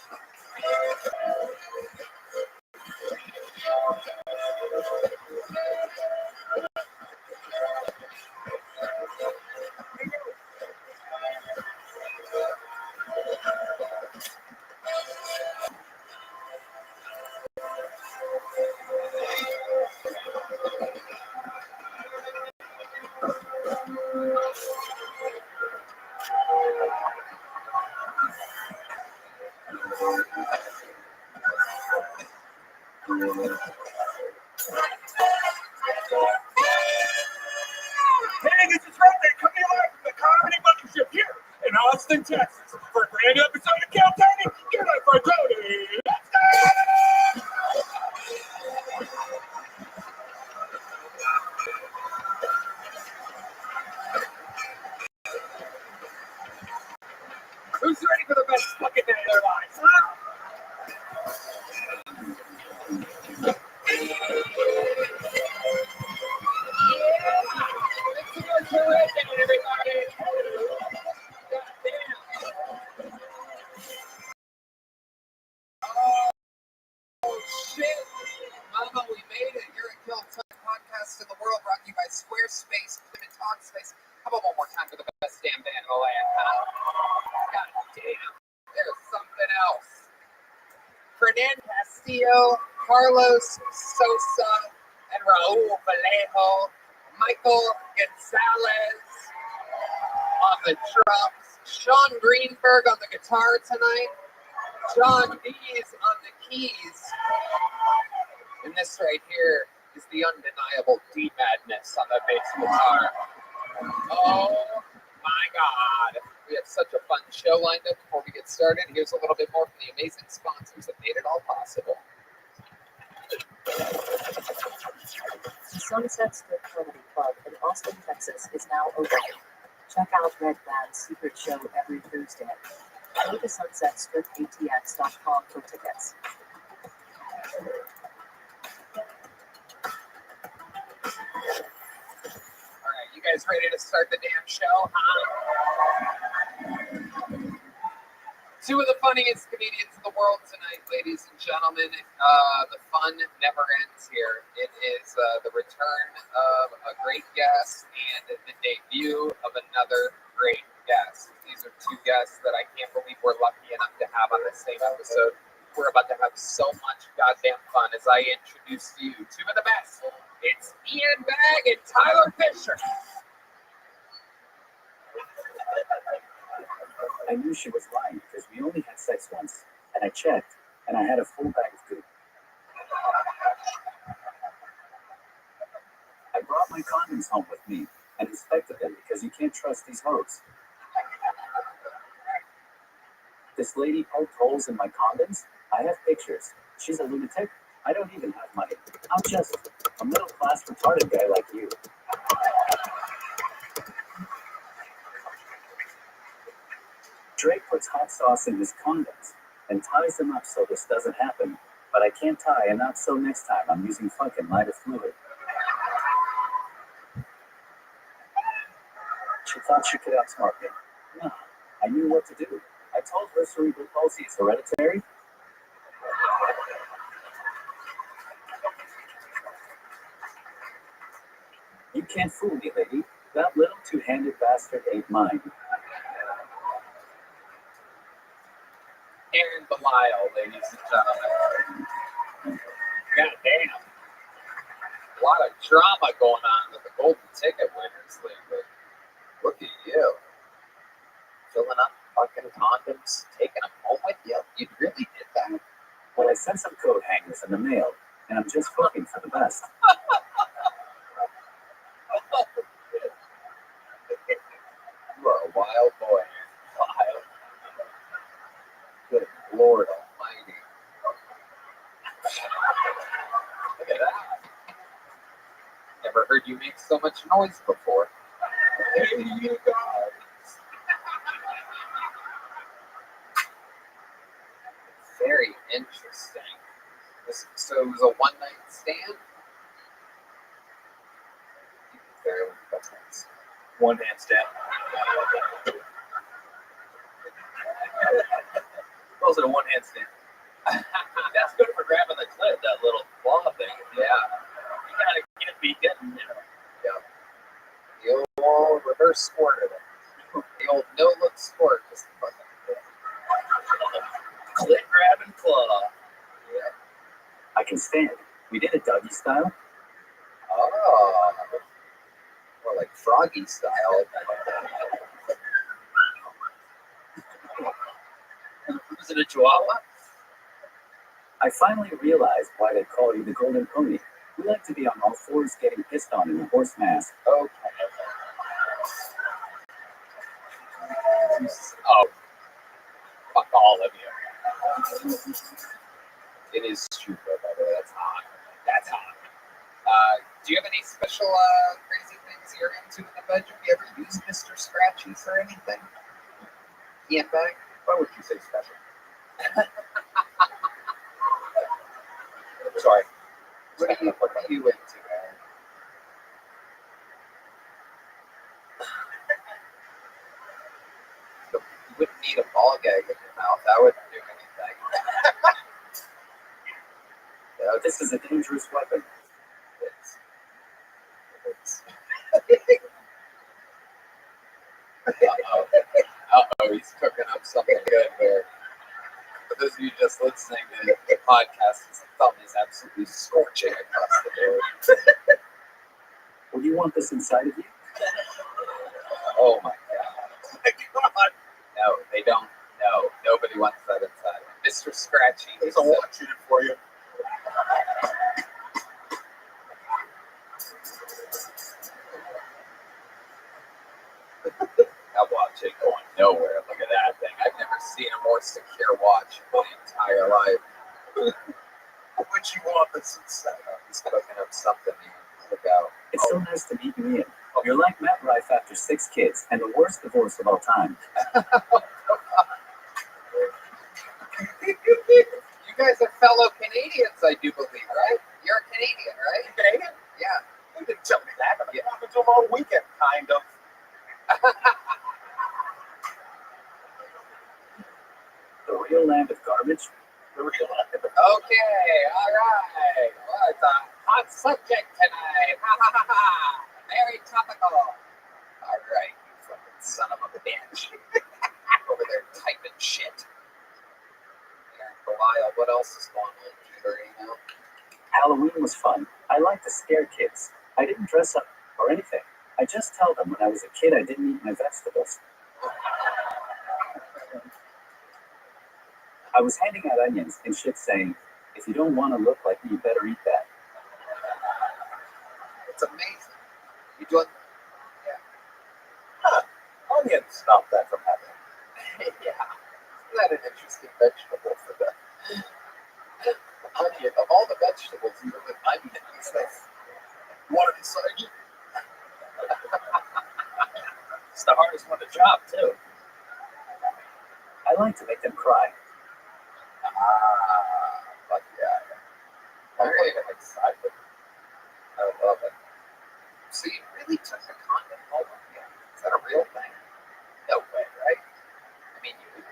Hey, this is Rabbi coming live from the Comedy Mothership here in Austin, Texas. For a brand new episode of Kill Tony, get up for Tony. Let's go! Who's ready for the best fucking day of their lives, huh? Let's go to it, everybody. Oh, shit. Mama, we made it. You're at Kill Tony Podcast in the world, brought to you by Squarespace, Women Talk Space. How about one more time for the best damn band in the land, huh? God damn. There's something else. Fernand Castillo, Carlos Sosa, and Raul Vallejo, Michael Gonzalez on the drums, Sean Greenberg on the guitar tonight, John Dees on the keys, and this right here is the undeniable D-Madness on the bass guitar. Oh my God. We have such a fun show lined up. Before we get started, here's a little bit more from the amazing sponsors that made it all possible. Sunset Strip Comedy Club in Austin, Texas is now open. Check out Red Band's secret show every Thursday. Go to sunsetstripatx.com for tickets. All right, you guys ready to start the damn show, huh? Two of the funniest comedians in the world tonight, ladies and gentlemen. The fun never ends here. It is the return of a great guest and the debut of another great guest. These are two guests that I can't believe we're lucky enough to have on the same episode. We're about to have so much goddamn fun as I introduce to you two of the best. It's Ian Bagg and Tyler Fisher. I knew she was lying because we only had sex once, and I checked, and I had a full bag of goop. I brought my condoms home with me and inspected them because you can't trust these hoes. This lady poked holes in my condoms. I have pictures. She's a lunatic. I don't even have money. I'm just a middle-class retarded guy like you. Drake puts hot sauce in his condoms and ties them up so this doesn't happen, but I can't tie a knot, so next time I'm using fucking lighter fluid. She thought she could outsmart me. No, I knew what to do. I told her cerebral palsy is hereditary. You can't fool me, lady. That little two-handed bastard ain't mine. Aaron Belial, ladies and gentlemen. God damn. A lot of drama going on with the golden ticket winners lately. Look at you. Filling up fucking condoms, taking them home with you. You really did that? Well, I sent some coat hangers in the mail, and I'm just hoping for the best. You are a wild boy. Wild. Good Lord Almighty. Look at that. Never heard you make so much noise before. Hey, you guys. Very interesting. So it was a one-night stand? Very one-night stand. calls it a one-hand stand. That's good for grabbing the clip, that little claw thing. Yeah. You gotta be getting, Yeah. The old reverse squirter. The old no-look squirt. Just fucking clip grabbing claw. yeah. I can stand. We did it doggy style. Oh. More like froggy style. Was it a chihuahua? I finally realized why they call you the golden pony. We like to be on all fours getting pissed on in a horse mask. Okay. Oh, fuck all of you. It is true, by the way. That's hot. That's hot. Do you have any special crazy things you're into in the bedroom? You ever use Mr. Scratchies or anything? Ian bag? Why would you say special? Sorry. What are you into, Aaron? You wouldn't need a ball gag in your mouth. That wouldn't do anything. Yeah, this is a dangerous weapon. It's Uh-oh, he's cooking up something good here. For those of you just listening to the podcast, his thumb is absolutely scorching across the board. Would you want this inside of you? Oh my god. Come on. No, they don't. No, nobody wants that inside. Mr. Scratchy. There's a watch in it for you. That watch ain't going nowhere. Look at that thing. I've never seen a more secure watch in my entire life. Would you want this inside? He's cooking up something here. Look out. It's so nice to meet you, Ian. You're like Matt Rife after 6 kids and the worst divorce of all time. You guys are fellow Canadians, I do believe, right? You're a Canadian, right? Canadian? Yeah. You didn't tell me that, but I'm talking to him all weekend, kind of. The real land of garbage? The real land of Okay, all right. Well, it's a hot subject tonight. Ha ha ha ha. Very topical. All right, you fucking son of a bitch. Over there typing shit. Aaron Belial, what else is going on here, you know? Halloween was fun. I like to scare kids. I didn't dress up or anything. I just tell them when I was a kid I didn't eat my vegetables. I was handing out onions and shit saying, if you don't want to look like me, you better eat that. It's amazing. You doing? Onions stop that from happening. Yeah. Isn't that an interesting vegetable for the onion? Of all the vegetables, you know, the onion is that's one of the side. It's the hardest one to chop, too. I like to make them cry. Fuck yeah. I'm really excited. I love it. So you really took the condom home with you? Is that a real thing? No way, right? I mean, you would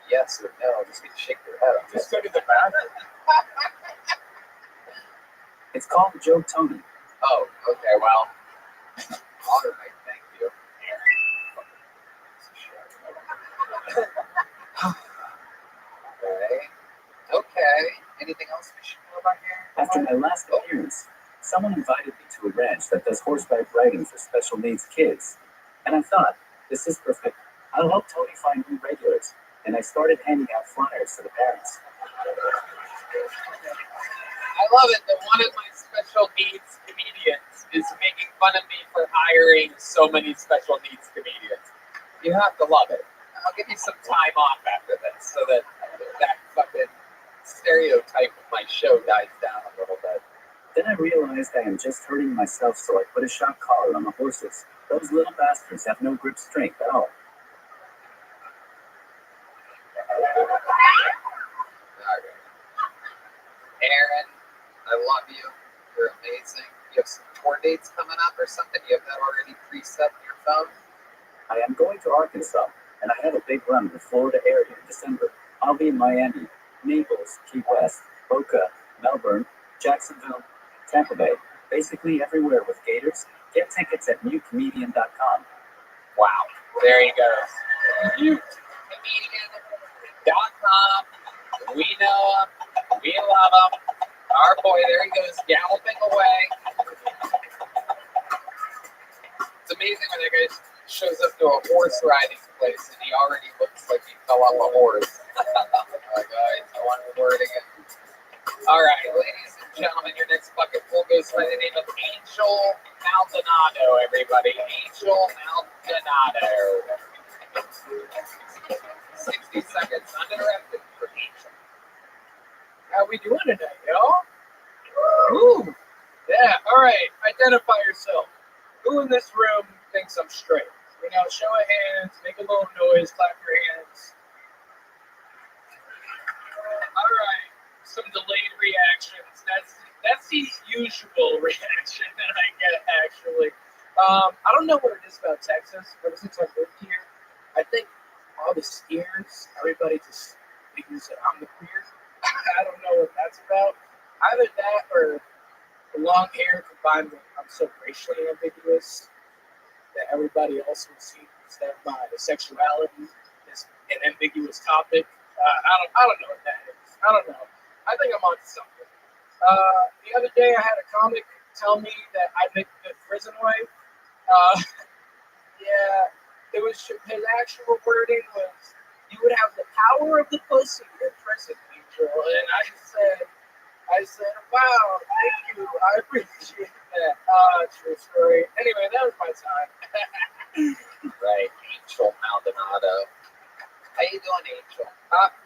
yes or no, just need to shake your head. I'm Just go to the bathroom. It's called Joe Tony. Oh, okay, well. All right, thank you. Okay. Anything else we should know about here? After my last appearance, someone invited me to a ranch that does horseback riding for special needs kids. And I thought, this is perfect. I'll help Tony find new regulars. And I started handing out flyers to the parents. I love it that one of my special needs comedians is making fun of me for hiring so many special needs comedians. You have to love it. I'll give you some time off after this so that that fucking stereotype of my show dies down a little bit. Then I realized I am just hurting myself, so I put a shock collar on the horses. Those little bastards have no grip strength at all. Aaron, I love you. You're amazing. You have some tour dates coming up or something? You have that already preset in your phone? I am going to Arkansas, and I have a big run in the Florida area in December. I'll be in Miami, Naples, Key West, Boca, Melbourne, Jacksonville, Tampa Bay. Basically everywhere with Gators. Get tickets at newcomedian.com. Wow. There he goes. Newcomedian.com. We know him. We love him. Our boy, there he goes, galloping away. It's amazing when that guy shows up to a horse riding place and he already looks like he fell off a horse. Like, I want to word again. All right, ladies and gentlemen, your next bucket full goes by the name of Angel Maldonado, everybody. Angel Maldonado. 60 seconds uninterrupted for Angel. How we doing tonight, y'all? Ooh. Yeah, all right. Identify yourself. Who in this room thinks I'm straight? You know, show of hands, make a little noise, clap your hands. All right. Some delayed reactions. That's the usual reaction that I get, actually. I don't know what it is about Texas. Ever since I moved here, I think all the skiers, everybody just thinks that I'm the queer. I don't know what that's about. Either that or the long hair combined with I'm so racially ambiguous that everybody else would see that my sexuality is an ambiguous topic. I don't know what that is. I don't know. I think I'm onto something. The other day I had a comic tell me that I make a good prison wife. Yeah, it was his actual wording was, "You would have the power of the pussy in prison, Angel." And I said, "Wow, thank you. I appreciate that." True story. Anyway, that was my time. Right, Angel Maldonado. How you doing, Angel?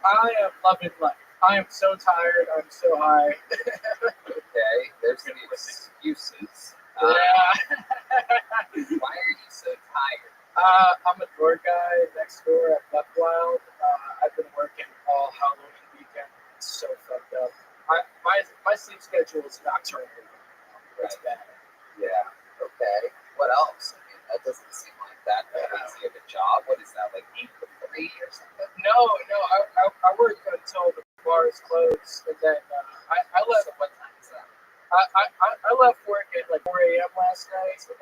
I am loving life. I am so tired. I'm so high. Okay, there's the excuses. Yeah. Why are you so tired? I'm a door guy next door at Buck Wild. I've been working all Halloween weekend. It's so fucked up. My sleep schedule is nocturnal. It's bad. Yeah, okay. What else? I mean, that doesn't seem like that easy of a job. What is that, like 8 to 3 or something? No, I work until the bars close, and then I left. So what time is that? I left work at like 4 a.m. last night. 4?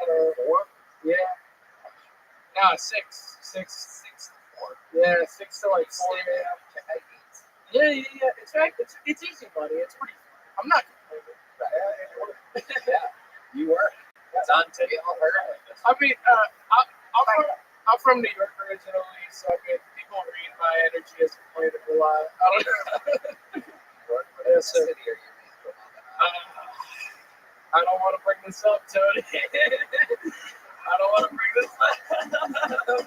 Yeah. No, 6. 6 to 4. Yeah, 6 to like 4 a.m. Yeah. It's easy money. It's pretty fun. I'm not complaining. Yeah, you were. It's on tape. I mean, I'm from New York originally, so I mean, people read my energy as complaining a lot. I don't know. What city are you in? I don't want to bring this up, Tony. I don't want to bring this up.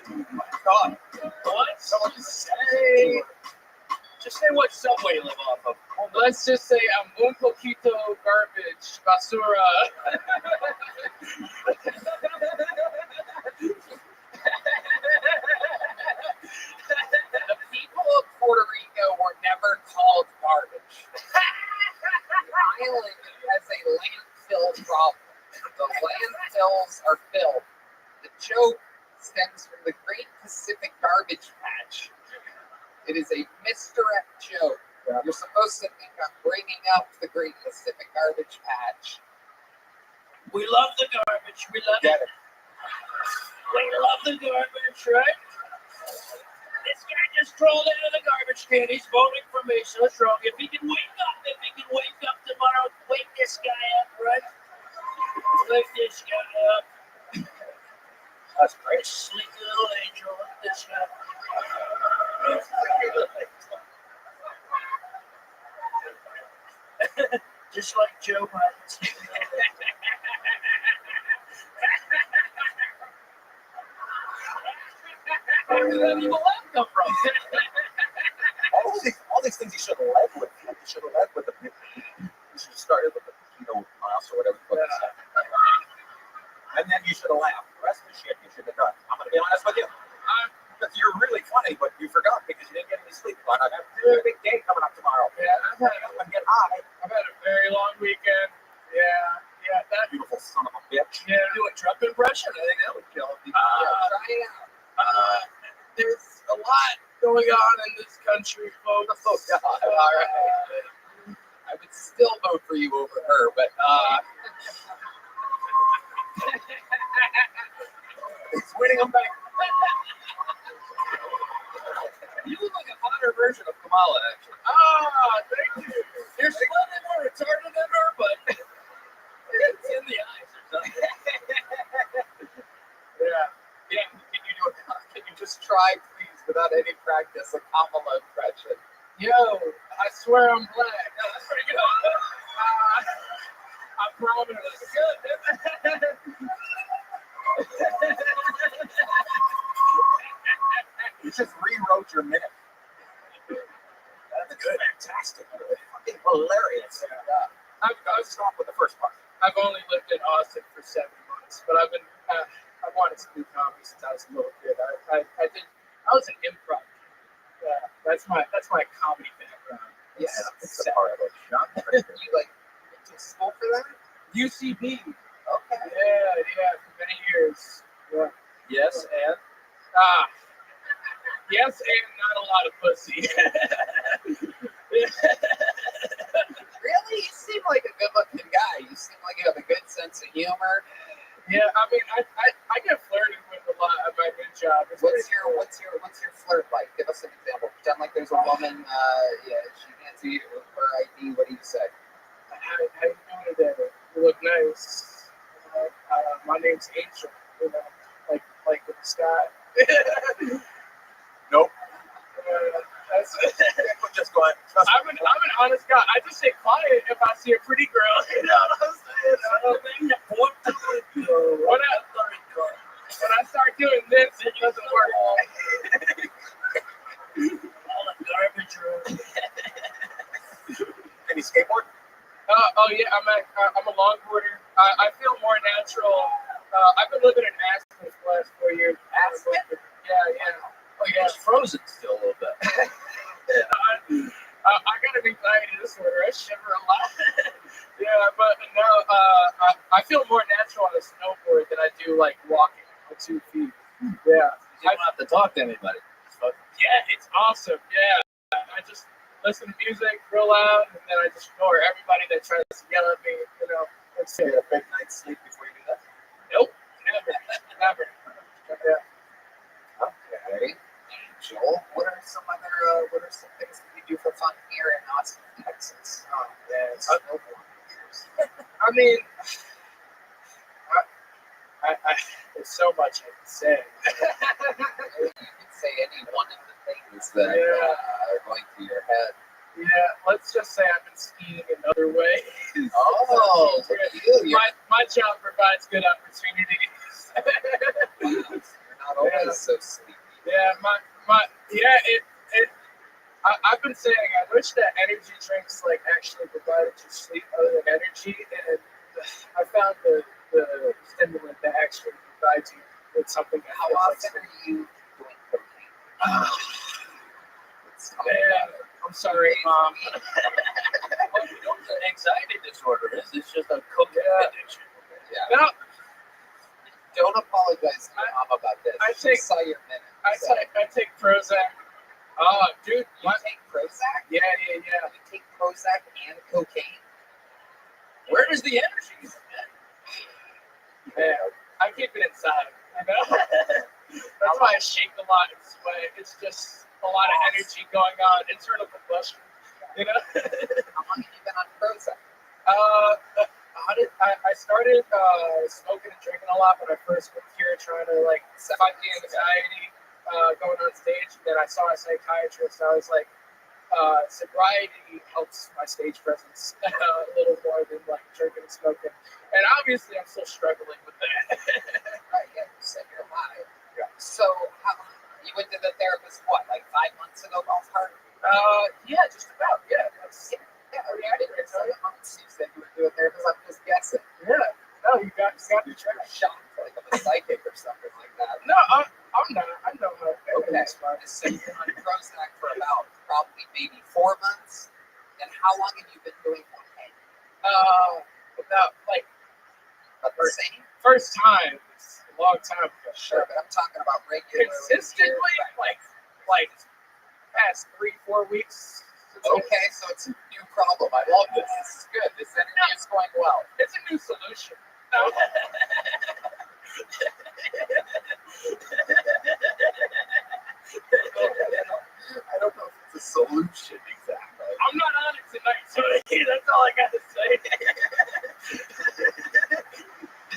Oh my God. What? Someone say. Just say what subway you live off of. Let's just say I'm un poquito garbage, basura. The people of Puerto Rico were never called garbage. The island has a landfill problem. The landfills are filled. The joke stems from the Great Pacific Garbage Patch. It is a misdirect joke. You're supposed to think I'm bringing up the Great Pacific Garbage Patch. We love the garbage. We love Get it. We love the garbage, right? This guy just crawled into the garbage can. He's voting for me, so it's wrong. If he can wake up tomorrow, wake this guy up, right? Wake this guy up. That's great. Sleepy little angel. Look at this guy. Just like Joe Biden. Where did that evil laugh come from? all these things you should have led with. You should have led with the. You should have started with the mouse or whatever. And then you should have laughed. The rest of the shit you should have done. I'm going to be honest with you. You're really funny, but you forgot because you didn't get any sleep. But I have a big day coming up tomorrow. Yeah, I'm going to up and get high. I've had a very long weekend. Yeah, that Beautiful son of a bitch. Yeah, do a Trump impression. I think that would kill people. Try it out. There's a lot going on in this country, folks. Oh, God. All right. I would still vote for you over her, but it's winning them back. You look like a hotter version of Kamala, actually. Ah, thank you. You're slightly more retarded than her, but it's in the eyes or something. Yeah. Can you just try, please, without any practice, a Kamala impression? Yo, I swear I'm black. No, that's pretty good. I promise. Good. You just rewrote your minute. That's good. Fantastic. Fucking hilarious. Yeah. I've stopped with the first part. I've only lived in Austin for 7 months, but I've wanted to do comedy since I was a little kid. I was an improv. Yeah, that's my comedy background. Yeah, It's a part of it. You went to school for that? UCB. Okay. Yeah, for many years. Yeah. Yes, and Yes, and not a lot of pussy. Really? You seem like a good-looking guy. You seem like you have a good sense of humor. Yeah, I mean, I get flirted with a lot at my new job. What's your flirt like? Give us an example. Pretend like there's a woman. She hands you her ID. What do you say? How you doing today? You look nice. My name's Angel. You know, like in the sky. nope. That's Just go ahead. I'm an honest guy. I just stay quiet if I see a pretty girl. You know what I'm saying? When I start doing this, it doesn't work. All the garbage room. Any skateboard? Oh yeah, I'm a longboarder. I feel more natural. I've been living in Aspen for the last 4 years. Aspen? Yeah. Oh, you're just frozen still a little bit. I got an anxiety disorder. I shiver a lot. Yeah, but no, I feel more natural on a snowboard than I do like walking on 2 feet. Yeah. You don't have to talk to anybody. Yeah, it's awesome. Yeah, I just listen to music real loud, and then I just ignore everybody that tries to yell at me. You know, that's You it. get a big night's sleep before you do that? Nope, never. Yeah. Okay. Angel, what are some things that you do for fun here in Austin, Texas? Snowboard. I mean, there's so much I can say. You can say any one of the things that are going through your head. Yeah, let's just say I've been skiing in other ways. Oh, look at you. My job provides good opportunities. You're not always so sleepy. Yeah, I've been saying I wish that energy drinks like actually provided you sleep other than energy, and I found the stimulant that actually provides you with something that How feels often like are you doing cocaine? Man, I'm sorry, Mom. Well, you know what an anxiety disorder is. It's just a cooking addiction. Yeah. No, Don't apologize to your mom about this. She saw your minute. I take Prozac. Oh, dude, You take Prozac? yeah. You take Prozac and cocaine? Where is the energy? Man, I keep it inside. You know, that's why I shake a lot and sweat. It's just a lot of energy going on, internal combustion. You know. How long have you been on Prozac? I started smoking and drinking a lot when I first moved here, trying to like fight the anxiety going on stage. And then I saw a psychiatrist. I was like, sobriety helps my stage presence a little more than like drinking and smoking. And obviously, I'm still struggling with that. Right, yeah, you said you're alive. Yeah. So, you went to the therapist, what, like 5 months ago, ballpark? Yeah, just about. Yeah, that's I didn't tell you months you said you were doing therapist. I'm just guessing. yeah. No, you got You're shocked, like I'm a psychic or something like that. No, I'm not. I know how to Okay, so you've been on Prozac for about probably maybe 4 months. And how long have you been doing cocaine? About like About the same? first time. It's a long time ago. Sure, but I'm talking about regularly. Consistently, like past 3-4 weeks. Okay, so it's a new problem. I love this. This is good. This interview is going well. It's a new solution. I don't know if it's a solution exactly. I'm not on it tonight, so that's all I got to say.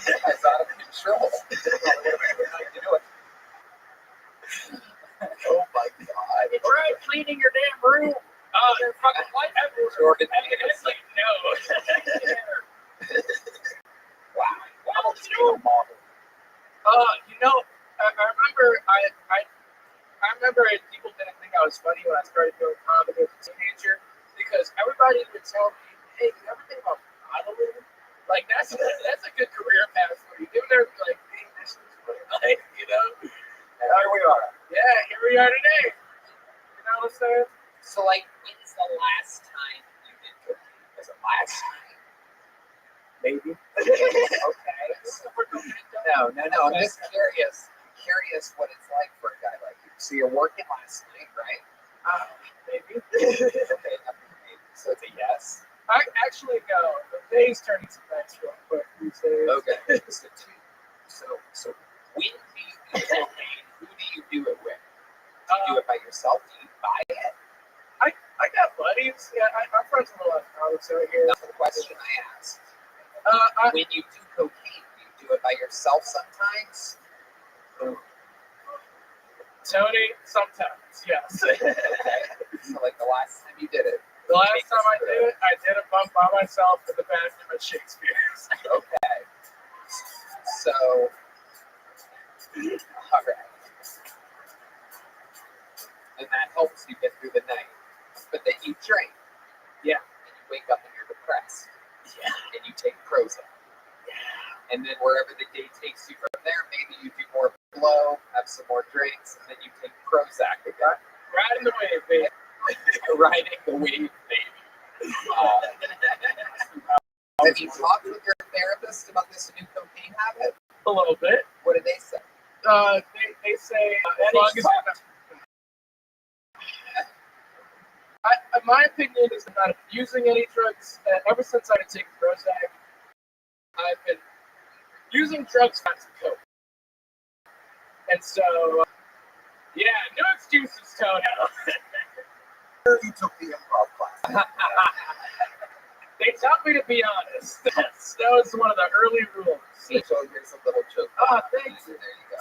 It's out of control. You know it. Oh my God. You tried cleaning your damn room. Your fucking light everywhere. Jordan, And it's like, no. wow. Well, I remember people didn't think I was funny when I started doing comedy as a teenager because everybody would tell me, "Hey, you ever think about modeling? Like that's a good career path for you." They would never be like, "Hey, this is funny," like And here we are. Yeah, here we are today. You know what I'm saying? So, like, when's the last time you did cocaine? Was it last time? Maybe. Okay. No. I'm just curious. What it's like for a guy like you. So you're working last night, right? Maybe. Okay, maybe. So it's a yes. I actually go. The day's turning to nights real quick these days. Okay. So when do you do cocaine? Who do you do it with? Do you do it by yourself? Do you buy it? I got buddies. Yeah, I'm friends with a lot of comics out here. That's the question I asked. When you do cocaine, do you do it by yourself sometimes? Tony, sometimes, yes. Okay. So like the last time you did it. The last time I did a bump by myself in the bathroom at Shakespeare's. Okay. So, all right. And that helps you get through the night. But then you drink. Yeah. And you wake up and you're depressed. Yeah. And you take Prozac. Yeah. And then wherever the day takes you from there, maybe you do more blow, have some more drinks, and then you take Prozac again. Riding the wave, baby. Riding the wave, baby. Have you talked with your therapist about this new cocaine habit? A little bit. What did they say? They say as long as my opinion is I'm not abusing any drugs. Ever since I took Prozac, I've been using drugs not to cope. And so, yeah, no excuses, Tony. You took the improv class. They taught me to be honest. That was one of the early rules. So here's a little joke. Oh, thanks. There you go.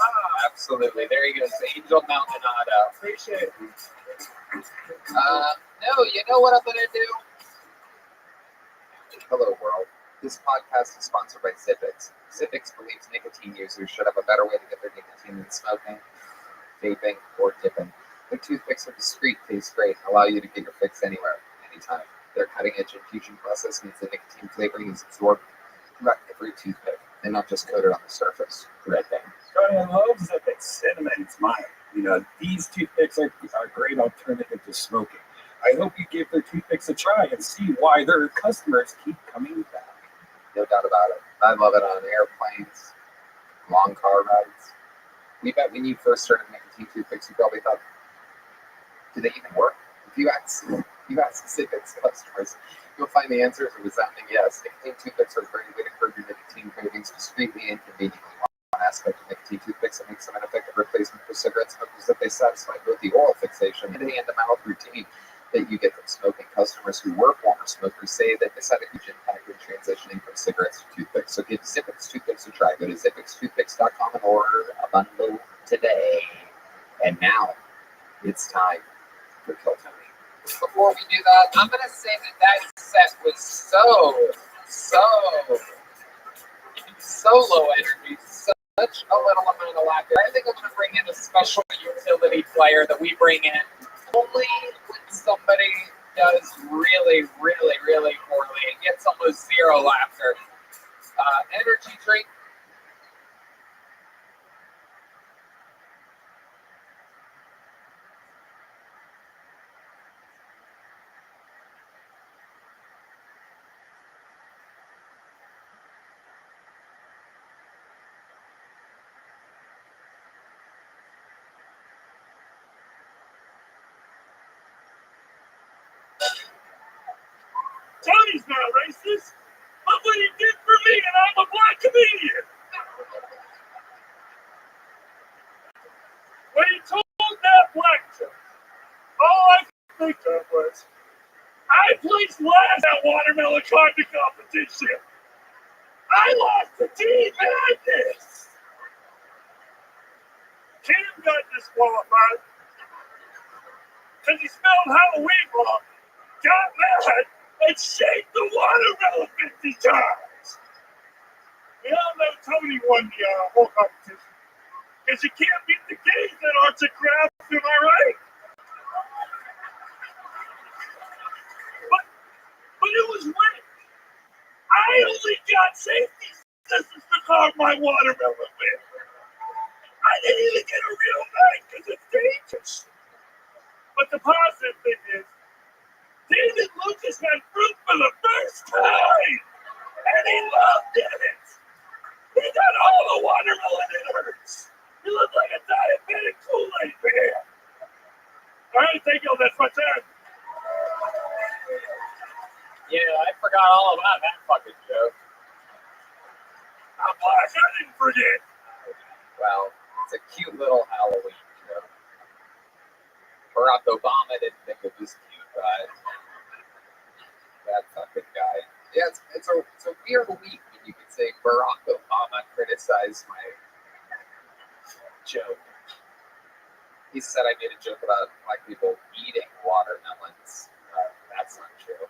Absolutely. There you go. It's Angel Maldonado. Appreciate it. No, you know what I'm going to do? Hello, world. This podcast is sponsored by Zippix. Zippix believes nicotine users should have a better way to get their nicotine than smoking, vaping, or dipping. Their toothpicks are discreet, taste great, and allow you to get your fix anywhere, anytime. Their cutting-edge infusion process means the nicotine flavoring is absorbed throughout every toothpick, and not just coated on the surface. Red bang. I love Zippix cinnamon. It's mine. These toothpicks are a great alternative to smoking. I hope you give their toothpicks a try and see why their customers keep coming back. No doubt about it. I love it on airplanes, long car rides. We bet when you first started nicotine toothpicks, you probably thought, do they even work? If you ask Zippix customers, you'll find the answer is a resounding yes. Nicotine toothpicks are a great way to curb your nicotine cravings discreetly and conveniently. One aspect of nicotine toothpicks that makes them an effective replacement for cigarette smokers is that they satisfy both the oral fixation and the hand-to-mouth routine that you get from smoking. Customers who were former smokers say that this had a huge impact when transitioning from cigarettes to toothpicks. So give Zippix toothpicks a try. Go to zippixtoothpicks.com and order a bundle today. And now it's time for Kill Tony. Before we do that, I'm going to say that set was so low energy, such a little amount of laughter. I think I'm going to bring in a special utility player that we bring in only when somebody does really, really, really poorly and gets almost zero laughter. Energy drink. Tony's not racist. Look what he did for me, and I'm a black comedian. When he told that black joke, all I could think of was, I placed last at watermelon carving competition. I lost to Team Madness. Kim got disqualified because he spelled Halloween wrong, got mad, and shaked the watermelon 50 times. We all know Tony won the whole competition because you can't beat the gays at arts and crafts, am I right? But it was rigged. I only got safety scissors to carve my watermelon with. I didn't even get a real knife because it's dangerous. But the positive thing is, David Lucas had fruit for the first time, and he loved it. He got all the watermelon it hurts. He looked like a diabetic Kool-Aid man. All right, thank you. That's my time. Yeah, I forgot all about that fucking joke. I'm black. I didn't forget. Well, it's a cute little Halloween joke. Barack Obama didn't think it was cute, right? That fucking guy. Yeah, it's a weird week when you could say Barack Obama criticized my joke. He said I made a joke about black people eating watermelons. That's not true.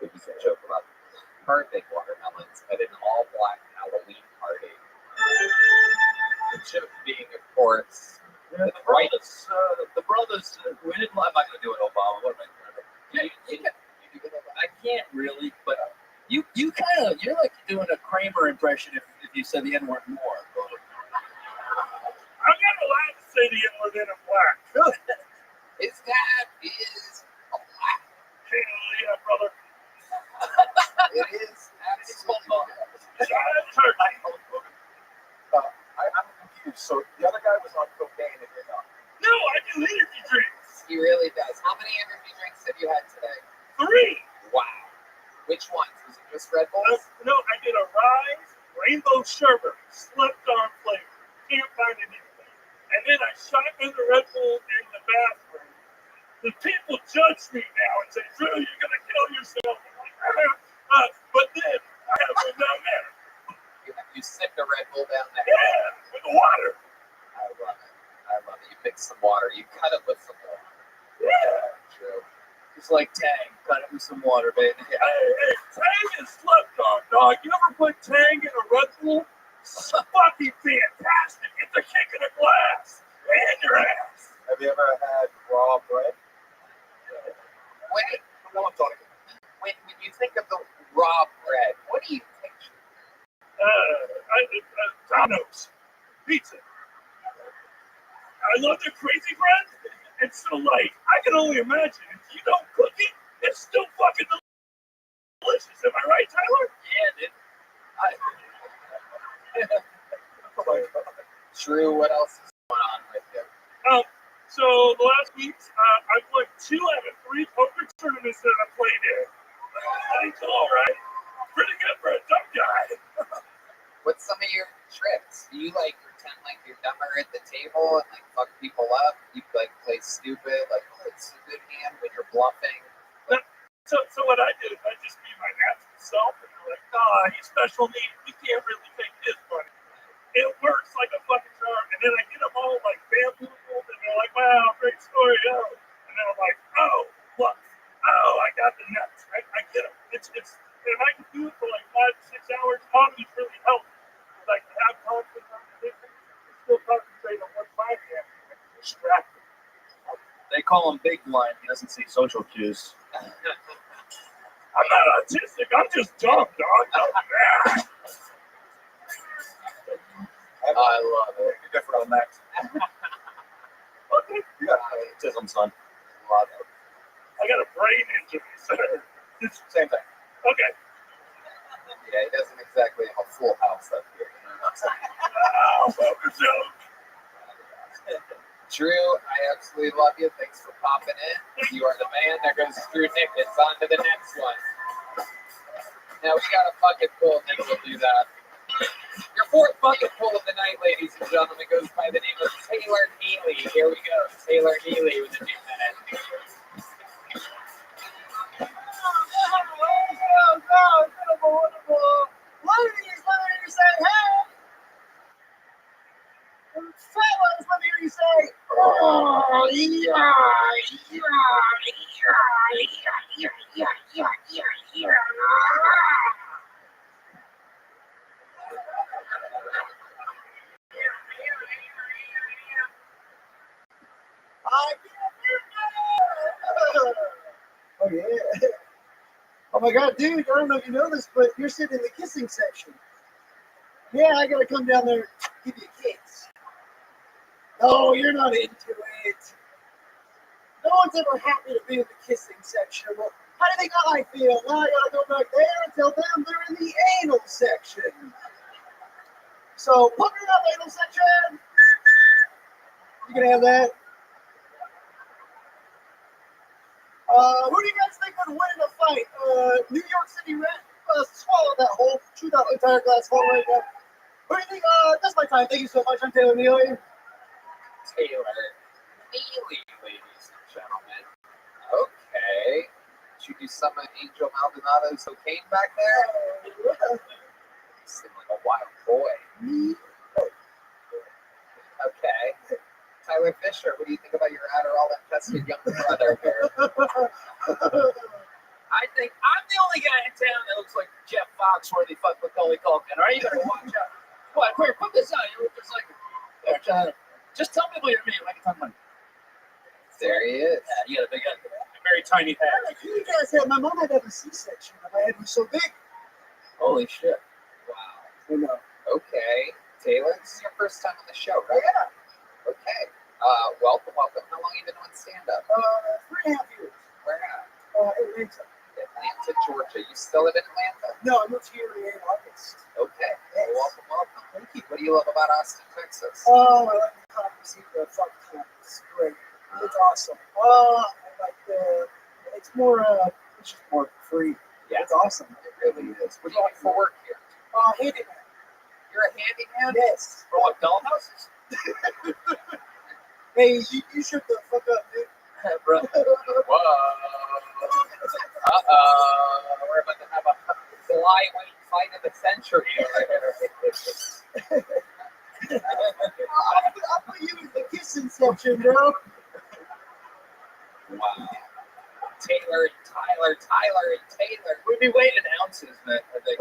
It was a joke about carving watermelons at an all-black Halloween party. The joke being, of course, The brothers, we didn't. I'm not going to do it, Obama. What am I going to do? I can't really, but you kind of, you're like doing a Kramer impression if you said the N-word more. I'm not allowed to say the N-word in a black. His dad is a black. Yeah, brother. It is absolutely. I'm confused. So the other guy was on cocaine and you're not. No, I do energy drinks. He really does. How many energy drinks have you had today? 3. Wow. Which ones? Was it just Red Bulls? No, I did a Rise Rainbow Sherbet, slept on flavor. Can't find anything. And then I shot another Red Bull in the bathroom. The people judge me now and say, Drew, you're going to kill yourself. I'm like, but then I have one down there. You sipped a Red Bull down there. Yeah, with the water. I love it. I love it. You mix some water. You cut it with some water. Yeah. True. It's like Tang, cut it with some water, baby. Hey, Tang is slept on, dog. You ever put Tang in a Red Bull? It's fucking fantastic. It's a kick in the glass and your ass. Have you ever had raw bread? Wait, No, I'm talking. when you think of the raw bread, what do you picture? Domino's pizza. I love the crazy bread. It's so light. I can only imagine if you don't cook it, it's still fucking delicious. Am I right, Tyler? Yeah, dude. True. What else is going on with you? So the last week, I won 2 out of 3 poker tournaments that I played in. Pretty cool, right? Pretty good for a dumb guy. What's some of your tricks? Do you like pretend like you're dumber at the table and like fuck people up? You like play stupid, like oh, it's a good hand when you're bluffing. So what I did is I just be my natural self, and they're like, nah, he's special needs. We can't really take this money. It works like a fucking charm, and then I get them all like bamboozled, and they're like, wow, great story, oh. And then I'm like, oh, look, oh, I got the nuts. I get them. It's, and I can do it for like 5 to 6 hours. Comedy's really helped. Like to have confidence on the difference, still concentrate on what's my hand, and distract. They call him big blind. He doesn't see social cues. I'm not autistic. I'm just dumb, dog. I love it. You're different on that. Okay. You got autism, son. Love it. I got a brain injury, sir. Same thing. Okay. Yeah, he doesn't exactly have a full house up here. You know what I'm saying? Oh, poker joke. Drew, I absolutely love you. Thanks for popping in. You are the man. There goes Drew Nickens. On to the next one. Now we got a fucking pull, and then we'll do that. Your fourth fucking pull of the night, ladies and gentlemen, goes by the name of Taylor Neely. Here we go. Taylor Neely with a new man. Ladies, let me hear you say, hey! Fellas, let me hear you say, oh, yeah. Oh, yeah. Oh, my God, dude, I don't know if you know this, but you're sitting in the kissing section. Yeah, I gotta come down there and give you a kiss. No, you're not into it. No one's ever happy to be in the kissing section. Well, how do they think I feel? Now I gotta go back there and tell them they're in the anal section. So, put me in that anal section. You can have that. Who do you guys think would win in a fight? New York City Red? Swallow that whole, chew that entire glass whole right now. Who do you think? That's my time. Thank you so much. I'm Taylor Neely. Taylor Neely, ladies and gentlemen. Okay. Did you do some Angel Maldonado's cocaine back there? You seem like a wild boy. Okay. Tyler Fisher, what do you think about your Adderall-infested young brother here? I think I'm the only guy in town that looks like Jeff Foxworthy fuck with Macaulay Culkin. All right, you better watch out. What? Quick, put this on. You look just like just tell people you're me. I can talk money. There he is. Yeah, you got a big head. A very tiny head. You guys had, my mom had to have a C-section. My head was so big. Holy shit. Wow. I know. Okay. Taylor, this is your first time on the show, right? Yeah. Okay. Welcome. How long have you been doing stand-up? 3.5 years. Where at? Atlanta. Atlanta, Georgia. You still live in Atlanta? No, I moved here in August. Okay. Yes. Welcome. Thank you. What do you love about Austin, Texas? Oh, I like the comedy scene. The fuck camp. It's great. It's awesome. I like the. It's more. It's just more free. Yeah. It's awesome. It really is. What do you do for work here? Handyman. You're a handyman? Yes. For what, dollhouses? Hey, you shut the fuck up, dude. Bro. Whoa. We're about to have a flyweight fight of the century over here. I'll put you in the kissing section, bro. Wow. Taylor and Taylor. We'd be weighing in ounces, man. I think.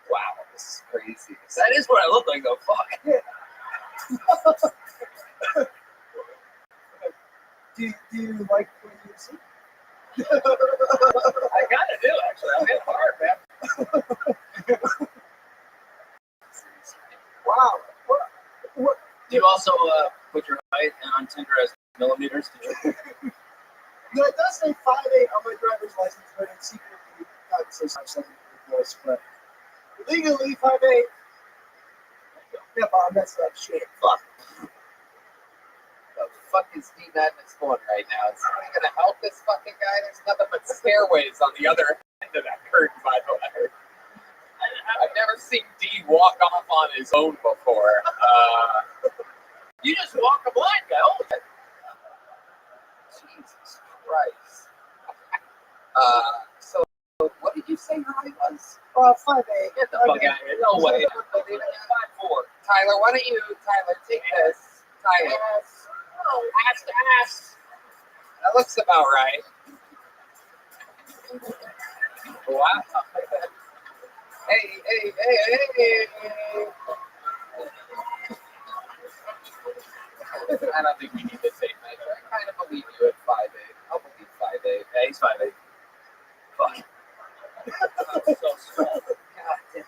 Wow, this is crazy. That is what I look like, though. Fuck. Do you like what you see? I kind of do, actually. I'm in hard, man. Wow. What? Do you also put your height on Tinder as millimeters? No, it does say 5'8" on my driver's license, but it's secretly not say 5'7" voice, but legally 5'8". Yeah, Bob, that's that shit. Fuck. The fuck is D Madness going right now? Is somebody gonna help this fucking guy? There's nothing but stairways on the other end of that curtain, by the way. I've never seen D walk off on his own before. You just walk a blind guy. Oh, Jesus Christ. So what did you say your height was? 5'8". get the fuck out of here. No way. 5'4". Tyler, why don't you, take this. Tyler. Ass to ass. That looks about right. Wow. Hey. I don't think we need the tape measure. I kind of believe you at 5'8". I'll believe 5'8". Yeah, he's 5'8". Fuck. I'm so small. God damn.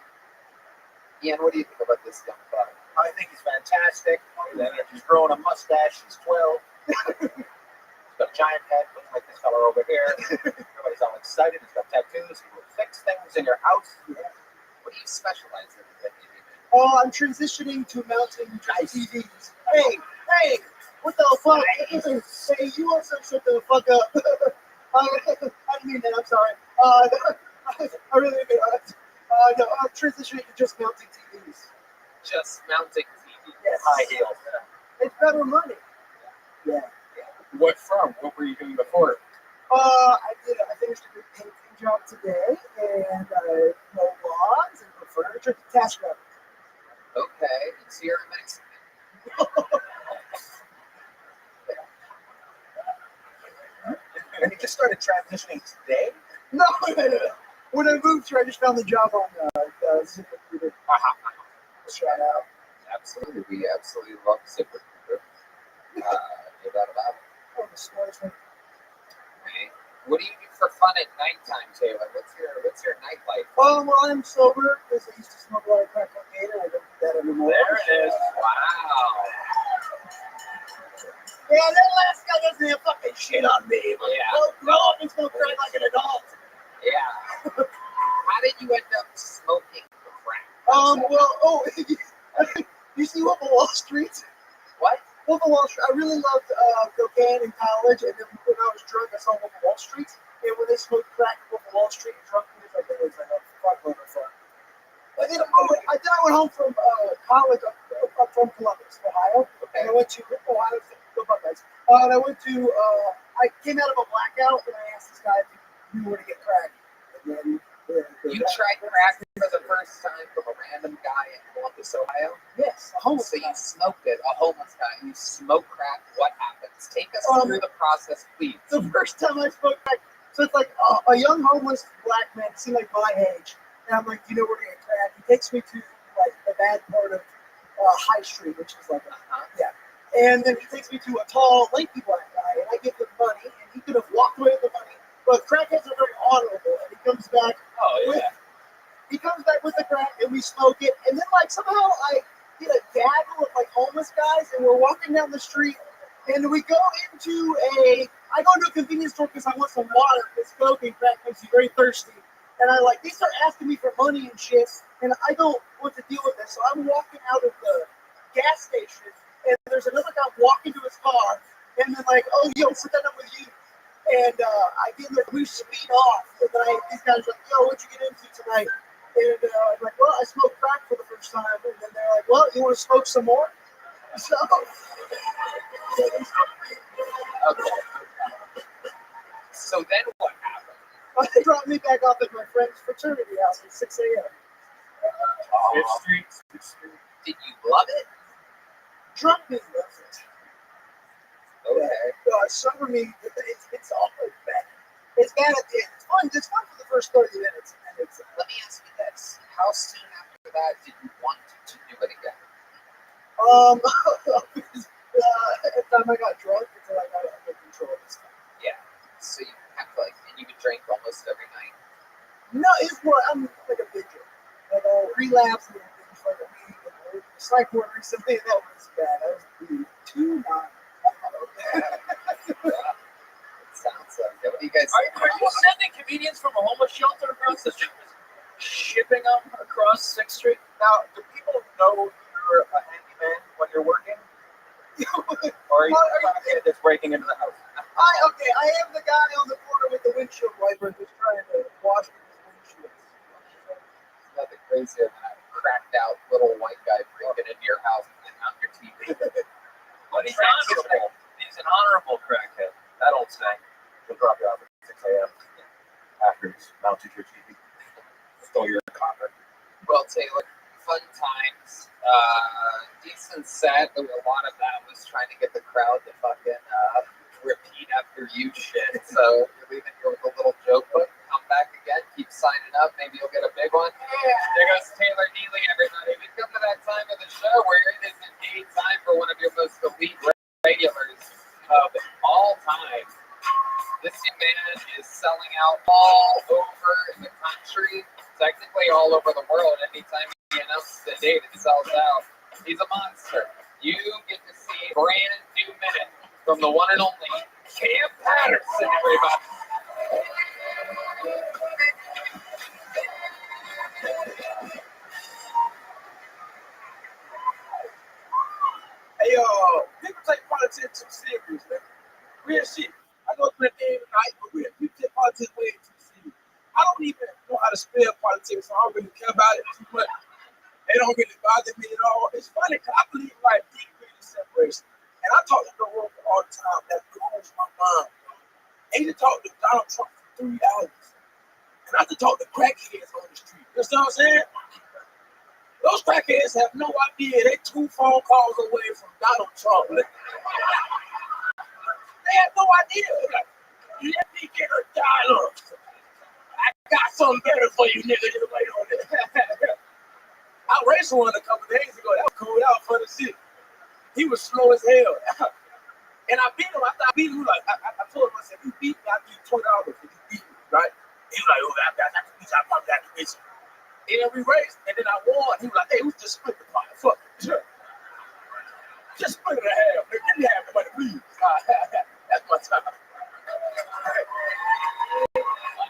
Ian, what do you think about this young buck? I think he's fantastic. He's growing a mustache. He's 12. He's got a giant head, looking like this fella over here. Everybody's all excited. He's got tattoos. He will fix things in your house. What do you specialize in? Oh, I'm transitioning to mounting TVs. Hey, what the fuck? Hey, you also shut the fuck up. I didn't mean that. I'm sorry. I really didn't mean that. No, I'm transitioning to just mounting TVs. Just mounting TV. Yes. High heels. It's better money. Yeah. What firm? What were you doing before? I finished a good painting job today, and I mow lawns and put furniture to task rabbit. Okay, so you're a Mexican. And you just started transitioning today? No. When I moved here, I just found the job on ZipRecruiter. Shout out. Absolutely, we absolutely love ZipRecruiter. No doubt about it. Oh, the smartest one. Right. What do you do for fun at nighttime, Taylor? What's your nightlife? Well, I'm sober because I used to smoke a lot of crack cocaine, and I don't do that anymore. There it is. Wow. Yeah, that last guy doesn't have fucking shit on me. Like, Yeah. Go grow up and smoke crack like an adult. Yeah. How did you end up smoking crack? You see Wolf of Wall Street? What? Wolf of Wall Street. I really loved cocaine in college, and then when I was drunk, I saw Wolf of Wall Street. And when they smoked crack in Wolf of Wall Street and drunk, it was like a fuckload of fun. I went home from college up from Columbus, Ohio, and I went to Ohio. Go Buckeyes. And I went to. I came out of a blackout, and I asked this guy if he knew where to get crack. And then You tried crack for the first time from a random guy in Columbus, Ohio? Yes, a homeless So you guy. smoked it, a homeless guy. You smoke crack. What happens? Take us through the process, please. The first time I smoked crack, so it's like a young homeless black man, seemed like my age, and I'm like, you know, we're gonna get crack. He takes me to like the bad part of High Street, which is like, and then he takes me to a tall, lanky black guy, and I give him money, and he could have walked away with the money, but crackheads are very honorable, and he comes back. Oh, yeah. He comes back with the crack, and we smoke it, and then like somehow I get a gaggle of like homeless guys, and we're walking down the street, and we go into I go into a convenience store because I want some water, because smoking crack makes you very thirsty, and they start asking me for money and shit, and I don't want to deal with this, so I'm walking out of the gas station, and there's another guy walking to his car, and then like, oh, yo, sit down with you. And I get in there, we speed off. And then these guys are like, yo, what'd you get into tonight? And I'm like, well, I smoked crack for the first time. And then they're like, well, you want to smoke some more? So, Okay. So then what happened? they dropped me back off at my friend's fraternity house at 6 a.m. Fifth Street. Did you love it? Drunk me with it. Okay. Sober me, it's all bad. It's bad at the end. It's fun. It's fun for the first 30 minutes. And Let me ask you this. How soon after that did you want to do it again? every time I got drunk until I got under control of this stuff. Yeah. So you have to and you would drink almost every night? No, it's more, I'm like a binger. Like I'll relapse and then binge for like a week. And the psych ward recently, that was bad. I was being too not. Sounds like it. What do you guys Are you sending comedians from a homeless shelter across the street, shipping them across 6th Street? Now, do people know you're a handyman when you're working? Or are you a kid that's breaking into the house? I am the guy on the corner with the windshield wiper who's trying to wash his windshield. Nothing crazier than a cracked out little white guy breaking into your house and out your TV. But he's honorable. He's an honorable crackhead. That old saying. He'll drop you off at 6 a.m. after he's mounted your TV. Stole your copper. Well, Taylor, fun times. Decent set. A lot of that was trying to get the crowd to fucking repeat after you shit. So you're leaving here with a little joke book. Come back again. Keep signing up. Maybe you'll get a big one. There goes Taylor Neely, everybody. We come to that time of the show where it is indeed time for one of your most elite regulars of all time. This man is selling out all over the country, technically all over the world. Anytime he announces the date, it sells out. He's a monster. You get to see a brand new minute from the one and only Cam Patterson, everybody. Hey, people take politics too serious, man. Real shit. I know it's been a day tonight, but real people how to spell politics, so I don't really care about it too much. They don't really bother me at all. It's funny because I believe like deep in separation. And I talk to the world all the time. That blows my mind. I used to talk to Donald Trump for 3 hours. And I have to talk to crackheads on the street. You know what I'm saying? Those crackheads have no idea. They 2 phone calls away from Donald Trump. They have no idea. Like, let me get a dialogue. I got something better for you, nigga. Just wait on it. I raced one a couple days ago. That was cool. That was fun as shit. He was slow as hell. And I beat him. After I beat him, like, I told him, I said, you beat me, I'll give you $20 if you beat me, right? He was like, oh, I got the bitch. I probably got the bitch. And then we raced. And then I won. He was like, hey, we just split the pot. Fuck it. Sure. Just split it in half. Give me half the money, please. That's my time.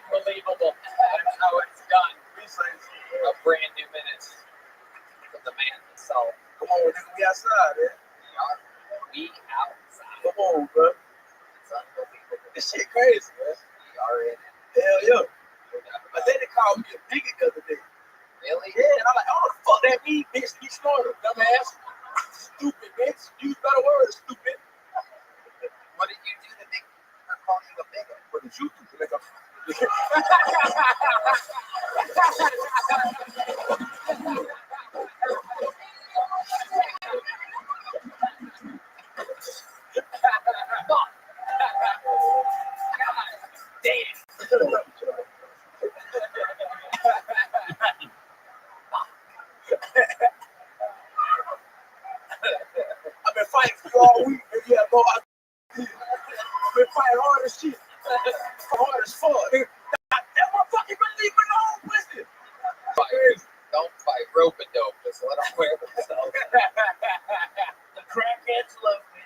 Unbelievable. That's how it's done. A brand new minute from the man himself. Come on, nigga, we outside, man. We outside. Come on, bro. It's unbelievable. This shit crazy, man. We are in it. Hell yeah. My daddy called me a bigot the other day. Really? Yeah, and I'm like, oh, the fuck that mean, bitch? You smarter, dumbass. Stupid, bitch. Use better words, stupid. What did you do to make her call you a bigot? What did you do to make a I've been fighting for you all week, and yeah, bro, I've been fighting hard as shit. Hard as fuck. That motherfucker been leaving my own pussy. Don't fight rope and dope. Just let them wear themselves. The crackheads love me.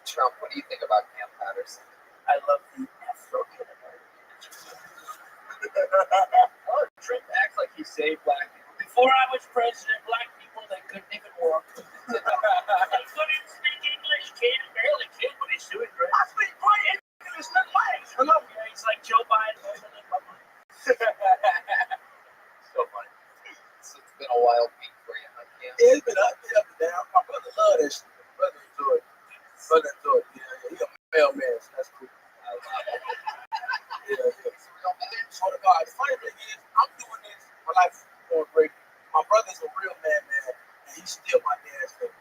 Trump, what do you think about Cam Patterson? I love the Afro Oh, Trump acts like he saved black people. Before I was president, black people, they couldn't even walk. They couldn't speak English, kid, barely kid, but he's doing great. I speak great English, nothing like it. Hello, he's like Joe Biden. So funny. So it's been a wild week for you, huh, Cam? Yeah, it's been up and down. My brother love that shit. My brother enjoyed it. Yeah, he a mailman, so that's cool. I love it. Yeah. So the funny thing is, I'm doing this. My life is going great. My brother's a real man, and he's still my dad's favorite.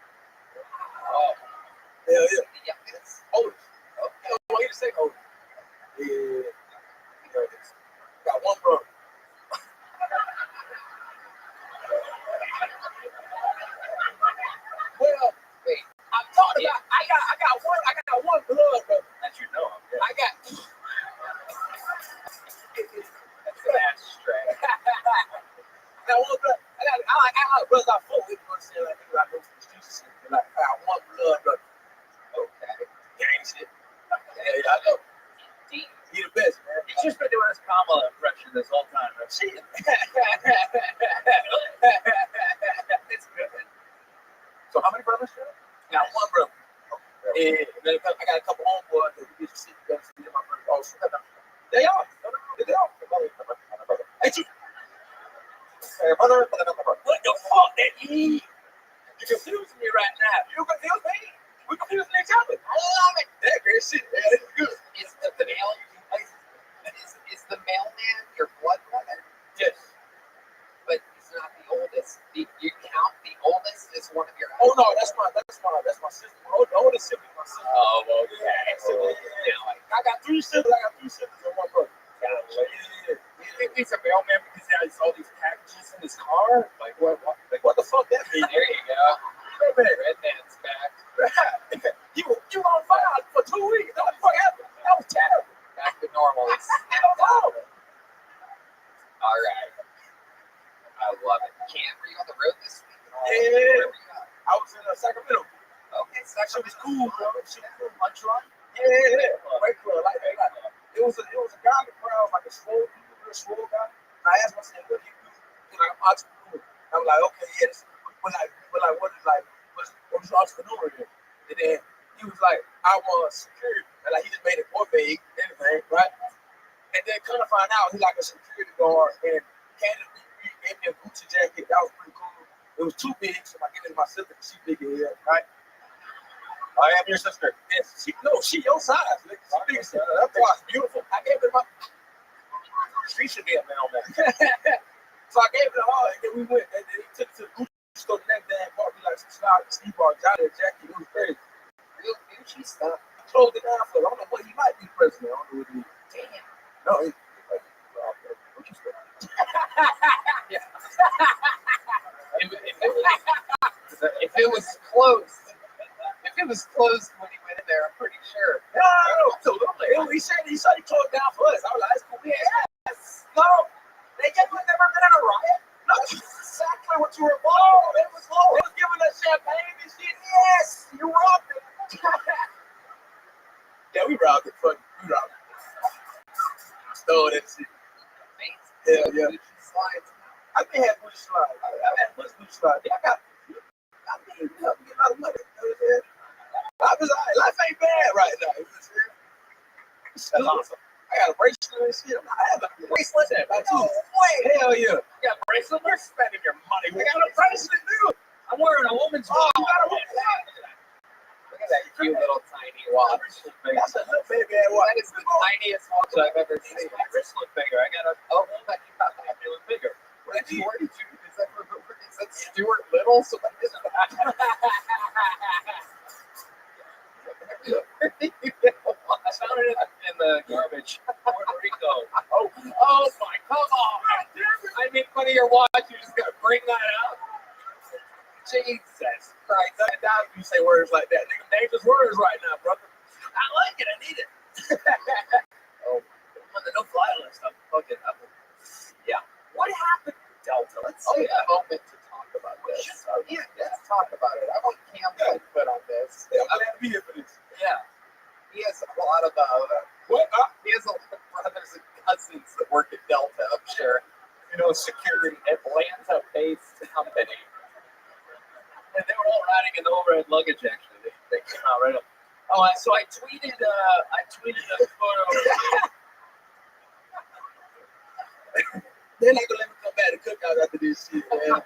Oh, Yeah. the youngest. Oldest. Okay. I don't want you to say oldest. Yeah. Got one brother. Well, Wait, I'm talking about. I got one blood brother. that you know of. Yeah. I got. That's an ass stray. I got one blood. I like brothers I fought with. You know what I'm saying? Like I go to the streets and shit. Like I got one blood brother. Okay. Gang shit. Yeah, I know. Deep. He the best, man. He's just been doing his Kamala impression this whole time. I've seen it. It's good. So how many brothers? Got one brother. And then I got a couple homeboys that we get to see together. So my brother also. They are. Hey, you. What the fuck that mean? You confusing me right now. You confuse me. We confusing each other. I love it. That great shit. Yeah, it's good. Is the mailman your blood brother? Yes. But he's not the oldest. You count the oldest as one of your. Oh no, that's my sister. The oldest sibling, my sister. Oh, okay. Yeah. I got 3 siblings. And one brother. Gotcha. Yeah. You think he's a mailman because he has all these packages in his car? Like what the fuck that mean? There you go. Red man's back. You on fire for 2 weeks. What the fuck happened? That was terrible. Back to normal. That was horrible. All right. I love it. Cam, were you on the road this week? Yeah. Where were you at? I was in Sacramento. Okay, so That shit was cool, bro. Shit was cool. Lunch run? Yeah. Great club. Like, it was a guy in the crowd, like a real swole guy. And I asked myself, what do you do? He's like, I'm an entrepreneur. And I'm like, okay, yes. But what is entrepreneur in? And then he was like, I was security. And like, he just made it more vague, anything, right? And then kind of find out he's like a security guard and he gave me a Gucci jacket. That was pretty cool. It was too big, so I gave it to my sister because she big as hell, right? I am your sister. And she your size. She big as hell. That's why it's beautiful. I gave it to my. She should be a man on that. So I gave it to her, and then we went. And then he took it to the Gucci store the next day and bought me like some ski bar, Johnny jacket. It was crazy. Real Gucci stuff. He closed it down for. I don't know what he might be president. I don't know what he. Damn. No, he's like Gucci store. Yeah. If it was closed, when he went in there, I'm pretty sure. No, absolutely. He said he tore it down for us. I was like, that's cool. Yes. No, they never been in a riot. No, that's exactly what you were involved. They was giving us champagne and shit. Yes, you robbed it. Yeah, we robbed it. We robbed it. Stole that shit. Hell yeah. Slides. I been had Gucci slides. I've had Gucci slides. I mean, we get a lot of money. You know what I'm saying? Life ain't bad right now. You know what I'm saying? That's awesome. I got a bracelet and shit. I have a bracelet. No way. Hell yeah. You got a bracelet? We're spending your money. We got a bracelet, dude. I'm wearing a woman's watch. You got a woman's watch. Look at that cute little tiny watch. That's a little baby ass watch. That is the tiniest watch I've ever seen. My wristlet bigger. I got a that you got that feeling bigger. Where did you? Is that Stuart Little? So what is that? I found it in the garbage. Puerto Rico. Oh my, come on. I made fun of your watch. You're just going to bring that out? Jesus Christ. That you say words like that. Nigga, dangerous words right now, brother. I like it. I need it. Oh, On the no-fly list. I'm fucking up. Yeah. What happened to Delta? Let's take a moment to talk about this. Yeah, let's talk about it. I want Cam's input on this. I'm glad to be here for this. Yeah. He has a lot of he has a lot of brothers and cousins that work at Delta, I'm sure. You know, security Atlanta-based company. And they were all riding in the overhead luggage, actually. They came out right up. Oh, so I tweeted a photo. They're not gonna let me come back to cookout after this shit, man.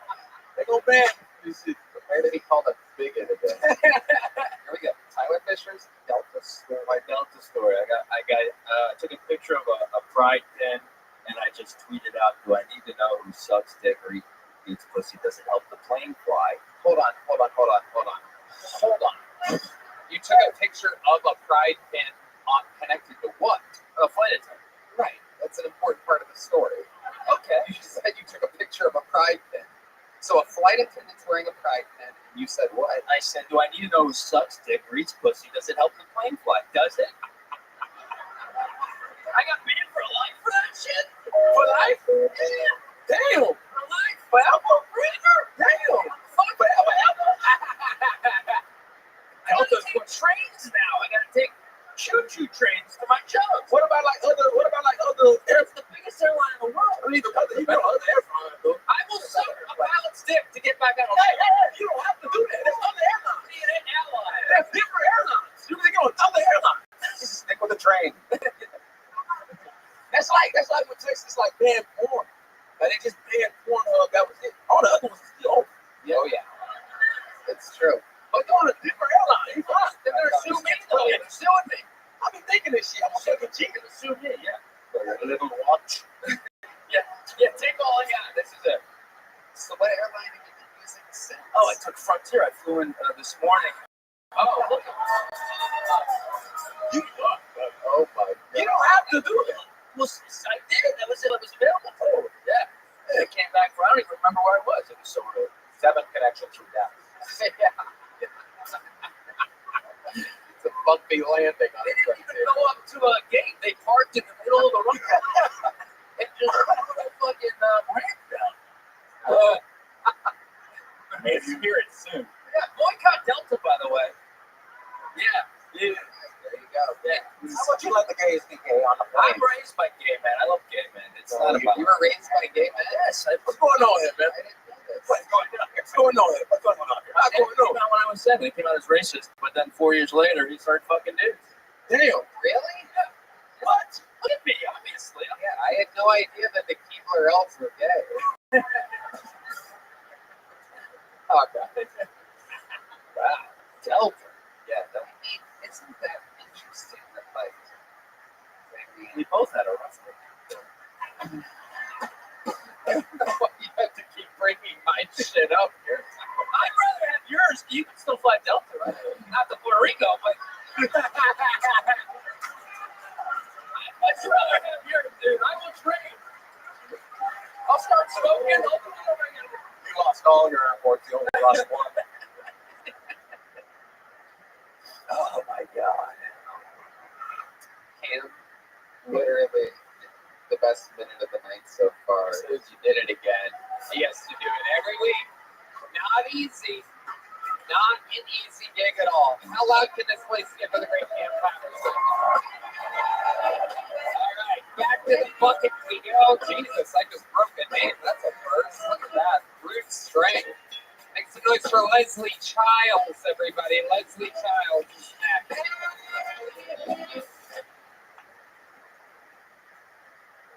They gonna ban this shit. Maybe he called a bigot again. Here we go. Tyler Fisher's Delta story. My Delta story. I took a picture of a pride pin, and I just tweeted out, "Do I need to know who sucks dick or eats pussy? Does it help the plane fly?" Hold on. You took a picture of a pride pin connected to what? A flight attendant. Right. That's an important part of the story. Okay. You just said you took a picture of a pride pin. So a flight attendant's wearing a pride pin, and you said what? I said, "Do I need to know who sucks dick or eats pussy? Does it help the plane fly? Does it?" I got banned for life for that shit. For life? Yeah. Damn. For life. Forever. Forever. Damn. Fuck forever. I gotta Delta's take trains now. I gotta take choo-choo trains to my job. What about like other It's the biggest airline in the world. other airlines though? I will suck a pilot's dick to get back on. Hey, you don't have to do that. There's other airlines. Be an ally. There's different airlines. You can go with other airlines. Just stick with the train. That's like when Texas like banned porn. Like they just banned Pornhub. That was it. All the other ones are still open. Oh yeah. It's true. But you're on a different airline. You fine. They're gonna sue me. They're suing me. I be thinking this shit. I'm gonna take a cheek and sue me. Yeah. A little watch. Yeah, take all I got. This is it. So what airline have you been using since? Oh, I took Frontier. I flew in this morning. Oh, look at You Oh my God. You don't have to do that. Well, I did. That was it. It was available. Oh, yeah. I came back for, I don't even remember where it was. It was so early. 7 connections from down. It's a bumpy landing on They the didn't even go up to a gate. They parked in the middle of the runway and just put a fucking ramp down. Maybe you hear it soon. Yeah, boycott Delta, by the way. Yeah. There you go. Yeah. How about you let the gays be gay on the I'm plane? raised by gay men. I love gay men. It's not about. You were raised by a gay man? Yes. What's going on here, man? I didn't know this. What's going on here? What's going on here? What's going on here? What's going on? When I was said when he came out as racist, but then 4 years later he started fucking dudes. Damn, really? What? Look at me, obviously. Yeah, I had no idea that the Keebler elves were gay. Oh, God. Wow. Delta. Yeah, I mean, isn't that interesting that, like, We both had a rough day. you have to keep bringing my shit up here. I'd rather have yours. You can still fly Delta, right? Not to Puerto Rico, but I'd much rather have yours, dude. I will trade. I'll start smoking. You lost all your airports, you only lost one. Oh my God. Cam, literally the best minute of the night so far. You did it again. He has to do it every week. Not easy. Not an easy gig at all. How loud can this place get for the great Cam Patterson? All right, back to the bucket we go. Jesus, I just broke a name. That's a first. Look at that. Brute strength. Make some noise for Leslie Childs, everybody. Leslie Childs is next.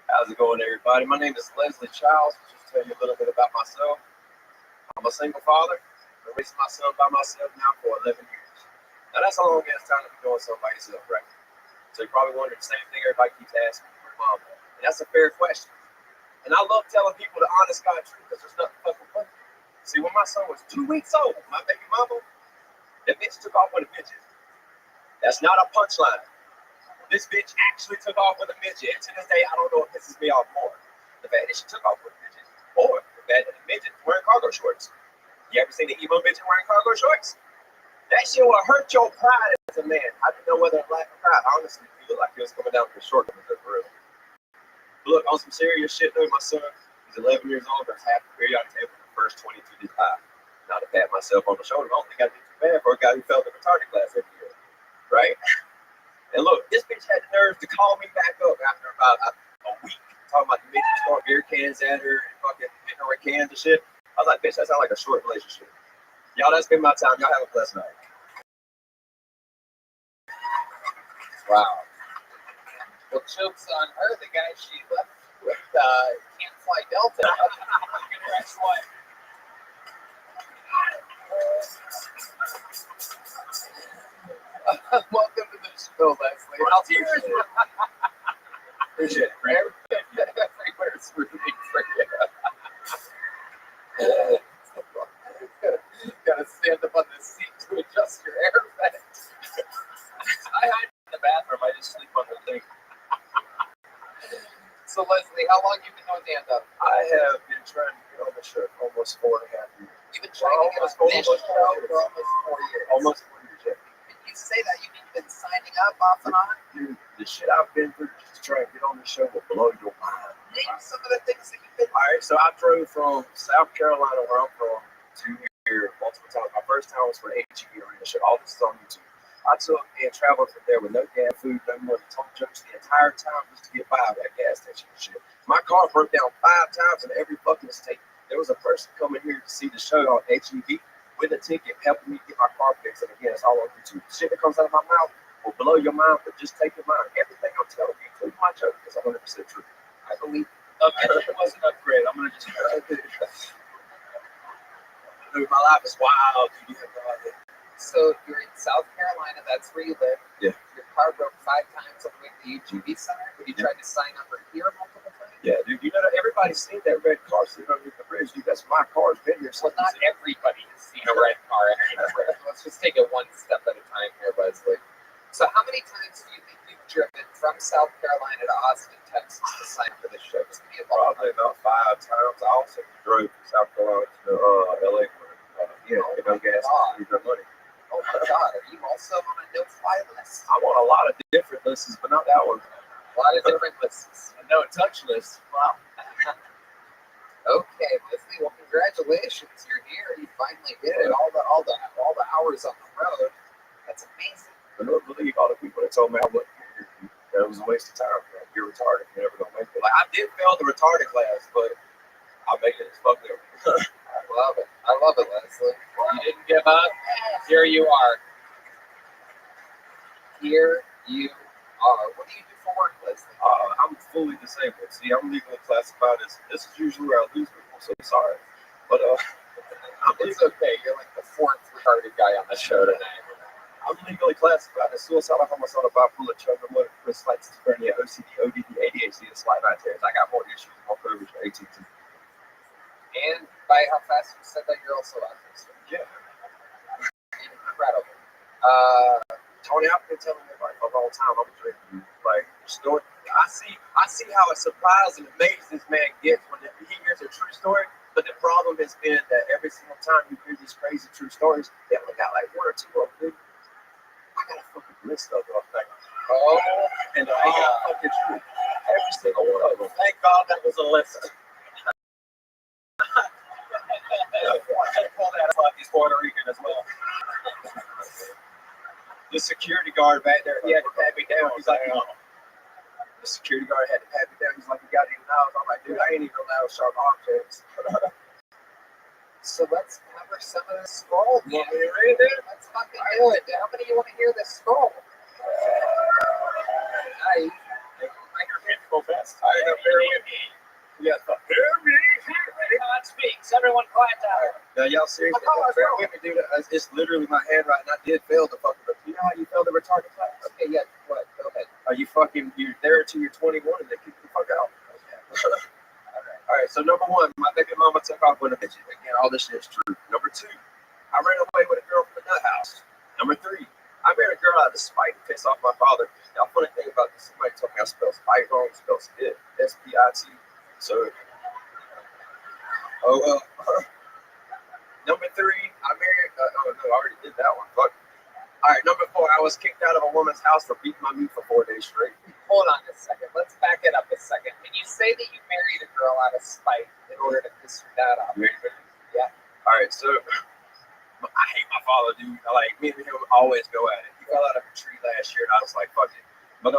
How's it going, everybody? My name is Leslie Childs. Just tell you a little bit about myself. I'm a single father. I raised my son by myself now for 11 years. Now, that's a long ass time to be doing something by yourself, right? So you probably wonder the same thing everybody keeps asking for mom. And that's a fair question. And I love telling people the honest God truth because there's nothing fucking funny. See, when my son was 2 weeks old, my baby mama, that bitch took off with a midget. That's not a punchline. This bitch actually took off with a midget. And to this day, I don't know what pisses me off more. The fact that she took off with a midget. Or the fact that the midget was wearing cargo shorts. You ever seen the emo midget wearing cargo shorts? That shit will hurt your pride as a man. I didn't know whether to laugh or cry. Honestly, he looked like he was coming down for short for real. But look, on some serious shit though, my son, he's 11 years old, that's half the periodic table for the first 22 to 5. Not to pat myself on the shoulder, I don't think I did too bad for a guy who failed the retarded class every year. Right? And look, this bitch had the nerve to call me back up after about a week talking about the midget throwing beer cans at her and fucking hitting her with cans and shit. I was like, bitch, that sounds like a short relationship. Y'all, that's been my time. Y'all have a blessed night. Wow. Well, joke's on her, the guy she left with can't fly Delta. That's what. Welcome to the show, Leslie. Appreciate it, Greg. Everywhere's rooting for you. Gotta stand up on the seat to adjust your air vent. I hide in the bathroom. I just sleep on the thing. So, Leslie, how long you been doing stand-up? I have been trying to get on the show for almost 4.5 years. You've been trying to get on this show for almost 4 years. Almost 4 years, yeah. When you say that, you mean you've been signing up off and on? Dude, the shit I've been through just to try and get on the show will blow your mind. Name some of the things that you've been All right, so I drove from South Carolina, where I'm from, to here multiple times. My first time was for HEB Arena show. All this is on YouTube. I took and traveled from there with no damn food, no money, told jokes the entire time just to get by at that gas station and shit. My car broke down 5 times in every fucking state. There was a person coming here to see the show on HEB with a ticket, helping me get my car fixed. And again, it's all on YouTube. The shit that comes out of my mouth will blow your mind, but just take your mind. Everything I'm telling you, including my joke, is 100% true. I believe. Okay, it wasn't upgrade. I'm gonna just. Dude, my life is wild. Dude, you have no idea. So you're in South Carolina, that's where you live. Yeah. Your car broke 5 times on the way to the UGB Center, but you tried to sign up for here multiple times? Yeah, dude, you know, everybody's seen that red car sitting underneath the bridge. Dude, that's my car. It's been here Well, since. not everybody has seen a red car underneath the bridge. Let's just take it one step at a time here, Leslie. So how many times do you think you've driven from South Carolina to Austin, Texas to sign up for this show? Just give me a ballpark. Probably about 5 times. I also drove from South Carolina to LA for, no gas, no money. Oh my God, are you also on a no-fly list? I'm on a lot of different lists, but not that one. A lot of different lists. A no-touch list. Wow. Okay, Leslie. Well, congratulations. You're here. You finally did it. All the hours on the road. That's amazing. I don't believe all the people that told me I wouldn't get here. That was a waste of time. Like, you're retarded. You're never gonna make it. Like, I did fail the retarded class, but I made it as fuck there. love it. I love it, Leslie. You didn't give up. Here you are. Here you are. What do you do for work, Leslie? I'm fully disabled. See, I'm legally classified as, this is usually where I lose people, so sorry. But It's okay. You're like the fourth retarded guy on the show tonight. I'm legally classified as suicidal, homicidal, bipolar, children, slight schizophrenia, OCD, ODD, ADHD, and slight tears. I got more issues, more coverage for ATT. And by how fast you said that, you're also autistic. Yeah. Incredible. Tony, I've been telling everybody for a long time I'm a dream. Like, story. I see how surprised and amazed this man gets when he hears a true story. But the problem has been that every single time you hear these crazy true stories, they only got like one or two of them. I got a fucking list of them. Like, and I got fucking true. Every single one of them. Thank God that was a lesson. I call that he's Puerto Rican as well. The security guard back there, he had to pat me down. He's like, no. The security guard had to pat me down. He's like, you got any knives? I'm like, dude, I ain't even allowed sharp objects. So let's cover some of the scroll. You want me to read it? Let's fucking do it. How many of you want to hear this scroll? I hear people fast. I know very well. Yeah, hear me. God speaks. Everyone quiet down. Now, y'all seriously? Bear with me, dude. It's literally my handwriting. I did fail the fucking. You know how you failed the retarded class? Okay, yeah. What? Go ahead. Are you fucking? You're there until you're 21 and they kick the fuck out. Okay. All right. So number one, my baby mama took off with a bitch. Again, all this shit's true. Number two, I ran away with a girl from the nut house. Number three, I married a girl out of spite to piss off my father. Now, funny thing about this, somebody told me I spelled spite wrong. Spelled spit. S-P-I-T. So, oh well. Number three, I married. Oh no, I already did that one. Fuck. All right, number four, I was kicked out of a woman's house for beating my meat for 4 days straight. Hold on a second. Let's back it up a second. Can you say that you married a girl out of spite in order to piss your dad off? Yeah. All right, so I hate my father, dude. Like me and him always go at it. He fell out of a tree last year, and I was like, fuck it. But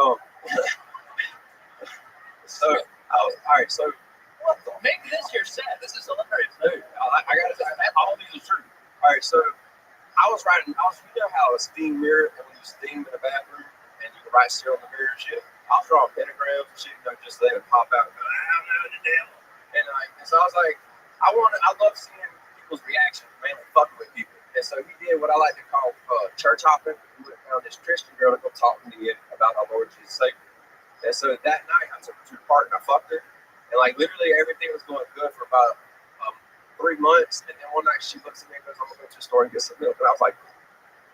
so I was all right. So Make this your set. This is hilarious. dude, I gotta say, all these are true. All right, so I was you know how a steam mirror, and when you steam in a bathroom and you can write still on the mirror and shit, I was drawing pentagrams and shit, just let it pop out and go, I don't know the deal. And so I was like, I love seeing people's reactions, mainly fucking with people. And so he did what I like to call church hopping. He went and found this Christian girl to go talk to me about our Lord Jesus Savior. And so that night I took her to the park and I fucked her. And like literally everything was going good for about 3 months, and then one night she looks at me and goes, I'm gonna go to the store and get some milk. And I was like,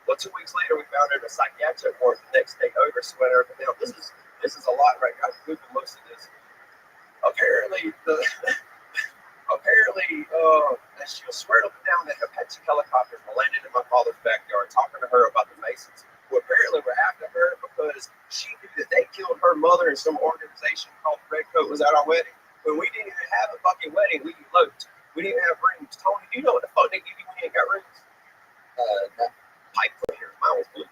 well, 2 weeks later we found her in a psychiatric ward the next day over, sweating her down. This is a lot, right? I Googled most of this. Apparently that she was swearing up and down that Apache helicopters were landing in my father's backyard, talking to her about the Masons, who apparently were after her because she knew that they killed her mother in some organization called the Red Coat was at our wedding. When we didn't even have a fucking wedding, we eloped. We didn't have rings. Tony, do you know what the fuck they give you when you ain't got rings? No. Pipe right here. Mine was blue.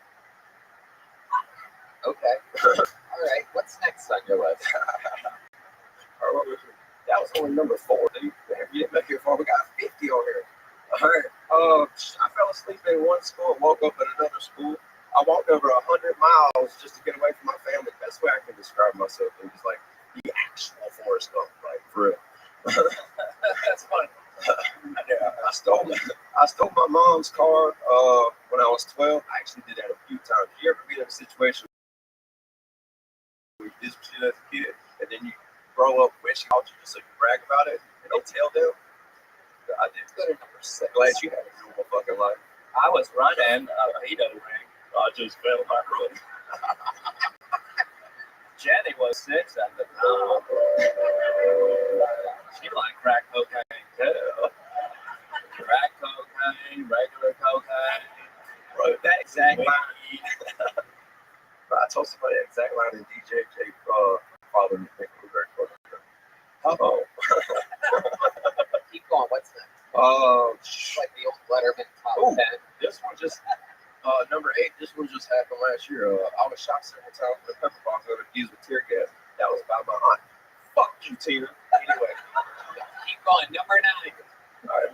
Okay. All right. What's next on your list? That was only number 4, dude. You didn't make it far. We got 50 on here. All right. I fell asleep in one school and woke up at another school. I walked over 100 miles just to get away from my family. That's the way I can describe myself. It was like the actual Forrest Gump, like for real. That's funny. Yeah, I stole my mom's car when I was 12. I actually did that a few times. You ever be in a situation where you did some shit as a kid and then you grow up wishing out you just so you brag about it and don't tell them? I did. Go to number 6. Glad you had a normal fucking life. I was running a veto ring. I just fell my room. Jenny was 6 at the time. She liked crack cocaine too. Crack cocaine, regular cocaine. Bro, that exact line. Bro, I told somebody that exact line in DJ father me think it was very funny. Keep going. What's next? Like the old Letterman top 10. This one just number 8. This one just happened last year. I was shot several times with a pepper box and used with tear gas. That was by my aunt. Fuck you, Tina. Anyway, Keep going. Number 9. all right,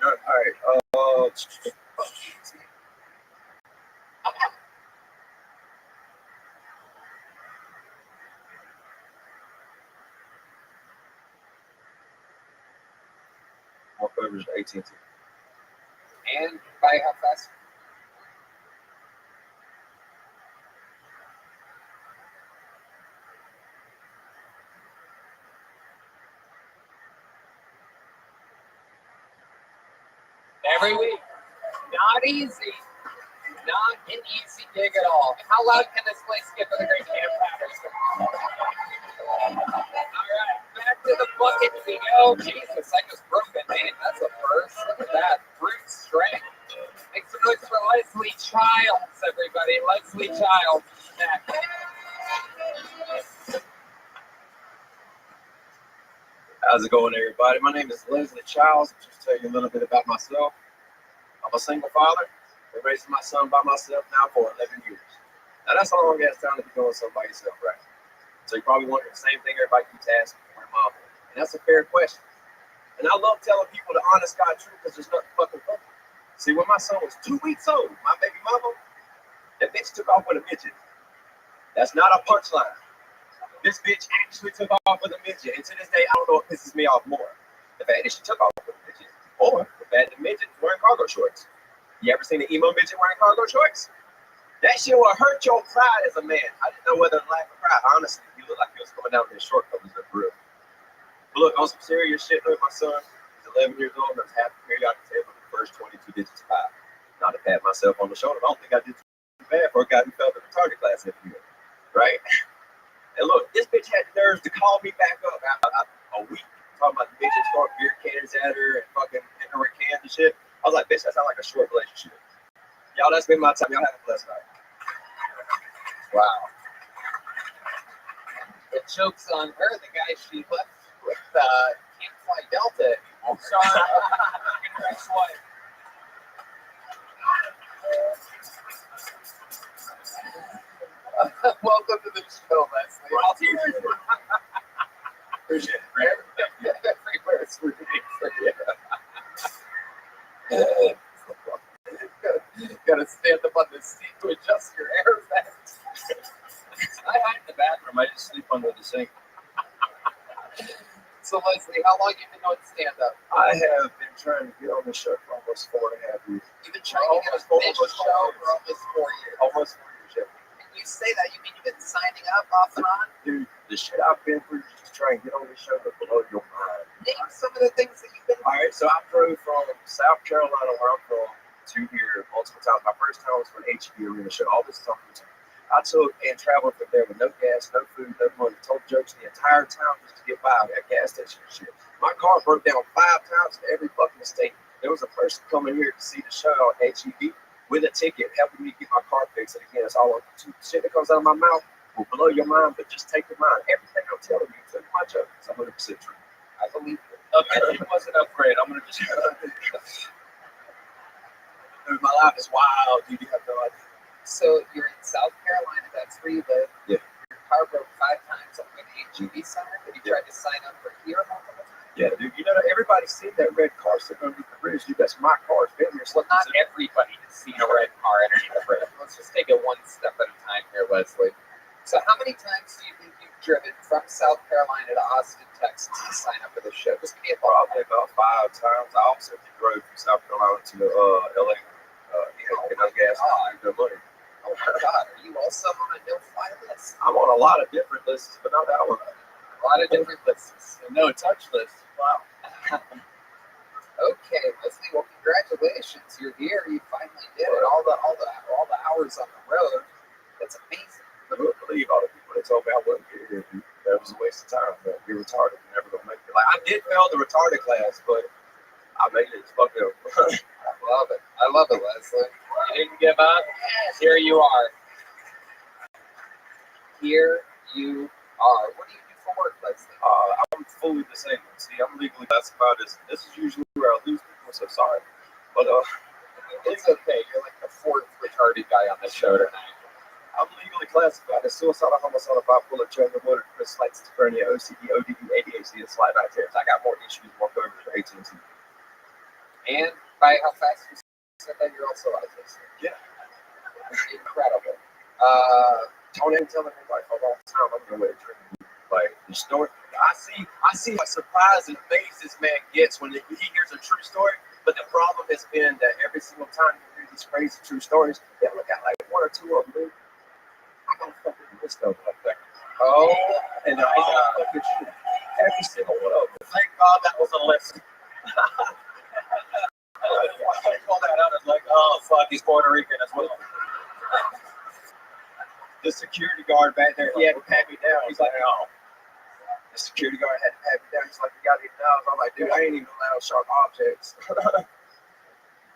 Walk over to AT&T. And by how fast? Every week. Not easy. Not an easy gig at all. How loud can this place get for the great Cam Patterson? Alright, back to the bucket we go. Jesus, I just broke the name. That's a first. Look at that. Brute strength. Make some noise for Leslie Childs, everybody. Leslie Childs. Back. How's it going, everybody? My name is Leslie Childs. I'll just tell you a little bit about myself. I'm a single father. Been raising my son by myself now for 11 years. Now, that's a long ass time to be doing something by yourself, right? So you're probably wondering the same thing everybody keeps asking my mom. And that's a fair question. And I love telling people the honest God truth because there's nothing fucking funny. See, when my son was 2 weeks old, my baby mama, that bitch took off with a midget. That's not a punchline. This bitch actually took off with a midget. And to this day, I don't know what pisses me off more. The fact that she took off with a midget, or the fact that the midget was wearing cargo shorts. You ever seen an emo midget wearing cargo shorts? That shit will hurt your pride as a man. I didn't know whether to laugh or cry. Honestly, you look like you was coming down with his short covers of real. But look, on some serious shit with my son, he's 11 years old and has half the periodic table of the first 22 digits of 5. Not to pat myself on the shoulder, I don't think I did too bad for a guy who fell in the retarded class every year, right? And look, this bitch had the nerves to call me back up after a week talking about the bitches throwing beer cans at her and fucking hitting her with cans and shit. I was like, bitch, that sounds like a short relationship. Y'all, that's been my time. Y'all have a blessed night. Wow. The joke's on her, the guy she left with can't fly Delta anymore. Sorry. Ex-wife. Welcome to the show, Leslie. Appreciate it, man. Everywhere's rooting for you. Gotta stand up on the seat to adjust your air vent. I hide in the bathroom. I just sleep under the sink. So, Leslie, how long have you been doing stand-up? I have been trying to get on the show for almost 4.5 years. You've been trying to get on this show for almost 4 years. Almost 4 years, yeah. And you say that, you mean you've been signing up off and on? Dude, the shit I've been through just to try and get on this show will blow your mind. Name some of the things that you've been All right, so I drove from South Carolina, where I'm from, to here multiple times. My first time was for an HB Arena show. All this is on YouTube. I took and traveled from there with no gas, no food, no money. Told jokes the entire town just to get by at gas station and shit. My car broke down 5 times in every fucking state. There was a person coming here to see the show on HEB with a ticket, helping me get my car fixed. And again, it's all shit that comes out of my mouth will blow your mind, but just take your mind. Everything I'm telling you, pretty much of it's 100% true. I believe it. Okay, it was an upgrade. I'm gonna just. Dude, my life is wild. Dude, you have no idea. So you're in South Carolina, that's where you live. Yeah. Your car broke 5 times up at the HEB Center. Have you tried to sign up for here multiple times? Yeah, dude, you know, everybody's seen that red car sitting underneath the bridge. Dude, that's my car. It's been here. Well, not everybody has seen a red car underneath the bridge. Let's just take it one step at a time here, Leslie. So how many times do you think you've driven from South Carolina to Austin, Texas to sign up for the show? Just give me a probably about 5 times. I also drove from South Carolina to LA. Get no gas, no money. Oh my God, are you also on a no-fly list? I'm on a lot of different lists, but not that one. A lot of different lists. No touch list. Wow. Okay, Leslie. Well, congratulations. You're here. You finally did it. All the hours on the road. That's amazing. I couldn't believe all the people that told me I wouldn't get here. Dude. That was a waste of time. Man. You're retarded. You're never gonna make it. Like I did fail the retarded class, but I made it. Fuck them. I love it. I love it, Leslie. You didn't give up. Here you are. Here you are. What do you do for work, Leslie? I'm fully disabled. See, I'm legally classified as. This is usually where I lose people, so sorry. But it's okay. You're like the 4th retarded guy on the show tonight. I'm legally classified as suicidal, homicidal, bipolar, choker, motor, slight schizophrenia, OCD, ODD, ADHD, and slight night terrors. I got more issues. Walk over to AT&T. And by how fast you said that, you're also autistic. Yeah. Incredible. Don't even tell anybody for a long time. I'm gonna wait drink. Like the story, I see what surprised and amazed this man gets when he hears a true story. But the problem has been that every single time you hear these crazy true stories, they look at like one or two of them. I gotta fucking do this stuff like that. Oh, And I fucking shoot every single one of them. thank God that was a lesson. I call that out as like, oh fuck, he's Puerto Rican as well. The security guard back there, he had to pat me down. He's like, oh. The security guard had to pat me down. He's like, you got these knives. I'm like, dude, I ain't even allowed sharp objects.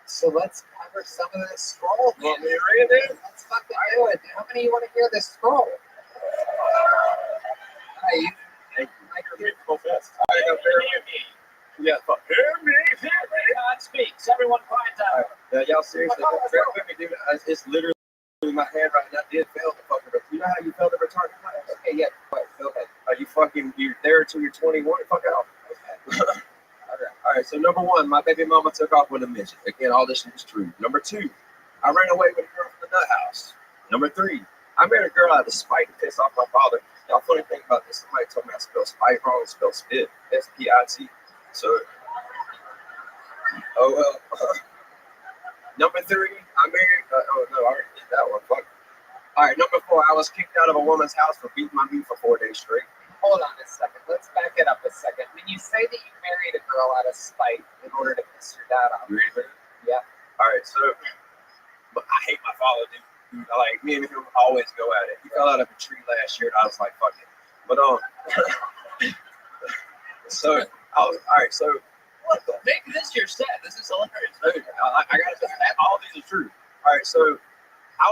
So let's cover some of this scroll. You want me to read it? Let's fucking do it. How many of you want to hear this scroll? Hey, Thank you. Go fast. I got there. Yeah, fuck. Hear me. God speaks. Everyone quiet down. Y'all seriously? Bear with me, dude. It's literally my hand right now. I did fail the fucking. You know how you failed the retarded class? okay, yeah, wait, go ahead. Are you fucking? You're there until you're 21. Fuck out. All right. So number one, my baby mama took off with a midget. Again, all this shit is true. Number two, I ran away with a girl from the nut house. Number three, I married a girl out of spite to piss off my father. Y'all funny thing about this, somebody told me I spelled spite wrong, spelled spit, S-P-I-T. So, oh well. Number three, I married, oh no, I already did that one, fuck. All right, number four, I was kicked out of a woman's house for beating my meat for 4 days straight. Hold on a second. Let's back it up a second. When you say that you married a girl out of spite in order to piss your dad off, You ready for this? yeah. All right, so, but I hate my father, dude. Like, me and him always go at it. He fell out of a tree last year, and I was like, fuck it. But, so, I was, all right, so, What the? Make this your set. This is hilarious. dude, I gotta just, all these are true. All right, so,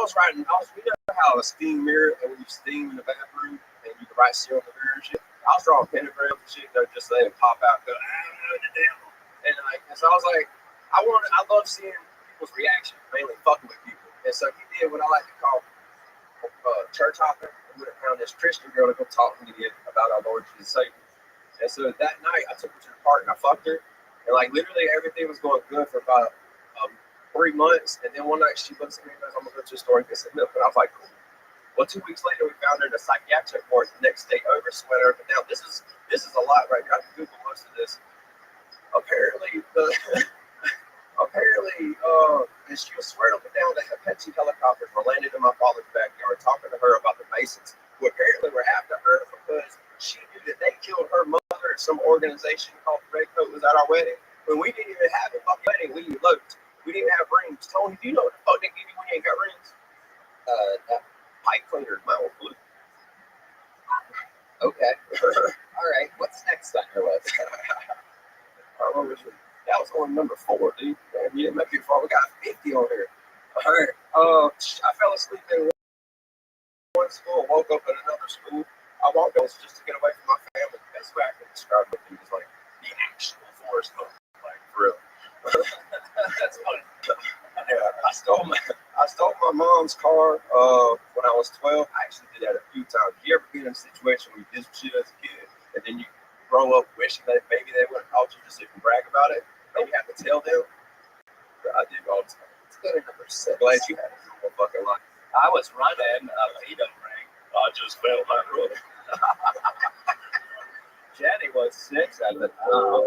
we know how a steam mirror, and when you steam in the bathroom, and you can write seal on the mirror and shit. I was drawing pentagrams and shit, they're just letting it pop out, go, the devil. And like, and so I was like, I love seeing people's reaction, mainly fucking with people. And so he did what I like to call church hopping. He went around this Christian girl to go talk to me about our Lord Jesus Savior. And so that night, I took her to the park and I fucked her. And like literally everything was going good for about 3 months. And then one night she looks at me and goes, I'm going to go to the store and get some milk. And I was like, cool. Well, 2 weeks later, we found her in a psychiatric ward the next day over, sweat her up and down. This is a lot right here. I can Google most of this. Apparently, and she was swearing up and down that Apache helicopters were landing in my father's backyard, talking to her about the Masons, who apparently were after her because she knew that they killed her mother at some organization called the Red Coat was at our wedding. When we didn't even have a fucking wedding, we eloped. We didn't have rings. Tony, do you know what the fuck they give you when you ain't got rings? Pipe cleaners, my old blue. Okay. All right. What's next on your list? That was on number 4, dude. Damn, you didn't make it far. We got 50 on here. All right. I fell asleep in one school, woke up at another school. I walked those just to get away from my family. The best way I can describe it was like the actual forest gump, like for real. That's funny. Yeah, I stole my mom's car when I was 12. I actually did that a few times. You ever been in a situation where you did some shit as a kid and then you grow up wishing that maybe they would have caught you just so you can brag about it and you have to tell them? I did all the time. Let's go to number 6. Glad you had a whole fucking life. I was running a Lido ring. I just failed my brother. Jenny was 6 at the time.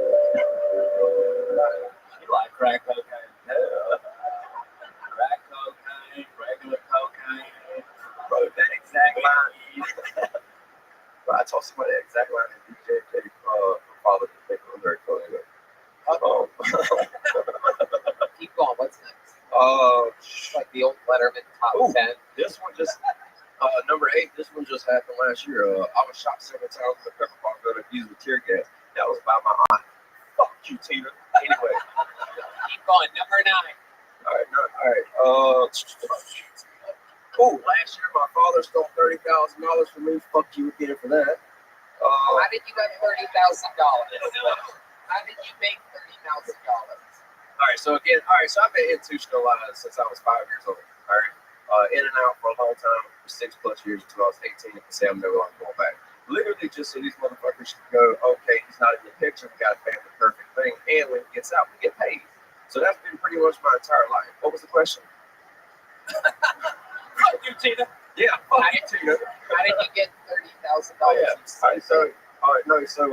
She liked crack cocaine. Crack cocaine, regular cocaine. Bro, that exact line. Bro, I told somebody that exact line in DJ father to think it was very cool. Keep going. What's next? Like the old Letterman top 10. This one just number 8. This one just happened last year. I was shot several times with a pepper ball gun and used with tear gas. That was by my aunt. Fuck you, Tina. Anyway. Keep going. Number 9. All right. Last year my father stole $30,000 from me. Fuck you again for that. How did you have $30,000? How did you make $30,000? All right, so I've been institutionalized since I was 5 years old. All right, in and out for a long time, for 6+ years until I was 18. If I say I'm never going back, literally just so these motherfuckers can go, okay, he's not in the picture. We got to pay him the perfect thing, and when he gets out, we get paid. pretty much my entire life. What was the question? Fuck you, Tina. Yeah, fuck you, Tina. How did you get $30,000? Oh, yeah. All right, no, so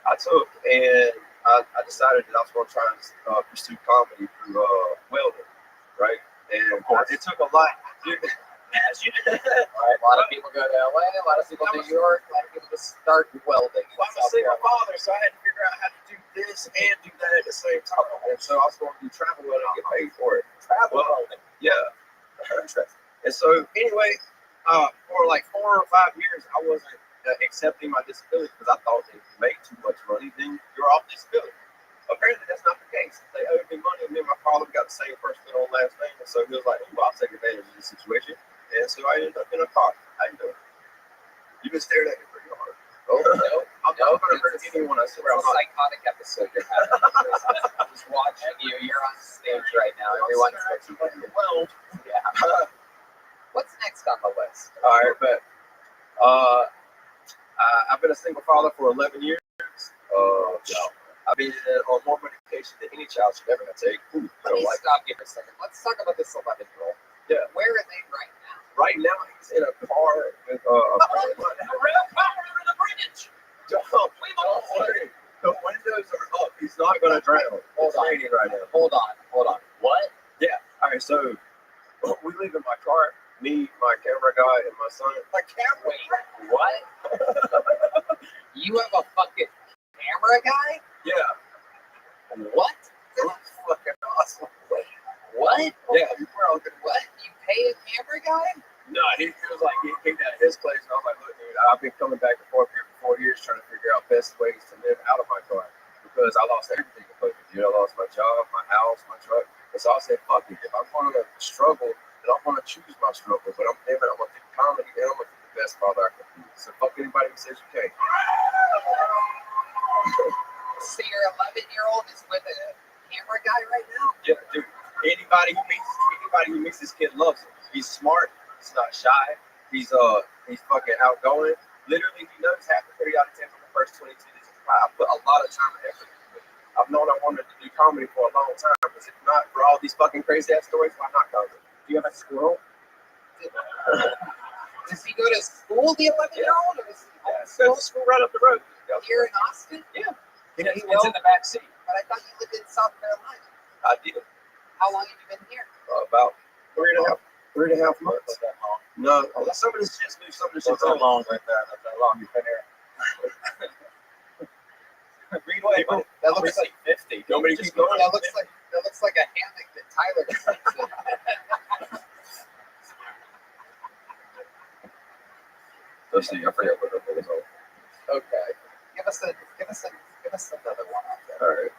I took and I decided that I was going to try and pursue comedy through welding, right? And of course, it took a lot. As you did. A lot of people go to LA, a lot of people to New York, a lot of people just start welding. Well, I'm a single father, so I had to figure out how to do this and do that at the same time. And so I was going to do travel welding and get paid for it. Travel welding. Yeah. And so anyway, for like 4 or 5 years, I wasn't accepting my disability because I thought that if you make too much money, then you're off disability. Apparently, that's not the case. They owed me money, and me and my father got the same first middle and last name, and so he was like, "Ooh, I'll take advantage of this situation." And so I ended up in a car. How you doing? You've been staring at me pretty hard. Oh, no. I'm not going to hurt anyone. I swear. It's a psychotic episode you're having. Just watching you. You're on stage right now. Everyone's like, well. yeah. What's next on the list? All right, but I've been a single father for 11 years. I've been on more medication than any child should ever have to take. Let me stop you for a second. Let's talk about this 11-year-old. Yeah. Where are they right now? Right now, he's in a car with a friend. A rail car under the bridge. Don't worry. The windows are up. He's not going to drown. It's raining right now. Hold on. What? Yeah. All right, so we leave in my car, me, my camera guy, and my son. My camera? Wait, what? You have a fucking camera guy? Yeah. What? That's fucking awesome. What? Yeah. What? You pay a camera guy? No, he was like, he came down to his place, and I was like, look, dude, I've been coming back and forth here for 4 years trying to figure out best ways to live out of my car because I lost everything in COVID. You know, I lost my job, my house, my truck. And so I said, fuck it. If I'm going to struggle, then I'm going to choose my struggle. But I'm going to do comedy, and I'm going to be the best father I can be. So fuck anybody who says you can't. So your 11-year-old is with a camera guy right now? Yeah, dude. Anybody who meets this kid loves him. He's smart. He's not shy. He's fucking outgoing. Literally, he knows half the 30 out of 10 from the first 22 days. I put a lot of time and effort into it. I've known I wanted to do comedy for a long time. Because if not for all these fucking crazy ass stories, why not comedy? Do you have a squirrel? Does he go to school, the 11-year-old? Or is he Go to school right up the road. here in Austin? Yeah. It's in the back seat. But I thought you lived in South Carolina. I did. How long have you been here? About 3.5 months. No, some of this shit's new, some of this shit's old. long right there. That's how long you've been here. Greenway, That looks like 50. Nobody keep going. that looks like a hammock that Tyler sleeps in. Let's see. I forget what it was. Okay. Give us another one out there. All right.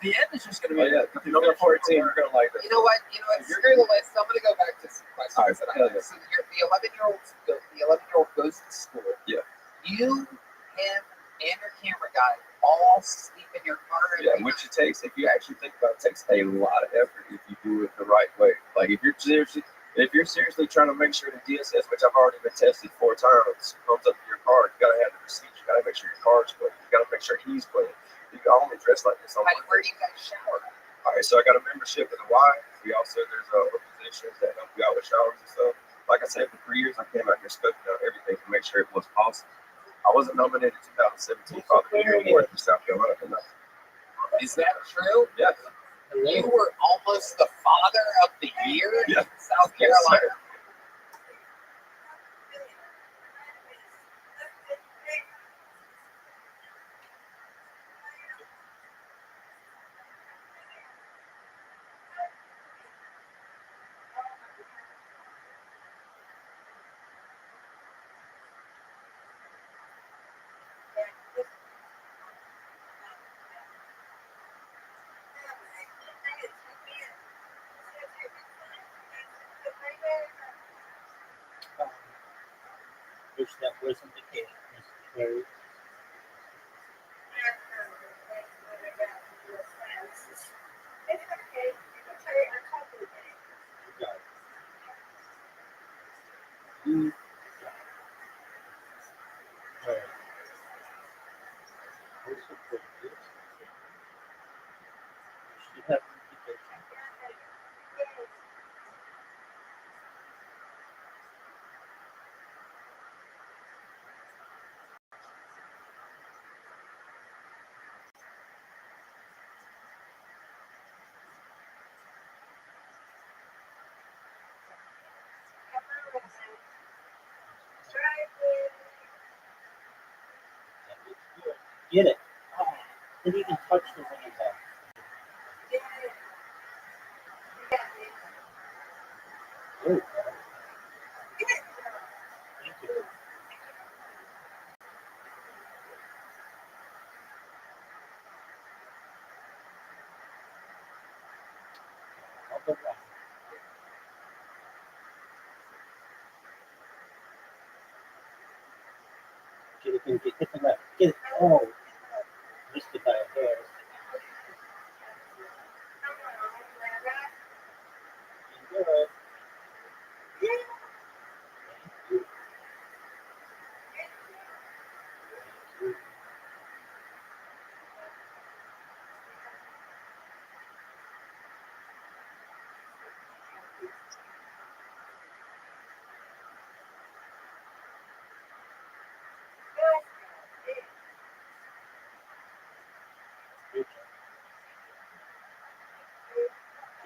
The end is just going to Oh, be yeah. Number 14. We're gonna like this. You know what? Screw the list. I'm gonna go back to some questions All right, that I hell have. yeah. So the 11-year-old goes to school. Yeah. You, him, and your camera guy all sleep in your car. Yeah, which it takes, if you actually think about it, takes a lot of effort if you do it the right way. Like if you're seriously trying to make sure the DSS, which I've already been tested 4 times, comes up to your car, you gotta have the receipt. You gotta make sure your car's clean. You gotta make sure he's clean. You can only dress like this. Where do you guys shower? All right, so I got a membership in the Y. There's organizations that help you out with showers and stuff. Like I said, for 3 years I came out here scoping out everything to make sure it was awesome. I wasn't nominated in 2017 Father of the Year Award in South Carolina. Is that true? Yeah. You were almost the father of the year in Yeah. South Carolina. Which that wasn't the case. Very got it. You also put this. You have to get Get it. Oh, didn't even touch the winning ball. Oh, thank you. I'll go back. Get it, get the left. Get it. Oh, missed it by a hair. Good.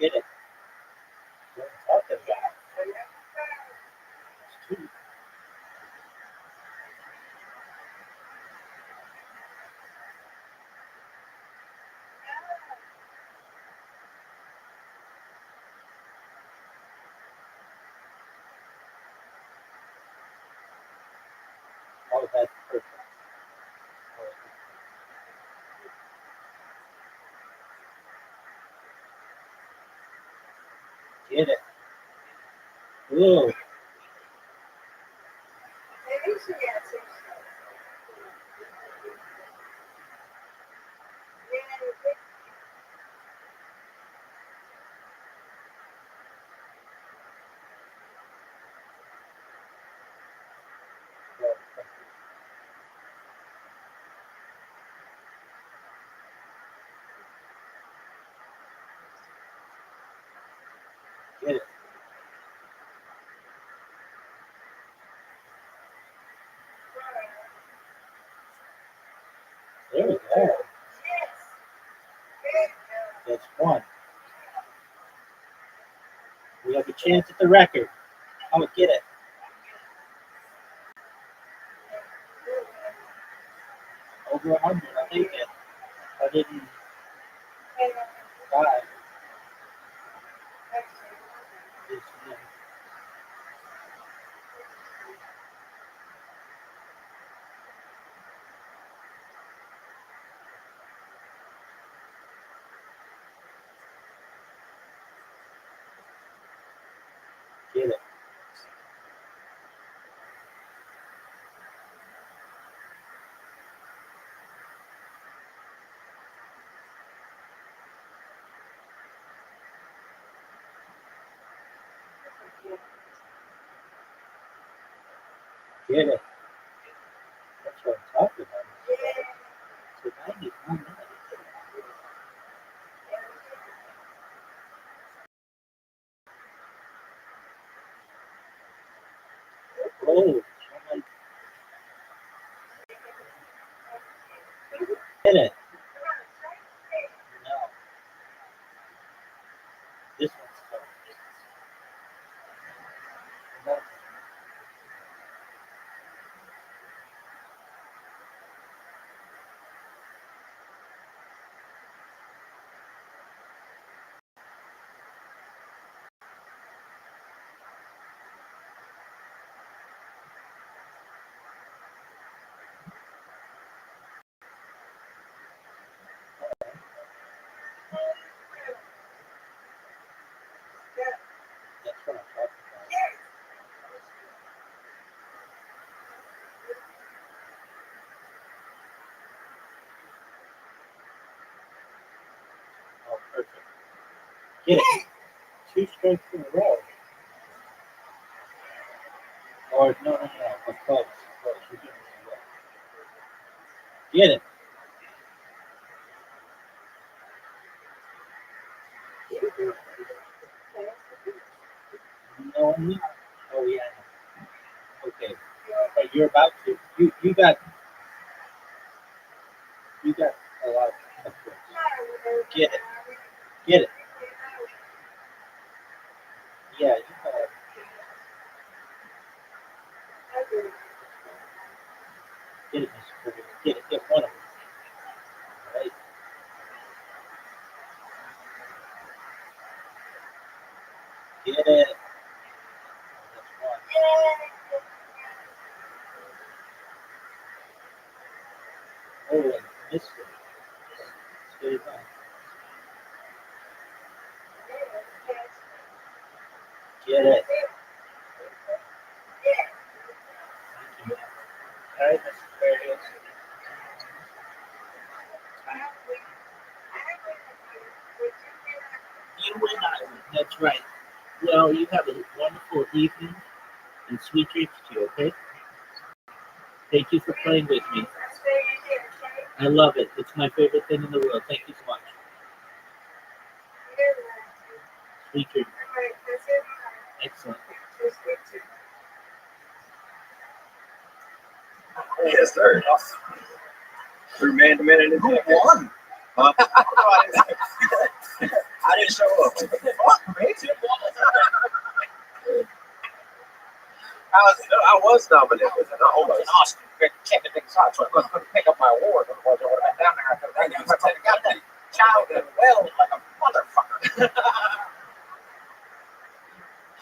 Get it. What I'm talking about. It's two. Oh, that's perfect. Get it. Ooh. Get it. There we go. That's one. We have a chance at the record. Oh, get it. Over 100. I'll take it. I didn't die. It's, get it. Get it. That's what I'm talking about. So 91 minutes. Oh, get it. No. This one's tough. No. That's what I'm talking about. Oh, perfect. Get it. Two strikes in a row. Or no. Close. Close. You're doing it well. Get it. No, I'm not. Oh yeah. Okay. But you're about to. You got a lot of points. Get it. Get it. Yeah, you got it. Get it, Mr. Cricket. Get it. Get one of them. Oh, and this one. Stay back. Get it. Thank you. All right, Mr. Farias. You and I win. That's right. Well, you have a wonderful evening and sweet dreams to you, okay? Thank you for playing with me. I love it. It's my favorite thing in the world. Thank you so much. Sweet dreams. Excellent. Yes, sir. Through man to man and who won? I didn't show up. Fuck me. I was nominated. Almost. Austin, checking things out, so I couldn't pick up my award. Otherwise, I would have been down there. I could have got that child and well like a motherfucker.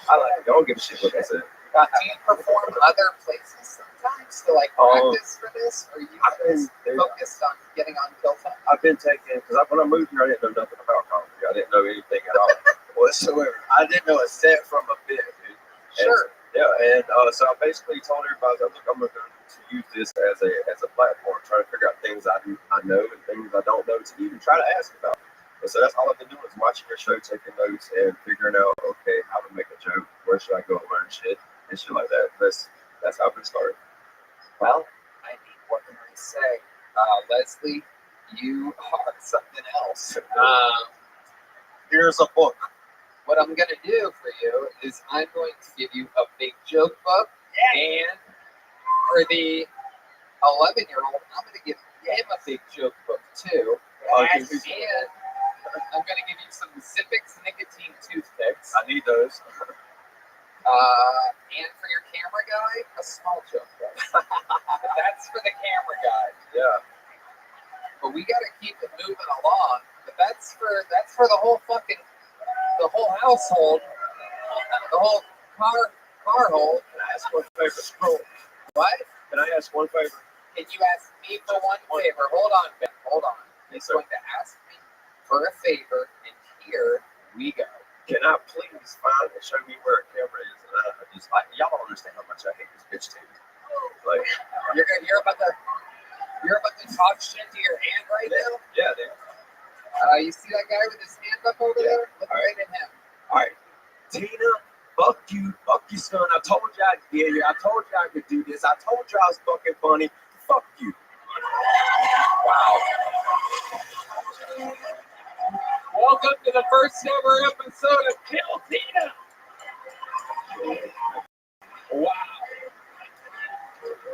I like it. Don't give a shit what they said. Do you perform other places sometimes to like practice for this, or are you just focused on getting on Hilltop? I've been taking, because when I moved here, I didn't know nothing about comedy. I didn't know anything at all whatsoever. I didn't know a set from a bit, dude. Sure. And so I basically told everybody, look, I'm going to use this as a platform, trying to figure out things I know and things I don't know to even try to ask about. And so that's all I've been doing is watching your show, taking notes, and figuring out, okay, how to make a joke, where should I go and learn shit, and shit like that. That's how I've been started. Well, I mean, what can I say? Leslie, you are something else. Here's a book. What I'm going to do for you is I'm going to give you a big joke book, and for the 11-year-old, I'm going to give him a big joke book too. And I'm going to give you some Zippix nicotine toothpicks. I need those. And for your camera guy, a small joke book. That's for the camera guy. Yeah. But we got to keep it moving along. But that's for the whole household, the whole car hold. Can I ask one favor? Scroll. What? Can I ask one favor? Can you ask me for one favor? Hold on, Ben. Hold on. He's going to ask me for a favor, and here we go. Can I please find and show me where a camera is? And I just like y'all don't understand how much I hate this bitch too. Like you're about to talk shit to your hand right now. Yeah, dude. You see that guy with his hand up over there? Look right at him. All right, Tina. Fuck you, son. I told you I'd get you. I told you I could do this. I told you I was fucking funny. Fuck you. Wow. Welcome to the first ever episode of Kill Tina. Wow.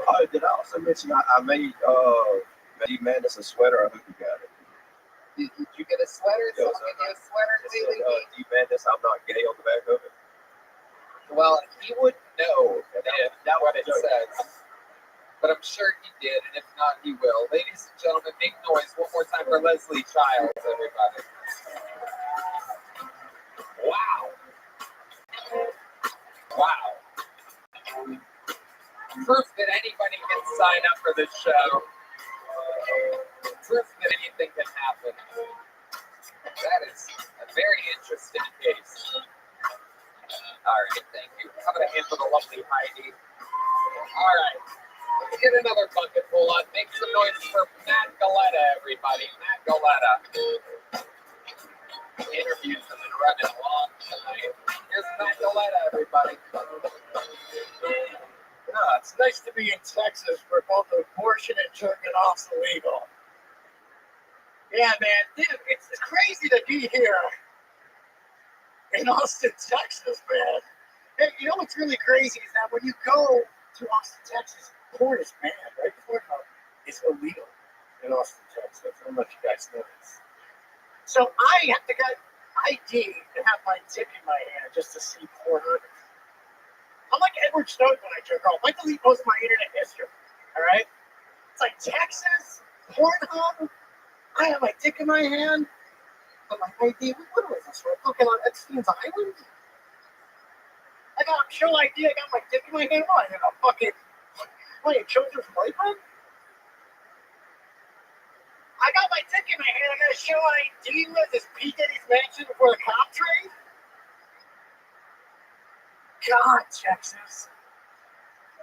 Oh, did I also mention I made Madness a sweater? I hope you got it. Did you get a sweater? Someone give you a sweater? D Madness, I'm not gay on the back of it. Well, he wouldn't know that's what it says. But I'm sure he did, and if not, he will. Ladies and gentlemen, make noise one more time for Leslie Childs, everybody. Wow. Proof that anybody can sign up for this show. Proof that anything can happen. That is a very interesting case. All right, thank you. How about a hand for the lovely Heidi? All right, let's get another bucket full on. Make some noise for Matt Galetta, everybody. Matt Galetta. Interviews have been running along tonight. Here's Matt Galetta, everybody. It's nice to be in Texas where both abortion and jerking off's illegal. Yeah, man, dude, it's crazy to be here in Austin, Texas, man. Hey, you know what's really crazy is that when you go to Austin, Texas, porn is banned, right? Pornhub is illegal in Austin, Texas. I don't know if you guys know this. So I have to get ID and have my dick in my hand just to see Pornhub. I'm like Edward Snowden when I jerk off. I delete most of my internet history. All right? It's like Texas, Pornhub. I have my dick in my hand. But my ID, what was this? We're fucking on Epstein's Island? I got show ID, I got my dick in my hand. What? I got a fucking children's playground? my ticket, man. I gotta show ID with this P. Diddy's mansion before the cop train. God, Texas.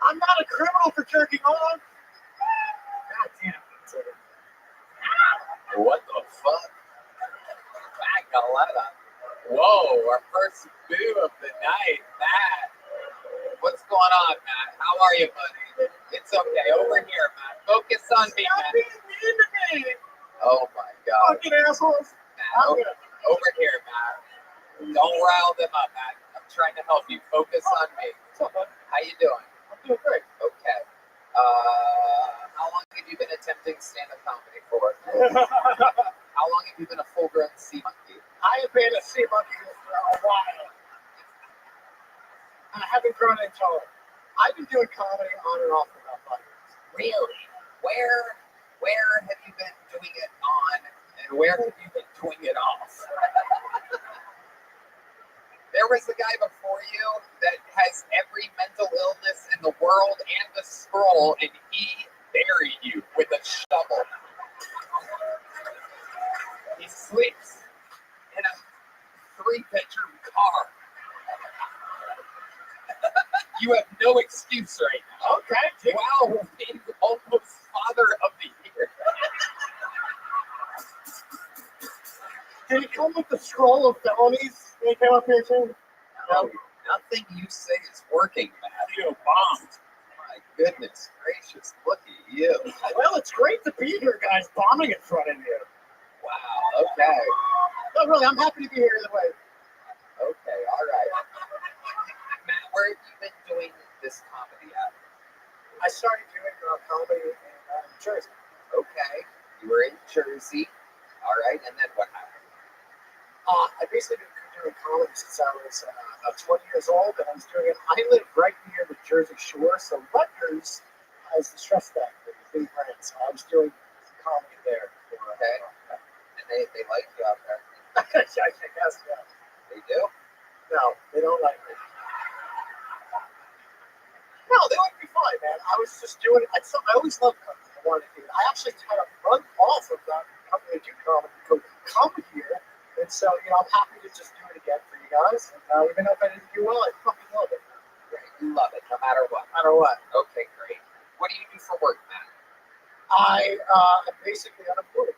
I'm not a criminal for jerking off. God damn it. What the fuck? Magdalena. Whoa, our first boo of the night, Matt. What's going on, Matt? How are you, buddy? It's okay. Over here, Matt. Focus on me, Stop Matt. being mean to me. Oh my God. Fucking assholes. Matt, over here, Matt. Don't rile them up, Matt. I'm trying to help you. Focus on me. What's up, bud? How you doing? I'm doing great. Okay. How long have you been attempting stand-up comedy for? How long have you been a full-grown sea monkey? I have been a sea monkey for a while. I haven't grown into it. I've been doing comedy on and off for about 5 years. Really? Where have you been doing it on, and where have you been doing it off? There was a guy before you that has every mental illness in the world and the scroll, and he buried you with a shovel. He sleeps in a 3-bedroom car. You have no excuse right now. Okay. Wow, being almost father of the year. Did he come with the scroll of felonies when he came up here too? No, nothing you say is working, Matthew. Bombed. My goodness gracious, look at you. Well, it's great to be here, guys, bombing in front of you. Wow, okay. No, really, I'm happy to be here either way. Okay, all right. Matt, where have you been doing this comedy at? I started doing comedy in Jersey. Okay, you were in Jersey. All right, and then what happened? I basically been doing comedy since I was about 20 years old, and I was doing it. I live right near the Jersey Shore, so Rutgers has the stress factor, the big brand. So I was doing comedy there. Okay, and they like you out there. I guess, yeah. They do? No, they don't like me. No, they like me fine, man. I was just doing it. I always loved comedy. I wanted to do it. I actually had a run off of that company to do comedy, go come here. And so, I'm happy to just do it again for you guys. And even if I didn't do well, I fucking love it. Great, you love it, no matter what. No matter what. Okay, great. What do you do for work, Matt? I'm basically unemployed.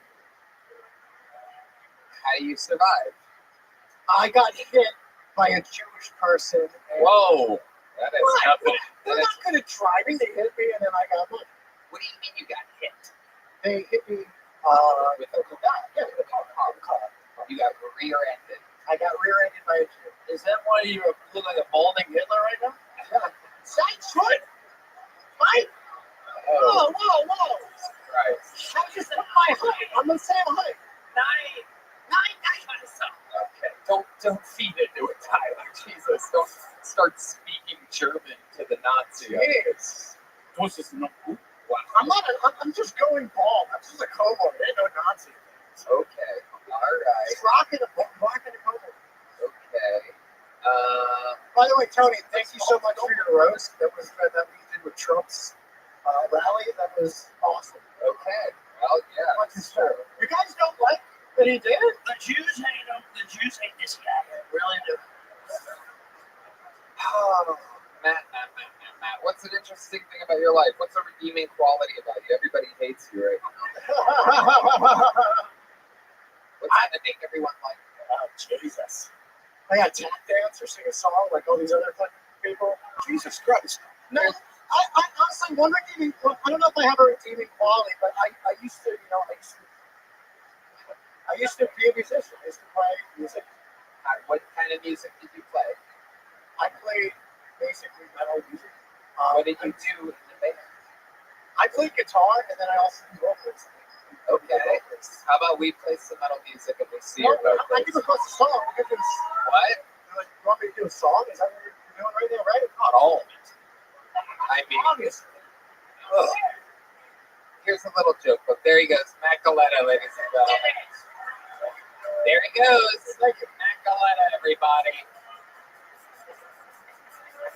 How do you survive? I got hit by a Jewish person. And Whoa, that is nothing. They're not good at driving. They hit me, and then I got money. What do you mean you got hit? They hit me With a car? yeah, with a car. You got rear-ended. I got rear-ended by a Jew. Is that why you look like a balding Hitler right now? That's right. Right? Oh, Whoa. Christ. That's just my height. I'm the same height. Nine. Okay, don't feed into it, Tyler. Jesus, don't start speaking German to the Nazis. Yes. Wow. I'm just going bald. I'm just a Como. They ain't no Nazi. Okay, all right. Just rocking a Como. Okay. By the way, Tony, thank you so much for your roast. That we did with Trump's rally. That was awesome. Okay. Well, yeah. Much sure. You guys don't like that he did? The Jews hate him. The Jews hate this guy. Really do. Oh, Matt. What's an interesting thing about your life? What's a redeeming quality about you? Everybody hates you right now. What's going to make everyone like you? Oh, Jesus. I got tap dance or sing a song like all these other fucking people. Jesus Christ. No, I honestly, one redeeming, I don't know if I have a redeeming quality, but I used to, I used to be a musician. I used to play music. What kind of music did you play? I played basically metal music. What did you do in the band? I played guitar, and then I also do vocals. Okay. How about we play some metal music and we see No, your vocals? I can request a song. What? You want me to do a song? Is that what you're doing right now, right? Not all of it. I mean, Obviously. ugh. Here's a little joke book. There he goes. Matt Galetta, ladies and gentlemen. There he goes. Thank you. Matt Galetta, everybody.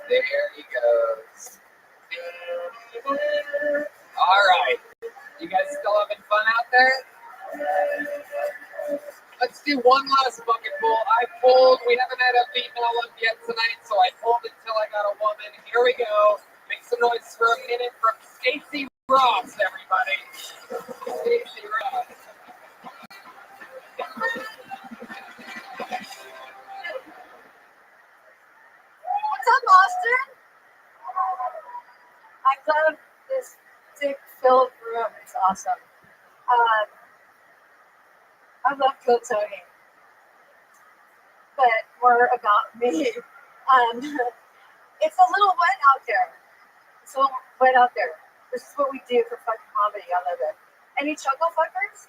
There he goes. All right. You guys still having fun out there? Let's do one last bucket pull. I pulled. We haven't had a female up yet tonight, so I pulled until I got a woman. Here we go. Make some noise for a minute from Stacy Ross, everybody. Stacy Ross. What's up, Austin? I love this dick-filled room. It's awesome. I love Kill Tony, but more about me. It's a little wet out there. It's a little wet out there. This is what we do for fucking comedy. I love it. Any chuckle fuckers?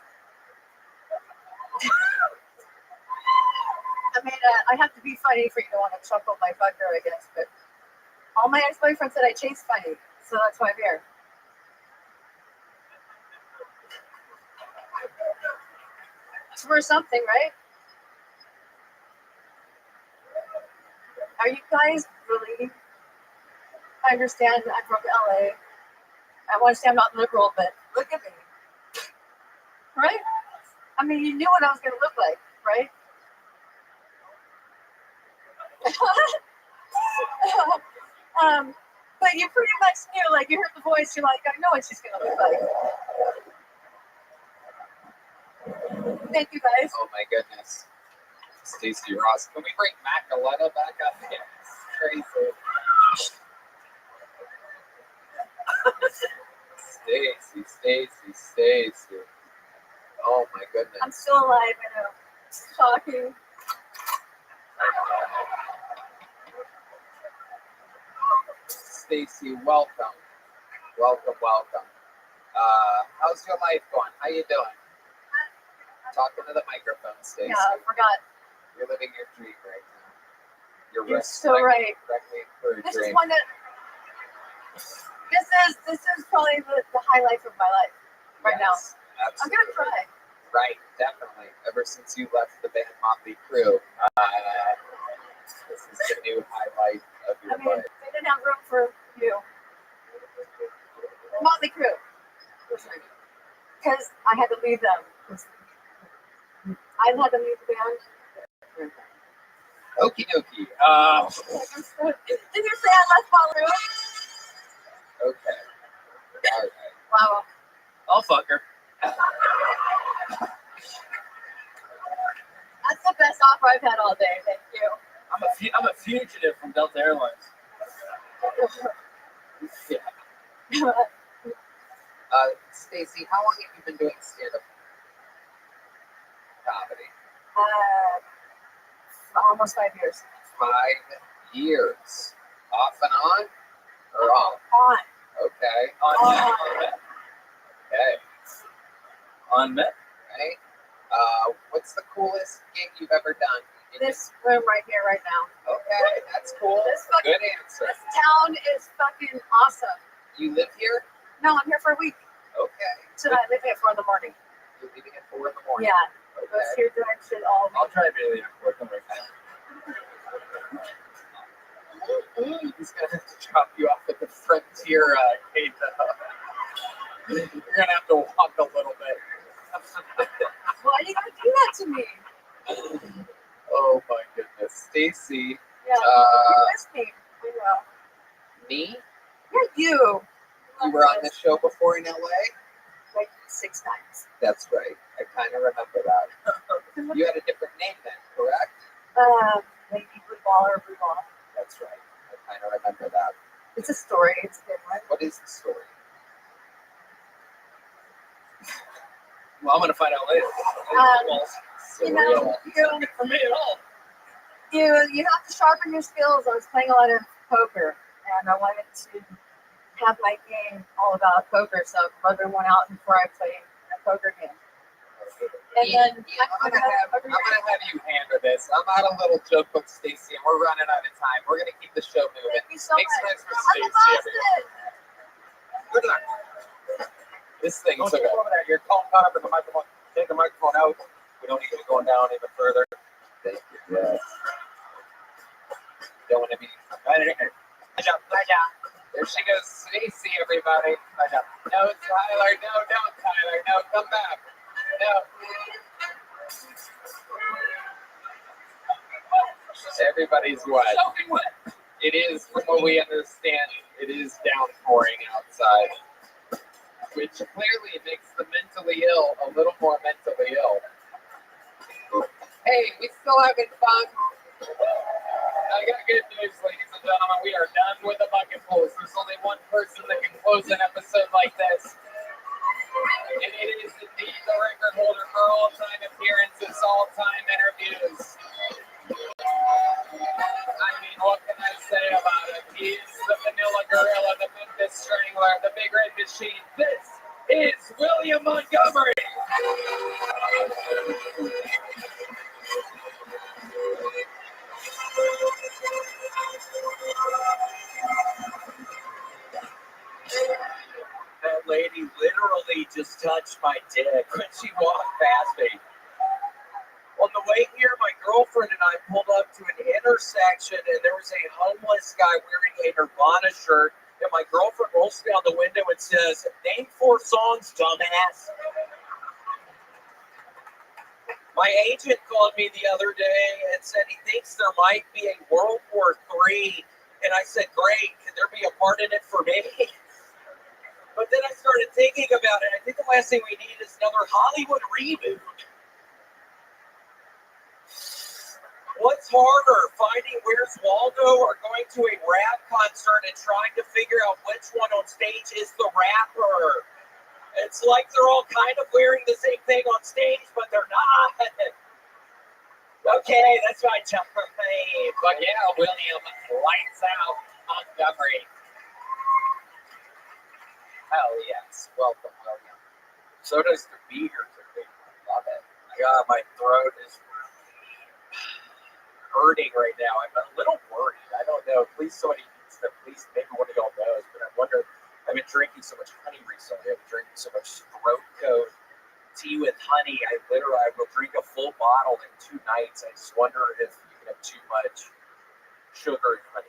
I mean, I have to be funny for you to want to chuckle my fucker, I guess. But all my ex-boyfriends said I chase funny, so that's why I'm here. It's for something, right? Are you guys really? I understand I'm from LA. I want to say I'm not liberal, but look at me. Right? I mean, you knew what I was going to look like, right? But you pretty much knew, like, you heard the voice, you're like, I know what she's going to look like. Thank you, guys. Oh my goodness. Stacy Ross. Can we bring Macoletta back up? Yeah, it's crazy. Stacy. Oh my goodness. I'm still alive, I know. It's shocking. Stacy, welcome. How's your life going? How you doing? Talking to the microphone, Stacy. Yeah, I forgot. You're living your dream right now. You're so right. This is one that. This is probably the highlight of my life right now. Absolutely. I'm gonna cry. Right, definitely. Ever since you left the band Motley Crue, this is the new highlight of your life. They didn't have room for you. Motley Crue. Because I had to leave them. I had to leave the band. Okie dokie. Did you say I left Motley? Okay. All right. Wow. I'll fuck her. That's the best offer I've had all day. Thank you. I'm a fugitive from Delta Airlines. Yeah. Stacy, how long have you been doing stand-up comedy? Almost 5 years. 5 years. Off and on? Or on? On. Okay. On. Okay. On Met. Right. What's the coolest gig you've ever done? This room right here, right now. Okay, that's cool. Good answer. This town is fucking awesome. You live here? No, I'm here for a week. Okay. So I leave at 4 in the morning. You're leaving at 4 in the morning? Yeah. Okay. I was here doing shit all week. I'll try to be the airport. Come right He's gonna have to drop you off at the Frontier gate. You're gonna have to walk a little bit. Why do you gotta do that to me? Oh my goodness, Stacy. Yeah, you missed me. I know. Me? Yeah, you. You were on this show before in LA? Like 6 times. That's right. I kind of remember that. You had a different name then, correct? Maybe blue ball or blue ball. That's right. I kind of remember that. It's a story. It's a good one. What is the story? Well, I'm gonna find out later. You know, For me at all. you have to sharpen your skills. I was playing a lot of poker, and I wanted to have my game all about poker, so I'm rubbing one out before I play a poker game. And then I'm gonna have you handle this. I'm on a little joke with Stacy, and we're running out of time. We're gonna keep the show moving. Thank you so Make some much. noise for I love Stacy, Austin. everyone. Good luck. This thing's so good. Over there. Your phone caught up in the microphone. Take the microphone out. We don't need it going down even further. Thank you. Yes. Don't want to be right in here. Good job. There she goes, Stacy, everybody. Good job. No, Tyler. No, don't, Tyler. No, come back. No. Everybody's wet. Soaking wet. It is, from what we understand, it is downpouring outside, which clearly makes the mentally ill a little more mentally ill. Hey, we still having fun? I got good news, ladies and gentlemen. We are done with the bucket pulls. There's only one person that can close an episode like this. And it is indeed the record holder for all-time appearances, all-time interviews. I mean, what can I say about him? He's the Vanilla Gorilla, the Memphis Strangler, the Big Red Machine. This is William Montgomery. That lady literally just touched my dick when she walked past me. On the way here, my girlfriend and I pulled up to an intersection, and there was a homeless guy wearing a Nirvana shirt, and my girlfriend rolls down the window and says, "Name 4 songs, dumbass." My agent called me the other day and said he thinks there might be a World War III, and I said, "Great, can there be a part in it for me?" But then I started thinking about it. I think the last thing we need is another Hollywood reboot. What's harder, finding Where's Waldo or going to a rap concert and trying to figure out which one on stage is the rapper? It's like they're all kind of wearing the same thing on stage, but they're not. Okay, that's my jumper name. But yeah, William, lights out Montgomery. Hell yes. Welcome, William. So does to be here today. Love it. God, my throat is hurting right now. I'm a little worried. I don't know. Please, somebody needs to please, maybe one of y'all knows, but I wonder. I've been drinking so much honey recently. I've been drinking so much throat coat tea with honey. I will drink a full bottle in 2 nights. I just wonder if you can have too much sugar and honey.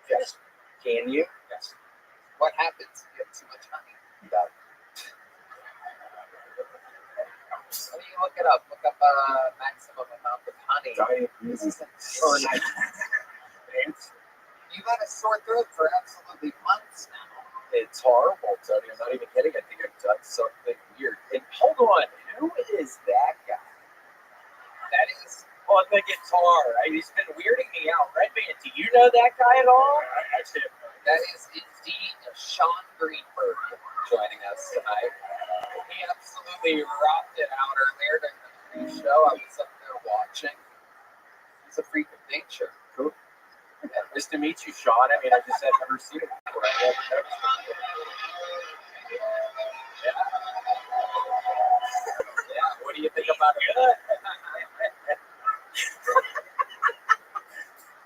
Yes. Can you? Yes. What happens if you have too much honey? Yeah. What do you look it up? Look up maximum amount of honey. Diabetes. Or like, you've had a sore throat for absolutely months now. It's horrible, Tony. I'm not even kidding. I think I've done something weird. And hold on, who is that guy? That is on the guitar. He's been weirding me out. Redman, do you know that guy at all? That is indeed Sean Greenberg joining us tonight. He absolutely rocked it out earlier during the pre-show. I was up there watching. He's a freak of nature. Cool. Yeah, nice to meet you, Sean. I mean, I just had never seen him before. I never noticed him. Yeah, what do you think about it?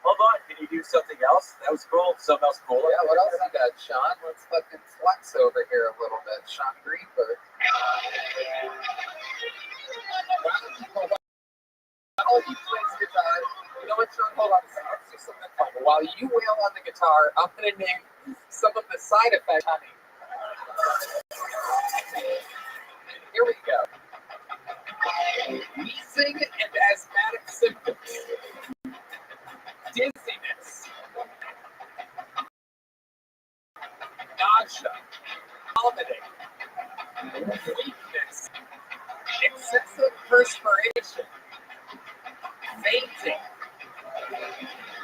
Hold on, can you do something else? That was cool. Something else cool. Yeah, what else you got, Sean? Let's fucking flex over here a little bit. Sean Greenberg. While he plays guitar, you know what, Sean? Hold on a second. Let's do something fun. While you wail on the guitar, I'm going to name some of the side effects, honey. Here we go. Wheezing and asthmatic symptoms. Dizziness. Nausea. Vomiting. Weakness. Excessive perspiration. Fainting.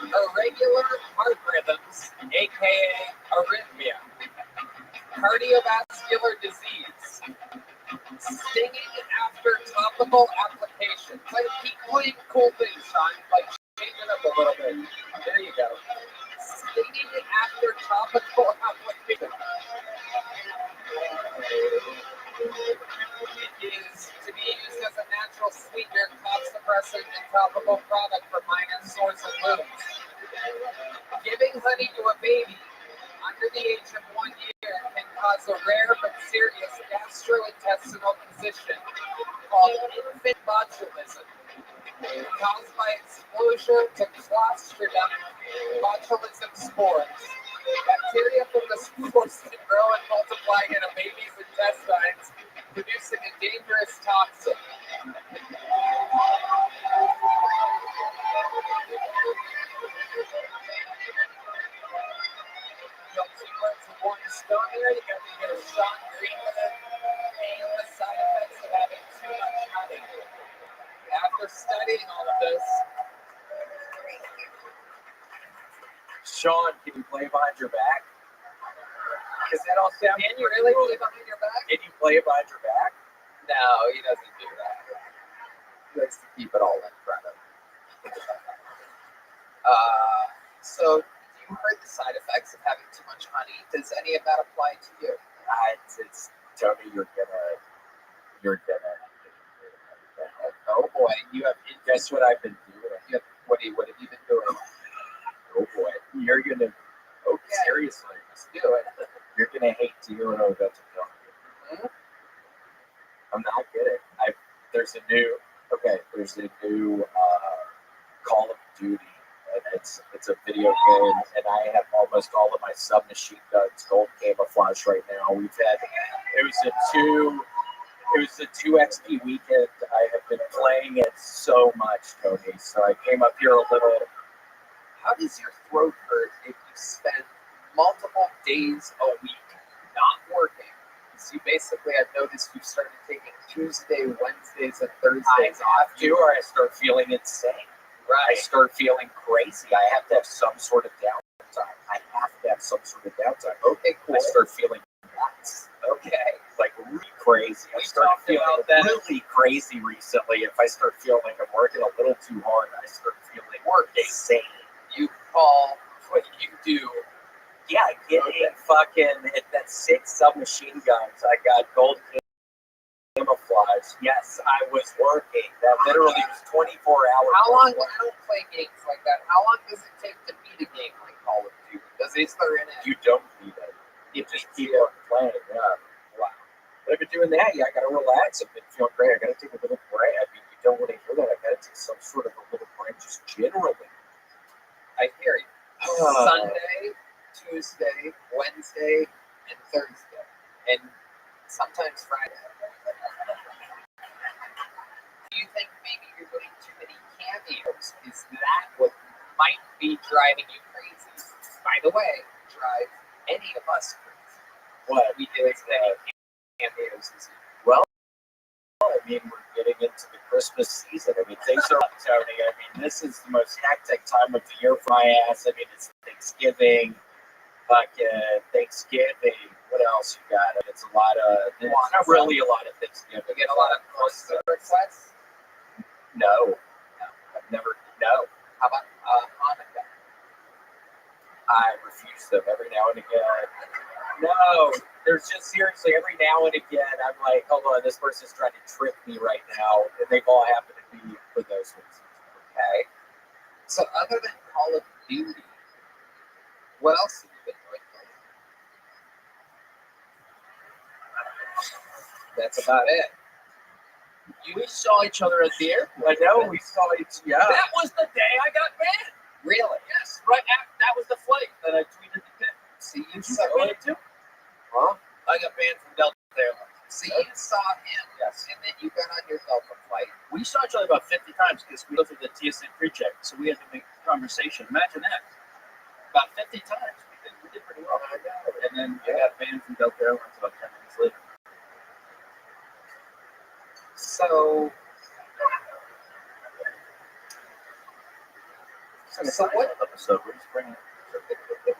Irregular heart rhythms, aka arrhythmia. Cardiovascular disease. Stinging after topical application. Keep playing cool things, Sean. Change it up a little bit. There you go. Stinging after topical application. It is to be used as a natural sweetener, cough suppressant, and topical product for minor sores and wounds. Giving honey to a baby under the age of 1 year can cause a rare but serious gastrointestinal condition called infant botulism, caused by exposure to Clostridium botulism spores. Bacteria from the spores can grow and multiply in a baby's intestines, producing a dangerous toxin. Sean, can you play behind your back? Because that all sounds. Can you really play behind your back? Can you play it behind your back? No, he doesn't do that. He likes to keep it all in front of him. So you heard the side effects of having too much honey. Does any of that apply to you? It's Tony, you're gonna. Oh boy, you have. Guess what I've been doing? What have you been doing? Oh boy, you're gonna. Okay. Seriously, Let's do it. you're gonna hate to hear what I'm about to tell you. Mhm. I'm not kidding. There's a new Call of Duty, and it's a video game, and I have almost all of my submachine guns gold camouflage right now. It was a 2 XP weekend. I have been playing it so much, Tony. So I came up here a little. How does your throat hurt if you spend multiple days a week not working? So I've noticed you started taking Tuesday, Wednesdays, and Thursdays I off. have to, or I start feeling insane. I start feeling crazy. I have to have some sort of downtime. Okay, cool. I start feeling nuts. Okay. Like really crazy. I started feeling really crazy recently. If I start feeling like I'm working a little too hard, I start feeling insane. You call what you do. Yeah, getting fucking that 6 submachine guns. I got gold camouflage. Yes, I was working. That literally was 24 hours. How long? I don't play games like that. How long does it take to beat a game like Call of Duty? Is there in it? You don't beat it. You just keep on playing. Yeah. Wow. But I've been doing that. Yeah, I gotta relax. I've been feeling great. I gotta take a little break. I mean, you don't want to hear that. I gotta take some sort of a little break, just generally. I hear you. Sunday, Tuesday, Wednesday, and Thursday, and sometimes Friday. Do you think maybe you're doing too many cameos? Is that what might be driving you crazy? By the way, drive any of us crazy. What? We do as many cameos as you. Well, I mean, we're getting into the Christmas season. I mean, things are up, Tony. I mean, this is the most hectic time of the year for my ass. I mean, it's Thanksgiving. Thanksgiving. What else you got? It's a lot of. It's not really a lot of Thanksgiving. You get a lot of Christmas requests. No, I've never. No. How about Hanukkah? I refuse them every now and again. No, there's just seriously every now and again I'm like, hold on, this person's trying to trick me right now, and they all happen to be for those reasons. Okay. So other than Call of Duty, what else have you been doing? That's about it. We saw each other at the airport. I know, we saw each other. That was the day I got banned. Really? Yes, right after that was the flight that I tweeted the pin. See, you You saw got banned too? Huh? I got banned from Delta Airlines. See, you saw him. Yes. And then you got on your Delta flight. We saw each other about 50 times because we looked at the TSA pre-check, so we had to make conversation. Imagine that. About 50 times. We did pretty well. I know. And then I got banned from Delta Airlines about 10 minutes later. So what? episode? We're just bringing.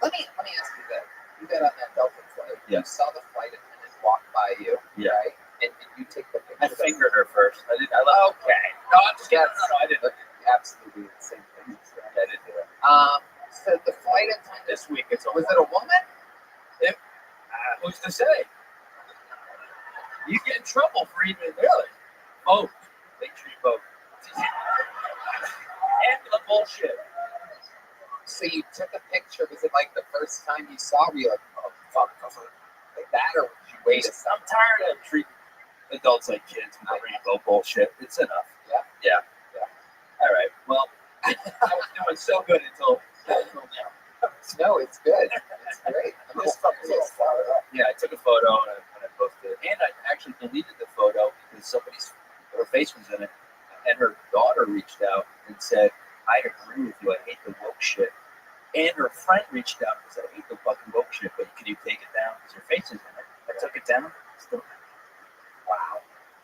Let me ask you that. You got on that Delta flight. You Yes. saw the flight attendant walk by you. Yeah. Right? And did you take the picture? I fingered her first. Okay. No, I'm just kidding. No, I didn't. Absolutely the same thing. I didn't do it. So the flight attendant, This week it's was it a woman? Who's to say? You get in trouble for even really. Both. They treat both. And the bullshit. So you took a picture. Was it like the first time you saw her? You're like, oh, fuck, like that? Or would you wait a second? I'm tired of treating adults like kids with the rainbow bullshit. It's enough. Yeah. All right. Well, I was doing so good until now. No, it's good. It's great. I'm just fucking fired up. Yeah, I took a photo and I posted it. And I actually deleted the photo because her face was in it. And her daughter reached out and said, I agree with you. I hate the woke shit. And her friend reached out and said, I hate the fucking woke shit, but can you take it down? Because her face is in it. I took it down. Still. Wow.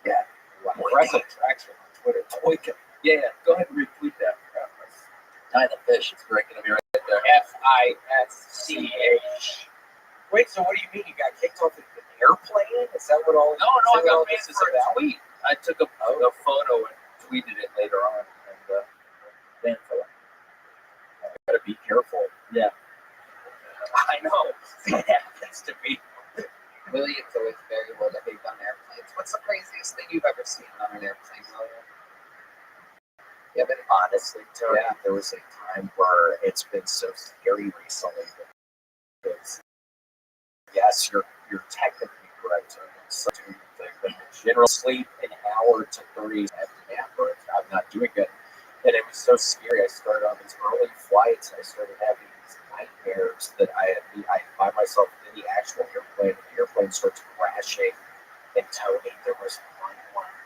Yeah. Wow. Impressive traction on Twitter. Yeah. Go ahead and retweet that. Die the fish. It's breaking to me right there. FISCH. Wait, so what do you mean? You got kicked off an airplane? Is that what all? No, I got banned this is for a about? tweet. I took a photo and tweeted it later on. And Banned for life. Gotta be careful. I know. It happens to me. William's always very well behaved on airplanes. What's the craziest thing you've ever seen on an airplane, William? Yeah, but honestly, Tony, there was a time where it's been so scary recently. Because, yes, you're technically correct. It's such a good thing, but in general, sleep an hour to 30 after I'm not doing it. And it was so scary. I started on these early flights. I started having these nightmares that I find myself in the actual airplane. And the airplane starts crashing. And Tony, there was one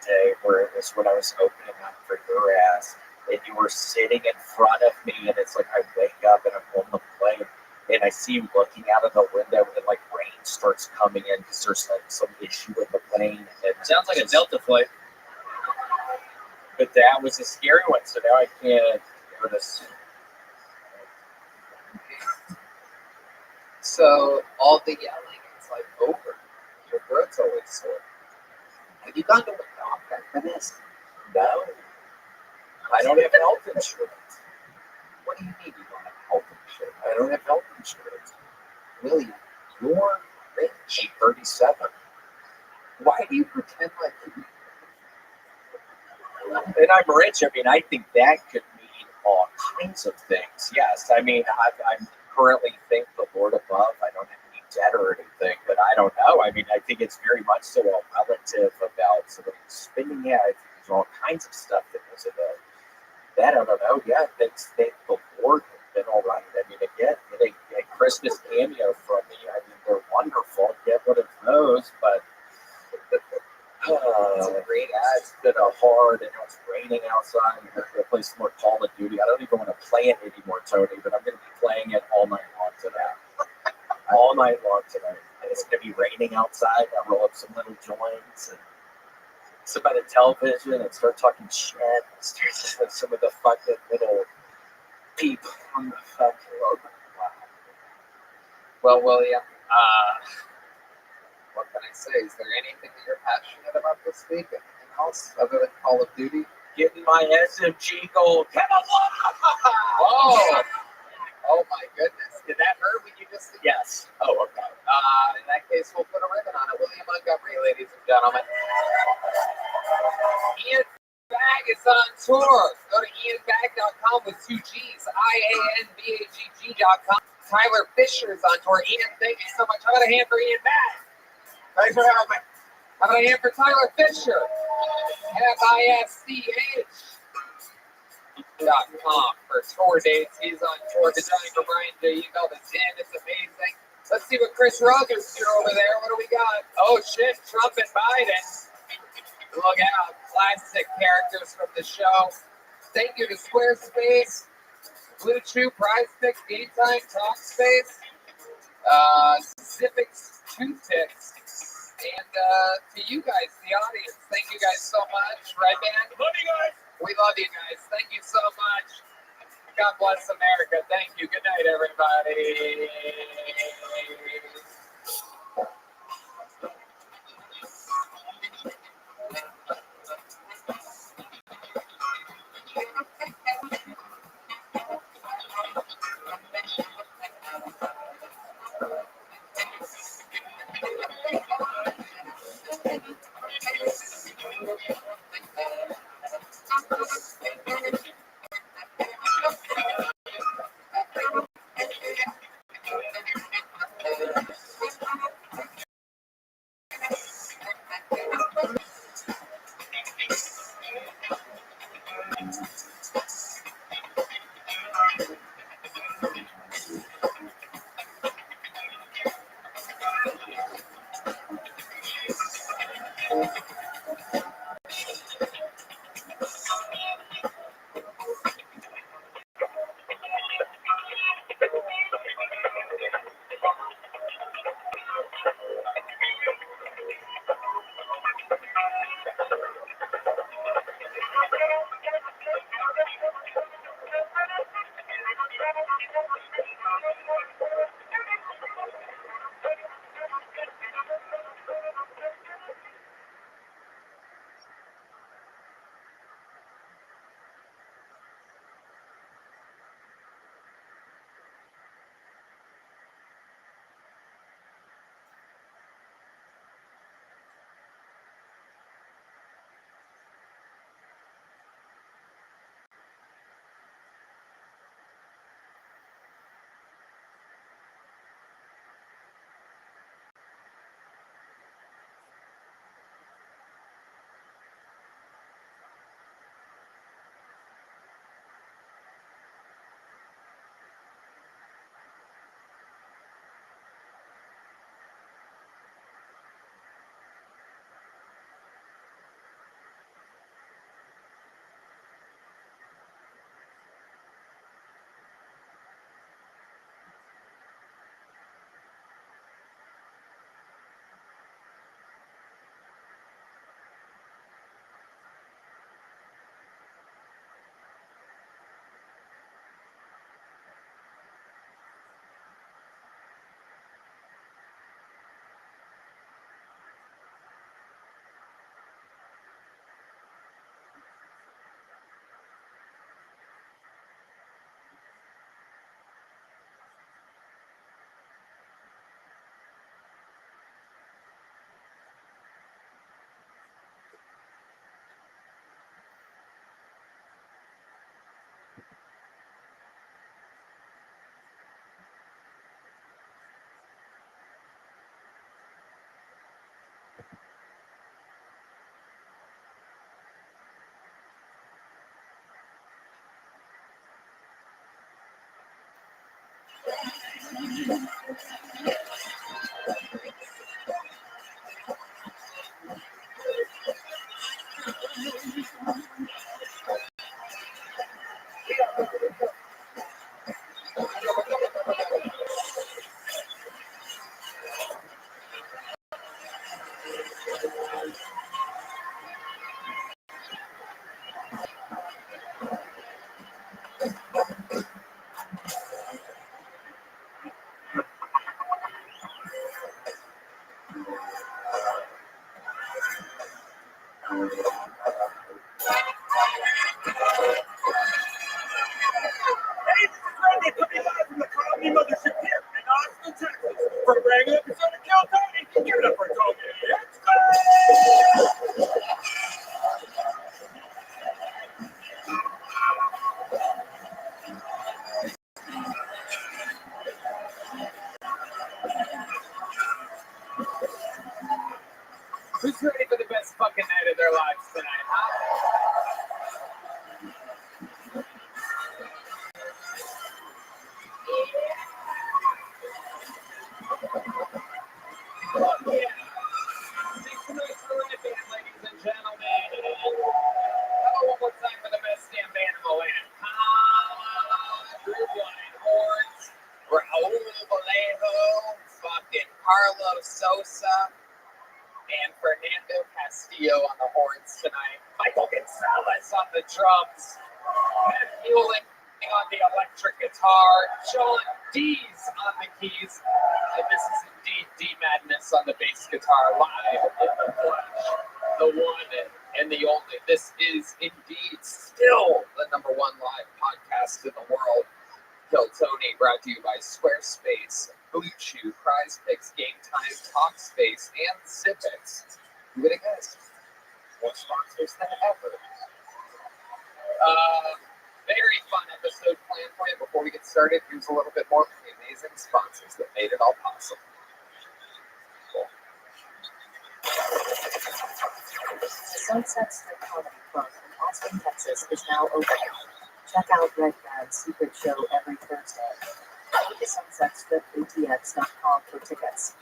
day where it was when I was opening up for your ass, and you were sitting in front of me, and it's like I wake up and I'm on the plane, and I see you looking out of the window, and like rain starts coming in because there's like some issue with the plane. And Sounds like a Delta flight. But that was a scary one, so now I can't go to. So all the yelling, it's like over. Your throat's always sore. Have you gone to a doctor for this? No, I don't have health insurance. What do you mean you don't have health insurance? I don't have health insurance. William, you're rich. I'm 37. Why do you pretend like you? And I'm rich. I mean, I think that could mean all kinds of things. Yes, I mean, I'm currently, thank the Lord above, I don't have any debt or anything, but I don't know. I mean, I think it's very much so a relative about somebody spending. Yeah, I think there's all kinds of stuff that goes into that. I don't know. Yeah, thank the Lord, it's been all right. I mean, again, getting a Christmas cameo from me, I mean, they're wonderful. Get one of those, but It's a great ad. it's been a hard, and it's raining outside. I'm going to play some more Call of Duty. I don't even want to play it anymore, Tony, but I'm going to be playing it all night long tonight. All night long tonight. And it's going to be raining outside. I roll up some little joints and sit by the television and start talking shit. And start to some of the fucking little people on the fucking logo. Well, William, what can I say? Is there anything that you're passionate about this week? Anything else other than Call of Duty? Getting my SMG gold. Come on! Whoa! Oh my goodness. Did that hurt when you just... Yes. Oh, okay. In that case, we'll put a ribbon on it. William Montgomery, ladies and gentlemen. Ian Bag is on tour. Go to ianbag.com with 2 G's. IANBAGG.com. Tyler Fisher's on tour. Ian, thank you so much. How about a hand for Ian Bag? Thanks for having me. How about a hand for Tyler Fisher? FISCH.com for tour dates. He's on tour. Designing for Brian J. Email the Zen. It's amazing. Let's see what Chris Rother's doing over there. What do we got? Oh shit, Trump and Biden. Look out. Classic characters from the show. Thank you to Squarespace, Blue Chew, Prize Picks, Game Time, Talkspace, Civic Toothpicks, and to you guys, the audience. Thank you guys so much. Right, man? Love you guys. We love you guys. Thank you so much. God bless America. Thank you. Good night, everybody. Hey, this is Randy coming live from the Comedy Mothership here in Austin, Texas. For a brand new episode of Kill Tony, give it up for Tony. Let's go! Who's ready for the best fucking night of their lives tonight, huh? Fuck yeah. Make some noise for the right band, ladies and gentlemen. How about one more time for the best damn band in the land? Group line horns, Raul Vallejo, fucking Carlos Sosa, and Fernando Castillo on the horns tonight. Michael Gonzalez on the drums. Matt Hewlett on the electric guitar. John Dees on the keys. And this is indeed D Madness on the bass guitar, live in the flesh. The one and the only. This is indeed still the #1 live podcast in the world. Kill Tony, brought to you by Squarespace, Blue Chew, Prize Picks, Game Time, Talkspace, and Civics. Who would have guessed? More sponsors than ever. Very fun episode planned for you. Before we get started, here's a little bit more from the amazing sponsors that made it all possible. Cool. Sunset Strip Comedy Club in Austin, Texas is now open. Check out Red Bad's secret show every Thursday. Go to sunsetstripatx.com for tickets.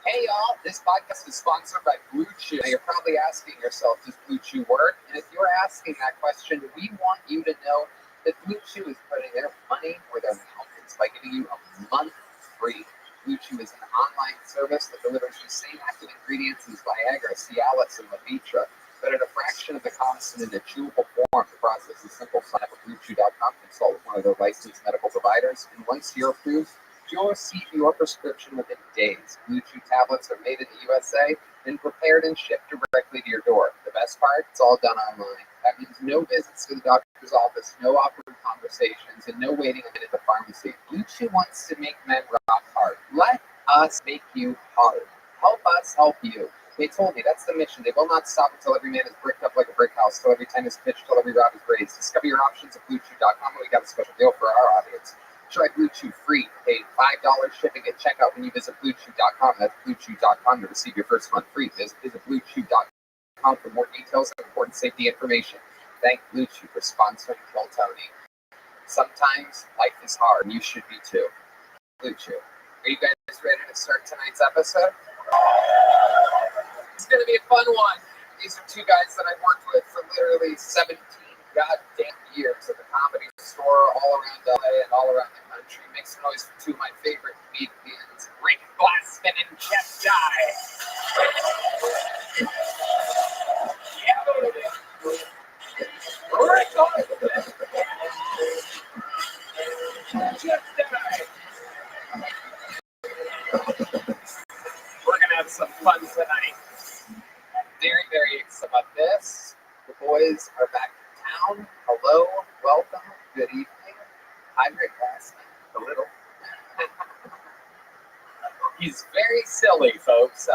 Hey y'all, this podcast is sponsored by Blue Chew. Now you're probably asking yourself, does Blue Chew work? And if you're asking that question, we want you to know that Blue Chew is putting their money where their mouth is by giving you a month free. Blue Chew is an online service that delivers the same active ingredients as Viagra, Cialis, and Levitra, but at a fraction of the cost and in a chewable form. The process is simple. Sign up at BlueChew.com, consult with one of their licensed medical providers, and once you're approved, you'll receive your prescription within days. Blue Chew tablets are made in the USA and prepared and shipped directly to your door. The best part, it's all done online. That means no visits to the doctor's office, no awkward conversations, and no waiting a minute at the pharmacy. Blue Chew wants to make men rock hard. Let us make you hard. Help us help you. They told me that's the mission. They will not stop until every man is bricked up like a brick house, till every tent is pitched, till every rock is raised. Discover your options at BlueChew.com. We got a special deal for our audience. Try Blue Chew free. Pay $5 shipping at checkout when you visit BlueChew.com. That's BlueChew.com to receive your first month free. Visit BlueChew.com for more details and important safety information. Thank Blue Chew for sponsoring Kill Tony. Sometimes life is hard, and you should be too. Blue Chew. Are you guys ready to start tonight's episode? It's going to be a fun one. These are two guys that I've worked with for literally 17 goddamn years at the Comedy Store all around LA and all around the country. Make some noise for two of my favorite comedians, Rick Glassman and Jeff Dye. Yeah, Rick Glassman. Jeff Dye. We're going to have some fun tonight. Very, very excited about this. The boys are back in town. Hello, welcome, good evening. Hi, Rick Glassman. A little. He's very silly, folks.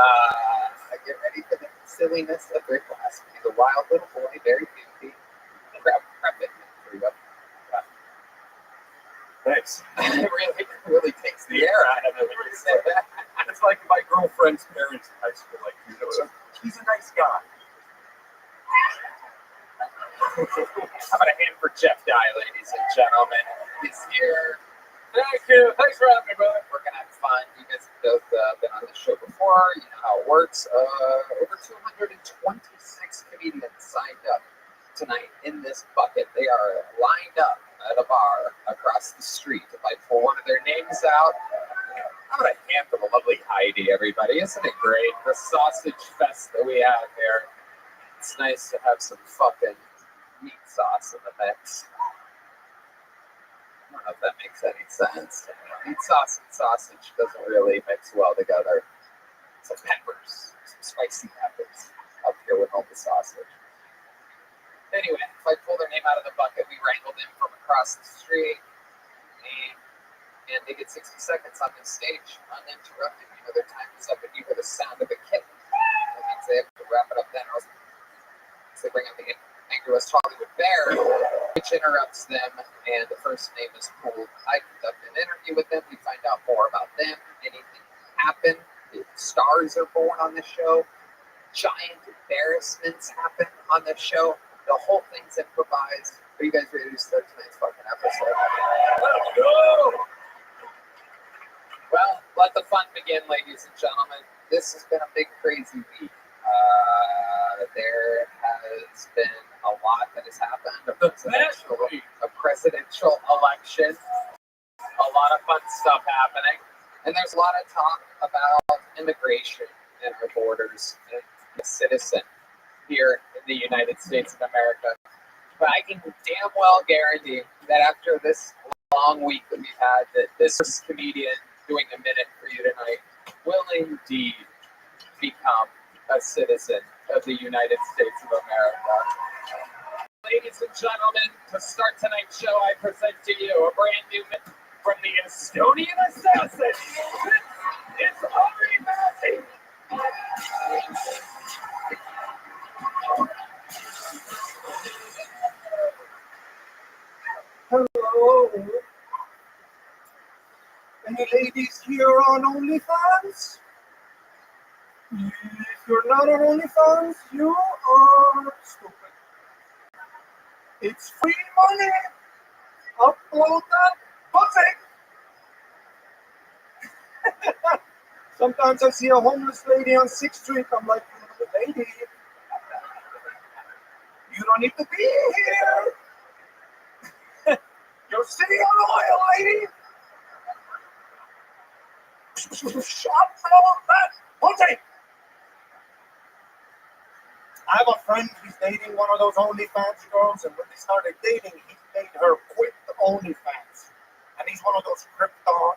Get ready for the silliness of Rick Glassman. He's a wild little boy, very goofy. Grab it. There you go. Thanks. It really takes the air out of it when you say that. It's like my girlfriend's parents in high school. Like, you know, he's a nice guy. comes out. I'm gonna hand to the lovely Heidi, everybody. Isn't it great? The sausage fest that we have here. It's nice to have some fucking meat sauce in the mix. I don't know if that makes any sense. Meat sauce and sausage doesn't really mix well together. Some peppers, some spicy peppers up here with all the sausage. Anyway, if I pull their name out of the bucket, we wrangled in from across the street. And they get 60 seconds on this stage uninterrupted. You know, their time is up and you hear the sound of a kitten. That means they have to wrap it up then. Or else they bring out the Angry West Hollywood Bear, which interrupts them, and the first name is pulled. I conduct an interview with them. We find out more about them. Anything happen. The stars are born on the show. Giant embarrassments happen on the show. The whole thing's improvised. Are you guys ready to start tonight's fucking episode? Let's go! Well, let the fun begin, ladies and gentlemen. This has been a big, crazy week. There has been a lot that has happened. A presidential election. A lot of fun stuff happening. And there's a lot of talk about immigration and our borders and the citizen here in the United States of America. But I can damn well guarantee that after this long week that we've had, that this comedian doing a minute for you tonight will indeed become a citizen of the United States of America. Ladies and gentlemen, to start tonight's show, I present to you a brand new minute from the Estonian assassin. This is Ari Massey. Hello. Any ladies here on OnlyFans? If you're not on OnlyFans, you are stupid. It's free money. Upload that pussy. Sometimes I see a homeless lady on 6th Street. I'm like, lady, you don't need to be here. You're sitting on oil, lady. Shut that pussy. I have a friend, he's dating one of those OnlyFans girls, and when they started dating, he made her quit the OnlyFans. And he's one of those crypto.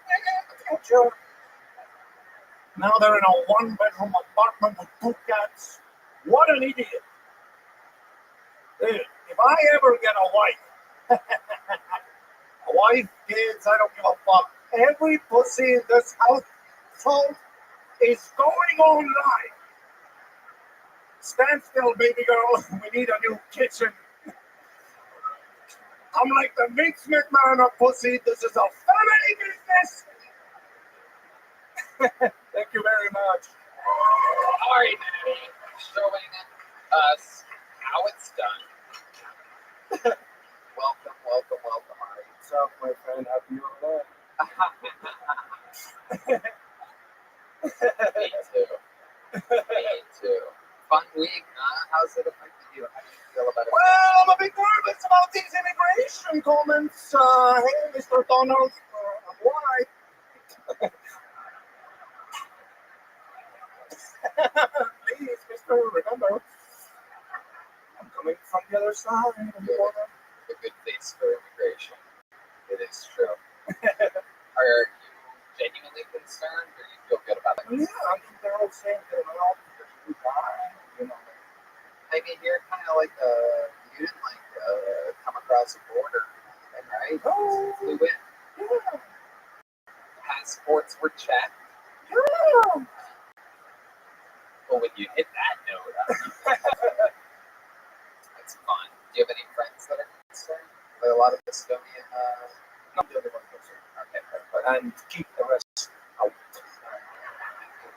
Now they're in a one-bedroom apartment with 2 cats. What an idiot. Dude, if I ever get a wife, kids, I don't give a fuck. Every pussy in this household is going online. Stand still, baby girl. We need a new kitchen. I'm like the Vince McMahon of pussy. This is a family business. Thank you very much. All right, Maddie, showing us how it's done. Welcome, Ari. What's up, my friend? Happy you're alive. Me too. Fun week, huh? How's it affected you? How do you feel about it? Well, I'm a bit nervous about these immigration comments. Hey, Mr. Donald, I'm white. Please, mister, remember, I'm coming from the other side. A good face for immigration. It is true. Are you genuinely concerned, or you feel good about it? Yeah, I mean, they're all saying that, well, you die, you know. I mean, you're kind of like you didn't come across a border, right? Oh, Flew in. yeah. Passports were checked. Yeah. Well, when you hit that note, that's fun. Do you have any friends that are concerned? Like a lot of Estonian. I'm the only one concerned. Okay, And keep the rest out.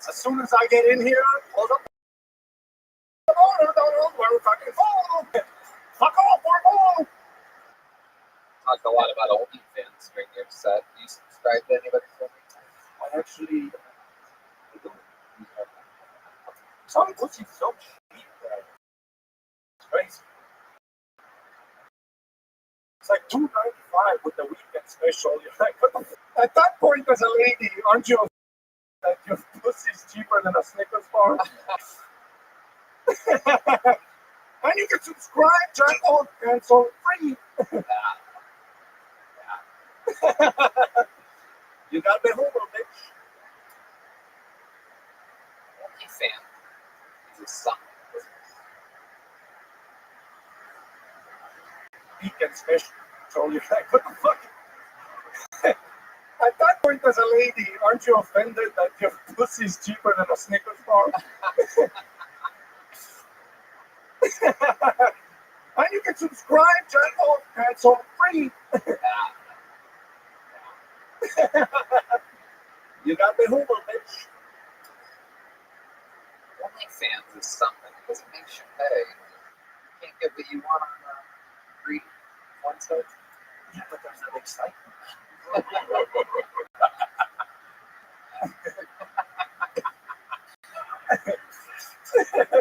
As soon as I get in here, close up the border, we're fucking full. Fuck off, we're full. Talked a lot about OnlyFans during your set. Do you subscribe to anybody's OnlyFans? I actually don't. Some pussy's so cheap, man. It's crazy. It's like $2.95 with the weekend special. You're like, what the at that point, as a lady, aren't you that your pussy's cheaper than a Snickers bar? And you can subscribe, check out, cancel free. You got the homo, bitch. OnlyFans is something. Weekend special. So you're like, what the fuck? At that point, as a lady, aren't you offended that your pussy's cheaper than a Snickers bar? And you can subscribe, check out, cancel free. You got the homo, bitch. OnlyFans is something because it makes you pay. You can't get what you want on free website. Yeah, but there's no excitement.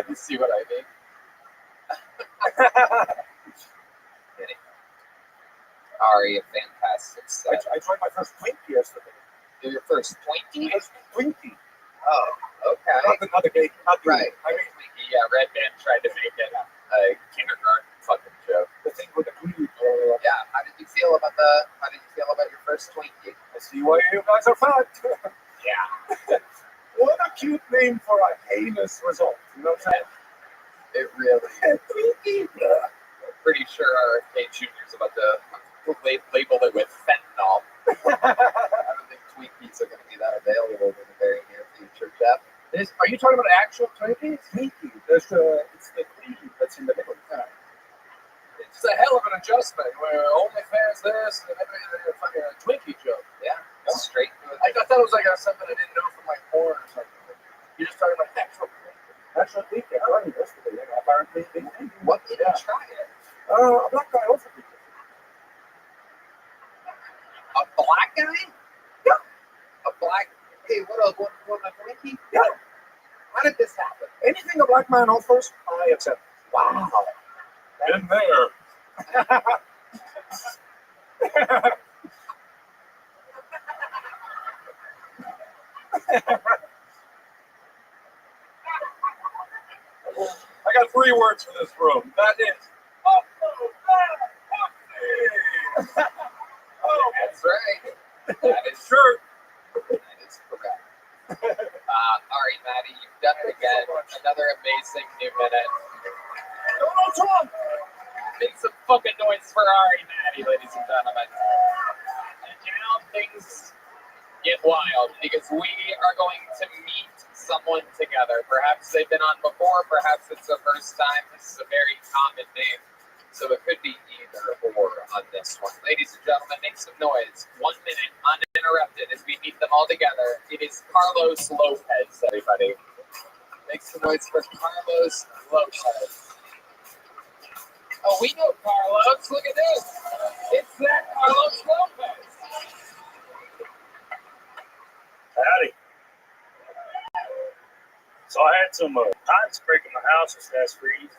You see what I mean? Ari, a fantastic set. I tried my first Twinkie yesterday. Your first Twinkie? First Twinkie. Oh, okay. Not the cake. Not the Right. I mean, Twinkie, yeah, Red Band tried to make it a kindergarten fucking joke. the thing with the glue. Yeah, how did you feel about your first Twinkie? I see why you guys are fat. Yeah. What a cute name for a heinous result. You know what I'm saying? It really is. Twinkie. I'm pretty sure our RFK Jr. is about to label it with fentanyl. I don't think Twinkies are going to be that available in the very near future, Jeff. Are you talking about actual Twinkies? Twinkie. It's the cream that's in the middle. Yeah. It's a hell of an adjustment. Where OnlyFans this and a fucking Twinkie joke. Yeah, straight. I thought it was like something I didn't know from my porn or something. You just talking about actual Twinkie. Actual Twinkie. I learned yesterday. Apparently, What made you try it? A black guy also did it. A black guy? Yeah. A black. Hey, what else? What a Twinkie? Yeah. How did this happen? Anything a black man offers, I accept. Wow. In there. I got 3 words for this room. That is, oh, That's right. That is sure. That is correct. All right, Maddie, you've done it again. Another amazing new minute. Donald Trump. Make some fucking noise for Ari Maddie, ladies and gentlemen. And now things get wild because we are going to meet someone together. Perhaps they've been on before, perhaps it's the first time. This is a very common name, so it could be either or on this one. Ladies and gentlemen, make some noise. 1 minute uninterrupted as we meet them all together. It is Carlos Lopez, everybody. Make some noise for Carlos Lopez. Oh, we know Carlos. Look at this. It's that Carlos Lopez. Howdy. So I had some pipes breaking my house this last freeze.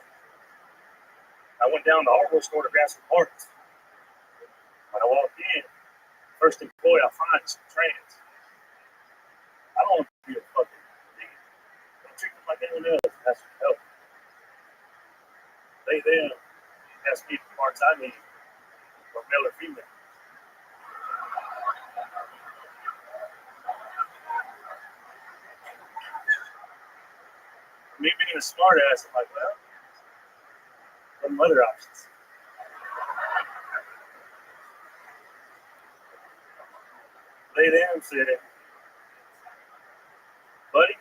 I went down to the hardware store to grab some parts. When I walked in, first employee I find is some trans. I don't want to be a fucking thing. Don't treat them like anyone else. Ask for help. They then ask me the parts I need, or male or female. Me being a smart ass, I'm like, well, what are other options? They then said, buddy,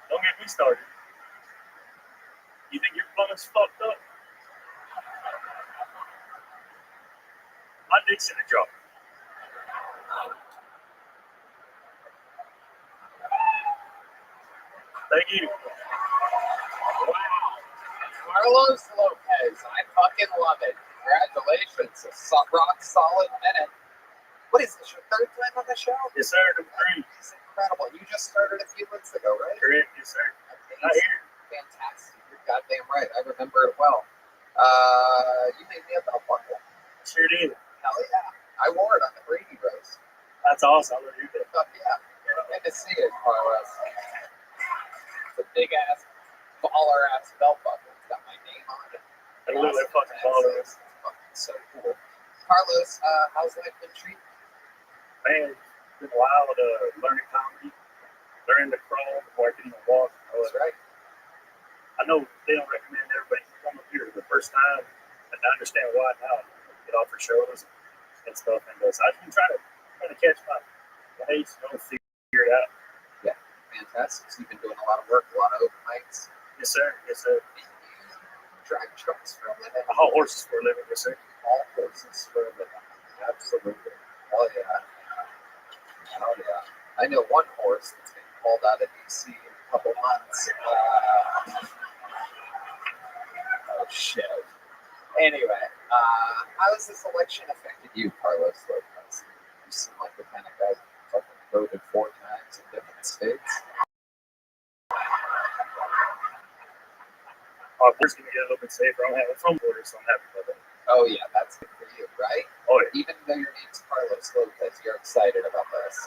don't get me started. You think your plumbing's fucked up? My dick's in the jar. Thank you. Wow. Carlos Lopez. I fucking love it. Congratulations. A rock solid minute. What is this, your third time on the show? Yes, sir. Number 3. It's incredible. You just started a few months ago, right? Correct. Yes, sir. Not here. Fantastic. You're goddamn right. I remember it well. You made me a belt buckle. Sure did. Hell yeah. I wore it on the Brady Roast. That's awesome. I love you. Fuck yeah. Good to see it, Carlos. It's a big ass, baller ass belt buckle. It's got my name on it. I love that fucking baller. It's fucking so cool. Carlos, how's life been treating you? Man, it's been wild learning comedy, learning to crawl before I can even walk. That's right. I know they don't recommend everybody come up here the first time, and I understand why now. Get off for shows and stuff, and so I've been trying to catch my pace, figure it out. Yeah, fantastic. So you've been doing a lot of work, a lot of open mics. Yes, sir. Yes, sir. You drive trucks for a living. I haul horses for a living. Yes, sir. All horses for a living. Absolutely. Oh yeah. Oh yeah. I know one horse that's getting called out of DC in a couple months. Oh shit. Anyway, how has this election affected you, Carlos Lopez? You seem like the kind of guy who fucking voted 4 times in different states. Our border's going to get a little bit safer. I'm having from border, so I'm happy about that. Oh yeah, that's good for you, right? Oh yeah. Even though your name's Carlos Lopez, you're excited about this.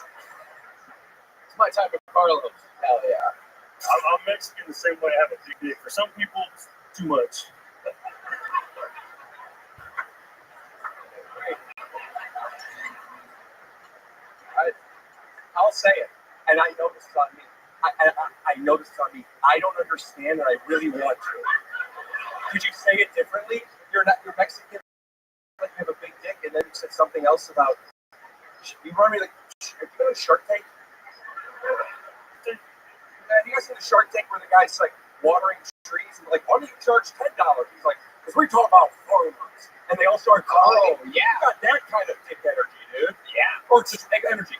It's my type of Carlos. Hell yeah. I'm Mexican the same way. I have a big dick. For some people, it's too much. I'll say it, and I know this is on me. I know this is on me. I don't understand, and I really want to. Could you say it differently? You're Mexican, like you have a big dick, and then you said something else about. You remind me like you know Shark Tank. You guys seen the Shark Tank where the guy's like watering trees and like, why do you charge $10? He's like, because we talk about farmers, and they all start crying. Oh yeah. You got that kind of dick energy, dude. Yeah. Or it's just energy.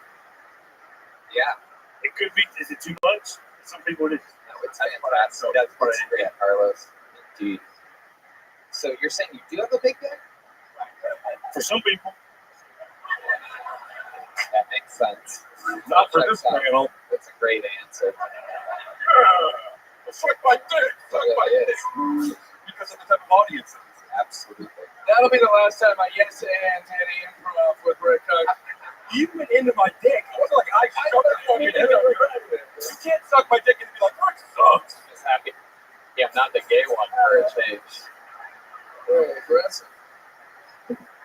Yeah. It could be. Is it too much? Some people it is. No, it's fantastic. That's great, Carlos. Indeed. So you're saying you do have a big dick? For some people. That makes sense. Not for this panel. That's a great answer. Suck my dick. Suck my dick. Because of the type of audience. Absolutely. That'll be the last time I yes and any improv with Rick Cook. You went into my dick. It wasn't like I shoved the fucking head up. You can't suck my dick and be like, Rick sucks. Just happy. Yeah, I'm not the gay one for a change. Very aggressive.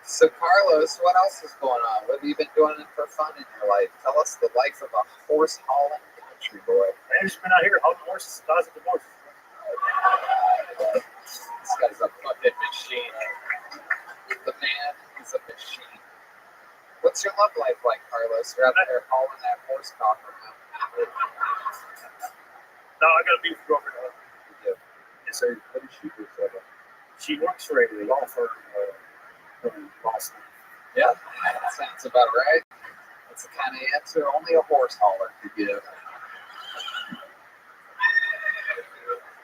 So, Carlos, what else is going on? What have you been doing for fun in your life? Tell us the life of a horse hauling country boy. Man, just been out here hauling horses, thousands of horses. This guy's a fucking machine. The man is a machine. What's your love life like, Carlos? You're out there hauling that horse cock around. No, I got a beautiful girlfriend. Yes, sir. What does she do for a living? She works for a law firm in Boston. Yeah, that sounds about right. That's the kind of answer only a horse hauler could give.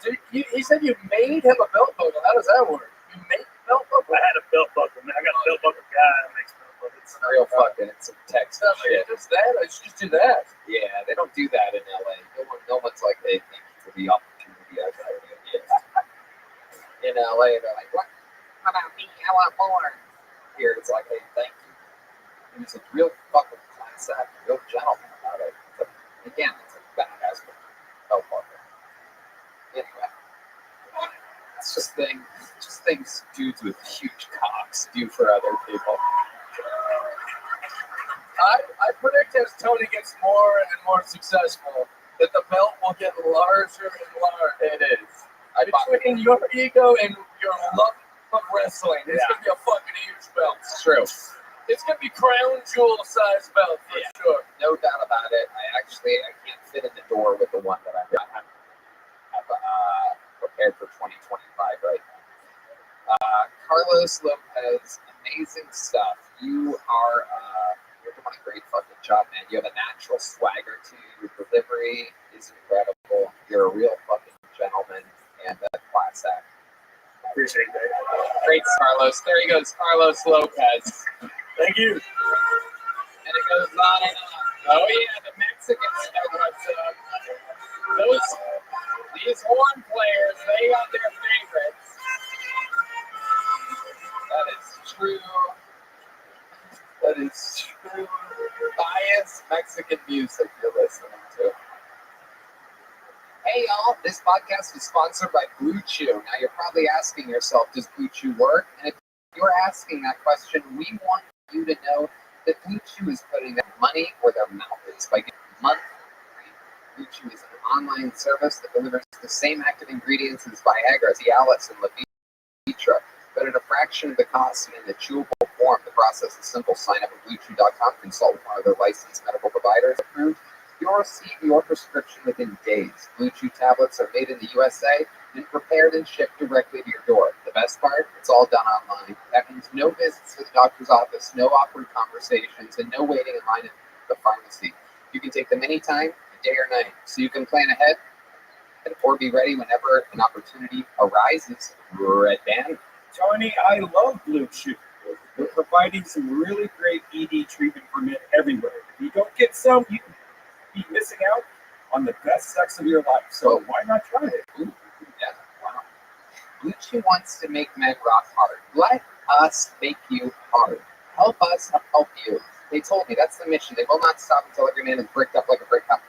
Dude, he said you made him a belt buckle. How does that work? You make a belt buckle? I had a belt buckle. Man, I got a belt buckle guy that makes belt buckles. It's real fucking, it's some Texas shit. Just that? I should just do that. Yeah, they don't do that in LA. No one's like, hey, thank you for the opportunity I've had to get. In LA, they're like, what? How about me? I want more. Here, it's like, hey, thank you. And he's a real fucking class act, real gentleman about it. But again, it's a badass belt buckle. Anyway, it's just things dudes with huge cocks do for other people. I predict as Tony gets more and more successful, that the belt will get larger and larger. It is. Between your ego and your love of wrestling, it's going to be a fucking huge belt. It's true. It's going to be crown jewel size belt for sure. No doubt about it. I can't fit in the door with the one that I've prepared for 2025 right now. Carlos Lopez, amazing stuff. You're doing a great fucking job, man. You have a natural swagger to you. Your delivery is incredible. You're a real fucking gentleman and a class act. Appreciate that. Great, Carlos. There he goes, Carlos Lopez. Thank you. And it goes on and on. Oh yeah, the Mexicans know what's up. These horn players, they got their favorites. That is true. That is true. Biased Mexican music you're listening to. Hey y'all, this podcast is sponsored by Blue Chew. Now you're probably asking yourself, does Blue Chew work? And if you're asking that question, we want you to know that Blue Chew is putting their money where their mouth is by giving month free. Blue Chew is an online service that delivers the same active ingredients as Viagra, Cialis, and Levitra, but at a fraction of the cost and in a chewable form. The process is simple. Sign up at BlueChew.com, consult with one of their licensed medical providers. Approved. You'll receive your prescription within days. Blue Chew tablets are made in the USA and prepared and shipped directly to your door. The best part? It's all done online. That means no visits to the doctor's office, no awkward conversations, and no waiting in line at the pharmacy. You can take them anytime, day or night, so you can plan ahead or be ready whenever an opportunity arises. Red band. Tony, I love Blue Chew. They're providing some really great ED treatment for men everywhere. If you don't get some, you can be missing out on the best sex of your life. So why not try it? Ooh, yeah, wow. Blue Chew wants to make men rock hard. Let us make you hard. Help us help you. They told me that's the mission. They will not stop until every man is bricked up like a brick house.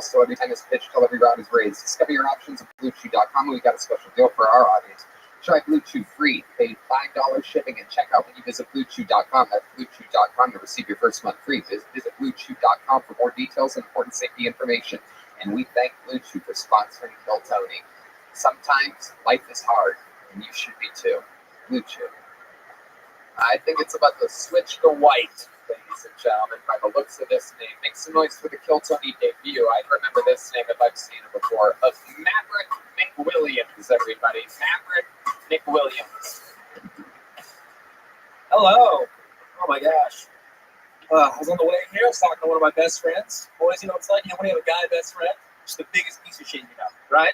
So every time is pitched till every round is raised. Discover your options at BlueChew.com. We got a special deal for our audience. Try Blue Chew free. Pay $5 shipping and checkout when you visit BlueChew.com. That's BlueChew.com to receive your first month free. Visit BlueChew.com for more details and important safety information. And we thank Blue Chew for sponsoring Kill Tony. Sometimes life is hard, and you should be too. Blue Chew. I think it's about to switch to white, ladies and gentlemen, by the looks of this name. Make some noise for the Kill Tony debut. I remember this name if I've seen it before. Of Maverick McWilliams, everybody. Maverick McWilliams. Hello. Oh my gosh. I was on the way here. I was talking to one of my best friends. Boys, you know what it's like? You know when you have a guy best friend? Just the biggest piece of shit you know, right?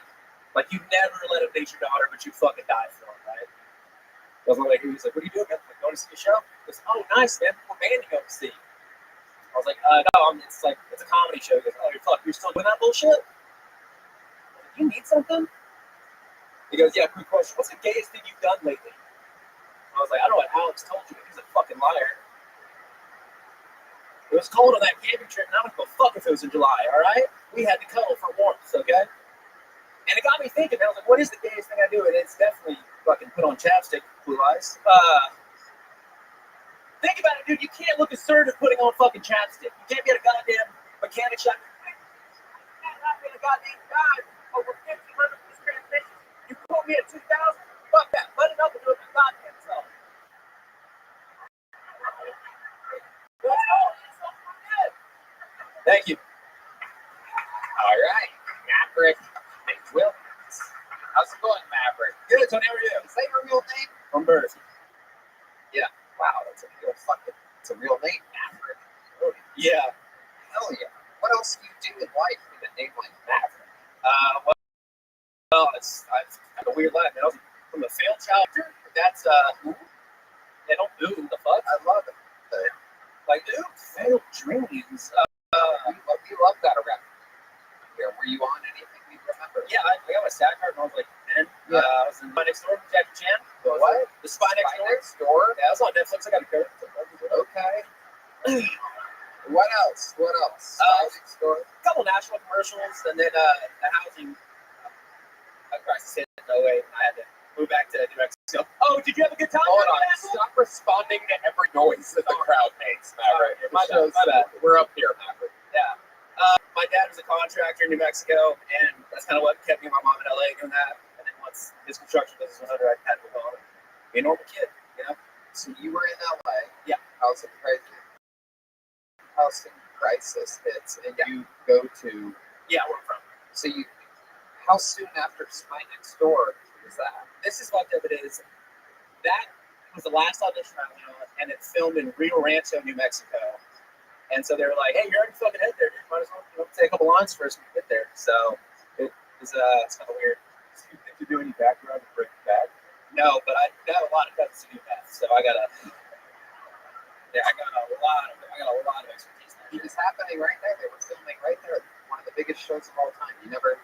Like you never let him date your daughter, but you fucking die for him, right? I was on the way here. He's like, "What are you doing, man? Like, going to see a show?" He goes, "Oh, nice, man. What band you going to see?" I was like, "No, it's a comedy show." He goes, "Oh, you're still doing that bullshit?" I was like, "You need something?" He goes, "Yeah, quick question. What's the gayest thing you've done lately?" I was like, "I don't know what Alex told you, but he's a fucking liar. It was cold on that camping trip, and I don't give a fuck if it was in July, all right? We had to cuddle for warmth, okay?" And it got me thinking, man. I was like, what is the gayest thing I do? And it's definitely fucking put on chapstick, blue eyes. Think about it, dude. You can't look assertive putting on fucking chapstick. You can't be at a goddamn mechanic shop. You can't not be a goddamn guy over 1,500 for this transmission. You quote me at 2,000? Fuck that. Let it up and do it my goddamn self. Let's go. Thank you. All right. Maverick McWilliams. How's it going, Maverick? Good, Tony. How are you? Is that your real name? From birth. Yeah. Wow, that's a real fucking, it's a real name, Maverick. Oh, Yeah. hell yeah. What else do you do in life with a name like Maverick? Well, it's kind of a weird life, man. I was from a failed childhood. That's they don't do the fuck. I love it. Like, dude, failed dreams. We love that around here. Were you on anything you remember? Yeah, I got my SAG card when I was like 10. Yeah. I was in Spy Next Door with Jackie Chan. The what? The Spy Next Door. Next Door? Yeah, I was on Netflix. I got a credit. Okay. What else? What else? Next Door? A couple national commercials, and then the housing crisis hit in 08. I had to move back to New Mexico. Oh, did you have a good time? Hold on. Stop responding to every noise that the crowd makes, Maverick. It shows that we're up here, Maverick. Yeah. My dad was a contractor in New Mexico, and that's kind of what kept me and my mom in LA doing that. And then once his construction business went under, I had to move on and be a normal kid, you know? So you were in LA. Yeah. Housing crisis hits, and you go to. Yeah, where I'm from. So you. How soon after Spy Next Door was that? This is fucked up. It is. That was the last audition I went on, and it filmed in Rio Rancho, New Mexico. And so they were like, "Hey, you're already fucking head there, dude. Might as well say a couple lines first when you get there." So it was it's kind of weird. Do you think to do any background to break bad? No, but I got a lot of cousins to do that, so I got a lot of expertise. It was happening right there. They were filming right there. One of the biggest shows of all time. You never.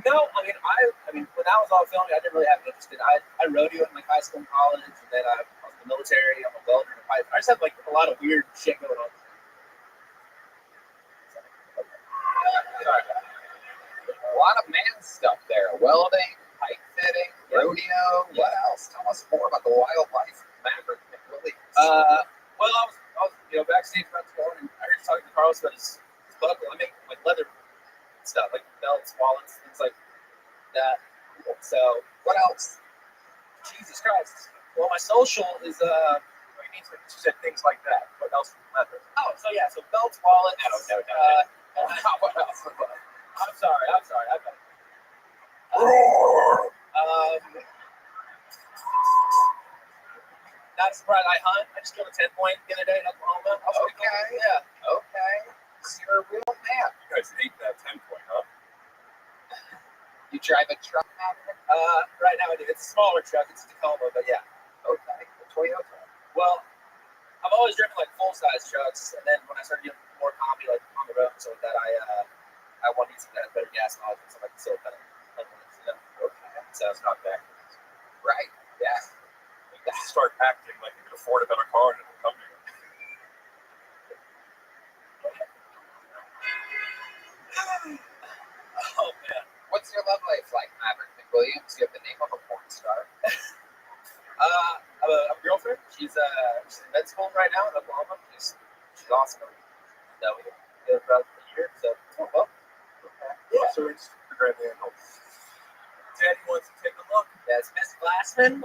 No, I mean when that was all filming, I didn't really have an interest in. I rodeoed in like high school and college, and then I was the military. I'm a welder and a pipe. I just have like a lot of weird shit going on. Sorry. A lot of man stuff there. Welding, pipe fitting, rodeo. What else? Tell us more about the wildlife of Maverick McWilliams. Well, I was backstage about to go and I heard you talking to Carlos about his buckle. I make like leather stuff, like belts, wallets, things like that. So What else? Jesus Christ. Well, my social is what do you mean? You said things like that. What else? Leather. Oh, so yeah, so belts, wallets. No. What else? I'm sorry. I got it. Not surprised. I hunt. I just killed a 10-point the other day in Oklahoma. Okay. Yeah. Okay. So you're a real man. You guys hate that 10-point, huh? You drive a truck, Maverick? Right now I do. It's a smaller truck. It's a Tacoma, but yeah. Okay. A Toyota. Well, I've always driven like full-size trucks, and then when I started getting more comedy, like on the road and stuff like that, I wanted something that had better gas mileage and stuff like that. So kind of, Okay. so it's not bad. Right. Yeah. You guys start acting like you can afford a better car and it'll come to you. Oh man. What's your love life like, Maverick McWilliams? You have the name of a porn star. I have a girlfriend. She's in med school right now in Oklahoma. She's awesome. So we've been together for about a year. So it's going well. Okay. Yeah. So Instagram handle. Daddy wants to take a look. That's Miss Glassman.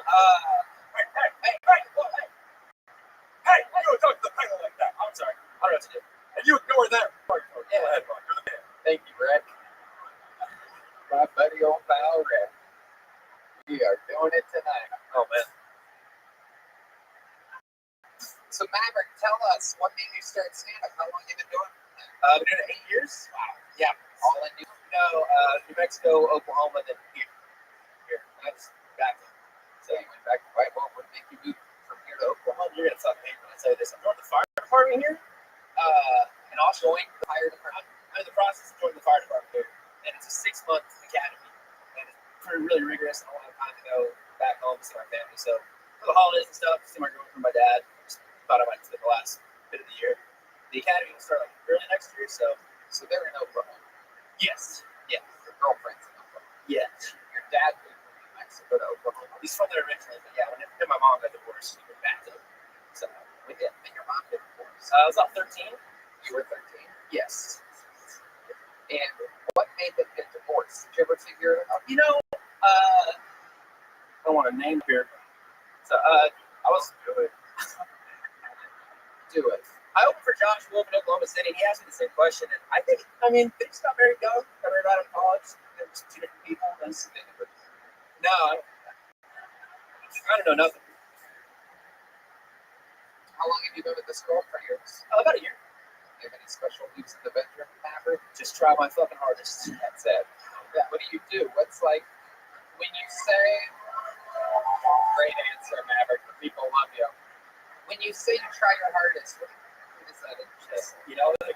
Hey, you don't talk to the pilot like that. I'm sorry. I don't know what to do. And you ignore them. Go Yeah. ahead, Ron. You're the man. Thank you, Rick. My buddy old pal, Rick. We are doing it tonight. Oh man. So, Maverick, tell us, what made you start stand-up? How long have you been doing it? I've been doing it 8 years. Wow. Yeah. All in New New Mexico, Oklahoma, then here. I just back. So you went back to White. What would make you move from here to Oklahoma? You're gonna fuck me when I say this. I'm joining the fire department here. And also Join the fire department. I'm in the process of joining the fire department here, and it's a 6-month academy, and it's pretty really rigorous. And I don't have time to go back home to see my family, so for the holidays and stuff, see my girlfriend, my dad. Just thought I might spend the last bit of the year. The academy will start like early next year, so they're in Oklahoma. yes, Yeah. Your girlfriend's in Oklahoma. yeah. Your dad moved from New Mexico to Oklahoma. He's from there originally, but yeah, when him and my mom got divorced, we went back to them. So When did your mom get divorced? I was about 13. You were 13. Yes. And what made them get divorced? Did you ever figure it out? You know, I don't want to name here. So I was doing. Do it. I opened for Josh Wolf in Oklahoma City, and he asked me the same question. And I mean, they just got married young, got married out of college. They're just two different people. No, I don't know nothing. How long have you been with this girl for years? About a year. Do you have any special needs in the bedroom, Maverick? Just try my fucking hardest. That's it. Yeah. What do? What's like when you say? Great answer, Maverick. The people love you. When you say you try your hardest, what does that entail? You know, Okay.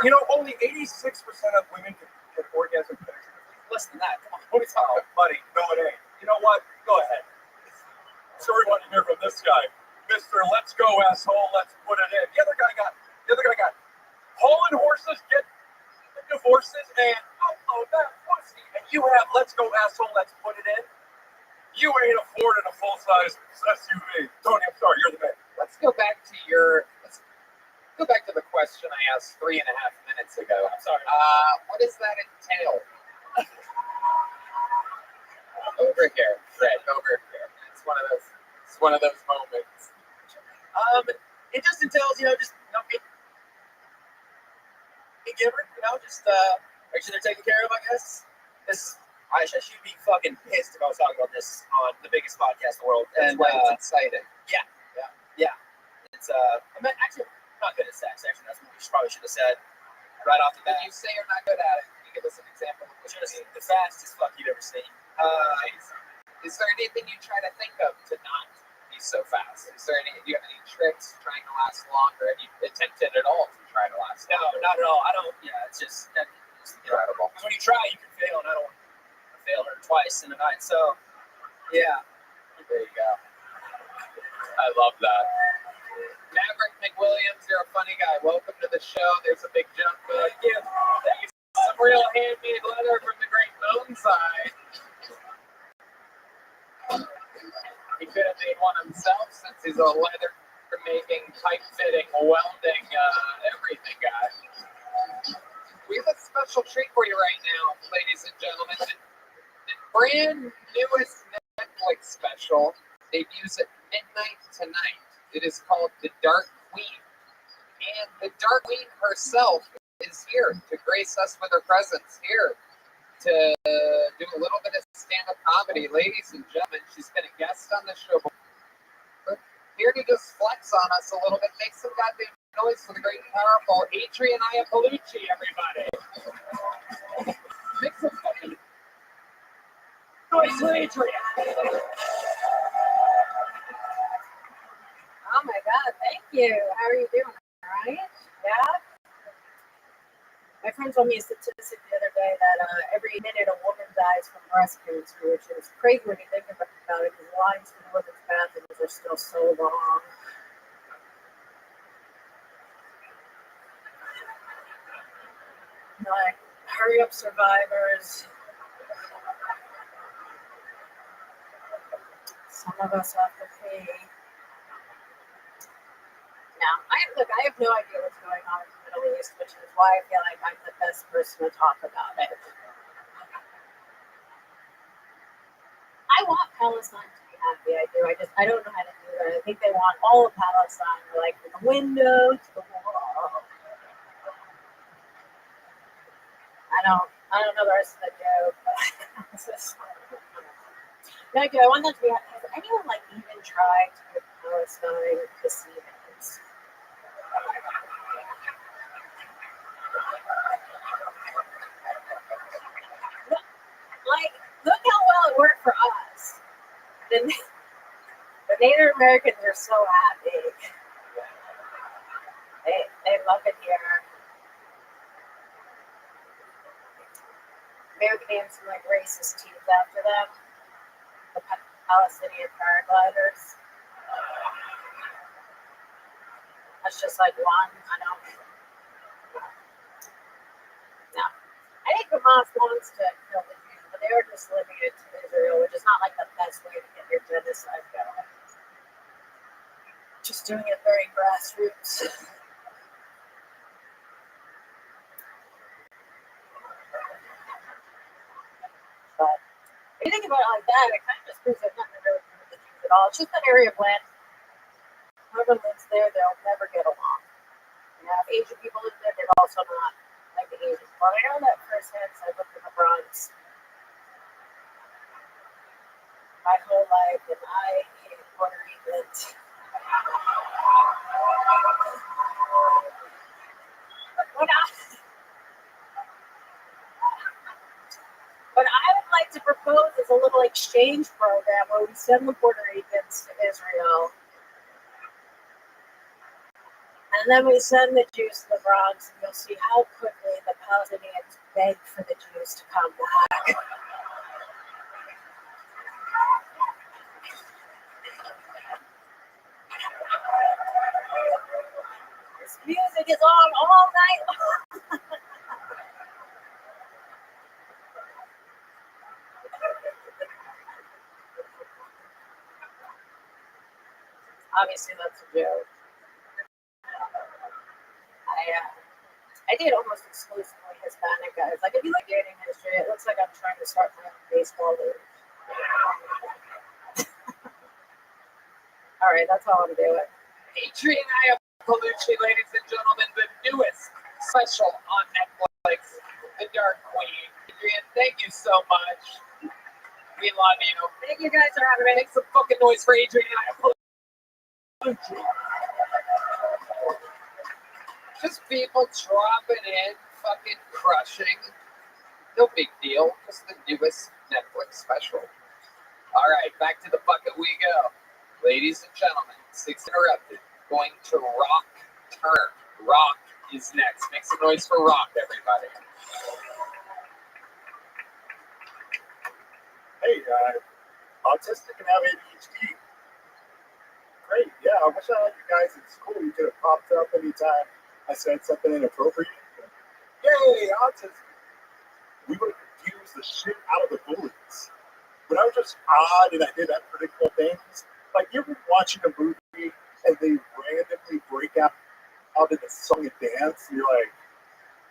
You know, only 86% of women can orgasm penetratively. less than that. Come on. What are you talking about, buddy? No, it ain't. You know what? Go ahead. So we want to hear from this guy, Mr. Let's Go Asshole. Let's put it in. The other guy got hauling horses, get divorces, and upload that pussy. And you have Let's Go Asshole. Let's put it in. You ain't affording a full-size SUV. Tony, I'm sorry. You're the man. Let's go back to the question I asked 3.5 minutes ago. I'm sorry. What does that entail? Over here, Fred. Over here. It's one of those moments. It just entails, just be a giver, just make sure they're taken care of, I guess. I should be fucking pissed if I was talking about this on the biggest podcast in the world. That's why it's exciting. Yeah. It's I'm actually not good at sex. Actually, that's what we probably should have said right off the bat. When you say you're not good at it, can you give us an example of what you Just mean? the fastest fuck you've ever seen. Is there anything you try to think of to not be so fast? Do you have any tricks trying to last longer? Have you attempted at all to try to last No, longer? not at all. I don't. Yeah, it's just Incredible. because when you try, you can fail, and I don't want to fail her twice in a night. So, yeah. There you go. I love that. Maverick McWilliams, you're a funny guy. Welcome to the show. There's a big jump. Thank you. Some real handmade leather from the great Boneside. He could have made one himself since he's a leather making, pipe fitting, welding, everything guy. We have a special treat for you right now, ladies and gentlemen. The brand newest Netflix special debuts at midnight tonight. It is called The Dark Queen. And the Dark Queen herself is here to grace us with her presence, here to do a little bit of stand-up comedy. Ladies and gentlemen, she's been a guest on the show before. Here to just flex on us a little bit, make some goddamn noise for the great and powerful Adrian Iapolucci, everybody. Make some fucking noise for Adrian. Oh my God, thank you. How are you doing? All right? Yeah? My friend told me a statistic the other day that every minute a woman dies from breast cancer, which is crazy when you think about it, because the lines to the women's bathrooms are still so long. Like, hurry up, survivors. Some of us have to pay. Now, I have no idea what's going on in the Middle East, which is why I feel like I'm the best person to talk about it. I want Palestine to be happy. I do. I don't know how to do that. I think they want all of Palestine, like from the window to the wall. I don't know the rest of the joke, but no, I do. I want them to be happy. Has anyone even tried to give Palestine casinos? Look how well it worked for us. The Native Americans are so happy. They love it here. Maybe we can name some racist teams after them. The Palestinian paragliders. That's just one. I don't. No. I think Hamas wants to kill the Jews, but they are just limiting it to Israel, which is not the best way to get your genocide going. Just doing it very grassroots. But if you think about it like that, it kind of just proves that nothing really to do with the Jews at all. It's just an area of land. Whoever lives there, they'll never get along. If Asian people live there, they're also not like the Asians. But I know that firsthand because I lived in the Bronx my whole life, and I hate Puerto Ricans. What I would like to propose is a little exchange program where we send the Puerto Ricans to Israel, and then we send the Jews to the Bronx, and you'll see how quickly the Palestinians beg for the Jews to come back. This music is on all night long. Obviously, that's a joke. I date almost exclusively Hispanic guys. If you look at dating history, it looks like I'm trying to start my own baseball league. All right, that's all I'm doing. Adrian Iapolucci, ladies and gentlemen, the newest special on Netflix, The Dark Queen. Adrian, thank you so much. We love you. Thank you guys for having me. Make some fucking noise for Adrian Iapolucci. Just people dropping in, fucking crushing. No big deal. Just the newest Netflix special. All right, back to the bucket we go. Ladies and gentlemen, Six Interrupted, going to Rock Turn. Rock is next. Make some noise for Rock, everybody. Hey, autistic and have ADHD. Great. Yeah, I wish I had you guys in school. You could have popped up anytime I said something inappropriate. Yay, autism. We would have confused the shit out of the bullies. When I was just odd and I did unpredictable things, like you ever watching a movie and they randomly break out into song and dance, and you're like,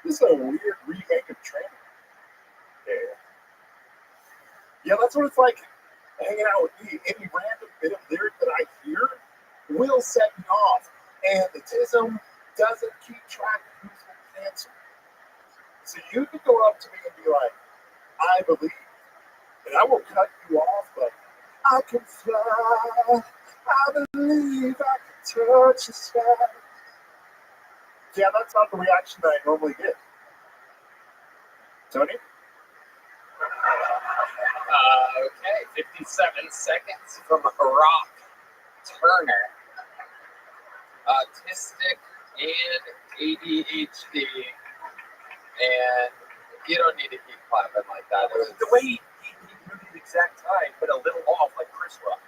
this is a weird remake of Training. Yeah, that's what it's like hanging out with me. Any random bit of lyric that I hear will set me off. And the TISM doesn't keep track of who's going to cancel. So you can go up to me and be like, I believe. And I will cut you off, but I can fly. I believe I can touch the sky. Yeah, that's not the reaction that I normally get. Tony? Okay, 57 seconds from Rock Turner. Autistic and ADHD. And you don't need to keep clapping like that. The way he knew the exact time, but a little off, like Chris Rock.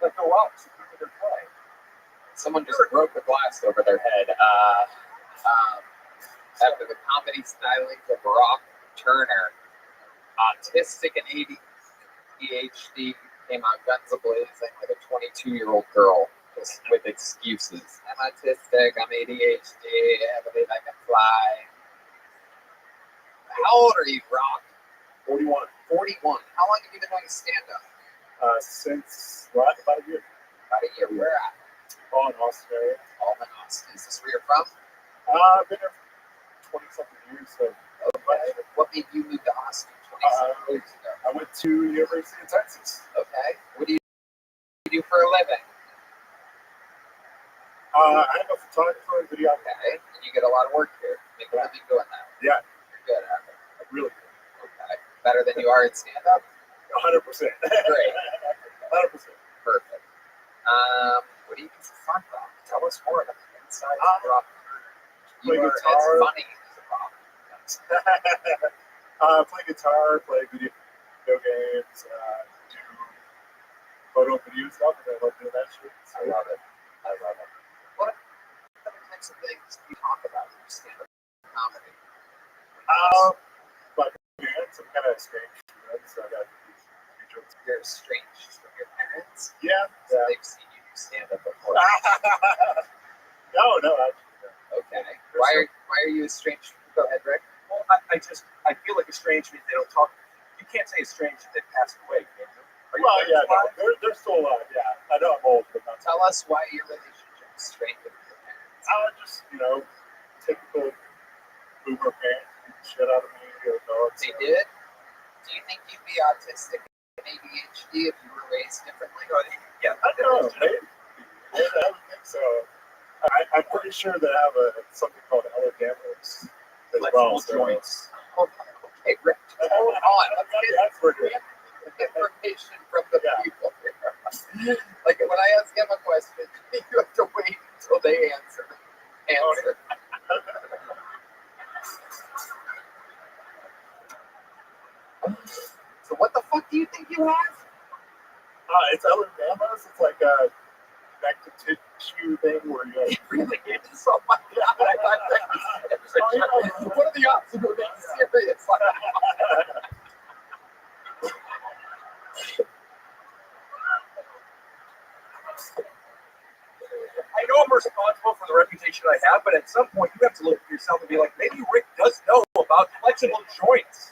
Like the Rocks, they're playing. Someone just broke the glass over their head. After the comedy styling of Rock Turner, autistic and ADHD came out guns a-blazing like a 22-year-old girl just with excuses. I'm autistic, I'm ADHD, I believe I can fly. How old are you, Rock? 41. 41. How long have you been doing stand-up? Since about a year. About a year. Where at? All in Austin area. All in Austin. Is this where you're from? I've been there for 20-something years. So okay. What made you move to Austin 20-something years ago? I went to University of Texas. Okay. What do you do for a living? I'm a photographer and videographer. Okay. And you get a lot of work here. Make a living doing that. Yeah. You're good at it. I'm really good. Okay. Better than you are at stand-up? 100%. Great. 100%. Perfect. What do you think is fun, Rock? Tell us more about the inside of Rock. You are as funny as a rock. Play guitar, play video games, do photo and video stuff, and I love doing that shit. I love it. I love it. What other types of things do you talk about in your stand-up comedy? My parents, I'm kind of strange, so I got few jokes. You're estranged from your parents? Yeah. So they've seen you do stand-up before. No. Okay. Why are you estranged? Go ahead, Rick. Well, I feel like estranged means they don't talk. You can't say estranged if they passed away, can you? Well, yeah, no, they're still alive, yeah. I know I'm old, but not. Tell us why your relationship is strained with your parents. Just, typical boomer parents beat the shit out of me. They did? Do you think you'd be autistic and ADHD if you were raised differently? Yeah, I don't know. I don't think so. I'm pretty sure that I have something called Ehlers-Danlos as well. Joints. Okay, Rick, hold on. Let's get information from the people here. Like when I ask him a question, you have to wait until they answer. So what the fuck do you think you have? It's Ehlers-Danlos. It's like a connective tissue thing where you It really is. Oh my god! I thought that was what are the odds of it being serious? I know I'm responsible for the reputation I have, but at some point you have to look at yourself and be like, maybe Rick does know about flexible joints.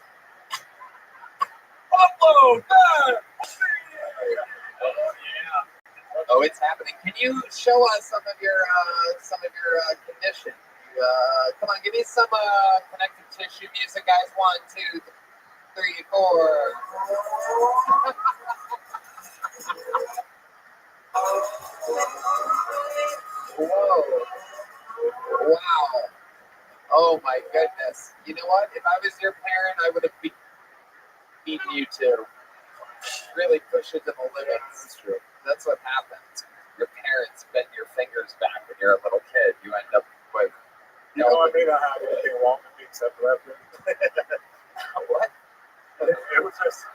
Upload that! Oh, it's happening. Can you show us some of your condition? Come on, give me some connective tissue music, guys. 1, 2, 3, 4. Whoa! Wow! Oh my goodness! You know what? If I was your parent, I would have beaten you too. Really pushes them a little. That's true. That's what happens. Your parents bend your fingers back when you're a little kid. You end up with. I may not have anything wrong with me except for that. What? It was just.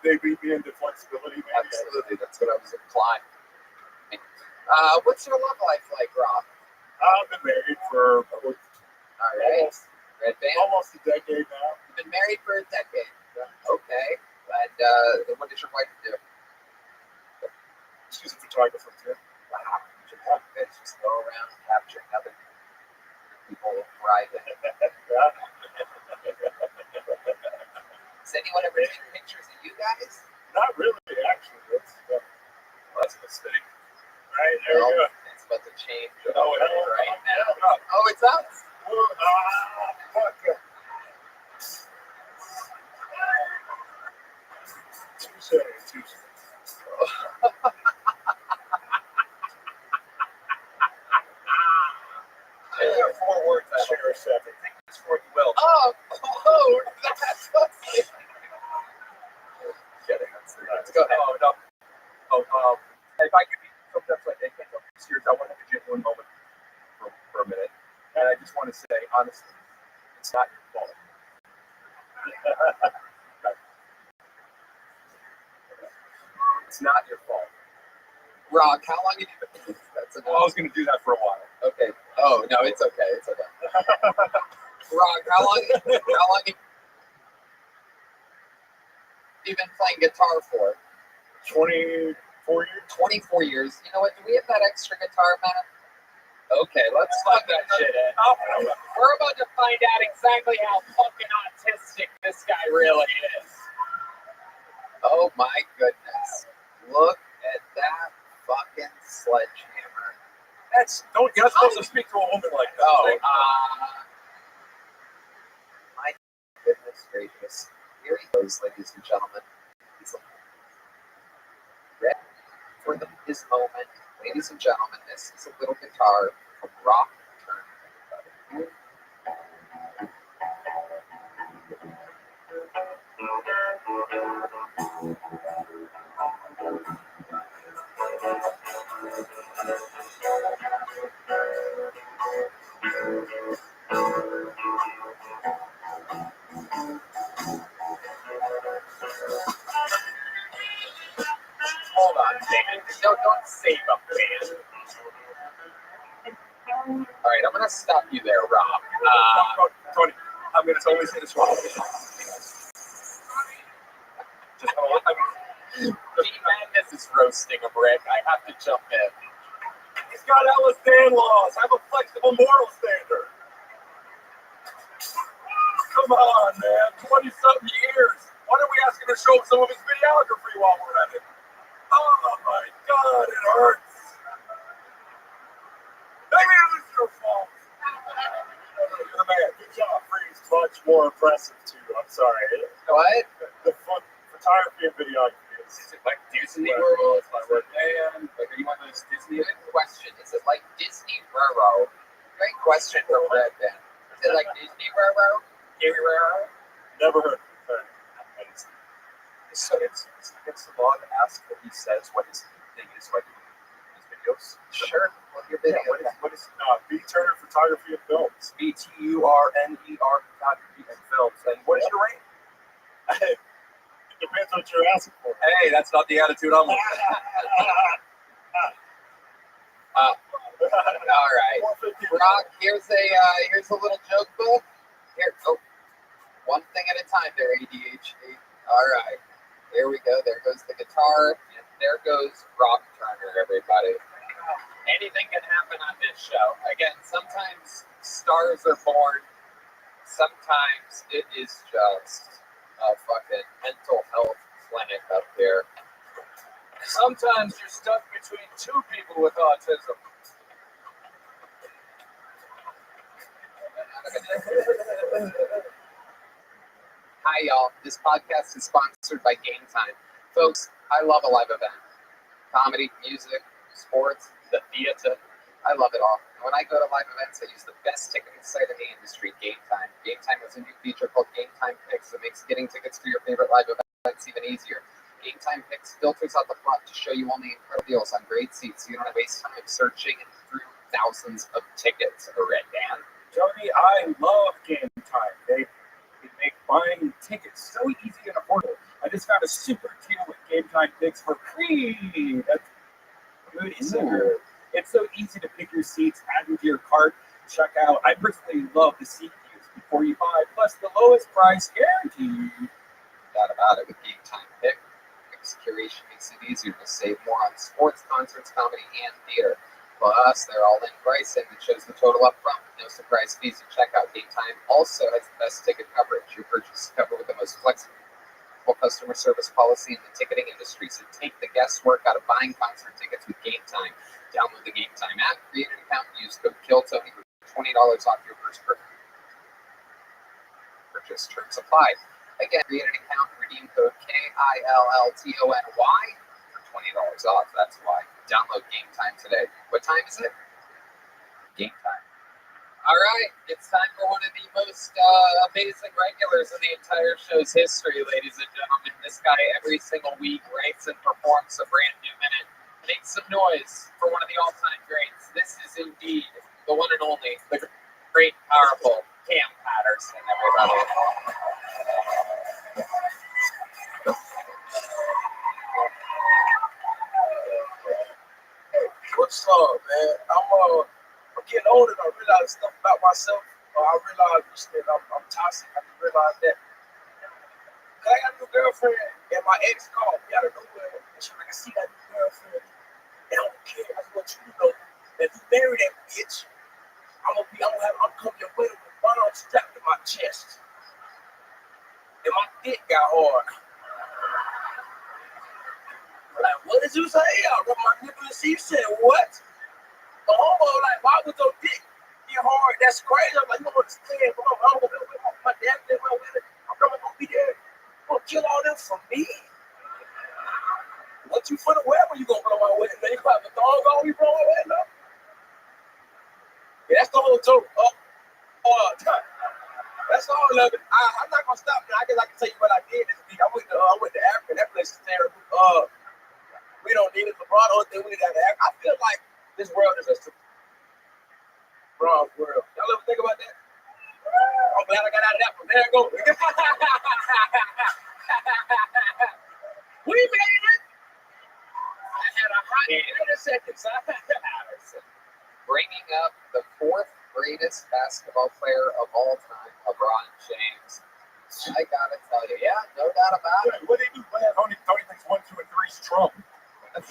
they beat me into flexibility, man. Absolutely, that's what I was implying. What's your love life like, Rob? I've been married for All right. Red band? almost a decade now. You've been married for a decade. Okay. And what does your wife do? She's a photographer too. Wow. Just go around capturing other people driving. Does anyone ever take pictures of you guys? Not really, actually. That's a mistake. Right there you go. It's about to change Oh, right now. now. Oh, it's us. Fuck. Touche. There are 4 words I Share a second. think it's for you will. Oh, that's funny. Kidding. Let's go ahead. Oh, no. If I could be something that's like, I can't tell you serious, I want to have a genuine moment for a minute. And I just want to say, honestly, it's not your fault. It's not your fault. Rock, how long have you been? That's I was going to do that for a while. okay. Oh no, it's okay. It's okay. Rock, how long have you been playing guitar for? 24 years. 24 years. You know what? Do we have that extra guitar, man? Okay, let's plug that shit in. We're about to find out exactly how fucking autistic this guy really is. Oh my goodness. Look at that fucking sledgehammer. You're not supposed to speak to a woman like that. Oh, my goodness gracious. Here he goes, ladies and gentlemen. He's ready for his moment. Ladies and gentlemen, this is a little guitar from Rothschild. Hold on, Dan. Don't save him, man. All right, I'm going to stop you there, Rob. Tony, I'm going to totally say this wrong. Just hold on. Madness is roasting a brick. I have to jump in. He's got Ellis Dan laws. I have a flexible moral standard. Come on, man. 20-something years. Why don't we ask him to show up some of his videography while we're at it? Oh, my God, it hurts. Maybe it was your fault. You're the man. Good job. Freeze much more impressive too. I'm sorry. What? The photography and videography Is it like Disney World? Like Red Band? Like, are you one of those Disney? Good question. Is it like Disney World? Great question from Red Band. Is it like Disney World? Never heard of it. So it's against the law to ask what he says, what his thing is, so I can his videos. Sure. Well, your video. What is B. Turner Photography and Films? BTURNER photography and films. And what is your rate? It depends what you're asking for. Hey, that's not the attitude I'm looking All right. Rock, here's a little joke book. Here, one thing at a time there, ADHD. All right. There we go. There goes the guitar, and there goes Rock Turner, everybody. Anything can happen on this show. Again, sometimes stars are born. Sometimes it is just a fucking mental health clinic up here. Sometimes you're stuck between two people with autism. Hi, y'all. This podcast is sponsored by Game Time. Folks, I love a live event. Comedy, music, sports, the theater. I love it all. And when I go to live events, I use the best ticketing site in the industry, Game Time. Game Time has a new feature called Game Time Picks that makes getting tickets for your favorite live events even easier. Game Time Picks filters out the front to show you only incredible deals on great seats, so you don't have to waste time searching through thousands of tickets. A Red Band. Jody, I love Game Time. They make buying tickets so easy and affordable. I just got a super deal with Game Time Picks for free. That's Moody Center. It's so easy to pick your seats, add them to your cart, check out. I personally love the seat views before you buy, plus the lowest price guaranteed. That about it with Game Time Pick. Curation makes it easier to save more on sports, concerts, comedy, and theater. Plus, they're all in pricing that shows the total up front with no surprise fees at checkout. Game Time also has the best ticket coverage. Your purchase is covered with the most flexible customer service policy in the ticketing industry. So take the guesswork out of buying concert tickets with Game Time. Download the Game Time app, create an account, and use code KILLTONY for $20 off your first purchase. Terms apply. Again, create an account, redeem code KILLTONY for $20 off. That's why. Download Game Time today. What time is it? Game Time. All right, it's time for one of the most amazing regulars in the entire show's history, ladies and gentlemen. This guy every single week writes and performs a brand new minute. Make some noise for one of the all-time greats. This is indeed the one and only, the great, powerful Cam Patterson, everybody. What's up, man? I'm getting older and I realize stuff about myself. I realize that I'm toxic. I just realized that. I got a new girlfriend and my ex called me out of nowhere. And she's like, I see that new girlfriend. And I don't care. I just want you to know that if you marry that bitch, I'm coming your way with a bomb strapped to my chest. And my dick got hard. Like, what did you say? I rubbed my nipple and she said, what? The homo, like, why would your dick get hard? That's crazy. I'm like, you don't understand. My dad did my wedding. I'm gonna be there. You gonna kill all this for me? What you for the wedding? You gonna blow my wedding? Then you put the thong on, you blow my wedding up? Yeah, that's the whole joke. That's all of it. I'm not gonna stop now. I guess I can tell you what I did this week. I went to Africa. That place is terrible. We don't need it. LeBron don't think we need that. I feel like this world is a LeBron's world. Y'all ever think about that? I'm glad I got out of that one. There you go. We made it. I had a hot 30 seconds. Patterson, bringing up the fourth greatest basketball player of all time, LeBron James. I gotta tell you, yeah, no doubt about it. What do you do? Tony thinks 1, 2, and 3 is Trump. What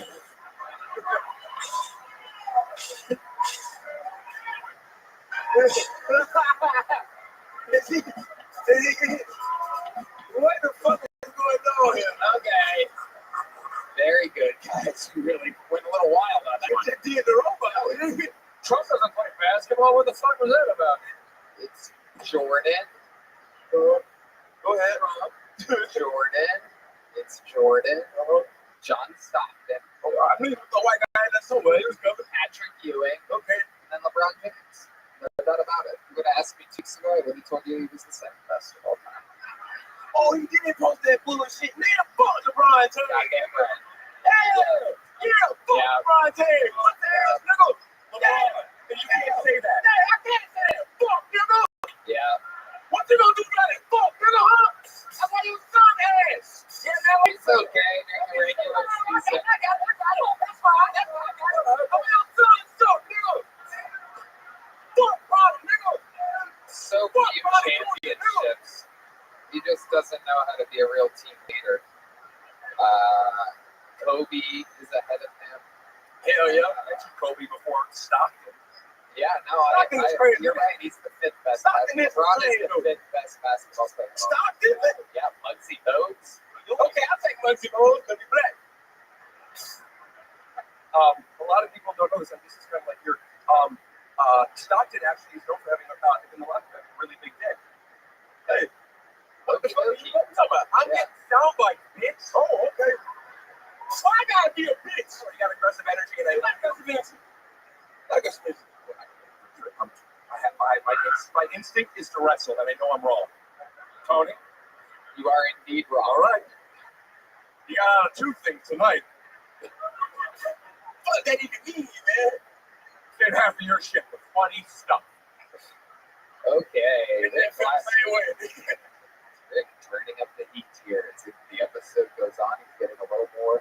the fuck is going on here? Okay. Very good, guys. You really went a little wild on that one. The robot. Trump doesn't play basketball. What the fuck was that about? It's Jordan. Go ahead. Jordan. It's Jordan. John Stockton. Oh, I knew the white guy that's somewhere. He was coming. Patrick Ewing. Okay. And then LeBron James. No doubt about it. You would have asked me 2 weeks ago, I would have told you he was the second best of all time. Oh, he didn't post that bullshit. Man, fuck LeBron James. Goddamn right. Yeah, fuck LeBron James. What the hell, nigga? LeBron. And you can't say that. Yeah, I can't say that. Fuck, nigga. Yeah. What you gonna do about it? Fuck, nigga, huh? That's why you son ass. Yeah, that It's okay. During the regular season. That's fine. I'm your son, suck, nigga. Fuck problem, nigga. So few championships. He just doesn't know how to be a real team leader. Kobe is ahead of him. Hell yeah. I took Kobe before Stockton. Yeah, no, Stockton's crazy. You're right. He's the 5th best. Stockton is LeBron is crazy. the 5th best basketball player. Stockton? Yeah, Muggsy Bogues. Okay, I'll take Muggsy Bogues because he's black. A lot of people don't know this, and this is kind of like your Stockton actually is known for having in the last a really big dick. Hey, what the fuck are you talking about? I'm getting soundbite, bitch. Oh, okay. Why I gotta be a bitch? Oh, you got aggressive energy and my instinct is to wrestle, and I know I'm wrong. Tony, You are indeed wrong. all right. You got out of 2 things tonight. What that even mean, man? Said half of your shit with funny stuff. Okay. And then feel the same way. Rick turning up the heat here as the episode goes on. He's getting a little more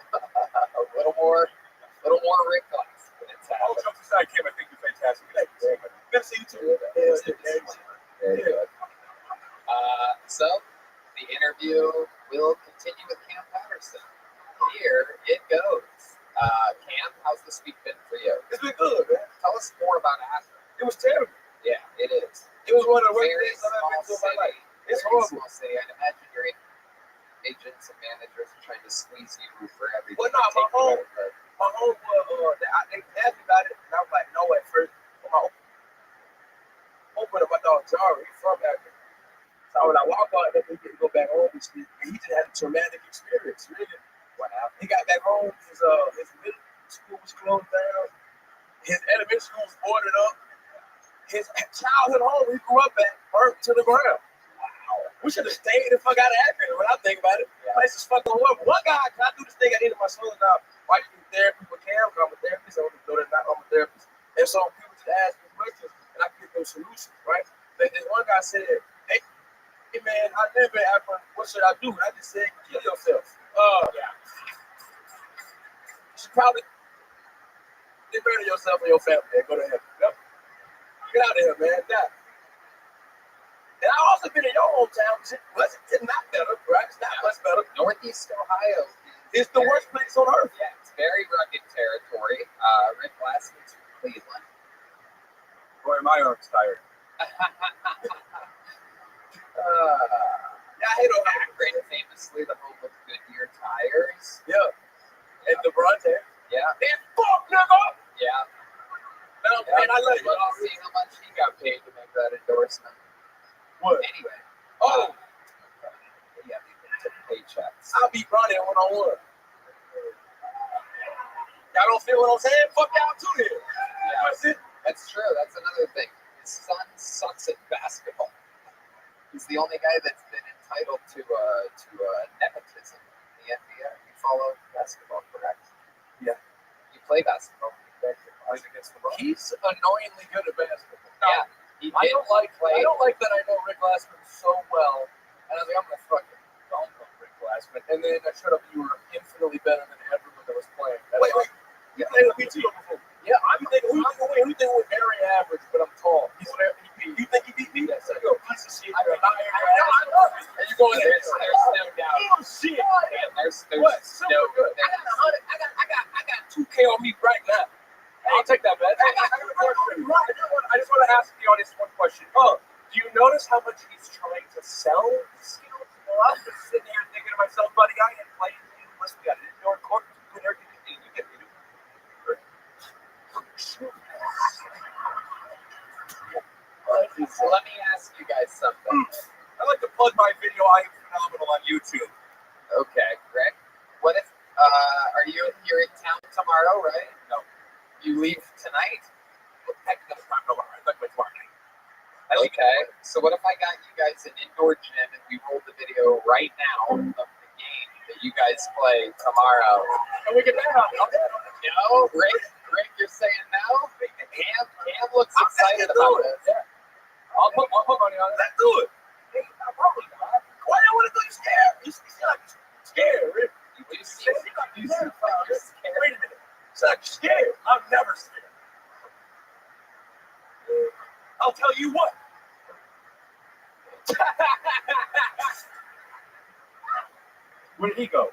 Rick Glassman. It's All happening. jokes aside, Kim, I think you're fantastic. Thank you. Good to see you too. Very good. So the interview will continue with Cam Patterson. Here it goes. Cam, how's this week been for you? It's been good, man. Tell us more about Akron. It was terrible. Yeah, it is. It was one of the worst Very days I've ever been small through in my city. life. It's Very horrible. small city. I'd imagine your agents and managers are trying to squeeze you for everything. Well, no, my Take you home- out, but My home, they asked me about it, and I was like, no at first. When I opened up my dog Tara, he's from Akron. So when I walk out, and he get to go back home and shit, and he just had a traumatic experience, really. what happened? He got back home, his middle school was closed down, his elementary school was boarded up, his childhood home he grew up at burnt to the ground. Wow. We should have stayed the fuck out of Akron when I think about it. Yeah. Place is fucking horrible. One guy, can I do this thing I did to my son and I? Why you do therapy with Cam? I'm a therapist. I'm a therapist. And so people just ask me questions and I give them solutions, right? But this one guy said, hey man, I live in Akron. What should I do? And I just said, kill yourself. Yeah. You should probably get rid of yourself and your family and go to heaven. Yep. Get out of here, man. Die. And I also been in your hometown. It's not better, right? It's not much better. Northeast Ohio. It's the worst place on earth. Yeah, it's very rugged territory. Rick Glassman's from Cleveland. Boy, my arm's tired. Yeah, I hate Akron, famously the home of Goodyear tires. Yeah. And the Bronte. Yeah, And fuck, nigga! yeah. No, man, I love you. Love to see how much he got paid to make that endorsement. What? Anyway. Oh, Yeah, they took paychecks. I'll beat Bronte on one-on-one. Y'all don't feel what I'm saying? Fuck y'all too then. Yeah, That's it. that's true. That's another thing. His son sucks at basketball. He's the only guy that's been entitled to nepotism in the NBA. You follow basketball, correct? Yeah. You play basketball. Plays against the Bucks. He's annoyingly good at basketball. Yeah. He I did don't like play. that I know Rick Glassman so well. And I was like, I'm gonna fucking don't know Rick Glassman. And then I showed up and you were infinitely better than everyone that was playing. Wait. You played with me too before. Yeah, who you think was very average, but I'm tall. You think he beat me? Yes, I go. Piece of shit. I know. And you going there? There's no doubt. Oh shit. Yeah, there's What? no. Super good. I got 2K on me right now. I'll take that, man. I got a question. I just want to ask the audience one question. Do you notice how much he's trying to sell his skills? Well, I'm just sitting here thinking to myself, buddy, I ain't playing. Listen, we got an indoor court. You can everything you get me to. So let me ask you guys something. I like to plug my video. I am phenomenal on YouTube. Okay, Rick. What if you're in town tomorrow, right? No. You leave tonight? Heck, no, I'm not tomorrow night. Okay. So what if I got you guys an indoor gym and we rolled the video right now of the game that you guys play tomorrow? And we can bet on it. No, Rick, you're saying no? Cam looks excited about this. Yeah. I'll put money on it. Let's do it. Hey, I'm probably not. Why do you want to do? You scared? You seem like you're scared, Rick. You seem like you're scared. Wait a minute. It's like you're scared. I'm never scared. I'll tell you what. Where did he go?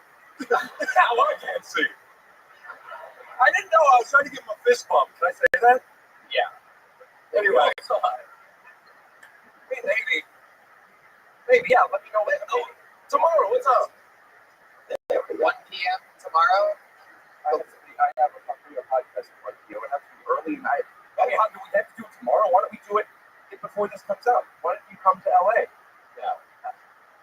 Well, I can't see. I didn't know. I was trying to give him a fist bump. Can I say that? Yeah. Anyway, maybe, yeah. Let me know later. Oh, tomorrow. What's up? 1 p.m. tomorrow? I have a podcast for you. It would have to be early night. I mean, how do we have to do it tomorrow? Why don't we do it before this comes out? Why don't you come to LA? No.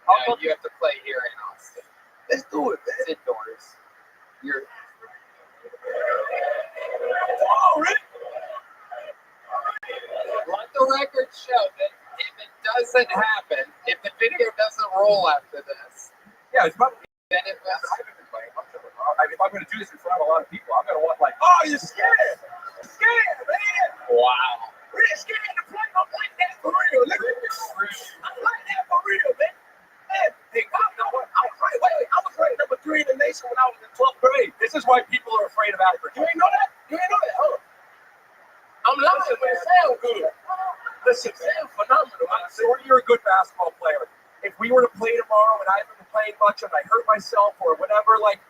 I'll You have to play here in Austin. Let's do it, man. It's indoors. You're Oh, Rick. let the record show that if it doesn't happen, if the video doesn't roll after this, Yeah, it's probably. then it was. If I'm going to do this in front of a lot of people, I'm going to want oh, you're scared. You're scared, man. Wow. We're scared to play. I'm like that for real. Look at this. I'm like that for real, man. Man, Listen, man, sound good. Listen, sound phenomenal. I'm sure you're a good basketball player. If we were to play tomorrow and I haven't been playing much and I hurt myself or whatever, like,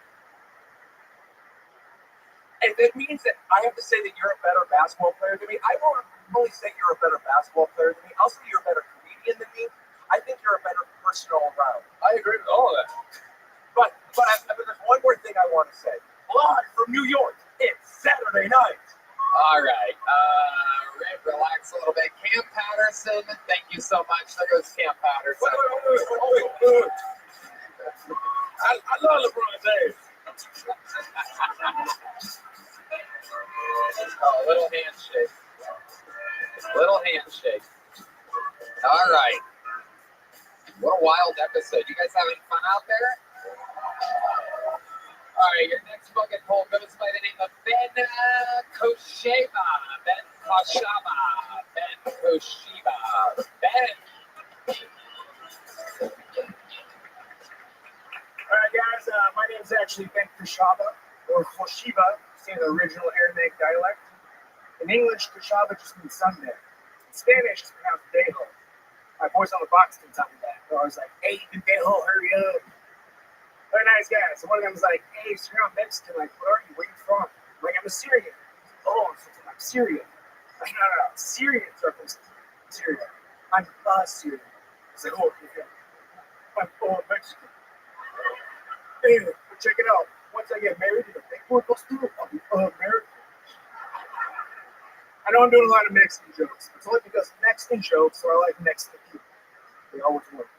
if it means that I have to say that you're a better basketball player than me, I won't only say you're a better basketball player than me. I'll say you're a better comedian than me. I think you're a better person all around. I agree with all of that. But there's one more thing I want to say. Live from New York, it's Saturday night. All right. Rick, relax a little bit. Cam Patterson, thank you so much. There goes Cam Patterson. Wait. I love LeBron James. Oh, little handshake. Little handshake. All right. What a wild episode. You guys having fun out there? All right, your next bucket poll goes by the name of Ben Kosheba. Ben Koshaba. Ben Koshiba. Ben. All right, guys. My name is actually Ben Kushaba, or Koshiba, saying the original Aramaic dialect. In English, Kushaba just means Sunday. In Spanish, it's pronounced Dejo. My boys on the box can tell me that. They're always like, hey, Dejo, hurry up. They're nice guys. So one of them was like, hey, so you're not Mexican. Like, where are you? Where are you from? I'm like, I'm a Syrian. Oh, I'm from like Syria. I'm like, no. Syrians are from Syria. I'm Syrian. He's like, oh, yeah. I'm Mexican. Hey, check it out. Once I get married to the big boy goes through, I'll be American. I know I'm doing a lot of Mexican jokes. It's only because Mexican jokes are like Mexican people. They always work.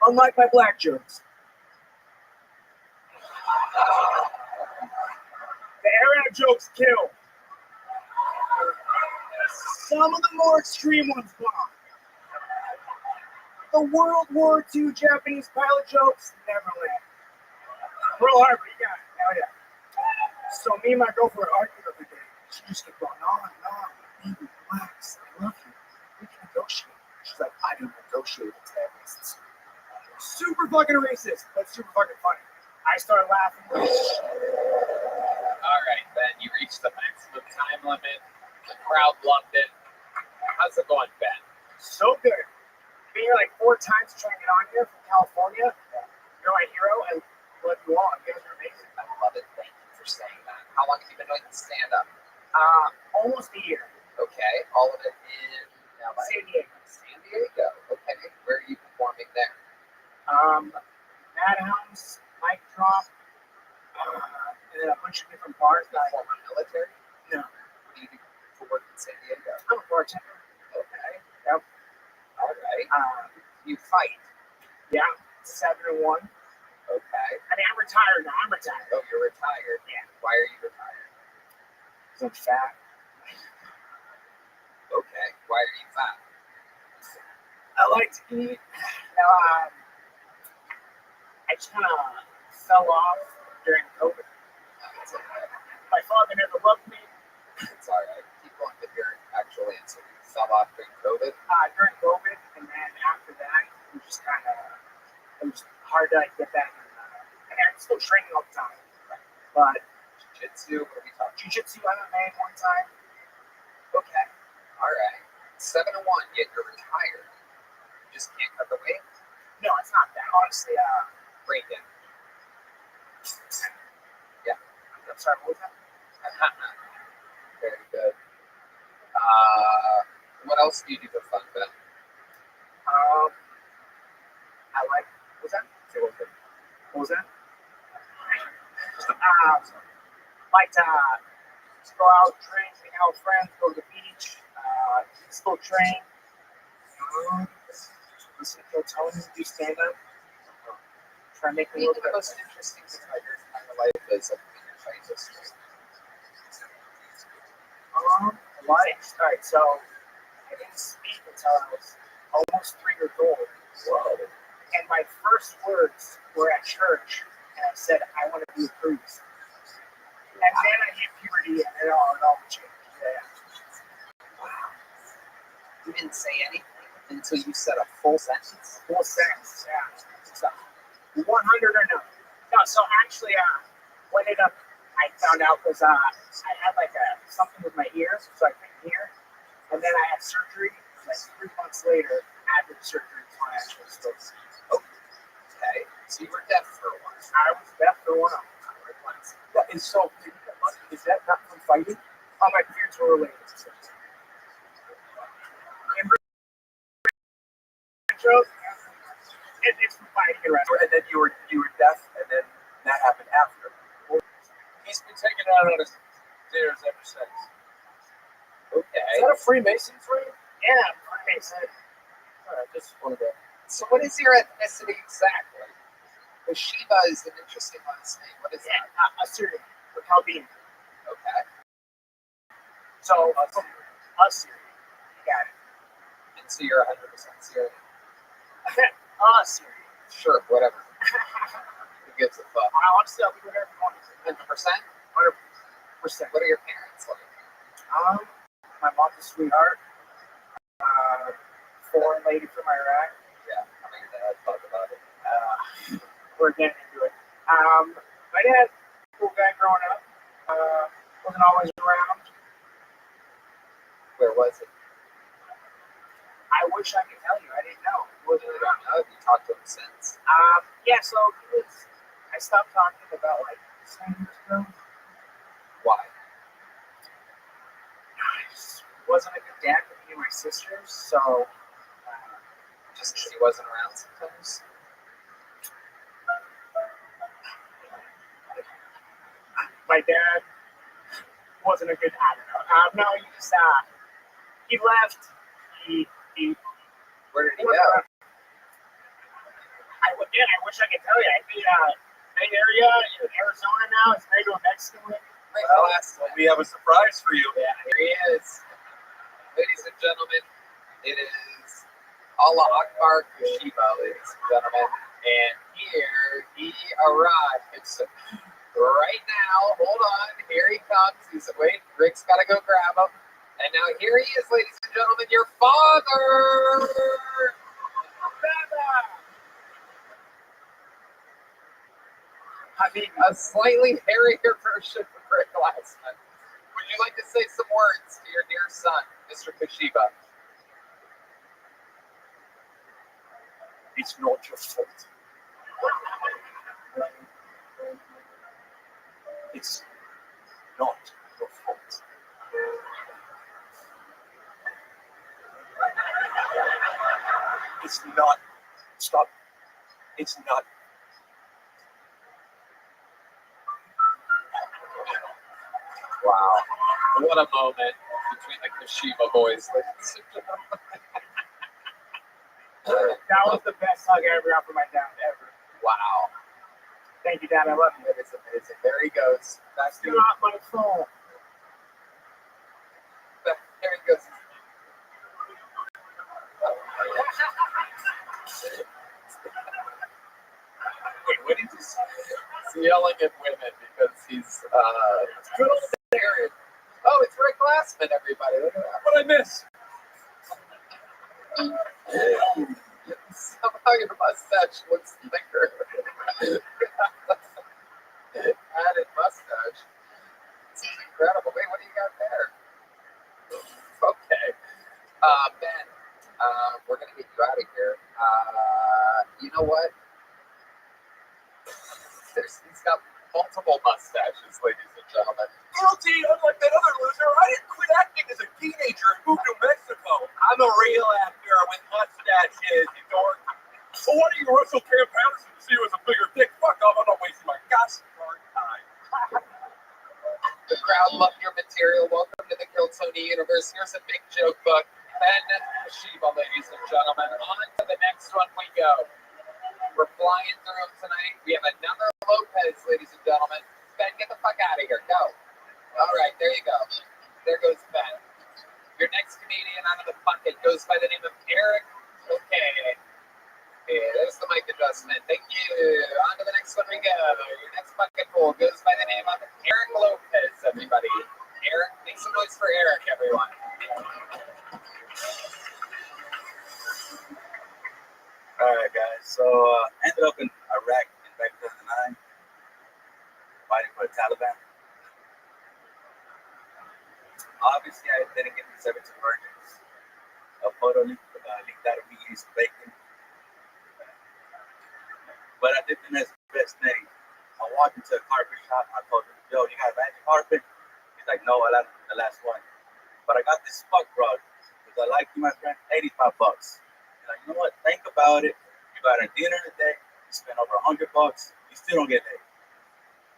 Unlike my black jokes. The Arab jokes kill. Some of the more extreme ones bomb. The World War II Japanese pilot jokes never land. Pearl Harbor, you got it. Hell yeah. So me and my girlfriend argued the other day. She just kept going on and on. Baby, relax. I love you. We can negotiate. She's like, I don't negotiate with terrorists. Super fucking racist, but super fucking funny. I started laughing. All right, Ben, you reached the maximum time limit. The crowd loved it. How's it going, Ben? So good. Been here like 4 times trying to get on here from California. You're my hero. I love you all. You guys are amazing. I love it. Thank you for saying that. How long have you been doing stand-up? Almost a year. Okay, all of it in LA? San Diego. San Diego. Okay, where are you performing there? Madhouse, Mic Drop, and then a bunch of different bars. Former military? No. What do you do for work in San Diego? I'm a bartender. Okay. Yep. All right. You fight? Yeah. 7 and 1. Okay. I mean, I'm retired now. I'm retired. Oh, you're retired? Yeah. Why are you retired? So I'm fat. Okay. Why are you fat? I like to eat. I just kind of fell off during COVID. It's okay. My father never loved me. It's all right. Keep going with your actual answer. You fell off during COVID? During COVID, and then after that, it was just kind of, it was hard to like, get back in. I mean, I'm still training all the time. But Jiu-jitsu? What are we talking? jiu-jitsu, MMA one time. Okay. All right. 7 and 1, yet you're retired. You just can't cut the weight? No, it's not that. Honestly, Break it. I'm sorry, what was that? Very good. What else do you do for fun, Ben? I like, what was that? Say what was it? What was that? Like to just go out, drink, hang out with friends, go to the beach, still train, listen to Tony do stand-up, try to make me a I little think bit the most interesting thing about your kind of life is in your fight history. life. All right, so I didn't speak until I was almost 3 years old. Whoa. And my first words were at church, and I said, I want to be a priest. And then I hit puberty, and it all changed. Yeah. Wow. You didn't say anything until you said a full sentence? Full sentence, yeah. So, 100 or no. No, so actually, what ended up I found out because I had like something with my ears, so I couldn't hear. And then I had surgery. Like 3 months later, after the surgery, my actual still see. Okay. So you were deaf for a while. I was deaf for one of them. That is so big. Is that not from fighting? All my parents were related to things. In retro, it's from fighting and wrestling. And then you were deaf, and then that happened after. He's been taking it out on his stairs ever since. Okay. Is that a Freemason for you? Yeah, okay, so All right, just wanted to. So what is your ethnicity exactly? Shiva is an interesting last name. What is that? Assyrian, or Chaldean. Okay. So, from Assyrian. You got it. And so you're 100% Syrian. Assyrian. Sure, whatever. Who gives a fuck? Honestly, I'll be whatever you want. 100%? 100%. What are your parents like? My mom's a sweetheart. Foreign lady from Iraq. Yeah, I mean, your dad talked about it. We're getting into it. My dad, cool guy growing up. Wasn't always around. Where was it? I wish I could tell you. I didn't know. You don't know. Have you talked to him since? Yeah, so I stopped talking about like 7 years ago. Why? I just wasn't a good dad for me and my sisters, so Just because he wasn't around sometimes? my dad wasn't a good, I don't know. No, he just, he left. He Where did he went go? around. I wish I could tell you. I think Bay Area in Arizona now is married to a Mexican lady. Well, We have a surprise for you. yeah, here he is. Ladies and gentlemen, it is Allah Akbar Kushiba, ladies and gentlemen. And here he arrives. Right now, hold on, here he comes. He's wait, Rick's gotta go grab him. And now here he is, ladies and gentlemen, your father. I mean, a slightly hairier version of Rick Glassman. Would you like to say some words to your dear son, Mr. Kushiba? It's not your fault. It's not your fault. It's not. Stop. It's not. Wow. What a moment between the Kushiba boys, ladies and gentlemen. That was the best hug I ever got from my dad ever. Wow. Thank you, Dad. I love you. That is amazing. There he goes. Back It's to not my fault. there he goes. Wait, what did you say? He's yelling at women because he's good old Aaron. Oh, it's Rick Glassman, everybody. Look at that. What I miss? Somehow your mustache looks thicker. Added mustache. This is incredible. Wait, what do you got there? Okay. Ben, we're going to get you out of here. You know what? He's got multiple mustaches, ladies and gentlemen. Guilty, unlike that other loser, I didn't quit acting as a teenager and moved to Mexico. I'm a real actor with mustaches, you dork. So why do you Russell Cam Patterson to see you as a bigger dick? Fuck off, I'm not wasting my gosh darn time. The crowd loved your material. Welcome to the Kill Tony universe. Here's a big joke book. Ben Shiva, ladies and gentlemen. On to the next one we go. We're flying through them tonight. We have another Lopez, ladies and gentlemen. Ben, get the fuck out of here. Go. All right, there you go. There goes Ben. Your next comedian out of the bucket goes by the name of Eric. Okay. There's the mic adjustment. Thank you. On to the next one we go. Your next bucket pool goes by the name of Eric Lopez, everybody. Eric, make some noise for Eric, everyone. All right, guys. So ended up in Iraq in back 2009, fighting for the Taliban. obviously I didn't get the 17 virgins. A photo leaked out of me eating some bacon. But I did the next best thing. I walked into a carpet shop. I told him, yo, you got a magic carpet? He's like, no, I like the last one. But I got this fuck rug. Because I like you, my friend, $85. He's like, you know what? Think about it. You got a dinner today. You spend over $100. You still don't get laid.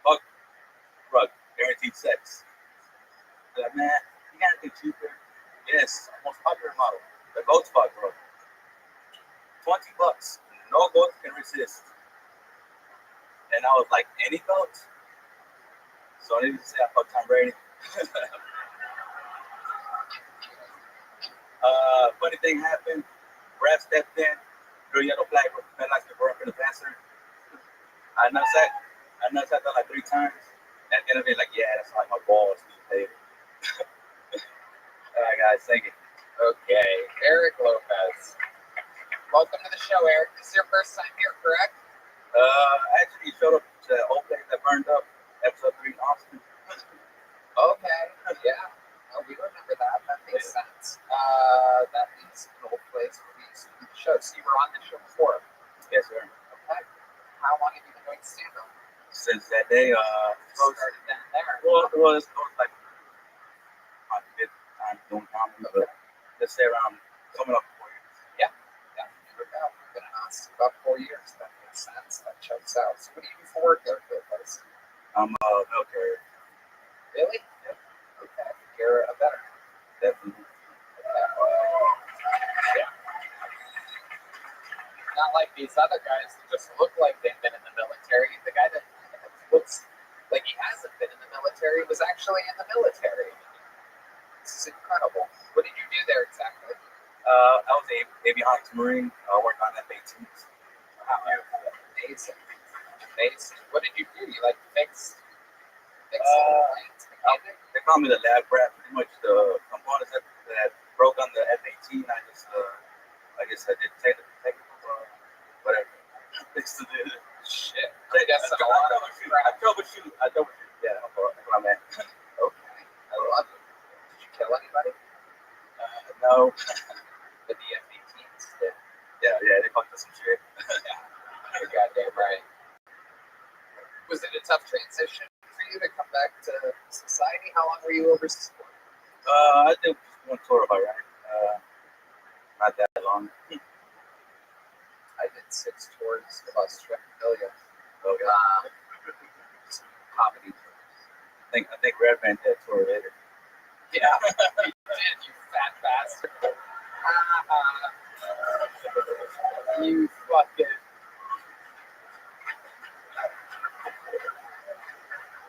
Fuck rug. Guaranteed sex. I'm like, man, you got anything cheaper? Yes, most popular model. The goat spot rug. $20. No goat can resist. And I was like, any goat? So I didn't say I fucked Tom Brady. Funny thing happened. Ref stepped in, threw a yellow flag, felt like the up in the passer. I nuts that like 3 times. And then I'd be like, yeah, that's like my balls being paid. All right, guys, thank you. Okay, Eric Lopez. Welcome to the show, Eric. This is your first time here, correct? Actually, you showed up to the old place that burned up, episode 3 in Austin. Okay, yeah. Oh, we remember that. That makes sense. That means an old place where we used to do the show. So you were on the show before. Yes, sir. Okay. How long have you been doing stand-up? Since that day, Started then there. well, it was like my 5th time doing comedy, but let's say around coming up 4 years. Yeah. You've been in Austin about 4 years. That makes sense. That checks out. So what do you do for work there, Lopez? I'm a milk carrier. Really? Yep. Okay. You're a veteran. Definitely. Yeah. Not like these other guys that just look like they've been in the military. The guy that looks like he hasn't been in the military was actually in the military. This is incredible. What did you do there exactly? I was a avionics Marine. I worked on F-18s. Amazing. Amazing. What did you do? You like fix planes? Mechanic? They call me the lab rat. Pretty much the components that broke on the F-18. I guess I did technical, whatever. Fixed it. Shit. I guess a lot of I troubleshoot. Yeah, that's what I meant. Okay. I love it. Did you kill anybody? No. With the F-18s? Yeah, they fucked us some shit. Yeah. You're goddamn right. Was it a tough transition for you to come back to society? How long were you overseas for? I did one tour of Iraq. Not that long. I did 6 tours of Australia. Okay. Comedy tours. I think Red Band did a tour later. Yeah, you did, you fat bastard. You fucking.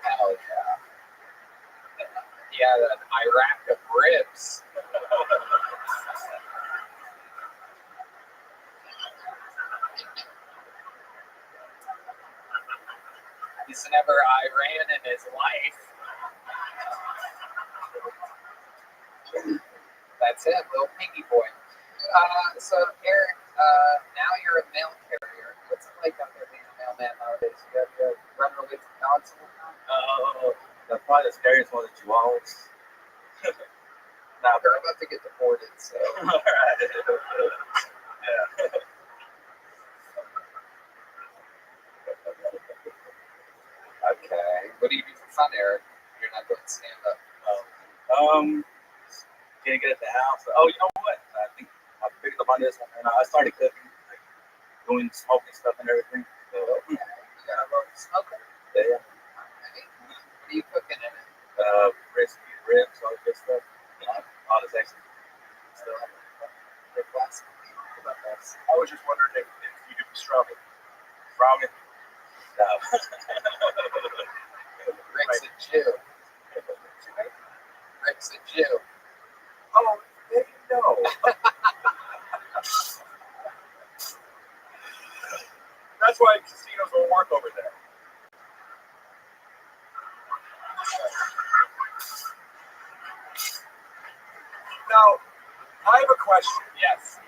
Hell yeah. Yeah, an Iraq of ribs. He's never Iran in his life. That's it, little piggy boy. So Eric, now you're a mail carrier. What's it like out there being a mailman nowadays? You have to run away from dogs all the time? That's probably the scariest one, the Chihuahuas. Now they're about to get deported, so. Alright. Yeah. Okay. What do you do for fun, Eric? You're not doing stand-up. Can't get at the house. Oh, you know what? I think I picked up on this one, and I started cooking, like doing smoking stuff and everything. So, Okay. You got a little smoker? yeah. Okay. What are you cooking in it? Brisket, ribs, all that good stuff. All this extra stuff. Your class? About that. I was just wondering if you do pastrami. Ramen? No. Rick's a Jew. Rick's a Jew. Oh, there you go. That's why casinos don't work over there. Now, I have a question. Yes.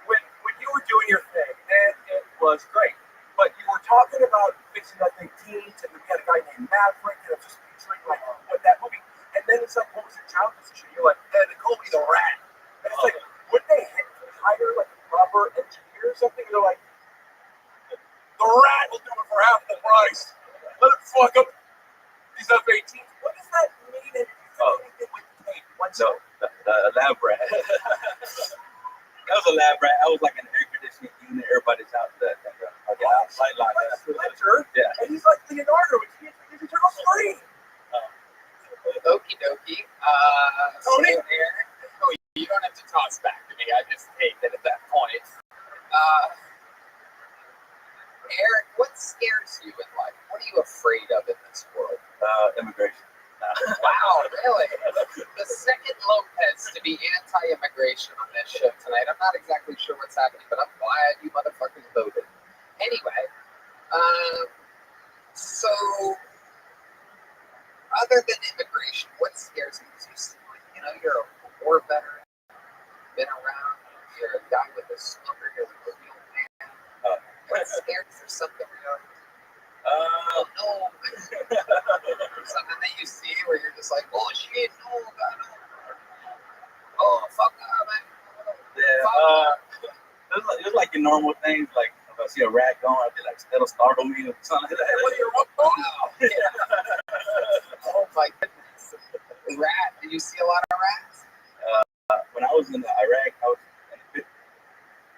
When you were doing your thing, and it was great, but you were talking about fixing, I think, teens, and we had a guy named Maverick, and it was just featuring like what that movie. And And then it's like, what was your job position? You're like, they call me the rat. And it's like, would they hire like a proper engineer or something? And they're like, the rat will do it for half the price. Let him fuck up. He's up 18. What does that mean? If you do anything with tape? What's So the lab rat. That was a lab rat. I was like an air conditioning unit. Everybody's out there. Light line. Yeah. And he's like Leonardo. He's Eternal Screen. Okie dokie. Tony? So Eric, you don't have to toss back to me. I just hate it at that point. Eric, what scares you in life? What are you afraid of in this world? Immigration. Wow, really? The second Lopez to be anti-immigration on this show tonight. I'm not exactly sure what's happening, but I'm glad you motherfuckers voted. Anyway, so other than immigration, what scares you? Because you seem like, you're a war veteran, been around, you're a guy with a snooker, you're a real man. What scares you? Something real? Oh no. Something that you see where you're just like, oh shit, no, God, no. Oh, fuck that, man. Yeah, it was like your normal things, like if I see a rat going, I'd be like, that'll startle me or something like that. What are you yeah. Oh my goodness. Rat, did you see a lot of rats? When I was in Iraq, I was in a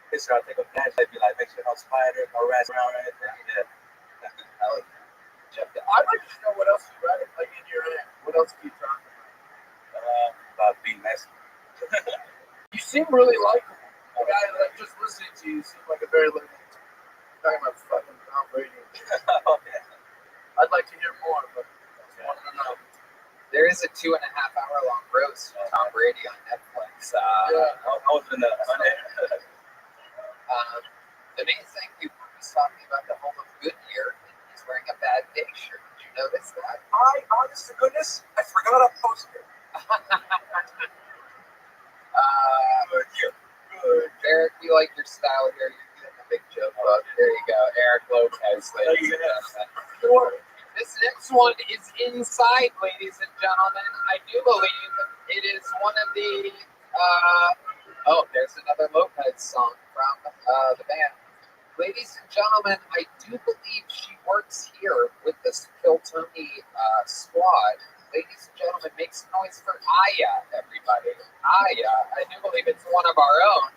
picture, I'd take a flash, I'd be like, make sure no spiders, no rats around or anything. Yeah. I'd like to know what else you read, like in your head. What else do you talk About being messy. You seem really likable. The guy, like, just listening to you seem like a very likable. Talking about fucking Tom Brady. Okay. I'd like to hear more, but I want to know. There is a 2.5 hour long roast of Tom Brady on Netflix. I was in the The main thing we were just talking about the home of Goodyear. He's wearing a Bad Day shirt. Did you notice that? Honest to goodness, I forgot I posted it. Good. Eric, we like your style here. You're getting a big joke book. There you go. Eric Lopez, ladies and gentlemen. This next one is Inside, ladies and gentlemen. I do believe it is one of the... there's another Lopez song from the band. Ladies and gentlemen, I do believe she works here with this Kill Tony squad. Ladies and gentlemen, make some noise for Aya, everybody. Aya, I do believe it's one of our own.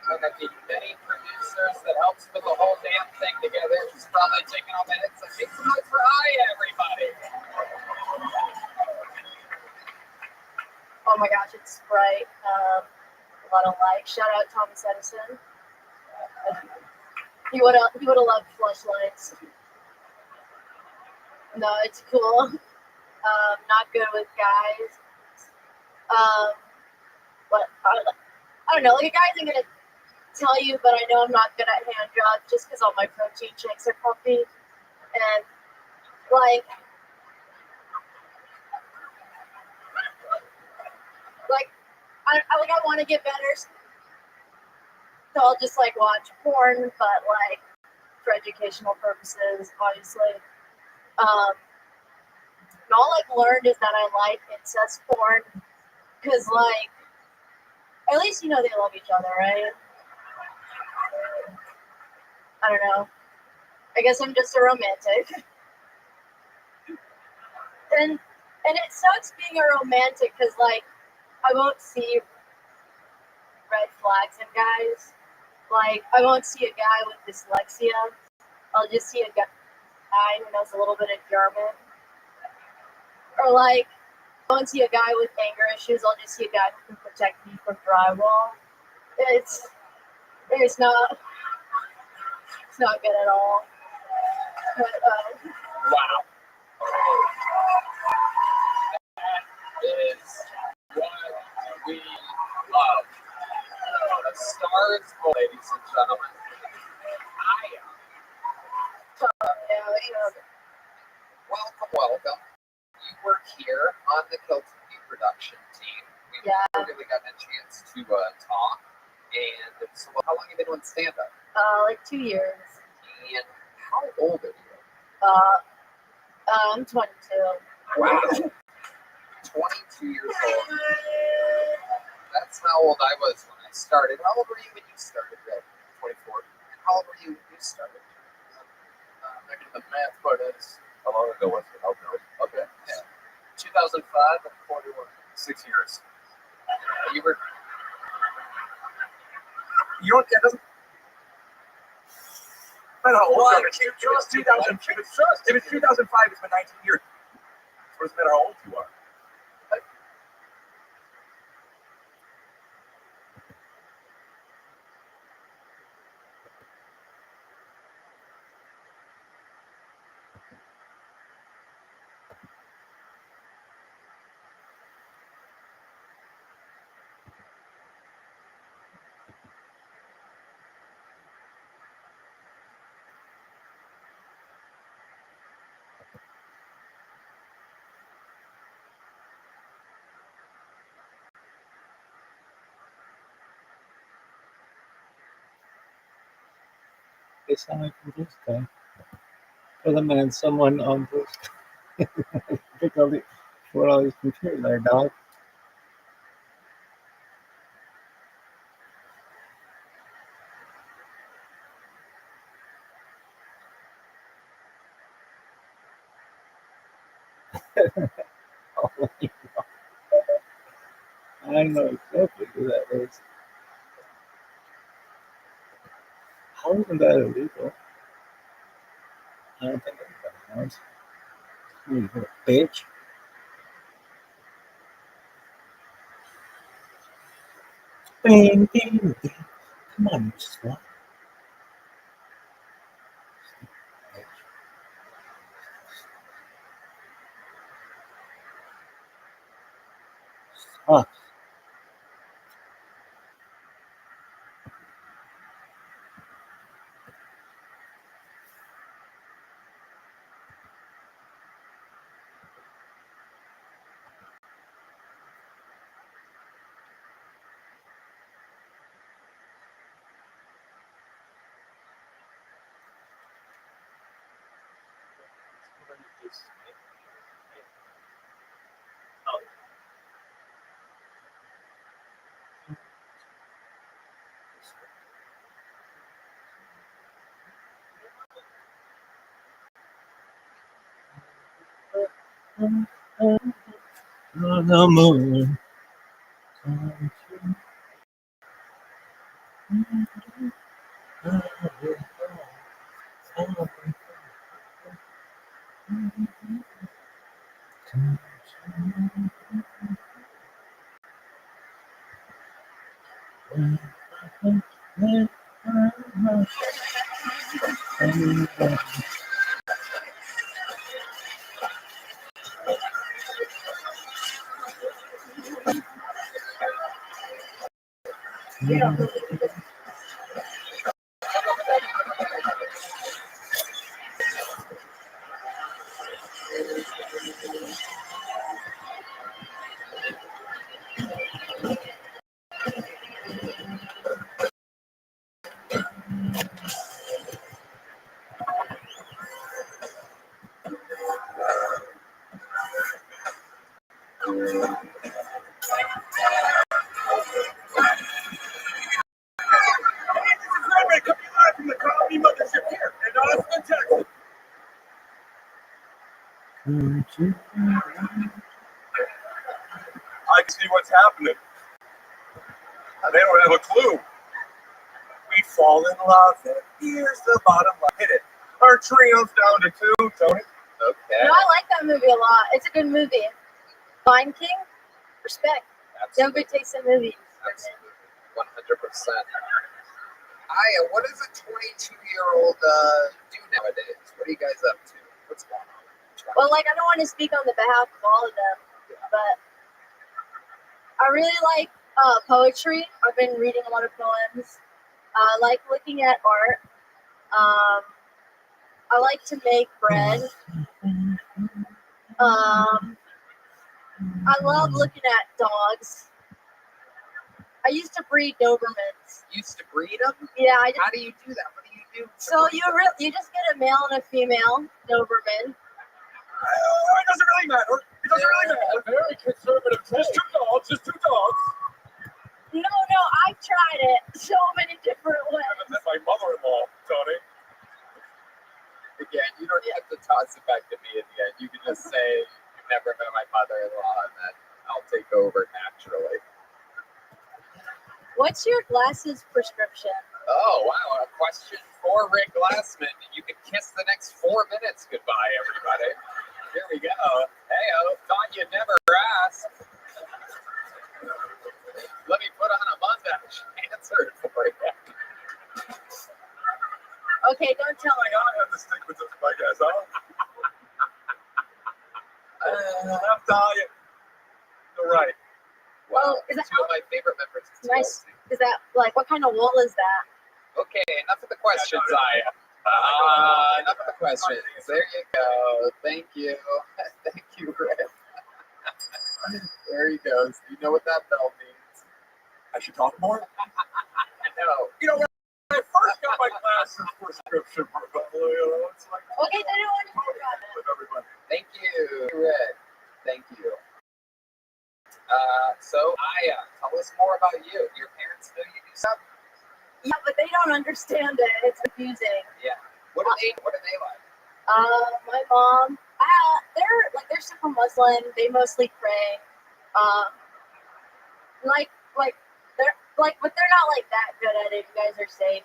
One of the many producers that helps put the whole damn thing together. She's probably taking all the hits. So make some noise for Aya, everybody. Oh my gosh, it's Sprite. A lot of likes. Shout out Thomas Edison. He would have loved flashlights. No, it's cool. Not good with guys. But I don't know. Like, a guy isn't gonna tell you, but I know I'm not good at hand jobs just because all my protein shakes are pumpy. And like I want to get better. So I'll just like watch porn, but like for educational purposes, obviously. And all I've learned is that I like incest porn because, like, at least they love each other, right? I don't know. I guess I'm just a romantic. And it sucks being a romantic because, like, I won't see red flags in guys. Like, I won't see a guy with dyslexia. I'll just see a guy who knows a little bit of German. Or, like, I won't see a guy with anger issues. I'll just see a guy who can protect me from drywall. It's not good at all. But, wow. That is what we love. The stars, ladies and gentlemen. Welcome. You work here on the Kilton production team. We never really gotten a chance to talk. And so, how long have you been doing stand-up? Like 2 years. And how old are you? I'm 22. Wow. 22 years old. That's how old I was when I started. How old were you when you started, Red? 24. And how old were you when you started? Making the math part is how long ago was it? I'll know. Okay. Yeah. 2005, I'm 41. 6 years. You were. You don't. It doesn't. I don't know. What? It was 2000. If it's 2005, it's been 19 years. So it doesn't matter how old you are. They sound like from this guy. For the man, someone on this particularly for all his computer there, dog. Oh, I know exactly who that is. How isn't that illegal? I don't think anybody knows. You little bitch. Bing, bing, bing. Come on, you slut. Sucks. On the moon. Rabbi, coming live from the coffee mothership here in Austin, Texas. I can see what's happening. They don't have a clue. We fall in love, and here's the bottom line. Hit it. Our trio's down to 2, Tony. Okay. No, I like that movie a lot. It's a good movie. Lion King, respect. You have good taste in movies. 100%. Aya, what does a 22-year-old do nowadays? What are you guys up to? What's going on? Well, like, I don't want to speak on the behalf of all of them, but I really like poetry. I've been reading a lot of poems. I like looking at art. I like to make bread. I love looking at dogs. I used to breed Dobermans. Used to breed them? Yeah, How do you do that? What do you do? So you just get a male and a female Doberman, It doesn't really matter. It doesn't really matter. Very conservative. Just two dogs. Just two dogs. No, I've tried it so many different ways. And then my mother-in-law, Tony. Again, you don't have to toss it back to me at the end. You can just say you've never met my mother-in-law, and then I'll take over naturally. What's your glasses prescription? Oh, wow. A question for Rick Glassman. You can kiss the next 4 minutes goodbye, everybody. Here we go. Hey-oh, thought you'd never ask. Let me put on a mustache. Answer it for you. Okay, don't tell me. I have to stick with this, I guess, huh? I'm telling you. You're right. Wow, Is that two of my favorite members. nice? Is that like what kind of wool is that? Okay, enough of the questions, Aya. Enough of the questions. There you go. Thank you. Thank you, Rick. There he goes. You know what that bell means. I should talk more? No. You know, when I first got my glasses prescription for it's like, Okay, they don't want to talk about it. with everybody. Thank you, Rick. Thank you. So, Aya, tell us more about you. Your parents know you do something? Yeah, but they don't understand it. It's confusing. Yeah. What are they like? My mom, they're super Muslim. They mostly pray. But they're not like that good at it. You guys are safe.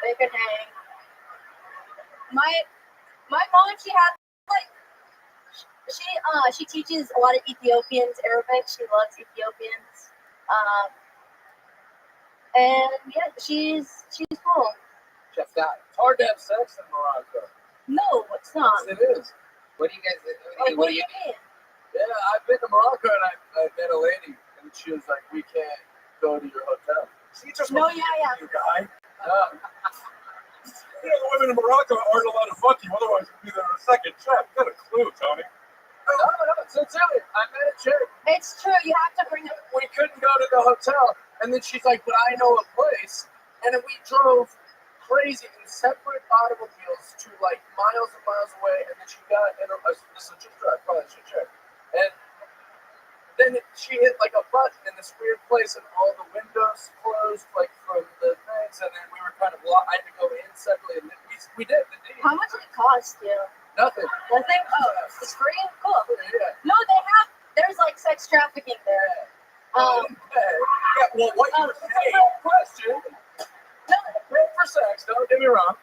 They can hang. My mom, she teaches a lot of Ethiopians Arabic. She loves Ethiopians. And yeah, she's cool. Check that. It's hard to have sex in Morocco. No, it's not. Yes, it is. What do you guys What do you mean? Yeah, I've been to Morocco and I met a lady and she was like, we can't go to your hotel. She just No, wants to yeah. fuck you, guy. Uh, You know, the women in Morocco aren't allowed to fuck you, otherwise you'd be there in a second. Check. Got a clue, Tony. no, sincerely, I met a chick. It's true. You have to bring it. We couldn't go to the hotel. And then she's like, but I know a place. And then we drove crazy in separate automobiles to like miles and miles away. And then she got in this is just drive, probably should check. And then she hit like a button in this weird place and all the windows closed like from the things. And then we were kind of I had to go in separately. And then we did the deed. How much did it cost you? Nothing. Nothing? Oh, it's free? Cool. Yeah. No, there's like sex trafficking there. Yeah, well, what you were saying. Question. No, Paid for sex, don't get me wrong.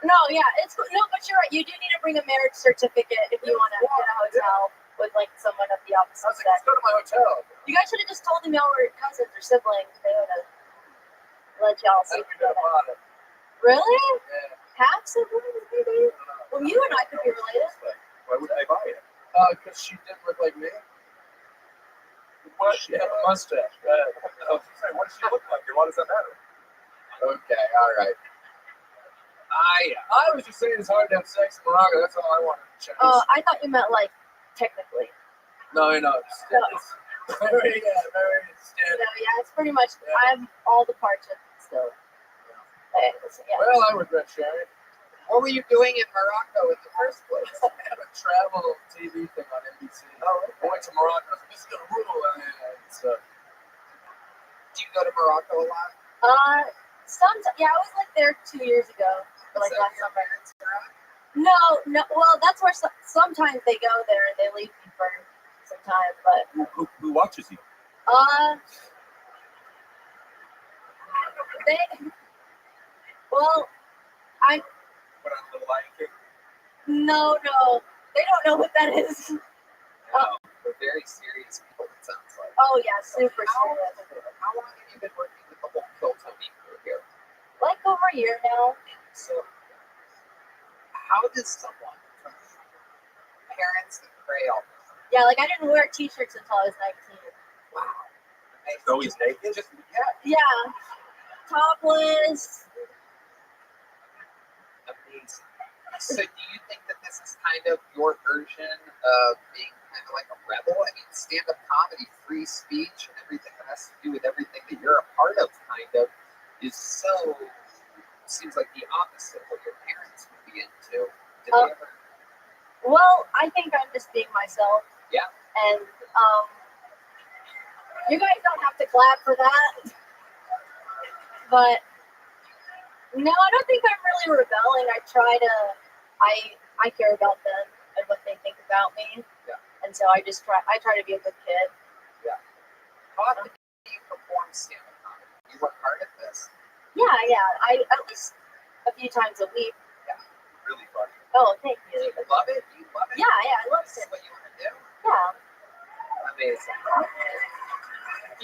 no, yeah, it's cool. No, but you're right. You do need to bring a marriage certificate if you want to get a hotel with like someone of the I opposite was like, let's sex. go to my hotel. You guys should have just told them y'all were cousins or siblings. They would have let y'all see. And we got bought it. Really? Yeah. Half siblings, maybe? Well, you and I could be related. Why would they buy it? Because she didn't look like me. What? She had a mustache. I was gonna say, what does she look like? Why does that matter? Okay, all right. I was just saying it's hard to have sex in Morocco. That's all I wanted to check. I thought you meant like technically. No. It's very standard. No, yeah, it's pretty much. I have all the parts of it still. Yeah. Well, I regret sharing. What were you doing in Morocco in the first place? I have a travel TV thing on NBC. I went to Morocco. This is gonna rule. So Do you go to Morocco a lot? Yeah, I was like there 2 years ago, like Is that last your summer. parents' garage? No. Well, that's where sometimes they go there and they leave me for some time, but Who watches you? I Put on a little Lion King. no, they don't know what that is. They're very serious people, it sounds like. Oh yeah, super serious. How long have you been working with the whole Kill Tony crew here? Like over a year now. So, how does someone from parents that pray all the time? Yeah, like I didn't wear t-shirts until I was 19. Wow. So he's naked? Just, Yeah, topless. amazing. So, do you think that this is kind of your version of being kind of like a rebel? I mean, stand-up comedy, free speech, and everything that has to do with everything that you're a part of, kind of, is so, seems like the opposite of what your parents would be into. Did they ever? Well, being myself. Yeah. And you guys don't have to clap for that. But no, I don't think I'm really rebelling. I care about them and what they think about me. Yeah. And so I try to be a good kid. Yeah. How often do you perform stand-up comedy? You work hard at this. Yeah. I at least a few times a week. Really funny. Oh, thank Do you. you love it? Do you love it? Yeah, I love This is it. what you want to do? Yeah. Amazing.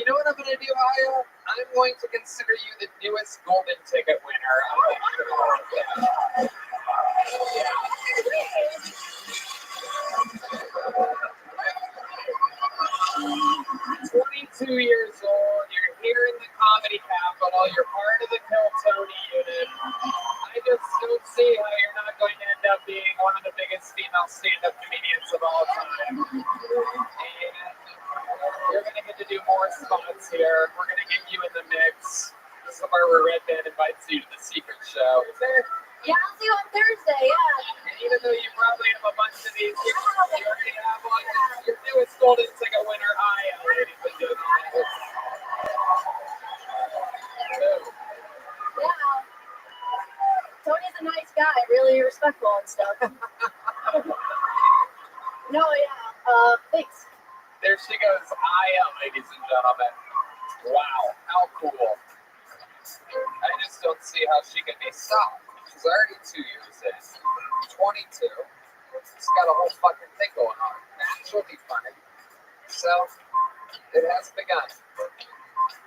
You know what I'm going to do, Aya? I'm going to consider you the newest golden ticket winner. Yeah. 22 years old, you're here in the comedy capital, you're part of the Kill Tony unit. I just don't see how you're not going to end up being one of the biggest female stand-up comedians of all time. And you're going to get to do more spots here. We're going to get you in the mix. This is where Red Band invites you to the secret show. Is there? Yeah, I'll see you on Thursday, yeah. And even though you probably have a bunch of these, you already have one. Your newest golden ticket winner, Aya, ladies and gentlemen. Yeah. Tony's a nice guy, really respectful and stuff. No, yeah. Thanks. There she goes, Aya, ladies and gentlemen. Wow, how cool. I just don't see how she can be stopped. She's already 2 years in. 22. She's got a whole fucking thing going on. Naturally funny. So, it has begun.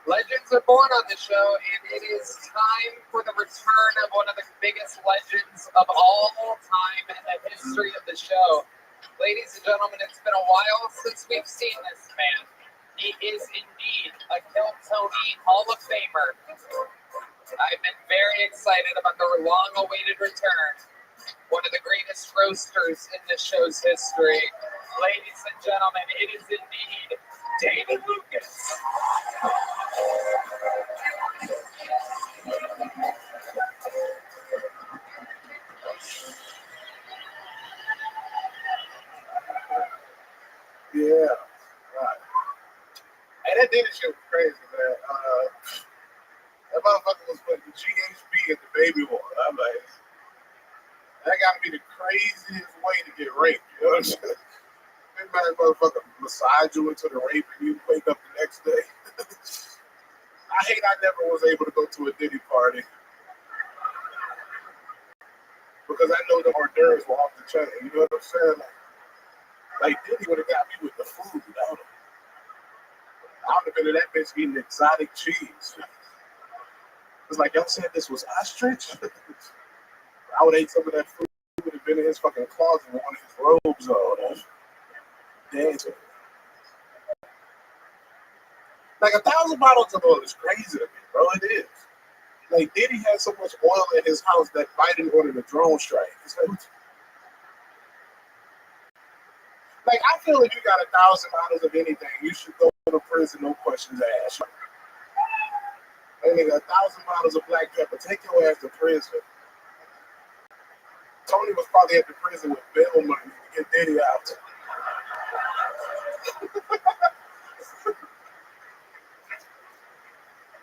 Legends are born on the show, and it is time for the return of one of the biggest legends of all time in the history of the show. Ladies and gentlemen, it's been a while since we've seen this man. He is indeed a Kill Tony Hall of Famer. I've been very excited about the long-awaited return. One of the greatest roasters in the show's history. Ladies and gentlemen, it is indeed David Lucas. Yeah. Right. Hey, that dinner shit was crazy, man. That motherfucker was putting GHB in the baby water. I'm like, that gotta be the craziest way to get raped. You know what I'm saying? Big bad motherfucker massage you into the rape and you wake up the next day. I hate I never was able to go to a Diddy party because I know the hors d'oeuvres were off the chain. You know what I'm saying? Like Diddy would have got me with the food. I would have been in that bitch eating exotic cheese. It's like y'all said this was ostrich. I would have ate some of that food. Would have been in his fucking closet with one of his robes on. Dancing. Like 1,000 bottles of oil is crazy to me, bro. It is. Like Diddy had so much oil in his house that Biden ordered a drone strike. Like I feel if you got 1,000 bottles of anything, you should go to prison, no questions asked. And nigga, 1,000 bottles of black pepper, take your ass to prison. Tony was probably at the prison with bail money to get Diddy out.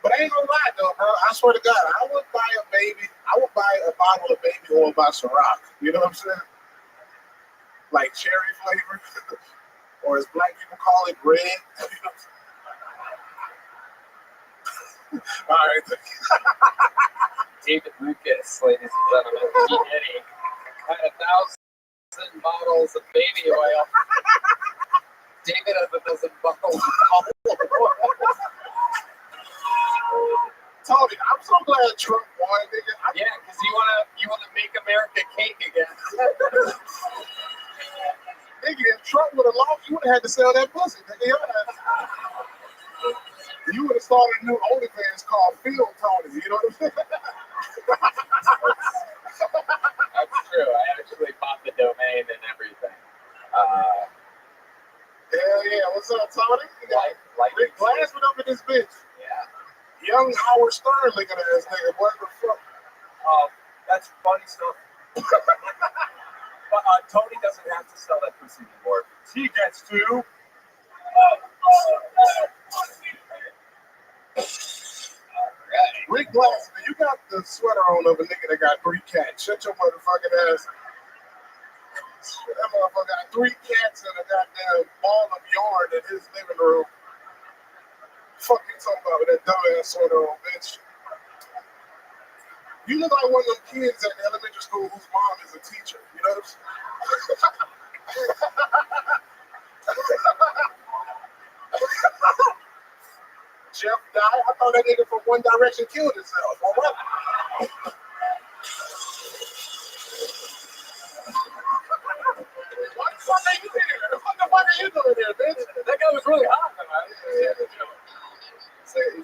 But I ain't gonna lie though, bro. I swear to God, I would buy a bottle of baby oil by Ciroc. You know what I'm saying? Like cherry flavor, or as black people call it, red. All right. David Lucas, ladies and gentlemen, G. Eddie, had 1,000 bottles of baby oil. David has 1,000 bottles of olive oil. Tony, I'm so glad Trump won, nigga. Yeah, because you wanna make America cake again. Nigga, if Trump would have lost, you would have had to sell that pussy, nigga. You would have started a new OnlyFans called Phil Tony. You know what I'm saying? That's true. I actually bought the domain and everything. Hell yeah. What's up, Tony? You got Rick Glassman up in this bitch. Yeah. Young Howard Stern looking ass nigga. What the fuck? That's funny stuff. Tony doesn't have to sell that pussy anymore. He gets to. Rick Glassman, you got the sweater on of a nigga that got 3 cats. Shut your motherfucking ass. That motherfucker got 3 cats and a goddamn ball of yarn in his living room. Fuck you talking about with that dumbass sweater on, bitch. You look like one of them kids at elementary school whose mom is a teacher. You know what I'm saying? Jeff died. I thought that nigga from One Direction killed himself. All right. What the fuck are you here? What the fuck are you doing here, bitch? That guy was really hot, man.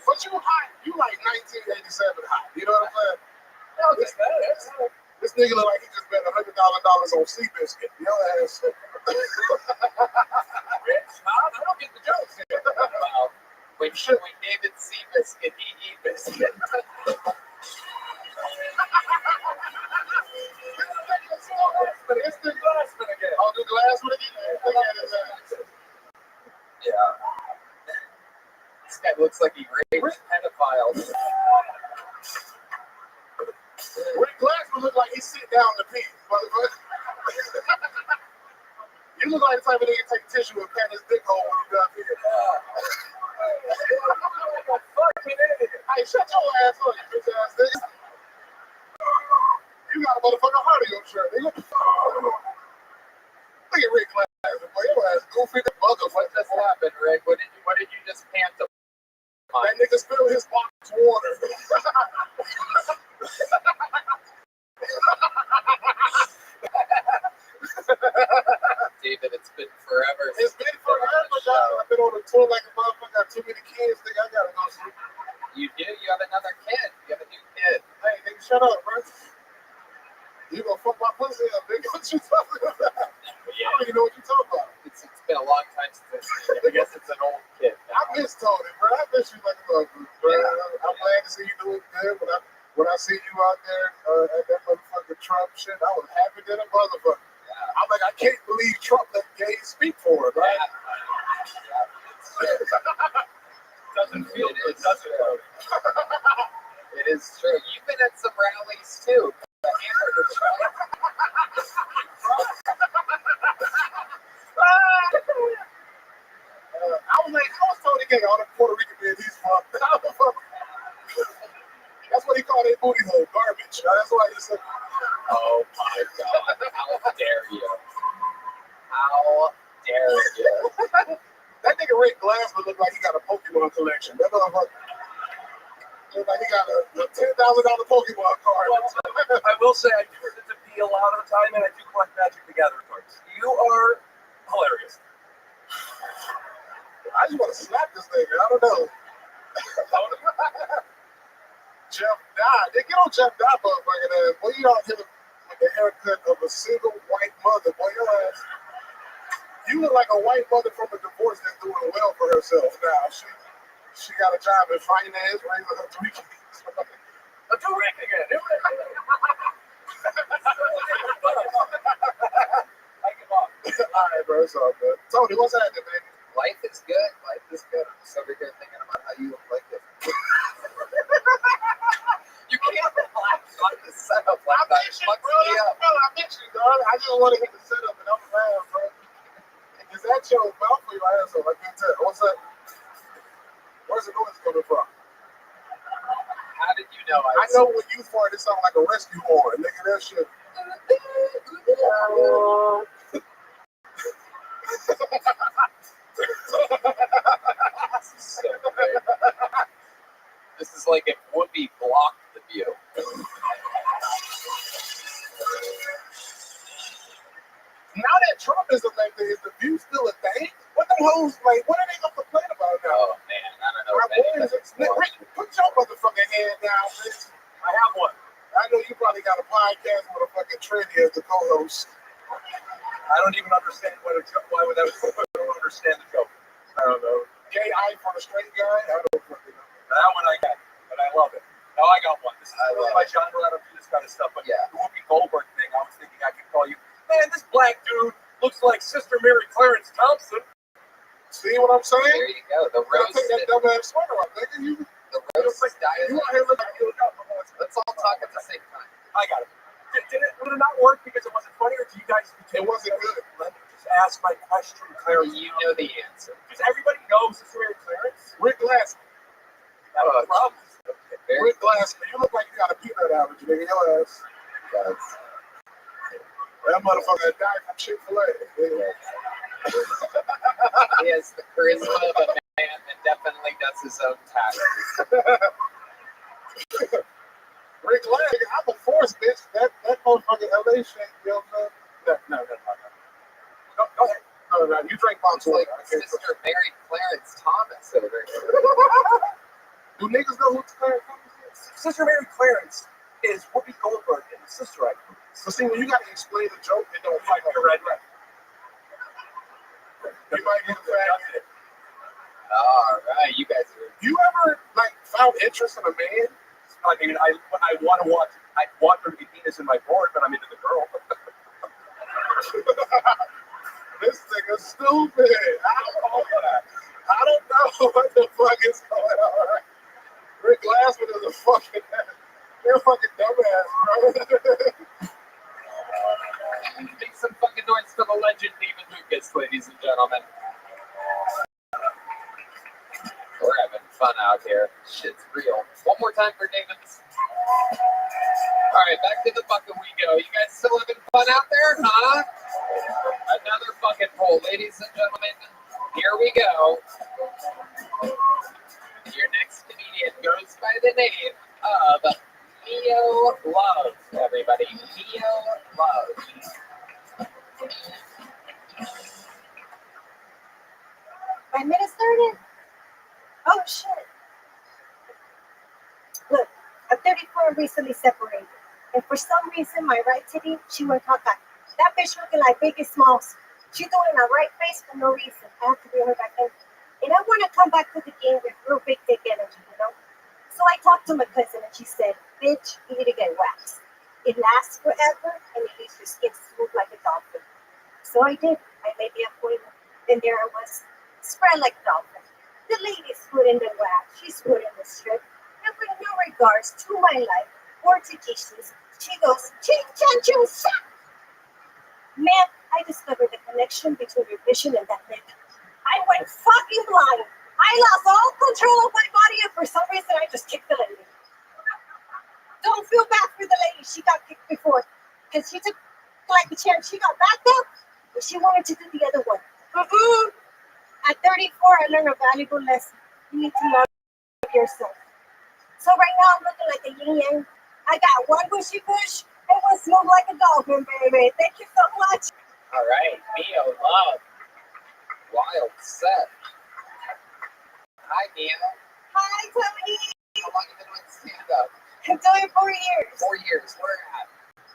But you hot. You like 1987 hot. You know what I'm saying? No, this This nigga look like he just bet $100,000 on Seabiscuit. Your ass. Rich, huh? I don't get the jokes here. Well, when David Seabiscuit, he eat biscuit. It's the Glassman again. Oh, the Glassman again? Yeah. This guy looks like he raped pedophiles. Rick Glassman look like he's sitting down to pee. You look like the type of nigga take a tissue and pat his dick hole when you done peeing. Hey, shut your ass up, you bitch ass nigga. You got a motherfucking heart in your shirt, nigga. Look at Rick Glassman, boy. Your ass goofy the motherfucker. What just happened, Rick? What did you just pant up? That nigga spilled his box water. David, it's been forever. It's been forever, dog. I've been on the tour like a motherfucker. Got too many kids. Think I gotta go sleep. You do? You have another kid. You have a new kid. Hey, nigga, shut up, bro. You gonna fuck my pussy up, nigga? What you talking about? Yeah. I don't even know what you talking about. It's been a long time since I've seen him. I guess it's an old kid now. I miss Tony, bro. I miss you like a motherfucker, bro. I'm glad to see you doing good. When I see you out there at that motherfucking Trump shit, I was happy than a motherfucker. Yeah. I'm like, I can't believe Trump let gays speak for him, right? Doesn't feel good, does it? It is true. You've been at some rallies too. The hamburger truck. I was like, how was Tony getting all the Puerto Rican men he's from? That's what he called a booty hole, garbage. That's why he said, Oh my God. How dare you? How dare you? that nigga Rick Glassman looked like he got a Pokemon collection. That motherfucker looked like he got a $10,000 Pokemon card. I will say I use it to pee a lot of the time, and I do collect Magic the Gathering cards. You are hilarious. I just want to slap this nigga. I don't know. Jeff died. They get on Jeff died, motherfucking ass. Boy, you don't hit him with the haircut of a single white mother. Boy, your ass. You look like a white mother from a divorce that's doing well for herself now. She got a job in finance, raising her 3 kids. A do Rick again. All right, bro. It's all good. Tony, what's happening, baby? Life is good. Life is good. I'm just over here thinking about how you look like this. You can't relax on the setup like that. It fucks me up. I miss you, dog. I just want to hit the setup and I'm loud, bro. Is that your mouth or your asshole? I can't tell. What's that? Where's the noise coming from? How did you know I know when you fart, it sounds like a rescue horn. Nigga, that shit. So great. This is like if Whoopi blocked the view. Now that Trump is elected, is the view still a thing? What them hoes, like, what are they going to complain about now? Oh, man. I don't know. My if anybody's boys, Rick, put your motherfucking hand down, bitch. I have one. I know you probably got a podcast with a fucking trendy as the co-host. I don't even understand what a joke. Why would that? I don't understand the joke. I don't know. Gay eye for the straight guy? I don't fucking know. That one I got, but I love it. Now I got one. This is really my genre. I don't do this kind of stuff, but Yeah. the Whoopi Goldberg thing. I was thinking I could call you, man. This black dude looks like Sister Mary Clarence Thompson. See what I'm saying? There you go. The Gotta roast. take that dumbass sweater off, nigga. The roast diet. You out here looking like you got. Let's all talk at the same time. I got it. Would it not work because it wasn't funny, or do you guys? It wasn't good. Let me just ask my question, Clarence. You know the answer. Does everybody know Sister Mary Clarence? Rick Glass. That's the problem. Very Rick Glass, you look like you got a peanut allergy, nigga. Your ass. good. That motherfucker died from Chick-fil-A. He has the charisma of a man that definitely does his own taxes. Rick Glass, I'm a force, bitch. That motherfucking LA shit, you know what I'm saying? No. Go ahead. No, you drink Looks Montoya. like Sister Mary Clarence Thomas over here. Do niggas know who Clarence Thomas is? Sister Mary Clarence is Whoopi Goldberg in the Sister Act movies. So see, when you gotta explain the joke, it don't fight like a red red. You might get fat. All right, you guys are. You ever like found interest in a man? I mean, I want to watch. I want there to be penis in my porn, but I'm into the girl. This nigga's stupid. I don't know what the fuck is going on. Rick Glassman is a fucking. You're a fucking dumbass, bro. Make some fucking noise for the legend David Lucas, ladies and gentlemen. We're having fun out here. Shit's real. One more time for David's. All right, back to the bucket we go. You guys still having fun out there, huh? Another bucket poll, ladies and gentlemen. Here we go. Your next comedian goes by the name of Neo Love, everybody. Neo Love. My minute started? Oh shit. Look, I'm 34 and recently separated. And for some reason, my right titty, she went caca. That bitch looking like Biggie Smalls. She doing a right face for no reason. I have to bring her back in. And I want to come back to the game with real big dick energy, you know? So I talked to my cousin and she said, bitch, you need to get waxed. It lasts forever and it leaves your skin smooth like a dolphin. So I did. I made the appointment. And there I was, spread like a dolphin. The lady stood in the wax. She stood in the strip. And with no regards to my life or to Jesus, she goes, ching, chan, choo, sa. Man, I discovered the connection between your vision and that nigga. I went fucking blind. I lost all control of my body, and for some reason, I just kicked the lady. Don't feel bad for the lady. She got kicked before. Because she took like a chance. She got back up, but she wanted to do the other one. At 34, I learned a valuable lesson. You need to love yourself. So right now, I'm looking like a yin-yang. I got one bushy bush and one smooth like a dolphin, baby. Thank you so much. All right, Neo Love. Wild set. Hi, Neo. Hi, Tony. How long have you been doing stand-up? I'm doing 4 years. 4 years. Where at?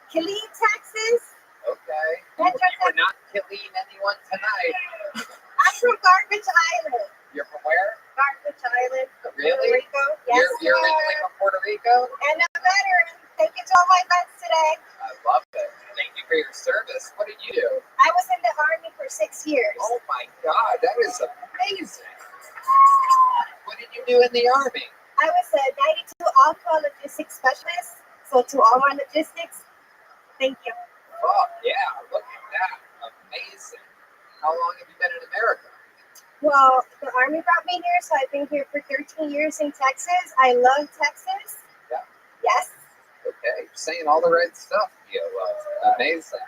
Killeen, Texas. Okay. That's You were not killing anyone tonight. I'm from Garbage Island. You're from where? Garbage Island. Really? Puerto Rico. Yes, You're originally from Puerto Rico? And a veteran. Thank you to all my vets today. I love it. Thank you for your service. What did you do? I was in the Army for 6 years. Oh my God, that is amazing. What did you do in the Army? I was a 92 Alpha Logistics Specialist. So to all my logistics, thank you. Fuck yeah, look at that. Amazing. How long have you been in America? Well, the Army brought me here, so I've been here for 13 years in Texas. I love Texas. Yeah. Yes. Okay, you're saying all the right stuff, Neo Love. Amazing.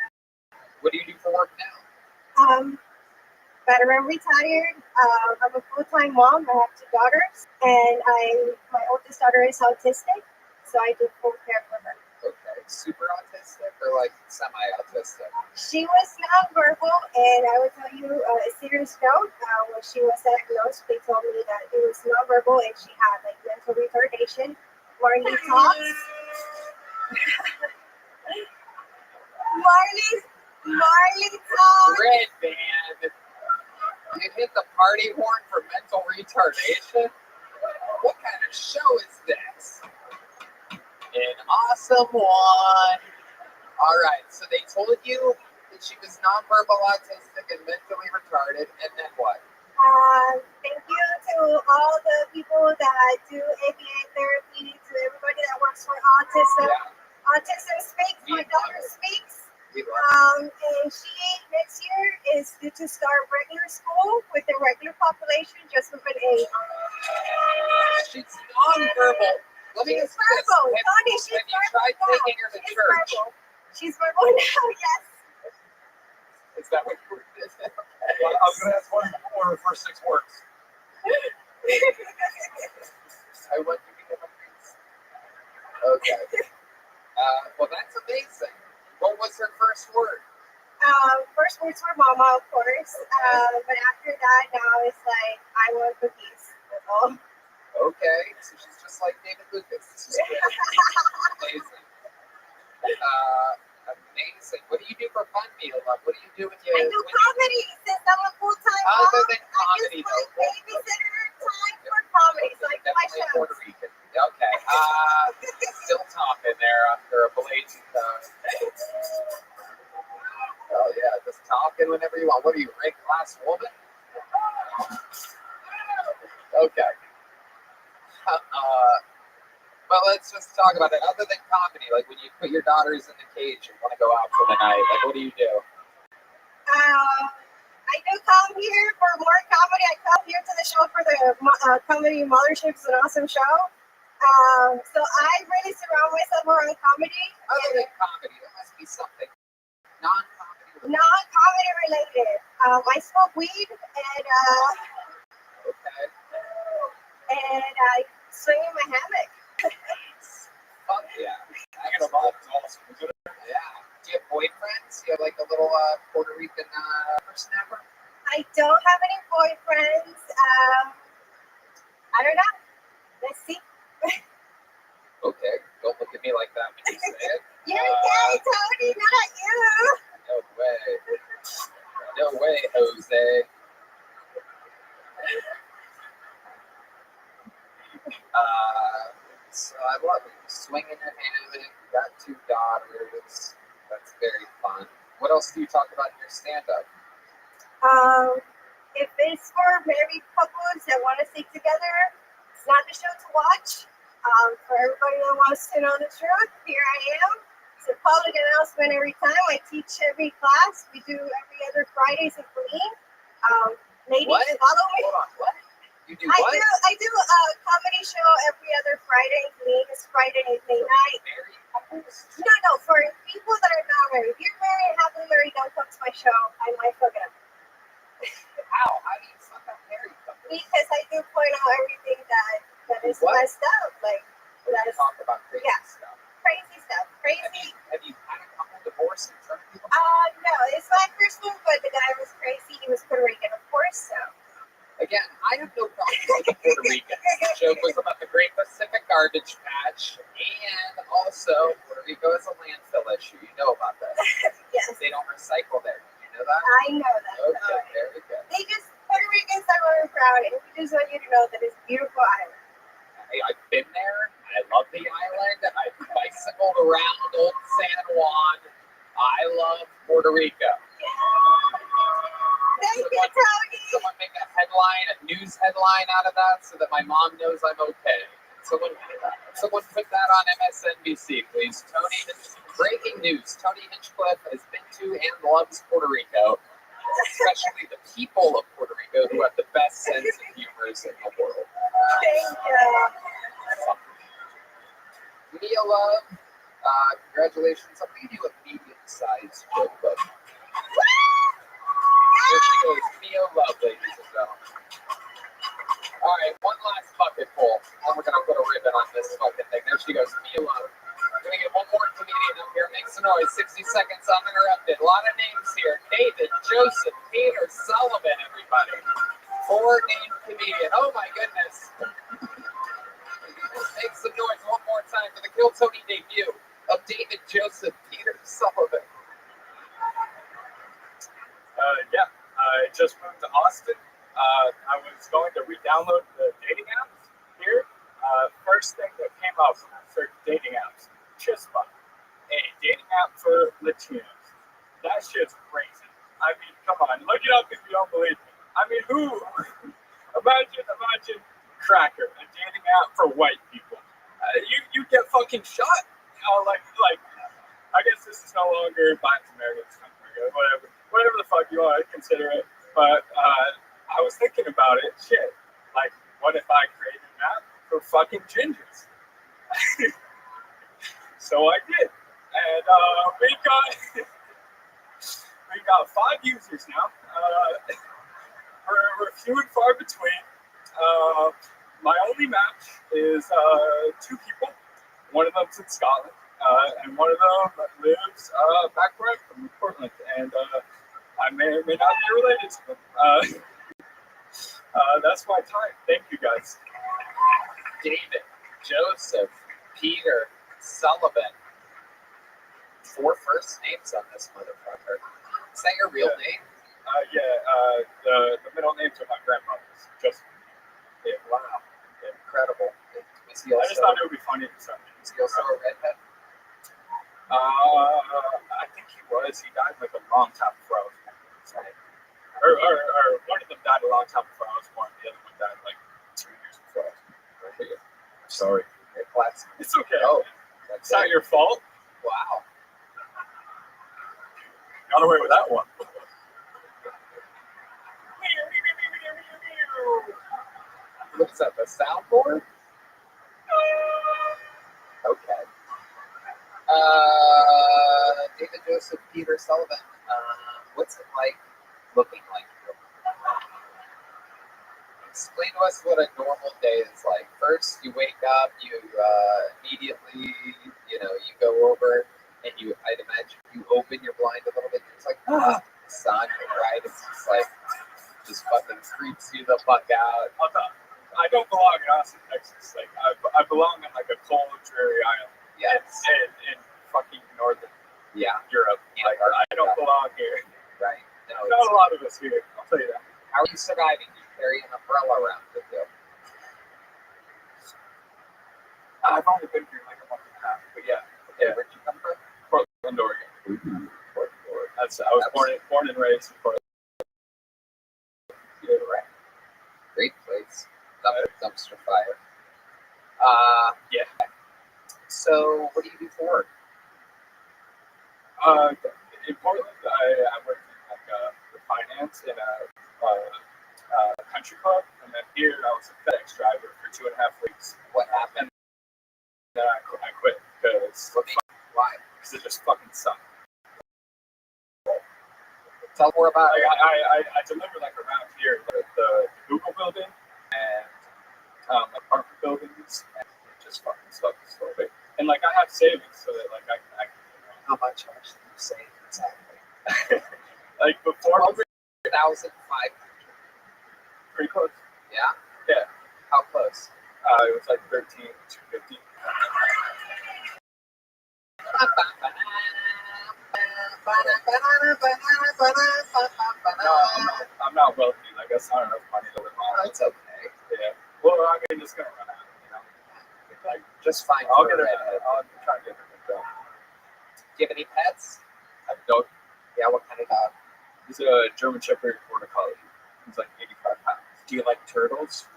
What do you do for work now? Veteran retired. I'm a full-time mom. I have 2 daughters, and my oldest daughter is autistic, so I do full care for her. Okay, super autistic or like semi-autistic? She was nonverbal, and I will tell you a serious note. When she was diagnosed, they told me that it was nonverbal and she had like mental retardation. Marley talks. Marley talks. Red man. You hit the party horn for mental retardation? What kind of show is this? An awesome one. All right, so they told you that she was nonverbal autistic and mentally retarded, and then what? Thank you to all the people that do ABA therapy, to everybody that works for autism. Yeah. Autism Speaks, my daughter speaks. We love And she next year is due to start regular school with the regular population, just with an A. She's nonverbal. Let me She's ask you this. verbal. Tony, she's Have you verbal tried now. taking her to She's church? verbal. She's verbal now, yes. Is that what you were doing? Well, I was going to ask what are her first 6 words? I want you to get a piece. Okay. Well, that's amazing. What was her first word? First words were mama, of course. But after that, now it's like, I want cookies. That's all. Okay. So she's just like David Lucas. This is great. Amazing. Amazing. What do you do for fun, Mia Love? What do you do when you... I do comedy since I'm a full-time mom. Other than comedy, I just like babysitter time for comedy, so I do my definitely shows. Puerto Rican. Okay. Still talking there after a blatant... Oh, yeah. Just talking whenever you want. What are you, rank class woman? Okay. Well, let's just talk about it. Other than comedy, like when you put your daughters in the cage and want to go out for the night, like what do you do? I do come here for more comedy. I come here to the show for the comedy Mothership. It's an awesome show. So I really surround myself around comedy. Other than comedy, there must be something non-comedy related. Non-comedy related. I smoke weed and Okay. and I swing in my hammock. Fuck yeah. I got a lot of awesome. Yeah. Do you have boyfriends? Do you have like a little Puerto Rican snapper? I don't have any boyfriends. I don't know. Let's see. Okay. Don't look at me like that when you say it. You're a daddy, Tony, not you. No way. No way, Jose. So I love it. Swinging your hammock, got 2 daughters. That's very fun. What else do you talk about in your stand-up? If it's for married couples that want to stick together, it's not the show to watch. For everybody that wants to know the truth, here I am. It's a public announcement every time. I teach every class. We do every other Fridays in Colleen. Ladies, What? follow me. Hold on, what? You do I what? do a comedy show every other Friday in Colleen. It's Friday night. Married couples? No, for people that are not married. If you're married and happily married, don't come to my show. I might fuck it up. How? How do you fuck up married couples? Because I do point out everything that is What? messed up. Like, that You is talk about crazy yeah. stuff. crazy stuff. Crazy. Have you had a couple divorces in front of people? No, it's my first one, but the guy was crazy. He was Puerto Rican, of course, so. Again, I have no problem with the Puerto Ricans. The joke was about the Great Pacific Garbage Patch, and also Puerto Rico is a landfill issue. You know about that. Yes, They don't recycle there. You know that? I know that. Okay, very good. They just, Puerto Ricans are very proud, and we just want you to know that it's a beautiful island. I've been there. I love the island. I've bicycled around Old San Juan. I love Puerto Rico. Thank you, Tony. Someone make a headline, a news headline out of that so that my mom knows I'm okay. Someone put that on MSNBC, please. Breaking news. Tony Hinchcliffe has been to and loves Puerto Rico, especially the people of Puerto Rico who have the best sense of humor in the world. Thank you. Mia Love, congratulations. I'm going to do a medium-sized joke, but there she goes. Mia Love, ladies and gentlemen. All right, one last bucket full. Then we're going to put a ribbon on this fucking thing. There she goes. Mia Love. We're going to get one more comedian up here. Make some noise. 60 seconds uninterrupted. A lot of names here. David, Joseph, Peter, Sullivan, everybody. 4-name comedian. Oh, my goodness. Make some noise one more time for the Kill Tony debut of David, Joseph, Peter, Sullivan. Yeah, I just moved to Austin. I was going to re-download the dating apps here. First thing that came up when I searched dating apps, Chispa, a dating app for Latinos. That shit's come on, look it up if you don't believe me. I mean, who? Imagine Cracker, a dating app for white people. You get fucking shot. I guess this is no longer Black America, whatever the fuck you want to consider it. But I was thinking about it. Shit, like, what if I created an app for fucking gingers? So I did, and we got 5 users now. We're few and far between. My only match is 2 people. One of them's in Scotland, and one of them lives back where I'm from, Portland, and I may or may not be related to them. That's my time. Thank you, guys. David, Joseph, Peter, Sullivan. 4 first names on this motherfucker. Is that your real name? The middle names are my grandmother's. Just Wow. Incredible. Was he I also, just thought it would be funny to say. was he also a redhead? I think he was. He died like a long time before I was born. Or one of them died a long time before I was born. The other one died like 2 years before I was born. Sorry. It's okay. Oh, It's not your fault. Wow. Got away with that one. What is that, the soundboard? Okay. David, Joseph, Peter, Sullivan. What's it like looking like you? Explain to us what a normal day is like. First, you wake up, you immediately, you go over and I'd imagine you open your blind a little bit. It's like, sun, right? It's just fucking creeps you the fuck out. I don't belong in Austin, Texas. Like I belong in like a cold, dreary island. Yes. In fucking northern Europe. Like I don't belong here. Right. No, Not a lot of us here. I'll tell you that. How are you surviving? You carry an umbrella around with you. I've only been here like a month and a half, but yeah. Where'd you come from? Portland, Oregon. Portland, Oregon. I was born and raised in Portland. Yeah, right. Great place. Dumpster fire. Yeah. So, what do you do for work? In Portland, I worked in like finance in a country club, and then here I was a FedEx driver for 2.5 weeks. What happened? Then I quit because Why? Because it just fucking sucked. Tell more about Like it. I deliver like around here, the Google building and apartment buildings, and it just fucking sucks so big. And like I have savings, so that like I How much do you save exactly? like before 1,500. pretty close. Yeah? Yeah. How close? It was like 13,250. No, I'm not wealthy. Like that's not enough money to live on. That's okay. Yeah. Well, I mean, it's gonna run out. Like, Just fine. I'll for get a it. redhead. I'll try to get it done. Do you have any pets? I have a dog. Yeah, what kind of dog? He's a German Shepherd Border Collie. He's like 85 pounds. Do you like turtles?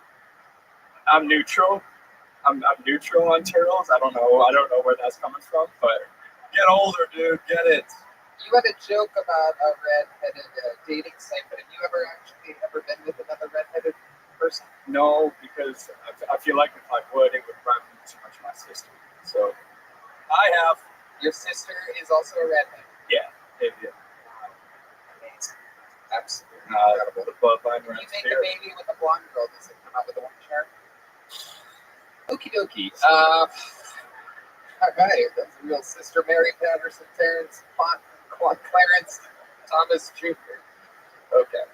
I'm neutral. I'm neutral on turtles. I don't know where that's coming from, but get older, dude. Get it. You had a joke about a redheaded dating site, but have you ever been with another redheaded person? No, because I feel like if I would, it would run too much of my sister. So I have. Your sister is also a redhead. Yeah. Amazing. Absolutely The bloodline When runs you make here. a baby with a blonde girl, does it come out with a white shirt? Okie dokie. All right. That's a real sister Mary Patterson, Clarence Thomas Jr. Okay.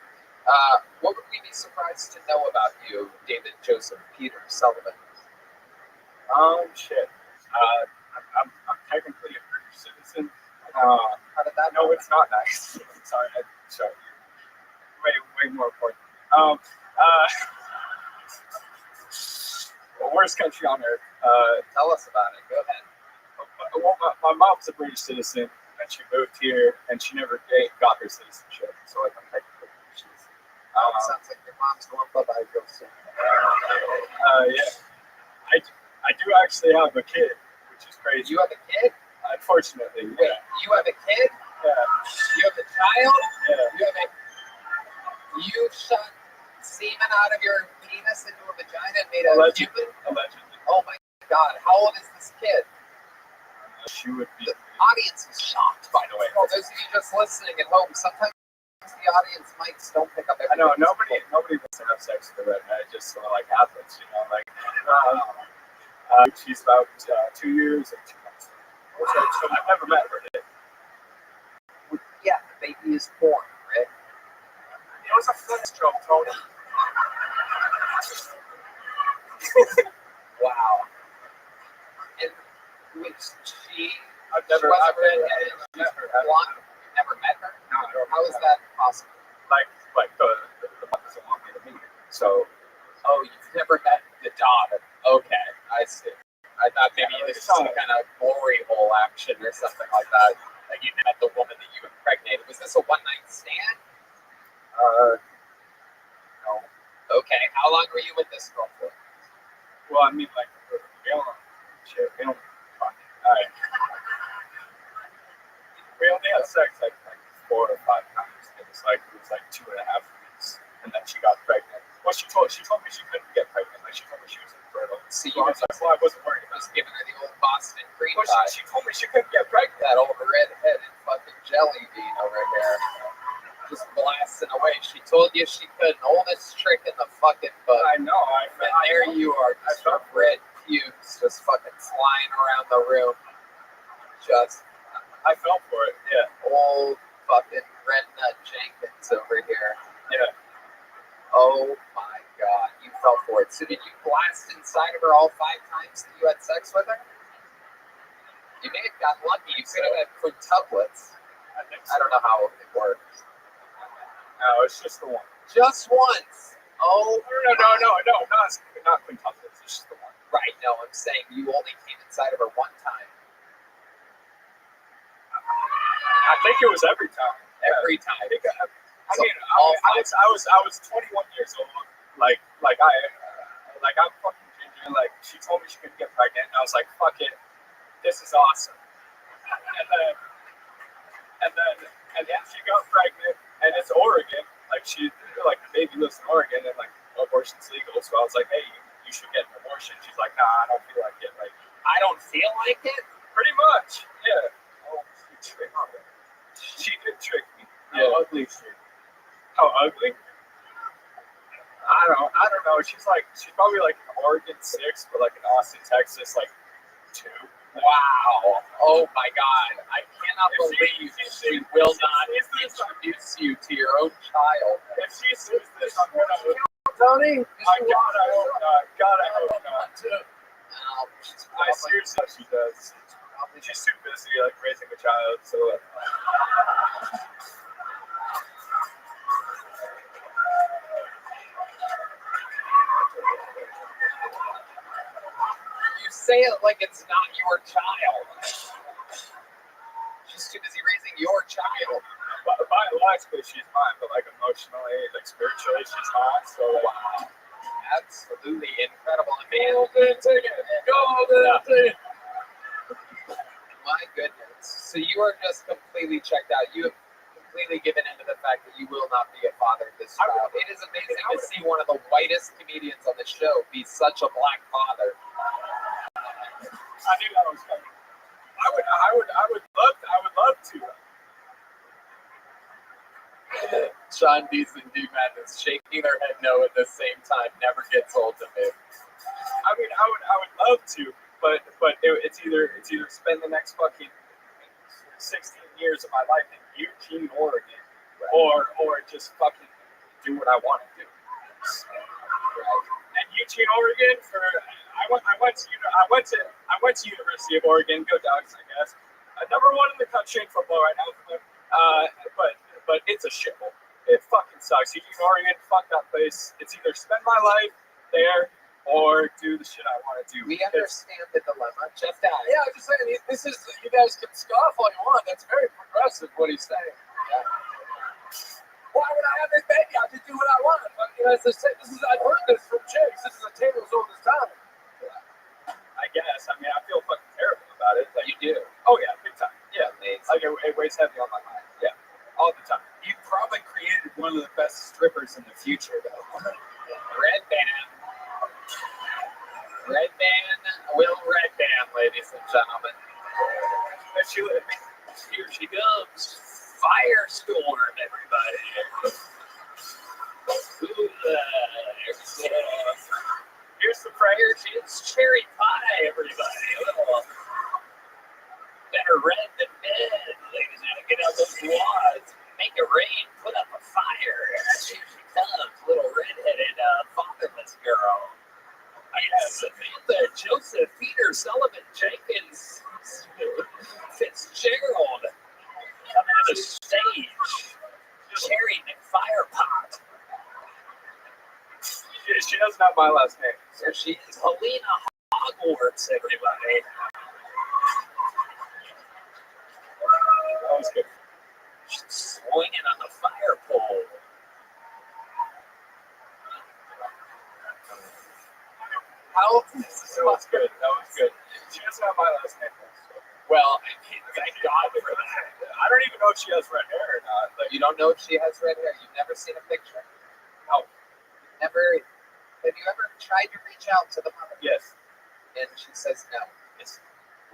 What would we be surprised to know about you, David Joseph Peter Sullivan? Shit. I'm technically a British citizen. How did that No, go? it's not nice. Sorry. Way more important. Worst country on earth. Tell us about it. Go ahead. Well, my mom's a British citizen, and she moved here, and she never got her citizenship. So like, I'm technically she's. Sounds like your mom's going bye-bye real soon. Yeah. I do actually have a kid, which is crazy. You have a kid? Unfortunately, Wait, you have a kid? Yeah. You have a child? Yeah. You shot semen out of your penis into a vagina and made a human? Allegedly. Oh my God! How old is this kid? She would be. The audience is shocked, by the way. Oh, those of you just listening at home, sometimes the audience mics don't pick up everything. I know nobody wants to have sex with her, and it just sort of like happens, you know. Like, she's about 2 years and 2 months. So I've never met her. Yeah, the baby is born, right? It was a flex joke, Tony. Wow. And which she? I've never met her. No, how is that possible? Like the mom doesn't want me to meet her. So, you've never met the daughter. Okay, I see. I thought maybe this was some kind of glory hole action or something like that. Like you met the woman that you impregnated. Was this a one-night stand? No. Okay, how long were you with this girl for? Well, I mean, like, we don't fuck. We only had sex like 4 or 5 times. It was like 2.5 weeks, and then she got pregnant. Well, she told me she couldn't get pregnant. Like, she told me she was infertile. See, so I wasn't worried about just giving her the old Boston cream pie. pie. She told me she couldn't get pregnant. That old red-headed fucking jelly bean over here. Just blasting away. She told you she couldn't. Oldest trick in the fucking book. I know. And there you are, just red pubes just fucking flying around the room. I fell for it. Yeah. Old fucking red nut Jenkins over here. Yeah. Oh my God, you fell for it. So did you blast inside of her all 5 times that you had sex with her? You may have gotten lucky. You could have had quintuplets. I think so. I don't know how it works. No, it's just the one. Just once. Oh No, not quintuplets. It's just the one. Right. No, I'm saying you only came inside of her 1 time. I think it was every time. Every time. I was 21 years old. I'm fucking ginger. Like, she told me she couldn't get pregnant, and I was like, fuck it, this is awesome. And then she got pregnant, and it's Oregon. Like, the baby lives in Oregon, and like abortion's legal. So I was like, hey, you should get an abortion. She's like, nah, I don't feel like it. Like, I don't feel like it. Pretty much, yeah. Oh, you tricked me. She did trick me. How ugly is she? How ugly? I don't know. She's probably like in Oregon 6, but like in Austin, Texas, like 2. Wow. Oh my God. I cannot believe she will not introduce you to your own child. If she sees this, I'm gonna. Tony? God, I hope not. God, I hope not. I seriously hope she does. She's too busy like raising a child, so. You say it like it's not your child. She's too busy raising your child. Biologically, she's mine, but like emotionally, like spiritually, she's not. So wow, absolutely incredible. Golden ticket. My goodness. So you are just completely checked out. You have completely given into the fact that you will not be a father to this child. It is amazing to see one of the whitest comedians on the show be such a black father. I knew that was coming. I would love to. Sean D's and D Madness shaking their head no at the same time never gets old to me. I mean, I would love to, but it's either spend the next fucking 16 years of my life in Eugene, Oregon, or just fucking do what I want to do. And Eugene, Oregon, I went to University of Oregon. Go Dogs, I guess. Number 1 in the country in football right now. But it's a shithole. It fucking sucks. Eugene, Oregon, fuck that place. It's either spend my life there or do the shit I want to do. We understand the dilemma. Just that. Yeah, I'm just saying, this is, you guys can scoff all you want. That's very progressive, what he's saying. Yeah. Why would I have this baby? I just do what I want. But, you know, I've heard this from chicks. This is a tale as old as time. Yeah. I guess. I mean, I feel fucking terrible about it. Like, You do. oh, yeah, big time. Yeah. Amazing. Like, it weighs heavy on my mind. Yeah. All the time. You probably created one of the best strippers in the future, though. Red band. Red band. Will Red band, ladies and gentlemen. Here she comes. Firestorm, everybody. Ooh, here's the prayer. It's cherry pie, everybody. Oh. Better red than dead, ladies and gentlemen. Get out those wads. Make it rain. Put up a fire. Here she comes, little redheaded fatherless girl. I have Samantha, Joseph, Peter, Sullivan, Jenkins, Fitzgerald coming to the stage. Cherry McFirepot. She doesn't have my last name. There she is. Helena Hogwarts, everybody. That was good. She's swinging on the fire pole. How? That was good. That was good. She doesn't have my last name. Well, I mean, thank God for that. I don't even know if she has red hair or not. Like, You don't know if she has red hair. You've never seen a picture. no. Never. Have you ever tried to reach out to the mother? Yes. And she says no. Yes.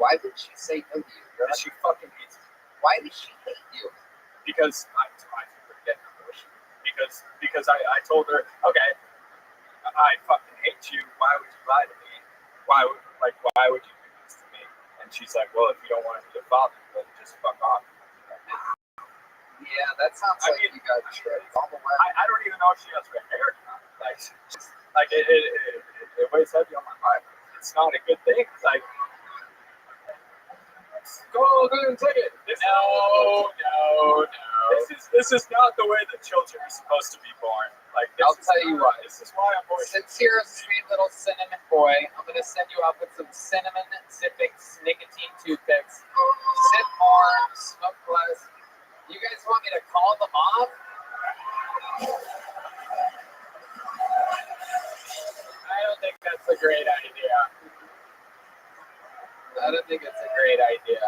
Why would she say no to you? And she fucking hates me. Why does she hate you? Because I forget her bullshit. Because I told her, okay, I fucking hate you. Why would you lie to me? Why would you do this to me? And she's like, well, if you don't want to be a father, then just fuck off. Yeah, that sounds like you got shit all the way. I don't even know if she has red hair or not. Like it weighs heavy on my mind. It's not a good thing. Like, go ahead and take it. No. This is not the way that children are supposed to be born. Like, I'll tell you what. This is why I'm born. Since you're a sweet little cinnamon boy, I'm going to send you off with some cinnamon Zippix nicotine toothpicks. Sip more, smoke less. You guys want me to call them off? I don't think that's a great idea.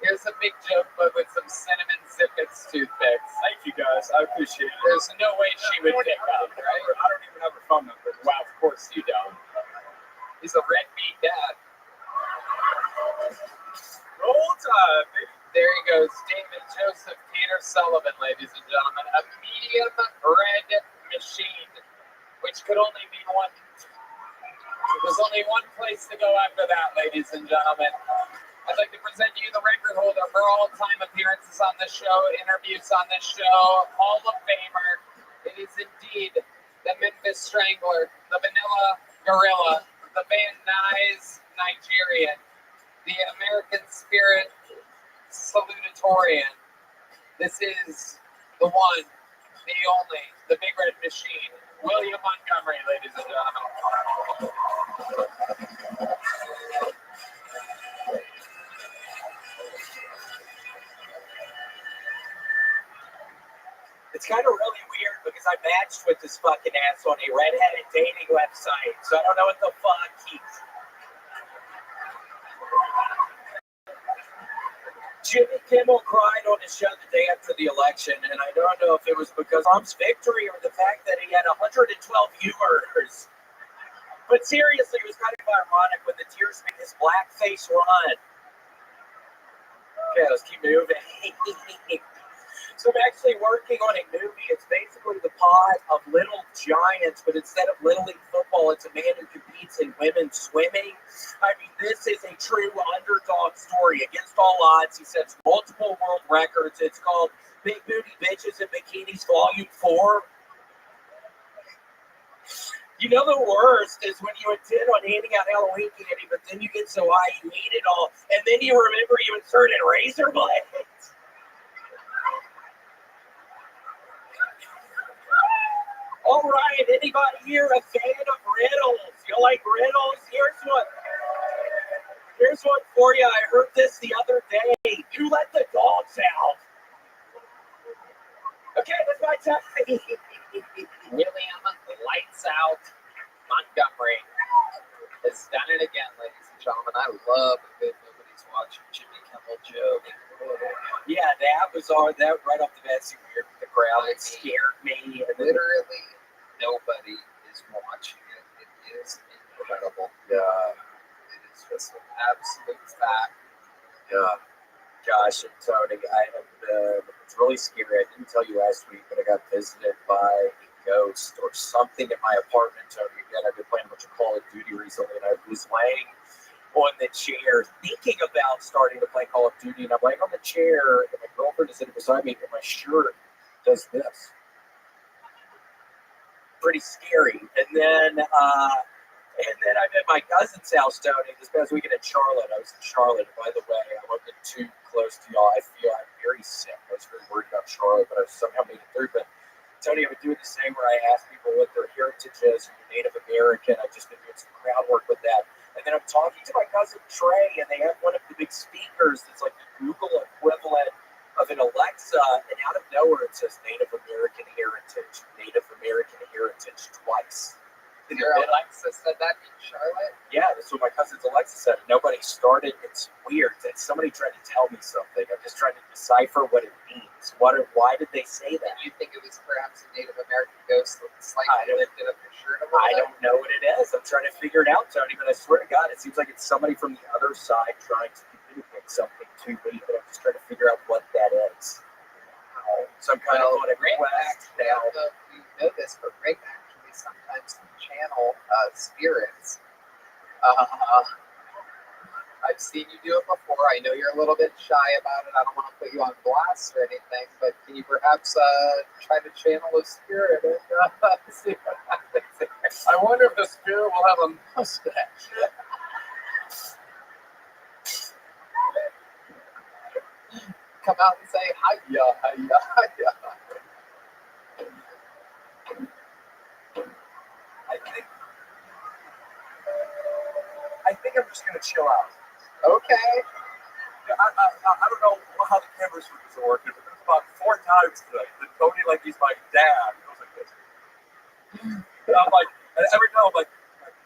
Here's a big joke, but with some cinnamon Zippix toothpicks. Thank you guys. I appreciate it. There's no way she would pick up, right? I don't even have her phone number. Well, of course you don't. He's a red meat dad. Roll Tide, baby. There he goes, David Joseph Peter Sullivan, ladies and gentlemen. A medium red machine, which could only be one. There's only one place to go after that, ladies and gentlemen. I'd like to present to you the record holder for all-time appearances on this show, interviews on this show, Hall of Famer. It is indeed the Memphis Strangler, the Vanilla Gorilla, the Van Nuys Nigerian, the American Spirit Salutatorian. This is the one, the only, the Big Red Machine, William Montgomery, ladies and gentlemen. It's kind of really weird because I matched with this fucking ass on a redheaded dating website, so I don't know what the fuck he's. Jimmy Kimmel cried on his show the day after the election, and I don't know if it was because Trump's victory or the fact that he had 112 viewers. But seriously, it was kind of ironic when the tears made his black face run. Okay, let's keep moving. So I'm actually working on a movie. It's basically the plot of Little Giants, but instead of Little League football, it's a man who competes in women's swimming. I mean, this is a true underdog story. Against all odds, he sets multiple world records. It's called Big Booty Bitches in Bikinis Volume 4. You know the worst is when you intend on handing out Halloween candy, but then you get so high you eat it all, and then you remember you inserted razor blades. All right, anybody here a fan of riddles? You like riddles? Here's one for you. I heard this the other day. Who let the dogs out? Okay, that's my time. William Lights Out Montgomery has done it again, ladies and gentlemen. I love a good nobody's watching Jimmy Kimmel joke. Yeah, that was that right off the bat. See, weird with the crowd. It scared me. Literally nobody is watching it. It is incredible. Yeah. It is just an absolute fact. Yeah. Josh and Tony, it's really scary. I didn't tell you last week, but I got visited by a ghost or something in my apartment, Tony. Again, I've been playing a bunch of Call of Duty recently, and I was laying on the chair thinking about starting to play Call of Duty, and I'm laying on the chair, and my girlfriend is sitting beside me, and my shirt does this. Pretty scary. And then I'm at my cousin's house, Tony, this past weekend in Charlotte. I was in Charlotte. By the way, I wasn't too close to y'all. I feel I'm very sick. I was very worried about Charlotte, but I somehow made it through. But Tony, I've been doing the same where I ask people what their heritage is, or Native American. I've just been doing some crowd work with that. And then I'm talking to my cousin Trey, and they have one of the big speakers that's like the Google equivalent of an Alexa, and out of nowhere it says Native American heritage twice. Your Alexa said that in Charlotte? Yeah, that's what my cousin's Alexa said. Nobody started. It's weird. It's somebody trying to tell me something. I'm just trying to decipher what it means. Why did they say that? You think it was perhaps a Native American ghost that slightly lifted up your shirt a little I bit? don't know what it is. I'm trying to figure it out, Tony, but I swear to God, it seems like it's somebody from the other side trying to communicate something to me, but I'm just trying to figure out what that is. So I'm kind of on a Rick quest I now. don't know if you know this, but Rick actually sometimes can channel spirits. I've seen you do it before. I know you're a little bit shy about it. I don't want to put you on blast or anything, but can you perhaps try to channel a spirit and see what happens? I wonder if the spirit will have a mustache. Come out and say hiya, hiya, hiya. I think I'm just gonna chill out. Okay. I don't know how the camera switches are working, but there's about 4 times today that Tony, like he's my dad, goes like this. And I'm like, and every time I'm like,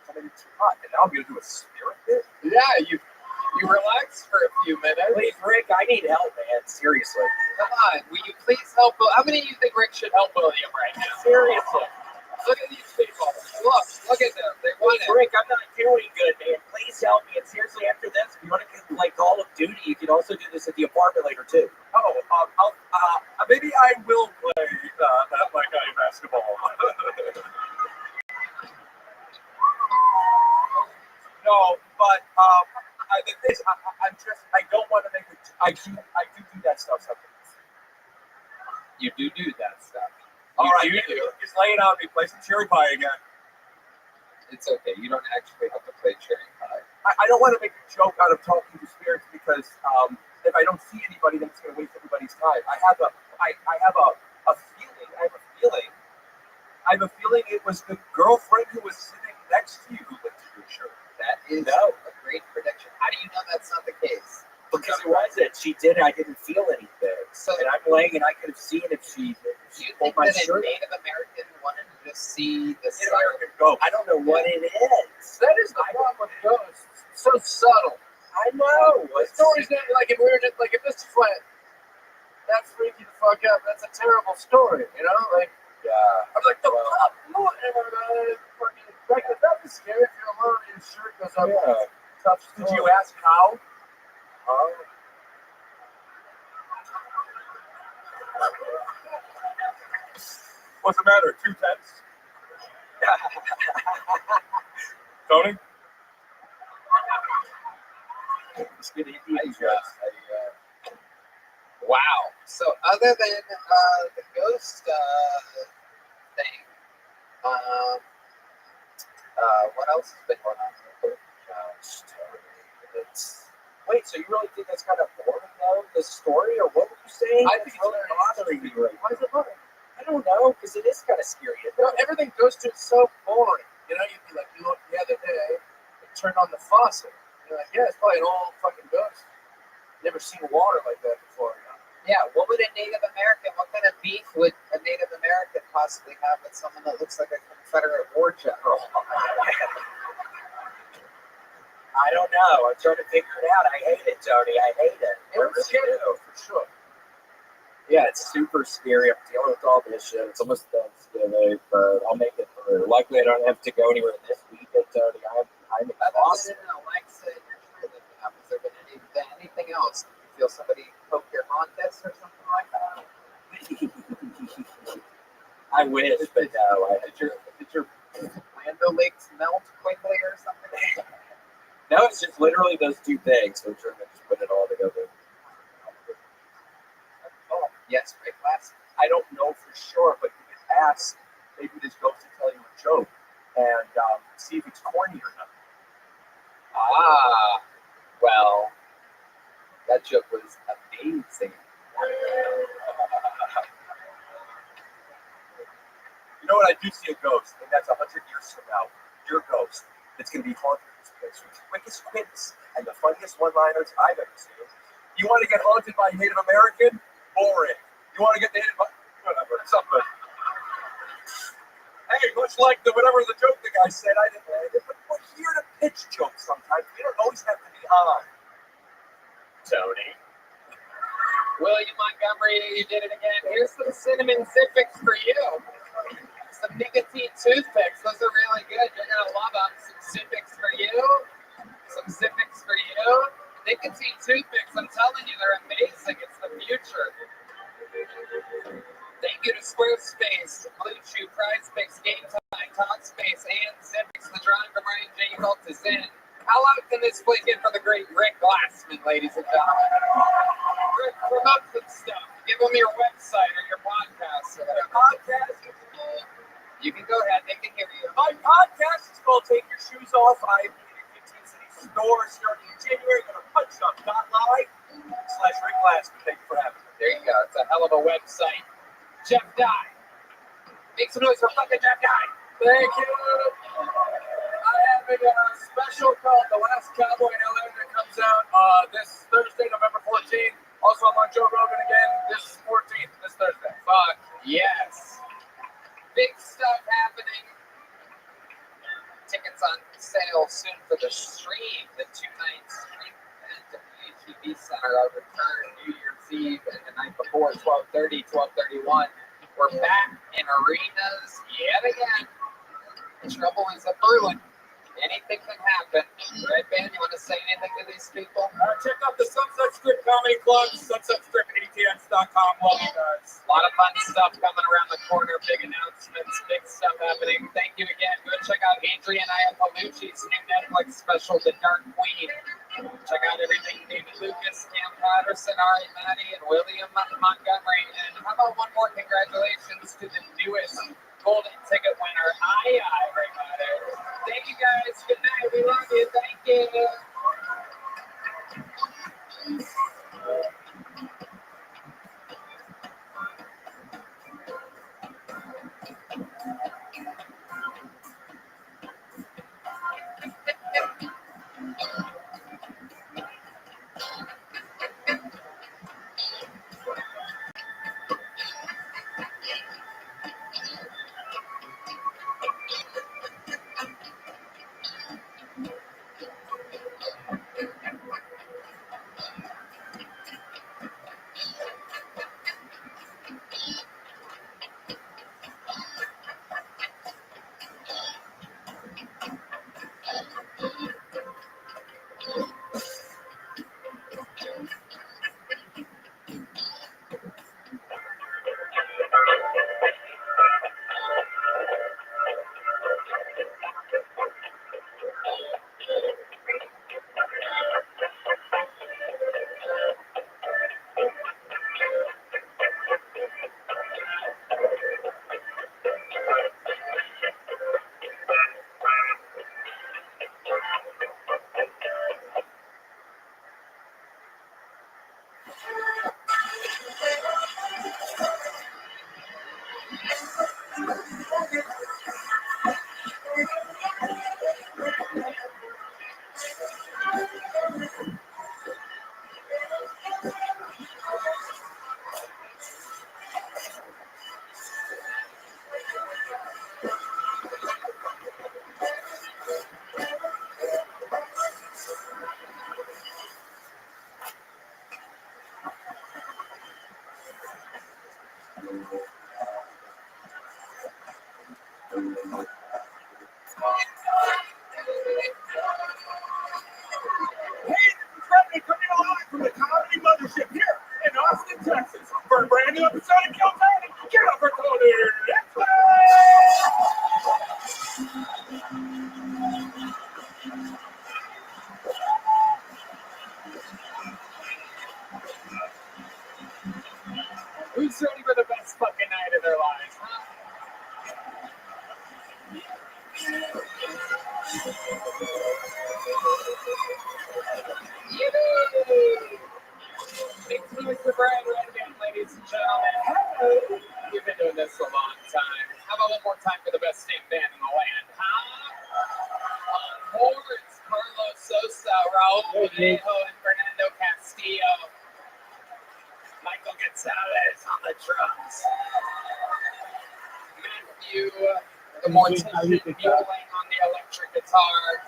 something too hot, and now I'm gonna do a spirit bit. Yeah, you relax for a few minutes. Please, Rick, I need help, man. Seriously. Come on, will you please help? How many of you think Rick should help William right now? Seriously. Look at these people. Look at them. They want it. Rick, I'm not doing good, man. Please help me. And seriously, after this, if you want to play Call of Duty, you can also do this at the apartment later, too. Maybe I will play that like I basketball. No, but I don't want to make it. I do that stuff sometimes. You do that stuff. All right, just lay it on me. Play some cherry pie again. It's okay. You don't actually have to play cherry pie. I don't want to make a joke out of talking to spirits because if I don't see anybody, then it's going to waste everybody's time. I have a feeling. I have a feeling it was the girlfriend who was sitting next to you who lifted your shirt. That is a great prediction. How do you know that's not the case? Because it wasn't. She did it. I didn't feel anything. So, and I'm laying, and I could have seen if she pulled my that shirt. A Native American wanted to just see the Native American ghost. I don't know what it is. That is the problem with ghosts. It's so subtle. I know. The story's not like if we were just like if this just went, that's freaky the fuck up. That's a terrible story, you know? Like, yeah. I'm like the fuck. Like that was scary if you're alone and your shirt goes up. Yeah. Tough Did you ask how? What's the matter? 2 tenths? Tony? Wow. So other than the ghost thing, what else has been going on? Wait, so you really think that's kind of boring, though, the story, or what were you saying? I think it's really bothering me right now. Why is it bothering? I don't know, because it is kind of scary. You know, everything goes to so boring. You know, you'd be like, you look the other day, and turn on the faucet. You're like, yeah, it's probably an old fucking ghost. Never seen water like that before. You know? Yeah, what would a Native American, what kind of beef would a Native American possibly have with someone that looks like a Confederate war general? I don't know. I'm trying to figure it out. I hate it, Tony. I hate it. It was scary, though, for sure. Yeah, it's super scary. I'm dealing with all this shit. It's almost Thanksgiving, but I'll make it through. Luckily, I don't have to go anywhere this weekend, Tony. I'm exhausted. Alexa, you're sure that has there been anything else? Did you feel somebody poke your Hondas or something like that? I wish, but no. Did your Lando legs melt quickly or something? No, it's just literally those two things. So I'm trying to just put it all together. Oh, yes, great class. I don't know for sure, but you can ask, maybe this ghost to tell you a joke and see if it's corny or not. Ah, well, that joke was amazing. You know what? I do see a ghost, and that's 100 years from now. Your ghost. It's going to be haunted this place with the quickest quips and the funniest one-liners I've ever seen. You want to get haunted by a Native American? Boring. You want to get haunted by whatever, something. Hey, much like whatever the joke the guy said, I didn't. We're here to pitch jokes sometimes. We don't always have to be on. Tony. William Montgomery, you did it again. Here's some cinnamon Zippix for you. Some nicotine toothpicks. Those are really good. You're going to love them. Some Zippix for you. Some Zippix for you. Nicotine toothpicks. I'm telling you, they're amazing. It's the future. Thank you to Squarespace, Blue Chew, PrizePicks, Game Time, Talkspace, and Zippix. The drawing from Ryan J. Holt is in. How loud can this play get for the great Rick Glassman, ladies and gentlemen? Rick, promote some stuff. Give them your website or your podcast. Or Podcast. you can go ahead. They can hear you. My podcast is called Take Your Shoes Off. I am in 15 city stores starting in January. Go to punchup.live/Rick Glassman. Thank you for having me. There you go. It's a hell of a website. Jeff Dye. Make some noise for fucking Jeff Dye. Thank you. I have a special called The Last Cowboy in LA that comes out this Thursday, November 14th. Also, I'm on Joe Rogan again this 14th, this Thursday. Fuck yes. Big stuff happening. Tickets on sale soon for the stream, the 2-night stream event at the HEB Center. Our return New Year's Eve and the night before, 12:30, 12:31. We're back in arenas yet again. The trouble is a brewing. Anything can happen. Right, Ben? You want to say anything to these people? Check out the Sunset Strip Comedy Club, sunsetstripatx.com. Love you guys. A lot of fun stuff coming around the corner. Big announcements, big stuff happening. Thank you again. Go check out Adrian Iapalucci's new Netflix special, The Dark Queen. Check out everything David Lucas, Cam Patterson, Ari Matty, and William Montgomery. And how about one more congratulations to the newest golden ticket winner, everybody. Thank you guys. Good night. We love you. Thank you. Big news for Brad Redman, ladies and gentlemen. We've been doing this a long time. How about one more time for the best damn band in the land, huh? On horns, Carlos Sosa, Raul Parejo, and Fernando Castillo. Michael Gonzalez on the drums. Matthew, the mortician, violing on the electric guitar.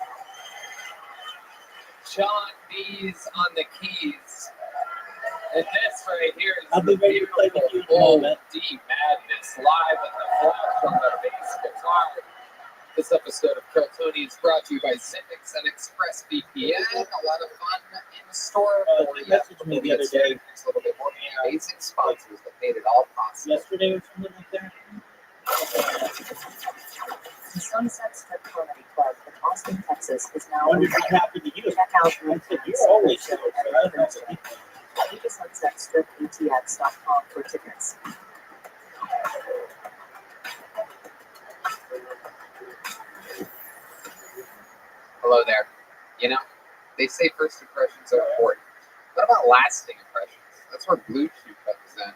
John B's on the keys. And this right here is the beautiful old D Madness live in the flesh on the bass guitar. This episode of Kill Tony is brought to you by Zinix and ExpressVPN. A lot of fun in store for you. Me the other day. There's a little bit more amazing sponsors that made it all possible. Yesterday or something like that. The Sunset Strip Comedy Club in Austin, Texas is now I wonder open. if it happened to you. Check out I Red said, Band you're always Secret so Show every Thursday. Go to sunsetstripatx.com for tickets. Hello there. You know, they say first impressions are important. What about lasting impressions? That's where Blue Chew comes in.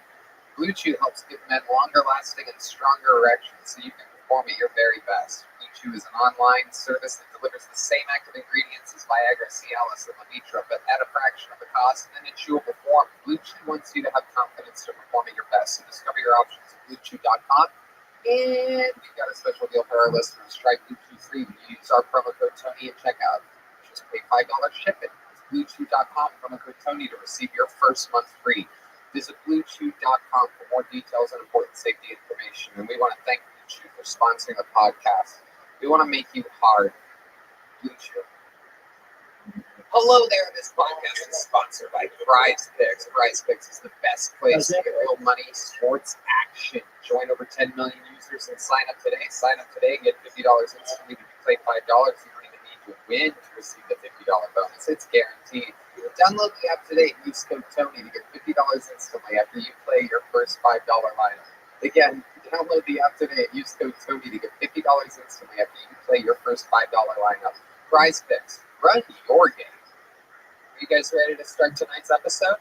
Blue Chew helps give men longer lasting and stronger erections so you can perform at your very best. Blue Chew is an online service that delivers the same active ingredients as Viagra, Cialis, and Levitra, but at a fraction of the cost and in a chewable form. Blue Chew wants you to have confidence to perform at your best. So discover your options at BlueChew.com. And we've got a special deal for our listeners. Try Blue Chew free when you use our promo code Tony at checkout. Just pay $5 shipping. It's BlueChew.com, promo code Tony to receive your first month free. Visit BlueChew.com for more details and important safety information. And we want to thank Blue Chew for sponsoring the podcast. We want to make you hard. Blue Chew. Hello there. This podcast is sponsored by Prize Picks. Prize Picks is the best place to get real money, sports action. Join over 10 million users and sign up today. Sign up today and get $50 instantly. If you play $5, you don't even need to win to receive the $50 bonus. It's guaranteed. Download the app today and use code Tony to get $50 instantly after you play your first $5 lineup. Again, download the app today and use code Tony to get $50 instantly after you play your first $5 lineup. Prize Picks. Run your game. Are you guys ready to start tonight's episode?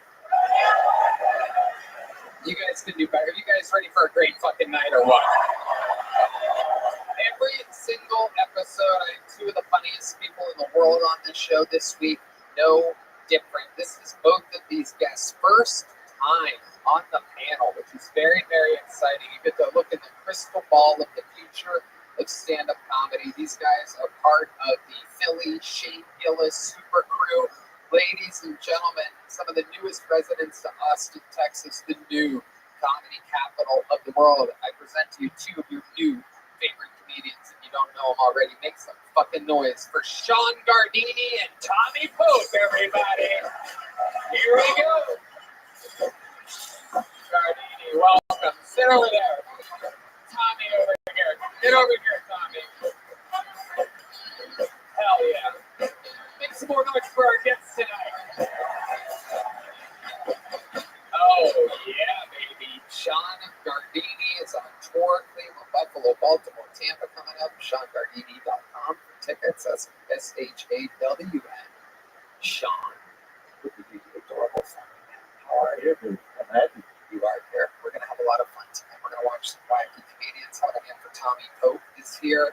You guys can do better. Are you guys ready for a great fucking night or what? Every single episode, I have two of the funniest people in the world on this show this week. No different. This is both of these guests' first time on the panel, which is very, very exciting. You get to look in the crystal ball of the future of stand-up comedy. These guys are part of the Philly Shane Gillis super crew. Ladies and gentlemen, some of the newest residents to Austin, Texas, the new comedy capital of the world. I present to you two of your new favorite comedians. If you don't know them already, make some fucking noise for Sean Gardini and Tommy Pope, everybody. Here we go. Gardini, welcome. Sit over there. Tommy over here. Get over here, Tommy. Hell yeah. Make some more noise for our guests tonight. Oh, yeah, baby. Sean Gardini is on tour. Cleveland, Buffalo, Baltimore, Tampa coming up. SeanGardini.com for tickets. That's SHAWN. Sean, with the adorable family man. How are you? You are here. We're going to have a lot of fun tonight. We're going to watch some wacky comedians. How again for Tommy Pope is here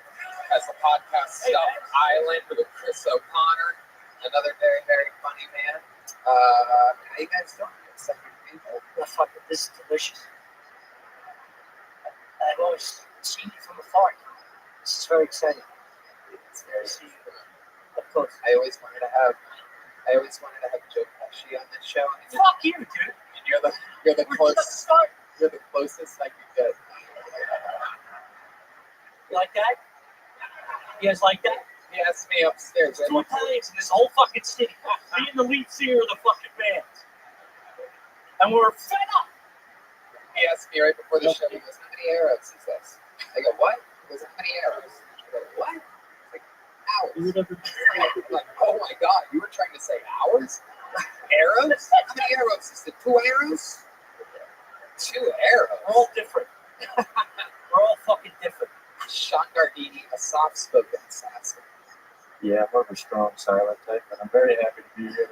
as the podcast Stuff Island with Chris O'Connor. Another very, very funny man. How you guys doing? Well, fuck it, this is delicious. I've always seen you from afar. This is very exciting. It's very See you up close. I always wanted to have Joe Pesci on this show. And Fuck you, dude. and you're the We're closest. just starting. You're the closest I could get. You like that? You guys like that? He asked me upstairs. There's 2 Italians in this whole fucking city. Me and the lead singer of the fucking band. And we're fed up. He asked me right before the show. He goes, "How many arrows is this?" I go, "What?" He goes, "How many arrows?" I go, "What?" Like hours. I'm like, oh my god, you were trying to say hours? Arrows? How many arrows is it? 2 arrows? 2 arrows. We're all different. We're all fucking different. Sean Gardini, a soft-spoken assassin. Yeah, I'm more of a strong silent type, but I'm very happy to be here.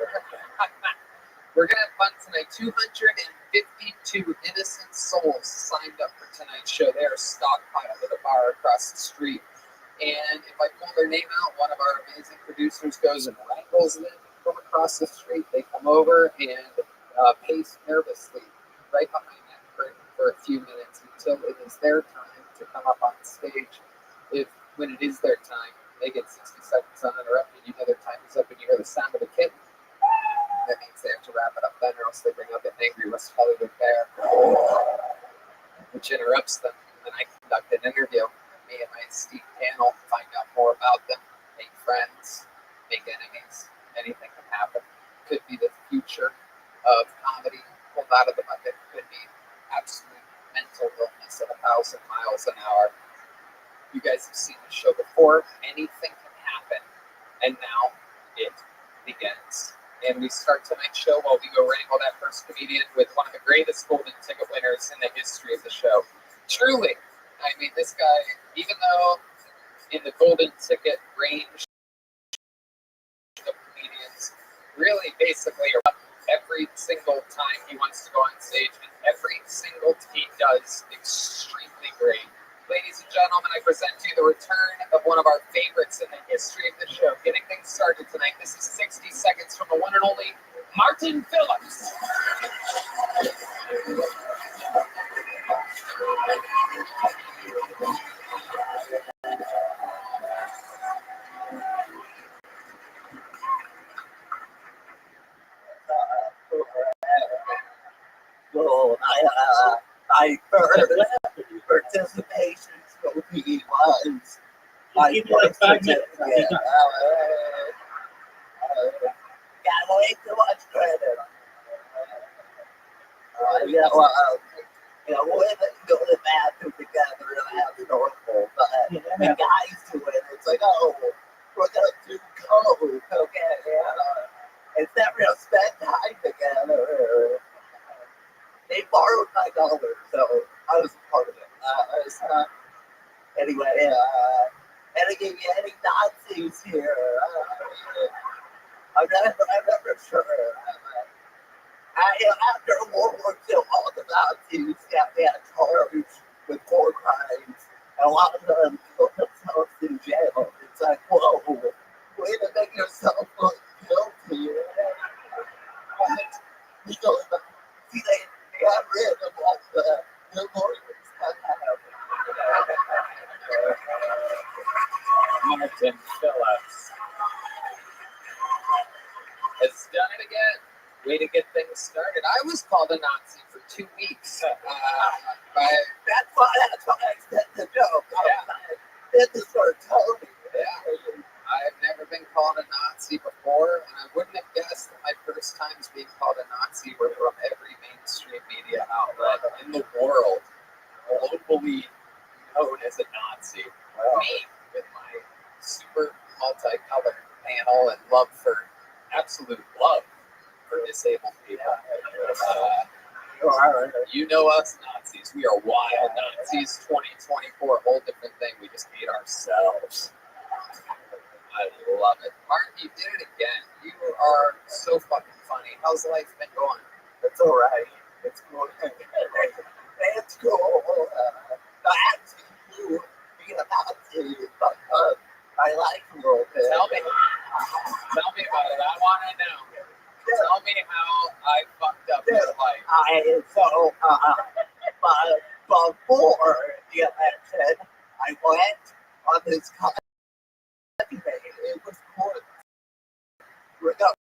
We're going to have fun tonight. 252 innocent souls signed up for tonight's show. They are stockpiled at a bar across the street. And if I pull their name out, one of our amazing producers goes and wrangles them from across the street. They come over and pace nervously right behind that curtain for a few minutes until it is their time to come up on stage. When it is their time, they get 60 seconds uninterrupted. You know their time is up and you hear the sound of a kitten. That means they have to wrap it up then, or else they bring up an angry West Hollywood bear, which interrupts them. And then I conduct an interview. Me and my esteemed panel find out more about them, make friends, make enemies. Anything can happen. Could be the future of comedy pulled out of the bucket. Could be absolute mental illness at 1,000 miles an hour. You guys have seen the show before. Anything can happen. And now it begins. And we start tonight's show while we go wrangle that first comedian with one of the greatest golden ticket winners in the history of the show. Truly. I mean, this guy, even though in the golden ticket range of comedians, really basically every single time he wants to go on stage, and every single he does extremely great. Ladies and gentlemen, I present to you the return of one of our favorites in the history of the show. Getting things started tonight, this is 60 seconds from the one and only Martin Phillips. Well, I heard participation trophy was my Give me like 5 minutes. Got way too much credit. Women go to the bathroom together and have normal, but the guys do it. It's like, oh, we're gonna do coke, okay? It's never gonna spend time together. They borrowed my dollar, so I was a part of it. Anyway, any Nazis here? I'm never sure. After World War II, all the Nazis got charged with war crimes, and a lot of them killed themselves in jail. It's like, whoa, way to make yourself look guilty. What? See, they got rid of all the lawyers that have. Martin Phillips has done it again. Way to get things started. I was called a Nazi for 2 weeks. That's why I said the joke. This is for Tony. Yeah. I've never been called a Nazi before, and I wouldn't have guessed that my first times being called a Nazi were from every mainstream media outlet in the world, globally known as a Nazi. Me, with my super multicolored panel and absolute love for disabled people. You know us Nazis. We are wild Nazis. 2024, a whole different thing. We just hate ourselves. I love it. Martin, you did it again. You are so fucking funny. How's life been going? It's all right. It's cool. It's cool. Actually, being a Nazi, I like a little bit. Tell me about it. I want to know. Tell me how I fucked up your life. Before the election, I went on this country. It was cool. We're going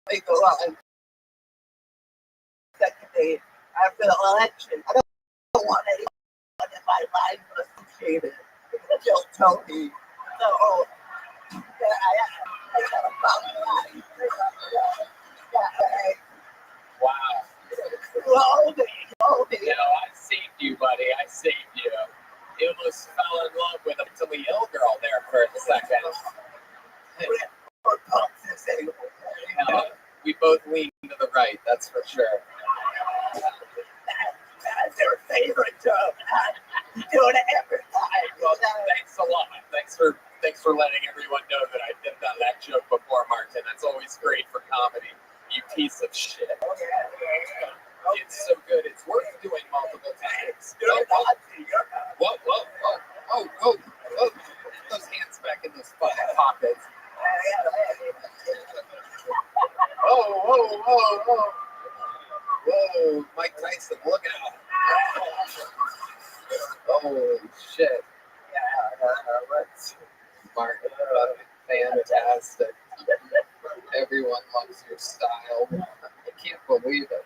to go on. Second day after the election, I don't want anyone in my life associated with Joe Tony. So, I got a problem. Wow. Hold it. You know, I saved you, buddy. I saved you. You almost fell in love with a mentally ill girl there for a second. We both lean to the right, that's for sure. That's their favorite joke. You do it every time. Well, thanks a lot. Thanks for letting everyone know that I piece of shit. It's so good. It's worth doing multiple times. Whoa. Put those hands back in those fucking pockets. Whoa, Mike Tyson, look out. Holy shit. Martin, fantastic. Everyone loves your style. I can't believe it.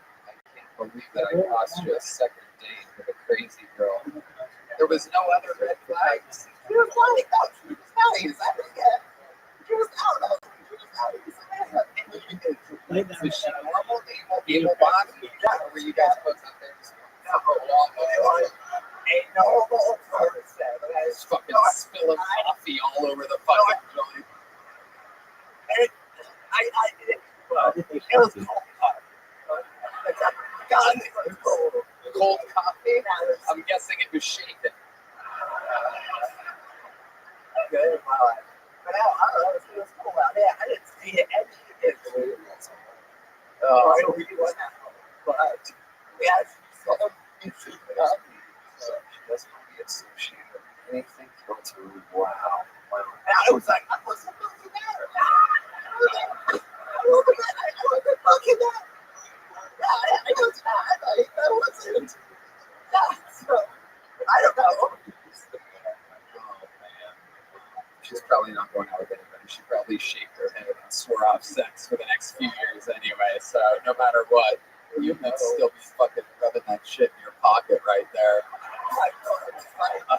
I cost you a second date with a crazy girl. There was no other red flags. She was like, oh, she was nice. I forget. She was out. Was she normal, evil body? Or were you guys both out there just ain't no person. just fucking spilling coffee all over the fucking joint? It was cold coffee? I'm guessing it was shaken. Good. But I don't know. It was cool out there. I didn't see it. And she did believe it. So we went out. But we had some issues with us. So she doesn't want to be associated with anything filtered. Wow. And I was like, I wasn't looking at her. I wasn't looking at her. I was not. I wasn't. So, I don't know. She's probably not going out with anybody. She probably shaked her head and swore off sex for the next few years anyway. So no matter what, you can still be fucking rubbing that shit in your pocket right there. Okay, all right. I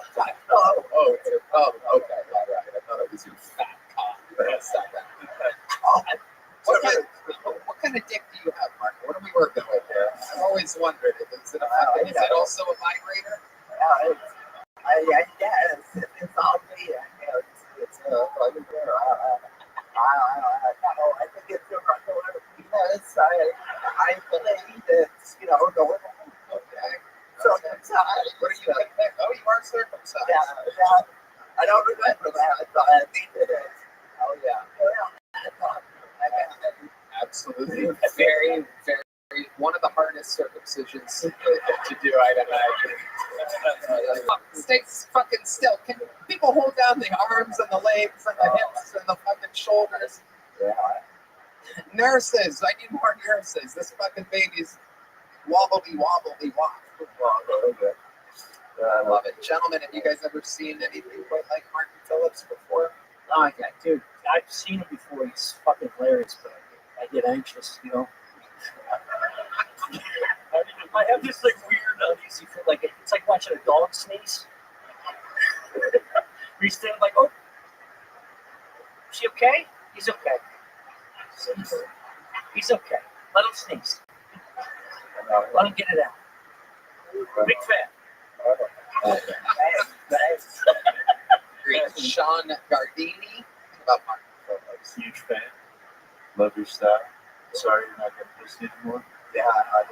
thought it was your fat cock for a second. What kind of dick do you have, Mark? What are we working with here? I've always wondered, is it also a vibrator? I guess it's all me. It's fucking girl. I think it's a regular penis. I believe it's, normal. Okay. So, what are you like? Oh, you are circumcised. Yeah. I don't remember that, but I think it is. Oh, yeah. Absolutely. Very, very, one of the hardest circumcisions to do, I'd imagine. Stay fucking still. Can people hold down the arms and the legs and the hips and the fucking shoulders? Yeah. Nurses, I need more nurses. This fucking baby's wobbly wop. I love it. Gentlemen, have you guys ever seen anything quite like Martin Phillips before? Oh, yeah, dude, I've seen him before. He's fucking hilarious, but I get anxious, I have this weird uneasy feel, it's like watching a dog sneeze. We stand oh, is she okay? He's okay. He's okay. Let him sneeze. Let him get it out. Big fan. Great. Sean Gardini. About Martin Phillips. Huge fan. Love your style. Sorry you're not going to listen anymore. Yeah,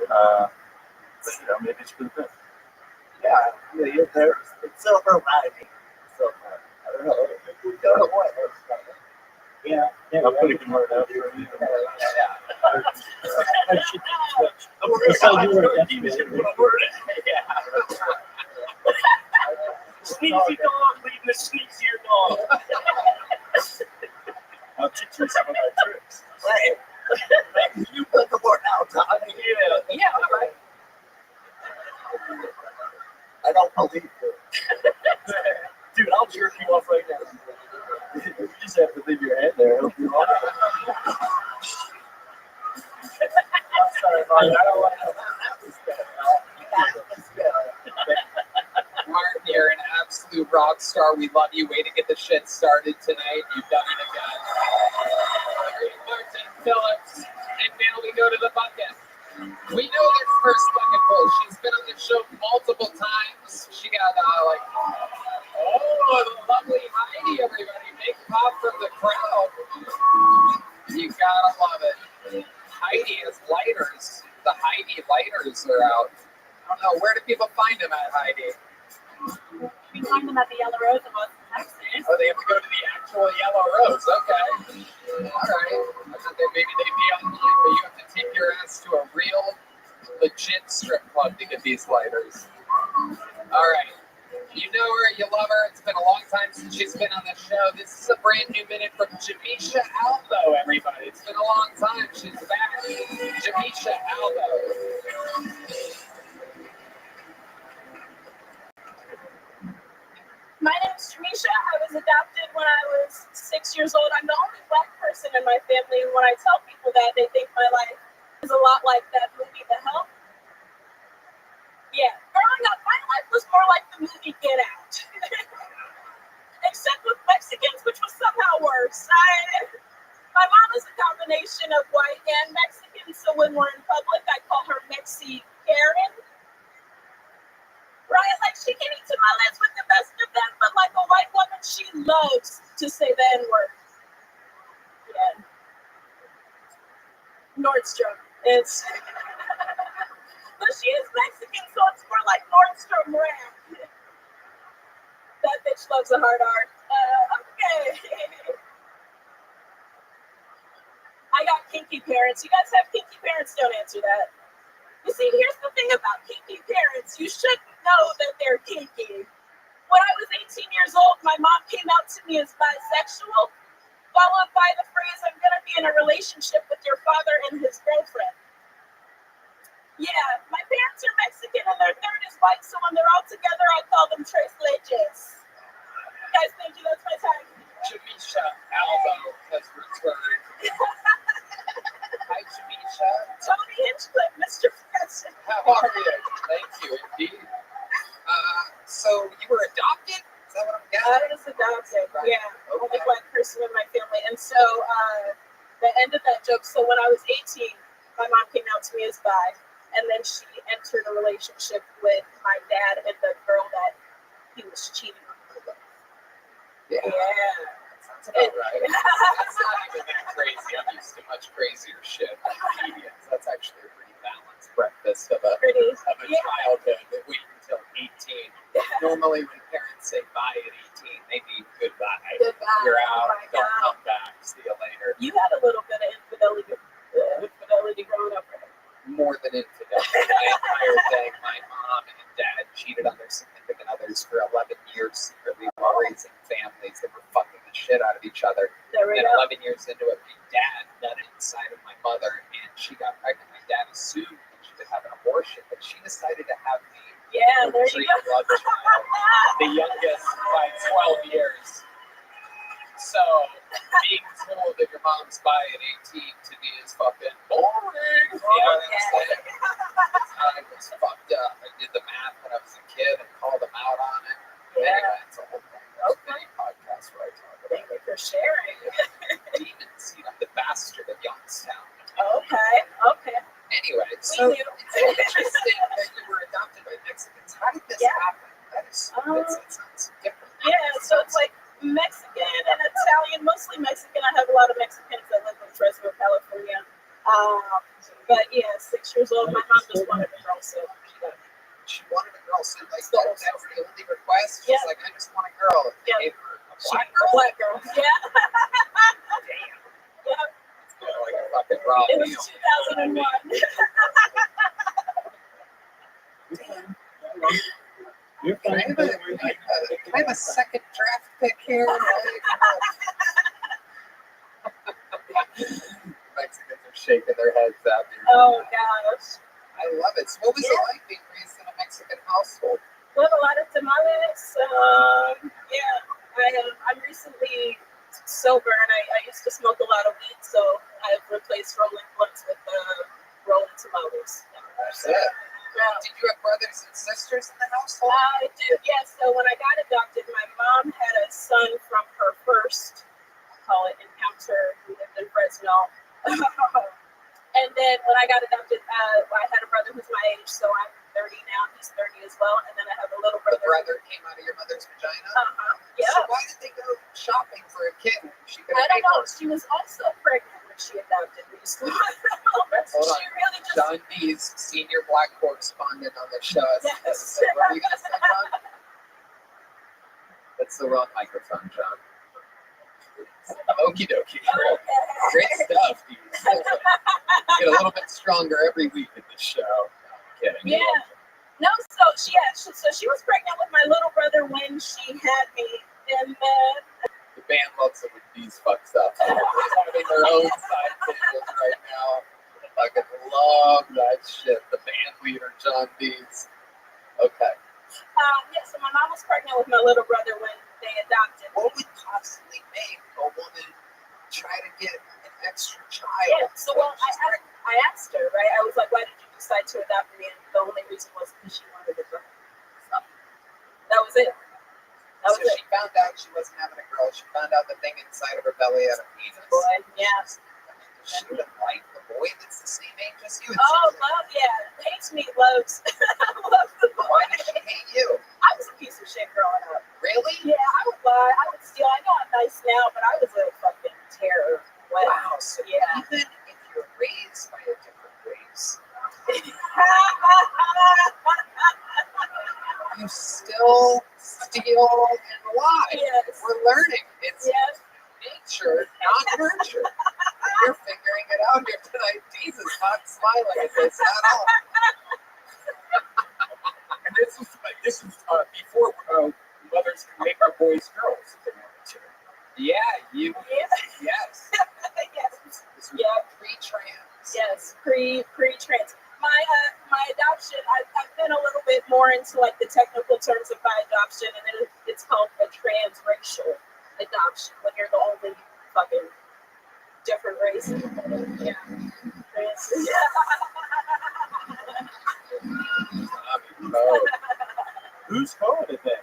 But maybe it's for the best. Yeah, it's so arriving. So, I don't know. We don't know what. Yeah. I'll put a good word out for you. I should switch. I saw you were Sneezy dog leading the sneezier dog. I'll teach you some of my tricks. Right. You put the word out, Tom. Yeah, all right. I don't believe you. Dude, I'll jerk you off right now. You just have to leave your hand there. It'll be all right. I'm sorry, Mark. I don't want to. Martin, you're an absolute rock star. We love you. Way to get the shit started tonight. You've done it again. Martin Phillips. And now we go to the bucket. We know this first bucket full. She's been on the show multiple times. She got the lovely Heidi, everybody. Big pop from the crowd. You gotta love it. Heidi has lighters. The Heidi lighters are out. I don't know. Where do people find them at, Heidi? You can find them at the Yellow Rose in Austin, Texas. Oh, they have to go to the actual Yellow Rose. Okay. All right. I thought that maybe they'd be online, but you have to take your with these lighters. All right. You know her, you love her. It's been a long time since she's been on the show. This is a brand new minute from Jamisha Albo, everybody. It's been a long time. She's back. Jamisha Albo. My name is Jamisha. I was adopted when I was 6 years old. I'm the only Black person in my family. And when I tell people that, they think my life is a lot like that movie, The Help. Yeah, growing up, my life was more like the movie Get Out. Except with Mexicans, which was somehow worse. My mom is a combination of white and Mexican, so when we're in public, I call her Mexi Karen. Right? Like, she can eat to my lips with the best of them, but like a white woman, she loves to say the N-word. Yeah. Nordstrom. It's... But she is Mexican, so it's more like Nordstrom Rack. That bitch loves a hard art. Okay. I got kinky parents. You guys have kinky parents? Don't answer that. You see, here's the thing about kinky parents. You should know that they're kinky. When I was 18 years old, my mom came out to me as bisexual, followed by the phrase, I'm going to be in a relationship with your father and his girlfriend. Yeah, my parents are Mexican and their third is white, so when they're all together, I call them tres leches. Guys, thank you. That's my time. Jamisha Albo has returned. Hi, Jamisha. Tony Hinchcliffe, Mr. President. How are you? Thank you, indeed. So you were adopted? Is that what I'm I getting? was adopted. Right. Yeah, Okay. only Black person in my family. And so the end of that joke. So when I was 18, my mom came out to me as bi, and then she entered a relationship with my dad and the girl that he was cheating on her with. Yeah. Sounds about right. That's not even that crazy. I'm used to much crazier shit. Comedians. That's actually a pretty balanced breakfast of a childhood that wait until 18. Normally, when parents say bye at 18, they mean goodbye. You're out. Don't come back. See you later. You had a little bit of infidelity growing up, right? More than infidelity. My entire thing, my mom and dad cheated on their significant others for 11 years secretly while raising families. They were fucking the shit out of each other. And 11 years into it, my dad nutted inside of my mother, and she got pregnant. My dad assumed that she could have an abortion, but she decided to have me. Yeah, there you go. Rothschild, the youngest by 12 years. So, being told that your mom's bi at 18 to me is fucking boring. You know what I'm saying? I was fucked up. I did the math when I was a kid and called them out on it. Anyway, it's a whole thing. There's many podcasts where I talk about it. Thank you for sharing. Demons, you know, the bastard of Youngstown. Okay. Anyway, so it's interesting that you were adopted by Mexicans. How did this happen? That is, it sounds different. Yeah, so it's like Mexican and Italian, mostly Mexican. I have a lot of Mexicans that live in Fresno, California. But yeah, 6 years old, my mom just wanted a girl, so she wanted a girl, so like that was the only request. She's like, I just want a girl. They gave her a black girl. Yeah. Damn. Yeah. Like a fucking raw It was meal. 2001. Can I have a second draft pick here? Mexicans are shaking their heads at me. Oh gosh. I love it. So what was it like being raised in a Mexican household? With a lot of tamales. I'm recently sober and I used to smoke a lot of weed, so I've replaced rolling blunts with rolling tamales. That's it. Did you have brothers and sisters in the household? I do, yes. So when I got adopted, my mom had a son from her first, call it encounter, who lived in Fresno. And then when I got adopted, I had a brother who's my age, so I'm 30 now. He's 30 as well. And then I have a little brother. The brother came out of your mother's vagina? Yeah. So why did they go shopping for a kid when she could I don't know. She was also pregnant when she adopted me. So Hold on. she really just... John B's senior black correspondent on the show. Yes. What are you going to say, John? That's the wrong microphone, John. Okie dokie. Great stuff, dude. Get a little bit stronger every week in this show. No, I'm kidding. Yeah. having their own side tables right now. I fucking love that shit. The band leader, John Dees. Okay. Yeah, so my mom was pregnant with my little brother when they adopted. What would possibly make a woman try to get an extra child? Yeah, so well, I asked her, right? I was like, why did you decide to adopt me? And the only reason was because she wanted a girl. So that was it. That was So it. she found out she wasn't having a girl. She found out the thing inside of her belly had a penis. Boy, yeah. She would have liked the boy that's the same age as you. Oh, love, yeah. Hates me, loves. Loves the boy. Why did she hate you? I was a piece of shit growing up. Really? Yeah, I would lie. I would steal. I know I'm nice now, but I was a fucking terror. Wow. So Yeah. even if you're raised by a different race, you still steal and lie. Yes. We're learning. It's Yes. nature, not nurture. And you're figuring it out here tonight. Jesus, not smiling at this at all. And this is before mothers can make their boys girls if they wanted to. Yeah, you. Yes. Yes. Yes. This was Yeah. pre-trans. Yes. Pre-trans. My adoption, I've been a little bit more into like the technical terms of my adoption, and it's called a transracial adoption when you're the only fucking different race. Yeah. Who's calling it that?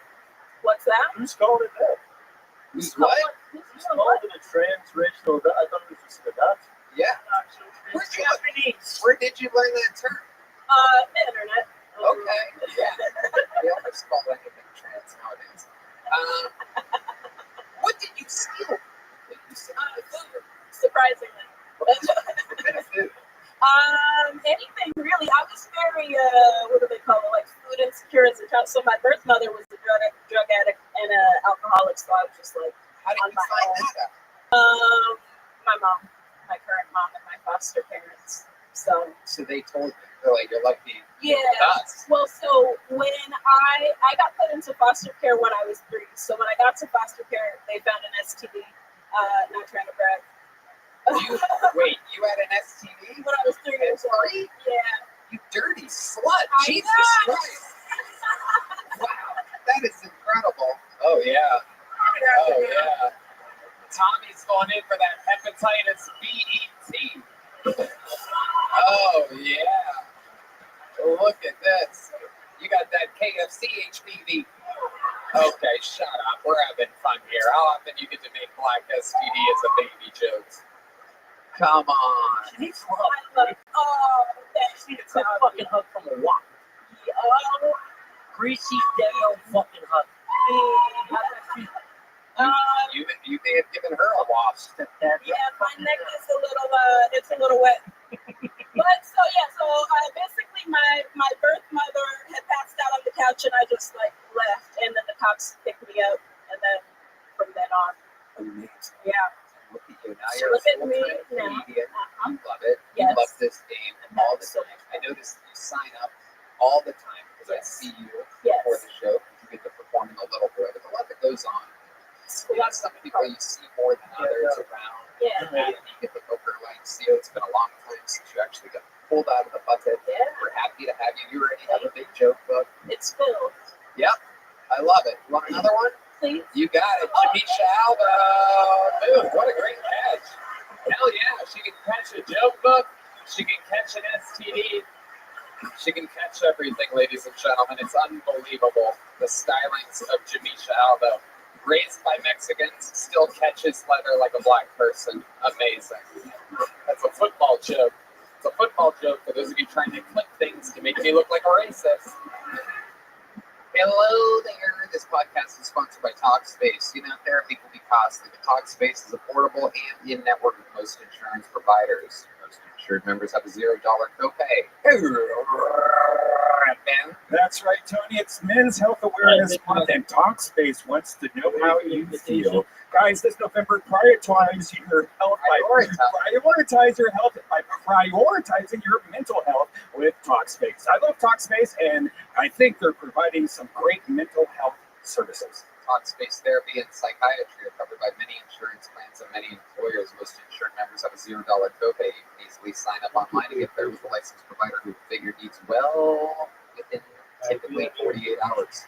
What's that? Who's calling it that? Who's what? Who's calling it a transracial? I thought it was just an adoption. Yeah. Where did you learn that term? The internet. Okay. Yeah. We almost call anything trans nowadays. What did you steal? Food, surprisingly. What kind of food? Anything really. I was very what do they call it? Like food insecure as a child. So my birth mother was a drug addict and an alcoholic. So I was just like, how did you find that out? My mom, my current mom, and my foster parents. So they told you, they're like, you're lucky. Yeah. Us. Well, so when I got put into foster care when I was 3. So when I got to foster care, they found an STD. Not trying to brag. Wait, you had an STD? When I was 3 years old. Yeah. You dirty slut. Jesus Christ. Wow, that is incredible. Oh, yeah. Oh, yeah. Tommy's going in for that hepatitis B-E-T. Oh, yeah. Look at this. You got that KFC HPV. Okay, shut up. We're having fun here. How often you get to make black STD as a baby jokes? Come on. She needs a hug. She needs a fucking hug from a walk. Oh. Greasy, dead old fucking hug. You may have given her a wash. Yeah, my neck is it's a little wet. But so basically my birth mother had passed out on the couch and I just like left, and then the cops picked me up, and then from then on. Amazing. Yeah. Look at you now. You're Look a at me full-time now. comedian. You love it. Yes. You love this game all the time. I notice you sign up all the time because I see you before the show. You get to perform in the Little Boy. There's a lot that goes on. You know, some people you see more than others around. Yeah. And you get to poker like see you. It's been a long time since you actually got pulled out of the bucket. Yeah. We're happy to have you. You already have a big joke book. It's filled. Yep. I love it. You want another one? Please. You got it. Jamisha Alba. Dude, what a great catch. Hell yeah. She can catch a joke book. She can catch an STD. She can catch everything, ladies and gentlemen. It's unbelievable. The stylings of Jamisha Alba. Raised by Mexicans, still catches leather like a black person. Amazing. That's a football joke. It's a football joke for those of you trying to clip things to make me look like a racist. Hello there. This podcast is sponsored by Talkspace. You know, therapy can be costly, but Talkspace is affordable and in-network with most insurance providers. Most insured members have a $0 copay. Ben. That's right, Tony. It's Men's Health Awareness Month, and Talkspace wants to know how you feel. Guys, this November, prioritize your health by prioritizing your mental health with Talkspace. I love Talkspace, and I think they're providing some great mental health services. Talkspace therapy and psychiatry are covered by many insurance plans and many employers. Most insured members have a $0 copay. You can easily sign up online and get paired with a licensed provider who will fit your needs well within typically 48 hours.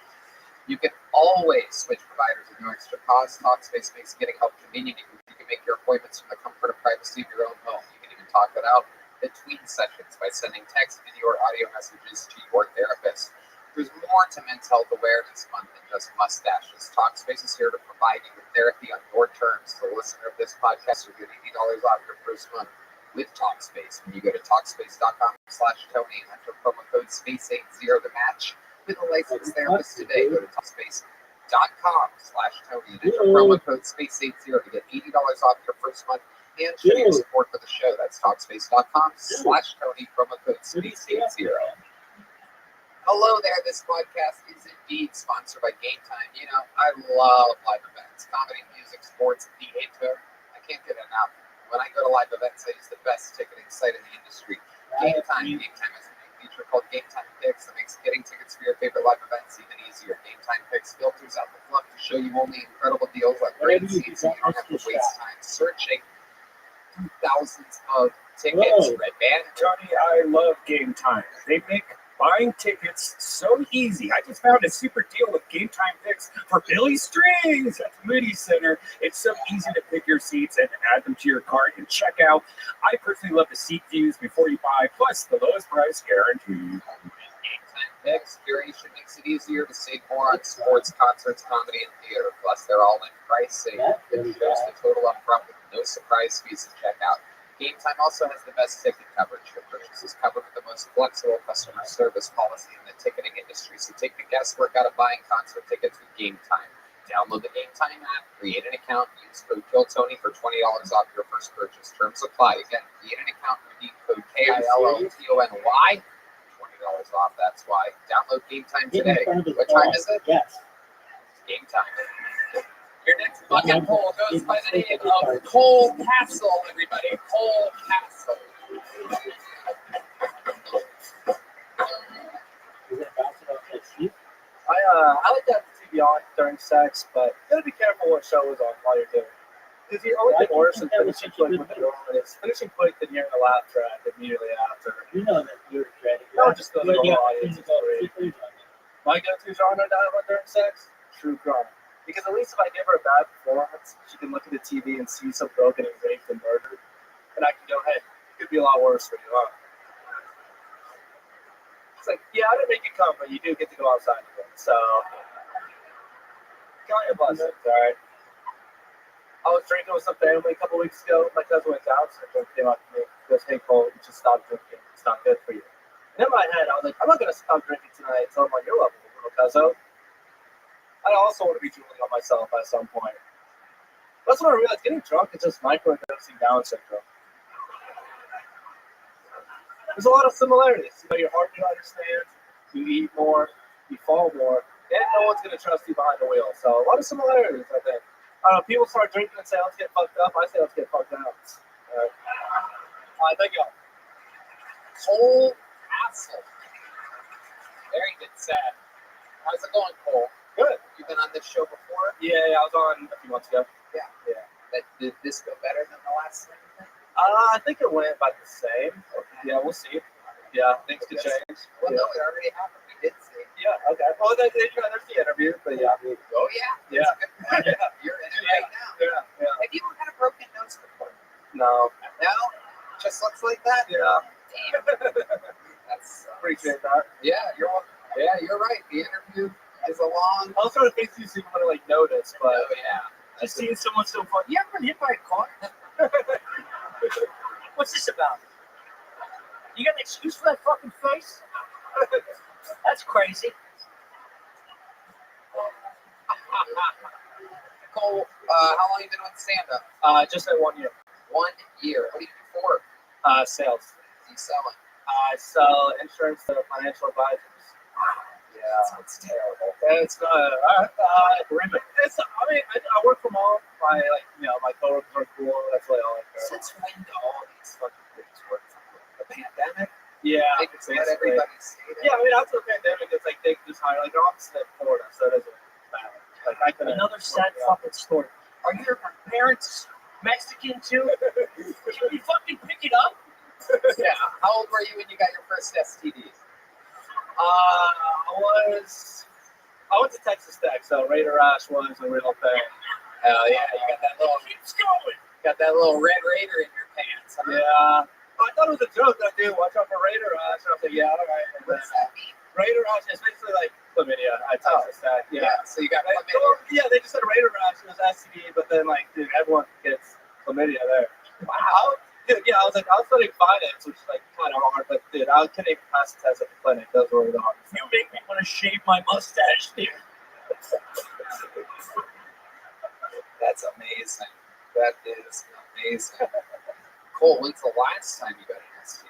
You can always switch providers at no extra cost. Talkspace makes getting help convenient. You can make your appointments from the comfort of privacy of your own home. You can even talk it out between sessions by sending text, video, or audio messages to your therapist. There's more to Men's Health Awareness Month than just mustaches. Talkspace is here to provide you with therapy on your terms. The listener of this podcast will get $80 off your first month with Talkspace when you go to Talkspace.com/Tony and enter promo code SPACE80 to match with a licensed therapist today. Go to Talkspace.com/Tony and enter promo code SPACE80 to get $80 off your first month and show your support for the show. That's Talkspace.com/Tony, promo code SPACE80. Hello there. This podcast is indeed sponsored by Game Time. You know, I love live events, comedy, music, sports, theater. I can't get enough. When I go to live events, I use the best ticketing site in the industry, Game Time. Game Time has a new feature called Game Time Picks that makes getting tickets for your favorite live events even easier. Game Time Picks filters out the fluff to show you only incredible deals like great seats, and you don't have to waste time searching through thousands of tickets. Red Band. Tony, I love Game Time. They make buying tickets so easy. I just found a super deal with Game Time Picks for Billy Strings at the Moody Center. It's so easy to pick your seats and add them to your cart and check out. I personally love the seat views before you buy, plus the lowest price guarantee. Game Time Picks curation makes it easier to save more on sports, concerts, comedy, and theater. Plus, they're all in pricing. It shows the total up front with no surprise fees to check out. Game Time also has the best ticket coverage. Your purchase is covered with the most flexible customer service policy in the ticketing industry. So take the guesswork out of buying concert tickets with Game Time. Download the Game Time app, create an account, use code KILLTONY for $20 off your first purchase. Terms apply. Again, create an account, redeem code KILLTONY. $20 off. That's why. Download Game Time today. What time is it? Yes. Game Time. Your next bucket poll goes by the name of Cole Castle, everybody. Cole Castle. I like to have the TV on during sex, but you gotta be careful what show is on while you're doing it. Because the only thing worse than finishing quick with the girl is finishing quick and hearing the laugh track immediately after. You know that you're ready. No, just go to the audience. My go-to genre now during sex, true crime. Because at least if I give her a bad performance, she can look at the TV and see some girl getting raped and murdered, and I can go, hey, it could be a lot worse for you, huh? It's like, yeah, I didn't make you come, but you do get to go outside again. So, count your blessings, all right? I was drinking with some family a couple weeks ago. My cousin went out, so he came out to me. He goes, hey, Cole, you should stop drinking. It's not good for you. And in my head, I was like, I'm not going to stop drinking tonight until I'm on your level, little cousin. I also want to be drooling on myself at some point. That's when I realized getting drunk is just microdosing Down syndrome. There's a lot of similarities. You know, you're hard to understand, you eat more, you fall more, and no one's going to trust you behind the wheel. So a lot of similarities, I think. People start drinking and say, let's get fucked up. I say, let's get fucked down. All right, thank you all. Cole Castle. Very good set. How's it going, Cole? Good. You've been on this show before? Yeah, I was on a few months ago. Yeah. Did this go better than the last thing? I think it went about the same. Okay. Yeah, we'll see. Yeah, things could change. Well, no, it already happened. We did see. Yeah, okay. Well, there's the interview, but yeah. Oh, yeah. Yeah. That's a good point. You're in it right now. Yeah. Have you ever had a broken nose before? No. No? Just looks like that? Yeah. Damn. That's Appreciate that. Yeah, you're welcome. Yeah, you're right. The interview is a long. I was trying to think you so you want to like notice, but Oh, yeah. just seeing someone so fun. You ever been hit by a car? What's this about? You got an excuse for that fucking face? That's crazy. Cole, how long have you been on stand-up? Just at 1 year. 1 year. What do you do for? Sales. What are you selling? I sell insurance to financial advisors. Yeah, it's terrible. It's horrific. I work from home. My coworkers are cool. That's really all I care. Since when do all these fucking things work from home? The pandemic? Yeah. They just let everybody stay there. Yeah, after the pandemic, it's like they just hire, like, they're opposite in Florida, so it doesn't matter. Like I could Another sad fucking story. Are your parents Mexican too? Can you fucking pick it up? Yeah. How old were you when you got your first STD? I went to Texas Tech, so Raider Rash was a real thing. Hell yeah, you got that little red Raider in your pants. Huh? Yeah. I thought it was a joke. That dude, watch out for Raider Rash. I was like, yeah, all right. And What's that mean? Raider Rash is basically like chlamydia at Texas Tech. Yeah. So you got They, chlamydia. yeah, they just said Raider Rash was STD, but then like, dude, everyone gets chlamydia there. Wow. Dude, yeah, I was studying finance, which is like kind of hard, but dude, I couldn't even pass the test at the clinic. Those were the hardest. You make me want to shave my mustache, dude. That's amazing. That is amazing. Cole, when's the last time you got an STD?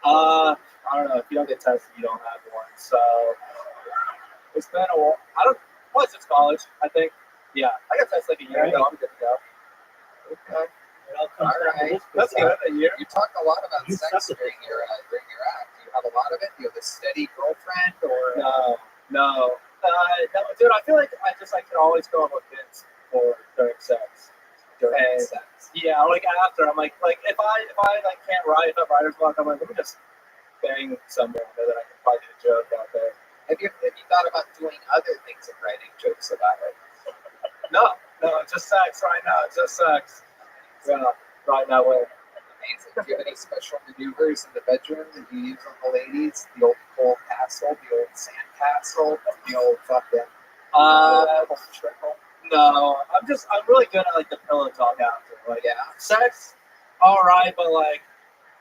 I don't know. If you don't get tested, you don't have one. So it's been a while. Once it's college, I think. Yeah, I got tested like a year ago. I'm good to go. Okay. All right. That's good. A year. You talked a lot about sex during your act. Do you have a lot of it? Do you have a steady girlfriend or? No. Dude, I feel like I just can always go on with kids for during sex. Sex. Yeah, like after I'm like if I can't write, if I have writer's block, I'm like, let me just bang someone that I can probably get a joke out there. Have you thought about doing other things and writing jokes about it? No, just sex right now. Just sex. Yeah, right that way. Amazing. Do you have any special maneuvers in the bedroom that you use on the ladies? The old coal castle, the old sand castle, the old fucking trickle? No, I'm really good at the pillow talk after. Sex, all right, but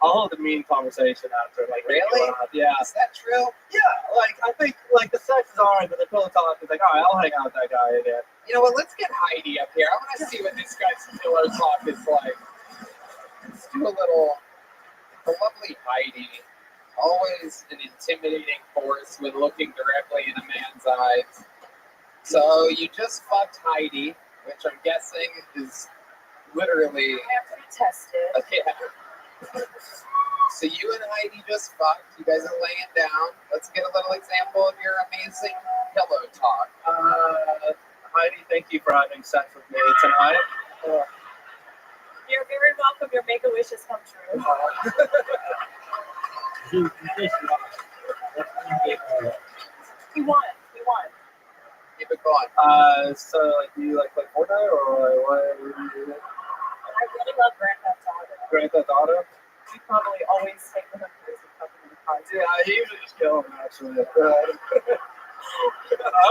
I'll hold a mean conversation after. Really? Yeah. Is that true? Yeah, I think the sex is all right, but the pillow talk is all right, I'll hang out with that guy again. You know what? Let's get Heidi up here. I want to see what this guy's pillow talk is like. Let's do a little. The lovely Heidi, always an intimidating force when looking directly in a man's eyes. So you just fucked Heidi, which I'm guessing is literally. I have to be tested. Okay. So you and Heidi just fucked. You guys are laying down. Let's get a little example of your amazing pillow talk. Heidi, thank you for having sex with me tonight. You're very welcome. Your make-a-wish has come true. He won. Keep it going. So do you play Fortnite or what? I really love Grand Theft Auto. Grand Theft Auto? You probably always take the hookers and put them in the car. Yeah, I usually just kill them actually. All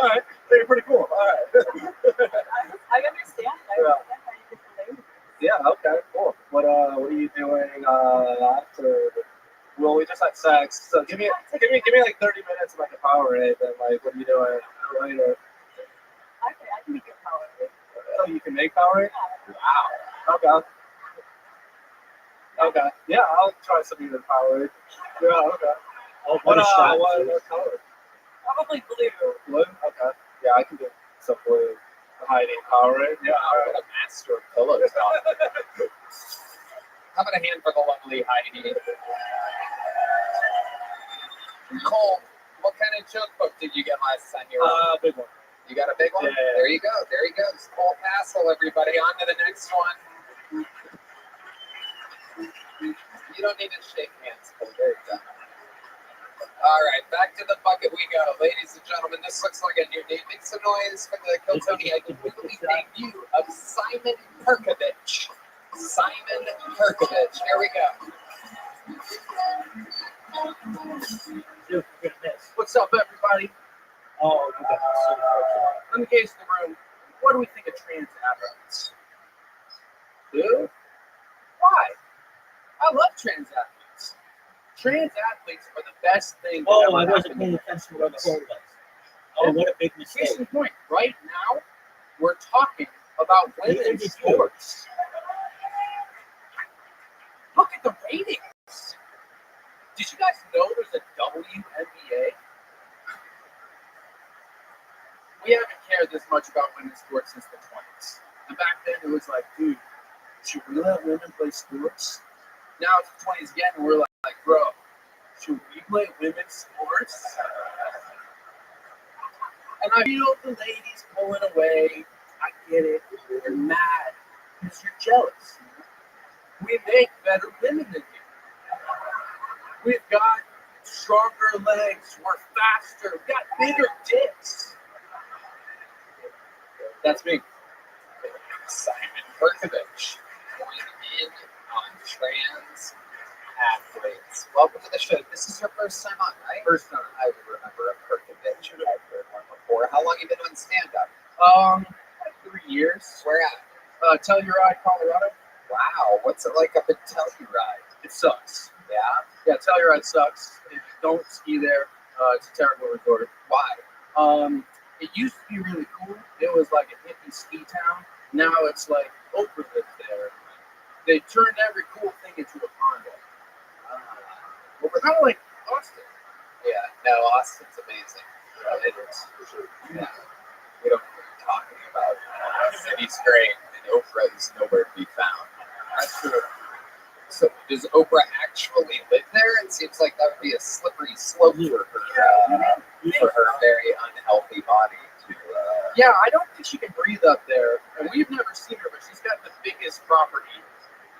right, they're pretty cool. All right. I understand. I understand how you get the ladies. Yeah. Okay. Cool. What are you doing after? Well, we just had sex. So give me like 30 minutes of a Powerade. Then what are you doing later? Okay, I can make your Powerade. Oh, you can make Powerade? Yeah. Wow. Okay. Yeah, I'll try some of your Powerade. Yeah. Okay. What color? Probably blue. Blue? Okay. Yeah, I can do some blue. Heidi Powerade. Yeah. All right. A master of pillow talk. How about a hand for the lovely Heidi? Cole, what kind of joke book did you get last time you were? Big one. You got a big one? Yeah. There you go. There he goes. Cole Castle, everybody. On to the next one. You don't need to shake hands, Cole. There you go. All right, back to the bucket we go. Ladies and gentlemen, this looks like a new name. Make some noise for the Kiltonian newly debut of Simon Perkovich. Simon Perkovich. Here we go. What's up, everybody? Oh, you got so fortunate. Let me case the room. What do we think of trans athletes? Who? Why? I love trans athletes. Trans athletes are the best thing. Oh, I wasn't paying attention to what the quote was. Oh, what a big Case mistake. in point, right now, we're talking about women's sports. Look at the ratings. Did you guys know there's a WNBA? We haven't cared this much about women's sports since the 20s. And back then, it was like, dude, should we let women play sports? Now it's the 20s again, and we're like, bro, should we play women's sports? And I feel the ladies pulling away. I get it. You're mad because you're jealous. We make better women than you. We've got stronger legs. We're faster. We've got bigger dicks. That's me. Simon Berkovich, going in on trans athletes. Welcome to the show. This is your first time on, right? First time. I remember a Berkovich. I've heard one before. How long have you been on stand-up? Like 3 years. Where at? Telluride, Colorado. Wow. What's it like up in Telluride? It sucks. Yeah? Yeah, Telluride sucks. If you don't ski there, it's a terrible resort. Why? It used to be really cool. It was like a hippie ski town. Now it's like Oprah lives there. They turned every cool thing into a condo. Well, we're kind of like Austin. Yeah. No, Austin's amazing. It is. Yeah. We don't know what you're talking about. The city's great, and Oprah is nowhere to be found. That's true. So, does Oprah actually live there? It seems like that would be a slippery slope for her very unhealthy body. Yeah, I don't think she can breathe up there. And we've never seen her, but she's got the biggest property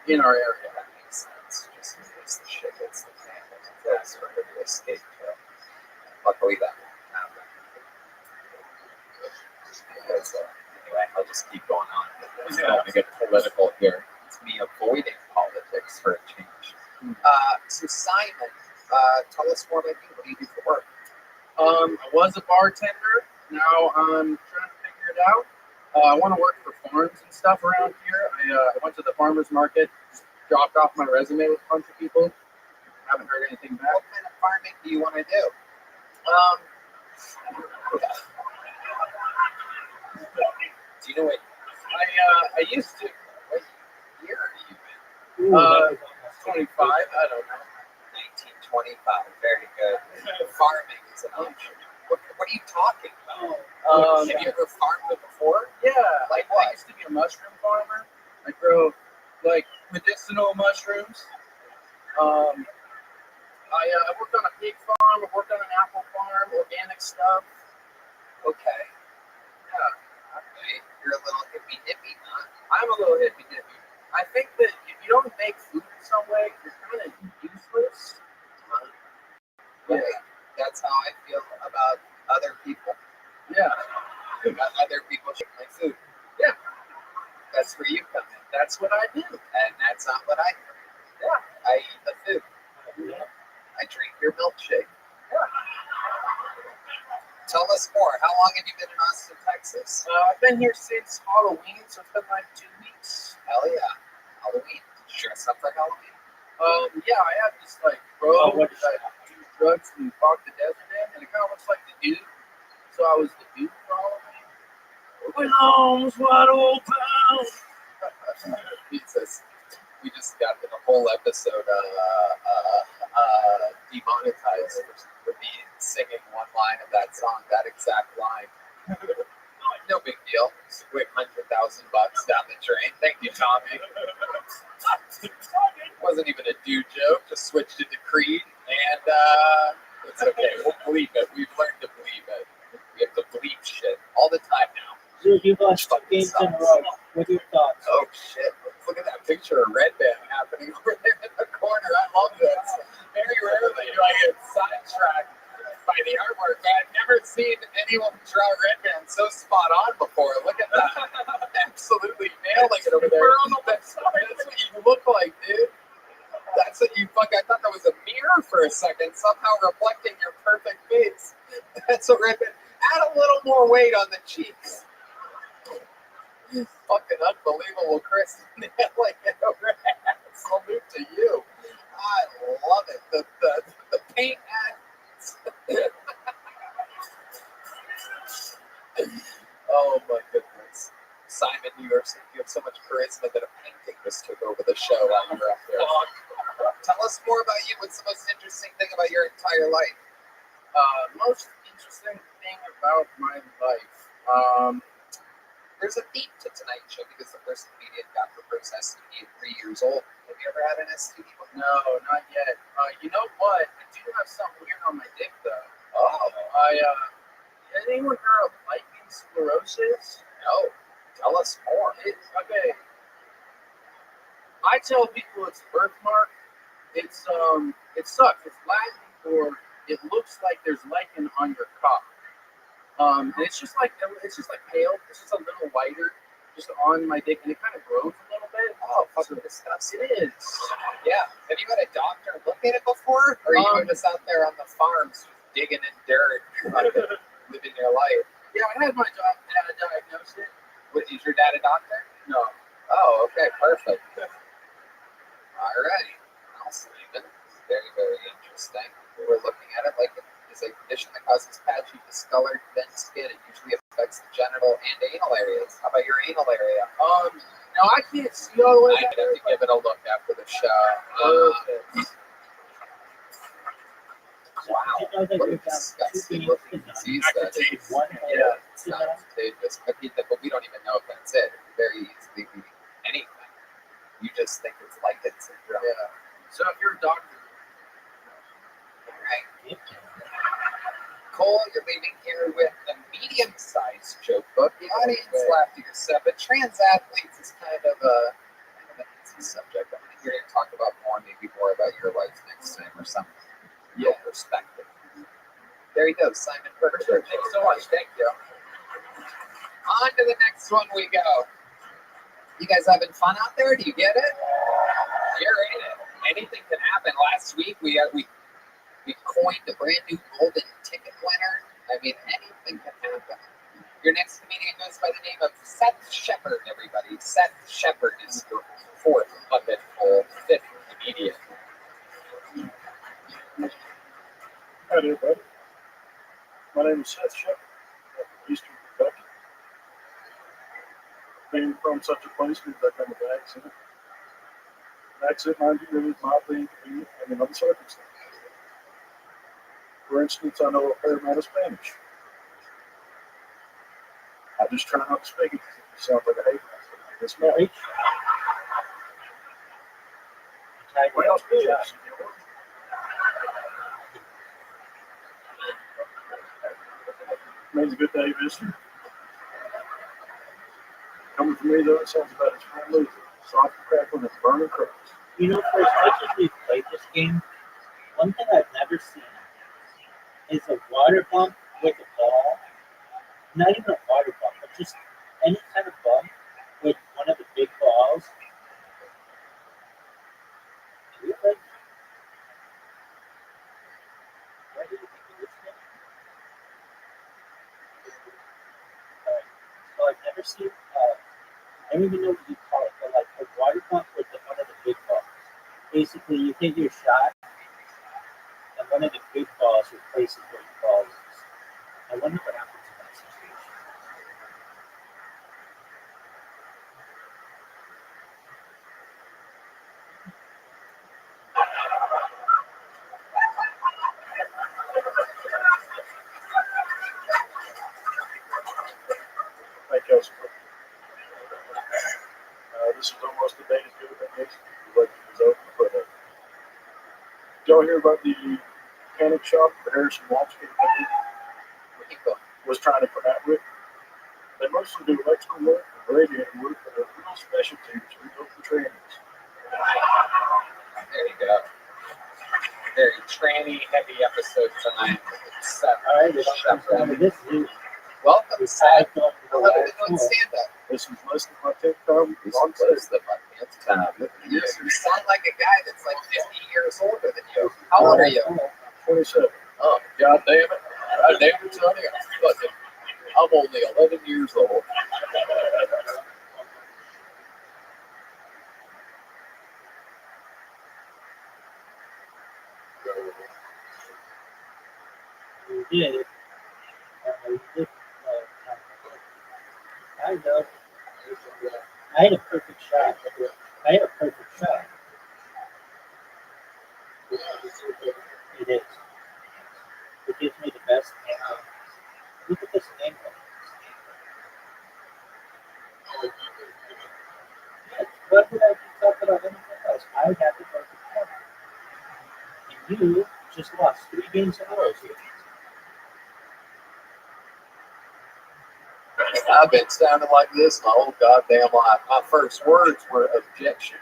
in our area. That makes sense. Just in case the shit hits the fan. That's for her to escape. Luckily, that won't happen. Anyway, I'll just keep going on. I'm going to get political here. It's me avoiding politics for a change. So Simon, tell us more about you. What do you do for work? I was a bartender. Now I'm trying to figure it out. I want to work for farms and stuff around here. I went to the farmer's market, just dropped off my resume with a bunch of people. Haven't heard anything back. What kind of farming do you want to do? Do you know what? I used to. What year are you in? 25. I don't know. 1925. Very good. Farming is an option. What are you talking about? Have you ever farmed it before? Yeah, Like I what? used to be a mushroom farmer. I grow like medicinal mushrooms. I worked on a pig farm. I worked on an apple farm, organic stuff. Okay. Yeah, Okay. You're a little hippie, huh? I'm a little hippy dippy. I think that if you don't make food in some way, you're kind of useless. Right. That's how I feel about other people. Yeah. Other people should make food. Yeah. That's where you come in. That's what I do. And that's not what I do. Yeah. I eat the food. Yeah. I drink your milkshake. Yeah. Tell us more. How long have you been in Austin, Texas? I've been here since Halloween, so it's been like 2 weeks. Hell yeah. Halloween. Did you dress up for Halloween? Yeah, I have this like robe that I do drugs and fog the desert in, and it kind of looks like the dude. So I was the dude for Halloween. With arms wide open. Jesus. We just got the whole episode demonetized for me singing one line of that song, that exact line. No big deal. Just a quick $100,000 down the drain. Thank you, Tommy. Wasn't even a dude joke. Just switched it to Creed, and it's okay. We'll bleep it. We've learned to bleep it. We have to bleep shit all the time now. Dude, you watched 2 games in a row. What are your thoughts? Oh shit! Look at that picture of Red Band happening over there in the corner. I love this. Very rarely do I get sidetracked by the artwork. I've never seen anyone draw Red Band so spot on before. Look at that! Absolutely nailing it over there. That's what you look like, dude. That's what you fuck. I thought that was a mirror for a second, somehow reflecting your perfect face. That's what Red Band. Add a little more weight on the cheeks. Fucking unbelievable, Chris. Nailing it over there. Salute to you. I love it. The paint adds. Oh my goodness. Simon, you have so much charisma that a painting just took over the show while you were up there. Tell us more about you. What's the most interesting thing about your entire life? Most interesting thing about my life. There's a theme to tonight's show because the first comedian got her first STD at 3 years old. Have you ever had an STD before? No, not yet. You know what? I do have something weird on my dick, though. Oh. Anyone heard of lichen sclerosis? No. Tell us more. Okay. I tell people it's birthmark. It sucks. It's Latin for it looks like there's lichen on your cock. And it's just like pale. It's just a little whiter, just on my dick, and it kind of grows a little bit. Oh, fucking disgusting. It is. Yeah. Have you had a doctor look at it before? Or are you just out there on the farms digging in dirt, fucking living your life? Yeah, I had my dad diagnose it. What, is your dad a doctor? No. Oh, okay, perfect. Alrighty. Well, Stephen, very, very interesting. We're looking at it like it is a condition that causes patchy, discolored, thin skin. It usually affects the genital and anal areas. How about your anal area? No, I can't see all the way I'd back have to give it a look after the show. Wow, what a disgusting looking disease that is. Yeah, it's not contagious. But we don't even know if that's it. It could very easily be anything. You just think it's lichen syndrome. Yeah. So if you're a doctor, all right. Cole, you're leaving here with a medium-sized joke book. The audience laughed at yourself, but trans athletes is kind of an easy subject. I'm going to hear you talk about maybe more about your life next time or something. Real perspective. There you go, Simon Pritchard. Thank you so much. Thank you. On to the next one we go. You guys having fun out there? Do you get it? You're in it. Anything can happen. Last week we coined a brand new golden ticket winner. I mean, anything can happen. Your next comedian goes by the name of Seth Shepard, everybody. Seth Shepard is your fourth puppet or fifth comedian. Hi, everybody. My name is Seth Shepard from Eastern Kentucky. Being from such a place means I come with an accent. An accent, mind you, really is mildly inconvenient under other circumstances. For instance, I know a fair amount of Spanish. I just try not to speak it because it sounds like a hate mask. It's marriage. What else is that? Means a good day, mister. Coming from me, though, it sounds about as friendly as a soft crackling and burning crust. You know, for as much as we've played this game, one thing I've never seen is a water bump with a ball. Not even a water bump, but just any kind of bump with one of the big balls. Do you like? Why do you think it is there? So I've never seen, I don't even know what you call it, but like a water pump with one of the big balls. Basically, you hit your shot, and one of the big balls replaces what your ball is. I wonder what happens in that situation. Thank you, Elsie. This is almost a day as good as it is. The election is over, but did y'all hear about the mechanic shop that Harrison Walmsley was trying to come out with? They mostly do electrical work and radiator work, but their real specialty is rebuilt for trannies. There you go. Very tranny heavy episode tonight. All right, it comes down to this. Welcome, Seth. How are you doing stand-up? This is less than my 10th time. This is less than my 10th time. You sound like a guy that's like 50 years older than you. How old are you? 27. Oh, God damn it. God damn it, Sonny. I'm only 11 years old. You did. I know. I had a perfect shot. It is. It gives me the best angle. Look at this angle. What would I be talking about anything else? I have the perfect shot. And you just lost 3 games in a row. I've been sounding like this my whole goddamn life. My first words were objection.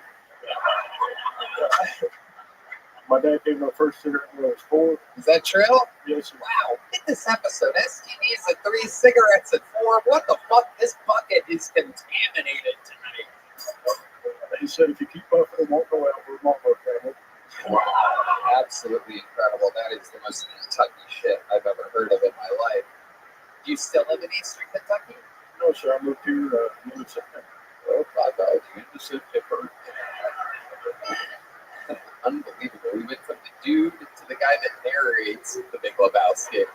My dad gave me my first cigarette when I was 4. Is that true? Yes, sir. Wow, look at this episode. STDs at 3, cigarettes at 4. What the fuck? This bucket is contaminated tonight. He said if you keep puffing, it won't go out. We're not worth family. Wow, absolutely incredible. That is the most Kentucky shit I've ever heard of in my life. Do you still live in Eastern Kentucky? No, sir. I moved here in September. Oh, my God, you into September. Unbelievable. We went from the dude to the guy that narrates The Big Lebowski.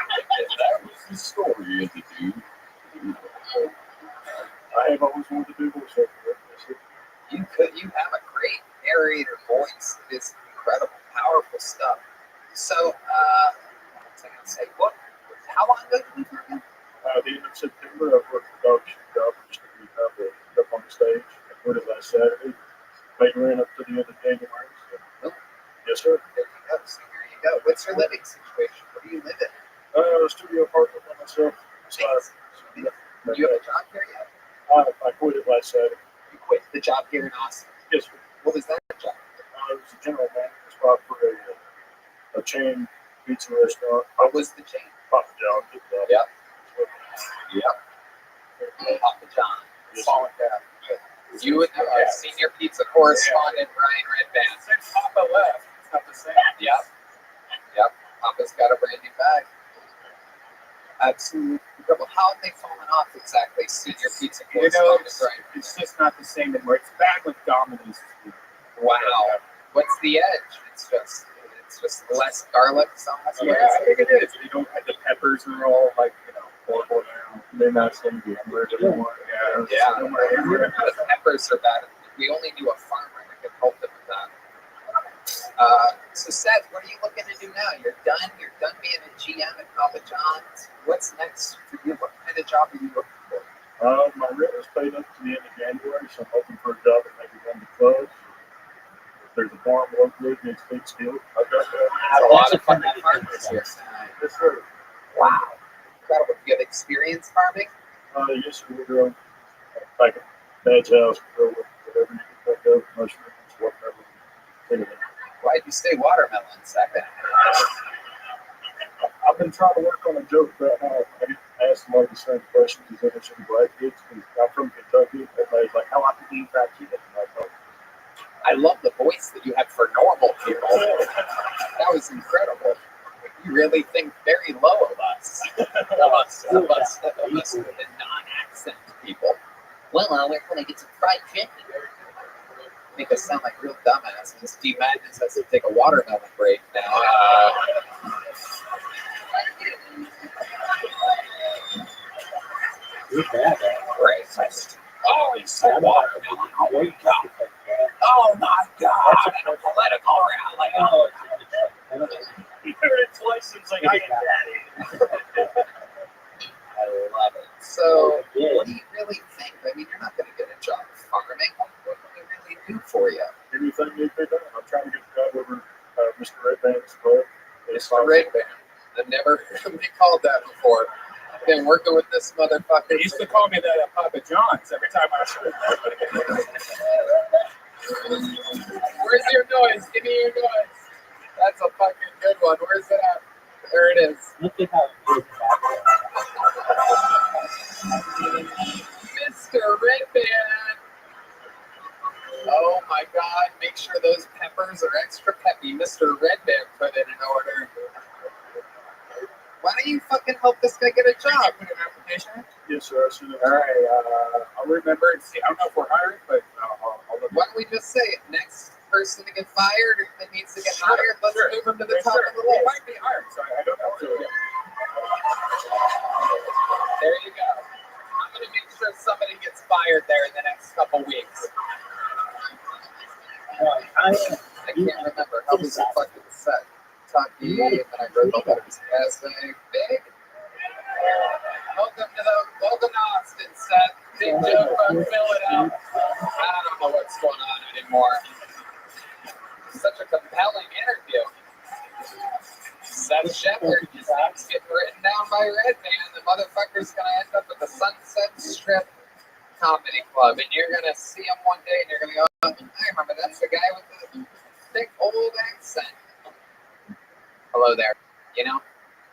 And that was the story of the dude. I have always wanted to do voiceover. You have a great narrator voice. It is incredible, powerful stuff. So, what was I going to say? How long ago did you move here? The end of September, I worked for Dog Shoot Job, just to be up on the stage. I quit it last Saturday. They ran up to the end of January. So. Yes, sir. There you go. So here you go. What's your living situation? Where do you live in? A studio apartment by myself. Do you have a job here yet? I quit it last Saturday. You quit the job here in Austin? Yes, sir. What was that job? I was a general manager spot for a chain pizza restaurant. What was the chain? Papa John's. Yep. Papa John. Yes, Solid guy. You and our senior pizza correspondent, Ryan Redband. Since Papa left, it's not the same. Yep. Papa's got a brand new bag. Absolutely incredible. How have they fallen off exactly, senior pizza You know, correspondent, it's, Ryan? it's just not the same anymore. It's back with Domino's. Wow. What's the edge? It's just less garlic, so much. Yeah, I think it is. They don't have the peppers are all like, horrible now. They're not going to be hamburger anymore. Yeah. The peppers are bad. We only knew a farmer that could help them with that. So Seth, what are you looking to do now? You're done being a GM at Papa John's. What's next for you? What kind of job are you looking for? My rent was paid up to the end of January, so I'm hoping for a job that maybe one to close. If there's a farm locally, it's big steel. I've got that. That's a lot of fucking farmers here. Yes, sir. Wow. Incredible. Do you have experience farming? Yes, sir. We're growing. Back at Dad's house, we grow whatever you can think of, mushrooms, whatever. Anything. Why'd you say watermelon second? I've been trying to work on a joke about how I get asked somebody the same question as if it's any black kids. I'm from Kentucky. Everybody's like, how often do you eat fried chicken? I love the voice that you have for normal people. That was incredible. You really think very low of us. of us, the non-accent people. Well, we're going to get some fried chicken. Make us sound like real dumbasses. Steve Madness has to take a watermelon break now. Racist. Oh, he said watermelon. Oh, my God. Oh, my God. And a political rally. Oh, It's licensed like I am daddy. I love it. So, what do you really think? I mean, you're not going to get a job farming. What can we really do for you? Anything you think of? I'm trying to get the job over Mr. Redband's club. Mr. Redband. I've never been called that before. I've been working with this motherfucker. They used to call me that at Papa John's every time I showed up. Where's your noise? Give me your noise. That's a fucking good one. Where's it at? There it is. Look at how it is. Mr. Redband. Oh my God. Make sure those peppers are extra peppy. Mr. Redband put in an order. Why don't you fucking help this guy get a job? Put an application in? Yes, sir. I should have. All right. I'll remember and see. I don't know if we're hiring, but I'll look. Why don't we just say it? Next person to get fired or that needs to get hired, let's move him to the top of the He list. might be hired, so I don't know. There you go. I'm going to make sure somebody gets fired there in the next couple weeks. I can't remember. How was it fucking set? Kentucky, and then I wrote the letters essay. Big. Welcome to Austin, Seth. Big joke from Philadelphia. I don't know what's going on anymore. Such a compelling interview. Seth Shepard, his name's getting written down by Redman. The motherfucker's gonna end up at the Sunset Strip Comedy Club, and you're gonna see him one day, and you're gonna go, oh, I remember that's the guy with the thick old accent. Hello there. You know,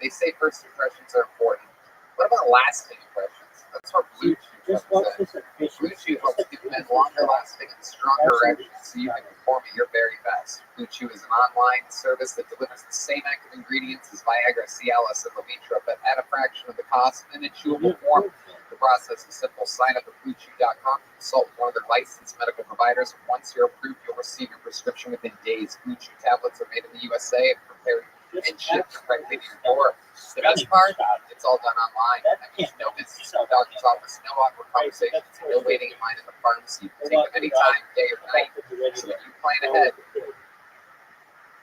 they say first impressions are important. What about lasting impressions? That's where Blue Chew comes in. Blue Chew helps give men longer lasting and stronger erections so you can perform at your very best. Blue Chew is an online service that delivers the same active ingredients as Viagra, Cialis, and Levitra, but at a fraction of the cost in a chewable form. The process is simple. Sign up at BlueChew.com, consult with one of their licensed medical providers. Once you're approved, you'll receive your prescription within days. Blue Chew tablets are made in the USA and prepared and shipped directly to your door. The best part, it's all done online. That means no visits to the doctor's office, no awkward conversations, no waiting in line at the pharmacy. You can take them anytime, day or night. So when you plan ahead,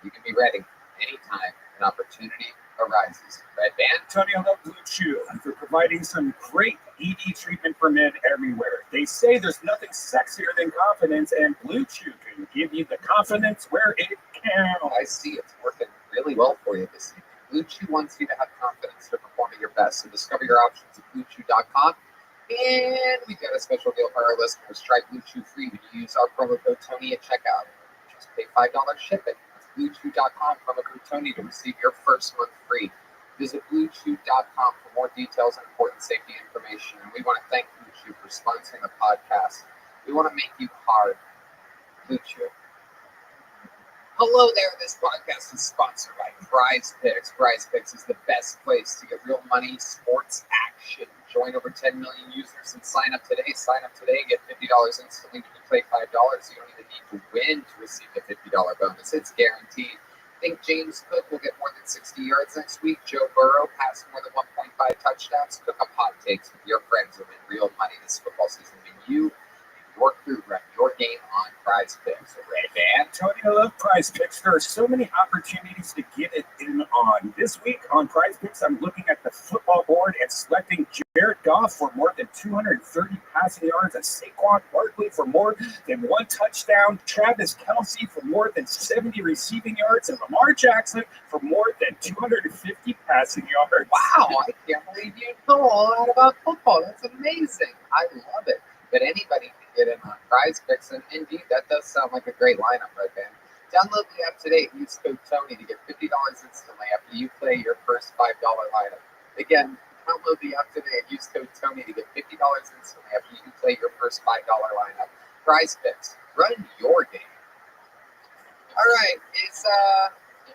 you can be ready anytime an opportunity arises. Red Band? Antonio love Blue Chew for providing some great ED treatment for men everywhere. They say there's nothing sexier than confidence, and Blue Chew can give you the confidence where it can. I see it's working really well for you this evening. Blue Chew wants you to have confidence to perform at your best. So discover your options at BlueChew.com. And we've got a special deal for our listeners. Try Blue Chew free when you use our promo code Tony at checkout. Just pay $5 shipping. That's BlueChew.com, promo code Tony to receive your first month free. Visit BlueChew.com for more details and important safety information. And we want to thank Blue Chew for sponsoring the podcast. We want to make you hard. Blue Chew. Hello there. This podcast is sponsored by Prize Picks. Prize Picks is the best place to get real money, sports action. Join over 10 million users and sign up today. Sign up today, get $50 instantly when you play $5. You don't even need to win to receive the $50 bonus. It's guaranteed. Think James Cook will get more than 60 yards next week? Joe Burrow pass more than 1.5 touchdowns? Cook up hot takes with your friends who win real money this football season. And you and your crew run your game on Prize Picks. Red Band? Antonio love Prize Picks. There are so many opportunities to get it in on. This week on Prize Picks, I'm looking at the football board and selecting Jared Goff for more than 230 passing yards, and Saquon Barkley for more than 1 touchdown, Travis Kelce for more than 70 receiving yards, and Lamar Jackson for more than 250 passing yards. Wow, I can't believe you know all that about football. That's amazing. I love it. But anybody can get in on Prize Picks, and indeed, that does sound like a great lineup, right, man? Download the app today and use code Tony to get $50 instantly after you play your first $5 lineup. Again, download the app today and use code Tony to get $50 instantly after you play your first $5 lineup. Prize Picks, run your game. All right, is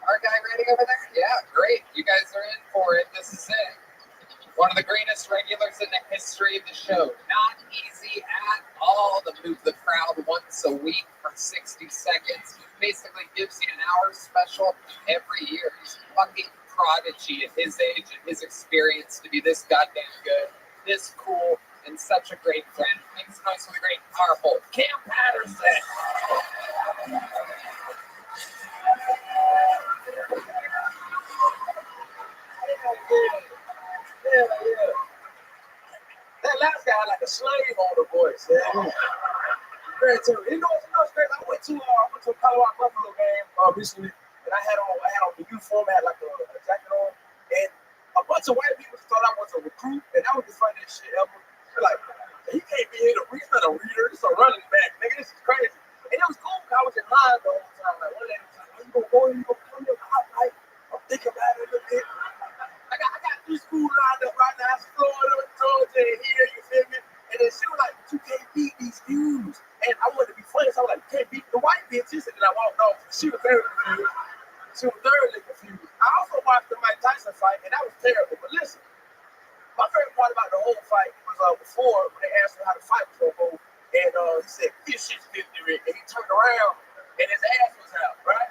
our guy ready over there? Yeah, great. You guys are in for it. This is it. One of the greatest regulars in the history of the show. Not easy at all to move the crowd once a week for 60 seconds. Basically gives you an hour special every year. He's a fucking prodigy at his age and his experience to be this goddamn good, this cool, and such a great friend. Makes noise for the great, powerful Cam Patterson. Yeah. That last guy had like a slave on the voice. Yeah. Great too. You know what's great? I went to a Colorado Buffalo game recently, and I had on the uniform, I had like a jacket on, and a bunch of white people thought I was a recruit, and that was the funniest shit ever. They're like, he can't be here to read, he's not a reader, he's a running back, nigga. This is crazy. And it was cool because I was in line the whole time. Like, one day, you gonna go in, you gonna come in? I'm thinking about it a little bit. I got this school lined up right now. It's Florida, Georgia, and here, you feel me? And then she was like, you can't beat these views. And I wanted to be funny, so I was like, you can't beat the white bitches. And then I walked off. She was very confused. I also watched the Mike Tyson fight, and that was terrible. But listen, my favorite part about the whole fight was before when they asked him how the fight was going to go. And he said, this shit's victory. And he turned around, and his ass was out, right?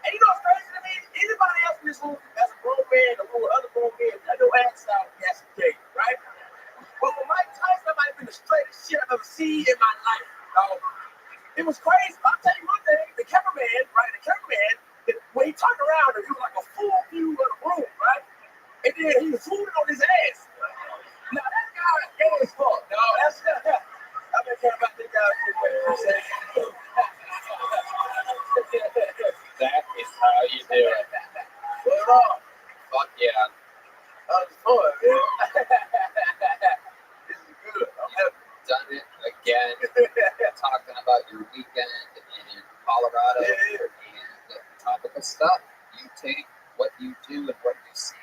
And you know what's crazy to me? Anybody else in this room that's a grown man or other grown men, got no ass out, that's gay, right? But for Mike Tyson, that might have been the straightest shit I've ever seen in my life. It was crazy. I'll tell you one thing, the cameraman, when he turned around, it was like a full view of the room, right? And then he was fooling on his ass. Now that guy is gay as fuck. No, that's not. I've been caring about this guy for a second. That is how you do it. weekend in Colorado, and topical stuff. You take what you do and what you see,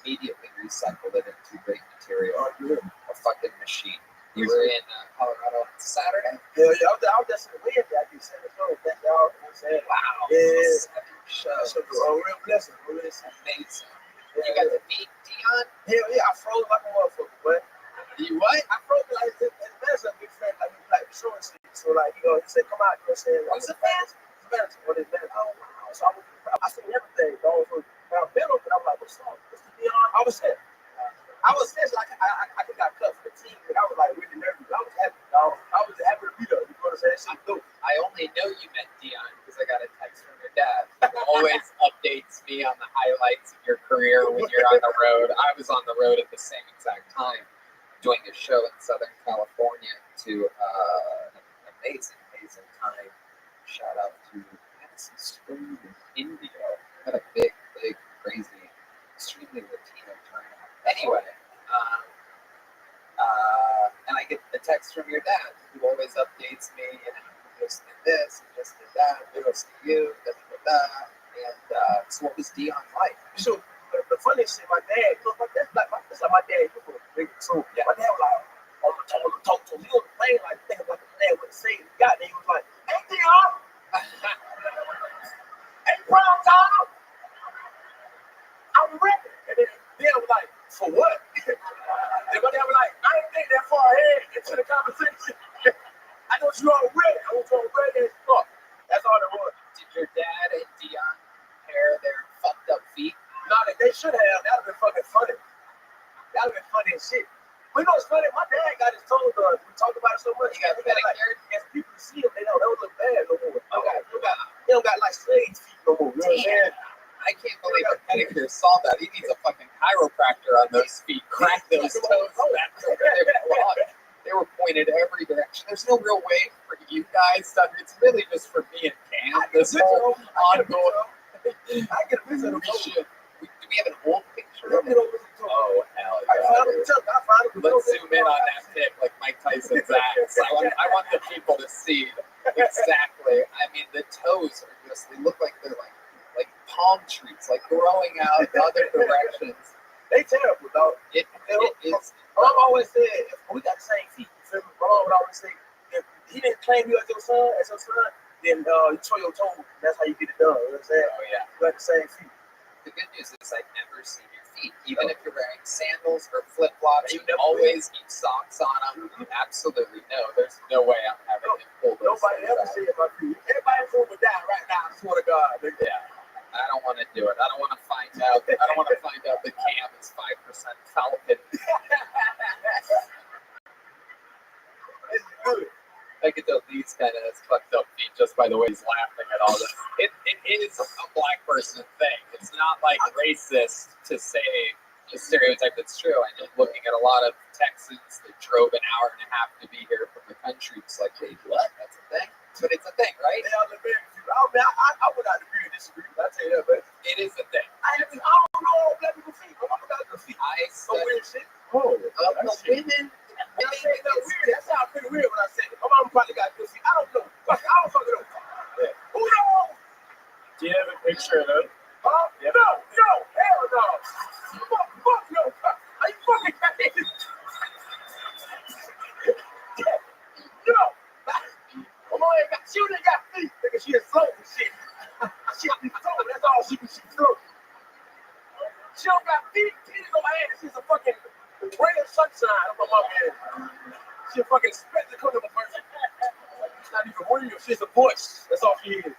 immediately recycle it into great material. A fucking machine. You were in Colorado on Saturday? Yeah, I was just in the wind. I can say this whole thing, y'all. Wow. Yeah. 7 shows. So, real blessing. Amazing. You got to meet Dion? Hell yeah, I froze like a motherfucker, but You what? I froze like his man's a big fan, like short sleeve. So like, you know, he said, come out, you know what I'm saying? Who's the fan? He's a fan. What is that? Oh wow. So I seen everything, dog. So I been up and I'm like, what's up? What's the deal? I was there. I was scared, like I think I cut for the team, but I was like really nervous. I was happy, dog. I was happy to be there. You know what I'm saying? Shit, dope. I only know you met Dion because I got a text from your dad. He always updates me on the highlights of your career when you're on the road. I was on the road at the same exact time doing a show in Southern California to an amazing time. Shout out to Madison Springs in India. Had a big, crazy, extremely Latino turnout. Anyway, and I get the text from your dad, who always updates me, you know, just did this, just did that, kudos to you, da da da. And so, what was Dion like? So the funniest thing, my dad, you know, that's like my dad. So yeah, my dad was like, on the talk to him. He was playing like thinking about the dad would say. He got there, he was like, hey Dion, hey Brown Tom, I'm ready. And then Dion was like, for what? And my dad was like, I ain't think that far ahead into the conversation. I know you already. I was already as fuck. That's all it was. Did your dad and Dion compare their fucked up feet? No, they should have. That would have been fucking funny. That would have been funny as shit. We know it's funny. My dad got his toes done. We talk about it so much. He got pedicure. Like, as people see him, they know they don't look bad no more. Okay. They don't got like slave feet no more. You know what I'm saying? I can't believe a pedicure saw that. He needs a fucking chiropractor on those feet. Crack those toes. They were pointed every direction. There's no real way for you guys to. It's really just for me and Cam. This whole ongoing. I get a picture of Do we have an old picture? them. Oh hell yeah! Let's zoom in on that pic, like Mike Tyson's ass. I want the people to see exactly. I mean, the toes are just—they look like they're like palm trees, like growing out in other directions. They terrible, dog. It is. Mom always said, we got the same feet. You feel me? My mom would always say, if he didn't claim you as your son, then you show your toe. That's how you get it done. You know what I'm saying? Oh yeah. You got the same feet. The good news is I've never seen your feet. Even if you're wearing sandals or flip-flops, you always keep socks on them. Absolutely no. There's no way I'm having him pull those. Nobody ever said my feet. Everybody's over down right now. I swear to God. Yeah. I don't want to do it. I don't want to find out. I don't want to find out the Cam is 5% Falcon. I could tell these kind of fucked up feet just by the way he's laughing at all this. It is a black person thing. It's not like racist to say a stereotype that's true. I know looking at a lot of Texans that drove an hour and a half to be here from the country, it's like, wait, what? That's a thing? But it's a thing, right? I would not agree or disagree. I tell you that, but it is a thing. I don't know black people feet. My mama got good feet. I So said, weird shit. The women. I said that weird. That sounds pretty weird when I said it. My mama probably got good feet. I don't know. I don't fucking know. Who knows? Do you have a picture of them? Huh? Yep. No, hell no. Fuck no. Are you fucking crazy? No. She only got feet. Nigga, she is slow and shit. She be slow. That's all she can. She slow. She don't got feet. Titties on her ass. She's a fucking ray of sunshine on my mama head. She a fucking spectacle of a person. She's not even real. She's a voice. That's all she is.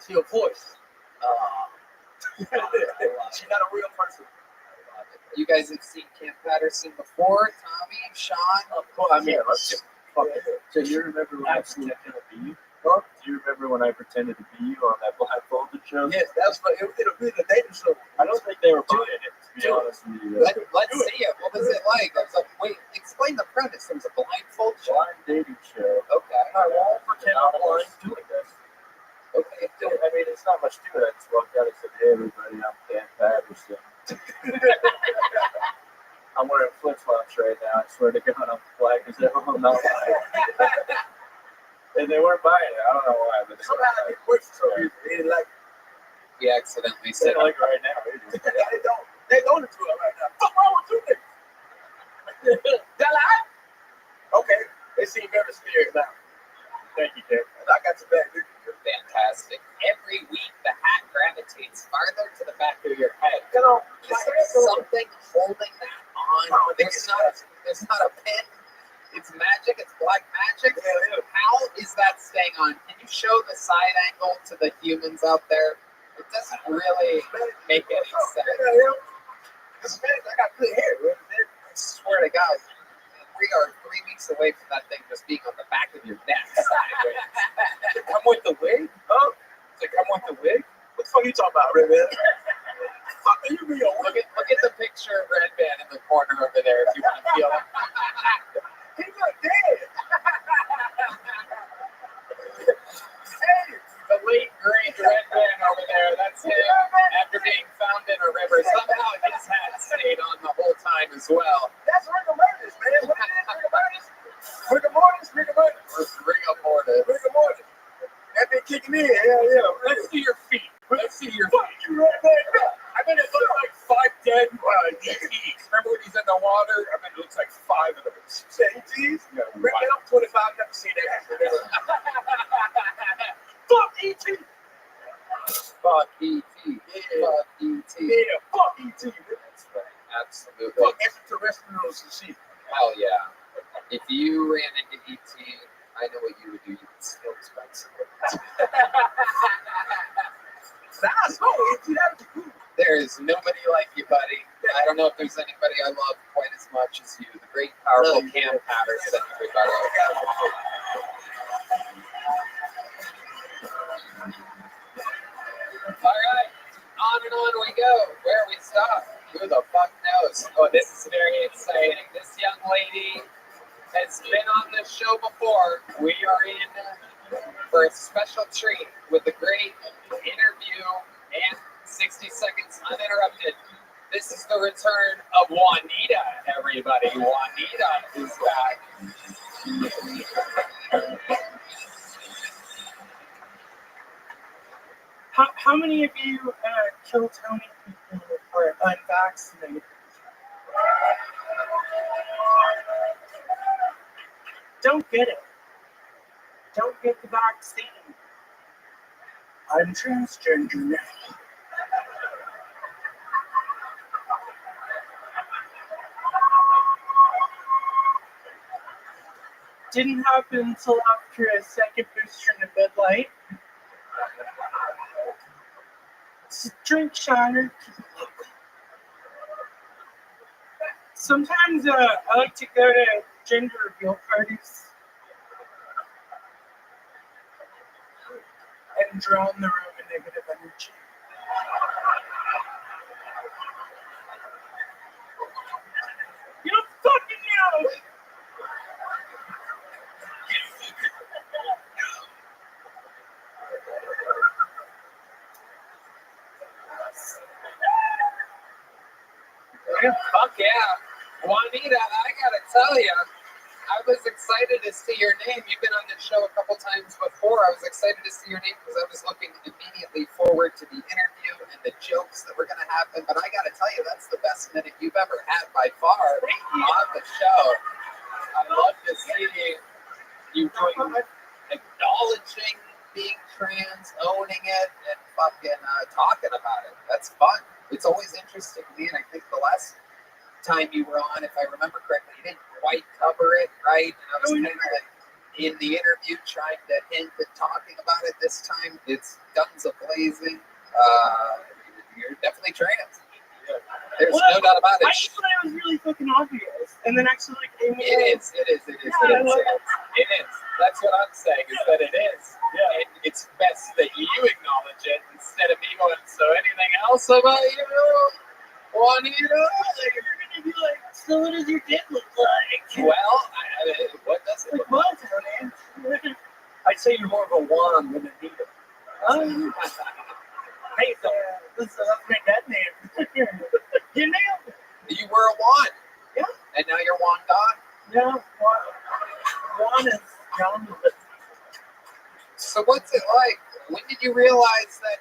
She a voice. She's not a real person. you guys have seen Cam Patterson before, Tommy, Sean. Of course, I mean, So you remember when I pretended to be you? Huh? Do you remember when I pretended to be you on that blindfolded show? Yes, that's what it was a dating show. I don't think they were buying it, to be honest with you. Let's see it. What was it like? I was like, wait, explain the premise. It was a blindfold show. Blind dating show. Okay. I won't pretend I'm blind. Doing this. Okay. I mean, it's not much to it. I just walked out and said, hey, everybody, I'm Cam Patterson. I'm wearing flip-flops right now. I swear to God, I'm black as hell. I'm not lying. they weren't buying it. I don't know why, but Somehow they pushed so they didn't like We accidentally they said like it right now. it. They don't it to it right now. Fuck wrong with you niggas? That lie? Okay. They seem very serious now. Thank you, Dick. And I got your back, dude. you're fantastic. Every week the hat gravitates farther to the back of your head. You know, Is there something holding that on? No, There's not a pin. It's magic. It's black magic. How is that staying on? Can you show the side angle to the humans out there? It doesn't really make any sense. This man, I got good hair, man. I swear to God, we are 3 weeks away from that thing just being on the back of your neck. Does it come with the wig? Huh? Does it come with the wig? What the fuck you talking about, Red Man? Fuck you be a Look at the picture of Red Band in the corner over there if you want to feel it. He's not dead. Hey, the late great Red Band over there. That's him after being found in a river. Somehow his hat stayed on the whole time as well. That's rigor mortis, man. What is rigor mortis? Rigor mortis, rigor mortis. Rigor mortis. Rigor mortis. That been kicking in. Hell yeah. Let's see your feet. Let's see your Fuck feet. you, Red Man. I bet it looks like 5 dead ETs. Remember when he's in the water? I bet it looks like 5 of those. Say ETs? Yeah, Red Man, I'm 25. Never seen that. Fuck ET. Fuck E.T. Fuck E.T. Yeah, fuck ET. That's right. Absolutely. Fuck extraterrestrials and shit. Hell yeah. If you ran into E.T., I know what you would do. You would steal his bicycle. That's cool. ET, that'd be cool. There is nobody like you, buddy. I don't know if there's anybody I love quite as much as you. The great, powerful Cam Patterson, everybody. All right, on and on we go. Where we stop? Who the fuck knows? Oh, this is very exciting. This young lady has been on this show before. We are in for a special treat with a great interview and 60 seconds uninterrupted. This is the return of Juanita, everybody. Juanita is back. How many of you kill Tony people are unvaccinated? Don't get it. Don't get the vaccine. I'm transgender now. Didn't happen until after a second booster in the Bud Light. So drink Shiner. Sometimes I like to go to gender reveal parties and drown the room in negative energy. You don't fucking know! Fuck yeah. Juanita, I gotta tell you, I was excited to see your name. You've been on this show a couple times before. I was excited to see your name because I was looking immediately forward to the interview and the jokes that were going to happen. But I gotta tell you, that's the best minute you've ever had by far on the show. I love to see you acknowledging being trans, owning it, and fucking talking about it. That's fun. It's always interesting to me, and I think the last time you were on, if I remember correctly, you didn't quite cover it, right? And I was kind of like in the interview trying to hint at talking about it. This time, it's guns a-blazing. You're definitely trans. There's no doubt about it. I just thought it was really fucking obvious, and then actually, like, It is. That's what I'm saying, is that it is. Yeah. And it's best that you acknowledge it instead of me going, so anything else about you, Juanita? You're gonna be like, so what does your dick look like? Well, what does it look like? Man. I'd say you're more of a wand than a needle. Hey, so let's make that name. You nailed it. You were a wand. Yeah. And now you're Wanda. Yeah, one is young. So what's it like? When did you realize that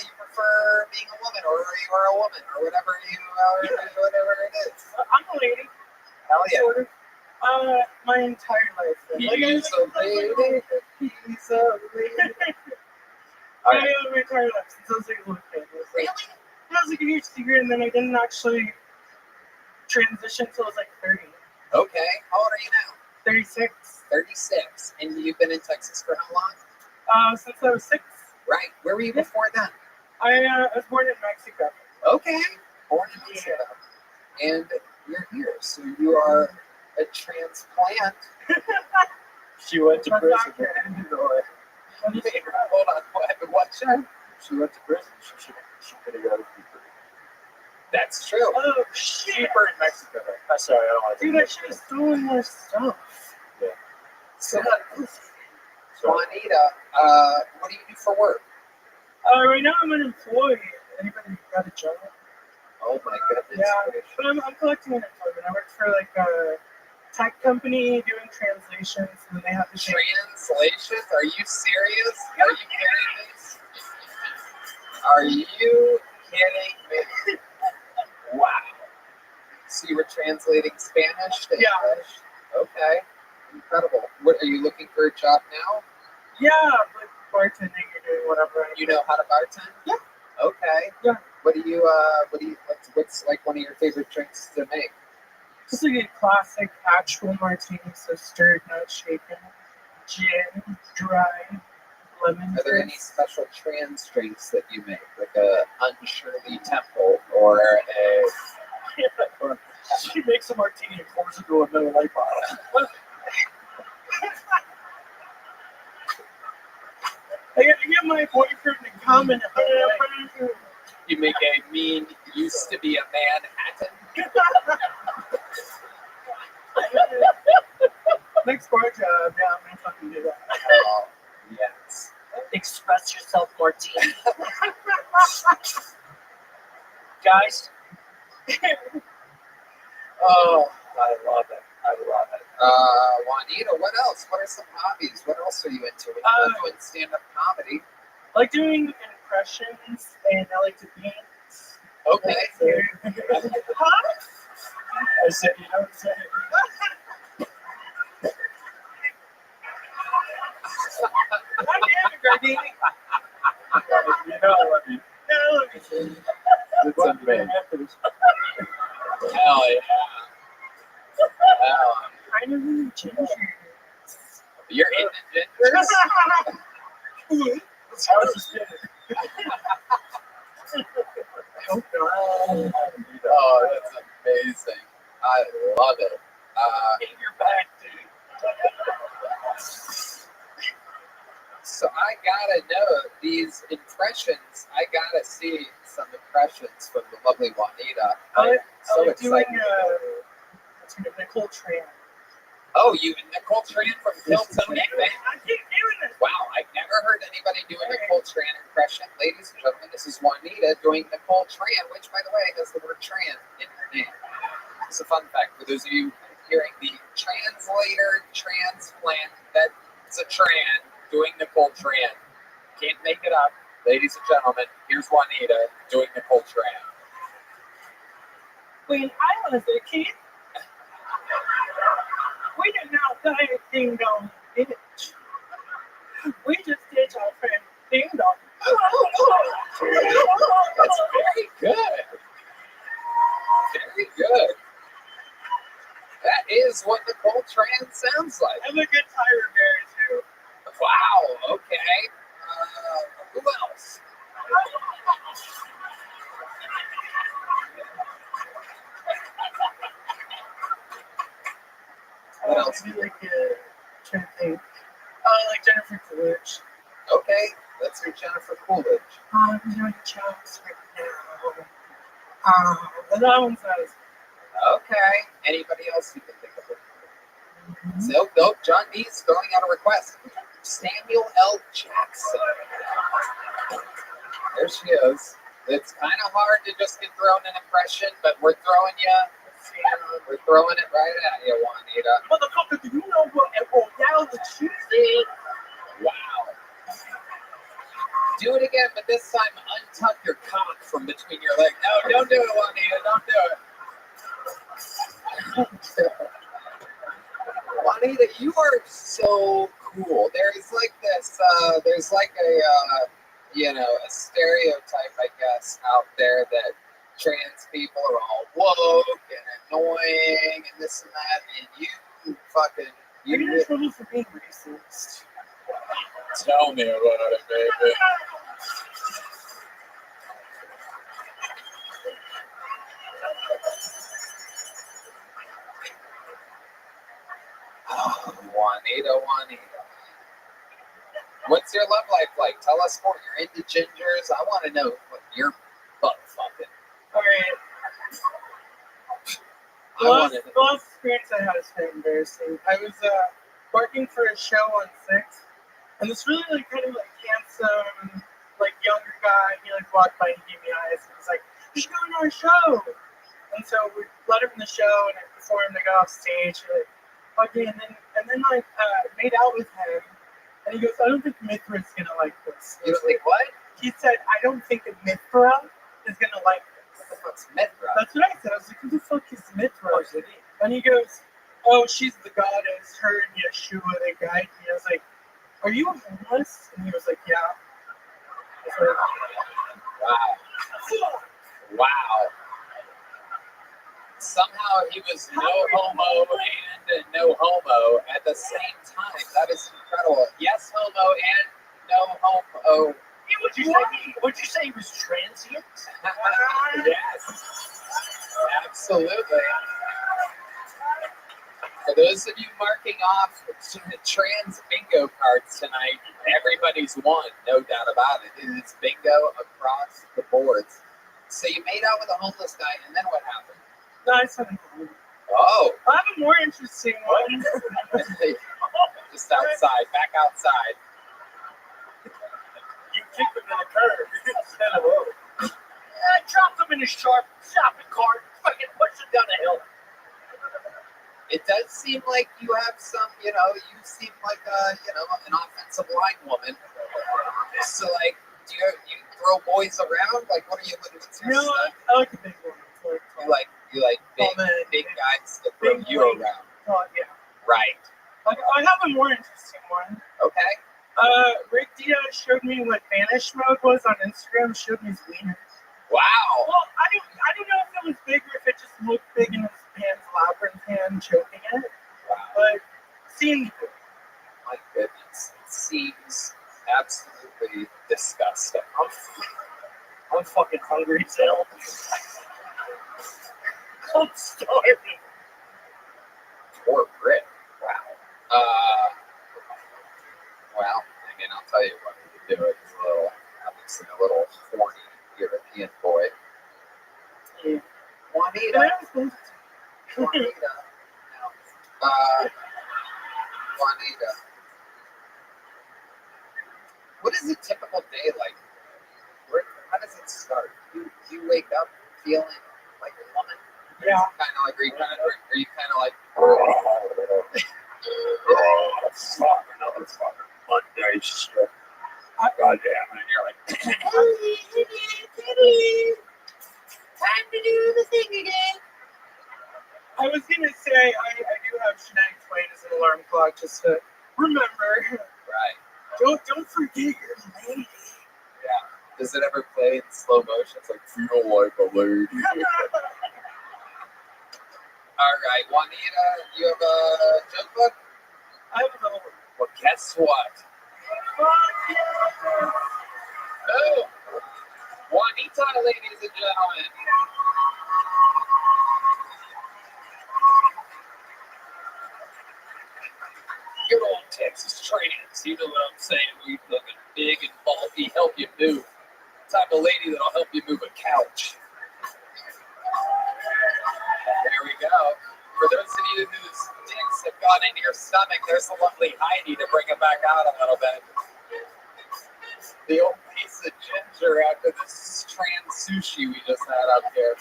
you prefer being a woman, or you are a woman, or whatever you are, whatever it is? I'm a lady. Hell yeah. Sort of. My entire life. He's a lady. He's a lady. My entire life since I was like a little kid. Really? I was like a huge secret, and then I didn't actually transition until I was like 30. Okay. How old are you now? 36. 36. And you've been in Texas for how long? Since I was 6. Right. Where were you before then? I was born in Mexico. Okay. Born in Mexico. And you're here. So you are a transplant. She went to prison. Hold on. What, Sean? She went to prison. She could have got it for free. That's true. Oh, shit. Cheaper in Mexico. I'm sorry, I don't want to. Dude, I should have stolen more stuff. Yeah. So, Juanita, what do you do for work? Right now I'm unemployed. Anybody got a job? Oh my goodness. Yeah, but I'm collecting unemployment. I work for like a tech company doing translations, and they have to take... Translations? Are you serious? Are you kidding me? Are you kidding me? Wow. So you were translating Spanish to English? Okay. Incredible. What, are you looking for a job now? Yeah, like bartending or doing whatever. You know how to bartend? Yeah. Okay. Yeah. What do you what's like one of your favorite drinks to make? Just like a classic actual martini, so stirred, not shaken. Gin, dry, lemon. Are there any special trans drinks that you make? Like a Unshirley Temple or a... Or she makes a martini and pours it into a Miller Lite bottle. I get my boyfriend to come and You make a mean used to be a Manhattan. Next bar job, yeah, I'm gonna fucking do that. Oh, yes. Express yourself, Martini. Guys. Oh, I love it. I love it. Juanita, what else? What are some hobbies? What else are you into? When you're not doing stand-up comedy. I like doing impressions, and I like to dance. Okay. Huh? I said, you know what I'm saying? God damn it, Gardini. You know I love you. No, I love you. It's unfair. Hell yeah. Hell. I know who ginger. You're in the gingers? How is this dinner? Oh, that's amazing. I love it. Get your back, dude. So I gotta know these impressions. I gotta see some impressions from the lovely Juanita. I'm so excited. What's her name? Nicole Tran. Oh, you Nicole Tran from Kill Tony? I keep doing this. Wow, I've never heard anybody do a Nicole Tran impression. Ladies and gentlemen, this is Juanita doing Nicole Tran, which, by the way, has the word Tran in her name. It's a fun fact for those of you hearing the translator transplant. That's a Tran doing Nicole Tran. Can't make it up. Ladies and gentlemen, here's Juanita doing Nicole Tran. When I was a kid, we did not play Ding Dong Ditch. We just did our friend Ding Dong. That's very good. Very good. That is what Nicole Tran sounds like. I'm a good tire bear too. Wow, okay. Who else? What else? I like trying to think. Like Jennifer Coolidge. Okay, let's hear Jennifer Coolidge. I'm doing jokes right now. That one's nice. Okay. Anybody else you can think of? So, nope, John D's throwing out a request. Samuel L. Jackson. There she is. It's kind of hard to just get thrown an impression, but we're throwing you. We're throwing it right at you, Juanita. Motherfucker, do you know what a Royale the cheese is? Wow. again, but this time untuck your cock from between your legs. No, don't do it, Juanita. Don't do it. Juanita, you are so cool. There's like this, there's like a, a stereotype, I guess, out there that trans people are all woke and annoying and this and that, and you fucking... You're in trouble for being racist. Tell me about it, baby. Juanita. What's your love life like? Tell us more. You're into gingers. I want to know what you're butt fucking. All right. The last experience I had is very embarrassing. I was working for a show on 6, and this really kind of handsome, younger guy, he walked by and gave me eyes, and he's like, "You should go to our show." And so we let him in the show, and I performed. I got off stage, okay, and then I made out with him, and he goes, "I don't think Mithra is gonna like this." You don't think what? He said, "I don't think Mithra is gonna like this." What's Mithra? That's what I said. I was like, "Who the fuck is Mithra?" And he goes, "Oh, she's the goddess. Her and Yeshua, they guide me." I was like, "Are you homeless?" And he was like, "Yeah." Wow. Somehow he was no homo and no homo at the same time. That is incredible. Yes, homo and no homo. Would you say he was transient? Yes. Absolutely. For those of you marking off the trans bingo cards tonight, everybody's won, no doubt about it. It is bingo across the boards. So you made out with a homeless guy, and then what happened? No, I said him. Oh. I have a more interesting one. Just outside, back outside. You kicked him in the curb instead of over. I dropped him in his shopping cart, fucking pushed him down the hill. It does seem like you have some, you seem like an offensive line woman. So, do you throw boys around? What are you? What's your No, I like the big woman. You like big guys that throw you around. Oh, yeah. Right. I have a more interesting one. Okay. Rick Diaz showed me what vanish mode was on Instagram. Showed me his wiener. Wow. Well, I don't know if it was big or if it just looked big in his Pan's Labyrinth hand choking it. Wow. But seemed good. My goodness. It seems absolutely disgusting. I'm fucking hungry as hell. I'm starving. Poor Brit. Wow. Well, I'll tell you what we could do. It's obviously a little horny European boy. Yeah. Juanita. What is a typical day like? How does it start? You wake up feeling like a woman? Yeah. Are you kind of like... Another fucking Monday shit. God damn it. And you're like, Time to do the thing again. I was gonna say I do have Shania Twain as an alarm clock just to remember. Right. Don't forget your lady. Yeah. Does it ever play in slow motion? It's like, feel like a lady. All right, Juanita, you have a joke book? I have another one. Well, guess what? Oh, Juanita, ladies and gentlemen. Good old Texas trans, you know what I'm saying? We fucking big and bulky, help you move. Type of lady that'll help you move a couch. There we go. For those of you whose dicks have gone into your stomach, there's the lovely Heidi to bring it back out a little bit. The old piece of ginger after this trans sushi we just had up here.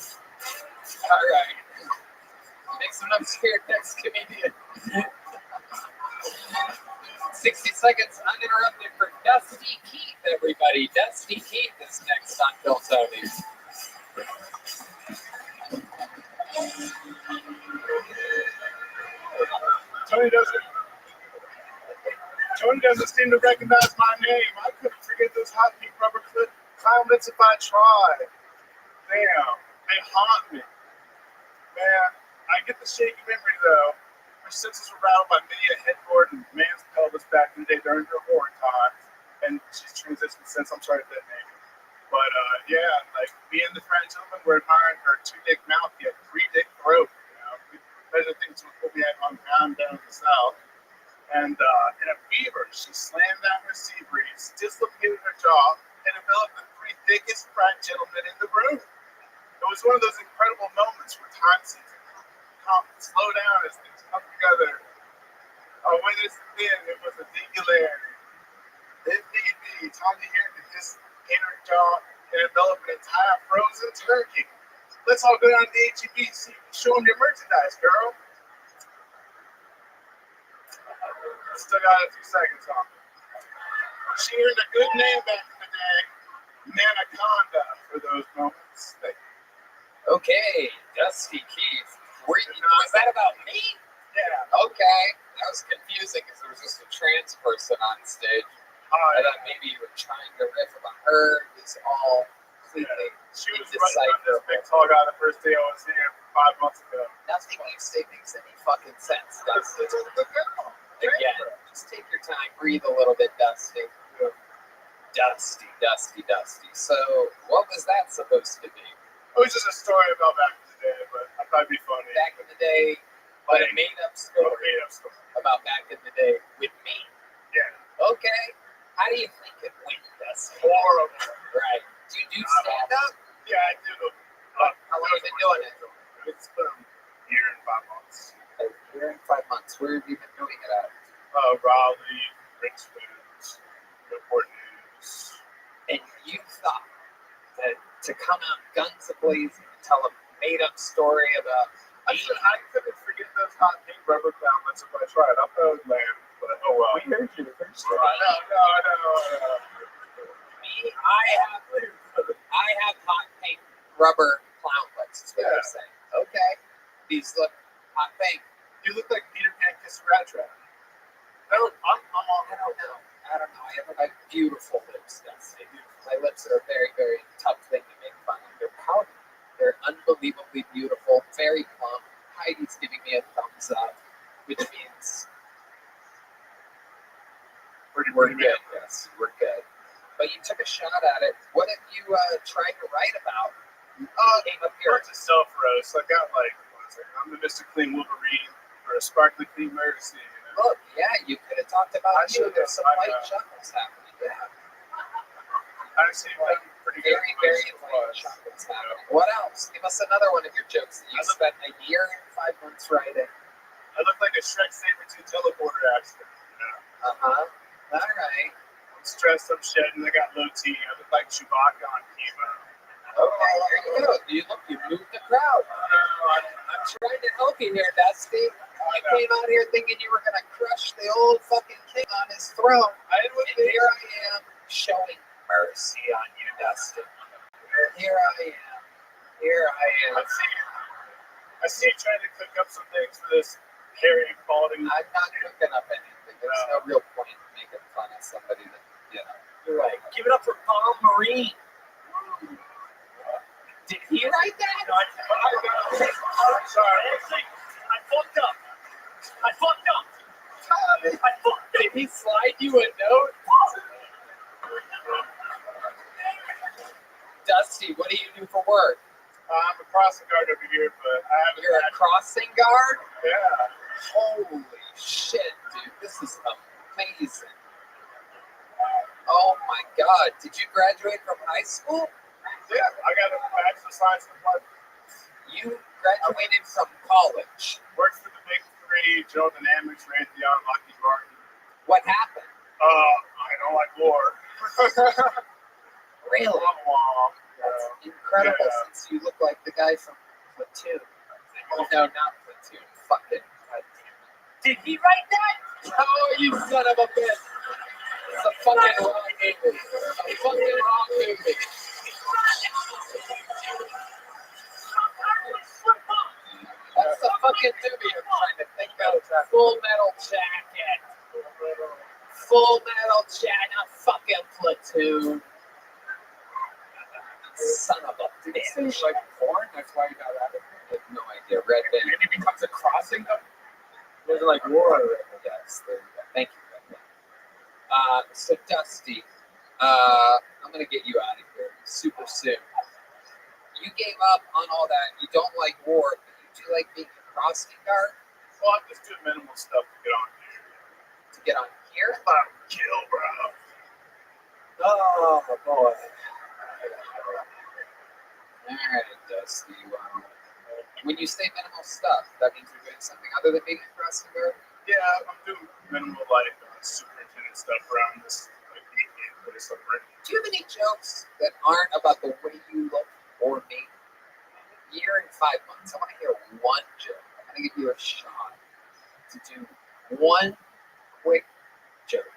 All right. Make some notes for your next comedian. 60 seconds uninterrupted for Dusty Keith, everybody. Dusty Keith is next on Bill Tony. Tony doesn't seem to recognize my name. I couldn't forget those hot pink rubber cloudlets if I tried. Damn, they haunt me. Man, I get the shaky memory though. Her senses were rattled by many a headboard and man's pelvis back in the day during her horror times. And she's transitioned since. I'm sorry if that name. But yeah, like me and the French gentleman were admiring her 2-dick mouth, yet 3-dick throat. You know, those are things we had on ground down in the south. And in a fever, she slammed down her sea breeze, dislocated her jaw, and enveloped the 3 thickest frat gentlemen in the room. It was one of those incredible moments where time seems to slow down as things come together. Oh, when it's thin, it was a singularity. If need be, Tommy here could just inner jaw and envelop an entire frozen turkey. Let's all go down to the HEB, show them your merchandise, girl. Still got a few seconds on it. She earned a good name back in the day, Nanaconda, for those moments. Okay, Dusty Keith. Was that about me? Yeah. Okay. That was confusing because there was just a trans person on stage. I thought maybe you were trying to riff about her. It was all completely She was right on this big tall guy the first day I was here 5 months ago. Nothing you say makes any fucking sense, Dusty. Again, just take your time, breathe a little bit, Dusty. Dusty. So, what was that supposed to be? It was just a story about back in the day, but I thought it'd be funny. Back in the day, but a made-up story about back in the day with me. Yeah. Okay. How do you think it went, Dusty? Horrible. Right. Do you do stand-up? Yeah, I do. How long have you been doing it? It's been a year and 5 months. A year and 5 months. Where have you been doing it at? Raleigh, Richmond, Newport News. And you thought that to come out guns a-blazing and tell a made-up story about... I couldn't forget those hot pink rubber cloudlets if I tried. I thought it would land, but oh well. We heard you the first time. No. Me, I have hot pink rubber cloudlets, is what I'm saying. Okay. These look hot pink. You look like Peter Pan kissed a rat trap. I don't know. I have beautiful lips, Dusty. My lips are a very, very tough thing to make fun of. They're powder. They're unbelievably beautiful, very plump. Heidi's giving me a thumbs up, which means we're good. Yes, we're good. But you took a shot at it. What have you tried to write about? Came up here. It's a self-roast. I got I'm the Mr. Clean Wolverine for a sparkly clean murder scene. Look, yeah, you could have talked about you. There's some light chuckles happening. Yeah. I've seen pretty good. Very, very light chuckles happening. What else? Give us another one of your jokes that you spent a year and 5 months writing. I look like a Shrek Saber-tooth teleporter accident. All right. I'm stressed, I'm shedding, I got low T. I look like Chewbacca on chemo. Okay, here you go. You moved the crowd. I'm trying to help you here, Dusty. I came out here thinking you were going to crush the old fucking king on his throne. And here I am showing mercy on you, Dusty. Here I am. I see you trying to cook up some things for this Harry and Balding. I'm not cooking up anything. There's no real point in making fun of somebody that, You're right. Give it up for Palm Marine. Did he write that? No, I'm sorry. I fucked up. Did he slide you a note? Dusty, what do you do for work? I'm a crossing guard over here, but I haven't. You're a crossing guard? Yeah. Holy shit, dude. This is amazing. Oh my God. Did you graduate from high school? Yeah, I got a Bachelor of Science in Applied. You graduated from college. Worked for the Big Three, General Dynamics, Raytheon, Lockheed Martin. What happened? I don't like war. Really? That's incredible, since you look like the guy from Platoon. No, not Platoon. Fucking goddamn it. Did he write that? Oh, you son of a bitch. It's a fucking wrong movie. A fucking wrong movie. That's the fucking movie I'm trying to think of. Full Metal Jacket. Full Metal Jacket, not fucking Platoon. Son of a bitch. It's like porn, that's why you got that. I have no idea. Red Band. And it becomes a crossing of. There's like war. Yes, there you go. Thank you, Red Band. So Dusty, I'm gonna get you out of here super soon. You gave up on all that. You don't like war, but you do like being a crossing guard. Well, I'm just doing minimal stuff to get on here. To get on here? Kill, bro. Oh boy. Alright, Dusty. Well, when you say minimal stuff, that means you're doing something other than being a crossing guard? Yeah, I'm doing minimal like superintendent stuff around this like place I'm running. Do you have any jokes that aren't about the way you look or me? Year and 5 months. I want to hear one joke. I'm going to give you a shot to do one quick joke.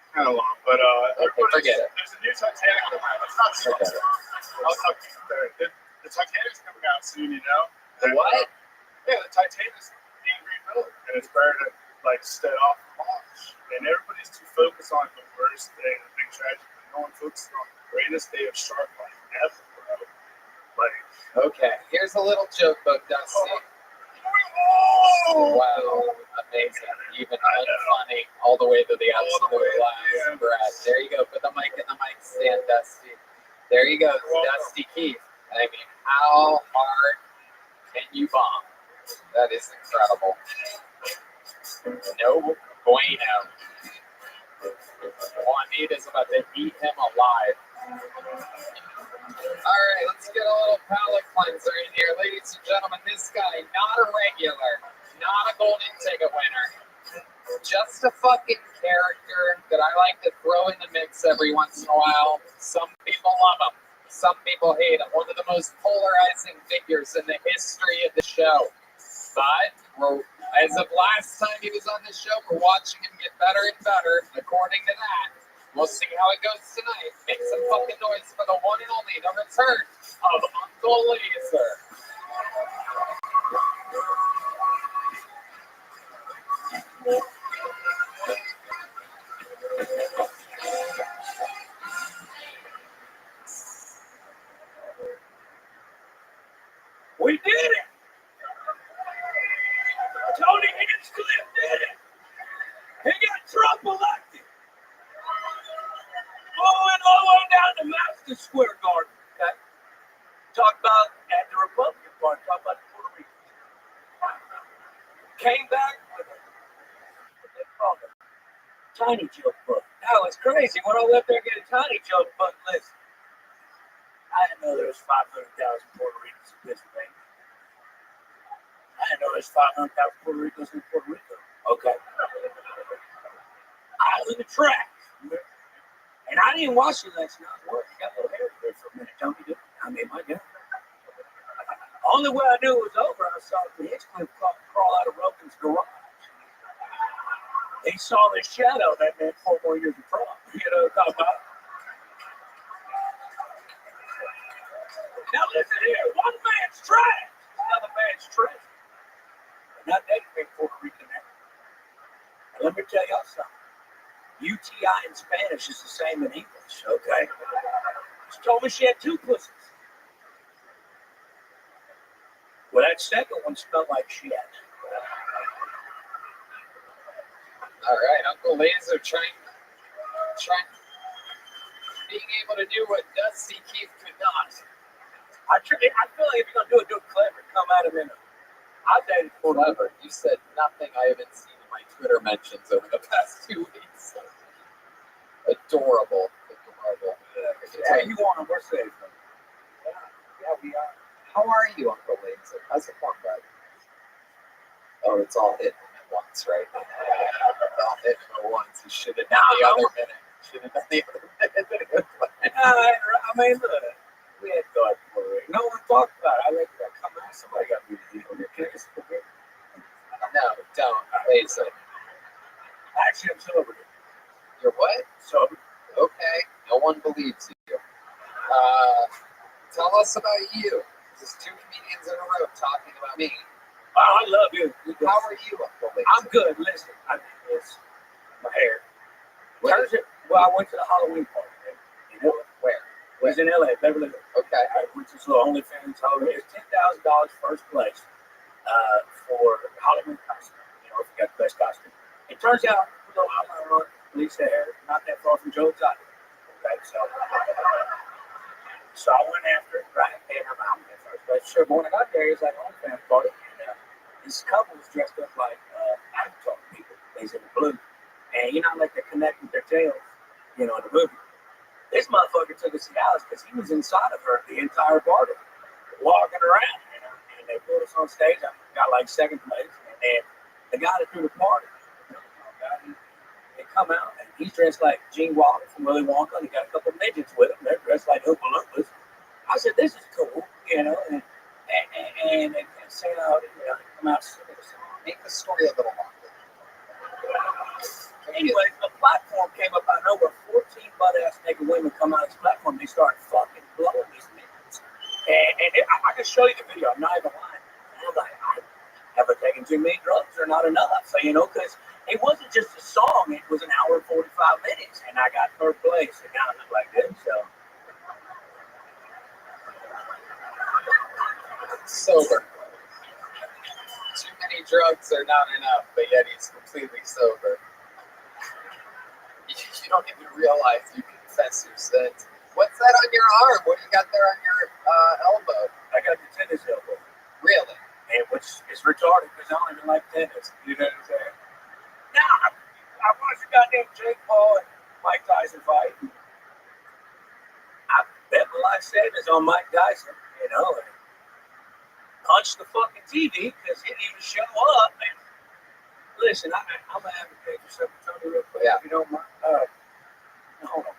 Kind of long, but forget it. There's a new Titanic coming out. It's not so Forget it. The Titanic's coming out soon, you know? The what? Yeah, the Titanic's being rebuilt, and it's better to like set off the launch. And everybody's too focused on the worst day, the big tragedy, but no one focuses on the greatest day of shark life ever, bro. Like, Okay, here's a little joke about Dusty. Wow, amazing. Even unfunny all the way to the absolute last breath. There you go. Put the mic in the mic stand, Dusty. There you go, Dusty Keith. I mean, how hard can you bomb? That is incredible. No bueno. Juanita's about to eat him alive. All right, let's get a little palate cleanser in here. Ladies and gentlemen, this guy, not a regular, not a golden ticket winner. Just a fucking character that I like to throw in the mix every once in a while. Some people love him. Some people hate him. One of the most polarizing figures in the history of the show. But as of last time he was on the show, we're watching him get better and better. According to that, we'll see how it goes tonight. Make some fucking noise for the one and only, the return of Uncle Laser. We did it! Tony Hinchcliffe did it! He got Trump elected! Going all the way down to Madison Square Garden. Okay? Talk about at the Republican Party, talk about the Puerto Rican. Came back with what they call a tiny joke book. That was crazy. When I went there and get a tiny joke book, listen. I didn't know there was 500,000 Puerto Ricans in Pennsylvania. I didn't know there's 500,000 Puerto Ricans in Puerto Rico. Okay. I was in the track. And I didn't watch it last night. I got a little hair there for a minute. Tell me, I made my gun. Only way I knew it was over, I saw the Hinchcliffe crawl out of Rogan's garage. He saw the shadow that meant 4 more years of prom. You know what I'm talking about? Now listen here, one man's trash, another man's treasure. Not that big Puerto Rican there. And let me tell y'all something. UTI in Spanish is the same in English, okay? She told me she had 2 pussies. Well, that second one smelled like shit. All right, Uncle Laser trying, being able to do what Dusty Keith could not. I feel like if you're going to do it clever, come at him in a... I dated Clever. You said nothing I haven't seen in my Twitter mentions over the past 2 weeks. Adorable. Yeah, you want him, we're safe. Yeah, we are. How are you, Uncle Laser? How's the phone, bud? Oh, it's all hitting at once, right? It's all hitting at once. You should have done the other minute. Should have done the other minute. I mean, look, we had God for it. No one talked about it. I let that come out. Somebody got me to deal with it. Can I just forget? No, don't. Laser. what? So, Okay, no one believes you. Tell us about you. There's two comedians in a row talking about me. oh, I love you. How are you, Uncle Lee? I'm good. Listen, I did this. My hair. Where? Turns it. Well, I went to the Halloween party. Man. You know Where? it was in LA, Beverly Hills. Okay. I went to this little OnlyFans Halloween. It's $10,000 first place for Halloween costume. You know, if you got the best costume. It turns out, a little eyeliner on, Lisa hair, not that far from Joe Exotic. Okay, so I went after it, right? And I'm in first place. Sure, but when I got there, it was like an OnlyFans party. And this couple was dressed up like Avatar people. They was in the blue. And you know, like they connect with their tails, you know, in the movie. This motherfucker took us to Dallas because he was inside of her the entire party, walking around, you know. And they put us on stage. I got like second place. And then the guy that threw the party, they come out and he's dressed like Gene Wilder from Willy Wonka. And he got a couple of midgets with him. They're dressed like Oompa Loompas. I said, this is cool, you know. And they say, you know, come out singing a song. Make the story a little longer. Anyway, a platform came up out of nowhere. 14 butt-ass naked women come out of this platform. They start fucking blowing these niggas. I can show you the video. I'm not even lying. And I'm like, have I taken too many drugs or not enough? So, you know, because it wasn't just a song. It was an hour and 45 minutes. And I got third place. And now I look like this. So. Sober. Too many drugs are not enough, but yet he's completely sober. You don't even realize you confess your sins. What's that on your arm? What do you got there on your elbow? I got the tennis elbow. Really? And which is retarded because I don't even like tennis. You know what I'm saying? Now, I watched the goddamn Jake Paul and Mike Tyson fight. I bet my life savings on Mike Tyson, you know, and punched the fucking TV because he didn't even show up. And listen, I'm an advocate for something. Tell me real quick, if you don't mind. Hold on.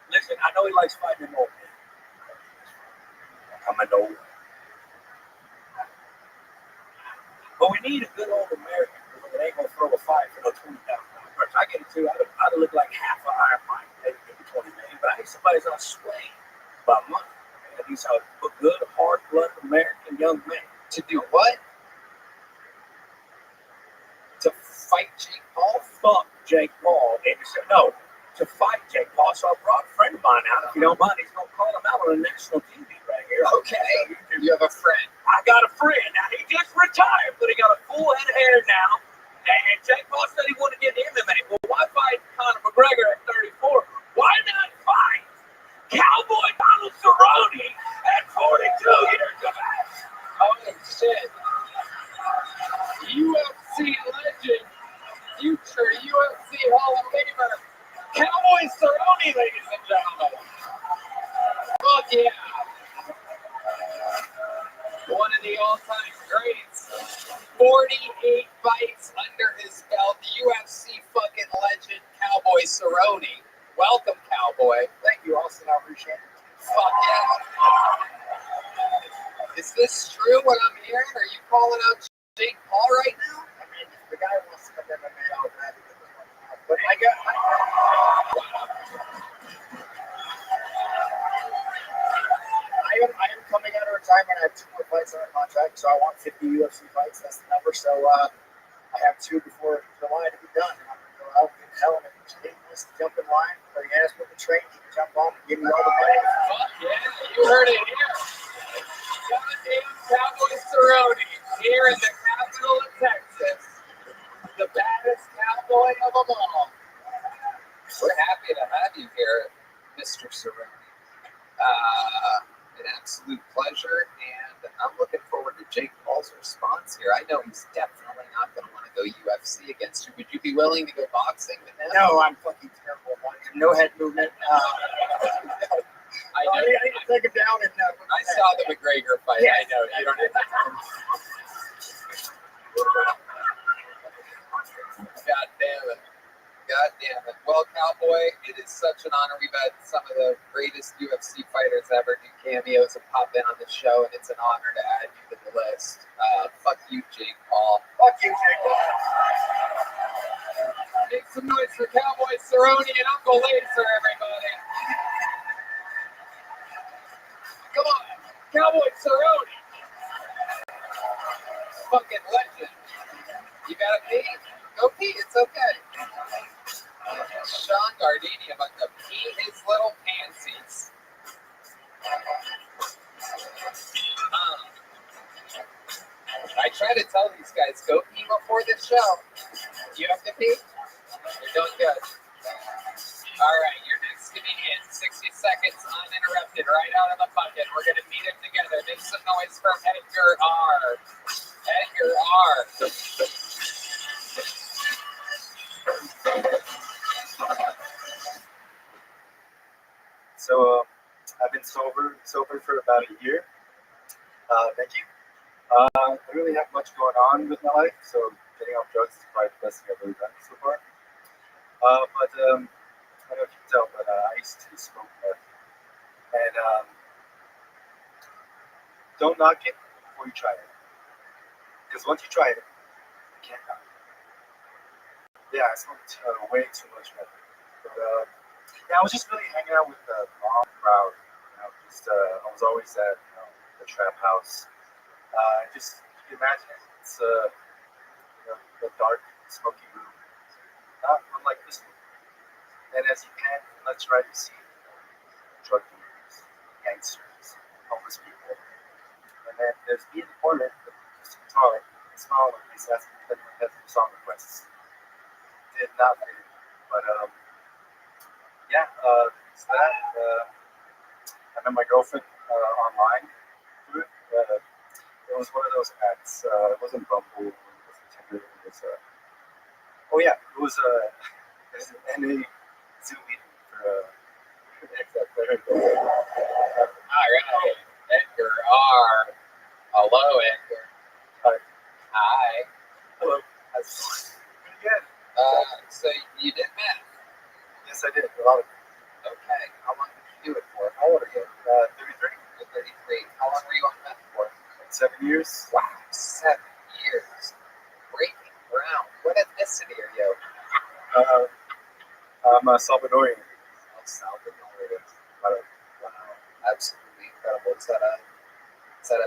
Listen, I know he likes fighting him over. I'm a no. But we need a good old American that ain't gonna throw a fight for no $20,000. I get it too. I'd look like half an Iron Mike, maybe $20 million. But I need somebody that's not swayed by money. And he's a good, hard-blooded American young man. To do what? To fight Jake Paul? Fuck Jake Paul. And he said, no, to fight Jake Paul. So I brought a friend of mine out. If you don't mind, he's going to call him out on the national TV right here. Okay. You have a friend. I got a friend. Now, he just retired, but he got a full head of hair now. And Jake Paul said he wanted to get MMA. Well, why fight Conor McGregor at 34? Why not fight Cowboy Donald Cerrone at 42 years of age? Oh, shit. UFC legend, future UFC Hall of Famer, Cowboy Cerrone, ladies and gentlemen. Fuck yeah. One of the all-time greats. 48 fights under his belt. The UFC fucking legend, Cowboy Cerrone. Welcome, Cowboy. Thank you, Austin. I appreciate it. Fuck yeah. Is this true what I'm hearing? Are you calling out Jake Paul right now? I mean, the guy wants to come in and make out that. But I am coming out of retirement. I have 2 more fights on my contract, so I want 50 UFC fights. That's the number. So I have 2 before July to be done. And I'm going to go out and tell him if he wants to jump in line, or he asked me to train, he can jump on and give me all the money. Fuck yeah, you heard it here. Goddamn Cowboy Cerrone here in the capital of Texas. The baddest cowboy of them all. We're happy to have you here, Mr. Cerrone. An absolute pleasure, and I'm looking forward to Jake Paul's response here. I know he's definitely not going to want to go UFC against you. Would you be willing to go boxing with him? No, I'm fucking terrible. No head movement. I know. I need to take him down and. I saw the McGregor fight. Yes. I know. You don't have to. God damn it. God damn it. Well, Cowboy, it is such an honor. We've had some of the greatest UFC fighters ever do cameos and pop in on the show, and it's an honor to add you to the list. Fuck you, Jake Paul. Fuck you, Jake Paul. Make some noise for Cowboy Cerrone and Uncle Laser, everybody. Come on, Cowboy Cerrone. Fucking legend. You gotta pee? Go pee, it's okay. Sean Gardini about to pee his little pansies. I try to tell these guys, go pee before the show. You have to pee? You're doing good. All right, your next comedian, 60 seconds uninterrupted, right out of the bucket. We're going to meet it together. Make some noise for Edgar R. Edgar R. So I've been sober for about a year. Thank you. I don't really have much going on with my life, so getting off drugs is probably the best thing I've really done so far. But I don't know if you can tell, but I used to smoke meth. And don't knock it before you try it. Because once you try it, you can't knock it. Yeah, I smoked way too much meth. But yeah, I was just really hanging out with the wrong crowd. I was always at the trap house. Just you can imagine it. It's a dark, smoky room. Not unlike this one. And as you pan left to right, you see drug dealers, gangsters, homeless people. And then there's me in the corner, just a guitar, and smiling on my face, asking if anyone has any song requests. Did not fit in. But yeah, it's that. I met my girlfriend online through it. It was one of those apps. It wasn't Bumble, it wasn't Tinder. It was it was an NA Zoom meeting for All right, Edgar R. Hello, Edgar. Hi. Hi. Hello. How's it going? Pretty good. So you did math? Yes, I did. A lot of it. Okay. How long did you do it for? How old are you? 33. You're 33. How long were you on meth for? 7 years. Wow, 7 years. Breaking ground. What ethnicity are you? I'm a Salvadorian. El Salvadorian. Wow, absolutely incredible. Is that a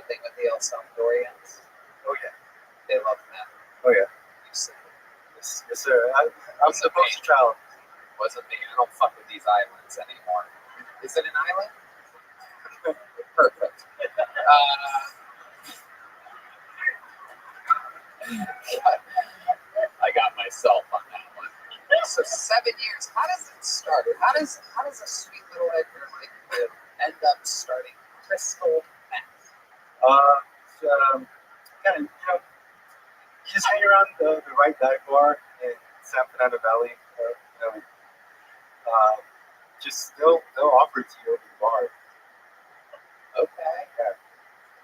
thing with the El Salvadorians? Oh yeah. They love meth. Oh yeah. You said Yes, sir. I'm the poster child. wasn't me. I don't fuck with these islands anymore. Is it an island? Perfect. I got myself on that one. So 7 years. How does it start? How does a sweet little Edgar like end up starting crystal meth? Kind of, you just hang around the right dive bar in San Fernando Valley. Just they'll offer it to you over the bar. Okay. Yeah.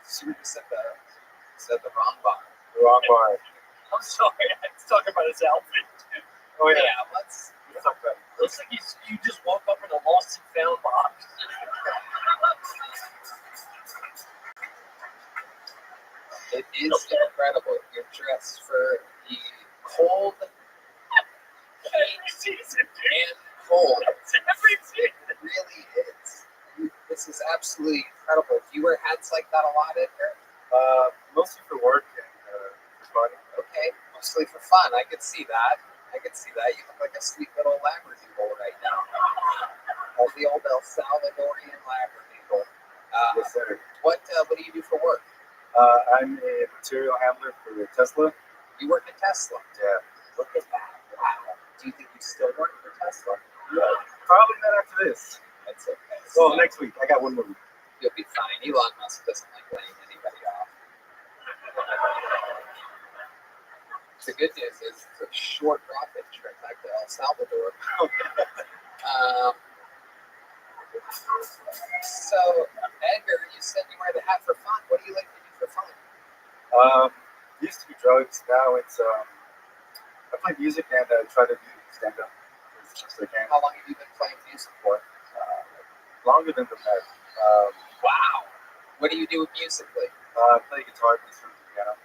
So we just said the wrong bar. The wrong bar. I'm sorry, I was talking about his outfit. Oh yeah. Yeah, let's talk about it. Looks like you just woke up in a lost and found box. It is incredible. You're dressed for the cold Every season, dude. and cold. Every season. It really is. This is absolutely incredible. Do you wear hats like that a lot, Edgar? Mostly for work and for fun. Okay, mostly for fun. I could see that. You look like a sweet little Labradoodle right now. The old El Salvadorian Labradoodle. Yes, sir. What do you do for work? I'm a material handler for Tesla. You work at Tesla. Yeah. Look at that. Wow. Do you think you still work for Tesla? Probably not after this. That's okay. Well, next week. I got one more week. You'll be fine. Elon Musk doesn't like laying anybody off. The good news is it's a short rocket trip back to El Salvador. So, Edgar, you said you wear the hat for fun. What do you like to do for fun? Used to be drugs. Now it's I play music and try to do stand up as much as I can. How long have you been playing music for? Longer than the med. Wow. What do you do musically? Play guitar, play some piano.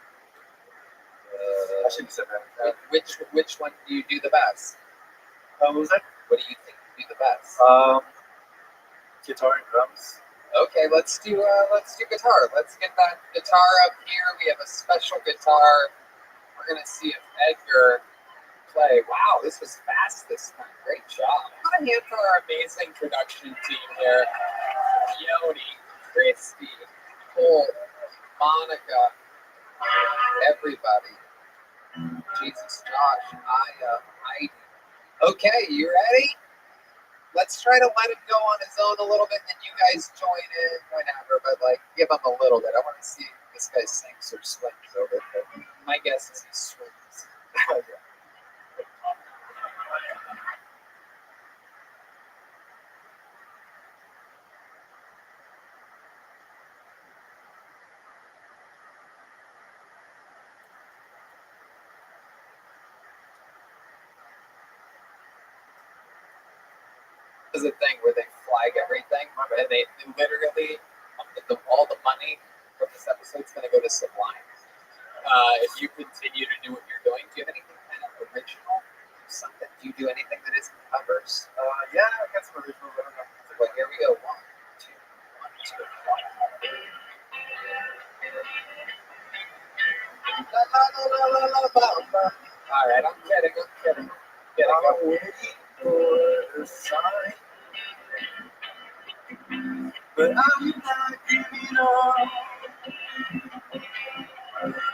I shouldn't have said that. Which one do you do the best? What was that? What do you think you do the best? Guitar and drums. Okay, let's do guitar. Let's get that guitar up here. We have a special guitar. We're gonna see if Edgar play. Wow, this was fast this time. Great job. Put a hand for our amazing production team here. Yoni, Christy, Cole, Monica, everybody. Jesus, Josh, Aya, Heidi. Okay, you ready? Let's try to let him go on his own a little bit, and then you guys join in whenever, but like give him a little bit. I want to see if this guy sinks or swims over there. My guess is he swims. Is a thing where they flag everything, and they literally all the money from this episode is going to go to Sublime. If you continue to do what you're doing, do you have anything kind of original? Something? Do you do anything that isn't covers? Yeah, I got some original. I don't know. Well, here we go. 1, 2, 1, 2, 1. La, la, la, la, la, la, la. All right, I'm kidding. I'm waiting for the sign. But I'm not giving up.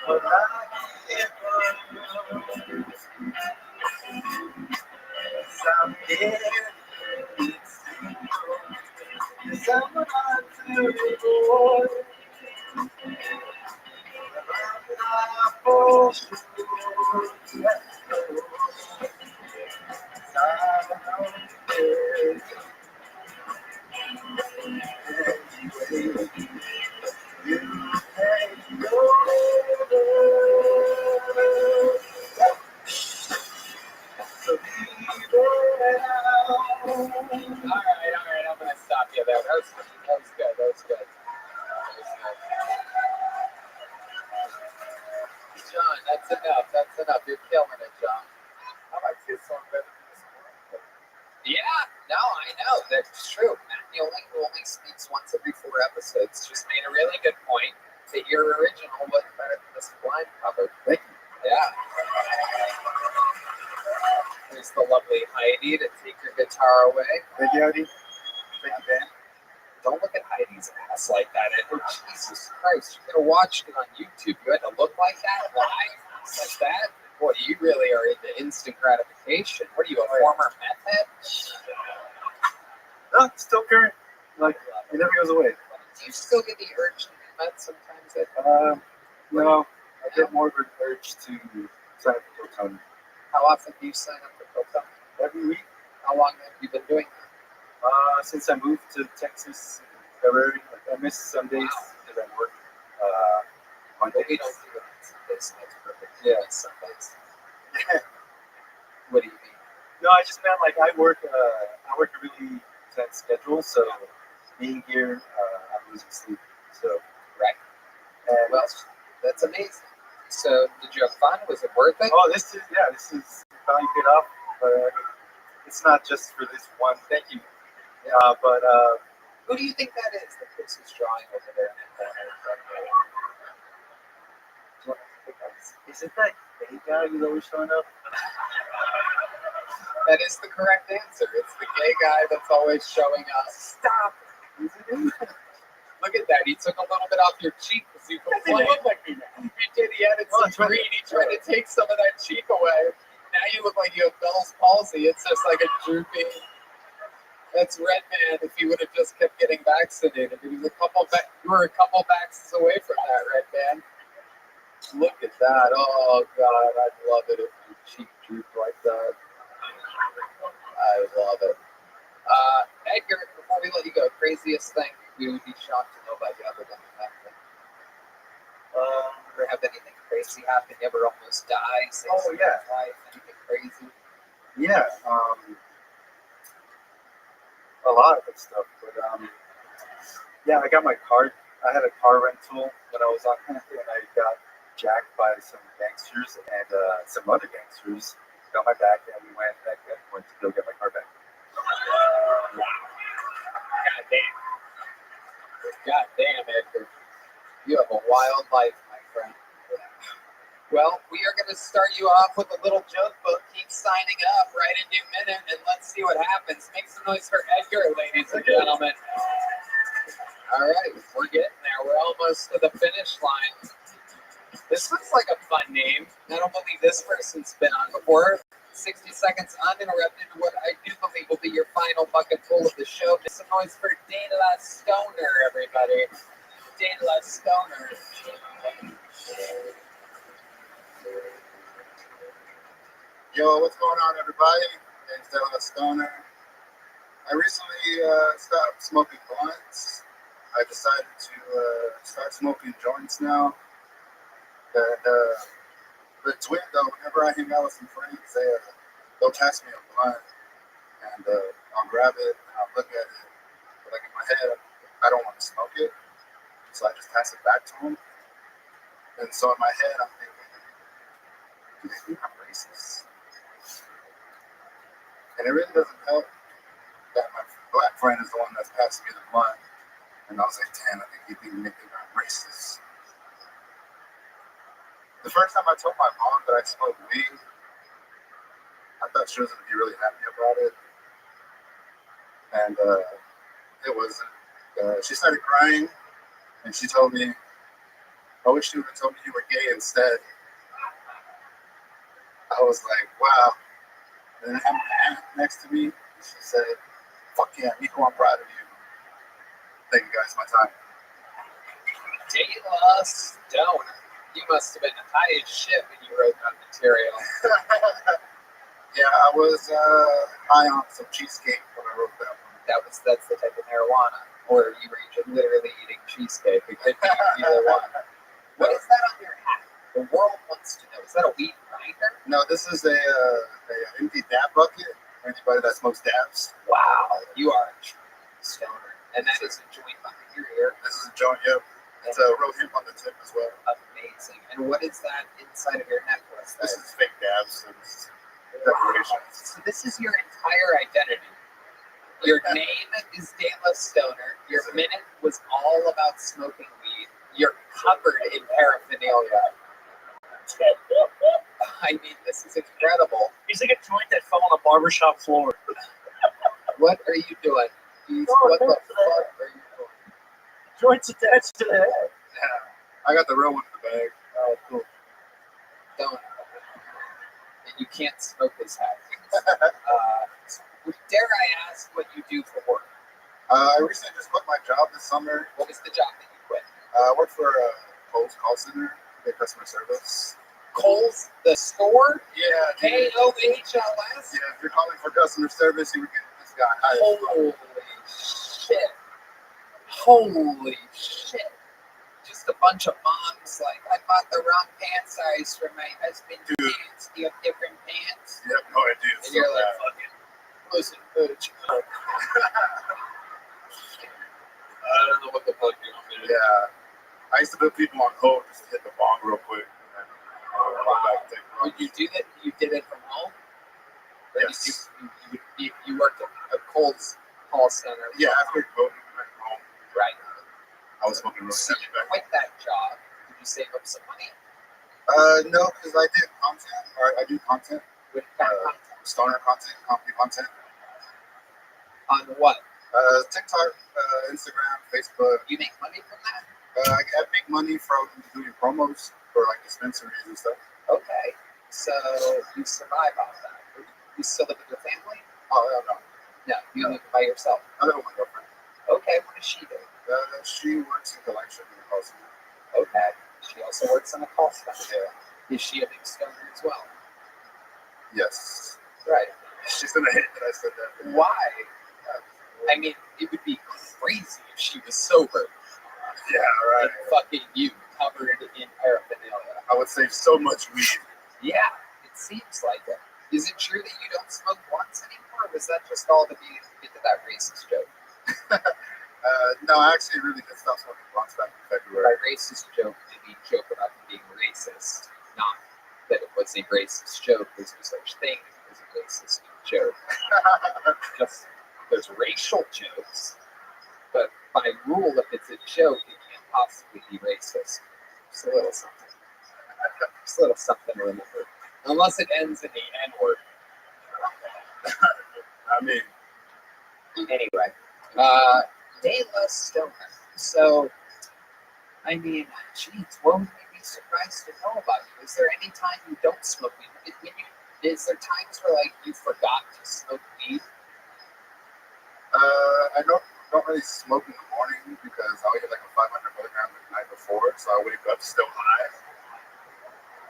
But I give up. 'Cause I'm here. Cause I'm not terrible. I'm not for sure. Alright, I'm gonna stop you there. That was good. John, that's enough. You're killing it, John. I like this song better than this one. Yeah, no, I know. That's true. Matt Neely, who only speaks once every 4 episodes, just made a really good point that your original was better than this blind cover. Thank you. Yeah. There's the lovely Heidi to take your guitar away. Thank you, Heidi. Thank you, Dan. Don't look at Heidi's ass like that, Edward. Jesus Christ. You could have watched it on YouTube. You had to look like that live? Like that? Boy, you really are into instant gratification. What are you, a former meth head? No, it's still current. Like, it never goes away. Do you still get the urge to do meth sometimes, Ed? No, I get more of an urge to sign up for Coton. How often do you sign up for Coton? Every week. How long have you been doing that? Since I moved to Texas in February. Like, I miss some days because I work Mondays. We don't do it on Sundays, so that's perfect. Yeah. It's Sundays. What do you mean? No, I just meant like I work a really intense schedule, so being here, I'm losing sleep. So right. And well, that's amazing. So did you have fun? Was it worth it? Oh, this is finally paid off. It's not just for this one. Thank you. But who do you think that is? The person's drawing over there in that corner. Is it that gay guy who's always showing up? That is the correct answer. It's the gay guy that's always showing up. Stop. Is it him? Look at that. He took a little bit off your cheek because you complained. Look like me now. He did. He added some green. He tried to take some of that cheek away. Now you look like you have Bell's palsy. It's just like a droopy. That's Redman if he would have just kept getting vaccinated. He was you were a couple vaxes away from that, Redman. Look at that. Oh, God. I'd love it if your cheek drooped like that. I love it. Edgar, before we let you go, craziest thing we would be shocked to know about you other than that thing. Ever have anything crazy happen? You ever almost die? Life? Anything crazy? Yeah. A lot of good stuff. But yeah, I got my car. I had a car rental when I was on campus, and I got jacked by some gangsters, and some other gangsters got my back, and we went back and went to go get my car back. God damn, Edgar. You have a wild life, my friend. Well, we are going to start you off with a little joke book. Keep signing up right in a minute, and let's see what happens. Make some noise for Edgar, ladies and gentlemen. All right, we're getting there. We're almost to the finish line. This looks like a fun name. I don't believe this person's been on before. 60 seconds uninterrupted to what I do believe will be your final bucket full of the show. Make some noise for De La Stoner, everybody. De La Stoner. Yo, what's going on, everybody? My name's De La Stoner. I recently stopped smoking blunts. I decided to start smoking joints now. And it's weird though, whenever I hang out with some friends, they'll pass me a blunt, and I'll grab it and I'll look at it. But like in my head, I don't want to smoke it, so I just pass it back to them. And so in my head, I'm thinking, do they think I'm racist? And it really doesn't help that my black friend is the one that's passing me the blunt. And I was like, damn, I think he think I'm racist. The first time I told my mom that I smoked weed, I thought she was going to be really happy about it. And it wasn't. She started crying, and she told me, I wish you would have told me you were gay instead. I was like, wow. And then I had my aunt next to me, and she said, fuck yeah, Nico, I'm proud of you. Thank you guys for my time. De La Stoner. You must have been high as shit when you wrote that material. Yeah, I was high on some cheesecake when I wrote that one. That's the type of marijuana. Or you were just literally eating cheesecake. It could be either one. What is that on your hat? The world wants to know. Is that a weed grinder? No, this is a empty dab bucket for anybody that smokes dabs. Wow, you are a true stoner. And that is a joint behind your ear. This is a joint, yep. It's a real hemp on the tip as well. Amazing. And what is that inside of your necklace? This is fake dabs. It's decorations. So this is your entire identity. Your name is De La Stoner. Your minute was all about smoking weed. You're covered in paraphernalia. I mean, this is incredible. He's like a joint that fell on a barbershop floor. What are you doing? What the fuck are you doing? Joints attached to the head. Yeah. I got the real one in the bag. Oh, cool. Don't. And you can't smoke this hat. Dare I ask what you do for work? I recently just quit my job this summer. What was the job that you quit? I work for a Kohl's call center, customer service. Kohl's, the store? Yeah. KOHLS? Yeah, if you're calling for customer service, you would get this guy. Holy shit. Holy shit. Just a bunch of moms like, I bought the wrong pant size for my husband's pants. Do you have different pants? You have no idea. And you're like, fucking, listen, bitch. I don't know what the fuck you want me to do. Yeah. I used to put people on hold just to hit the bong real quick. Would you do that? You did it from home? Or Yes. You worked at a Kohl's call center. Yeah, after COVID, we went home. Right. I was smoking really So heavy you back quit that job. Did you save up some money? No, because I did content, or I do content. With that content? Stoner content, comedy content. On what? TikTok, Instagram, Facebook. You make money from that? I make money from doing promos for like dispensaries and stuff. Okay. So you survive off that. You still live with your family? Oh, no. No, you live by yourself. I live with my girlfriend. Okay, what does she do? She works in collection in the call center. Okay. She also works in a call center. Yeah. Is she a big stoner as well? Yes. Right. She's gonna hate that I said that. Why? I mean, it would be crazy if she was sober. Yeah, right. And fucking you covered in paraphernalia. I would save so much weed. Yeah, it seems like it. Is it true that you don't smoke blunts anymore, or was that just all to get to that racist joke? No, I actually really did stop smoking blunts back in By February. racist joke, did he joke about him being racist? Not that it was a racist joke. There's no such thing as a racist joke. Just there's racial jokes, but by rule, if it's a joke, it can't possibly be racist. Just a little something. Just a little something to remember. Unless it ends in the N-word. I mean, Anyway, De La Stoner. So, I mean, geez, what would you be surprised to know about you? Is there any time you don't smoke weed? Is there times where, like, you forgot to smoke weed? I don't really smoke in the morning because I'll get like a 500 milligram the night before, so I wake up still high.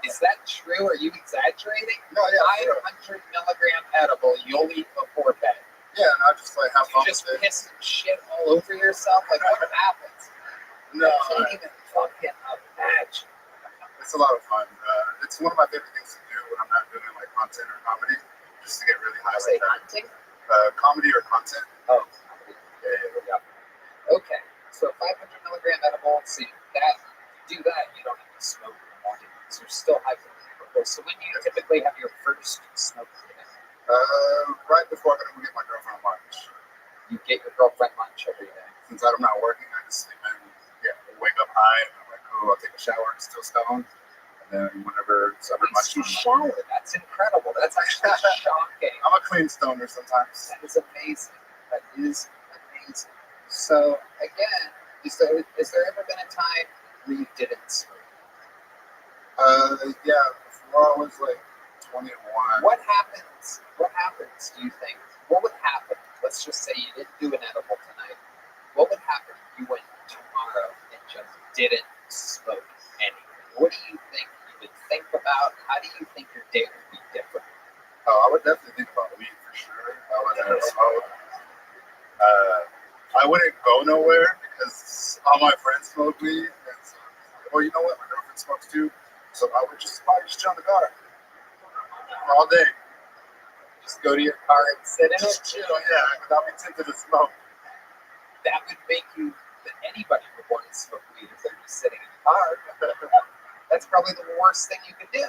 Is that true? Are you exaggerating? No, yeah, 500 milligram edible you'll eat before bed. Yeah, and I just like have You fun just with it. piss and shit all over yourself? Like, what happens? No, I can't even fucking imagine. it's a lot of fun. It's one of my favorite things to do when I'm not doing like content or comedy, just to get really high Say like that. hunting? Comedy or content. Oh, Yeah. okay. So 500 milligram edible, so do that, you don't have to smoke in the morning. So you're still high for the before. So when do you typically have your first smoke today? Right before I go get my girlfriend lunch. You get your girlfriend lunch every day. Since I'm not working, I just sleep in, wake up high, and I'm like, oh, I'll take a shower, still stoned. And then whenever it's over Once you lunchtime, shower, that's incredible. That's actually shocking. I'm a clean stoner sometimes. That is amazing. That is amazing. So again, is there ever been a time where you didn't smoke? Yeah, before I was like 21. What happens? Do you think? What would happen? Let's just say you didn't do an edible tonight. What would happen if you went tomorrow and just didn't smoke anything? What do you think you would think about? How do you think your day would be different? Oh, I would definitely think about weed for sure. I would smoke. I wouldn't go nowhere because all my friends smoke weed. And so, well, you know what? My girlfriend smokes too. So I would probably just chill in the car all day. Just go to your car and sit in it? Just chill, yeah, without being tempted to smoke. That would make that anybody would want to smoke weed if they're just sitting in the car. That's probably the worst thing you could do.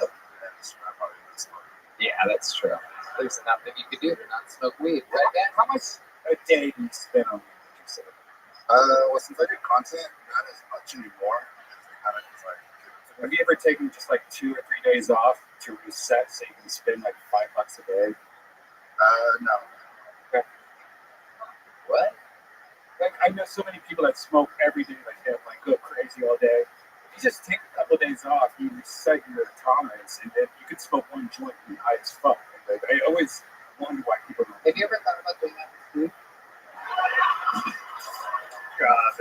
Yeah, that's true. There's nothing you could do to not smoke weed, right, man? How much a day do you spend on weed, would you say? Well, since I do content, not as much anymore. Kind of just like, Have you ever taken just like 2 or 3 days off to reset so you can spend like $5 a day? no. Okay. What? Like, I know so many people that smoke every day, like they like go crazy all day. If you just take a couple of days off, you reset your tolerance, and then you could smoke one joint and be high as fuck. Like, I always wonder why people don't. Have you ever thought about doing that with food? God,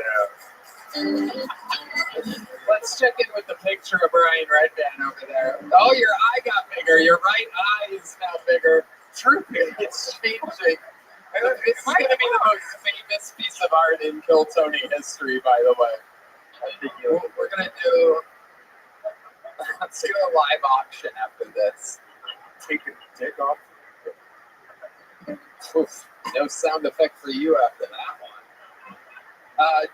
Let's check in with the picture of Brian Redband over there. Oh, your eye got bigger. Your right eye is now bigger. Drooping. It's changing. It's going to be the most famous piece of art in Kill Tony history, by the way. We're going to do... Let's do a live auction after this. Take your dick off. Oof, no sound effect for you after that one.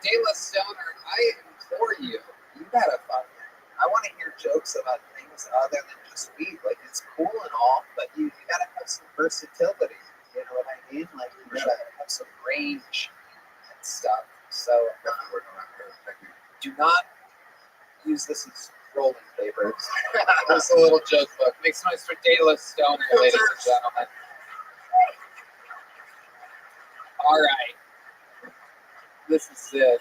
De La Stoner, I implore you, you gotta I want to hear jokes about things other than just weed. Like, it's cool and all, but you gotta have some versatility. You know what I mean? Like, you gotta have some range and stuff. So, do not use this as rolling papers. Just a little joke book. Make some noise for De La Stoner, ladies and gentlemen. All right. This is it.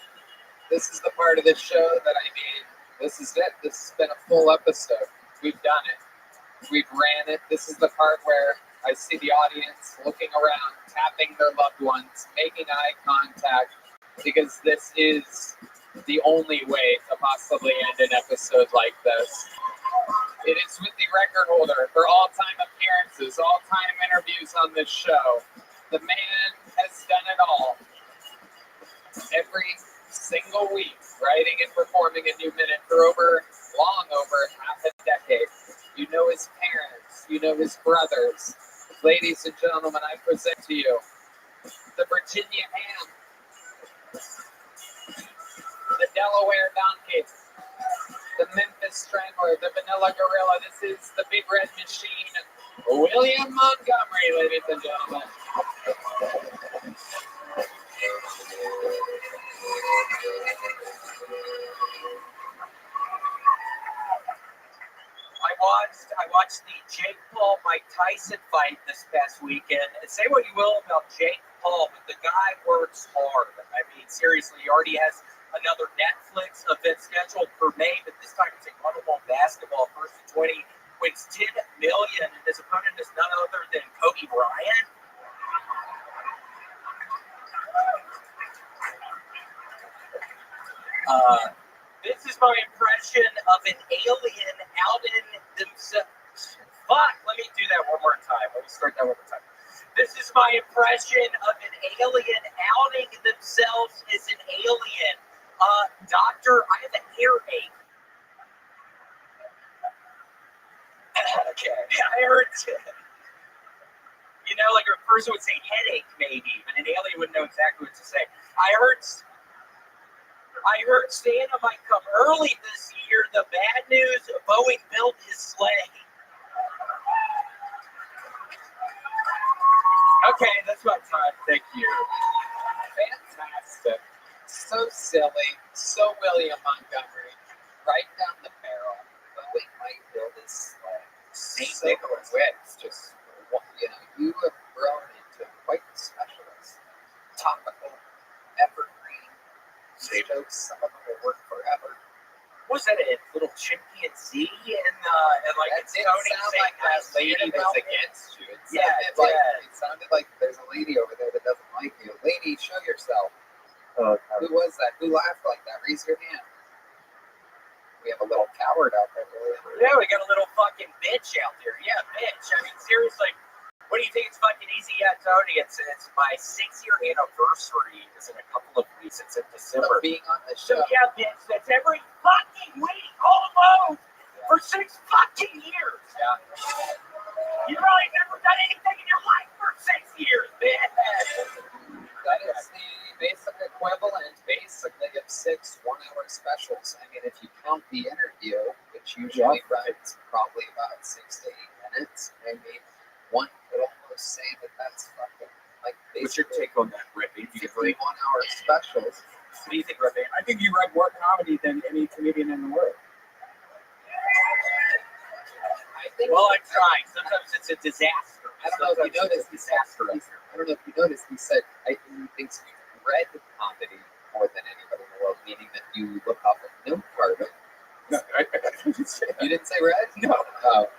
This is the part of the show that I mean, this is it. This has been a full episode. We've done it. We've ran it. This is the part where I see the audience looking around, tapping their loved ones, making eye contact, because this is the only way to possibly end an episode like this. It is with the record holder for all-time appearances, all-time interviews on this show. The man has done it all. Every single week, writing and performing a new minute for long over half a decade. You know his parents, you know his brothers. Ladies and gentlemen, I present to you the Virginia Ham, The Delaware Donkey, the Memphis Strangler, the Vanilla Gorilla. This is the Big Red Machine, William Montgomery, ladies and gentlemen. I watched the Jake Paul Mike Tyson fight this past weekend. And say what you will about Jake Paul, but the guy works hard. I mean, seriously, he already has another Netflix event scheduled for May, but this time it's in Ball basketball. First to 20 wins $10 million, and his opponent is none other than Kobe Bryant. This is my impression of an alien out in themselves. Fuck, let me do that one more time. Let me start that one more time. This is my impression of an alien outing themselves as an alien. Doctor, I have a earache. Okay, I heard, you know, like a person would say headache maybe, but an alien would know exactly what to say. I heard Santa might come early this year. The bad news, Boeing built his sleigh. Okay, that's my time. Thank you. Fantastic. So silly. So William Montgomery. Right down the barrel. Boeing might build his sleigh. St. So Nicholas. Wicks, just, you know, you have grown into quite the specialist. Topical, evergreen. Jokes, some of them will work forever. Was that a little chimpanzee and like That it's didn't Tony sound saying like that nice lady shit was about me? against you. It Yeah, sounded like it sounded like there's a lady over there that doesn't like you. Lady, show yourself. Who was that? Who laughed like that? Raise your hand. We have a little coward out there. Yeah, we got a little fucking bitch out there. Yeah, bitch. I mean, seriously, what do you think it's fucking easy? Yeah, Tony, it's my 6-year anniversary. It's in a couple of weeks. It's in December. So being on the show. So yeah, bitch, that's every fucking week, almost, for 6 fucking years. Yeah. You really never done anything in your life for 6 years, bitch. That is the basic equivalent, basically, of 6 one-hour specials. I mean, if you count the interview, which usually runs probably about 6 to 8 minutes, maybe one could almost say that that's fucking like. What's your take on that, Rabbi? 51-hour specials. What do you think, Rabbi? I think you write more comedy than any comedian in the world. I think. Well, I'm trying. Sometimes it's a disaster. I don't know if you noticed. Disaster. I don't know if you noticed. He said he thinks you've read comedy more than anybody in the world, meaning that you look off a note card. No, I didn't say that. You didn't say read? No. Oh.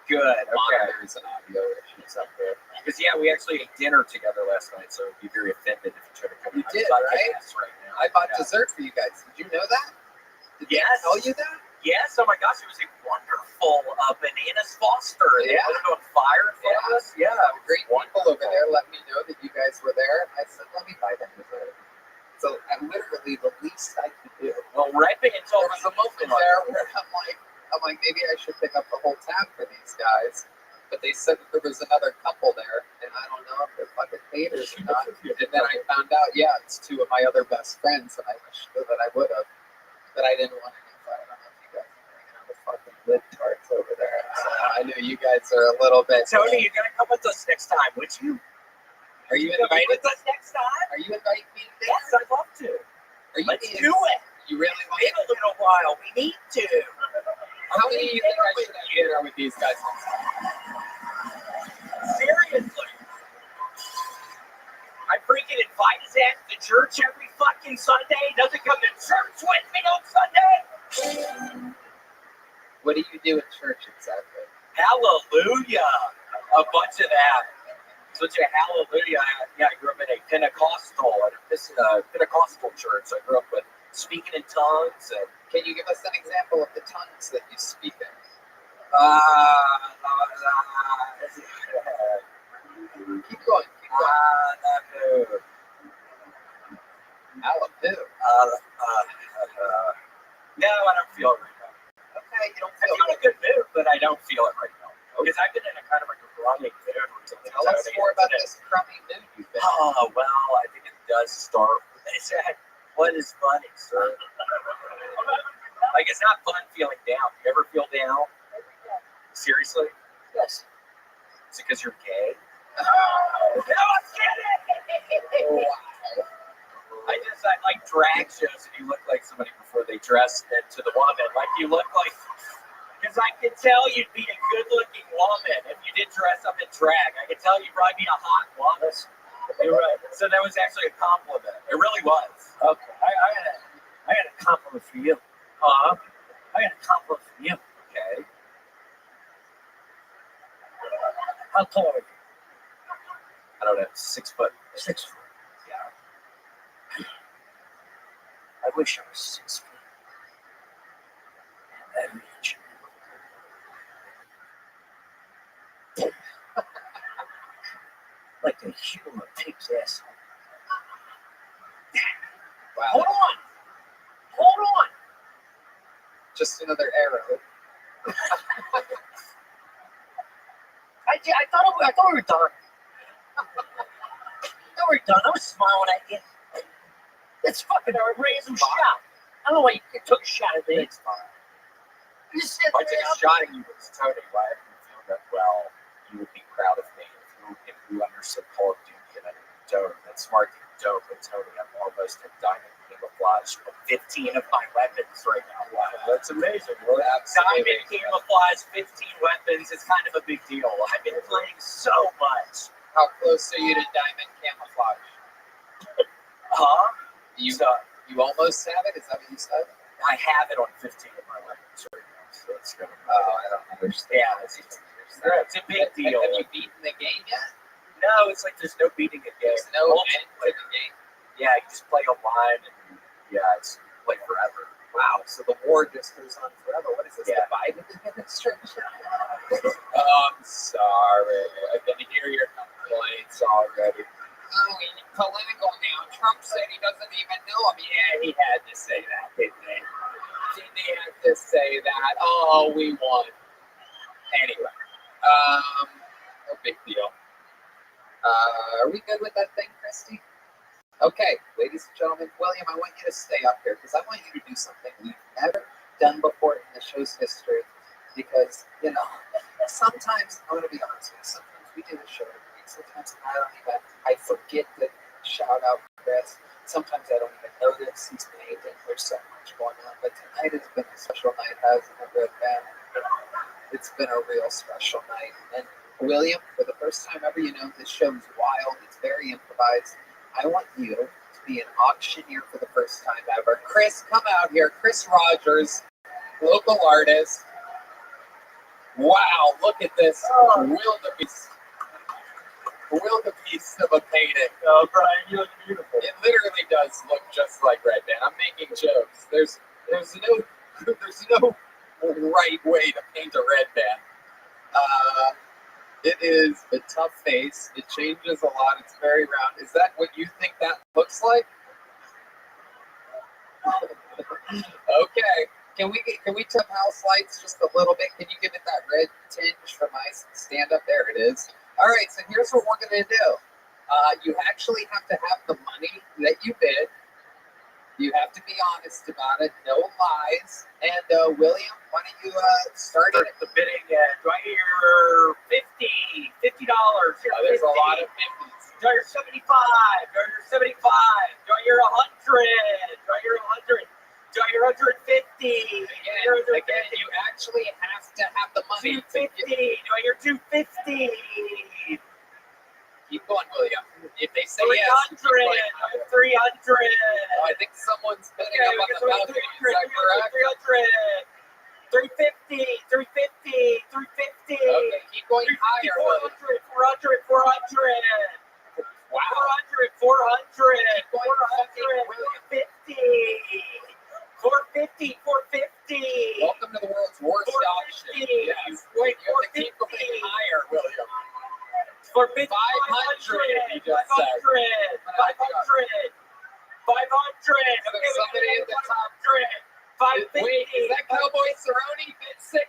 Good. Okay. Monitors and audio issues up there. Because yeah, we actually ate dinner together last night, so I'd be very offended if you try to come. You on did, my right? podcast right now. I bought dessert for you guys. Did you know that? Did they Yes. tell you that? Yes. Oh my gosh, it was a wonderful bananas Foster. They put it on fire in front of us. Yeah. Great people over there let me know that you guys were there. And I said, let me buy them dessert. So literally the least I could do. Well, right there There was a moment there where I'm like, maybe I should pick up the whole tab for these guys. But they said that there was another couple there, and I don't know if they're fucking haters or not. And then I found out, yeah, it's 2 of my other best friends, and I wish that I would have, but I didn't want to. I don't know if you guys are hanging out with fucking libtards over there. So I know you guys are a little bit. Tony, you're gonna come with us next time, would you? Are you Coming invited? with us next time? Are you inviting me? Yes, I'd love to. Let's do it. You really want in a little while. We need to. How many do you think I should have dinner with these guys? Seriously. I freaking invite his ass to church every fucking Sunday. Doesn't come to church with me on Sunday. What do you do at church exactly? Hallelujah. A bunch of that. Such a hallelujah. Yeah, I grew up in a Pentecostal church. I grew up with speaking in tongues. And can you give us an example of the tongues that you speak in? Keep going. Alaboo. No, I don't feel it right now. Okay, you don't I feel in a good mood, but I don't feel it right now. Because I've been in a kind of like a growing mood. Tell us more about this crummy mood you've been in. Oh, well, I think it does start with What is funny, sir? Like, it's not fun feeling down. You ever feel down? Seriously? Yes. Is it because you're gay? No, I'm kidding. I like drag shows and you look like somebody before they dress into the woman. Like you look like, because I could tell you'd be a good looking woman if you did dress up in drag. I could tell you'd probably be a hot woman. You're right. So that was actually a compliment. It really was. Okay, I got a compliment for you. Huh? I got a compliment for you. Okay. How tall are you? I don't know, 6 foot. 6 foot. Yeah. I wish I was 6 feet. And that reach. Like the hue of a pig's asshole. Wow. Hold on. Hold on. Just another arrow. I thought we were done. I thought we were done. I was smiling at you. It's fucking a raising shot. I don't know why you took a shot at me. It's fine. You just said If I took a shot at you with Tony, why I didn't feel that well, you would be proud of me if you understood Call of Duty and I didn't dope. That's smart to dope, but Tony, I'm almost a diamond camouflage with 15 of my weapons right now. Wow, that's amazing. Well, diamond camouflage, 15 weapons is kind of a big deal. I've been playing so much. How close are you to diamond camouflage? Huh? You almost have it? Is that what you said? I have it on 15 of my weapons right now, so it's gonna. I don't understand. Yeah, it's a big deal. Have you beaten the game yet? No, it's like there's no beating a game. There's no end to the game. Yeah, you just play online and it's play forever. Wow, so the war just goes on forever. What is this, the Biden administration? I'm sorry. I can hear your complaints already. Oh, he's political now. Trump said he doesn't even know him. Yeah, he had to say that, didn't he? Didn't he have to say that? Oh, we won. Anyway, no big deal. Are we good with that thing, Christy? Okay, ladies and gentlemen, William, I want you to stay up here because I want you to do something we've never done before in the show's history. Because, sometimes, I'm going to be honest with you, sometimes we do the show every week. Sometimes I forget to shout out Chris. Sometimes I don't even notice he's painting. There's so much going on. But tonight has been a special night, hasn't it, Red Man? It's been a real special night. And William, for the first time ever, this show is wild. It's very improvised. I want you to be an auctioneer for the first time ever. Chris, come out here. Chris Rogers, local artist. Wow, look at this wildebeest of a painting. oh, Brian, you look beautiful. It literally does look just like Red Man. I'm making jokes. There's no right way to paint a Red Man. It is a tough face. It changes a lot. It's very round. Is that what you think that looks like? Okay. Can we turn house lights just a little bit? Can you give it that red tinge for my stand up? There it is. All right. So here's what we're gonna do. You actually have to have the money that you bid. You have to be honest about it. No lies. And William, why don't you start it? The bidding. Do I hear $50? There's a lot of 50s. Do I hear 75? Do I hear 75? Do I hear 100? Do I hear 100? Do I hear 150? Again, you actually have to have the money. 250? Do I hear 250? Keep going, William. If they say 300? yes, keep going. 300? I think someone's betting up on the balcony. Is that correct? 300, 350, 350, 350. Okay, keep going higher. 400, 400. Wow. 400, 400. Keep going 450. 450, 450. Welcome to the world's worst auction. Yes. Wait, you have to keep going higher, William. 450, 500, he just said. 500. 500. There's somebody at the top. 550. Wait, is that Cowboy Cerrone? Bid 600.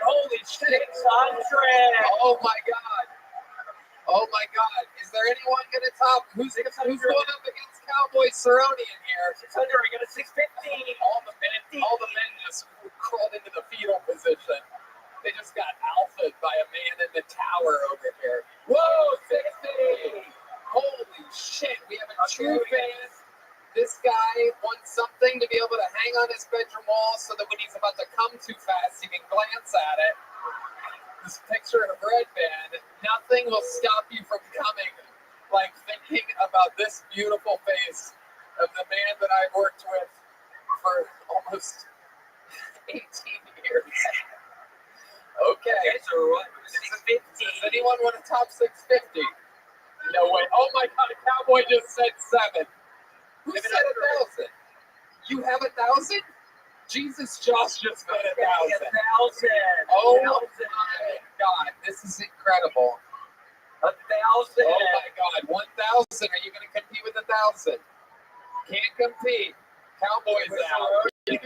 Holy shit. 600. Oh my God. Oh my God. Is there anyone going to top? Who's going up against Cowboy Cerrone in here. 600, I got a 650. All the men just crawled into the fetal position. They just got alphaed by a man in the tower over here. Whoa, 60! Holy shit, we have a true fan. This guy wants something to be able to hang on his bedroom wall so that when he's about to come too fast, he can glance at it. This picture of Red Band, nothing will stop you from coming. Like thinking about this beautiful face of the man that I've worked with for almost 18 years. Okay, so what? 650. Does anyone want a top 650? No way. Oh my God, Cowboy just said 7. Who said 1,000? You have 1,000? Jesus, Josh just said 1,000. 1,000. Oh my God, this is incredible. 1,000. Oh my God, 1,000. Are you going to compete with 1,000? Can't compete. Cowboys out. It's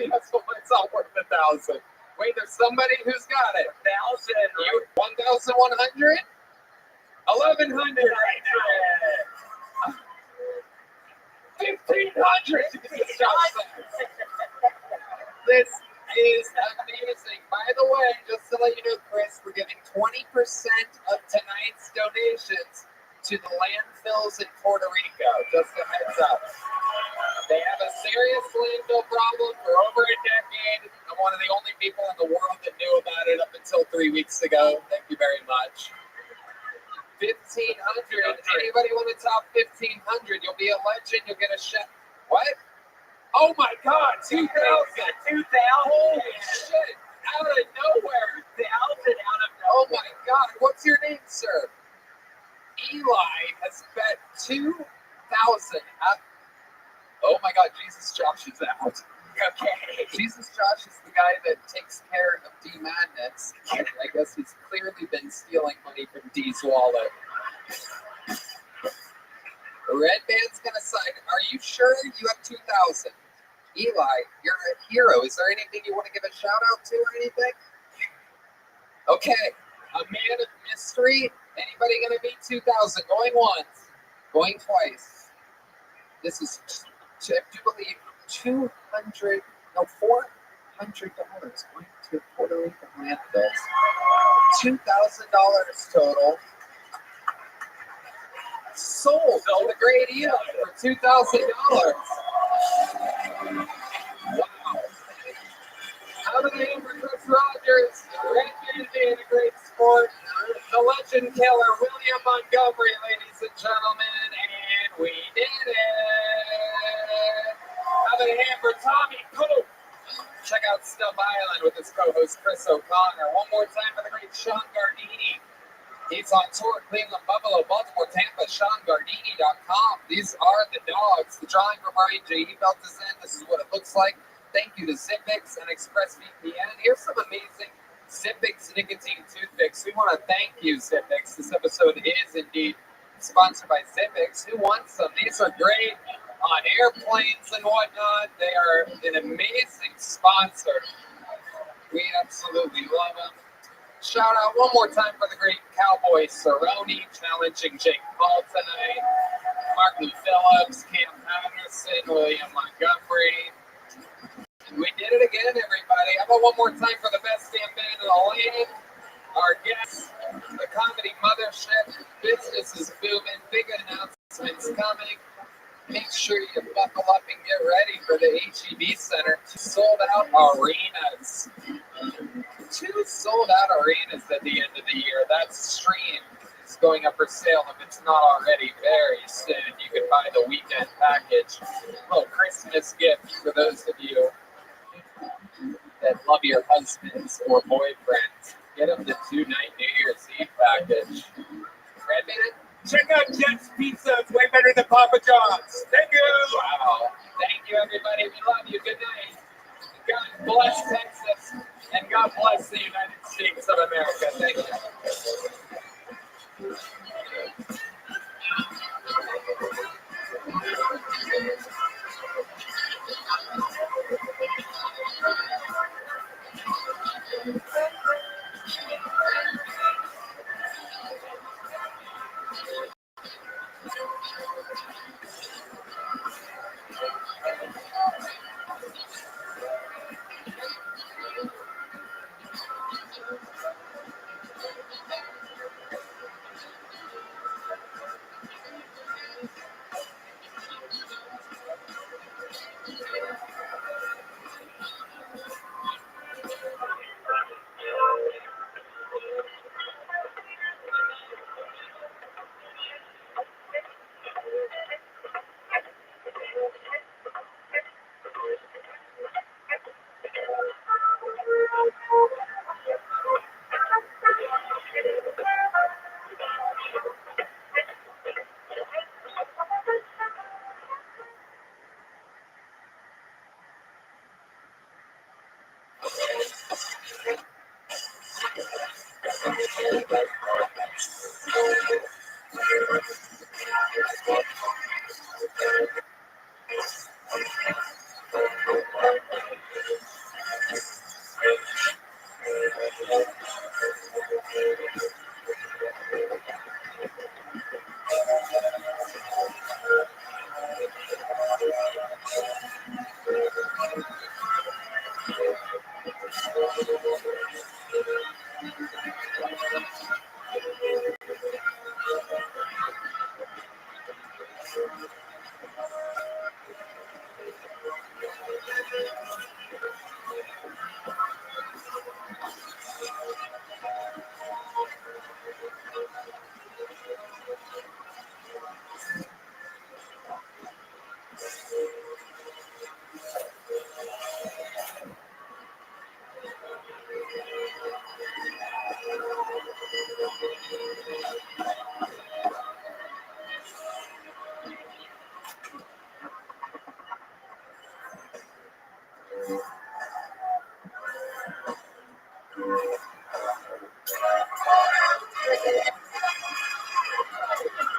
not worth 1,000. Wait, there's somebody who's got it. 1,000. You 1,100? 1,100 right now. 1,500. This is amazing. By the way, just to let you know, Chris, we're giving 20% of tonight's donations to the landfills in Puerto Rico. Just a heads up. They have a serious landfill problem for over a decade. I'm one of the only people in the world that knew about it up until 3 weeks ago. Thank you very much. 1,500. Anybody want to top 1,500? You'll be a legend. You'll get a shot. What? Oh my God, 2,000. 2,000. Holy shit. Out of nowhere. 1,000 out of nowhere. Oh my God. What's your name, sir? Eli has bet 2,000. Oh my God, Jesus Josh is out. Okay. Jesus Josh is the guy that takes care of D Madness. I guess he's clearly been stealing money from D's wallet. The Red Band's gonna sign. Are you sure you have 2,000? Eli, you're a hero. Is there anything you want to give a shout out to or anything? Okay, a man of mystery. Anybody gonna beat 2,000? Going once, going twice. This is, I do believe, $400 going to Puerto Rico landfills. $2,000 total. Sold to the great Eli for $2,000. Wow. Out of the game for Chris Rogers, Red Band being a great sport. The legend killer, William Montgomery, ladies and gentlemen, and we did it. How about a hand for Tommy Pope? Check out Stub Island with his co-host Chris O'Connor. One more time for the great Sean Gardini. He's on tour, Cleveland, Buffalo, Baltimore, Tampa, SeanGardini.com. These are the dogs. The drawing from Ryan J. Belt is in. This is what it looks like. Thank you to Zippix and ExpressVPN. Here's some amazing Zippix nicotine toothpicks. We want to thank you, Zippix. This episode is indeed sponsored by Zippix. Who wants some? These are great on airplanes and whatnot. They are an amazing sponsor. We absolutely love them. Shout out one more time for the great Cowboy Cerrone challenging Jake Paul tonight. Martin Phillips, Cam Patterson, William Montgomery. And we did it again, everybody. How about one more time for the best damn band in the land? Our guests, the Comedy Mothership. Business is booming. Big announcements coming. Make sure you buckle up and get ready for the HEB Center. 2 sold-out arenas. 2 sold-out arenas at the end of the year. That stream is going up for sale if it's not already very soon. You can buy the weekend package. A little Christmas gift for those of you that love your husbands or boyfriends. Get them the 2-night New Year's Eve package. Red Band? Check out Jet's Pizza. It's way better than Papa John's. Thank you. Wow. Thank you, everybody. We love you. Good night. God bless Texas, and God bless the United States of America. Thank you.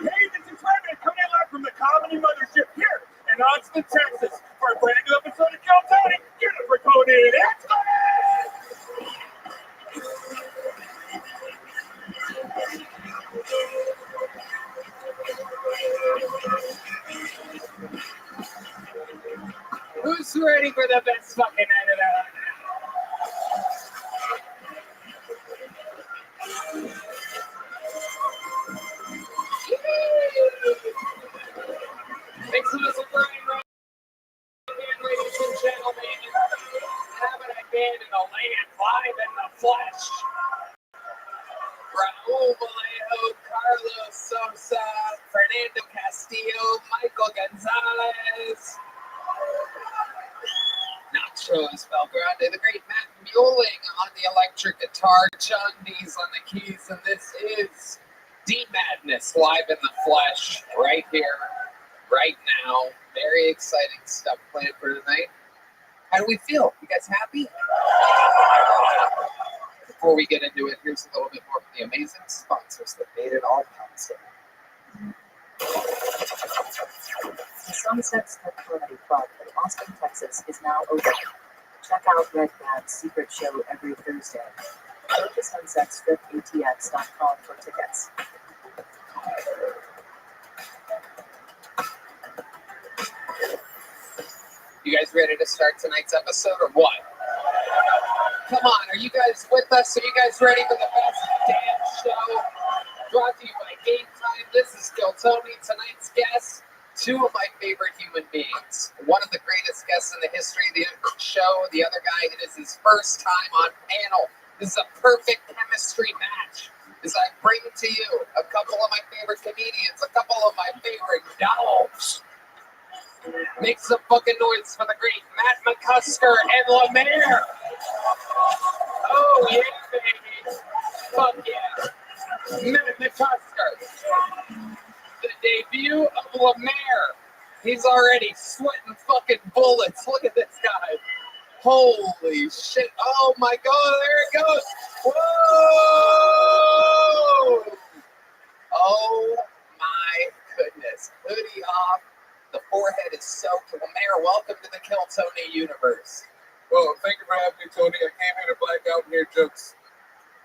Hey, this is Rabbi coming live from the Comedy Mothership here in Austin, Texas for a brand new episode of Kill Tony. Get it for Tony and Who's ready for the best fucking night of that? Thanks so much for joining right here, ladies and gentlemen. Haven't I been in the land live in the flesh? Raul Vallejo, Carlos Sosa, Fernando Castillo, Michael Gonzalez, Nachos Belgrande, the great Matt Mueling on the electric guitar, Chundies on the keys, and this is Deep Madness live in the flesh, right here, right now. Very exciting stuff planned for tonight. How do we feel? You guys happy? Before we get into it, here's a little bit more from the amazing sponsors that made it all possible. The Sunset Strip Comedy Club in Austin, Texas is now open. Check out Red Bad's secret show every Thursday. Go to sunsetstripatx.com for tickets. You guys ready to start tonight's episode or what? Come on, are you guys with us? Are you guys ready for the best damn show? Brought to you by Game Time. This is Kill Tony. Tonight's guests, two of my favorite human beings. One of the greatest guests in the history of the show. The other guy, it is his first time on panel. This is a perfect chemistry match. As I bring to you a couple of my favorite comedians, a couple of my favorite dogs. Make some fucking noise for the great Matt McCusker and Lemaire. Oh, yeah, baby. Fuck yeah. Matt McCusker. The debut of Lemaire. He's already sweating fucking bullets. Look at this guy. Holy shit. Oh, my God. There it goes. Whoa. Oh, my goodness. Hoodie off. The forehead is soaked. Lemaire, welcome to the Kill Tony universe. well, thank you for having me, Tony. I came here to black out and hear jokes.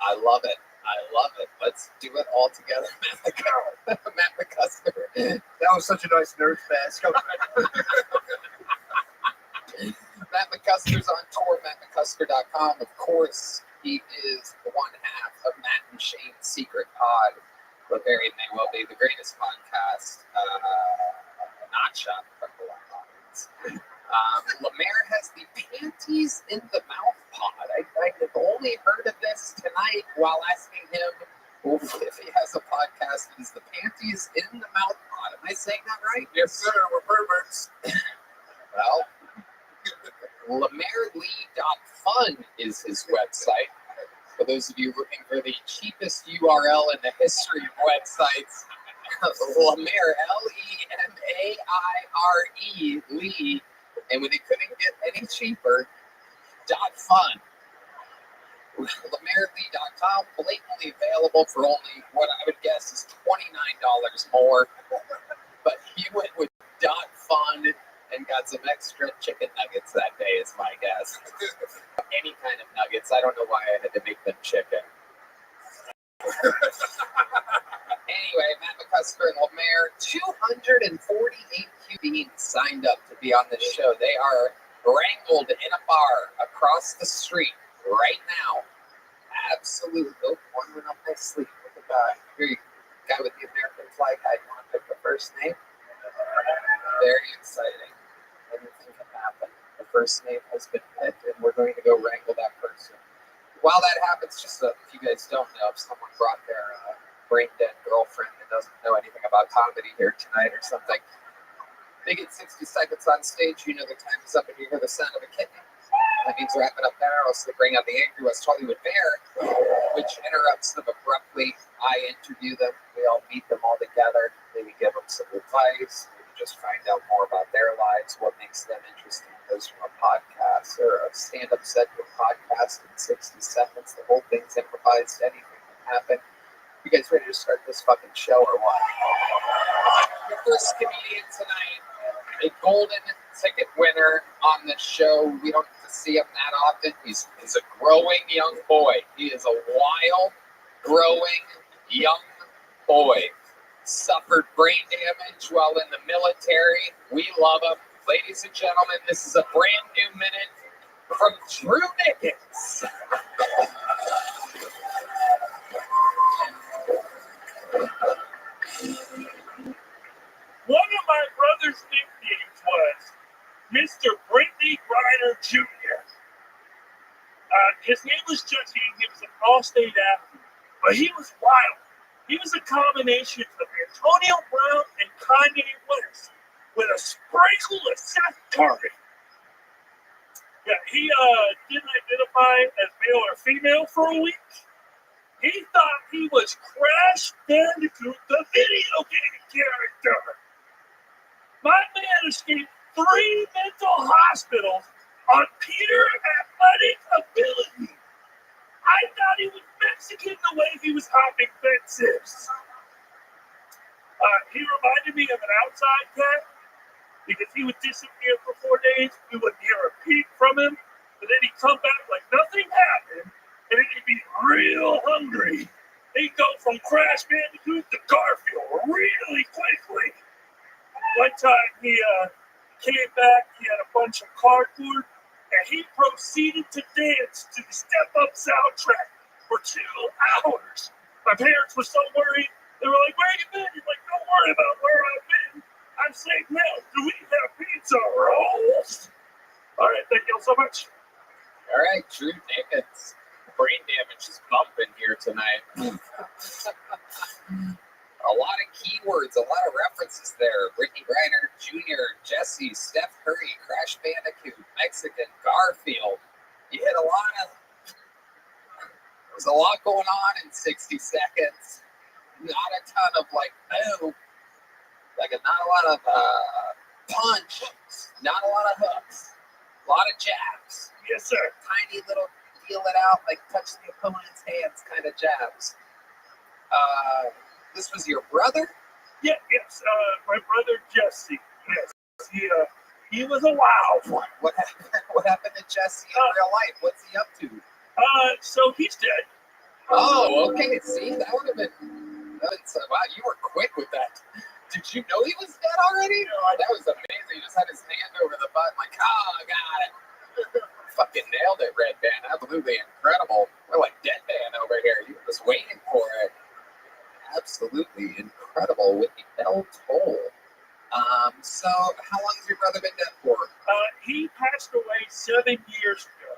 I love it. I love it. Let's do it all together, Matt McCusker. That was such a nice nerd fest. Matt McCuster's on tour, mattmccusker.com. Of course, he is the one half of Matt and Shane's secret pod. But very may well be the greatest podcast. Not shot from the one audience. Lemaire has the panties in the mouth pod. I have only heard of this tonight while asking him if he has a podcast. It is the panties in the mouth pod. Am I saying that right? Yes, sir. We're perverts. Well, LemaireLee.fun is his website. For those of you looking for the cheapest URL in the history of websites, Lemaire, Lemaire, Lee, and when they couldn't get any cheaper, .fun. LemaireLee.com, blatantly available for only what I would guess is $29 more. But he went with fun and got some extra chicken nuggets that day is my guess. Any kind of nuggets. I don't know why I had to make them chicken. Anyway, Matt McCusker and Lemaire, 248 beings signed up to be on this show. They are wrangled in a bar across the street right now. Absolutely. Oh, one went up my sleeve. Look at that. Here you guy with the American flag hat. You want to pick the first name? Very exciting. Anything can happen. The first name has been picked, and we're going to go wrangle that person. While that happens, just so if you guys don't know, if someone brought their brain-dead girlfriend that doesn't know anything about comedy here tonight or something, they get 60 seconds on stage. You know the time is up, and you hear the sound of a kitten. That means wrap it up there, or else they bring out the angry West Hollywood Bear, which interrupts them abruptly. I interview them. We all meet them all together. Maybe give them some advice. Maybe just find out more about their lives, what makes them interesting. Goes from a podcast or a stand-up set to a podcast in 60 seconds. The whole thing's improvised. Anything can happen. You guys ready to start this fucking show or what? Your first comedian tonight, a golden ticket winner on the show. We don't get to see him that often. He's a growing young boy. He is a wild, growing young boy. Suffered brain damage while in the military. We love him. Ladies and gentlemen, this is a brand new minute from Drew Nickens. One of my brother's nicknames was Mr. Brittany Griner Jr. His name was Jesse. He was an all-state athlete, but he was wild. He was a combination of Antonio Brown and Kanye West with a sprinkle of Seth Curry. Yeah, he didn't identify as male or female for a week. He thought he was Crash Bandicoot, the video game character. My man escaped 3 mental hospitals on pure athletic ability. I thought he was Mexican the way he was hopping fences. He reminded me of an outside cat because he would disappear for 4 days. We wouldn't hear a peep from him, but then he'd come back like nothing happened, and then he'd be real hungry. He'd go from Crash Bandicoot to Garfield really quickly. One time he came back, he had a bunch of cardboard, and he proceeded to dance to the Step Up soundtrack for 2 hours. My parents were so worried. They were like, where you been? He's like, don't worry about where I've been. I'm safe now. Do we have pizza rolls? All right, thank you all so much. All right, Drew Nickens. Brain damage is bumping here tonight. A lot of keywords, a lot of references there. Brittany Griner Jr., Jesse, Steph Curry, Crash Bandicoot, Mexican, Garfield. You hit a lot of... There's a lot going on in 60 seconds. Not a ton of boom. Not a lot of punch. Not a lot of hooks. A lot of jabs. Yes, sir. Tiny little feel it out, touch the opponent's hands kind of jabs. This was your brother? Yeah, yes, my brother Jesse. Yes, he was a wild one. What happened to Jesse in real life? What's he up to? So he's dead. Oh, okay. See, that would have been. Wow, you were quick with that. Did you know he was dead already? Oh, that was amazing. He just had his hand over the button, I got it. Fucking nailed it, Red Band. Absolutely incredible. We're like Deadpan over here. You were just waiting for it. Absolutely incredible with the bell toll. So how long has your brother been dead for? He passed away 7 years ago.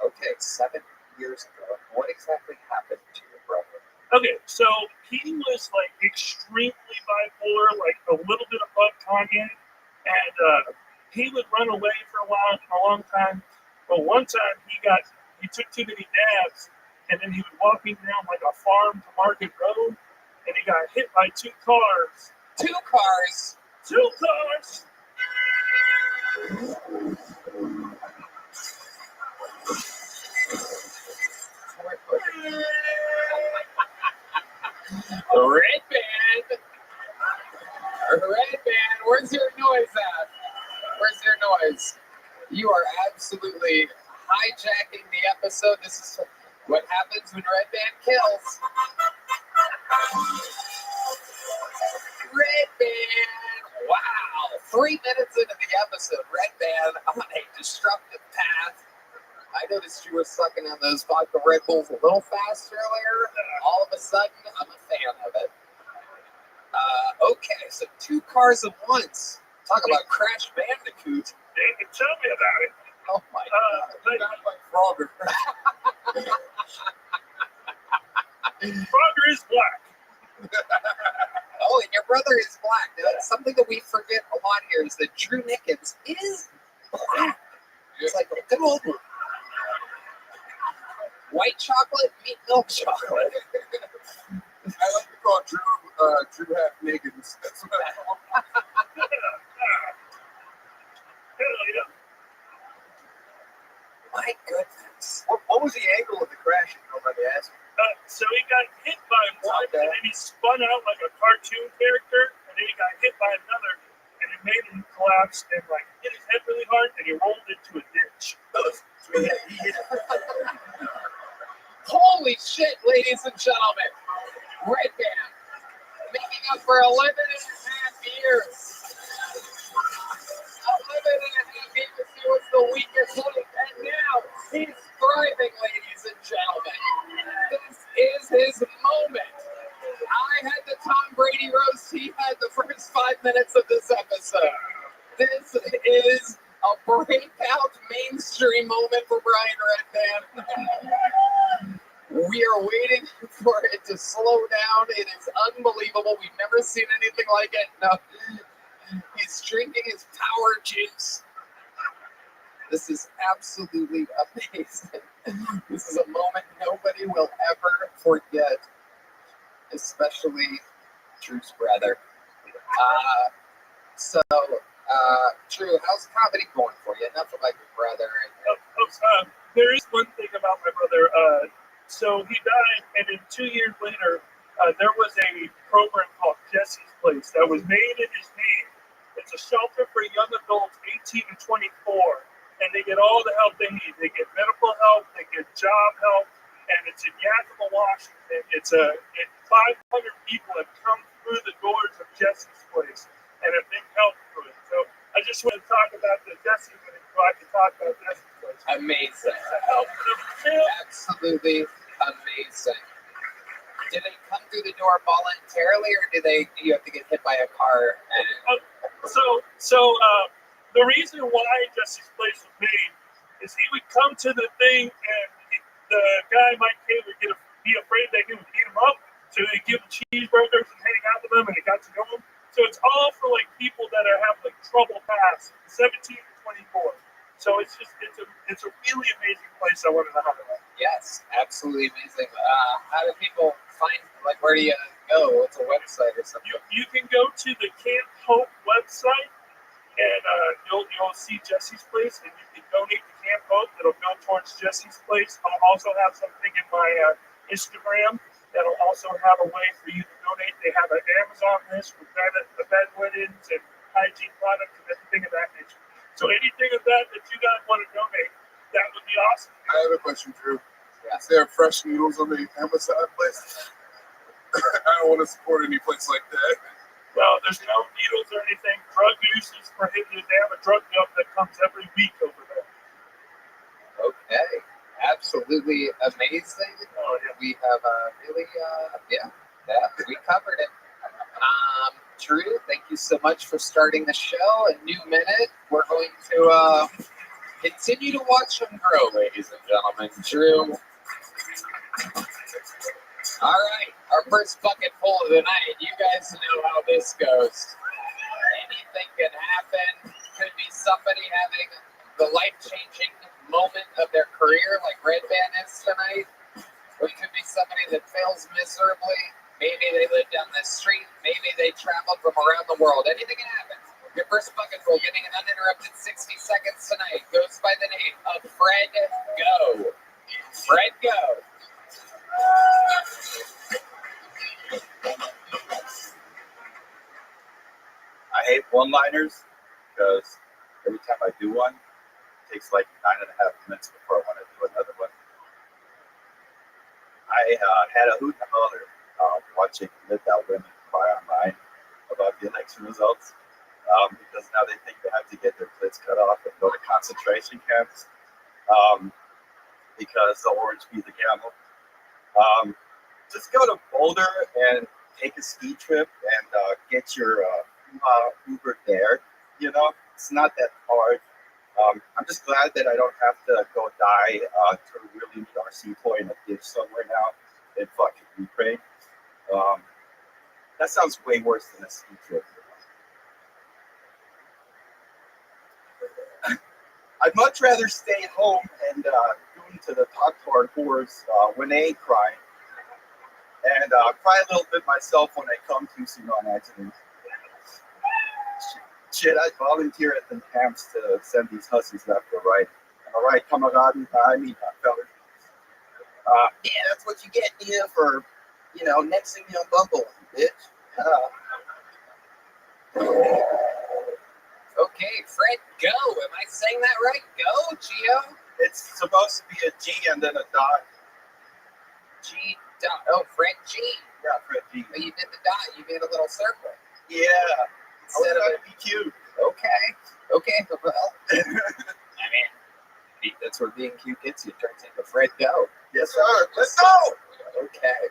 Okay, 7 years ago. What exactly happened to your brother? Okay, so he was extremely bipolar, a little bit above Kanye, and he would run away for a long time. But one time he took too many dabs, and then he was walking down a farm to Market Road, and he got hit by 2 cars. 2 cars? 2 cars! Red Band, where's your noise at? Where's your noise? You are absolutely hijacking the episode. This is what happens when Red Band kills. Red Band! Wow! 3 minutes into the episode, Red Band on a destructive path. I noticed you were sucking on those vodka Red Bulls a little fast earlier. All of a sudden, I'm a fan of it. Okay, so 2 cars at once. Talk about Crash Bandicoot. David, tell me about it. Oh my God. Not like Frogger. Frogger is black. Oh, and your brother is black. Now, something that we forget a lot here is that Drew Nickens is black. It's like a good old white chocolate, meat milk chocolate. I like to call Drew half naked. That's what I call him. Hell yeah. My goodness. What was the angle of the crash, if you don't mind me asking? So he got hit by one, and then he spun out like a cartoon character, and then he got hit by another, and it made him collapse and like hit his head really hard, and he rolled into a ditch. Holy shit, ladies and gentlemen. Red Band making up for 11 and a half years. 11 and a half years, he was the weakest link, and now he's thriving, ladies and gentlemen. This is his moment. I had the Tom Brady roast. He had the first 5 minutes of this episode. This is a breakout mainstream moment for Brian Redband. We are waiting for it to slow down. It is unbelievable. We've never seen anything like it. No, he's drinking his power juice. This is absolutely amazing. This is a moment nobody will ever forget, especially Drew's brother. Drew, how's comedy going for you? Enough about your brother. There is one thing about my brother. So he died, and then 2 years later, there was a program called Jesse's Place that was made in his name. It's a shelter for young adults 18 to 24, and they get all the help they need. They get medical help, they get job help, and it's in Yakima, Washington. It's 500 people have come through the doors of Jesse's Place and have been helped through it. So I just want to talk about the Jesse's Place so I can talk about Jesse's Place. Amazing. Absolutely amazing. Did they come through the door voluntarily, or do you have to get hit by a car? The reason why Jesse's Place was made is he would come to the thing, and the guy Mike K would be afraid that he would beat him up, so he'd give him cheeseburgers and hang out with them, and he got to know him. So it's all for like people that have like trouble past 17 to 24. So it's a really amazing place. I want to know how to go. Yes, absolutely amazing. How do people find, like, where do you go? What's a website or something? You can go to the Camp Hope website, and you'll see Jesse's Place, and you can donate to Camp Hope. It'll go towards Jesse's Place. I'll also have something in my Instagram that'll also have a way for you to donate. They have an Amazon list with bed linens and hygiene products and everything of that nature. So anything of that you guys want to donate, that would be awesome. I have a question, Drew. Is there fresh noodles on the Amazon place? I don't want to support any place like that. Well, there's no needles or anything. Drug use is prohibited. They have a drug dump that comes every week over there. Okay. Absolutely amazing. Oh, yeah. We have really, we covered it. Drew, thank you so much for starting the show. A new minute. We're going to continue to watch him grow, ladies and gentlemen. Drew. All right, our first bucket full of the night. You guys know how this goes. Anything can happen. Could be somebody having the life-changing moment of their career, like Red Band is tonight. Or it could be somebody that fails miserably. Maybe they live down this street. Maybe they traveled from around the world. Anything can happen. Your first bucket full, getting an uninterrupted 60 seconds tonight, goes by the name of Fred Go. Fred Go. I hate one-liners because every time I do one, it takes like 9.5 minutes before I want to do another one. I had a hoot and a holler watching midtown women cry online about the election results because now they think they have to get their clits cut off and go to concentration camps because the orange beat the camel. Just go to Boulder and take a ski trip and get your Uber there. You know, it's not that hard. I'm just glad that I don't have to go die to really meet RC point in a ditch somewhere now in fucking Ukraine. That sounds way worse than a ski trip. I'd much rather stay home and tune to the talk-to-our whores when they ain't crying. And cry a little bit myself when I come to see on accident. Shit, I volunteer at the camps to send these hussies left or right. All right, kamaradi, I mean, fellas. Yeah, that's what you get here for, you know, nexting me on Bumble, bitch. Okay, Fred, go. Am I saying that right? Go, Gio. It's supposed to be a G and then a dot. G dot. Oh, Fred G. Yeah, Fred G. But you did the dot. You made a little circle. Yeah. Instead of it be cute. Okay. Okay. Well, I mean, that's where being cute gets you. Turns into Fred Go. Yes, sir. Let's go. Okay.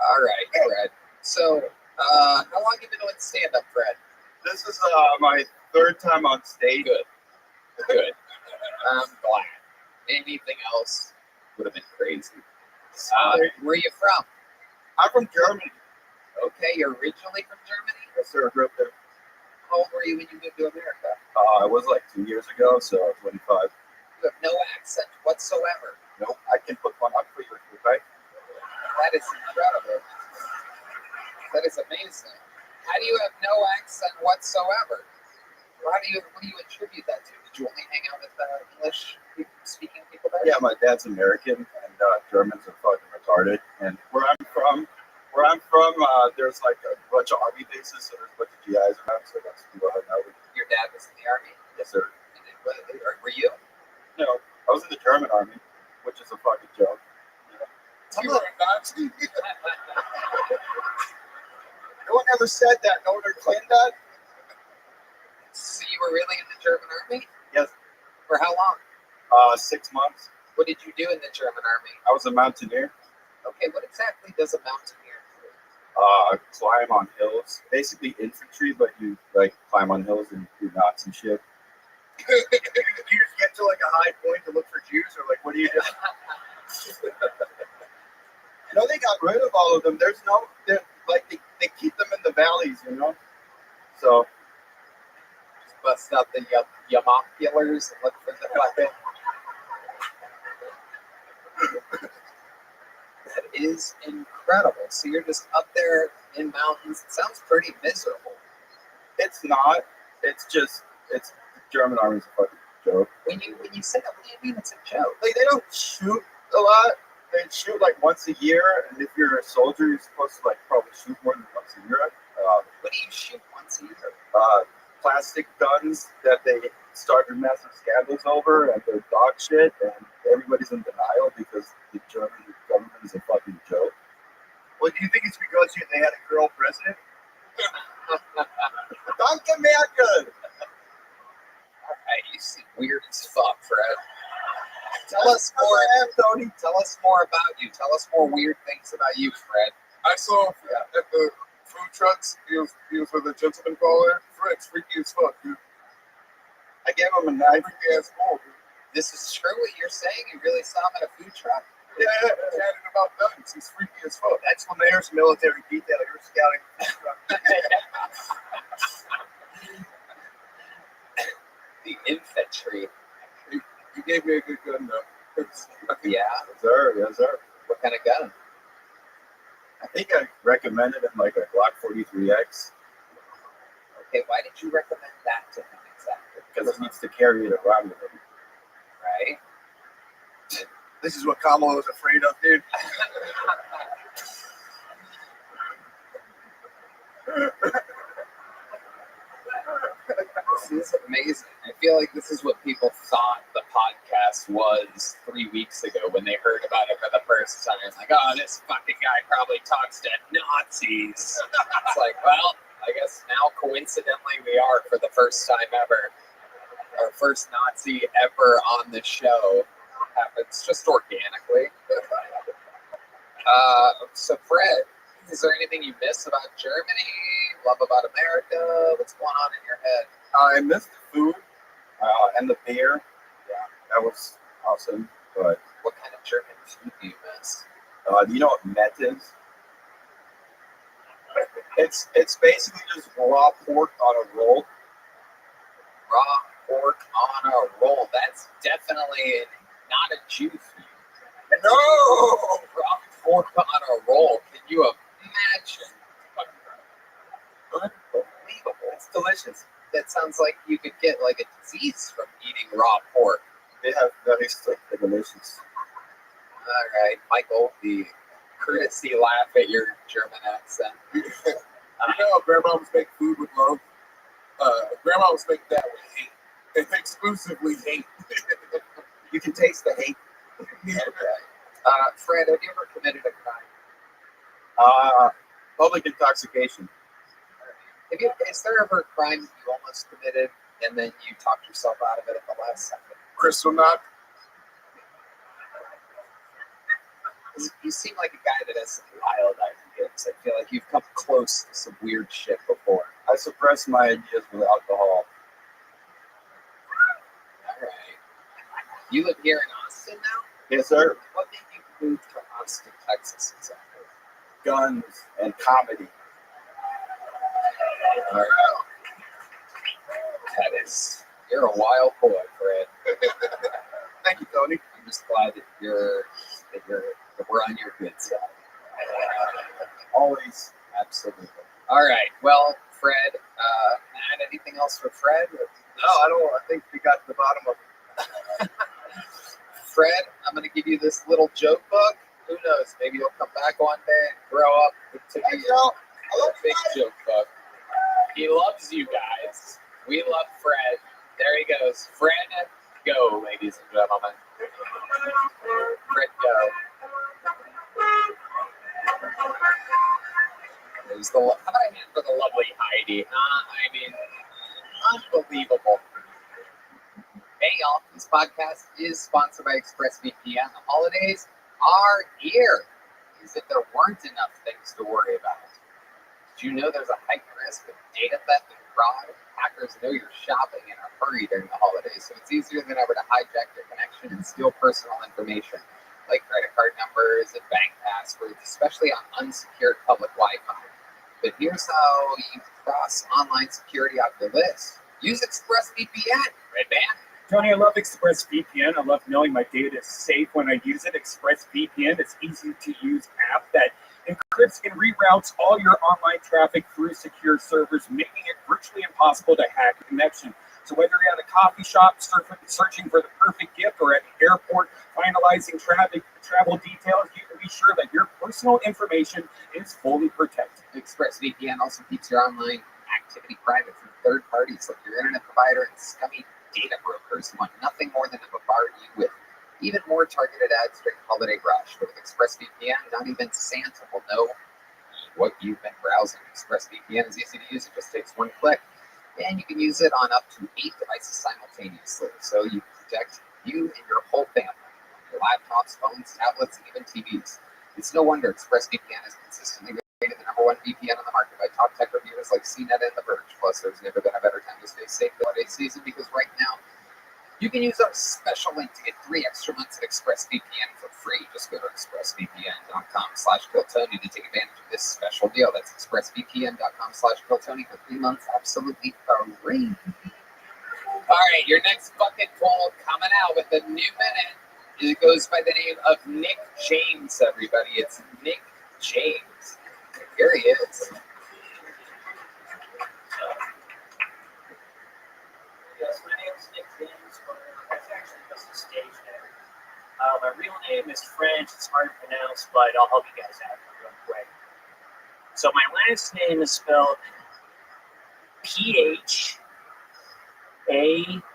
All right, Fred. So, how long have you been doing stand-up, Fred? This is my third time on stage. Good. I'm glad. Anything else would have been crazy. Where are you from? I'm from Germany. Okay, you're originally from Germany? Yes, sir. I grew up there. How old were you when you moved to America? It was like 2 years ago, so I was 25. You have no accent whatsoever. Nope, I can put one on for you, okay? That is incredible. That is amazing. How do you have no accent whatsoever? What do you attribute that to? Did you only hang out with English-speaking people there? Yeah, my dad's American, and Germans are fucking retarded. And where I'm from, there's like a bunch of army bases, so there's a bunch of GIs around, so that's people I know. Your dad was in the army? Yes, sir. Were you? No, I was in the German army, which is a fucking joke. You were a Nazi? No one ever said that. No one ever claimed that. So you were really in the German army? Yes. For how long? 6 months. What did you do in the German army? I was a mountaineer. Okay, what exactly does a mountaineer do? Climb on hills. Basically infantry, but you like climb on hills and do knots and shit. You just get to like a high point to look for Jews, or like, what do you do? No, they got rid of all of them. There's no, they keep them in the valleys, you know. So just bust out the yamoculars and look for the fucking. That is incredible. So you're just up there in mountains. It sounds pretty miserable. It's not. It's just the German army's a fucking joke. When you say that, what do you mean it's a joke? Like, they don't shoot a lot. They shoot like once a year, and if you're a soldier, you're supposed to like probably shoot more than once a year. What do you shoot once a year? Plastic guns that they started massive scandals over, and they're dog shit, and everybody's in denial because the German government is a fucking joke. Well, do you think it's because they had a girl president? Danke, Merkel! Alright, you seem weird as fuck, Fred. Tell us more, Tony. Tell us more about you. Tell us more weird things about you, Fred. I saw him at the food trucks. He was with a gentleman caller. Fred's freaky as fuck, dude. I gave him a knife. Freaky ass ball, dude. This is true what you're saying? You really saw him at a food truck? Yeah, chatting about guns. He's freaky as fuck. That's when there's military detail. You're scouting. The infantry. You gave me a good gun, though. Yeah? Yes, sir. Yes, sir. What kind of gun? I think I recommended him like a Glock 43X. Okay, why did you recommend that to him exactly? Because he needs to carry it around with him. Right? This is what Kamala was afraid of, dude. This is amazing. I feel like this is what people thought the podcast was 3 weeks ago when they heard about it for the first time. Like, oh, this fucking guy probably talks to Nazis. It's like, well, I guess now coincidentally we are for the first time ever. Our first Nazi ever on the show happens just organically. So Fred, is there anything you miss about Germany? Love about America? What's going on in your head? I missed the food and the beer. Yeah, that was awesome. But what kind of German food do you miss? Do you know what Met is? It's basically just raw pork on a roll. Raw pork on a roll. That's definitely not a Jew food. No! Raw pork on a roll. Can you imagine? Unbelievable. It's delicious. That sounds like you could get like a disease from eating raw pork. They have very strictly delicious. All right, Michael, the courtesy laugh at your German accent. Grandma was making food with love. Grandma was making that with hate. It's exclusively hate. You can taste the hate. Okay. Fred, have you ever committed a crime? Public intoxication. Is there ever a crime you almost committed and then you talked yourself out of it at the last second? Crystal Knot. You seem like a guy that has some wild ideas. I feel like you've come close to some weird shit before. I suppress my ideas with alcohol. All right. You live here in Austin now? Yes, sir. What made you move to Austin, Texas exactly? Guns and comedy. All right. You're a wild boy, Fred. Thank you, Tony. I'm just glad that we're on your good side. Always. Absolutely. All right. Well, Fred, Matt, anything else for Fred? No, I don't. I think we got to the bottom of it. Fred, I'm going to give you this little joke book. Who knows? Maybe you'll come back one day and grow up to be a big joke book. He loves you guys. We love Fred. There he goes. Fred, go, ladies and gentlemen. Fred, go. How about a hand for the lovely Heidi? I mean, unbelievable. Hey, y'all. This podcast is sponsored by ExpressVPN. The holidays are here. Is that there weren't enough things to worry about. Did you know there's a heightened risk of data theft and fraud? Hackers know you're shopping in a hurry during the holidays, so it's easier than ever to hijack your connection and steal personal information, like credit card numbers and bank passwords, especially on unsecured public Wi-Fi. But here's how you cross online security off your list. Use ExpressVPN, Red Band. Tony, I love ExpressVPN. I love knowing my data is safe when I use it. ExpressVPN is easy to use app that encrypts and reroutes all your online traffic through secure servers, making it virtually impossible to hack a connection. So whether you're at a coffee shop searching for the perfect gift or at the airport finalizing travel details, you can be sure that your personal information is fully protected. ExpressVPN also keeps your online activity private from third parties like your internet provider and scummy data brokers who want nothing more than to bombard you with even more targeted ads during holiday rush. But with ExpressVPN, not even Santa will know what you've been browsing. ExpressVPN is easy to use. It just takes one click. And you can use it on up to 8 devices simultaneously. So you protect you and your whole family. Your laptops, phones, tablets, and even TVs. It's no wonder ExpressVPN is consistently rated the #1 VPN on the market by top tech reviewers like CNET and The Verge. Plus, there's never been a better time to stay safe the holiday season because right now, you can use our special link to get 3 extra months of ExpressVPN for free. Just go to expressvpn.com/KillTony to take advantage of this special deal. That's expressvpn.com/KillTony for 3 months absolutely free. All right, your next fucking poll coming out with a new minute. It goes by the name of Nick James, everybody. It's Nick James. Here he is. Yes, my name is Nick James, but that's actually just a stage name. My real name is French. It's hard to pronounce, but I'll help you guys out real quick. So my last name is spelled PHRENCH. A-G-G-O-T.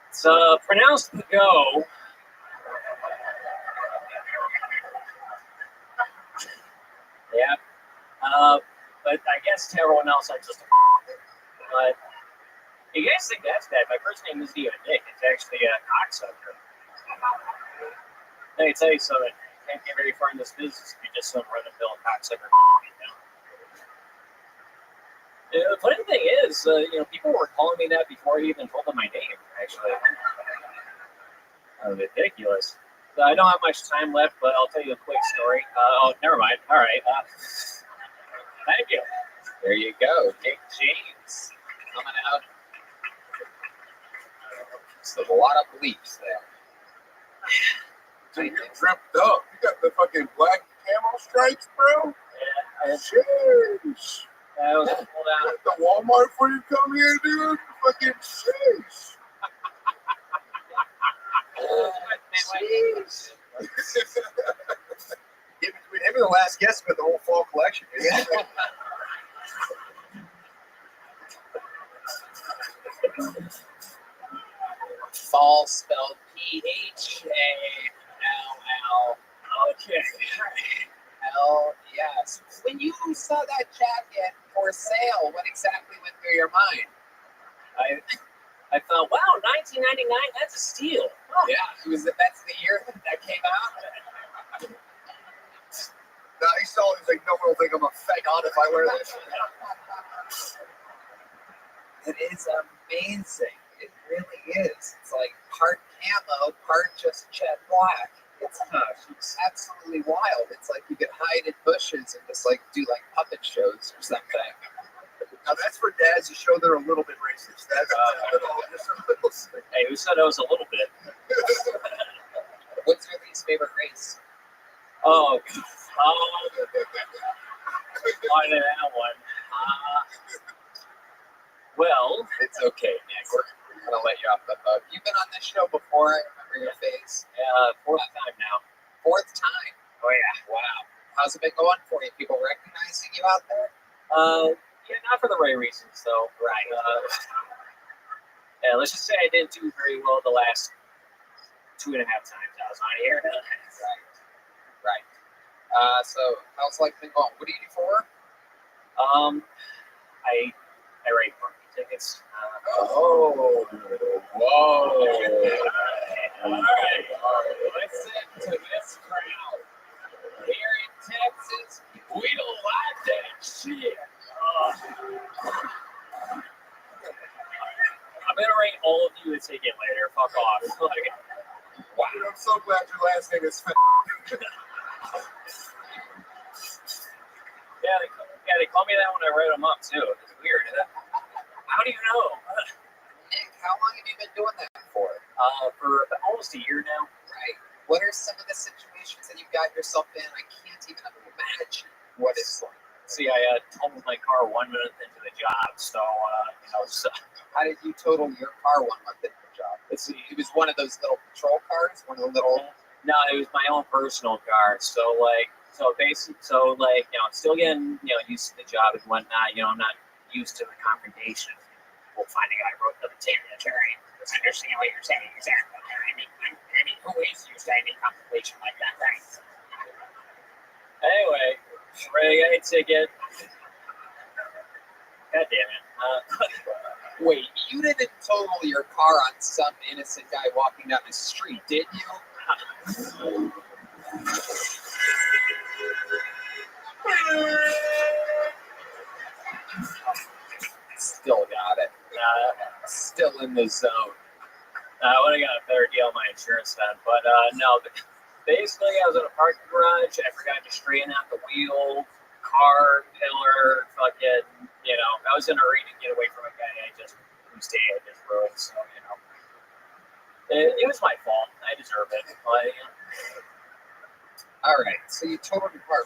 It's pronounced go. Yeah. But I guess to everyone else, I just. But you guys think that's bad? My first name isn't even Nick. It's actually a cocksucker. Let me tell you something. You can't get very far in this business if you just some run-of-the-mill cocksucker. The funny thing is, people were calling me that before I even told them my name. Actually, ridiculous. So I don't have much time left, but I'll tell you a quick story. Oh, never mind. All right. Thank you. There you go, Dick James coming out. So a lot of bleeps there. Dude, you're dreamt up. You got the fucking black camo stripes, bro. Yeah. Sheesh. That was pulled out. The Walmart before you come here, dude. Fucking sheesh. Jeez. Between him and the last guest with the whole fall collection. Yeah. Fall spelled P-H-A-L-L. Okay. Hell yes. When you saw that jacket for sale, what exactly went through your mind? I thought, wow, 1999, that's a steal. Oh. Yeah, that's the year that came out. No, he's like, no one will think I'm a faggot if I wear this. It is amazing. It really is. It's like part camo, part just jet black. It's absolutely wild. It's like you could hide in bushes and just like do like puppet shows or something. Now that's for dads to show they're a little bit racist. That's just a little. Hey, who said I was a little bit? What's your least favorite race? Oh, on that one. Well, it's okay, Nick. We're gonna let you off the hook. You've been on this show before. I remember your face. Fourth time now. Fourth time. Oh yeah. Wow. How's it been going for you? People recognizing you out there? Yeah, not for the right reasons, though. Right. Yeah, let's just say I didn't do very well the last 2.5 times I was on here. Right. So how's life been going? What do you do for work? I write parking tickets. Whoa. All right. Listen to this crowd. Here in Texas, we don't like that shit. I'm gonna rate all of you a ticket later. Fuck off. Wow. I'm so glad your last name is Yeah, they call me that when I write them up too. It's weird. How do you know? Nick, how long have you been doing that for? For almost a year now. Right. What are some of the situations that you've got yourself in? I can't even imagine what it's like. See, I totaled my car 1 minute into the job, so so how did you total your car 1 month into the job? It was one of those little patrol cars, one of the little. No, it was my own personal car. So basically, I'm still getting used to the job and whatnot. I'm not used to the confrontation. We'll find a guy who wrote the attorney. Let's understand what you're saying exactly. I mean, who is used to any confrontation like that, right? Anyway, red ticket. God damn it. Wait, you didn't total your car on some innocent guy walking down the street, did you? Still got it. Still in the zone. I would have got a better deal on my insurance then. But no, basically I was in a parking garage. I forgot to straighten out the wheel, car, pillar, fucking, I was in a hurry to get away from a guy whose day I just ruined. So, it was my fault. I deserve it. But, All right, so you totaled your car.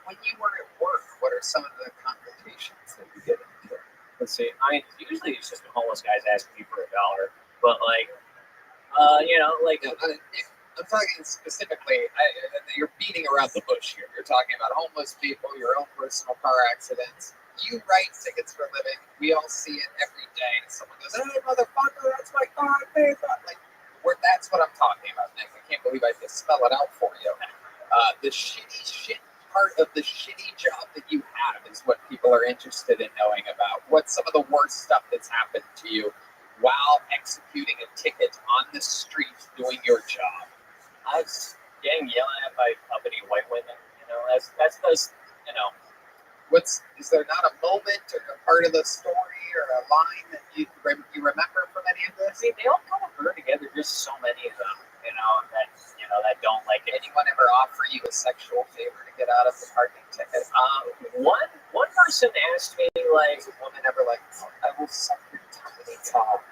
When you were at work, what are some of the confrontations that you get into? Let's see. Usually it's just homeless guys asking me for $1. But I'm talking specifically, you're beating around the bush here. You're talking about homeless people, your own personal car accidents. You write tickets for a living. We all see it every day. Someone goes, "Hey, motherfucker, that's my car." That's what I'm talking about, Nick. I can't believe I just spell it out for you. The shitty shit part of the shitty job that you have is what people are interested in knowing about. What's some of the worst stuff that's happened to you while executing a ticket on the street doing your job? I was getting yelled at by uppity white women. That's those. Is there not a moment or a part of the story or a line that you remember from any of this? See, they all kind of blur together. There's so many of them, that don't like it. Anyone ever offer you a sexual favor to get out of the parking ticket? One person asked me, like, was a woman ever like, "I will suck your tiny top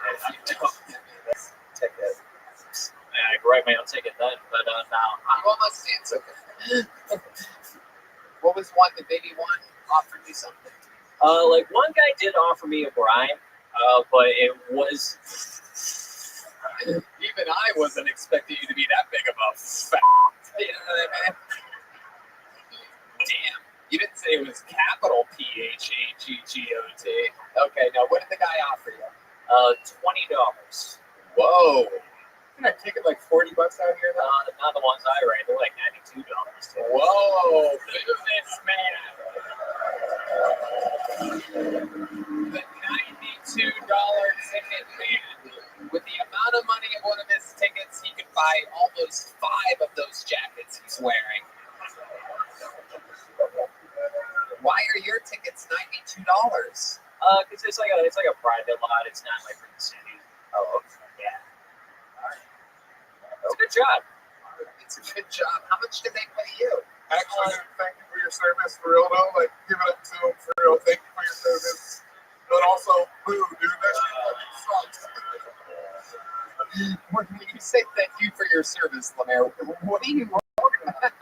if you don't give me this ticket." I could write my own ticket then, but no. You almost see it's okay. What was one that maybe one offered you something? Like one guy did offer me a bribe, but it was. Even I wasn't expecting you to be that big of a fat. You know what I mean? Damn. You didn't say it was capital PHAGGOT. Okay, now what did the guy offer you? $20. Whoa. Isn't that ticket like $40 out here though? Not the ones I write. They're like $92. Whoa, businessman. The $92 ticket man. With the amount of money in one of his tickets, he could buy almost 5 of those jackets he's wearing. Why are your tickets $92? Because it's like a private lot. It's not like for the city. Oh, okay. Yeah. All right. It's a good job. It's a good job. How much did they pay you? Actually, thank you for your service, for real though. Like, give it up to him for real. Thank you for your service. But also, boo, dude, that shit fucking sucks. When you say thank you for your service, Lemaire, what are you talking about?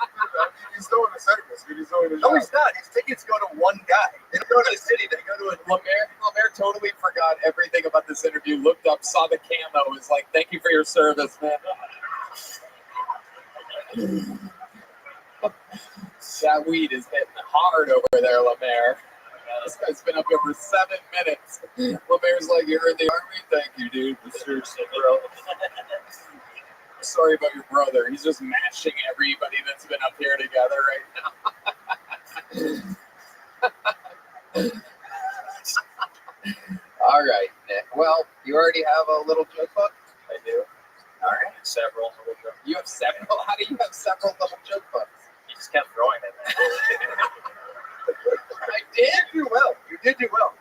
He's doing the service, dude. He's doing the No, job. he's not. His tickets go to one guy. They don't go to the city. They go to a Lemaire. Lemaire totally forgot everything about this interview, looked up, saw the camo, was like, thank you for your service, man. That weed is hitting hard over there, Lemaire. This guy's been up here for 7 minutes. Lemaire's like, "You're in the army? Thank you, dude." Seriously, bro. Sorry about your brother. He's just mashing everybody that's been up here together right now. All right, Nick. Well, you already have a little joke book? I do. All right. Several. You have several? How do you have several little joke books? You just kept throwing them. I did do well. You did do well.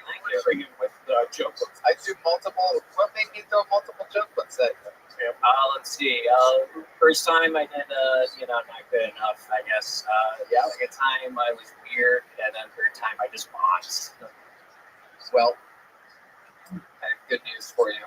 Thank you. Bring in with joke books. I do multiple. What made me throw multiple joke books at you? Let's see. First time I did, not good enough, I guess. Second time I was weird, and then third time I just boxed. Well, I have good news for you.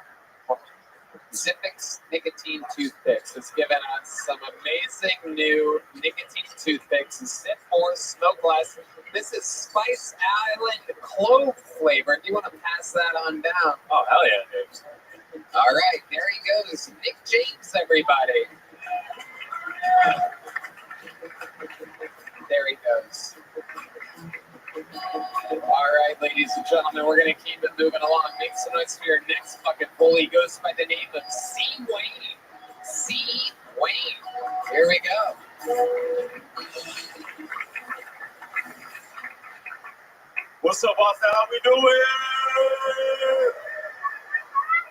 Zippix nicotine toothpicks has given us some amazing new nicotine toothpicks. Zip 4 smoke less. This is Spice Island clove flavor. Do you want to pass that on down? Oh, hell yeah, dude. All right, there he goes. Nick James, everybody. There he goes. All right, ladies and gentlemen, we're going to keep it moving along. Make some noise for your next fucking bully. He goes by the name of C. Wayne. C. Wayne. Here we go. What's up, Austin? How we doing?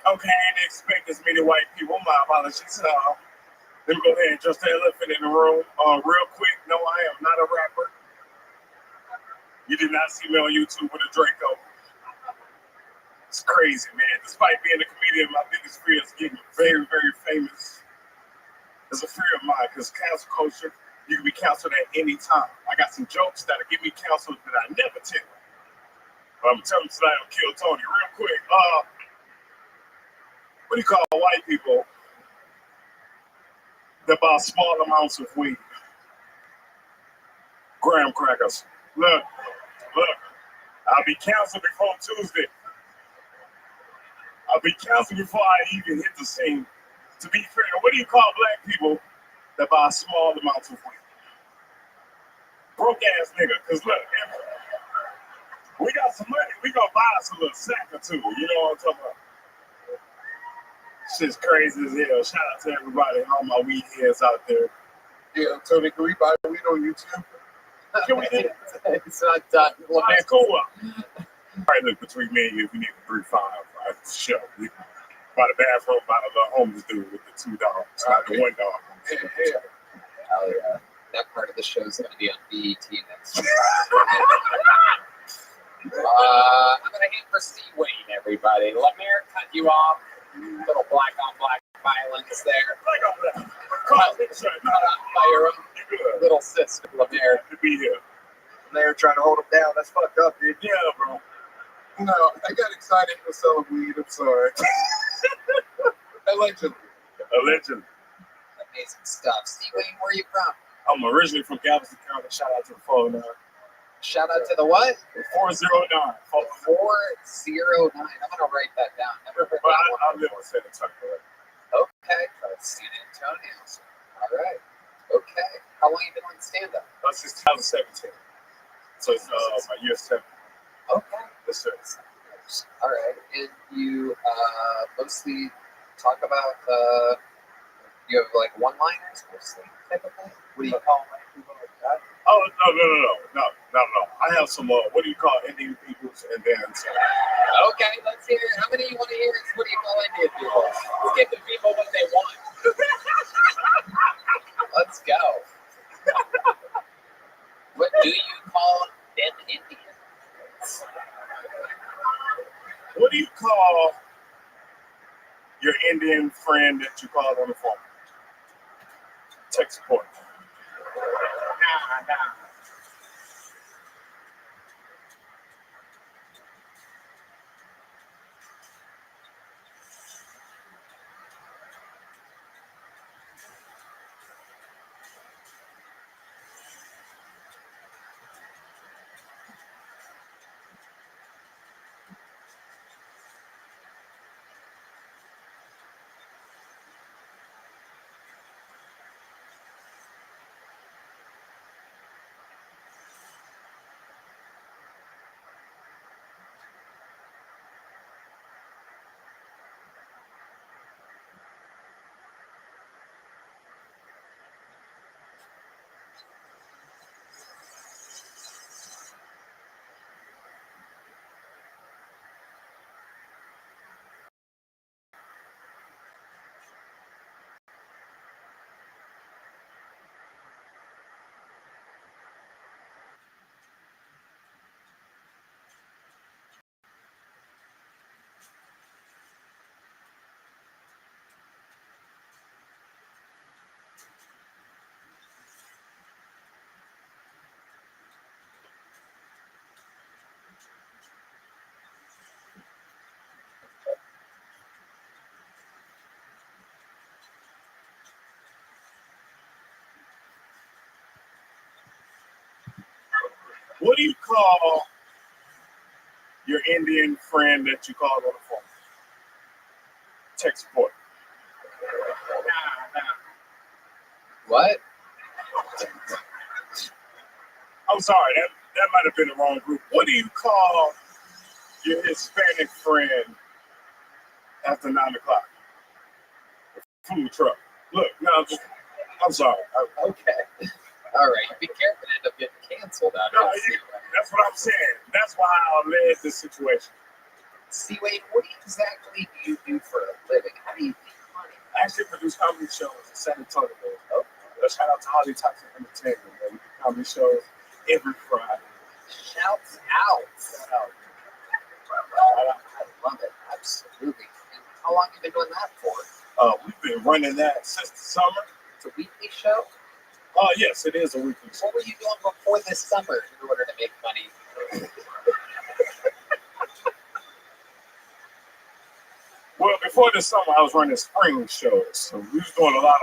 Okay, I didn't expect this many white people. My apologies. Let me go ahead and address the elephant in the room. Real quick, no, I am not a rapper. You did not see me on YouTube with a Draco. It's crazy, man. Despite being a comedian, my biggest fear is getting very, very famous. It's a fear of mine because cancel culture, you can be canceled at any time. I got some jokes that'll get me canceled that I never tell. But I'm telling you tonight, I'll kill Tony. Real quick, what do you call white people that buy small amounts of weed? Graham crackers. Look, I'll be canceled before Tuesday. I'll be canceled before I even hit the scene. To be fair, what do you call black people that buy small amounts of weed? Broke ass nigga. Cause look, if we got some money, we gonna buy us a little sack or two. You know what I'm talking about? Shit's crazy as hell. Shout out to everybody, all my weed heads out there. Yeah, Tony, can we buy weed on YouTube? Can we do it? It's not done. All right, cool. All right, look, between me and you, we need a 3-5. Right? Show. By the bathroom, by the little homeless dude with the $2, not the $1. Yeah. Hell yeah. That part of the show is going to be on BET next year. I'm going to hit for C. Wayne, everybody. Lemire cut you off. Little black on black violence there. Cut off by your own little sister, Lemire. To be here. They're trying to hold him down. That's fucked up, dude. Yeah, bro. No, I got excited to sell weed. I'm sorry. Allegedly. Amazing stuff. C. Wayne, where are you from? I'm originally from Galveston County. Shout out to the 409. Shout out to the what? 409. 409. I'm going to write that down. Never heard that one. I live in San Antonio. Okay. San Antonio. All right. Okay. How long have you been on stand-up? Since 2017. So it's my year 7. Okay. Yes, sir. All right. And you mostly talk about, you have like one-liners mostly type of thing? What do you call them? Oh, no. I have some, what do you call Indian peoples and then some. Okay, let's hear it. How many you want to hear? What do you call Indian people? Let's give the people what they want. Let's go. What do you call them Indians? What do you call your Indian friend that you called on the phone? Tech support. Nah. What do you call your Indian friend that you called on the phone? Tech support. Nah. What? I'm sorry, that might have been the wrong group. What do you call your Hispanic friend after 9 o'clock? Food truck. Look, no, I'm sorry. Okay. All right. Be careful to end up getting canceled out No, here. that's what I'm saying. That's why I led this situation. See, Wayne, what exactly do you do for a living? How do you make money? I actually produce comedy shows in San Antonio. Oh, shout out to Holly Toxic Entertainment. Man. We do comedy shows every Friday. Shouts out. I love it. Absolutely. And how long have you been doing that for? We've been running that since the summer. It's a weekly show? Yes, it is a weekly show. What were you doing before this summer in order to make money? Well, before this summer, I was running spring shows. So we was doing a lot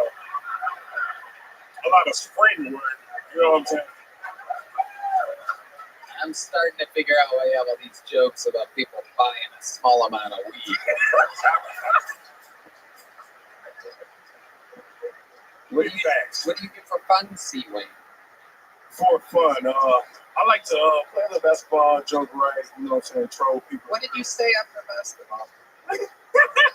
of spring work. You know what I'm saying? I'm starting to figure out why you have all these jokes about people buying a small amount of weed. What do you do for fun, C. Wayne? For fun, I like to play the basketball, joke around, you know what I'm saying, troll people. What did you say after basketball? You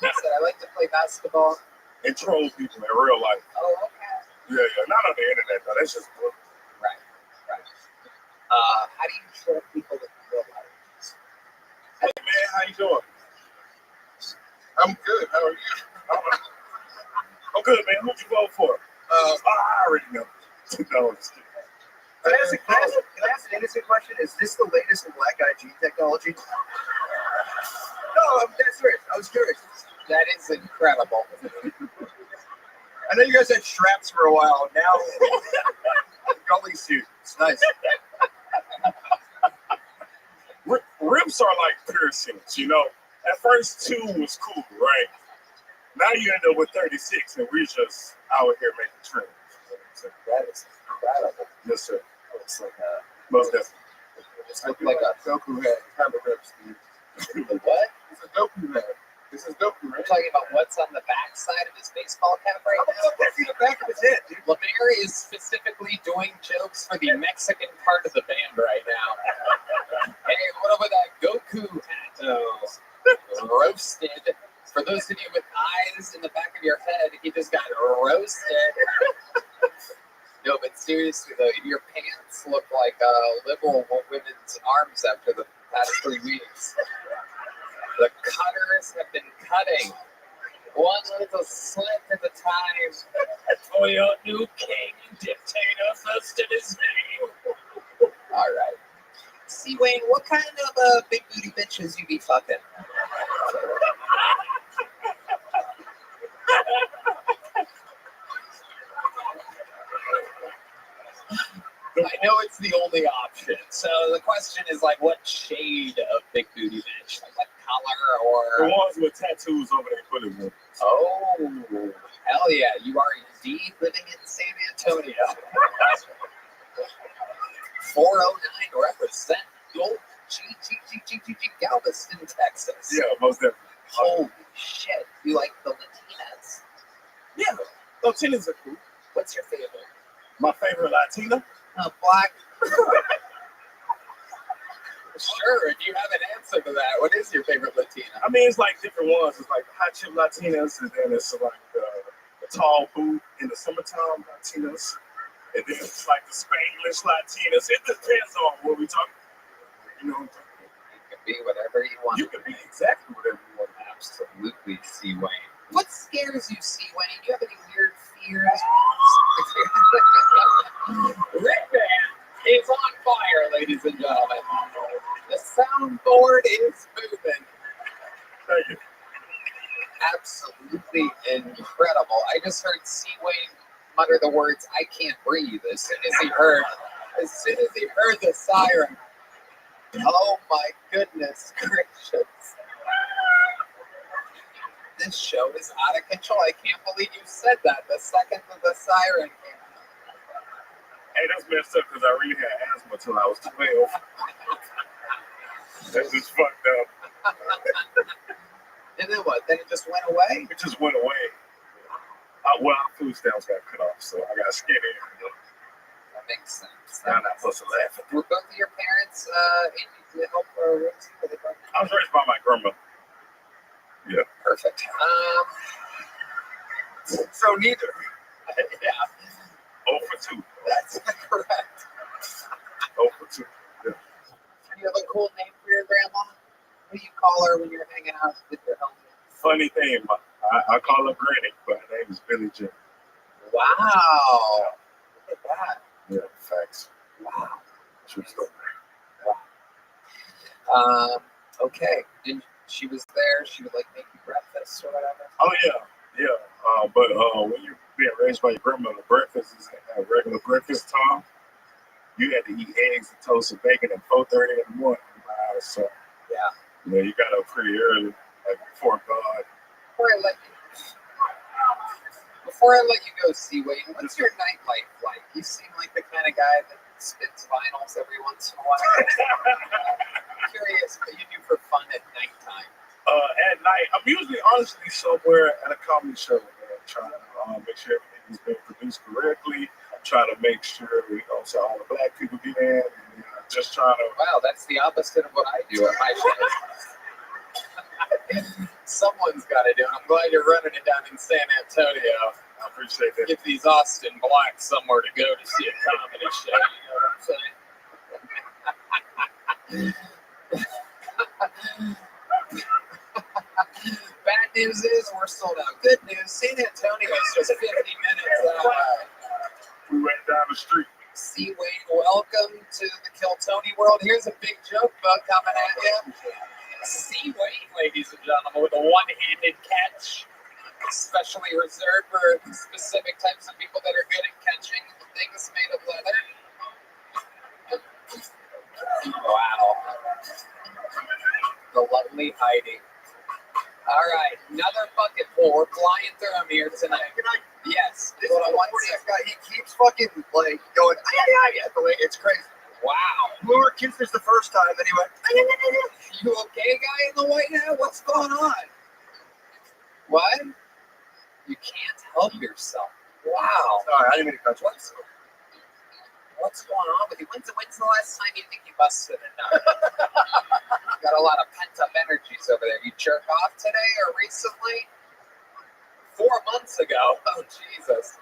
said I like to play basketball and troll people in real life. Oh, okay. Yeah, not on the internet though. That's just right. How do you troll people in real life? Hey man, how you doing? I'm good. How are you? I'm good, man. Who'd you vote for? I already know. No, I'm just kidding. Can I ask an innocent question? Is this the latest in black IG technology? No, I'm dead serious. I was curious. That is incredible. I know you guys had straps for a while. Now, gully suit. It's nice. Rips are like piercings, you know. At first, 2 was cool, right? Now you end up with 36, and we're just out here making trims. That is incredible. Yes, sir. It's like, most definitely. It's like a Goku head. Kind of rips, dude. The what? It's a Goku head. This is Goku, We're right? talking about what's on the backside of his baseball cap right now. That's the back of his head, dude. Lemaire is specifically doing jokes for the Mexican part of the band right now. Hey, what about that Goku hat? Roasted. For those of you with eyes in the back of your head, he just got roasted. No, but seriously though, your pants look like liberal women's arms after the past 3 weeks. The cutters have been cutting. One little slit at a time. For your new king and dictator, first in his name. All right. See, Wayne, what kind of big booty bitches you be fucking? I know it's the only option. So the question is like, what shade of big booty bitch? Like what color or? The ones with tattoos over their bullet wounds. Oh, hell yeah! You are indeed living in San Antonio. 409 represent Gold Galveston, Texas. Yeah, most definitely. Holy shit! You like the Latinas? Yeah, Latinas are cool. What's your favorite? My favorite Latina? Black. Sure, if you have an answer to that, what is your favorite Latina? I mean, it's like different ones. It's like the hot chip Latinas, and then it's like the tall boot in the summertime Latinas, and then it's like the Spanglish Latinas. It depends on what we talking. You know what I'm talking about? You can be whatever you want. You can be exactly whatever you want. Absolutely, C. Wayne. What scares you, C. Wayne? Do you have any weird fears? Rick Band is on fire, ladies and gentlemen. The soundboard is moving. Thank you. Absolutely incredible. I just heard C. Wayne mutter the words, "I can't breathe," as soon as he heard the siren. Oh my goodness gracious. This show is out of control. I can't believe you said that the second that the siren came out. Hey, that's messed up because I really had asthma until I was 12. That's just fucked up. And then what? Then it just went away? It just went away. Well, our food stamps got cut off, so I got skinny. That makes sense. Now I'm not supposed to laugh. Were both of your parents in to help raise you? I was raised by my grandmother. Yeah. Perfect. So neither. Yeah. 0 for 2. That's correct. 0 for 2. Yeah. Do you have a cool name for your grandma? What do you call her when you're hanging out with your helmet? Funny thing, I call her Granny, but her name is Billy Jean. Wow. Look at that. Yeah, facts. Wow. True story. Wow. Okay. And she was there. She would like make you breakfast or whatever. Oh yeah. But when you're being raised by your grandmother, breakfast is at regular breakfast time. You had to eat eggs and toast and bacon at 4:30 in the morning. So yeah, you know, you got up pretty early, like before God. Before I let you go, C. Wayne, what's your nightlife like? You seem like the kind of guy that spits vinyls every once in a while. I'm curious what you do for fun at nighttime. At night, I'm usually honestly somewhere at a comedy show, man, trying to make sure everything it's been produced correctly. Trying to make sure, so all the black people get in, and just trying to. Wow, that's the opposite of what I do at my shows. Someone's got to do it. I'm glad you're running it down in San Antonio. I appreciate that. Give these Austin blacks somewhere to go to see a comedy show. You know what I'm saying? Bad news is we're sold out. Good news, San Antonio is just 50 minutes out. We went down the street. See, Wayne, welcome to the Kiltony world. Here's a big joke bug coming at you. See, Wayne, ladies and gentlemen, with a one-handed catch, especially reserved for specific types of people that are good at catching things made of leather. Wow. The lovely Heidi. All right, another bucket full. We're flying through them here tonight. Yes. This guy, he keeps fucking like going, it's crazy. Wow. We were kids the first time, and he went, You okay, guy in the white hat? What's going on? What? You can't help yourself. Wow. Sorry, I didn't mean to cut you. What's going on with you? When's the last time you think you busted a nut? Got a lot of pent-up energies over there. You jerk off today or recently? 4 months ago. Oh, Jesus.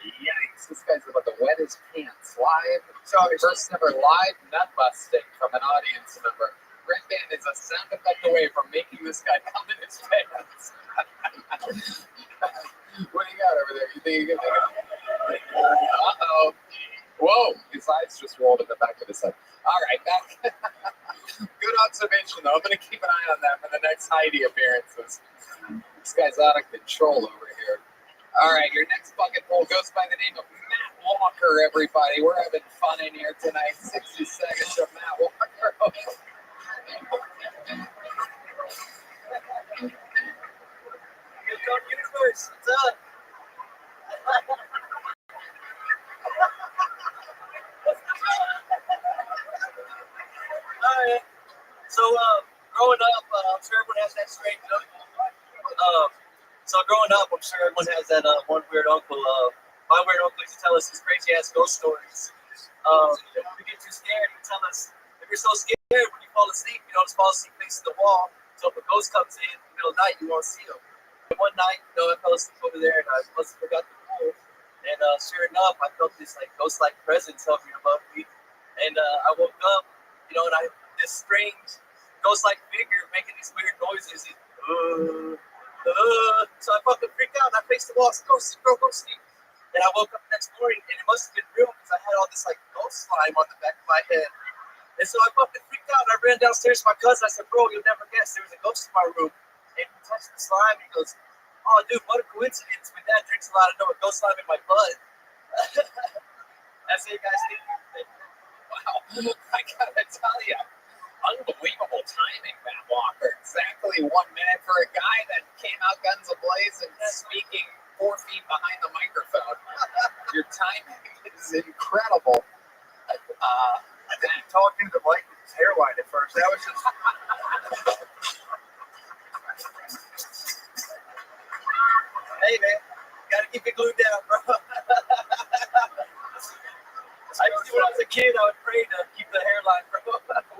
Yikes. This guy's about to wet his pants live. So first ever live nut busting from an audience member. Red Band is a sound effect away from making this guy come in his pants. What do you got over there? You think you can make it? Uh-oh. Whoa, his eyes just rolled in the back of his head. All right, back. Good observation, though. I'm going to keep an eye on that for the next Heidi appearances. This guy's out of control over here. All right, your next bucket full goes by the name of Matt Walker, everybody. We're having fun in here tonight. 60 seconds of Matt Walker. Universe, what's up? Alright. So, growing up, I'm sure everyone has that strange uncle. So growing up, I'm sure everyone has that one weird uncle. My weird uncle used to tell us these crazy ass ghost stories. If we get too scared, he would tell us, if you're so scared when you fall asleep, you don't just fall asleep facing the wall. So if a ghost comes in the middle of the night, you won't see him. And one night, I fell asleep over there and I must have forgot the pool. And sure enough, I felt this like ghost-like presence hovering above me. And I woke up, and I this strange ghost-like figure making these weird noises. So I fucking freaked out and I faced the wall. I said, go sleep. And I woke up the next morning and it must have been real because I had all this like ghost slime on the back of my head. And so I fucking freaked out and I ran downstairs to my cousin. I said, bro, you'll never guess, there was a ghost in my room. And he touched the slime. He goes, oh, dude, what a coincidence. My dad drinks a lot of ghost slime in my blood. That's it, guys. Wow. I gotta tell you, unbelievable timing, Matt Walker. Exactly 1 minute for a guy that came out guns ablaze and speaking 4 feet behind the microphone. Your timing is incredible. I didn't talk into the mic with his hairline at first. That was just. Hey, man, gotta keep it glued down, bro. I used to, when I was a kid, I would pray to keep the hairline, bro.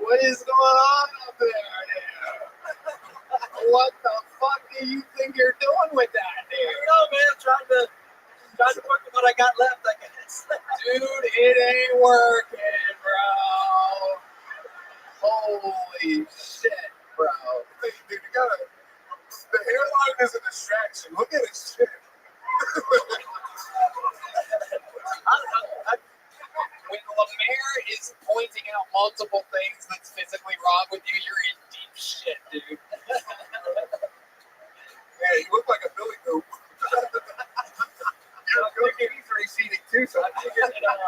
What is going on up there, dude? What the fuck do you think you're doing with that, dude? I don't know, man. I'm trying to work with what I got left, I guess. Dude, it ain't working, bro. Holy shit, bro. Dude, you gotta. The hairline is a distraction. Look at his shit. When Lemaire is pointing out multiple things that's physically wrong with you, you're in deep shit, dude. Yeah, you look like a billy goat. He's receding too, so I figured it out.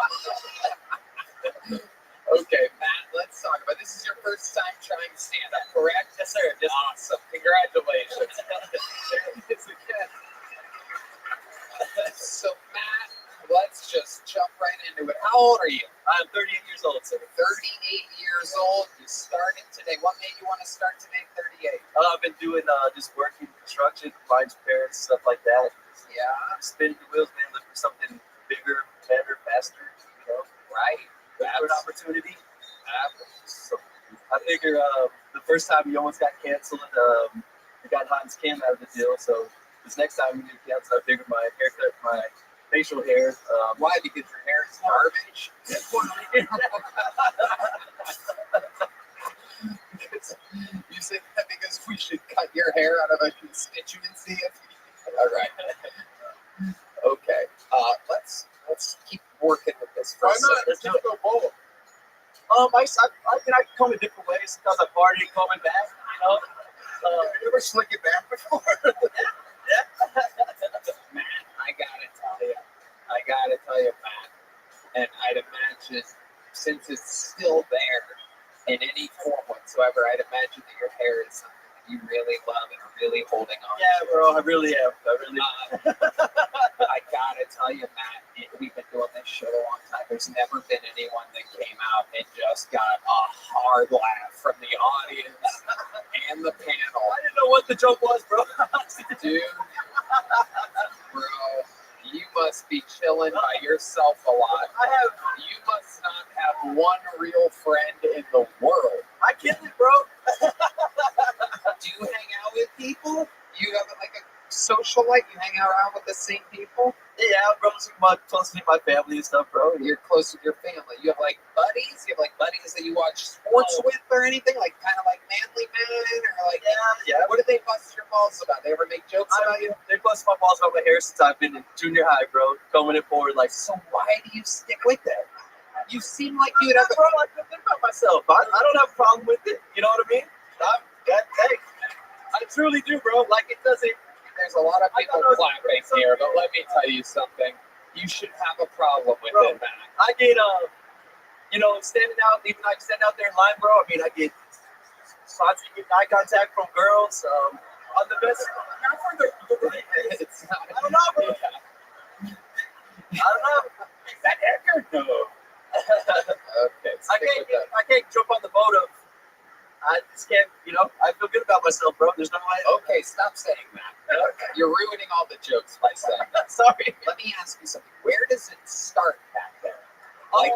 Okay, Matt, let's talk about this. Is your first time trying stand-up, correct? Yes, sir. Just awesome. Congratulations. So, Matt, let's just jump right into it. How old are you? I'm 38 years old, sir. 38 years old. You started today. What made you want to start today, 38? I've been doing just working construction, clients, parents, stuff like that. Yeah. Spinning the wheels, man. Look for something bigger, better, faster. You know, Right. look for an opportunity. So I figure the first time you almost got canceled, you got Hans Kim out of the deal. So this next time you get canceled, I figured my haircut, my facial hair. Why? Because your hair is garbage. You say that because we should cut your hair out of a constituency. All right. Okay. Let's keep working with this. Why not? Let's just go bold. I come in different ways because I party coming back. You know. You ever slick it back before? Yeah. Matt, I gotta tell you, Matt. And I'd imagine, since it's still there in any form whatsoever, I'd imagine that your hair is something that you really love and are really holding on Yeah, to. bro, I really am. I gotta tell you, Matt, we've been doing this show a long time. There's never been anyone that came out and just got a hard laugh from the audience and the panel. I didn't know what the joke was, bro. Dude, bro, you must be chilling by yourself a lot. You must not have one real friend in the world. I get it, bro. Do you hang out with people? You have like a social life? You hang out around with the same people? Yeah, bro, close to my family and stuff, bro. You're close with your family. You have like buddies? You have like buddies that you watch sports with or anything? Like kind of like Manly Men or like Yeah. What do they bust your balls about? They ever make jokes about you? They bust my balls about my hair since I've been in junior high, bro. Coming in forward, like, So why do you stick with that? You seem like you would have bro, I feel good about myself. I don't have a problem with it. You know what I mean? I truly do, bro. Like, it doesn't. There's a lot of people clapping here, but let me tell you something. You should have a problem with Bro, it, Matt. I get, standing out, even like standing out there in line, bro. I mean, I get spots to get eye contact from girls. I'm the best. It's not, I don't know, bro. I don't know. Is that Edgar? No. Okay. I can't jump on the boat of. I just can't, I feel good about myself, bro. There's no way. Okay, stop saying that. You're ruining all the jokes by saying that. Sorry. Let me ask you something. Where does it start back there? Like,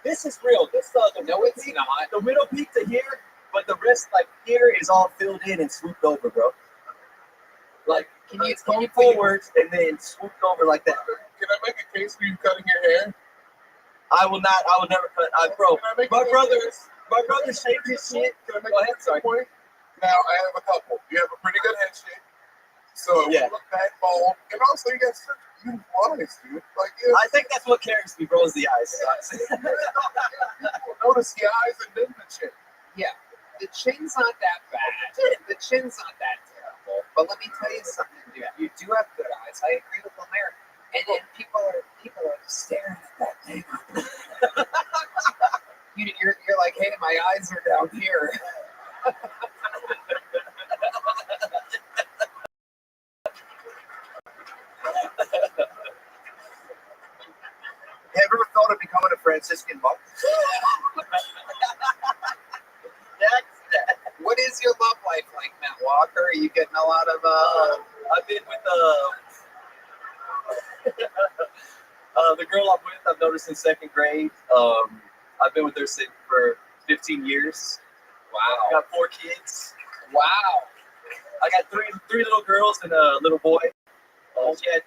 this is real. This No, it's not. The middle peak to here, but the rest, like here, is all filled in and swooped over, bro. Like, it's going forward and then swooped over like that. Can I make a case for you cutting your hair? I will never cut. Bro, my brother shaved his shit. Can I make Go a ahead, case sorry. for you? Now, I have a couple. You have a pretty good head shape. So it Yeah. won't look that bald. And also, you got such beautiful eyes, dude. Like, I think that's what carries me, bro, is the eyes. notice the eyes and then the chin. Yeah, the chin's not that bad. The chin's not that terrible. But let me tell you something, dude. You do have good eyes. I agree with Lemaire. And then people are staring at that thing. You're like, hey, my eyes are down here. Have you ever thought of becoming a Franciscan monk? What is your love life like, Matt Walker? Are you getting a lot of I've been with the girl I'm with. I've noticed in second grade. I've been with her for 15 years. Wow. I got 4 kids. Wow. I got three little girls and a little boy.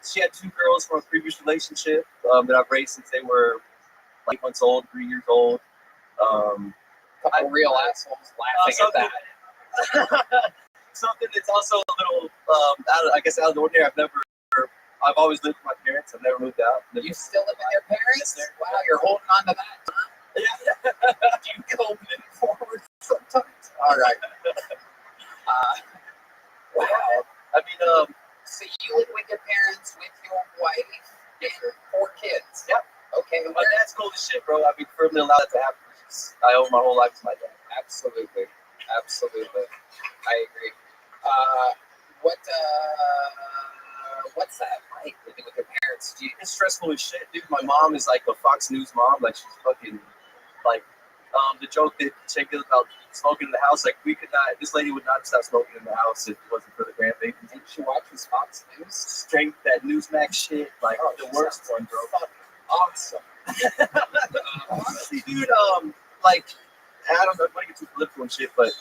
She had 2 girls from a previous relationship that I've raised since they were like 8 months old, 3 years old. Couple real assholes laughing at that. Something that's also a little, out of the ordinary. I've always lived with my parents. I've never moved out. You still live with your parents? Wow, you're holding on to that, huh? Yeah. Do you go forward sometimes? All right. Wow. I mean, So you live with your parents, with your wife, and 4 kids? Yep. Okay. my dad's cool as shit, bro. I've been firmly allowed that to happen. I owe my whole life to my dad. Absolutely. I agree. What's that like, living with your parents? It's stressful as shit, dude. My mom is like a Fox News mom. Like, she's fucking, like, The joke that Jake did about smoking in the house, like we could not, this lady would not stop smoking in the house if it wasn't for the grandbaby. Did she watch the Fox News? Straight that Newsmax shit, like the worst one, bro. Awesome. Honestly, dude, like I don't know if I get too political and shit, but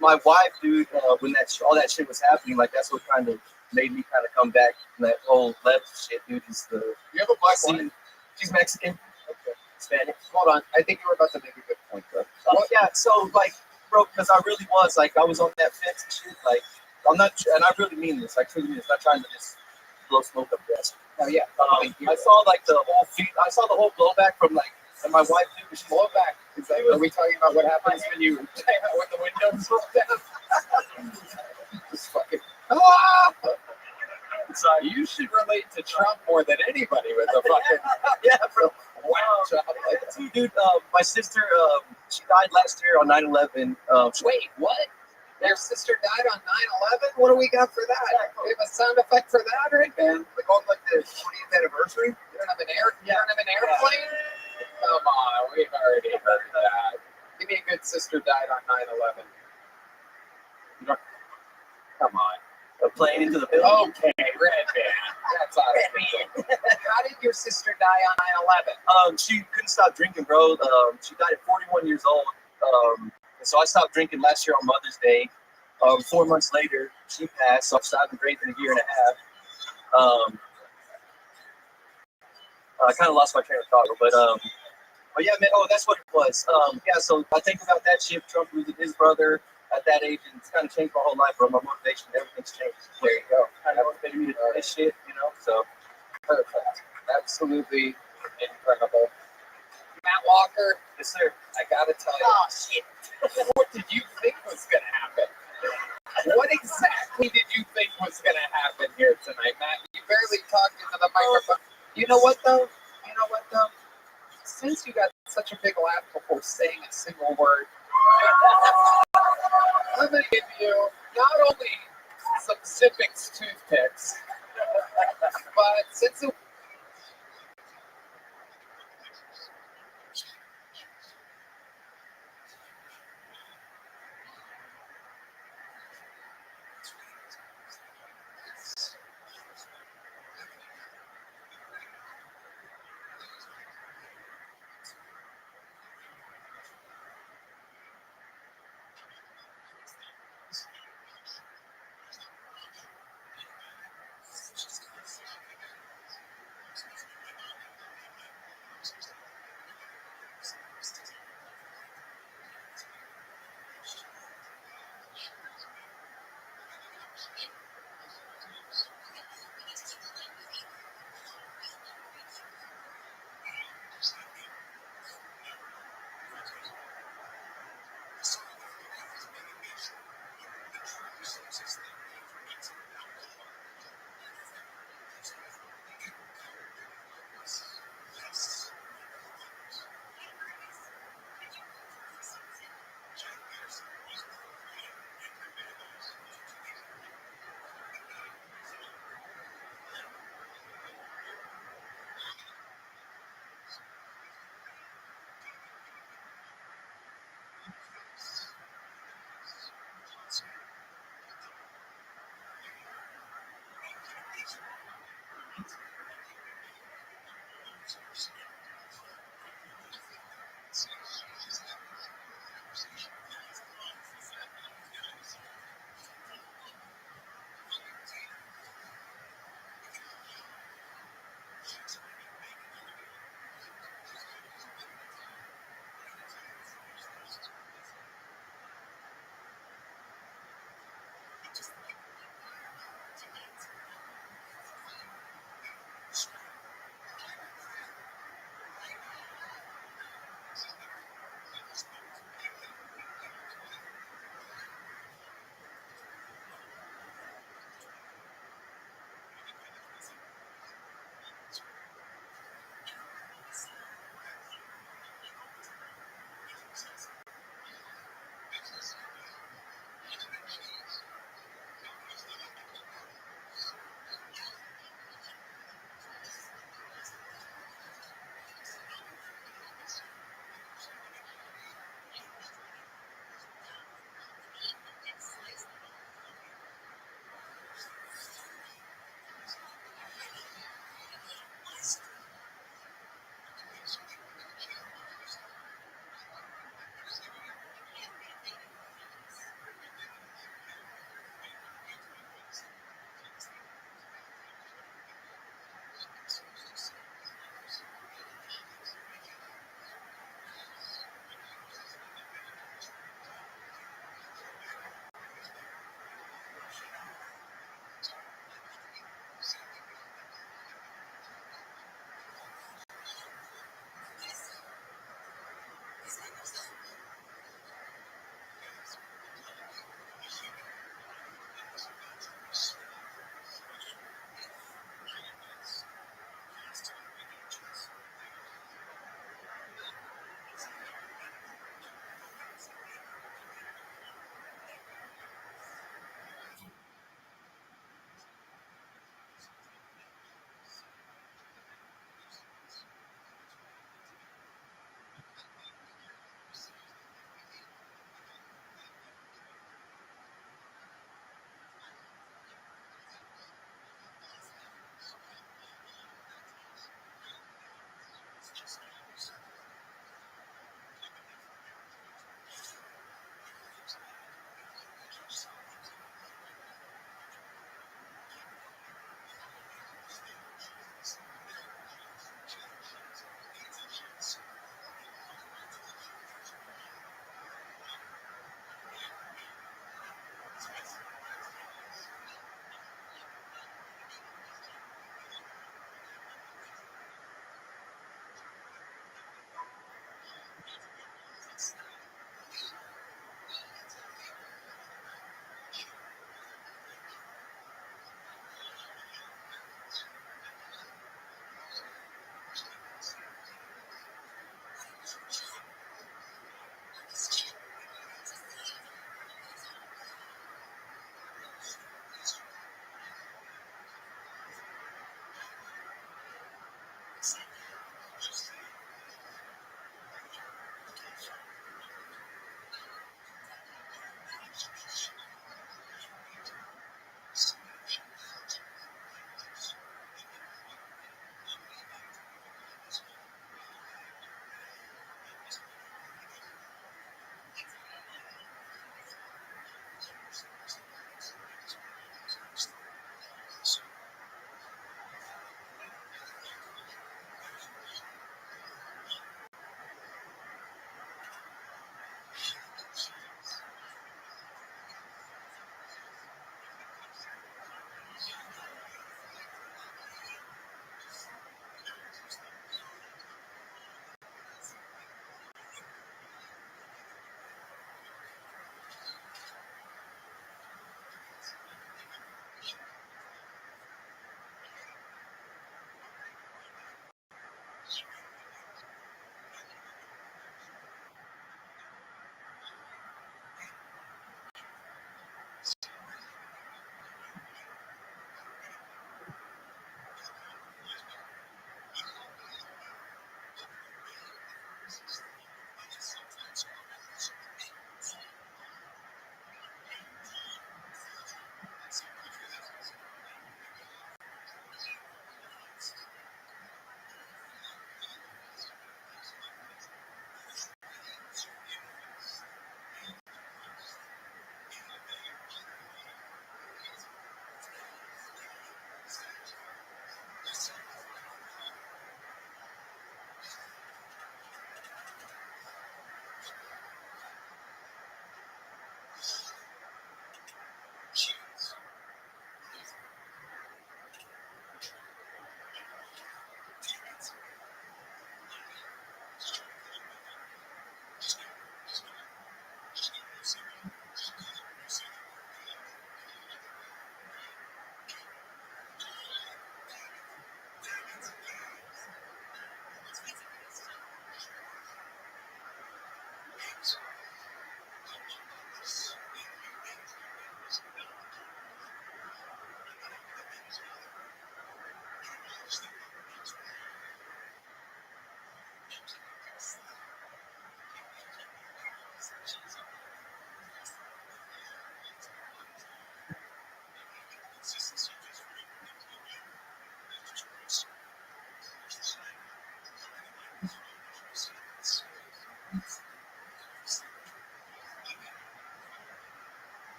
my wife, dude, when all that shit was happening, like that's what kind of made me kind of come back from that whole left shit, dude. Is the You have a black wife? She's Mexican. Okay. Hispanic. Hold on. I think you were about to make a good point, though. Yeah, so like, bro, because I really was like, I was on that fence and shit. Like, I'm not, and I really mean this. I truly mean this. Not trying to just blow smoke up your ass. Oh yeah. I saw like the whole I saw the whole blowback from like, and my wife too. She's blowback. Are we talking about what happens when you when the windows roll down? Just fucking. Ah! So you should relate to Trump more than anybody with the fucking bro. wow job. Dude, my sister, she died last year on 9/11. Wait, what? Your sister died on 9/11? What do we got for that? We have a sound effect for that, right, man? We're going like the 20th anniversary. You don't have an airplane? Come on, we've already heard that. Give me a good sister died on 9/11. Come on. A plane into the building. Okay, Red Band. That's all right. How did your sister die on 9/11? She couldn't stop drinking, bro. She died at 41 years old. So I stopped drinking last year on Mother's Day. 4 months later, she passed. So I've stopped drinking a year and a half. I kind of lost my train of thought, but yeah, man. Oh, that's what it was. Yeah. So I think about that shit. Trump losing his brother at that age, and it's kind of changed my whole life, bro. My motivation, everything's changed. There you go. Kind of motivated me to do this shit, you know. So perfect. Absolutely incredible. Matt Walker. Yes, sir. I gotta tell you. Oh, shit. What did you think was gonna happen? What exactly did you think was gonna happen here tonight, Matt? You barely talked into the microphone. You know what though? Since you got such a big laugh before saying a single word, I'm gonna give you not only some Zippix toothpicks, but since it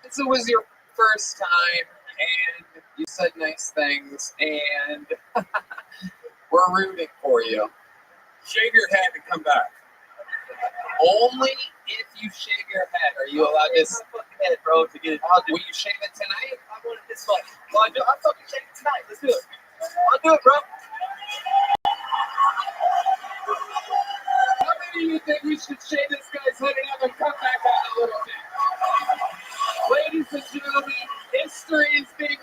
Since it was your first time and you said nice things and we're rooting for you. Shave your head and come back. Only if you shave your head are you allowed to. Fucking head, bro, to get it. Will you shave it tonight? I want it this much. Well, I'll fucking shave it tonight. Let's do it. I'll do it, bro. How many of you think we should shave this guy's head and have him come back out a little bit? Ladies and gentlemen, history is being.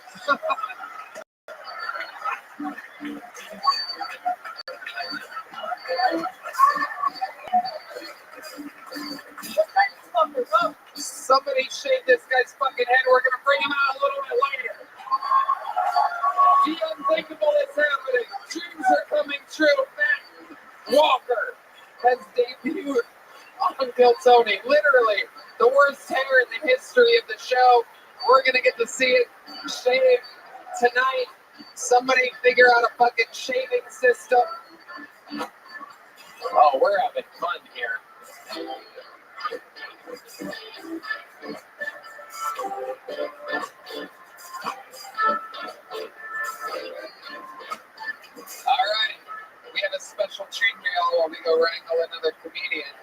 Somebody shave this guy's fucking head. We're gonna bring him out a little bit later. The unthinkable is happening. Dreams are coming true. Matt Walker has debuted on Bill Tony. Literally, the worst hair in the history of the show. We're gonna get to see it shaved tonight. Somebody figure out a fucking shaving system. Oh, we're having fun here. All right, we have a special treat for y'all while we go wrangle another comedian.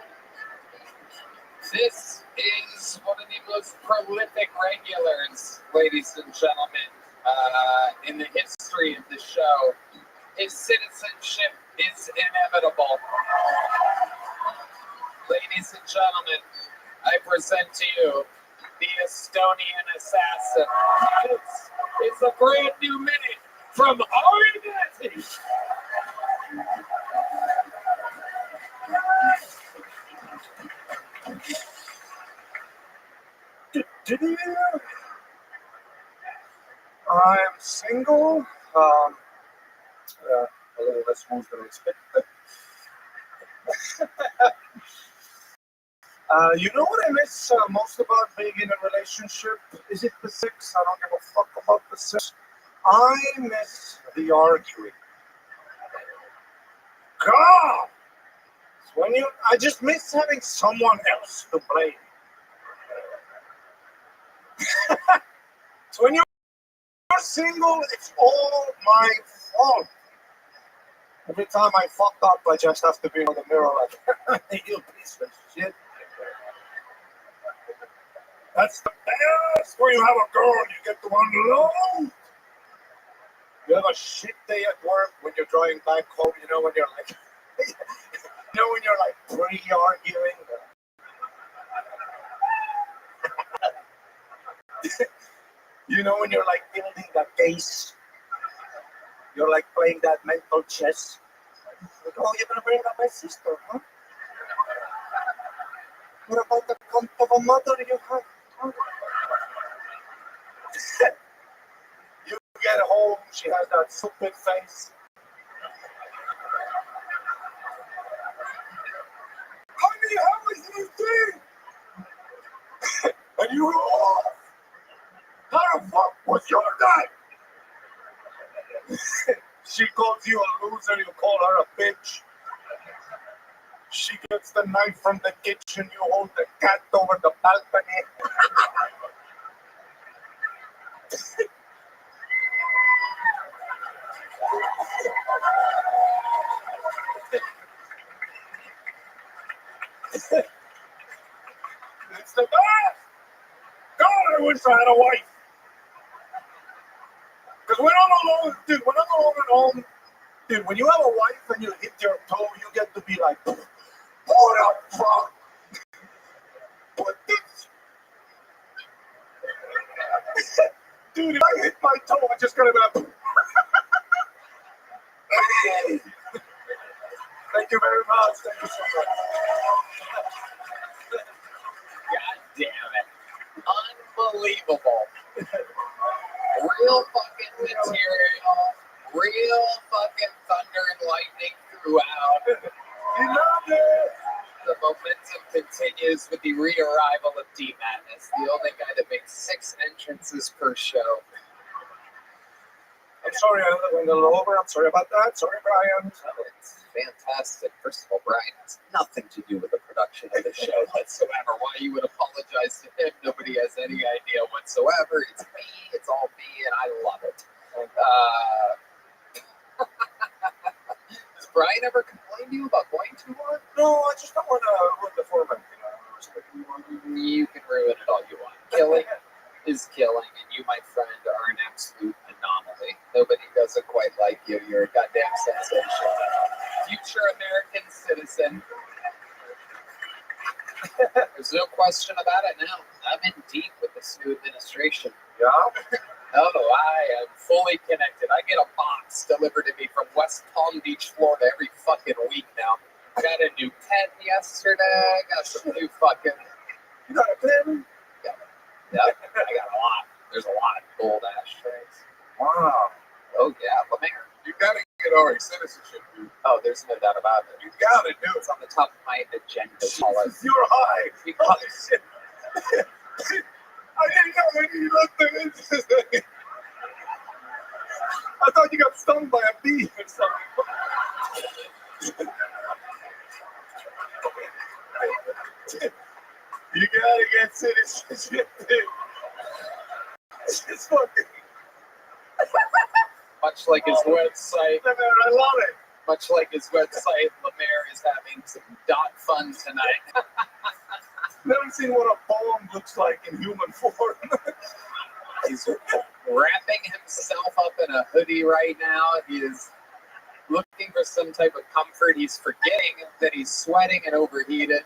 This is one of the most prolific regulars, ladies and gentlemen, in the history of the show. His citizenship is inevitable. Ladies and gentlemen, I present to you the Estonian assassin. It's a brand new minute from Ari. I'm single. A little less smooth than expected. You know what I miss most about being in a relationship? Is it the sex? I don't give a fuck about the sex. I miss the arguing. God! I just miss having someone else to blame. So when you're single, it's all my fault. Every time I fucked up, I just have to be in the mirror like, you piece of shit. That's the best when you have a girl and you get to unload. You have a shit day at work when you're driving back home, you know, when you're like, when you're like pre-arguing. You know, when you're like building that case, you're like playing that mental chess. Like, oh, you're gonna bring up my sister, huh? What about the cunt of a mother you have? Huh? You get home, she has that stupid face. Honey, how was your day? And you go off. How the fuck was your day? She calls you a loser, you call her a bitch. She gets the knife from the kitchen, you hold the cat over the balcony. It's the best! God, I wish I had a wife. Because when I'm alone at home, dude, when you have a wife and you hit your toe, you get to be like, what up, fuck? What this? Dude, if I hit my toe, I'm just gonna be like, thank you very much. Thank you so much. God damn it. Unbelievable. Real fucking material. Real fucking thunder and lightning throughout. You love it. The momentum continues with the re-arrival of D Madness, the only guy that makes 6 entrances per show. I'm sorry I went a little over. I'm sorry about that. Sorry, Brian. It's fantastic. First of all, Brian has nothing to do with the production of the show whatsoever. Why you would apologize to him, nobody has any idea whatsoever. It's me, it's all me, and I love it. Does Brian ever complain to you about going too long? No, I just don't want to ruin the format. You can ruin it all you want. Killing is killing, and you, my friend, are an absolute anomaly. Nobody does it quite like you. You're a goddamn sensation. Future American citizen. There's no question about it now. I'm in deep with this new administration. Yeah? Oh, I am fully connected. I get a box delivered to me from West Palm Beach, Florida every fucking week now. I got a new pen yesterday. Got some new fucking... You got a pen? Yep, I got a lot. There's a lot of gold ashtrays. Wow. Oh, yeah, Lemaire. You gotta get our citizenship, dude. Oh, there's no doubt about it. You gotta do it. It's on the top of my agenda. You're high. Because I didn't know when you looked at it. I thought you got stung by a bee or something. You gotta get citizenship, dude. It's fucking... much like his website, I love it. much like his website, Lemaire is having some dot fun tonight. Never seen what a bomb looks like in human form. He's wrapping himself up in a hoodie right now. He is looking for some type of comfort. He's forgetting that he's sweating and overheated.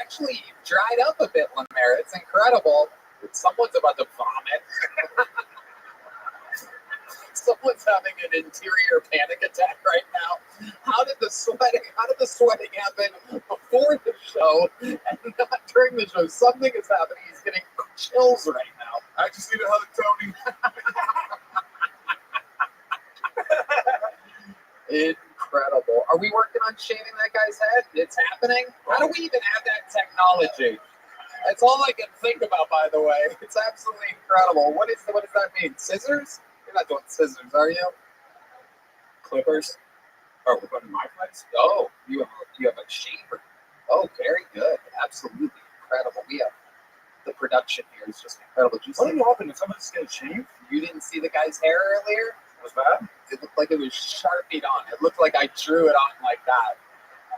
Actually, you've dried up a bit, Lemaire. It's incredible. Someone's about to vomit. Someone's having an interior panic attack right now. How did the sweating happen before the show and not during the show? Something is happening. He's getting chills right now. I just need to hug Tony. Incredible. Are we working on shaving that guy's head? It's happening? How do we even have that technology? That's all I can think about, by the way. It's absolutely incredible. What does that mean? Scissors? You're not doing scissors, are you? Clippers? Oh, we're going to my place? Oh, you have a shaver. Oh, very good. Absolutely incredible. We have the production here is just incredible. What are you hoping? Did somebody get a shave? You didn't see the guy's hair earlier? Was that? It looked like it was sharpied on. It looked like I drew it on like that.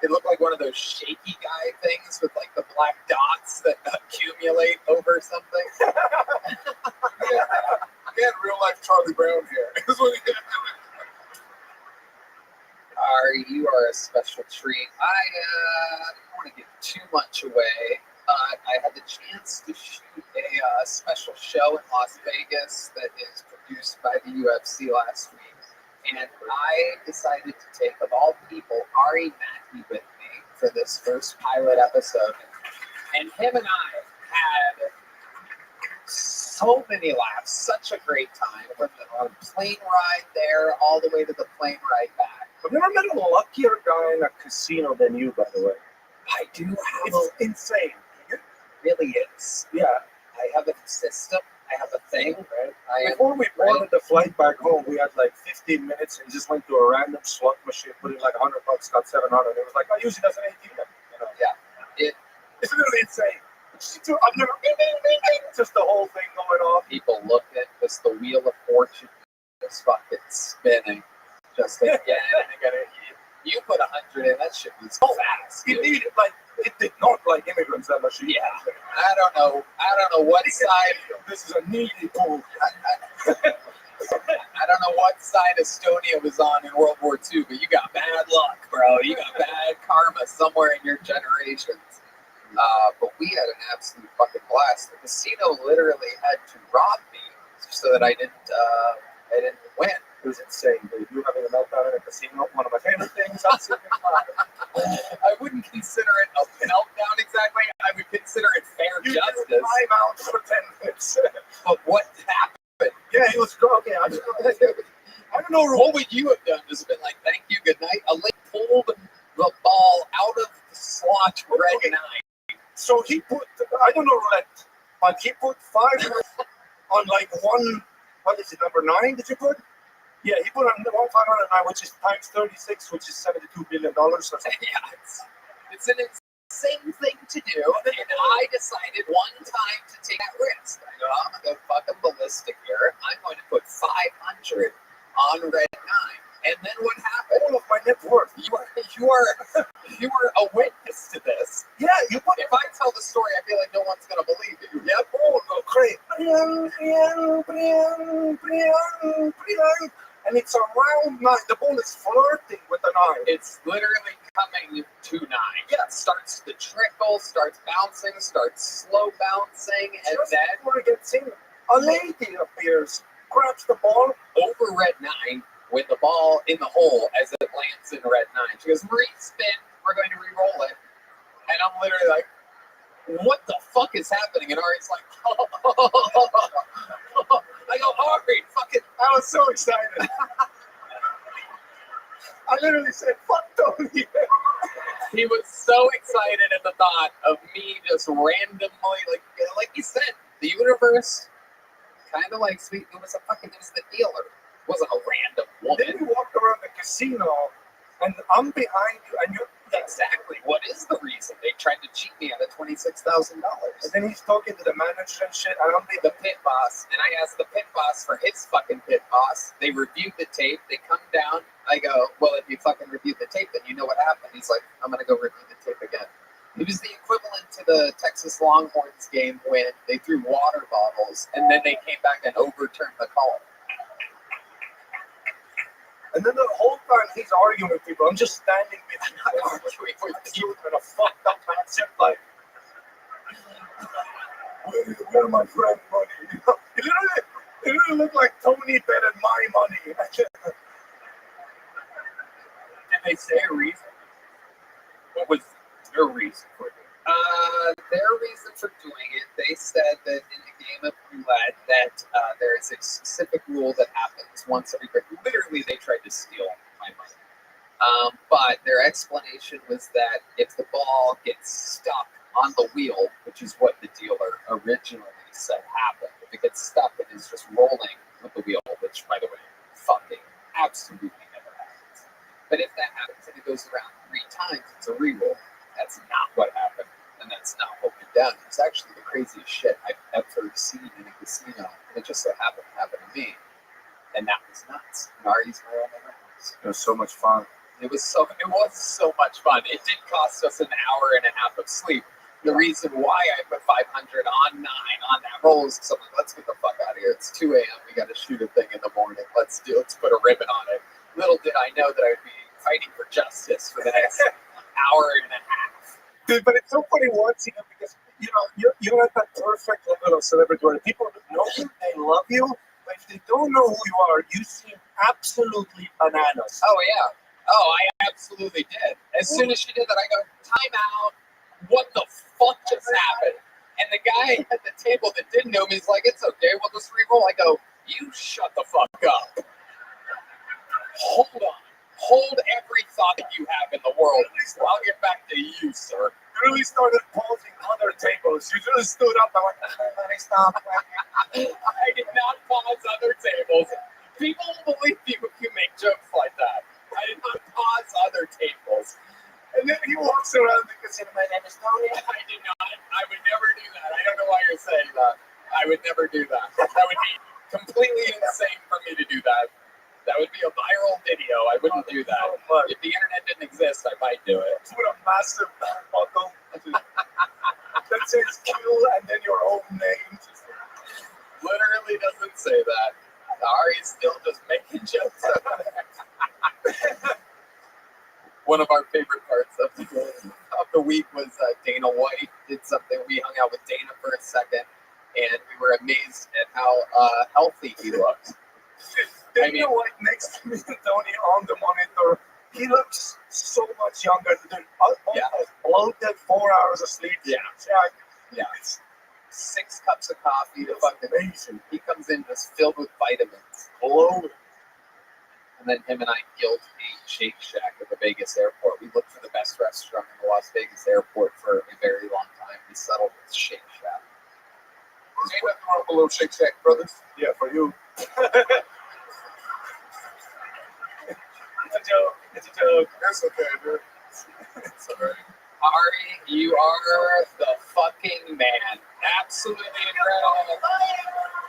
It looked like one of those shaky guy things with like the black dots that accumulate over something. He had real life Charlie Brown hair. You are a special treat. I don't want to give too much away. I had the chance to shoot a special show in Las Vegas that is produced by the UFC last week. And I decided to take, of all people, Ari Mackey with me for this first pilot episode. And him and I had so many laughs, such a great time. From the plane ride there all the way to the plane ride back. I've never met a luckier guy in a casino than you, by the way. I do have It's insane. It really is. Yeah. I have a system. I have a thing. Right. Before we boarded the flight back home, we had like 15 minutes and just went to a random slot machine, put in like $100, got 700. It was like, I usually doesn't ATM. You know? Yeah. It's really insane. I've never just the whole thing going off. People look at this, the wheel of fortune is fucking spinning. Just again and again. You put 100 in, that shit was so fast. It needed it did not like immigrants that machine. Yeah. I don't know what side. This is a needy pool. I don't know what side Estonia was on in World War II, but you got bad luck, bro. You got bad karma somewhere in your generations. But we had an absolute fucking blast. The casino literally had to rob me so that I didn't win. It was insane, dude. You having a meltdown in a casino, one of my favorite things I've seen in life. I wouldn't consider it a meltdown exactly. I would consider it fair justice. I'm out for 10 minutes. But what happened? Yeah, he was okay. I don't know. What would you have done? Just been like, thank you, good night. Pulled the ball out of the slot red 9. So he put, I don't know roulette, but he put 5 on like one, what is it, number 9 did you put? Yeah, he put on 1,509, which is times 36, which is $72 billion or something. Yeah, it's an insane thing to do, and I decided one time to take that risk. I go, I'm gonna go fucking ballistic here. I'm going to put 500 on red 9. And then what happened? All of my net worth. You are a witness to this. Yeah, you put. If I tell the story, I feel like no one's gonna believe it. Yeah, all go crazy. And it's a round 9. The ball is flirting with the 9. It's literally coming to 9. Yeah, it starts to trickle, starts bouncing, starts slow bouncing, and just then before it gets in, a lady appears, grabs the ball over red 9 with the ball in the hole as it lands in red 9. She goes, Marie, spin. We're going to re-roll it. And I'm literally like, what the fuck is happening? And Ari's like, I go, Ari, fucking. I was so excited. I literally said, fuck Tony. He was so excited at the thought of me just randomly, like you said, the universe kind of like sweet. It was the dealer. It wasn't a random woman. Then you walked around the casino, and I'm behind you, and you're exactly. What is the reason they tried to cheat me out of $26,000? And then he's talking to the manager and shit. And I'm the pit boss, and I asked the pit boss for his fucking pit boss. They reviewed the tape. They come down. I go, well, if you fucking reviewed the tape, then you know what happened. He's like, I'm gonna go review the tape again. It was the equivalent to the Texas Longhorns game when they threw water bottles, and then they came back and overturned the call. And then the whole time he's arguing with people, I'm just standing behind arguing with you in a fucked up mindset, like, where my friend money? You know, it literally looked like Tony betted my money. Did they say a reason? What was their reason for it? Their reason for doing it, they said that in the game of roulette that there is a specific rule that happens once every break. Literally, they tried to steal my money. But their explanation was that if the ball gets stuck on the wheel, which is what the dealer originally said happened, if it gets stuck, it is just rolling with the wheel, which, by the way, fucking absolutely never happens. But if that happens and it goes around 3 times, it's a re-roll. That's not what happened. And that's not what went down. It's actually the craziest shit I've ever seen in a casino. And it just so happened to happen to me. And that was nuts. Mari's my own memories. It was so much fun. It was so much fun. It did cost us an hour and a half of sleep. The reason why I put 500 on 9 on that roll is because I'm like, let's get the fuck out of here. It's 2 a.m. We got to shoot a thing in the morning. Let's put a ribbon on it. Little did I know that I would be fighting for justice for the next hour and a half. Dude, but it's so funny watching it because, you're at that perfect level of celebrity where people know you, they love you, but if they don't know who you are, you seem absolutely bananas. Oh, yeah. Oh, I absolutely did. As soon as she did that, I go, time out. What the fuck just happened? And the guy at the table that didn't know me is like, it's okay, we'll just re-roll. I go, you shut the fuck up. Hold on. Hold every thought that you have in the world. I'll get back to you, sir. You really started pausing other tables. You just stood up and went, let me stop. I did not pause other tables. People will believe you if you make jokes like that. I did not pause other tables. And then he walks around the casino. My name is Tony. I did not. I would never do that. I don't know why you're saying that. I would never do that. That would be completely insane for me to do that. That would be a viral video. I wouldn't do that. If the internet didn't exist, I might do it. Put a massive buckle that says Q and then your own name. Literally doesn't say that. Ari's still just making jokes over there. One of our favorite parts of the week was Dana White did something. We hung out with Dana for a second, and we were amazed at how healthy he looked. Dana White next to me, Tony, on the monitor, he looks so much younger. Bloated, 4 hours of sleep. Yeah. 6 cups of coffee. It's fucking amazing. He comes in just filled with vitamins. Glowing. And then him and I killed a Shake Shack at the Vegas airport. We looked for the best restaurant in the Las Vegas airport for a very long time. We settled with Shake Shack. Ain't nothing wrong with a little Shake Shack, brothers. Yeah, for you. joke. It's a joke. It's okay, dude. It's alright. Ari, you are the fucking man. Absolutely incredible.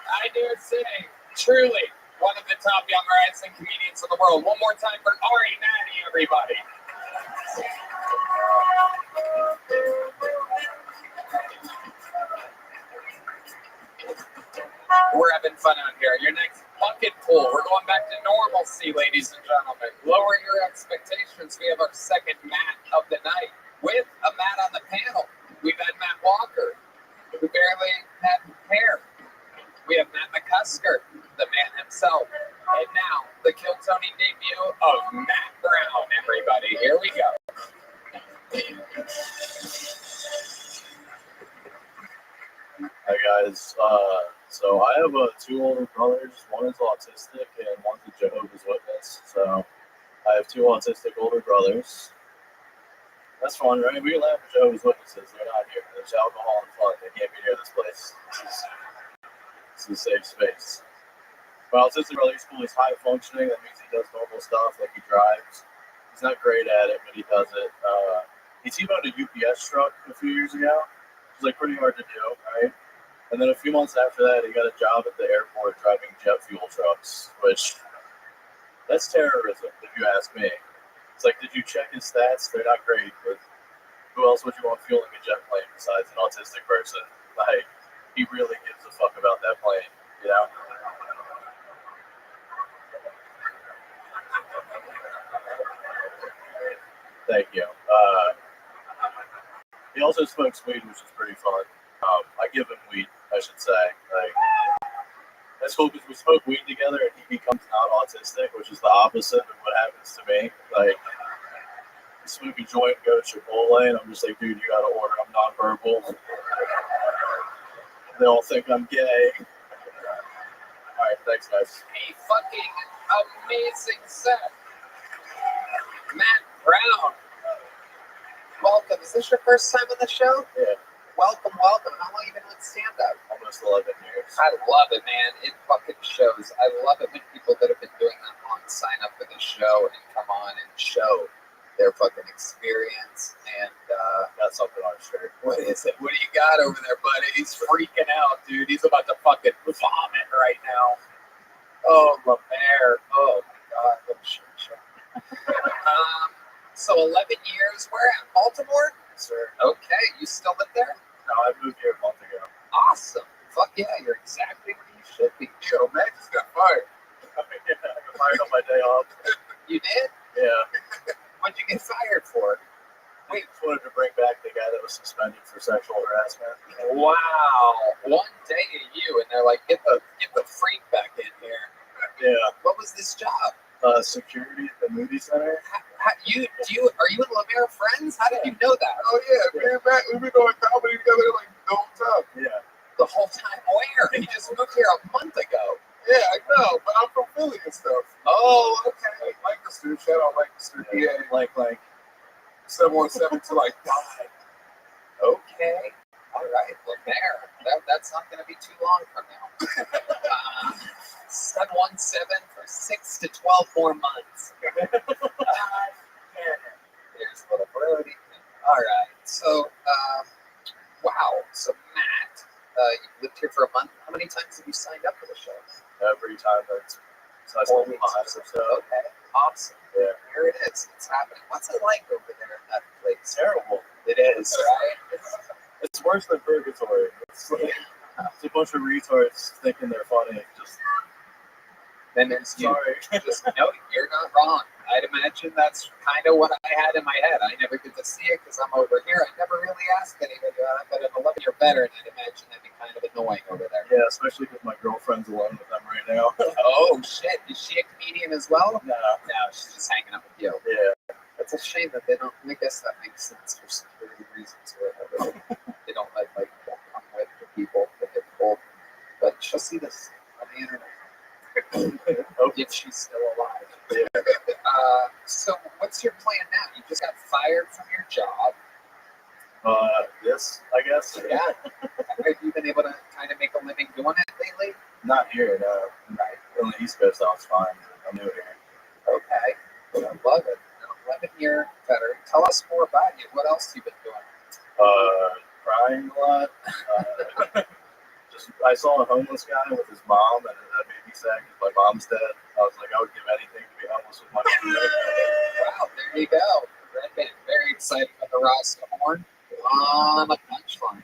I dare say, truly one of the top young rising comedians in the world. One more time for Ari Maddie, everybody. We're having fun out here. Your next bucket pool. We're going back to normalcy, ladies and gentlemen. Lower your expectations. We have our second Matt of the night with a Matt on the panel. We've had Matt Walker, who barely had hair. We have Matt McCusker, the man himself. And now, the Kill Tony debut of Matt Brown, everybody. Here we go. Hi guys, so I have two older brothers. One is autistic and one's a Jehovah's Witness. So I have two autistic older brothers. That's fun, right? We can laugh at Jehovah's Witnesses. They're not here. There's alcohol and fun. They can't be near this place. This is a safe space. My autistic brother's cool. He's high functioning. That means he does normal stuff, like he drives. He's not great at it, but he does it. He T-boned a UPS truck a few years ago. It was like pretty hard to do, right? And then a few months after that, he got a job at the airport driving jet fuel trucks, which that's terrorism, if you ask me. It's like, did you check his stats? They're not great, but who else would you want fueling a jet plane besides an autistic person? Like, he really gives a fuck about that plane, you know? Thank you. He also smokes weed, which is pretty fun. I give him weed, I should say. Like, that's cool because we smoke weed together and he becomes not autistic, which is the opposite of what happens to me. Like, we smoke a joint, go to Chipotle, and I'm just like, dude, you gotta order. I'm nonverbal. They all think I'm gay. Alright, thanks, guys. A fucking amazing set. Matt Brown. Welcome. Is this your first time on the show? Yeah. Welcome, welcome. How long have you been with stand-up? Almost 11 years. I love it, man. It fucking shows. I love it when people that have been doing that long sign up for the show and come on and show their fucking experience. And got something on his shirt. What is it? What do you got over there, buddy? He's freaking out, dude. He's about to fucking vomit right now. Oh, LeMaire. Oh, my God. What a shit show. So 11 years. Where at? Baltimore? Sir. Okay. You still live there? No, I moved here a month ago. Awesome. Fuck yeah, you're exactly where you should be. Yo, Matt just got fired. I got fired on my day off. You did? Yeah. What'd you get fired for? We just wanted to bring back the guy that was suspended for sexual harassment. Wow. One day of you, and they're like, get the freak back in here. Yeah. What was this job? Security at the movie center. Are you and LeMaire friends? How did you know that? Oh yeah, me and Matt, we've been doing comedy together like the whole time. Yeah. The whole time where? He just moved here a month ago. Yeah, I know, but I'm from Philly and stuff. Oh, okay. Like Lancaster, shout out Lancaster, Yeah. PA, like 717 till I die. Okay. All right, LeMaire. That's not going to be too long from now. 717 for 6 to 12 more months. There's little Brody. All right. So, wow. So, Matt, you lived here for a month. How many times have you signed up for the show? Every time that's 4 weeks or so. Okay. Awesome. Yeah. Here it is. It's happening. What's it like over there in that place? Terrible. It is, right? It's worse than purgatory. It's like, it's a bunch of retards thinking they're funny. Just Then there's you. sorry. Just no, you're not wrong. I'd imagine that's kind of what I had in my head. I never get to see it because I'm over here. I never really asked anybody about it, but an 11-year veteran, I'd imagine that'd be kind of annoying over there. Yeah, especially because my girlfriend's alone with them right now. Oh shit! Is she a comedian as well? No. No, she's just hanging out with you. Yeah. It's a shame that they don't. I guess that makes sense for security reasons or whatever. They don't let people come with the people that get pulled. But she'll see this on the internet. If she's still alive. Yeah. So what's your plan now? You just got fired from your job. This, I guess. Yeah. Have you been able to kind of make a living doing it lately? Not here, no. Right. On the East Coast, I was fine. I'm new here. Okay. Well, Tell us more about you. What else you been doing? Crying a lot. I saw a homeless guy with his mom, and that made me sad because my mom's dead. I was like, I would give anything to be homeless with my mom. Wow, there you go. Redman, very excited about the Rasta horn on the punchline.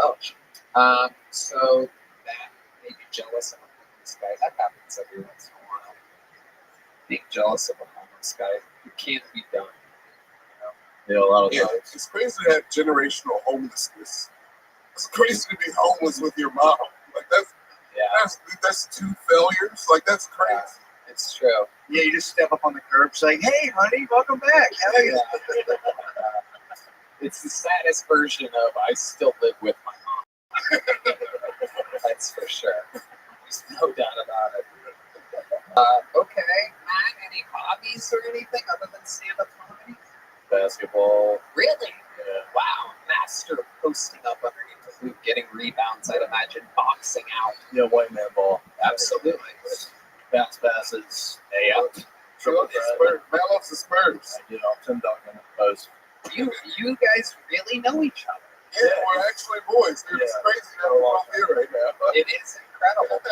Ouch. So that made you jealous of a homeless guy. That happens every once in a while. Being jealous of a homeless guy, it can't be done. A lot of Yeah, times. it's crazy to have generational homelessness. It's crazy to be homeless with your mom. Like that's two failures. Like that's crazy. It's true. Yeah, you just step up on the curb, saying, "Hey, honey, welcome back." It's the saddest version of I still live with my mom. That's for sure. There's no doubt about it. Okay, Matt, any hobbies or anything other than stand-up comedy? Basketball. Really? Yeah. Wow, master of posting up underneath the hoop, getting rebounds. I'd imagine boxing out. Yeah, white man ball. Absolutely. Bounce passes. Yeah. Triple threat. Man loves the Spurs. You know, Tim Duncan post. You guys really know each other. Yeah, we're actually boys. Dude, it's crazy that we're all here right now. It is incredible.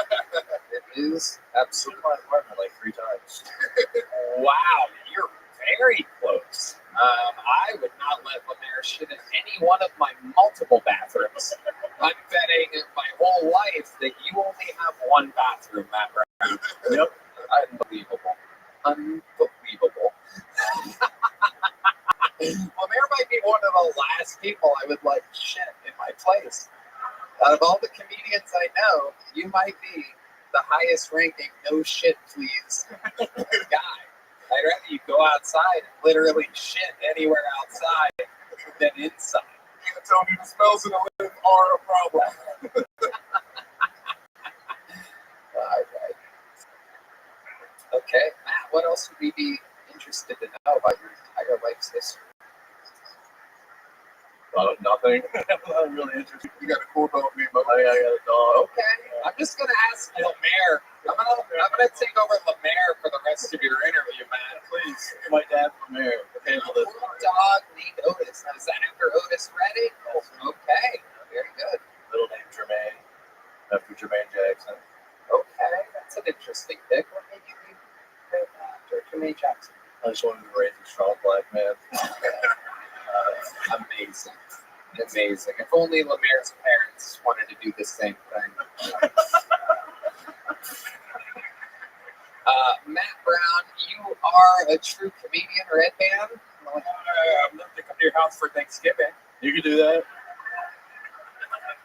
It is absolutely. My apartment like 3 times. Wow, you're very close. I would not let Lemaire shit in any one of my multiple bathrooms. I'm betting my whole life that you only have one bathroom, Matt Brown. Yep. Unbelievable. Unbelievable. Lemaire might be one of the last people I would like shit in my place. Out of all the comedians I know, you might be the highest ranking no shit please guy. I'd rather you go outside and literally shit anywhere outside than inside. You tell me the smells in the live are a problem. Okay, Matt, what else would we be interested to know about your entire life's history? Nothing. I'm not really interested. You got a cool dog named Mo. I got a dog. Okay, I'm just gonna ask Lemaire. I'm gonna take over Lemaire for the rest of your interview, man. Please, my dad Lemaire. Cool dog named Otis. Now, is that after Otis Redding? Okay, very good. Middle name Jermaine, after Jermaine Jackson. Okay, that's an interesting pick. What made you name after Jermaine Jackson? I just wanted to raise a strong black man. Amazing. Amazing. If only Lemaire's parents wanted to do the same thing. Matt Brown, you are a true comedian, Red Band. I'd love to come to your house for Thanksgiving. You can do that.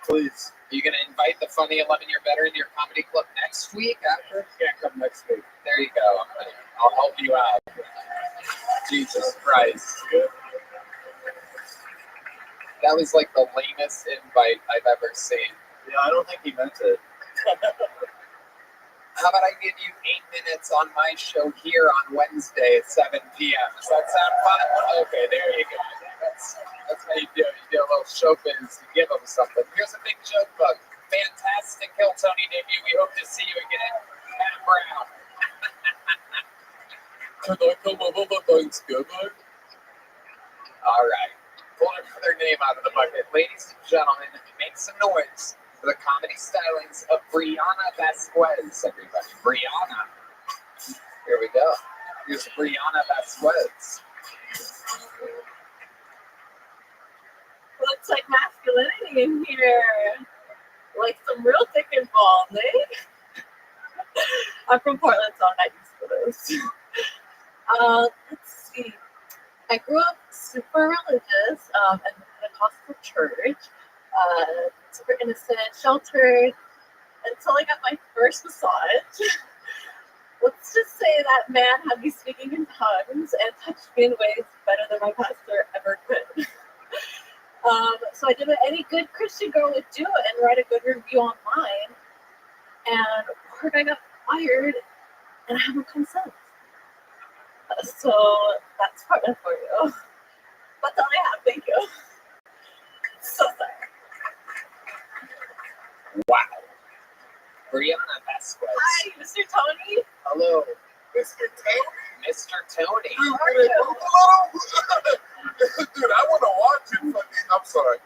Please. Are you going to invite the Funny 11 Year Better into your comedy club next week after? Can't come next week. There you go. I'll help you out. Jesus Christ. That was like the lamest invite I've ever seen. Yeah, I don't think he meant it. How about I give you 8 minutes on my show here on Wednesday at 7 p.m. Does that sound fun? Okay, there you go. That's how you do it. You do a little showbiz. You give them something. Here's a big joke book. Fantastic Kill Tony debut. We hope to see you again. Matt Brown. Can I come over for Thanksgiving? All right. Pull another name out of the bucket. Ladies and gentlemen, make some noise for the comedy stylings of Brianna Vasquez, everybody. Brianna. Here we go. Here's Brianna Vasquez. Looks like masculinity in here. Like some real thick and balls, eh? I'm from Portland, so I'm not used to this. Let's see. I grew up super religious in the Pentecostal church, super innocent, sheltered, until I got my first massage. Let's just say that man had me speaking in tongues and touched me in ways better than my pastor ever could. So I did what any good Christian girl would do and write a good review online. And word, I got fired, and I haven't come since. So that's Portland for you. That's all I have. Thank you. So sorry. Wow. Brianna Vasquez. Hi, Mr. Tony. Hello. Mr. Tony? Mr. Tony. Dude, can they move a little? Dude, I want to watch it. Fucking, I'm sorry.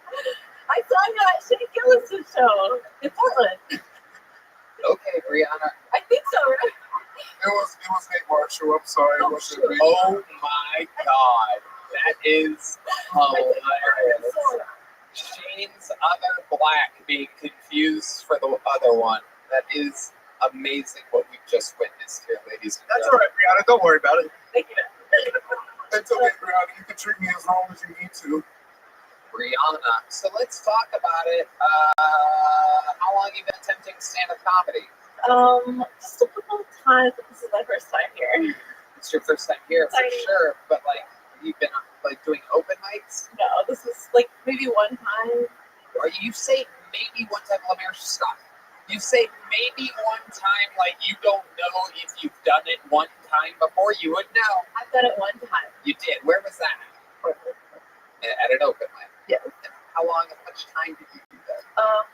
I saw you at Shane Gillis' show in Portland. Okay, Brianna. I think so, right? It was Nate Marshall. I'm sorry. It wasn't me. Oh my God. That is hilarious. Shane's other black being confused for the other one. That is amazing what we've just witnessed here, ladies and That's all right, Brianna. Don't worry about it. Thank you. It's okay, Brianna. You can treat me as wrong as you need to. Brianna. So let's talk about it. How long have you been attempting stand-up comedy? Just a couple of times, but this is my first time here. It's your first time here for sure, but like you've been like doing open mics? No, this is like maybe one time. Or you say maybe one time, Lemaire, stop. You say maybe one time, like you don't know if you've done it one time before. You would know. I've done it one time. You did. Where was that? At an open mic. Yeah. And how long and much time did you do that?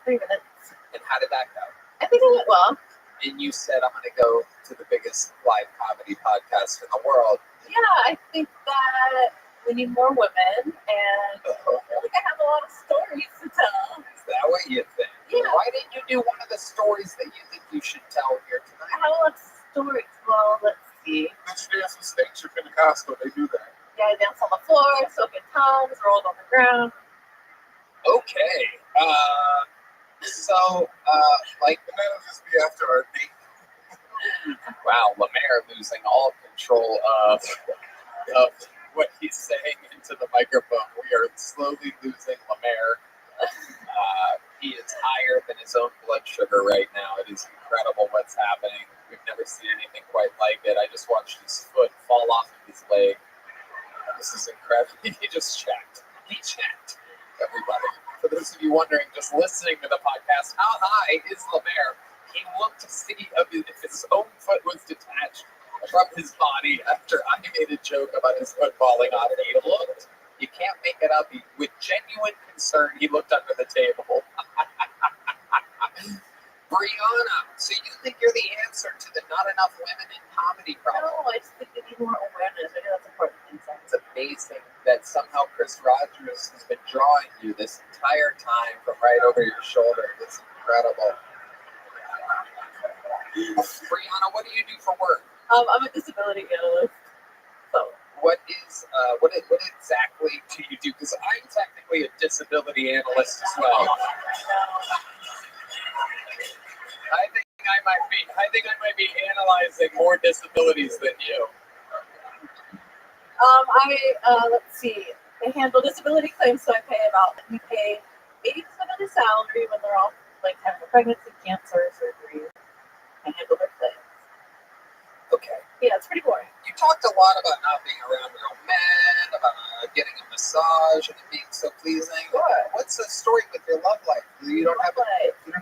3 minutes. And how did that go? I think it went well. And you said, I'm going to go to the biggest live comedy podcast in the world. Yeah, I think that we need more women, and I feel like I have a lot of stories to tell. Is that what you think? Yeah. Why didn't you do one of the stories that you think you should tell here I tonight? have a lot of stories. Well, let's see. Did you dance with Stage or Pentecostal? They do that. Yeah, I danced on the floor, soaking tongues, rolled on the ground. Okay. Like, and that'll just be after our date. Wow, Lemaire losing all control of what he's saying into the microphone. We are slowly losing Lemaire. He is higher than his own blood sugar right now. It is incredible what's happening. We've never seen anything quite like it. I just watched his foot fall off of his leg. This is incredible. He just checked. He checked. Everybody. For those of you wondering, just listening to the podcast, how high is Lemaire? He looked to see if his own foot was detached from his body after I made a joke about his foot falling off. He looked. You can't make it up. With genuine concern, he looked under the table. Brianna, so you think you're the answer to the not enough women in comedy problem? No, I just think we need more awareness. I think that's important. It's amazing that somehow Chris Rogers has been drawing you this entire time from right over your shoulder. It's incredible. Brianna, what do you do for work? I'm a disability analyst. So what exactly do you do? Because I'm technically a disability analyst as well. I think I might be analyzing more disabilities than you. Let's see. I handle disability claims, so we pay 80% of their salary when they're all like having a pregnancy, cancer, surgery. I handle their claims. Okay. Yeah, it's pretty boring. You talked a lot about not being around real men, about getting a massage and it being so pleasing. Sure. What's the story with your love life? You don't have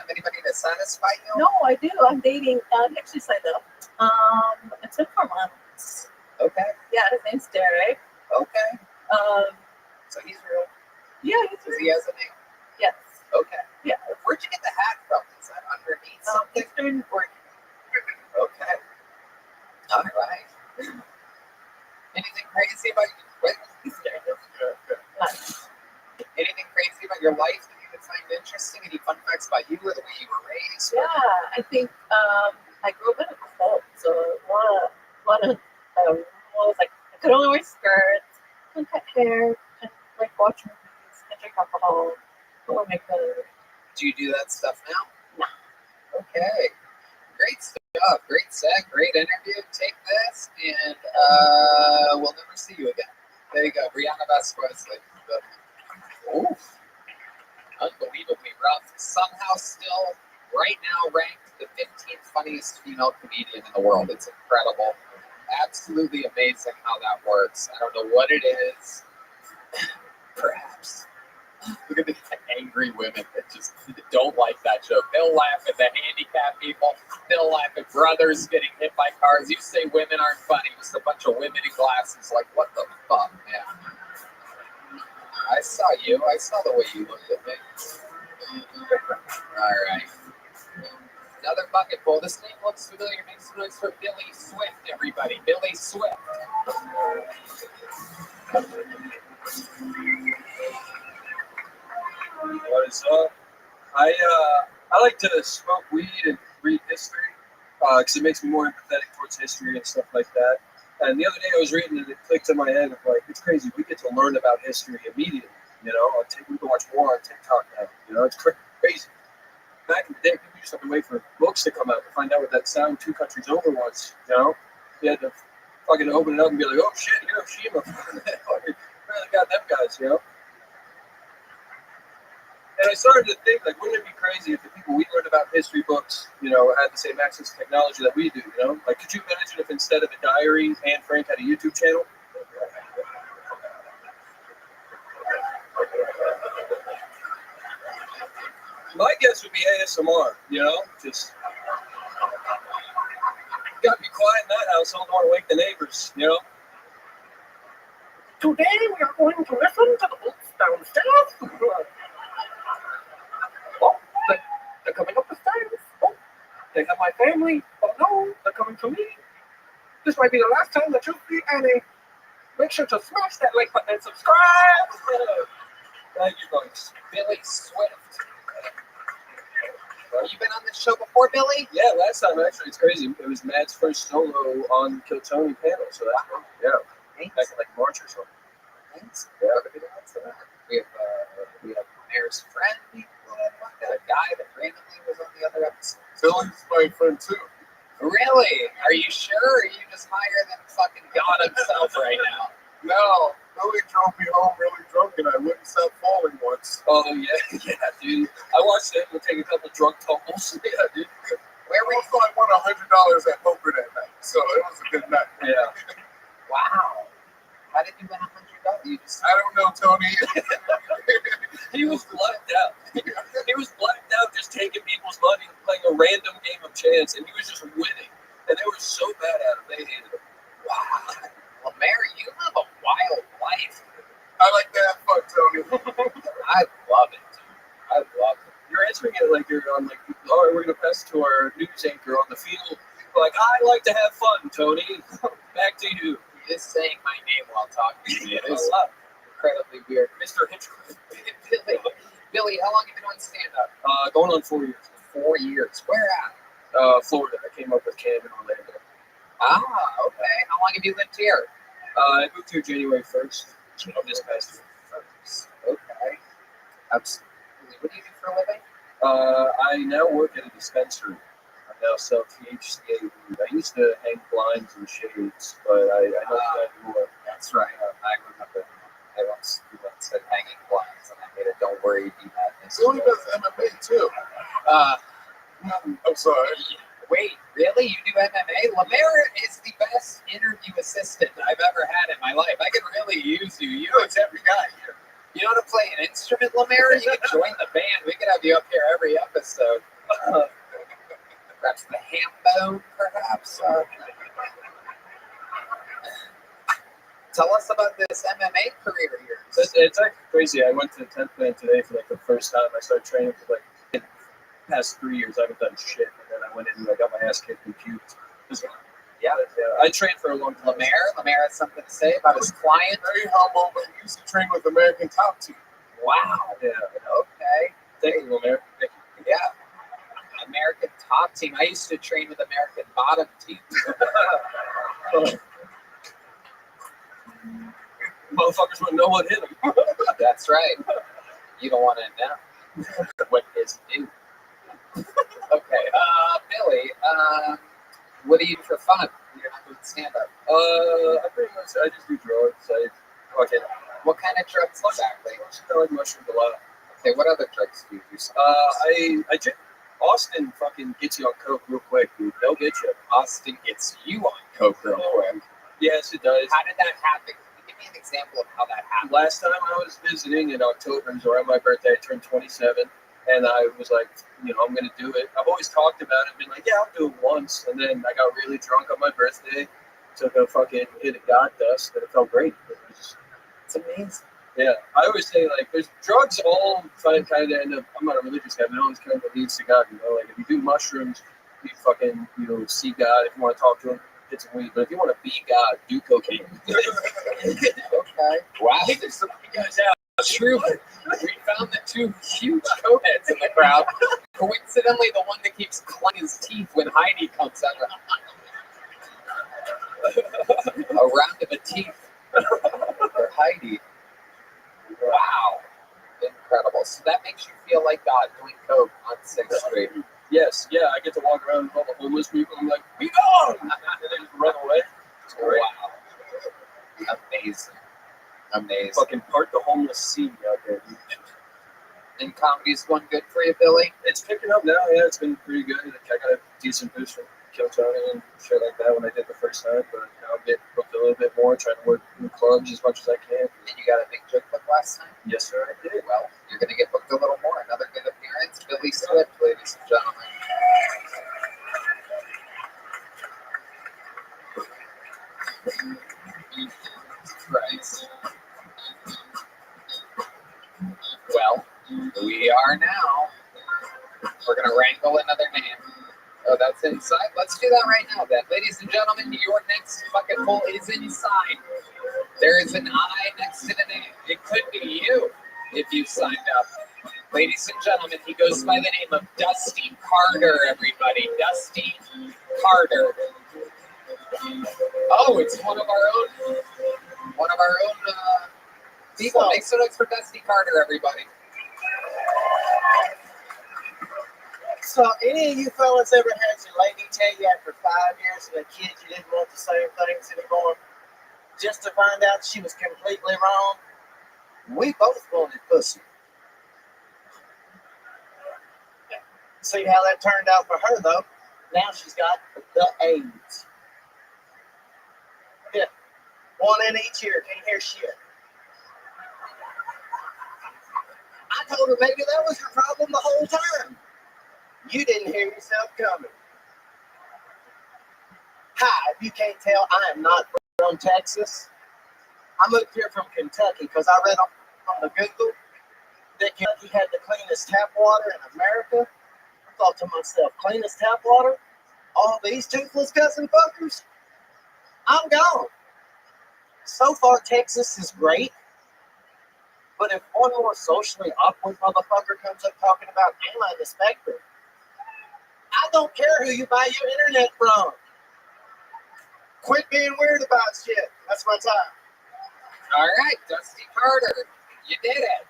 anybody to satisfy you? No, I do. I'm dating. He actually signed up. It took 4 months. Okay. Yeah, his name's Derek. Okay. So he's real. Yeah, he's real. He has a name. Yes. Okay. Yeah. Where'd you get the hat from? Is that underneath something? Eastern Oregon. Okay. All right. Anything crazy about you? Anything crazy about your life that you would find interesting? Any fun facts about you or the way you were raised? Yeah, I think I grew up in a cult, so a lot of rules. Like I could only wear skirts, couldn't cut hair, couldn't like watch movies, couldn't drink alcohol, couldn't wear makeup. Do you do that stuff now? No. Okay. Great stuff. Great set. Great interview. Take this, and we'll never see you again. There you go. Brianna Vasquez. Oof. Unbelievably rough. Somehow still, right now, ranked the 15th funniest female comedian in the world. It's incredible. Absolutely amazing how that works. I don't know what it is. Perhaps. Look at the angry women that just don't like that joke. They'll laugh at the handicapped people. They'll laugh at brothers getting hit by cars. You say women aren't funny. Just a bunch of women in glasses. Like, what the fuck, man? I saw you. I saw the way you looked at me. All right. Another bucket full. This name looks familiar. Make some noise for Billy Swift, everybody. Billy Swift. What is up? I like to smoke weed and read history because it makes me more empathetic towards history and stuff like that. And the other day I was reading and it clicked in my head of like, it's crazy. We get to learn about history immediately. You know, we can watch war on TikTok now. You know, it's crazy. Back in the day, people used to have to wait for books to come out to find out what that sound 2 countries over was. You know, you had to fucking open it up and be like, oh shit, Hiroshima. Really got them guys, you know. And I started to think, like, wouldn't it be crazy if the people we learned about history books, you know, had the same access to technology that we do, you know? Like, could you imagine if instead of a diary, Anne Frank had a YouTube channel? My guess would be ASMR, you know? Just, you gotta be quiet in that house, I don't want to wake the neighbors, you know? Today we are going to listen to the books downstairs. Oh, they're coming up the stairs. Oh, they have my family. Oh no, they're coming to me. This might be the last time that you see Annie. Make sure to smash that like button and subscribe. Thank you, folks. Billy Swift. You been on this show before, Billy? Yeah, last time actually, it's crazy. It was Matt's first solo on Kill Tony panel, so that's cool. Yeah. Thanks. Back in like March or something. Thanks. Yeah. We have Mayor's friend, a guy that randomly was on the other episode. Billy's my friend too. Really? Are you sure? Or are you just higher than fucking God himself right now? No, Billy drove me home really drunk and I wouldn't stop falling once. Oh, yeah, dude. I watched him take a couple drunk tumbles. Yeah, dude. Where we also, I won $100 at poker that night, so it was a good night. Yeah. Wow. How did you win $100? You just... I don't know, Tony. He was blacked out. He was blacked out just taking people's money and playing a random game of chance, and he was just winning. And they were so bad at it, they hated him. Wow. Well, Mary, you live a wild life. I like to have fun, Tony. I love it, dude. I love it. You're answering it like you're on, like, all right, we're going to pass to our news anchor on the field. Like, I like to have fun, Tony. Back to you. You're just saying my name while talking to me. It is Incredibly weird. Mr. Hitchcock. Billy, how long have you been doing stand-up? Going on 4 years. 4 years. Where at? Florida. I came up with Cam in Orlando. Ah, okay. How long have you lived here? I moved here January 1st of this past year. Okay. Absolutely. What do you do for a living? I now work at a dispensary. I now sell THCA weed. I used to hang blinds and shades, but I don't do that anymore. That's right. I remember. I once said hanging blinds, and I made it. Don't worry, be madness. Tony does MMA too. I'm sorry. Wait, really? You do MMA? Lemaire is the best interview assistant I've ever had in my life. I could really use you. You know, it's every guy here. You know how to play an instrument, Lemaire? You could join the band. We could have you up here every episode. Perhaps the ham bone, perhaps. Tell us about this MMA career here. It's actually crazy. I went to 10th man today for like the first time. I started training for like the past 3 years. I haven't done shit. And then I went in and I got my ass kicked and puked. Yeah. I trained for a long time. Lemaire has something to say about his client. Very humble, but he used to train with American Top Team. Wow. Yeah. Okay. Thank you, Lemaire. Thank you. Yeah. American Top Team. I used to train with American Bottom Team. Motherfuckers wouldn't know what hit him. That's right. You don't want to know what is due. Okay, Billy, what do you do for fun? You're not doing stand-up. I pretty much, I just do drugs. What kind of drugs exactly? I like mushrooms a lot. Okay, what other drugs do you use? I drink. Austin fucking gets you on coke real quick, dude. They'll get you. Austin gets you on coke real quick. Yes, it does. How did that happen? Give me an example of how that happened. Last time I was visiting in October, it was around my birthday. I turned 27, and I was like, you know, I'm gonna do it. I've always talked about it, been like, yeah, I'll do it once, and then I got really drunk on my birthday, took a fucking hit of god dust, and it felt great. It's amazing. Yeah, I always say like, there's drugs all kind of end up. I'm not a religious guy, but it always kind of leads to God. You know, like if you do mushrooms, You fucking, see God if you want to talk to him. Get some weed, but if you want to be God, do cocaine. Okay. Wow. There's some guys out. True. We found the two huge cokeheads in the crowd. Coincidentally, the one that keeps clawing his teeth when Heidi comes out. A round of a teeth for Heidi. Wow. Incredible. So that makes you feel like God doing coke on 6th Street. Yes, yeah, I get to walk around with all the homeless people. I'm like, be gone! And they just run away. It's great. Wow. Amazing. Fucking part the homeless sea out there, dude. And comedy's going good for you, Billy? It's picking up now, yeah, it's been pretty good. I got a decent boost from Kill Tony and shit like that when I did the first time, but now I'm getting booked a little bit more, trying to work in clubs as much as I can. And you got a big joke book last time? Yes, sir, I did. Well, you're going to get booked a little more. Another good appearance. Billy Swift, ladies and gentlemen. Right. Well, we are now. We're going to wrangle another name. Oh, that's inside? Let's do that right now, then. Ladies and gentlemen, your next bucket full is inside. There is an I next to the name. It could be you if you signed up. Ladies and gentlemen, he goes by the name of Dusty Carter, everybody. Dusty Carter. Oh, it's one of our own people. Make some noise for Dusty Carter, everybody. So, any of you fellas ever had your lady tell you after 5 years of a kid you didn't want the same things anymore, just to find out she was completely wrong? We both wanted pussy. See how that turned out for her, though? Now she's got the AIDS. Yeah, one in each ear, can't hear shit. I told her maybe that was your problem the whole time. You didn't hear yourself coming. Hi, if you can't tell, I am not from Texas. I moved here from Kentucky because I read on the Google that Kentucky had the cleanest tap water in America. I thought to myself, cleanest tap water? All these toothless cussing fuckers? I'm gone. So far, Texas is great. But if one more socially awkward motherfucker comes up talking about am I the spectrum, I don't care who you buy your internet from. Quit being weird about shit. That's my time. All right, Dusty Carter, you did it.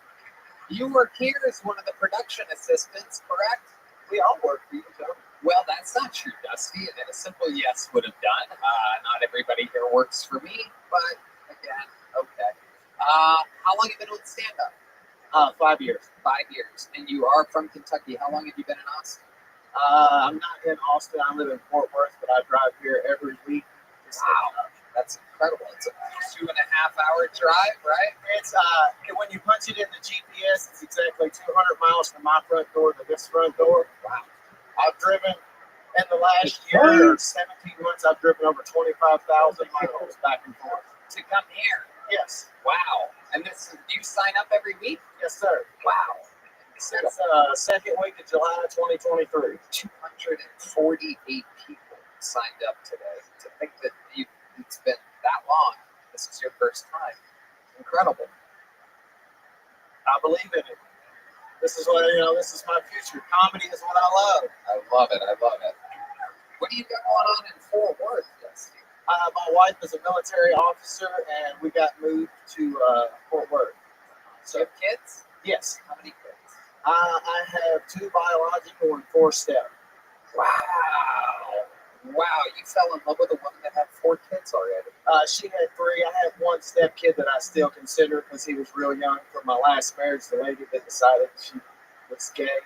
You work here as one of the production assistants, correct? We all work for you, Joe. Well, that's not true, Dusty, and a simple yes would have done. Not everybody here works for me, but again, okay. How long have you been doing stand-up? 5 years. 5 years. And you are from Kentucky. How long have you been in Austin? I'm not in Austin. I live in Fort Worth, but I drive here every week. Wow, that's incredible. It's a 2.5-hour drive, right? It's when you punch it in the GPS, it's exactly 200 miles from my front door to this front door. Wow. I've driven in the last year, 17 months, I've driven over 25,000 miles back and forth. To come here? Yes. Wow. And do you sign up every week? Yes, sir. Wow. Since second week of July 2023. 248 people signed up today. To think that it's been that long. This is your first time. Incredible. I believe in it. This is what this is my future. Comedy is what I love. I love it. I love it. What do you got going on in Fort Worth, Dusty? My wife is a military officer, and we got moved to Fort Worth. So you have kids? Yes. How many kids? I have 2 biological and 4 step. Wow. Wow, you fell in love with a woman that had 4 kids already. She had 3. I have 1 step kid that I still consider because he was real young from my last marriage. The lady that decided she was gay.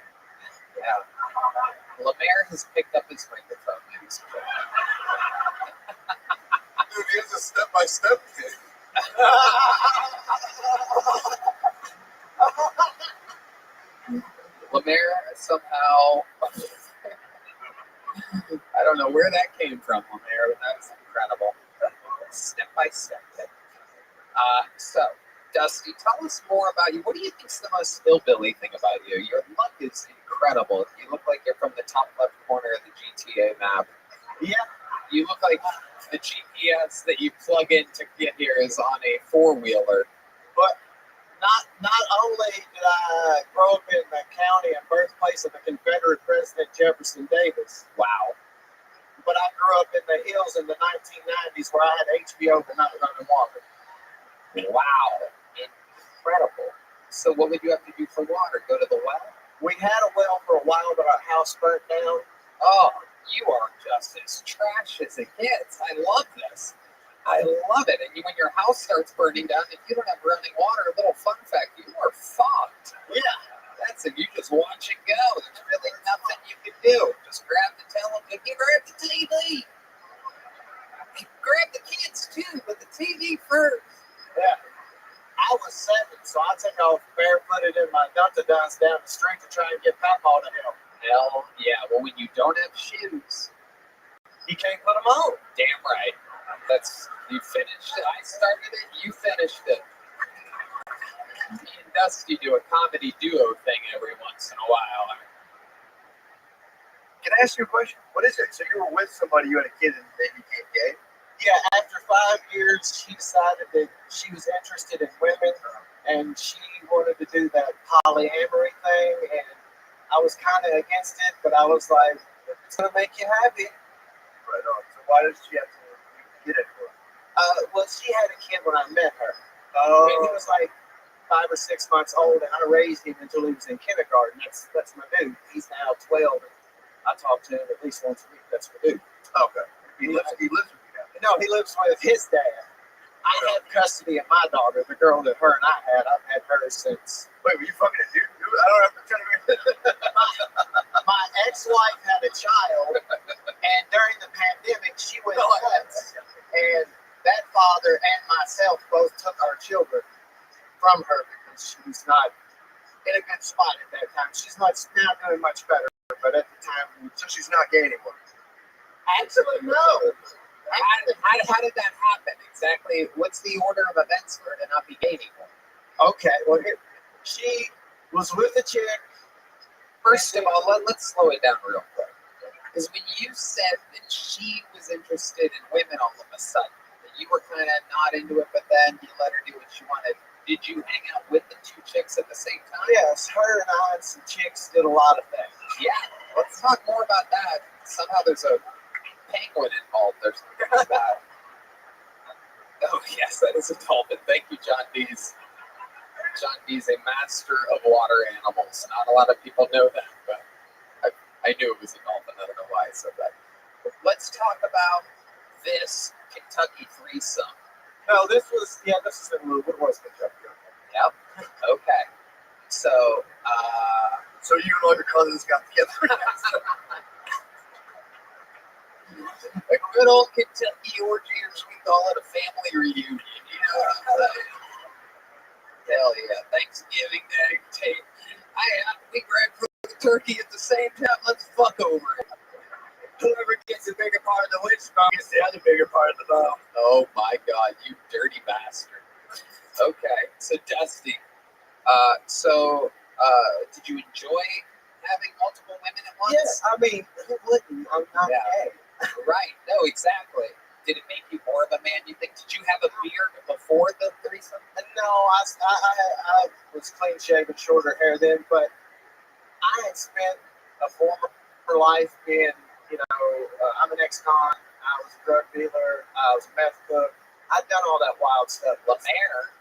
Yeah. Lemaire has picked up his microphone, ladies and gentlemen. Dude, he has a step-by-step kid. Lemaire somehow, I don't know where that came from, Lemaire, but that was incredible. Step by step. So, Dusty, tell us more about you. What do you think is the most hillbilly thing about you? Your look is incredible. You look like you're from the top left corner of the GTA map. Yeah. You look like the GPS that you plug in to get here is on a four-wheeler. But not only did I grow up in the county and birthplace of the Confederate President Jefferson Davis. Wow. But I grew up in the hills in the 1990s where I had HBO but not running water. Wow. Incredible. So what would you have to do for water? Go to the well? We had a well for a while, but our house burnt down. Oh, you are just as trash as it gets. I love this. I love it. And when your house starts burning down, if you don't have running water, a little fun fact, you are fucked. Yeah. That's it. You just watch it go. There's really nothing you can do. Just grab the television. You grab the TV. Grab the kids too, but the TV first. Yeah. I was 7, so I took off barefooted in my dunta-duns down the street to try and get Papa to help. Hell yeah. Well, when you don't have shoes, you can't put them on. Damn right. You finished it. I started it. You finished it. Me and Dusty do a comedy duo thing every once in a while. Can I ask you a question? What is it? So you were with somebody, you had a kid, and they became gay? Yeah, after 5 years, she decided that she was interested in women, and she wanted to do that polyamory thing, and I was kind of against it, but I was like, if it's going to make you happy. Right on. So why does she have to get it for? Well, she had a kid when I met her. Oh. And he was like 5 or 6 months old, and I raised him until he was in kindergarten. That's my dude. He's now 12, and I talk to him at least once a week. That's my dude. Okay. He lives with you now? No, he lives with his dad. I have custody of my daughter, the girl that her and I had. I've had her since. Wait, were you fucking a dude? I don't have to tell you. My ex-wife had a child, and during the pandemic, she went nuts. And that father and myself both took our children from her because she was not in a good spot at that time. She's not now doing much better, but at the time, so she's not gay anymore. Actually, no. How did that happen exactly? What's the order of events for her to not be gay anymore? Okay, well, she was with a chick. First of all, let's slow it down real quick. Because when you said that she was interested in women all of a sudden, that you were kind of not into it, but then you let her do what she wanted. Did you hang out with the two chicks at the same time? Yes, her and I and some chicks did a lot of things. Yeah, let's talk more about that. Somehow there's a penguin involved. There's that. Oh yes, that is a dolphin. Thank you, John Dees. John Dees, a master of water animals. Not a lot of people know that, but I knew it was a dolphin. I don't know why I said that. But let's talk about this Kentucky threesome. No, this is the move. It was Kentucky. Yep. Okay. So you and all your cousins got together. A good old Kentucky orgy, or we call it a family reunion. You know what I'm saying? Hell yeah. Thanksgiving Day. We grab the turkey at the same time. Let's fuck over it. Whoever gets the bigger part of the witch bone gets the other bigger part of the bone. Oh my God, you dirty bastard. Okay, so Dusty. Did you enjoy having multiple women at once? Yes, I mean, who wouldn't? I'm not gay. Right. No, exactly. Did it make you more of a man, you think? Did you have a beard before the threesome? No, I was clean shaven, shorter hair then, but I had spent a former life in, I'm an ex-con, I was a drug dealer, I was a meth cook. I'd done all that wild stuff. Lemaire.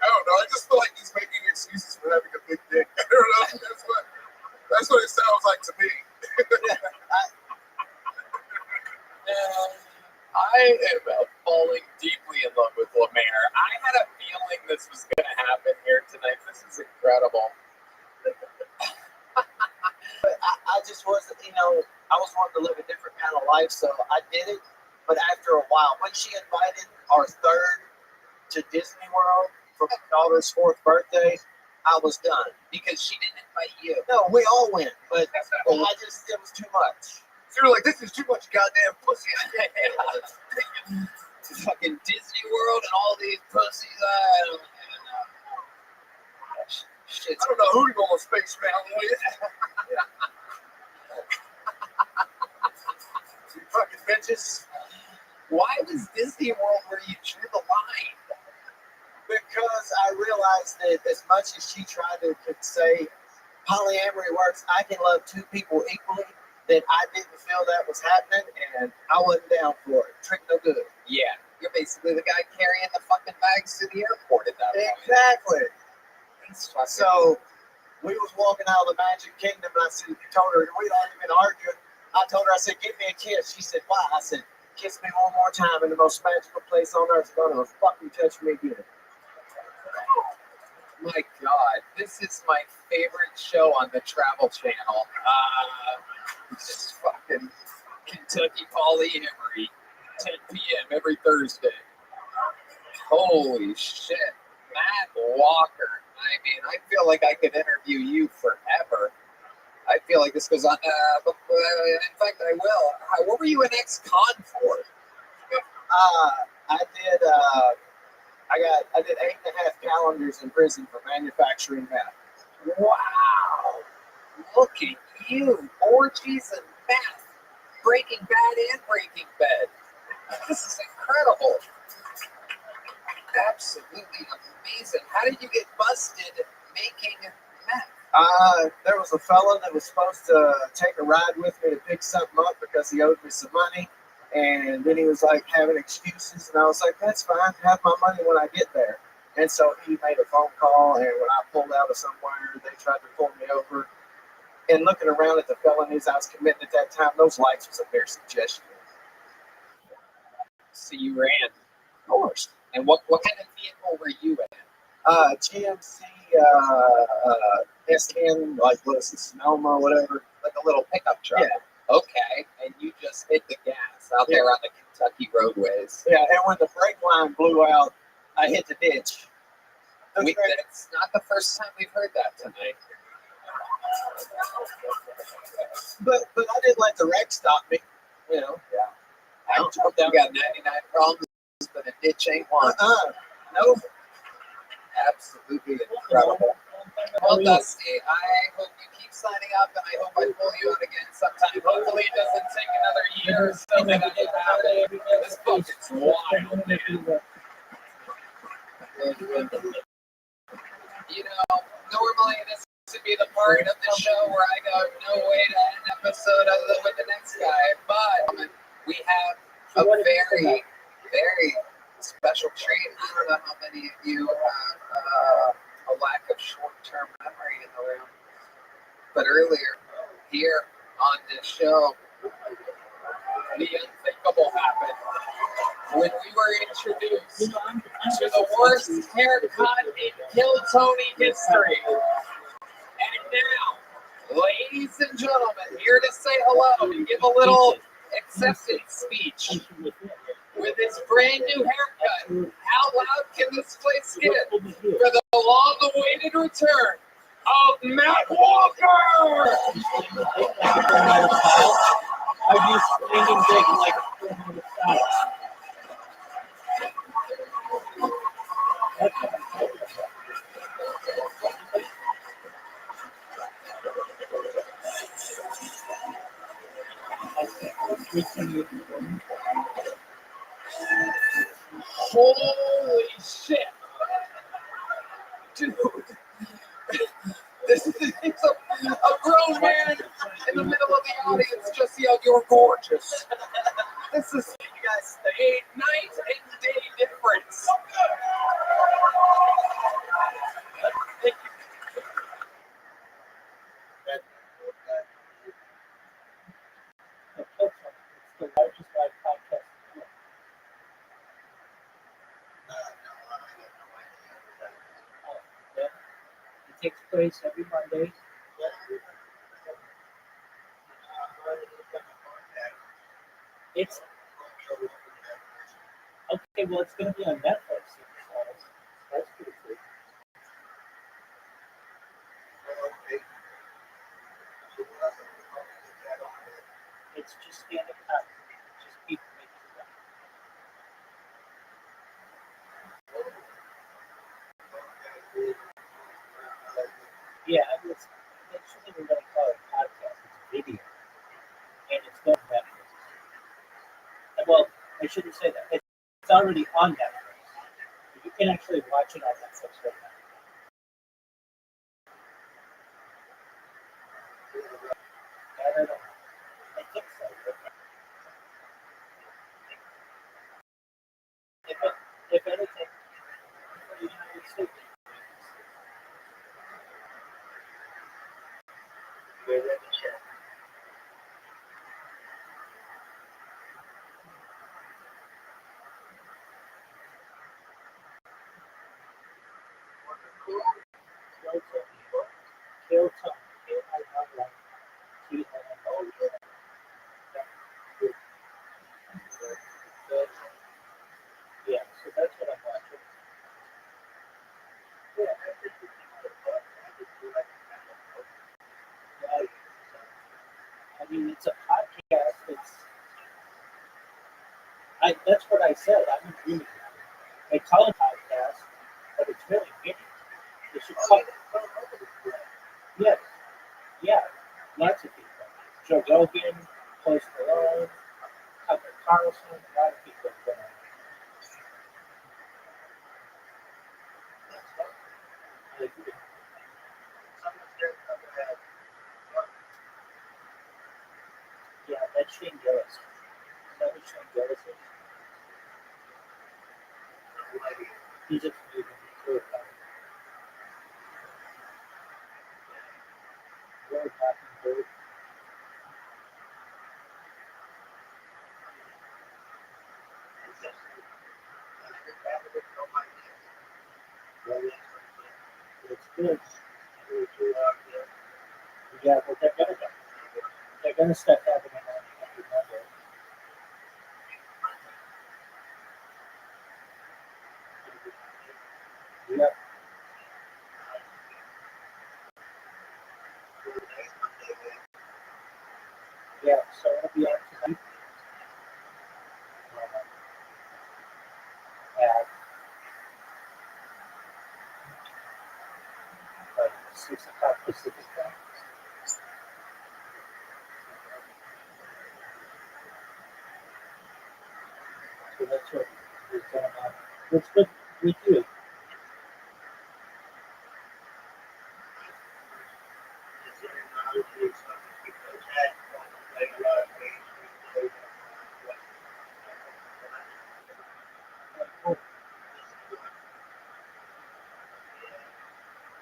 I don't know. I just feel like he's making excuses for having a big dick. I don't know. That's what it sounds like to me. I am falling deeply in love with Lemaire. I had a feeling this was going to happen here tonight. This is incredible. I just wasn't, I was wanting to live a different kind of life, so I did it. But after a while, when she invited our third to Disney World for my daughter's 4th birthday, I was done. Because she didn't invite you. No, we all went, but it was too much. So you're like, this is too much goddamn pussy. Fucking Disney World and all these pussies. I don't know. Shit. I don't know who to go on Space Mountain with. You fucking bitches. Why was Disney World where you drew the line? Because I realized that as much as she tried to say polyamory works, I can love two people equally, that I didn't feel that was happening, and I wasn't down for it. Trick no good. Yeah, you're basically the guy carrying the fucking bags to the airport at that point. Exactly. Fucking... So we was walking out of the Magic Kingdom, and I said, told her, we'd already been arguing. I told her, I said, give me a kiss. She said, why? I said, kiss me one more time in the most magical place on earth. Don't ever fucking touch me again. My God, this is my favorite show on the Travel Channel. Just fucking Kentucky polyamory, 10 p.m. every Thursday. Holy shit, Matt Walker. I mean, I feel like I could interview you forever. I feel like this goes on. In fact, I will. What were you an ex-con for? I did 8.5 calendars in prison for manufacturing meth. Wow. Look at you. Orgies and meth. Breaking Bad and Breaking Bad. This is incredible. Absolutely amazing. How did you get busted making meth? There was a fella that was supposed to take a ride with me to pick something up because he owed me some money. And then he was like having excuses, and I was like, that's fine, have my money when I get there. And so he made a phone call, and when I pulled out of somewhere, they tried to pull me over. And looking around at the felonies I was committing at that time, those lights was a mere suggestion. So you ran? Of course. And what kind of vehicle were you in? GMC SN, like what is it, Sonoma, whatever. Like a little pickup truck? Yeah. Okay, and you just hit the gas out there on the Kentucky roadways. Yeah, and when the brake line blew out, I hit the ditch. It's not the first time we've heard that tonight. But I didn't let the wreck stop me, you know. Yeah. I jumped out. You got 99 problems, but a ditch ain't one. Nope. Absolutely incredible. Well, Dusty, I hope you keep signing up, and I hope I pull you out again sometime. Hopefully, it doesn't take another year or so that I get out of it. This book is wild, man. You know, normally this would be the part of the show where I go, no way to end an episode other than with the next guy. But we have a very, very special treat. I don't know how many of you have a lack of short-term memory in the room. But earlier, here on this show, the unthinkable happened. When we were introduced to the worst haircut in Kill Tony history. And now, ladies and gentlemen, here to say hello and give a little acceptance speech with his brand new haircut. How loud can this place get for the long-awaited return of Matt Walker? I'd be swinging big like Holy shit. Dude. This is a grown man in the middle of the audience just yelled, "You're gorgeous." This is, you guys, a night and day difference. Thank you. It's the largest live podcast. It takes place every Monday. It's okay. Well, it's going to be on Netflix. That's pretty cool. It's just stand-up comedy. Just people making stuff. shouldn't say that. It's already on Netflix. You can actually watch it on Netflix right now. I don't know. I think so. If anything, for the United States. Yeah, so that's what I'm watching. I mean, it's a podcast. That's what I said. I'm agreeing with you. They call it podcast, but it's really video. They should call it. Yeah, yeah, lots of people. Joe Rogan, Post Malone, Tucker Carlson, a lot of people have been on. I agree. Yeah, that's Shane Gillis. Is that what Shane Gillis is? He's a comedian. Really funny. Really talking bird. It's good. Yeah, but they're gonna start having it on every Monday. Yeah. Yeah, so it'll be on tonight. At 6 o'clock Pacific time. So that's what is going on. What's good with you?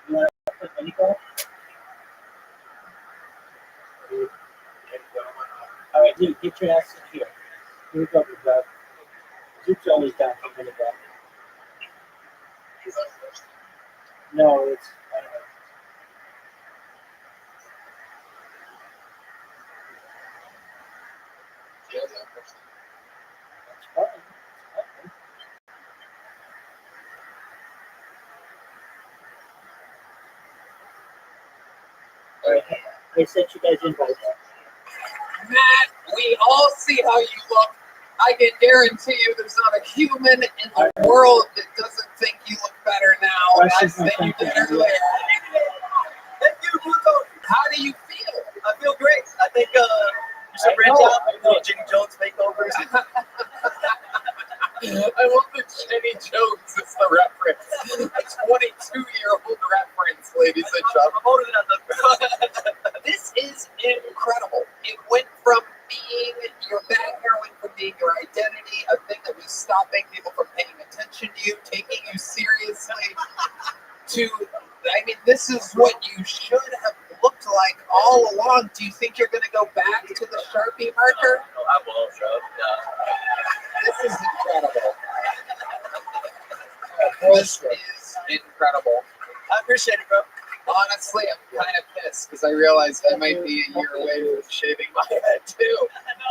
You want to put any golf? All right, dude, get your ass in here. Here we go, big dog. Zuke's always down for a minute back. No, it's, I don't know. It's fine. All right, I sent you guys invites. Matt, we all see how you look. I can guarantee you there's not a human in the world that doesn't think you look better now than you did earlier. Thank you, Pluto. How do you feel? I feel great. I think you should branch out and do Jenny Jones makeovers. I love that Jenny Jones is the reference. A 22-year-old reference, ladies and gentlemen. This is incredible. It went from being your bad hair went from being your identity, a thing that was stopping people from paying attention to you, taking you seriously, to, I mean, this is what you should have looked like all along. Do you think you're going to go back to the Sharpie marker? No, I won't, bro. This is incredible. This is incredible. I appreciate it, bro. Honestly, I'm kind of pissed because I realized I might be a year away from shaving my head too.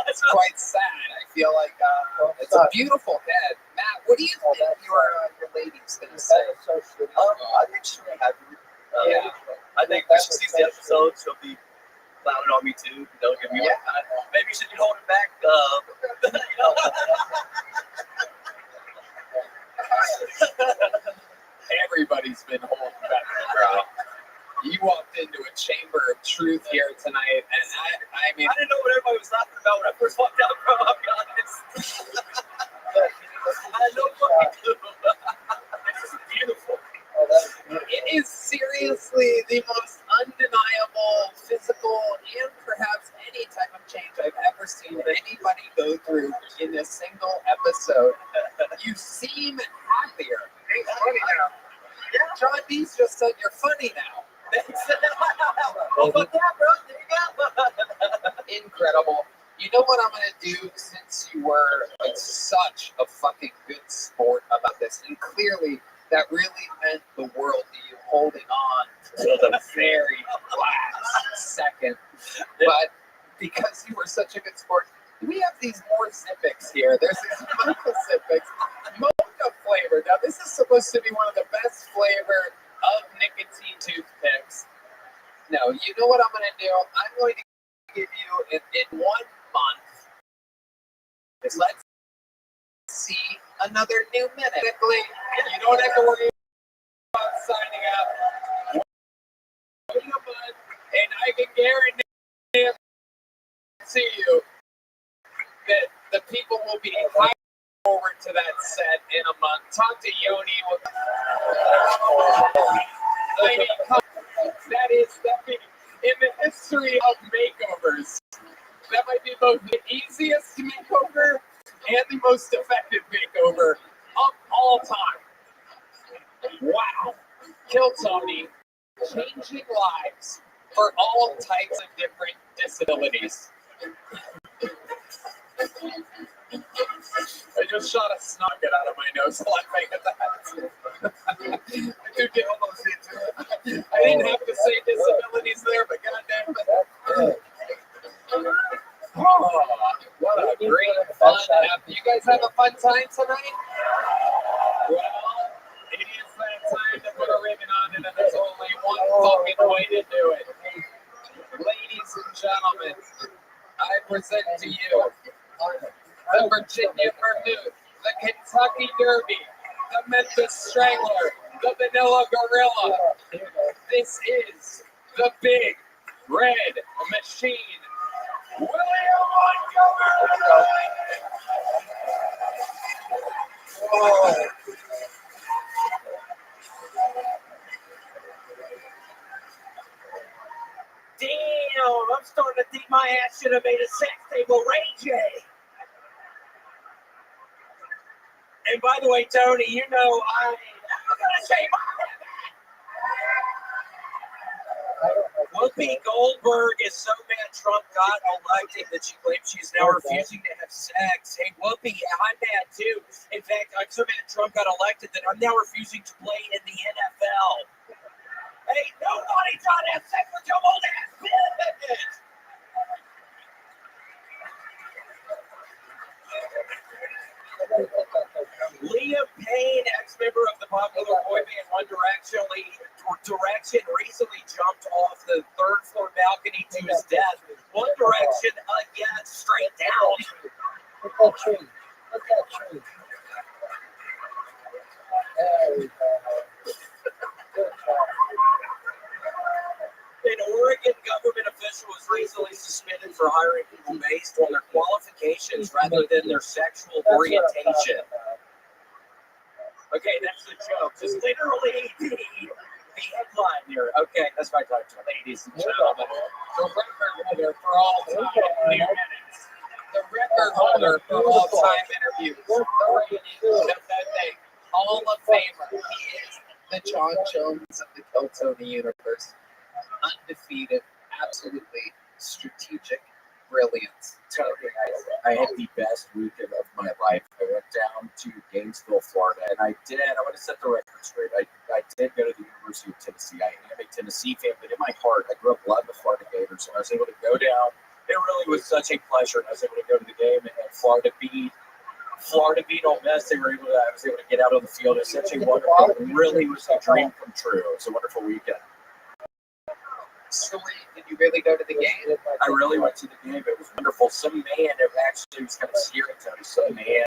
It's quite sad. I feel like it's a beautiful head. Matt, what do you think your lady's going to say? I think she'll be happy. Yeah. I think when she sees the episode, she'll be clowning on me too. Don't give me one. Maybe you should be holding back. Everybody's been holding back, bro. You walked into a chamber of truth here tonight, and I mean, I didn't know what everybody was laughing about when I first walked out, bro. I'll be honest. No fucking clue. This is beautiful. It is seriously the most undeniable physical and perhaps any type of change I've ever seen anybody go through in a single episode. You seem happier. Hey, funny now. John Dees just said you're funny now. Oh, but yeah, bro. There you go. Incredible. You know what I'm gonna do since you were like such a fucking good sport about this, and clearly that really meant the world to you, holding on to the very last second. But because you were such a good sport, we have these more Zipics here. There's these mocha Zipics, mocha flavor. Now this is supposed to be one of the best flavor of nicotine toothpicks. No, you know what I'm gonna do? I'm going to give you in 1 month. Let's see another new minute. You don't have to worry about signing up. Wait a month, and I can guarantee you that the people will be looking forward to that set in a month. Talk to Yoni. I mean, that is in the history of makeovers. That might be both the easiest makeover and the most effective makeover of all time. Wow. Kill Tony, changing lives for all types of different disabilities. I just shot a snugget out of my nose laughing at that. I do get almost into it. I didn't have to say disabilities there, but goddamn it. Oh, what a great fun app. You guys have a fun time tonight? Well, it is that time to put a ribbon on it, and there's only one fucking way to do it. Ladies and gentlemen, I present to you the Virginia Vermouth, the Kentucky Derby, the Memphis Strangler, the Vanilla Gorilla. This is the Big Red Machine. William Montgomery! Oh. Damn, I'm starting to think my ass should have made a sex table, Ray J. And by the way, Tony, you know I'm gonna say Whoopi Goldberg is so mad Trump got elected that she claims she's now refusing to have sex. Hey, Whoopi, I'm mad too. In fact, I'm so mad Trump got elected that I'm now refusing to play in the NFL. Hey, nobody trying to have sex with your old ass bitch. Liam Payne, ex-member of the popular boy band One Direction, recently jumped off the third floor balcony to his death. One Direction again, straight down. Look at that tree. Look at that tree. There we go. Good job. An Oregon government official was recently suspended for hiring people based on their qualifications rather than their sexual orientation. Okay, that's the joke. Just literally the headline here. Okay, that's my time, ladies and gentlemen. The record holder for all time minutes. The record holder for all time interviews. The Hall of Famer. He is the John Jones of the Kill Tony universe. Undefeated, absolutely strategic brilliance. Totally. I had the best weekend of my life. I went down to Gainesville, Florida, and I want to set the record straight. I did go to the University of Tennessee. I am a Tennessee fan, but in my heart, I grew up loving the Florida Gators, and I was able to go down. It really was such a pleasure, and I was able to go to the game, and Florida beat Ole Miss. I was able to get out on the field. It was such a wonderful, really was a dream come true. It was a wonderful weekend. So did you really go to the game? I really went to the game. It was wonderful. Some man, it actually was kind of scary, Tony. Some man,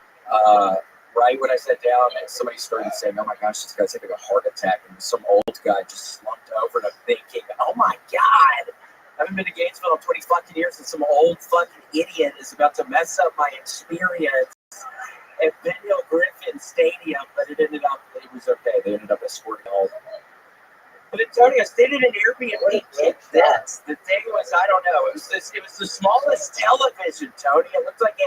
right when I sat down, and somebody started saying, "Oh my gosh, this guy's having a heart attack," and some old guy just slumped over, and I'm thinking, "Oh my God, I haven't been to Gainesville in 20 fucking years, and some old fucking idiot is about to mess up my experience." at Ben Hill Griffin Stadium, but it was okay. They ended up escorting all. But Antonio stayed in an Airbnb. Get this. The thing was, I don't know. It was the smallest television, Tony. It looked like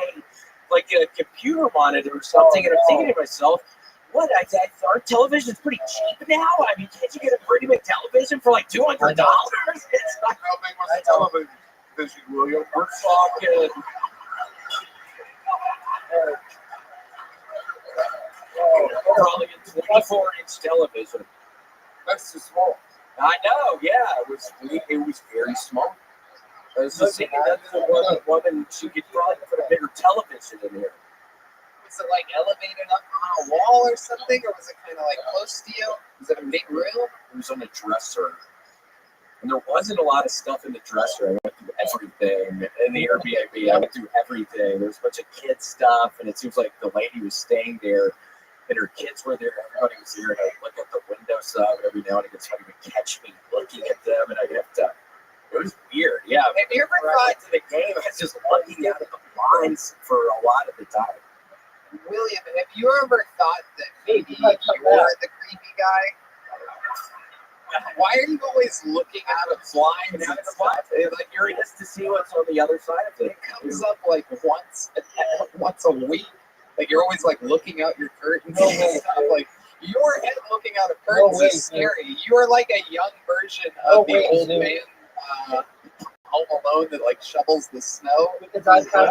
a computer monitor or something. And I'm thinking to myself, what? Our television's pretty cheap now. I mean, can't you get a pretty big television for like $200? It's like, How big was the television, William? we're talking. Probably a 24-inch television. That's too small. I know, yeah, it was very small. I was just thinking that the woman, she could probably put a bigger television in here. Was it like elevated up on a wall or something, or was it kind of like close to you? Was it a big room? It was on the dresser. And there wasn't a lot of stuff in the dresser. I went through everything in the Airbnb. I went through everything. There was a bunch of kid stuff, and it seems like the lady was staying there, and her kids were there. Everybody was there, and I'd look at the windowsill, and every now and again somebody would catch me looking at them, and I'd have to. It was weird, yeah. Have you ever thought to the game? I was just looking out of the blinds for a lot of the time. William, have you ever thought that maybe you're the creepy guy? Why are you always looking out of blinds? Out of the blinds, like you're in this to see what's on the other side of it. It comes up like once a week. Like you're always like looking out your curtains and stuff. Like your head looking out of curtains is scary. You are like a young version of the old man Home Alone that like shovels the snow. You look like a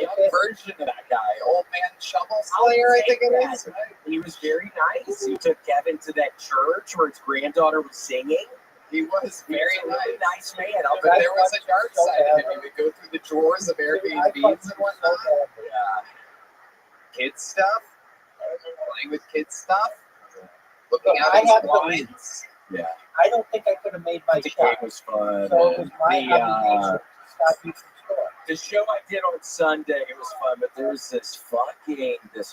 young version of that guy, old man shovel slayer. I think it is. He was very nice. He took Kevin to that church where his granddaughter was singing. He was very nice man. But there was a dark side of him. He would go through the drawers of Airbnbs and whatnot. Yeah. Kid stuff. Playing with kid stuff. Looking out at his blinds. Yeah. I don't think I could have made my The shot. game was fun. So it was my obligation to stop you from scoring. The show I did on Sunday, it was fun, but there was this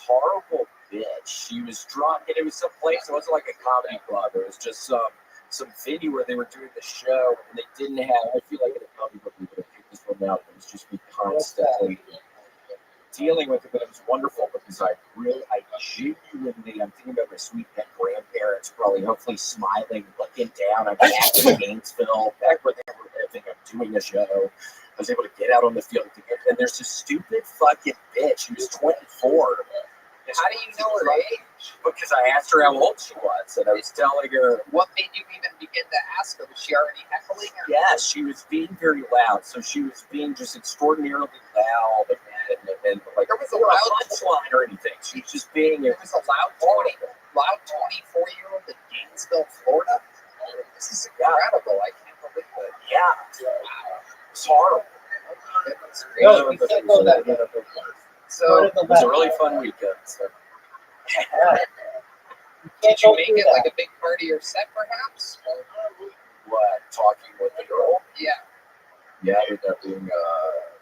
horrible bitch. She was drunk, and it was some place, it wasn't like a comedy club. It was just some venue where they were doing the show, and they didn't have, I feel like in a comedy club, we would have picked this one out. It was just me constantly dealing with it, but it was wonderful because I genuinely, I'm thinking about my sweet pet grandparents, probably hopefully smiling, looking down. I'm back in Gainesville, back where they were living. I'm doing a show. I was able to get out on the field together. And there's this stupid fucking bitch who was 24. How do you know her age? Because I asked her how old she was, and I was telling her. What made you even begin to ask her? Was she already heckling her? Yes, she was being very loud. So she was being just extraordinarily loud and like there was a loud punchline or anything. She was just being. There was a loud 24-year-old in Gainesville, Florida. This is incredible. I can't believe it. Yeah. It's horrible. No, we can't go that way. So it was a really fun weekend. So. Did you make it like a big part of your set, perhaps? What? Talking with the girl? Yeah. Yeah, with that being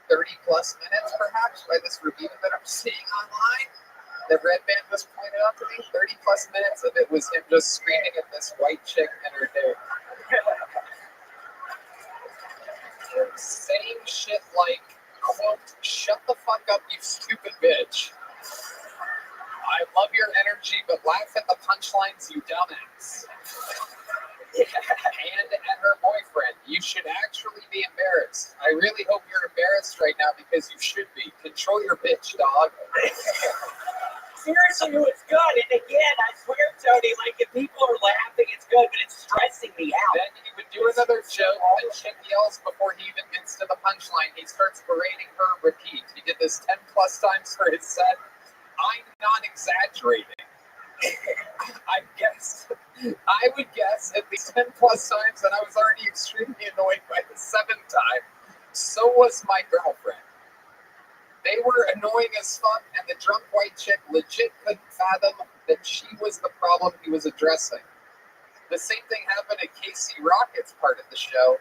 30 plus minutes, perhaps, by this review that I'm seeing online. That Red Band was pointed out to me. 30 plus minutes of it was him just screaming at this white chick and her dude. Saying shit like, quote, "Shut the fuck up, you stupid bitch. I love your energy, but laugh at the punchlines, you dumbass." And at her boyfriend, "You should actually be embarrassed. I really hope you're embarrassed right now because you should be. Control your bitch, dog." Seriously, it was good. And again, I swear, Tony, like if people are laughing, it's good, but it's stressing me out. Then he would do another joke, and chick yells before he even gets to the punchline. He starts berating her, repeat. He did this 10 plus times for his set. I'm not exaggerating. I would guess at least 10 plus times, and I was already extremely annoyed by the 7th time. So was my girlfriend. They were annoying as fuck, and the drunk white chick legit couldn't fathom that she was the problem he was addressing. The same thing happened at Casey Rocket's part of the show.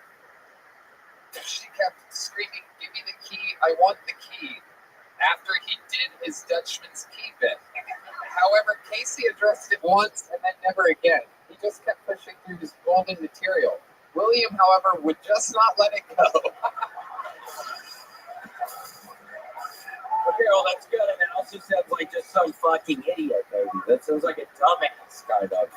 She kept screaming, "Give me the key, I want the key," after he did his Dutchman's key bit. However, Casey addressed it once and then never again. He just kept pushing through his golden material. William, however, would just not let it go. Okay, well, that's good. And it also sounds like just some fucking idiot, baby. That sounds like a dumbass, kind of.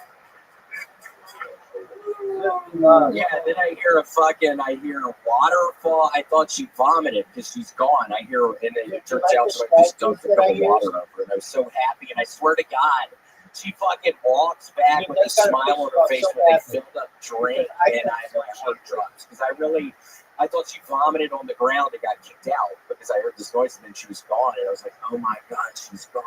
Yeah, then I hear a waterfall. I thought she vomited because she's gone. I hear, and then it turns out that I just dumped a cup of water over her, and I was so happy. And I swear to God, she fucking walks back with a smile on her face when they filled up drink, and I'm like, heart drops because I thought she vomited on the ground and got kicked out because I heard this noise, and then she was gone, and I was like, oh my God, she's gone.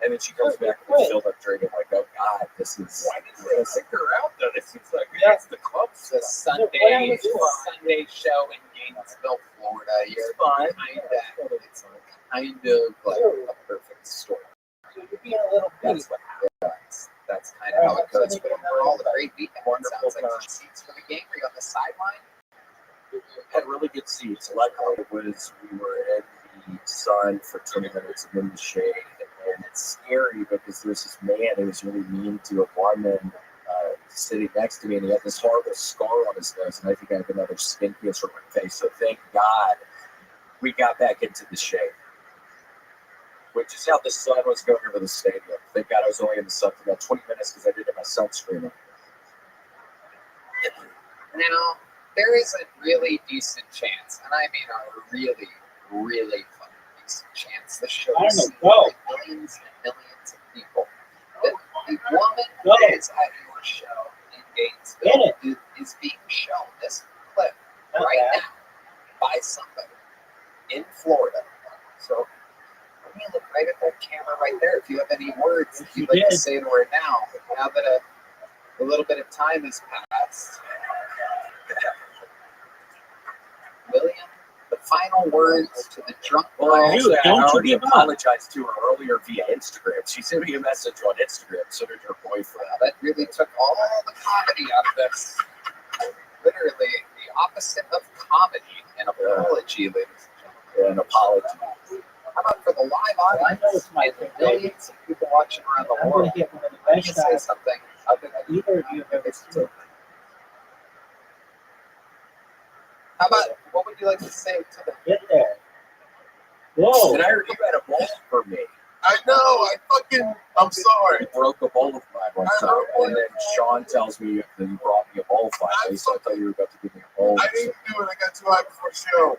And then she comes back with a filled up drink. I'm like, oh God, this is. Why did they kick her out though? This seems like that's the club. The Sunday show in Gainesville, Florida. You're fine. It's kind of like a perfect story. So you're being a little That's what happens. That's kind of how it goes. But overall, the great weekend. Sounds like the seats for the game. Were you on the sideline? Had really good seats. Luckily, we were in the sun for 20 minutes and in the shade. And it's scary because there's this man who was really mean to a woman sitting next to me, and he had this horrible scar on his nose, and I think I have another skin cancer on my face. So thank God we got back into the shade, which is how the sun was going over the stadium. Thank God I was only in the sun for about 20 minutes because I didn't have my sunscreen on. Now, there is a really decent chance, and I mean a really, really chance the show is seen by millions and millions of people. That the woman that is at your show in Gainesville is being shown this clip right now by somebody in Florida. So let me look right at that camera right there. If you have any words that you'd like to say to her now that a little bit of time has passed. William, the final words to the drunk I already apologized to her earlier via Instagram. She sent me a message on Instagram, so did her boyfriend. That really took all the comedy out of this. Literally, the opposite of comedy, an apology, ladies and gentlemen. An apology. How about for the live audience and the millions of people watching around the world? I can say something other than either of you have ever seen. How about, what would you like to say to them? Get there. Whoa. And I heard you had a bowl for me. I know. I'm sorry. You broke a bowl of mine one time. And then Sean tells me that you brought me a bowl finally, so I thought you were about to give me a bowl. I didn't do it. I got too high before the show.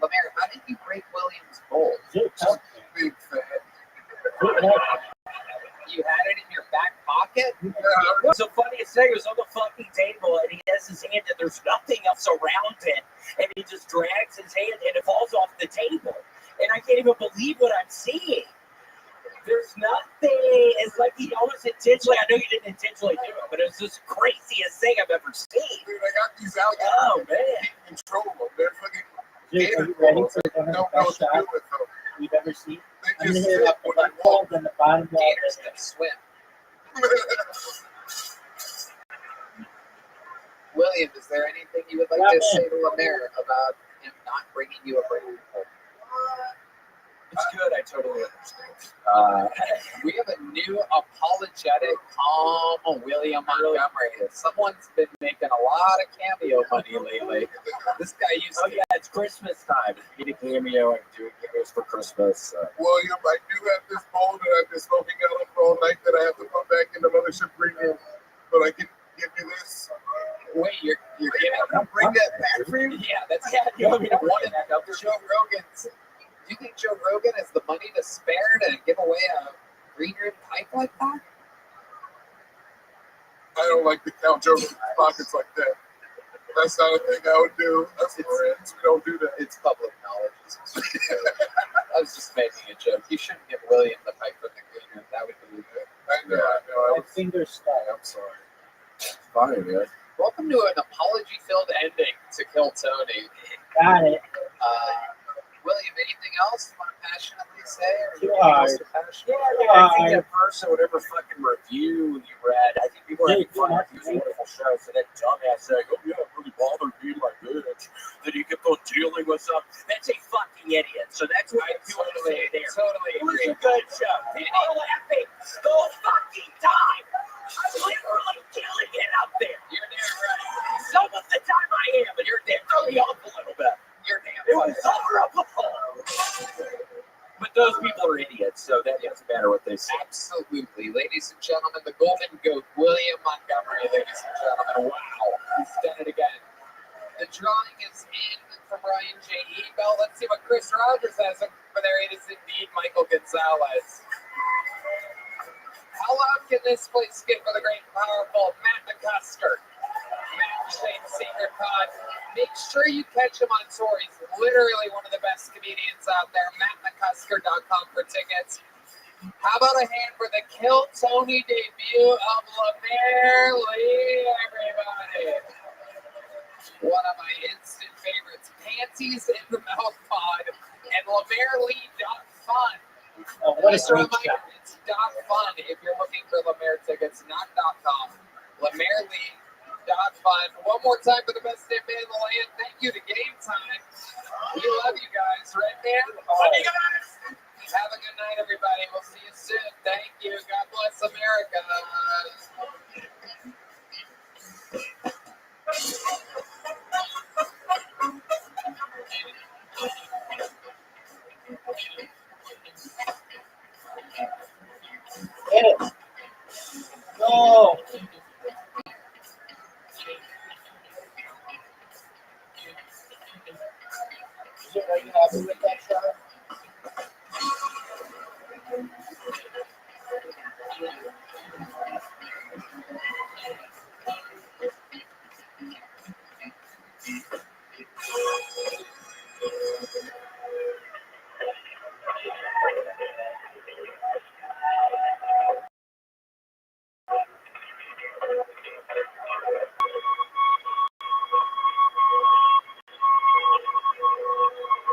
Lemaire, how did you break Williams' bowl? Big fan. You had it in your back pocket? What's so funny to say, it was on the fucking table, and he has his hand, and there's nothing else around it, and he just drags his hand, and it falls off the table. And I can't even believe what I'm seeing. There's nothing. It's like he almost intentionally, I know you didn't intentionally do it, but it's the craziest thing I've ever seen. Dude, I got these out. Oh, man. Control them. They're fucking. Dude, are you ready for the best shot we've ever seen? I'm going to hit it up with a cold in the bottom wall. Gators can swim. William, is there anything you would like to say to Lemaire about him not bringing you a break? It's good. I totally understand. We have a new apologetic, calm William Montgomery. Someone's been making a lot of cameo money lately. This guy used to. Oh, yeah, it's Christmas time. We need a cameo and doing cameos for Christmas. William, I do have this bowl that I've been smoking out of for all night that I have to put back in the mothership premium. But I can give you this. Wait, you're gonna bring that back for you? Yeah, that's you want me to want it up to Joe Rogan's. Do you think Joe Rogan has the money to spare to give away a green room pipe like that? I don't like to count Joe Rogan's pockets like that. That's not a thing I would do. That's friends. We don't do that. It's public knowledge. I was just making a joke. You shouldn't give William the pipe for the green room. That would be good. I know. My fingers stuck. I'm sorry. It's fine, man. Welcome to an apology-filled ending to Kill Tony. Got it. William, anything else you want to passionately say? Too hard. I think that person, whatever fucking review you read, I think people are having fun with these wonderful shows. So that dumbass saying, oh yeah, it really bothered me like this, that he kept on dealing with stuff. That's a fucking idiot. So that's what I totally there. It was a good show. People are laughing the whole fucking time. I'm literally killing it up there. You're damn right. Some of the time I am, but you're damn. Throw me off a little bit. You're damn It right. was horrible. matter what they say. Absolutely. Ladies and gentlemen, the Golden Goat, William Montgomery, ladies and gentlemen. Wow, he's done it again. The drawing is in from Ryan J. Ebel. Let's see what Chris Rogers has over there. It is indeed Michael Gonzalez. How loud can this place get for the great and powerful Matt McCusker? Matt Shane Secret Pod. Make sure you catch him on tour. He's literally one of the best comedians out there. MattMcCusker.com for tickets. How about a hand for the Kill Tony debut of Lemaire Lee, everybody? One of my instant favorites. Panties in the Mouth Pod and LemaireLee.fun. Oh, what a Just a great reminder, shot. it's .fun if you're looking for Lemaire tickets, not .com. LemaireLee.fun. One more time for the best damn band in the land. Thank you to Game Time. We love you guys, right, man? Love you guys. Have a good night, everybody. We'll see you soon. Thank you. God bless America. Get it. No. So are you happy with that shot?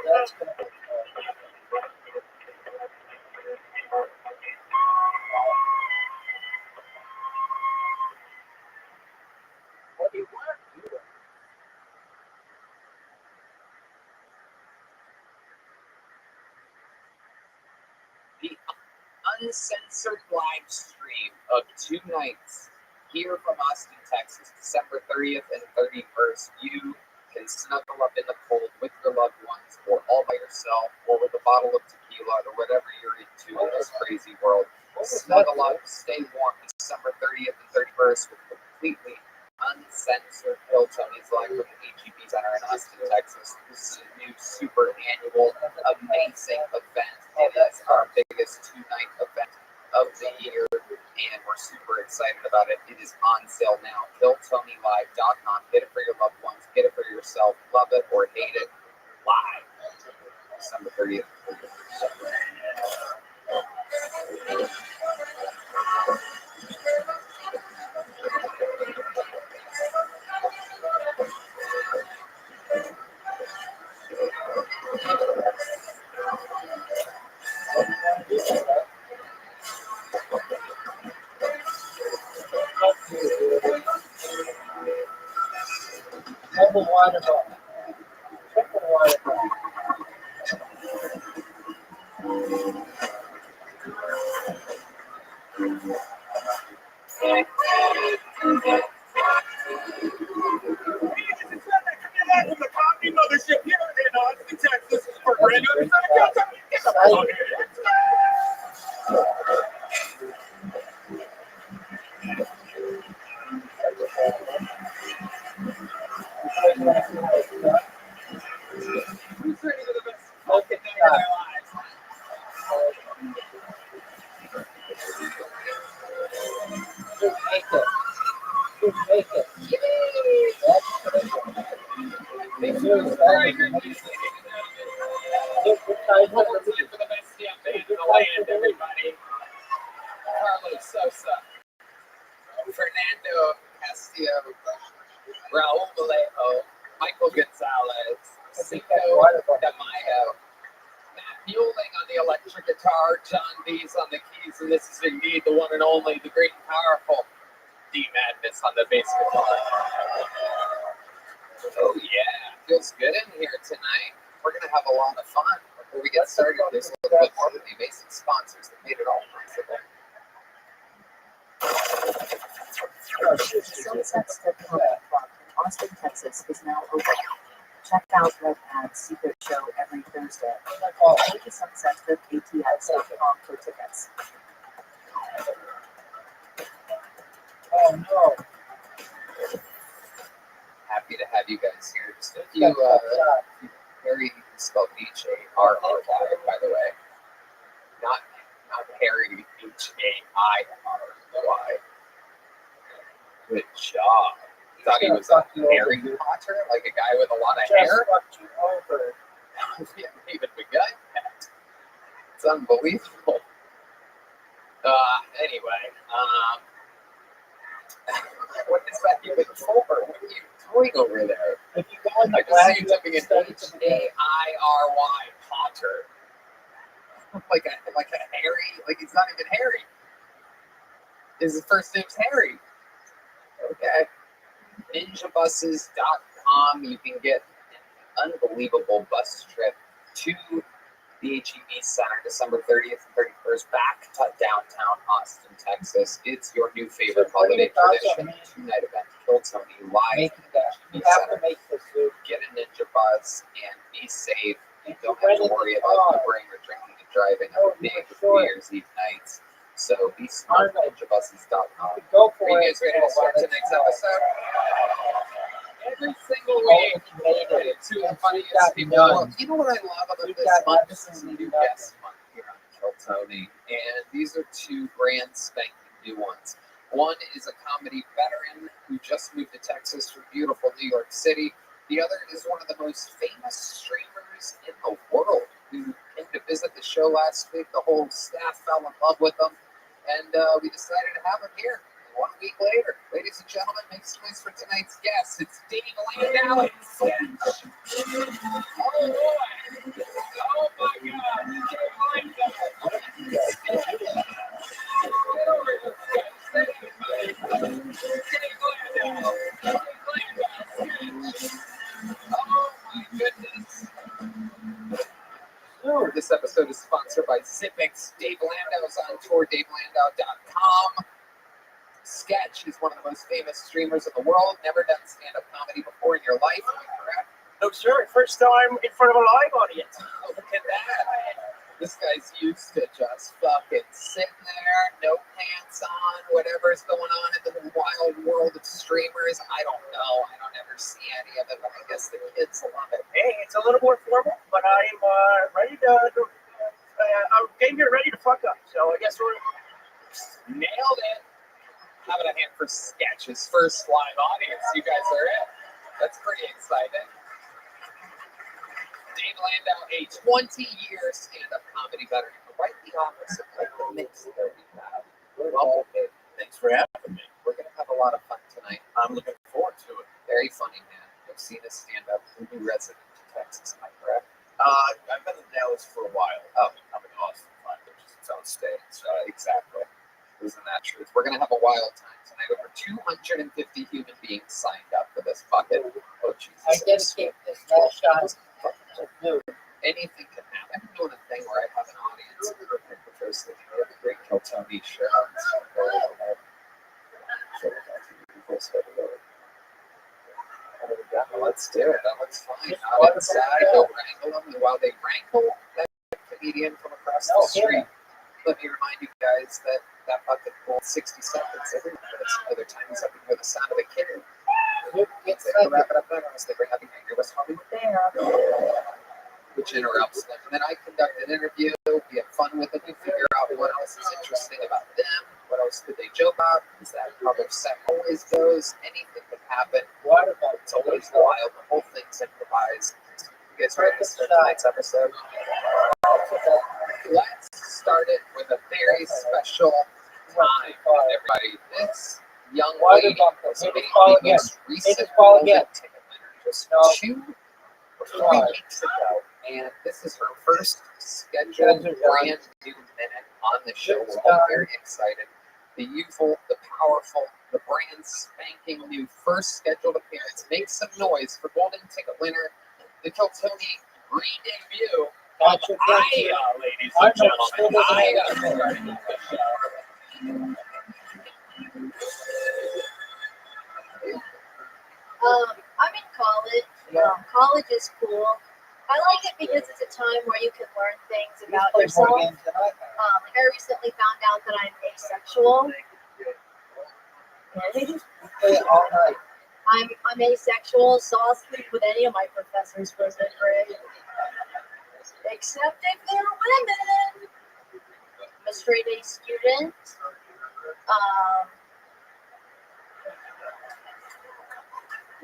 That's gonna be what do you want? The uncensored live stream of 2 nights here from Austin, Texas, December 30th and 31st. You can snuggle up in the cold with your loved ones or all by yourself or with a bottle of tequila or whatever you're into in this crazy world. Snuggle up, stay warm December 30th and 31st with completely uncensored Phil Tony's live from the HEB Center in Austin, Texas. This is a new super annual amazing event. It is our biggest 2-night event of the year, and we're super excited about it. It is on sale now. KillTonyLive.com. Get it for your loved ones. Get it for yourself. Love it or hate it. Live. December 30th. Double water bottle. Triple water bottle. From the Coffee Mothership here in Austin, Texas, for brand new episode of Kill Tony. Get the fuck out here. Who's ready for the best fucking night of their lives? Just make it. Just make it. That's good. All right, good news, ladies and gentlemen. One more time for the best damn band in the land, everybody. Carlos Sosa, Fernando Castillo, Raul Vallejo, Michael Gonzalez, Cinco de Mayo, Matt Mueling on the electric guitar, John Dees on the keys, and this is indeed the one and only, the great and powerful D Madness on the bass guitar. Oh yeah, feels good in here tonight. We're gonna have a lot of fun. Before we get started, there's a little bit more of the amazing sponsors that made it all possible. Sunset Strip Comedy Club in Austin, Texas is now open. Check out Red Bad's secret show every Thursday. Go to sunsetstripatx.com for tickets. Oh no. Happy to have you guys here. Just a few Harry spelled H-A-R-R-Y, by the way. Not Harry, H-A-I-R-Y. Good job. Thought he was a Harry Potter, like a guy with a lot of hair. We haven't even begun yet. It's unbelievable. Anyway, what is that even for? What are you doing over there? If you go in I the just see you typing in H-A-I-R-Y Potter. Like a Harry, like he's not even Harry. His first name's Harry. Okay. NinjaBuses.com. You can get an unbelievable bus trip to the HEB Center December 30th and 31st back to downtown Austin, Texas. It's your new favorite holiday tradition. Two-night event. Kill Tony live at the HEB Center. Get a Ninja Bus and be safe. You don't have to worry about Ubering or drinking and driving on big New Year's Eve nights. So be smart. NinjaBuses.com. Go for Are you it. guys ready to start tonight's episode? Every single week, two of the funniest people. Well, you know what I love about this month? This is a new guest month here on Kill Tony, and these are two brand spanking new ones. One is a comedy veteran who just moved to Texas from beautiful New York City. The other is one of the most famous streamers in the world who came to visit the show last week. The whole staff fell in love with him, and we decided to have him here. 1 week later, ladies and gentlemen, make some noise for tonight's guest. It's Dave Landau. Oh boy! Oh my God! Dave Oh my goodness! This episode is sponsored by Zippix. Dave Landau's on tour. DaveLandau.com. Sketch is one of the most famous streamers in the world. Never done stand-up comedy before in your life, am I correct? No, sir. First time in front of a live audience. Oh, look at that. This guy's used to just fucking sitting there, no pants on, whatever's going on in the wild world of streamers. I don't know. I don't ever see any of it, but I guess the kids love it. Hey, it's a little more formal, but I'm ready to. I came here ready to fuck up, so I guess we're nailed it. Having a hand for Sketch, his first live audience. You guys are in. That's pretty exciting. Dave Landau, a 20-year stand-up comedy veteran, right the opposite of the mix that we have. Welcome, Dave. Thanks for having me. We're going to have a lot of fun tonight. I'm looking forward to it. Very funny, man. I've seen a stand-up new resident in Texas, am I correct? I've been in Dallas for a while. Oh, I'm in Austin, which is its own state. So exactly. Isn't that truth? We're going to have a wild time tonight. Over 250 human beings signed up for this bucket. Oh, Jesus. I dedicate this last shot to you. Anything can happen. I'm doing a thing where I have an audience. The first thing we have a great Kill Tony show. Let's do it. That looks fine. Not inside. Don't wrangle them. While they rankle that comedian from across the street. Let me remind you guys that bucket pulled 60 seconds every minute. Other times I can hear the sound of a kid. It's like wrap it up there unless they bring up your West Hollywood there. Which interrupts them. And then I conduct an interview. We have fun with it. We figure out what else is interesting about them. What else could they joke about? Is that how their set always goes? Anything can happen. It's always wild. The whole thing's improvised. You guys ready to start tonight's episode? Let's start it with a very special time, everybody. This young lady was made the most recent golden ticket winner just 2 or 3 weeks ago, and this is her first scheduled brand new minute on the show. We're all very excited. The youthful, the powerful, the brand spanking new first scheduled appearance. Make some noise for golden ticket winner, the Kill Tony re-debut. Ladies and gentlemen, I'm in college. College is cool. I like it because it's a time where you can learn things about yourself. I recently found out that I'm asexual. I'm asexual, so I'll sleep with any of my professors for a good grade. Except if they're women. I'm a straight A student. I'm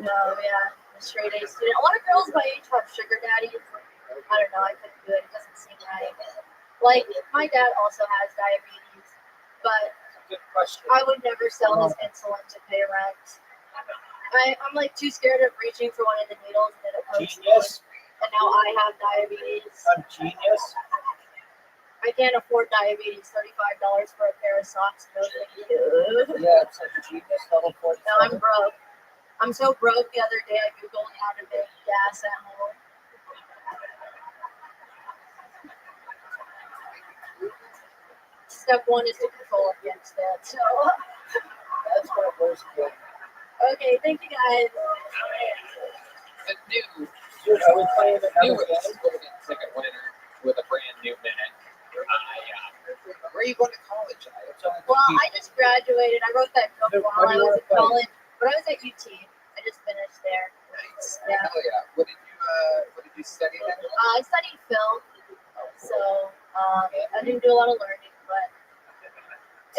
a straight A student. A lot of girls my age have sugar daddies. I don't know, I couldn't do it. It doesn't seem right. Like, my dad also has diabetes, but I would never sell his insulin to pay rent. I'm like too scared of reaching for one of the needles and it hurts me. And now I have diabetes. I'm genius. I can't afford diabetes. $35 for a pair of socks. No thank you. Yeah, it's a genius level 47. No, I'm broke. I'm so broke. The other day I googled how to make gas at home. Step one is to control against that. So that's what was good. Okay, thank you guys. The new Are we playing another newest game? golden ticket winner with a brand new minute. Where are you going to college? Well, I just graduated. I wrote that book while I was in college, but I was at UT. I just finished there. Nice. Yeah. Hell yeah. What did you study then? I studied film, so I didn't do a lot of learning, but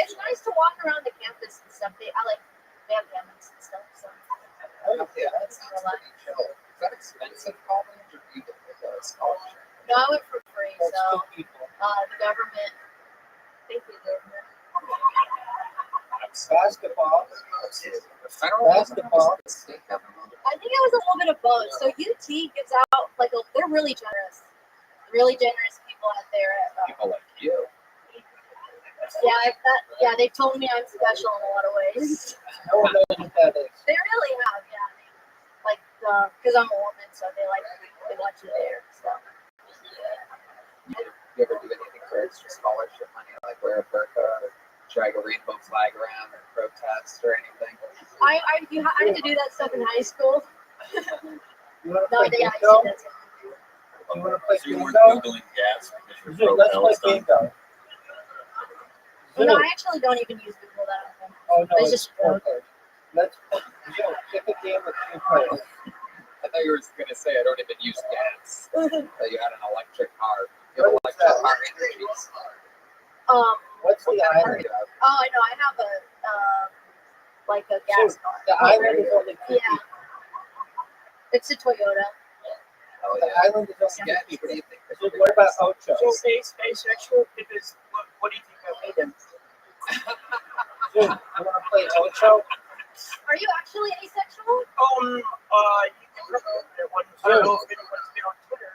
it's nice to walk around the campus and stuff. They have campus and stuff. So Yeah, that sounds pretty chill. Is that expensive college or do you get a scholarship? no, I went for free. So the government. Thank you, government. Basketball. The federal Basketball. government, the state government. I think it was a little bit of both. So UT gives out they're really generous people out there. People like you. Yeah, they've told me I'm special in a lot of ways. No one knows what that is. They really have, yeah. Because I'm a woman, so they want you there. So. You ever do anything for extra scholarship money, like wear a burqa or drag a rainbow flag around or protest or anything? I had to do that stuff in high school. You want to No, play they bingo? actually did. You want to play So you weren't bingo? Googling gas because Dude, your let's profile play is done. bingo. Well, no, I actually don't even use Google that often. Oh, no, It's just okay. Let's pick a game with 2 players. I thought you were going to say I don't even use gas. That you had an electric car. You have What is electric that? car energies. What's What the kind of car island? do you have? Oh, I know. I have a gas car. The island is only 50. Yeah. It's a Toyota. Oh, The yeah. island is only Yeah, 50. what do you think? So what about Ocho? So asexual because what do you think of me then? Dude, you want to play Ocho? Are you actually asexual? You can promote that one. I don't know if anyone's been on Twitter.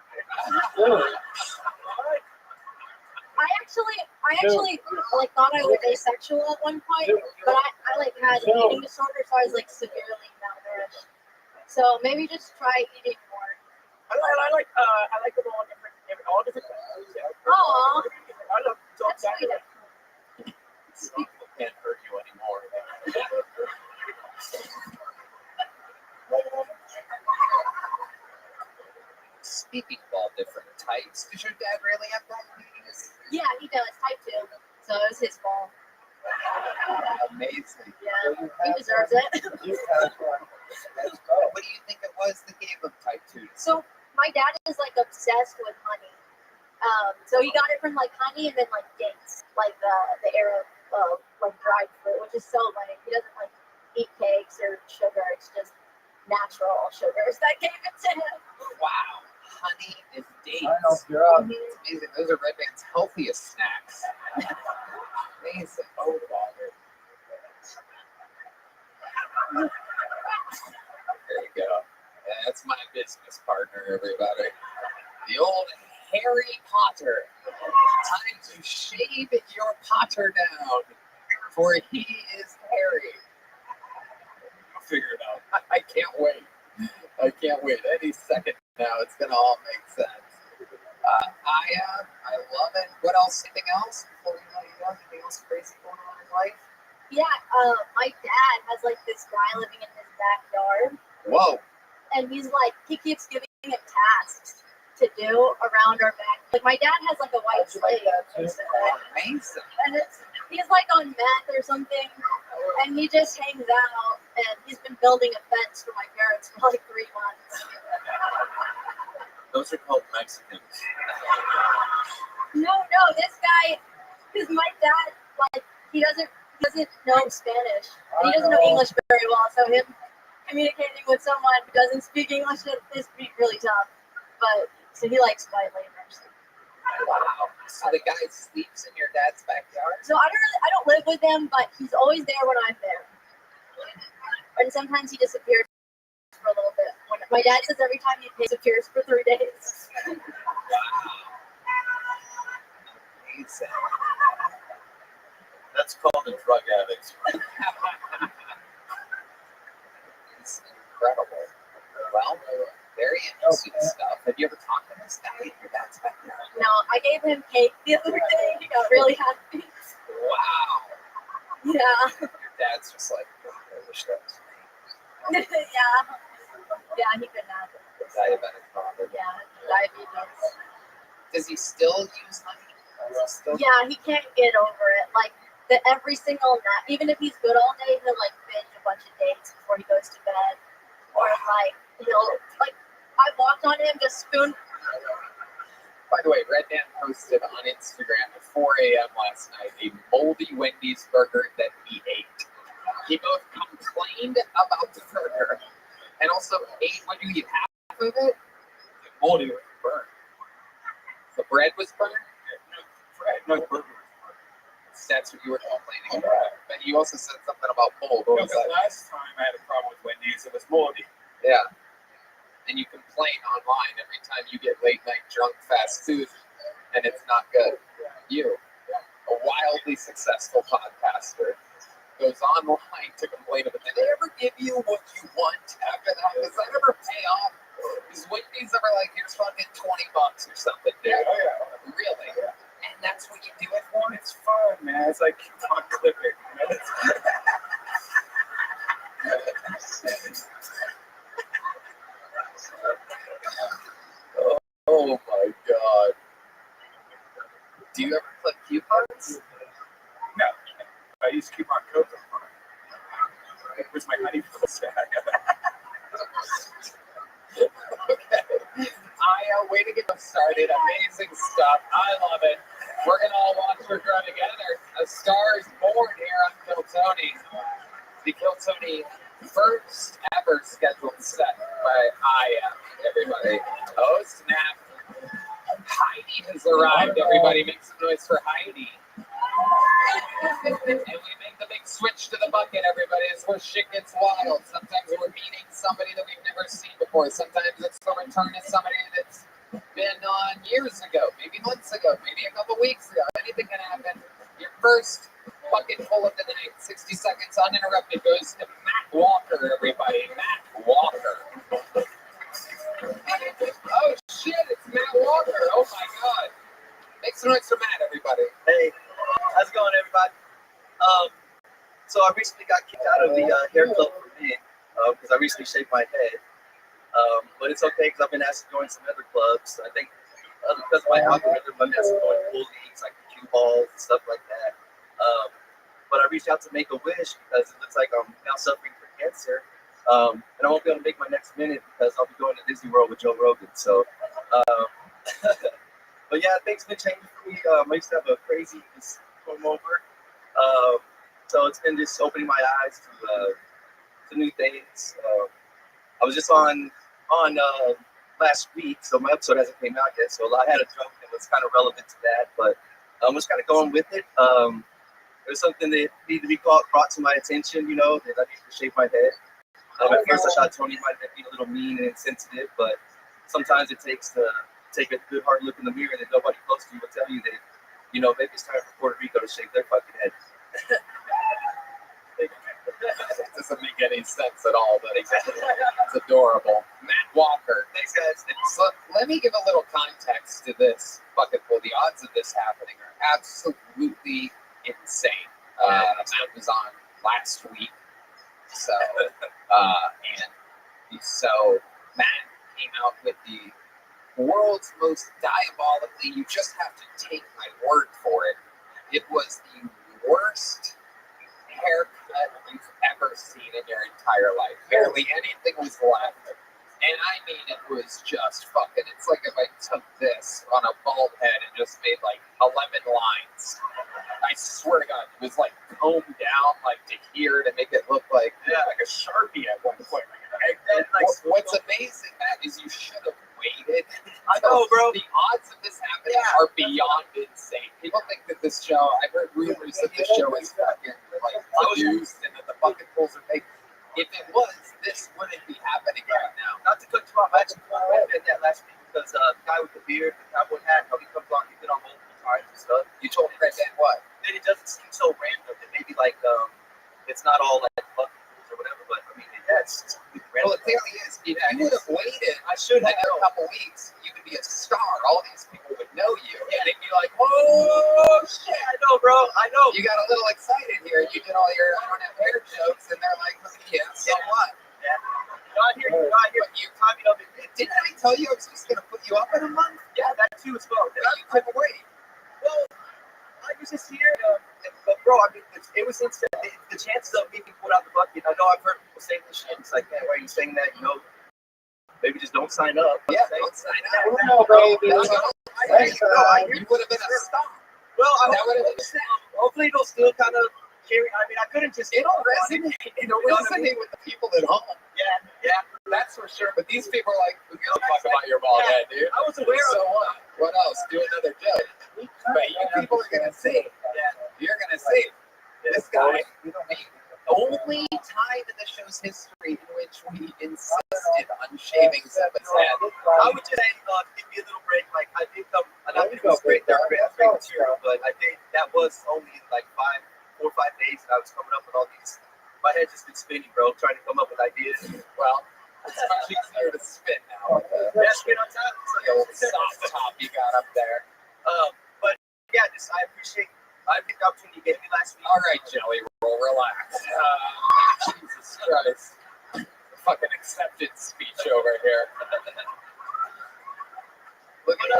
Dude. I actually thought I was asexual at one point, but I had an eating disorder, so I was severely malnourished. So maybe just try eating more. I like them all different ways. Aw, I love that's sweet. People can't hurt you anymore. Speaking of all different types, does your dad really have diabetes? Yeah, he does. Type 2. So it was his fault. Amazing. Yeah, he deserves it. What do you think it was that gave him type 2? So my dad is obsessed with honey. So he got it from honey and then dates, the era of dried fruit, which is so funny. He doesn't eat cakes or sugar. It's just natural sugars that gave it to him. Wow. Honey and dates. I know, you're up. It's amazing. Those are Red Band's healthiest snacks. Amazing. Oh, water. There you go. That's my business partner, everybody. The old Harry Potter. Time to shave your Potter down, for he is Harry. I'll figure it out. I can't wait. Any second now, it's gonna all make sense. I love it. What else? Anything else before we let you go? Anything else crazy going on in life? Yeah, my dad has this guy living in his backyard. Whoa. and he's like, he keeps giving him tasks to do around our back. Like my dad has like a white slate, Amazing. and he's like on meth or something, and he just hangs out, and he's been building a fence for my parents for like 3 months. Those are called Mexicans. No, this guy, because my dad, like, he doesn't know Spanish. And he doesn't know English very well, so him communicating with someone who doesn't speak English is really tough. But so he likes white labors. Wow. So the guy sleeps in your dad's backyard? So I don't live with him, but he's always there when I'm there. And sometimes he disappears for a little bit. My dad says every time he disappears for 3 days. Amazing. That's called a drug addict. It's incredible. Well, very interesting stuff. Have you ever talked to this guy in your dad's backyard? No, I gave him cake the other day. He got really happy. Wow. Yeah. Your dad's just like, God, I wish that was me. Yeah, he could not. Diabetic father. Yeah, diabetes. Does he still use honey? Yeah, he can't get over it. Like every single night, even if he's good all day, he'll like binge a bunch of dates before he goes to bed. Or like I walked on him just spoon. By the way, Red Dan posted on Instagram at 4 a.m. last night a moldy Wendy's burger that he ate. He both complained about the burger and also ate. When you eat half of it, the moldy was burned. The bread was burned? No, burger. That's what you were complaining about. But you also said something about mold. No, because last time I had a problem with Wendy's, it was moldy. Yeah. And you complain online every time you get late night drunk fast food and it's not good. You, a wildly successful podcaster, goes online to complain about, did they ever give you what you want after that? Does that ever pay off? Is Wendy's ever like, here's fucking $20 or something, dude? Yeah. Really? Yeah. And that's what you do it for? It's fun, man. It's like coupon clipping. Oh my God. Do you ever clip coupons? No. I use coupon code. Where's my honey stack? Okay. Way to get us started. Amazing stuff. I love it. We're going to all watch her grow together. A star is born here on Kill Tony. The Kill Tony first ever scheduled set by everybody. Oh, snap. Heidi has arrived. Everybody make some noise for Heidi. And we make the big switch to the bucket, everybody. It's where shit gets wild. Sometimes we're meeting somebody that we've never seen before. Sometimes it's the return of somebody that's been on years ago, maybe months ago, maybe a couple weeks ago. Anything can happen. Your first bucket full of the night, 60 seconds uninterrupted, goes to Matt Walker, everybody. Matt Walker. Oh, shit, it's Matt Walker. Oh, my God. Make some noise for Matt, everybody. Hey, how's it going, everybody? So I recently got kicked out of the hair club for men because I recently shaved my head. But it's okay because I've been asked to join some other clubs. I think because of my algorithm, I'm asked to join pool leagues like the cue balls and stuff like that. But I reached out to Make-A-Wish because it looks like I'm now suffering from cancer. And I won't be able to make my next minute because I'll be going to Disney World with Joe Rogan. So, but yeah, things have been changing for me. I used to have a crazy comb over. So it's been just opening my eyes to new things. I was just on last week, so my episode hasn't came out yet. So I had a joke that was kind of relevant to that, but I'm just kind of going with it. It was something that needed to be brought to my attention, you know, that I need to shave my head. At first I thought Tony might have been a little mean and insensitive, but sometimes it takes to take a good hard look in the mirror that nobody close to you will tell you that, you know, maybe it's time for Puerto Rico to shave their fucking head. It doesn't make any sense at all, but it's adorable. Matt Walker. Thanks, guys. So let me give a little context to this bucket full. The odds of this happening are absolutely insane. Matt was on last week, so and he's so world's most diabolically, you just have to take my word for it. It was the worst haircut you've ever seen in your entire life. Barely anything was left. And I mean, it was just fucking, it's like if I took this on a bald head and just made like 11 lines. I swear to God, it was like combed down like to here to make it look like, like a Sharpie at one point. What's amazing, Matt, is you should have waited. I know, bro. The odds of this happening are beyond insane. People think that this show, I've heard rumors that this show is fucking like produced and that the bucket pulls are fake. If it was, this wouldn't be happening right now. Not to cut you off, I actually did that last week because the guy with the beard, the cowboy hat, how he comes on, he's been on multiple times and stuff. You told Fred that what? Then it doesn't seem so random. That maybe like it's not all like bucket pulls or whatever, but I mean, yeah, it's random. Well, it clearly is. If you would have waited, I should have. Another couple weeks, you could be a star. All these people would know you, and they'd be like, "Oh shit!" I know, bro. I know. You got a little excited here. You did all your I don't have hair jokes, and they're like, "Yeah, so what?" Yeah. Not here. You timing of it. Didn't I tell you I was just gonna put you up in a month? Yeah, that too as well. You couldn't wait. Well, I was just here, but bro, I mean, it was instant. The chances of me being put out the bucket. I know I've heard people say this shit. It's like, man, why are you saying that? You know, maybe just don't sign up. Yeah, don't sign up. No, bro. You would have been a star. Well, that would have been sad. Hopefully, it'll still kind of carry. I mean, I couldn't just. It'll resonate. It'll resonate with the people at home. Yeah, that's for sure. But these people are like, who gives a fuck about your bald head, dude? I was aware so of it. What else? Do another joke. But you people are gonna see. You're gonna see. This guy, the only time in the show's history in which we insisted on shaving Zebba's head. I would just say, give me a little break. Like I did come, and I think it was great. They're great material, but I think that was only like 4 or 5 days that I was coming up with all these. My head's just been spinning, bro, trying to come up with ideas. Well, it's much easier to spin now. Yeah, spin on top. The old soft top you got up there. But yeah, I appreciate the opportunity you gave me last week. All right, Jelly Roll, relax. Jesus Christ. Fucking acceptance speech over here. Look at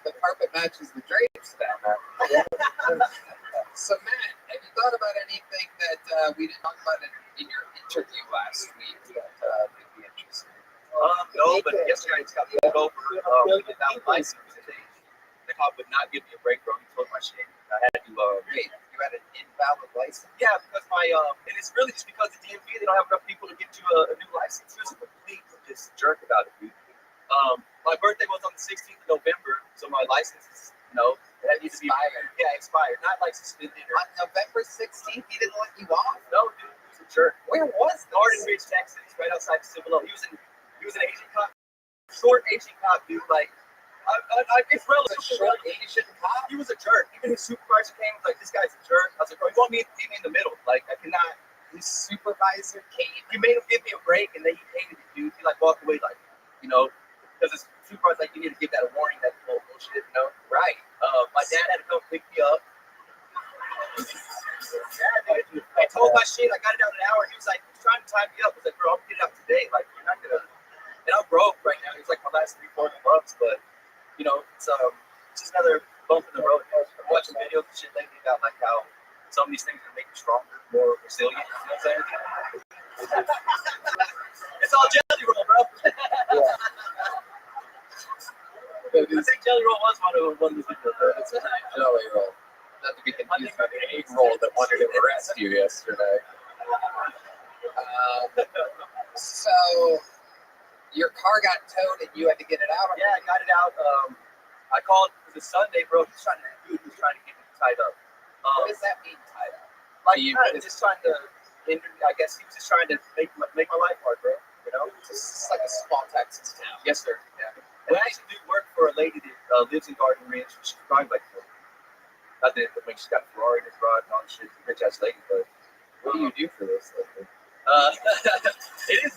the carpet matches the drapes down there. So, Matt, have you thought about anything that we didn't talk about in your interview last week that could be interesting? No, but yesterday I just got pulled over without a license. The cop would not give me a break, bro. He told my shit. I had to. Wait, you had an invalid license? Yeah, because my and it's really just because the DMV they don't have enough people to get you a new license. He was a complete just jerk about it, dude. My birthday was on the 16th of November, so my license is that needs to be expired. Not like suspended. On November 16th, he didn't let you off? No, dude, he was a jerk. Where was this? Garden Ridge, Texas, right outside Cibolo. He was an Asian cop, short Asian cop, dude. Like, it's relative. Short Asian cop. He was a jerk. Even his supervisor came was like, "This guy's a jerk." I was like, "Bro, you want me to be in the middle? Like, I cannot." His supervisor came. He made him give me a break, and then he hated it, dude. He like walked away, like, because his supervisor like, you need to give that a warning. That's bullshit, Right. My dad had to come pick me up. Yeah, dude. I told my shit. I got it out in an hour. He was like, he's trying to tie me up. I was like, bro, I'm getting it out today. Like, you're not gonna. And I'm broke right now. It's like my last 3-4 months, but it's just another bump in the road. I'm watching videos and shit lately about like how some of these things are making you stronger, more resilient. You know what I'm saying? It's all jelly roll, bro. I think jelly roll was one of those people. It's jelly roll. Not to be confused with the egg roll that wanted to arrest you yesterday. So your car got towed and you had to get it out? Yeah, I got it out. I called it was a Sunday, bro. He was trying to get me tied up. What does that mean, tied up? Like just trying to hinder me. I guess he was just trying to make my life hard, bro. This is like a small Texas town. Yes, sir. Yeah. And I actually do work for a lady that lives in Garden Ridge. She's probably like, not that she's got a Ferrari in her garage and all this shit. Rich ass lady, but what do you do for this? It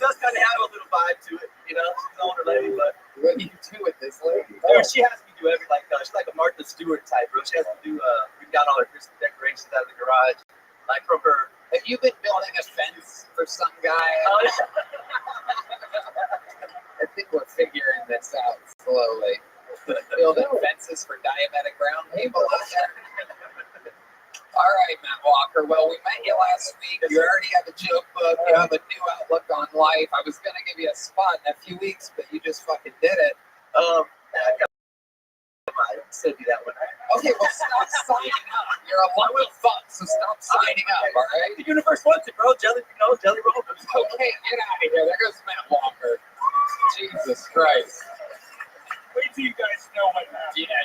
does kind of have a little vibe to it, She's an older lady, but what do you do with this lady? Dude, she has me do everything. Like she's like a Martha Stewart type, bro. She has to do bring down all her Christmas decorations out of the garage, like from her. Have you been building a fence for some guy? I think we're figuring this out slowly. Building fences for diabetic brown people out there. All right, Matt Walker. Well, we met you last week. You already have a joke book. You have a new outlook on life. I was going to give you a spot in a few weeks, but you just fucking did it. I said you that one. Okay, well, stop signing up. You're a lucky fuck, so stop signing up, all right? The universe wants it, bro. Jelly roll. Okay, get out of here. There goes Matt Walker. Jesus Christ. Wait till you guys know what happened. Yeah,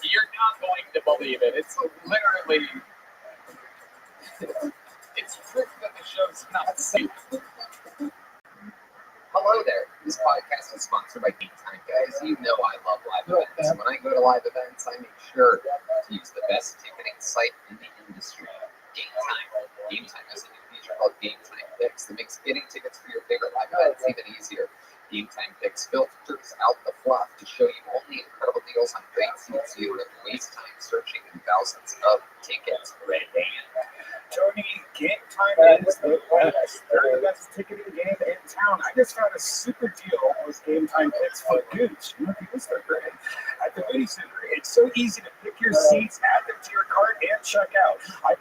you're not going to believe it. It's literally, it's proof that the show's not safe. Hello there. This podcast is sponsored by Game Time, guys. You know I love live events. When I go to live events, I make sure to use the best ticketing site in the industry, Game Time. Game Time has a new feature called Game Time Picks that makes getting tickets for your favorite live events even easier. Game Time Picks filters out the fluff to show you only incredible deals on great seats. You don't have to waste time searching in thousands of tickets. Red Band. Tony, Game Time is the best. They're the best ticketing game in town. I just found a super deal with Game Time Picks for Gooch. At the Goodie Center. It's so easy to pick your seats, add them to your cart, and check out. I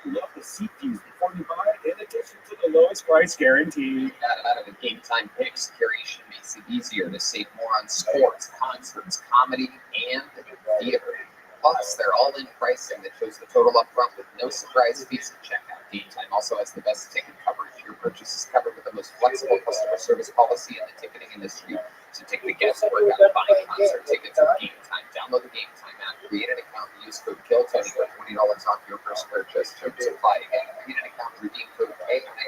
love the seat views before you buy, in addition to the lowest price guarantee. Out of the Game Time Picks, curation makes it easier to save more on sports, concerts, comedy, and theater. Plus, they're all-in pricing that shows the total up front with no surprise fees at checkout. Game Time also has the best ticket coverage. Your purchase is covered with the most flexible customer service policy in the ticketing industry. So take the guesswork out of buying concert tickets with Game Time. Download the Game Time app, create an account, and use code KILLTONY for $20 off your first purchase. Terms apply. Again, create an account, redeem code KILLTONY.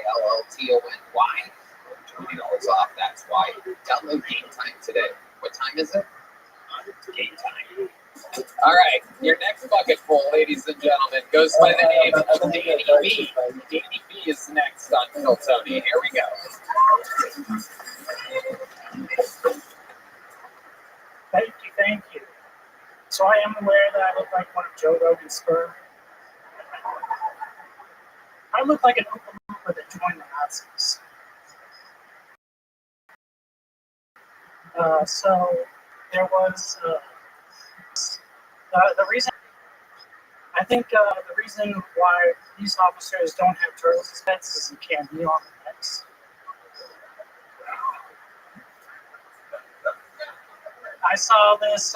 $20 off. That's why. Download Game Time today. What time is it? Game Time. All right, your next bucket full, ladies and gentlemen, goes by the name of Danny B. Danny B is next on Kill Tony. Here we go. Thank you. So I am aware that I look like one of Joe Rogan's sperm. I look like an Oompa Loompa that joined the Nazis. So there was the reason. I think the reason why police officers don't have turtles as pets is you can't be on the pets. I saw this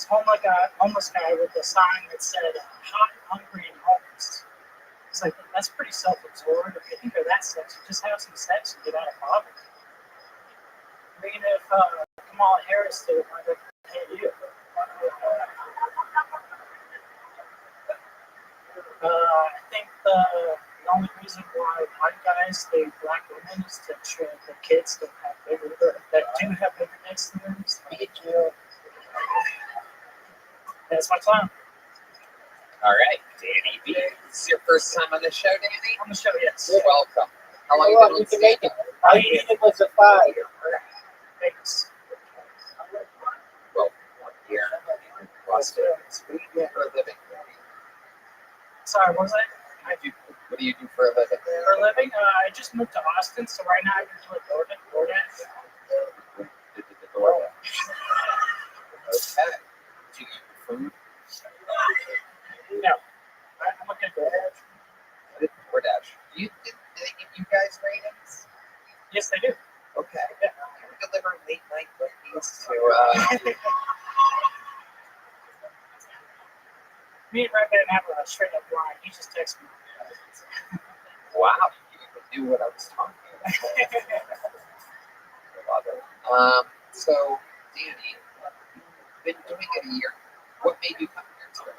homeless guy with a sign that said "hot, hungry, and homeless." It's like, that's pretty self-absorbed. If you think of that sex, you just have some sex and get out of poverty. I mean, if Kamala Harris did it, why would they pay you? I think the only reason why white guys date black women is to ensure that the kids that do have bigger necks than them. That's my time. All right, Danny B. This is your first time on the show, Danny? On the show, yes. You're welcome. How long have you been on stage? All you needed was a fire. Thanks. Well, 1 year. Lost it. What do you do for a living? Sorry, what was that? What do you do for a living? For a living, I just moved to Austin, so right now I can do a DoorDash. Okay. Do you eat food? No. I'm looking at DoorDash. DoorDash. Do they give you guys ratings? Yes, they do. Okay. Yeah. Can we deliver late night cookies to Me and Rabbi didn't have a straight up line. He just texted me. Wow, you even knew what I was talking about. I love it. So, Danny, been doing it a year. What made you come here today?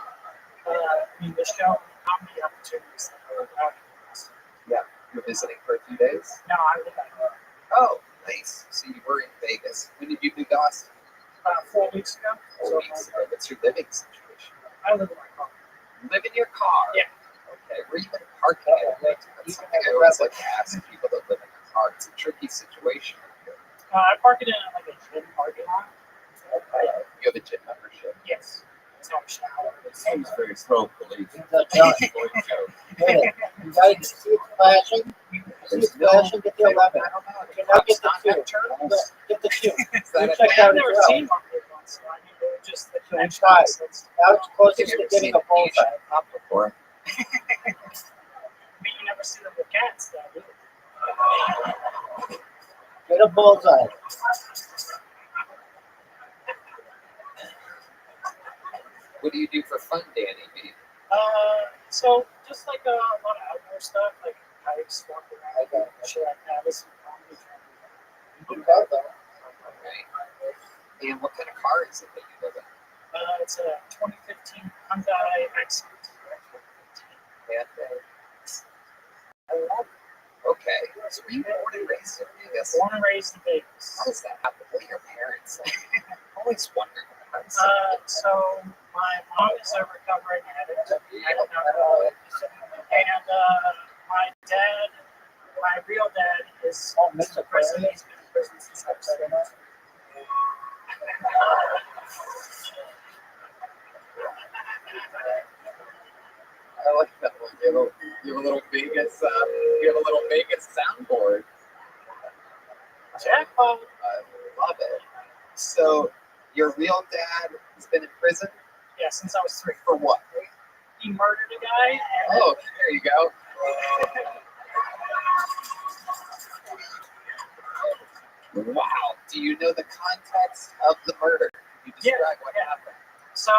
The show, comedy opportunities. Yeah, you're visiting for a few days? No, I live at home. Oh, nice. So you were in Vegas. When did you move to Austin? 4 weeks ago. 4 weeks ago. What's your living situation? I live in my car. You live in your car? Yeah. Okay. Where you been parking it? That's something I always like to ask people that live in their car. It's a tricky situation. I park it in like a gym parking lot. Okay. You have a gym membership? Yes. It's on shower. It seems very slow, police. You guys see flashing? See Flash and get the 11. I don't know. Okay, now get the Not 2. have turtles? Get the 2. Is that You a checked thing? out I've never as well. seen Monday once, so I mean, they were just the So connection. 5. That's- Now it's closest Have you to ever getting seen a bullseye. Asian cop before? I mean, you never see them with cats, though, do you? Get a bullseye. What do you do for fun, Danny B? So just like a lot of outdoor stuff, like hikes, walk around, shit like that. Listen to comedy. Okay. And what kind of car is it that you live in? It's a 2015 Hyundai Accent. And, I love it. Okay. So were you born and raised in Vegas? Born and raised in Vegas. How does that happen? What are your parents like? I always wondered that. So my mom is a recovering addict, and my dad, my real dad, is in prison. He's been in prison since I was 7. I like that one. You have a little Vegas. You have a little Vegas soundboard. Jackpot. I love it. So your real dad has been in prison Yeah, since I was 3. for what? He murdered a guy. And Oh, there you go. Wow. Do you know the context of the murder? Can you describe what happened? So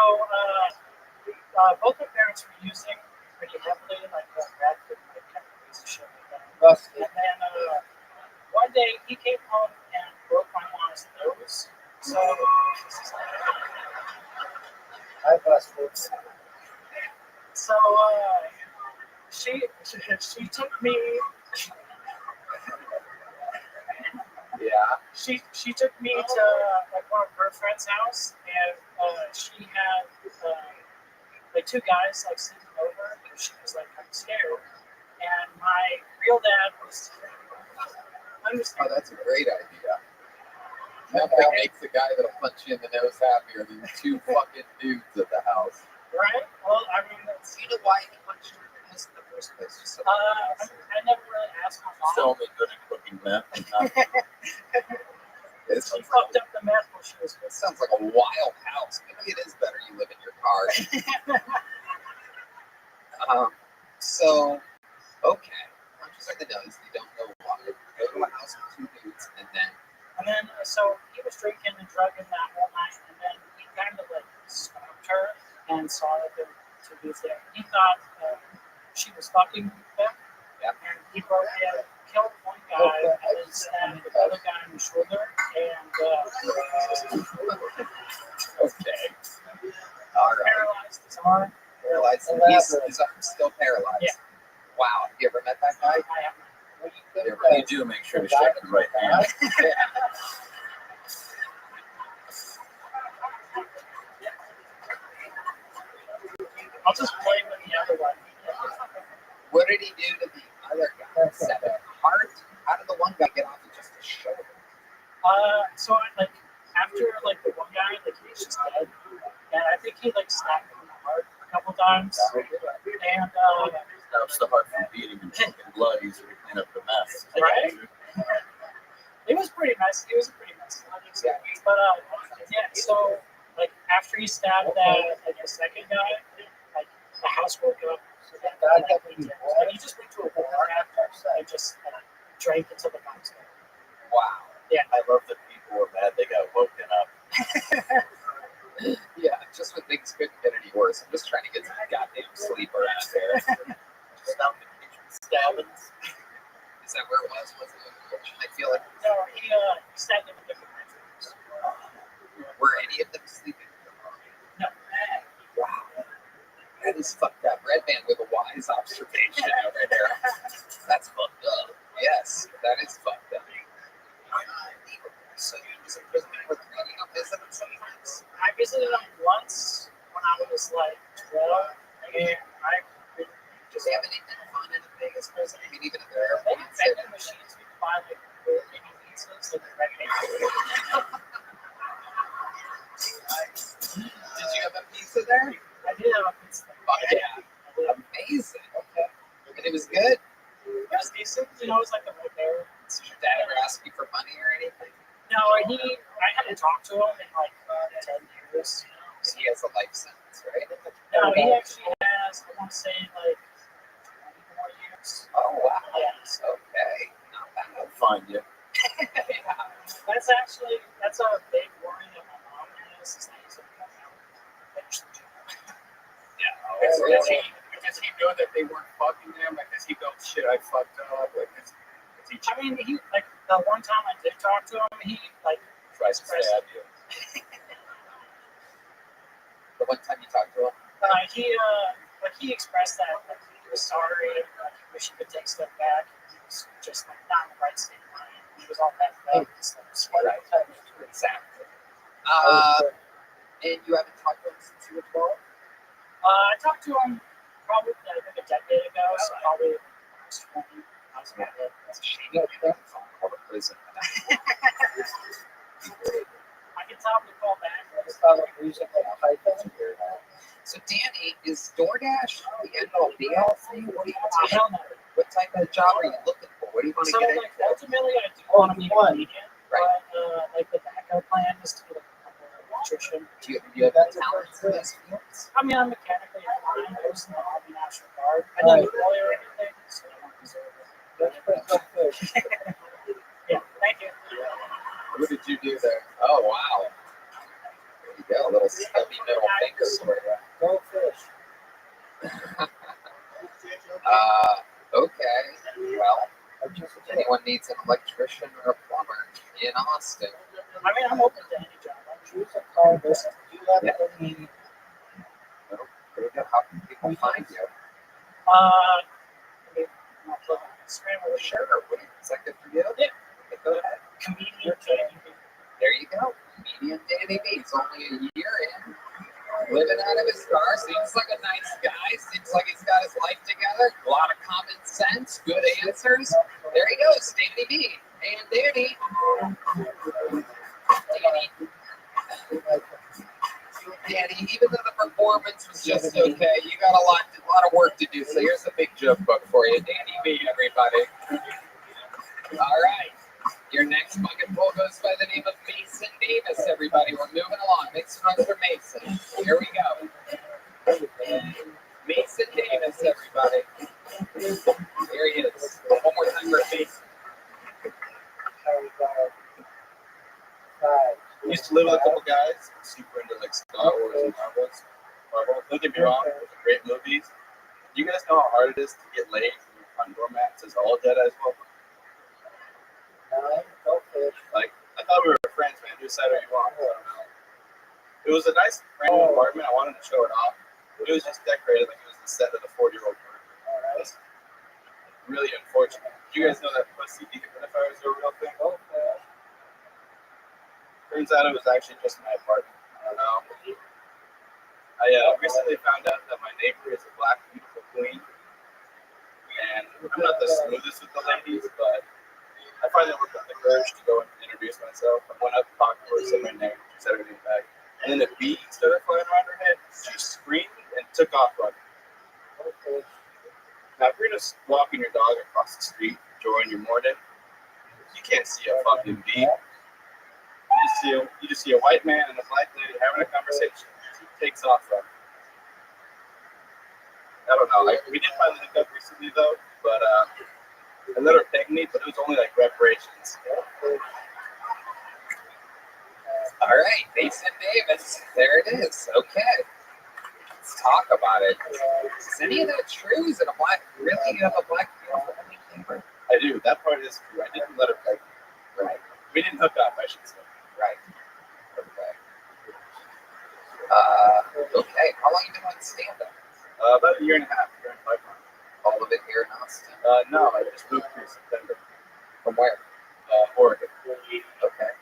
both my parents were using pretty heavily, like meth and like kind of crazy shit like that. And then one day he came home and broke my mom's nose. So I busted. So she took me. Yeah. She took me to like one of her friend's house, and she had like 2 guys like sleeping over because she was like kind of scared. And my real dad was Oh, that's a great idea. Nothing makes a guy that'll punch you in the nose happier than 2 fucking dudes at the house. right. Well, I mean, that's, Do you know why he punched her in the nose in the first place? Just so I never really asked my She's mom. only good at cooking meth. it She fucked up the meth while she was with. sounds like a wild house. Maybe it is better you live in your car. So, okay. Punches in the nose. You don't know why. Go to a house with 2 dudes, and then So he was drinking and drugging that whole night, and then he kind of like stopped her and saw that there were 2 dudes there. He thought she was fucking them, and he broke in, killed one guy, and then stabbed the other guy in the shoulder, and okay. All right. paralyzed his arm. Paralyzed. His arm's still paralyzed. Yeah. Wow. Have you ever met that guy? I have When you do, make sure to shake the right hand. I'll just play with the other one. What did he do to the other guy? Set a heart? How did the one guy get off of just a shoulder? So like after like the one guy, like he's just dead, and I think he like snapped him in the heart a couple times, and Stops the heart from beating and drinking blood easier to clean up the mess. right. It was pretty messy. It was a pretty messy one. But yeah. So like after he stabbed that like the second guy, like the house woke up. And he just went to a bar after and just drank until the cops came. Wow. Yeah. I love that people were mad they got woken up. Yeah, just when things couldn't get any worse. I'm just trying to get some goddamn sleep around here. Stop the kitchen stabbings. Is that where it was? Was it in the kitchen? I feel like. No, he stabbed him in different bedrooms. Were any of them sleeping? No. Wow. That is fucked up. Red Man with a wise observation over there. That's fucked up. Yes, that is fucked up. So you was in prison for 3 and you don't visit him sometimes? I visited him once when I was like 12, and I Does he have anything fun in a Vegas prison? I mean, even at the they airport? had vending machines. We could buy like mini pizzas and red meat. Did you have a pizza there? I did have a pizza. Fuck yeah. Amazing. Okay. And it was good? It was decent. knows like the right there. Does your dad ever ask you for money or anything? No, I haven't talked to him in like 10 years. And he has a life sentence, right? No, he actually has, I want to say, like 20 more years. Oh, wow. Yes. Okay. Not bad. I'll find you. Yeah. That's a big worry that my mom has, is that he's going to come out and finish the job. Does he know that they weren't fucking him? Like, does he go, shit, I fucked up? Like, is he I mean, he, like, the one time I did talk to him, he, like, tries to stab you? The one time you talked to him? he expressed that, like, he was sorry, and like, he wished he could take a step back. He was just, like, not in the right state of mind. He was all that bad. Right. Exactly. And you haven't talked to him since you were 12? I talked to him probably, I think, a decade ago, so probably when I was 20. I was about it. It's a shame you can't phone call to prison. I can tell him to call back. So, Danny, is DoorDash the end all be all for you? What do you want to Hell no. What type of job are you looking for? What do you want to So, get like, into? ultimately, I do want to be a comedian, Right. but, like, the backup plan is to be, like, a electrician. Do you have that talent for those fields? I mean, I'm mechanically inclined. I was in the Army National Guard. I didn't deploy or anything, so I don't deserve it. Yeah, thank you. What did you do there? Oh, wow. There you go. A little stubby middle finger sort of. Goldfish. Okay. Well, if anyone needs an electrician or a plumber in Austin, I mean, I'm open to any job. I'm Choose a car business. Do you have any? there you go. How can people find you? I mean, my plug on Instagram or Sure. Is that good for you? Yeah. Okay, go ahead. comedian JUB. There you go. Comedian Danny B. He's only a year in. Living out of his car. Seems like a nice guy. Seems like he's got his life together. A lot of common sense. Good answers. There he goes. Danny B. And Danny. Danny, even though the performance was just okay, you got a lot of work to do. So here's a big joke book for you. Danny B, everybody. All right. Your next bucket pull goes by the name of Mason Davis, everybody. We're moving along. Make some noise for Mason. Here we go. Mason Davis, everybody. Here he is. One more time for Mason. Used to live with a couple guys, super into like Star Wars and Marvel. Don't get me wrong, those are great movies. Do you guys know how hard it is to get laid from your front doormat? Says all Jedi's welcome. Like, I thought we were friends, man. Whose side are you on? I don't know. It was a nice brand new apartment. I wanted to show it off. It was just decorated like it was the set of the 40-year-old birthday. It was really unfortunate. Did you guys know that pussy dehumidifiers are a real thing? Turns out it was actually just my apartment. I don't know. I recently found out that my neighbor is a black, beautiful queen. And I'm not the smoothest with the ladies, but I finally worked up the courage to go and introduce myself. I went up and talked to her, said my name, she said everything back. And then a bee started flying around her head. She screamed and took off running. Now, if you're just walking your dog across the street, enjoying your morning, you can't see a fucking bee. You just see a white man and a black lady having a conversation. She takes off running. I don't know. We did finally hook up recently, though, but I let her peg me, but it was only like reparations. All right, Mason Davis. There it is. Okay. Let's talk about it. Is any of that true? Is it a black, really? You have a black beautiful neighbor? I do. That part is true. I didn't let her peg me. Right. We didn't hook up, I should say. Right. Okay. Okay. How long have you been on stand-up? About a year and a half here in Pipeline. All of it here in Austin? No, I just moved here in September. From where? Oregon. Okay.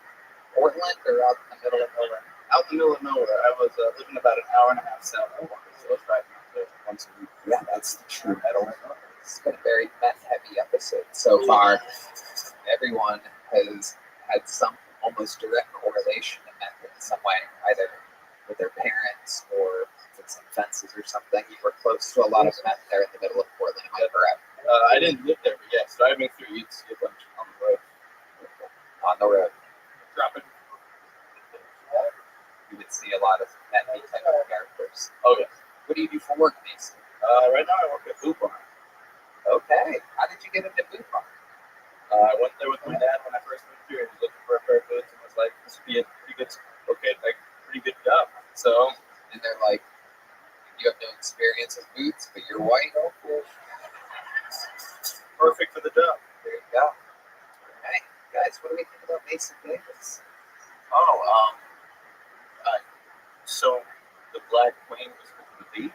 Portland or out in the middle of nowhere? Out in the middle of nowhere. I was living about an hour and a half south of Oregon, so I was driving out there once a week. Yeah, that's the true metal. It's been a very meth-heavy episode so far. Everyone has had some almost direct correlation to meth in some way, either with their parents or with some fences or something. You were close to a lot of meth there in the middle of Portland. Am I correct? I didn't live there, but yes, driving through you'd see a bunch on the road. On the road. Dropping. You would see a lot of that type of characters. Oh yeah. What do you do for work, Mason? Right now I work at Boot Barn. Okay. How did you get into Boot Barn? I went there with my dad when I first moved here. He was looking for a pair of boots and was like, "This would be a pretty good, pretty good job." So, and they're like, "You have no experience with boots, but you're white. Perfect for the job." There you go. Hey, guys, what do we think about Mason Davis? Oh, so the Black Queen was with the beat.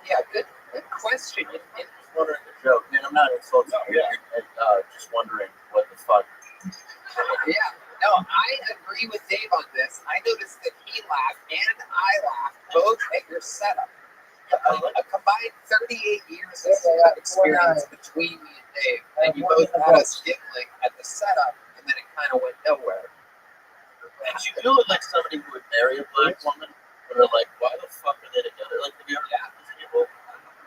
Yeah, good question. Just wondering the joke. Man, I'm not insulting you. Just wondering what the fuck. Yeah, no, I agree with Dave on this. I noticed that he laughed and I laughed both at your setup. A combined 38 years of experience between me and Dave, and you both had us giggling at the setup, and then it kind of went nowhere. Did you feel like somebody who would marry a black woman? But are like, why the fuck are they together? Like, have you ever met these people?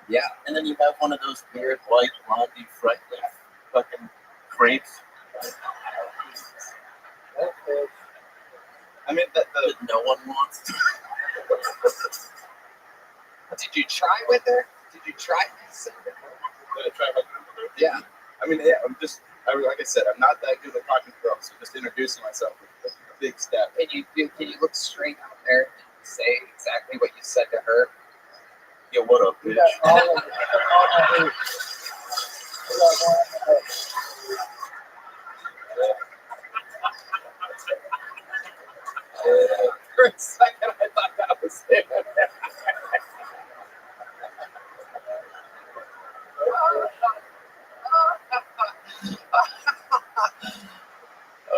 Yeah. And then you have one of those weird white, blondie, freckly fucking crepes. I mean, that no one wants. Did you try with her? Did you try this? Did I try with her? Yeah. I mean, yeah, like I said, I'm not that good at talking to girls, so just introducing myself is a big step. Can you look straight out there and say exactly what you said to her? Yeah, what up, bitch? For a second, I thought that was it.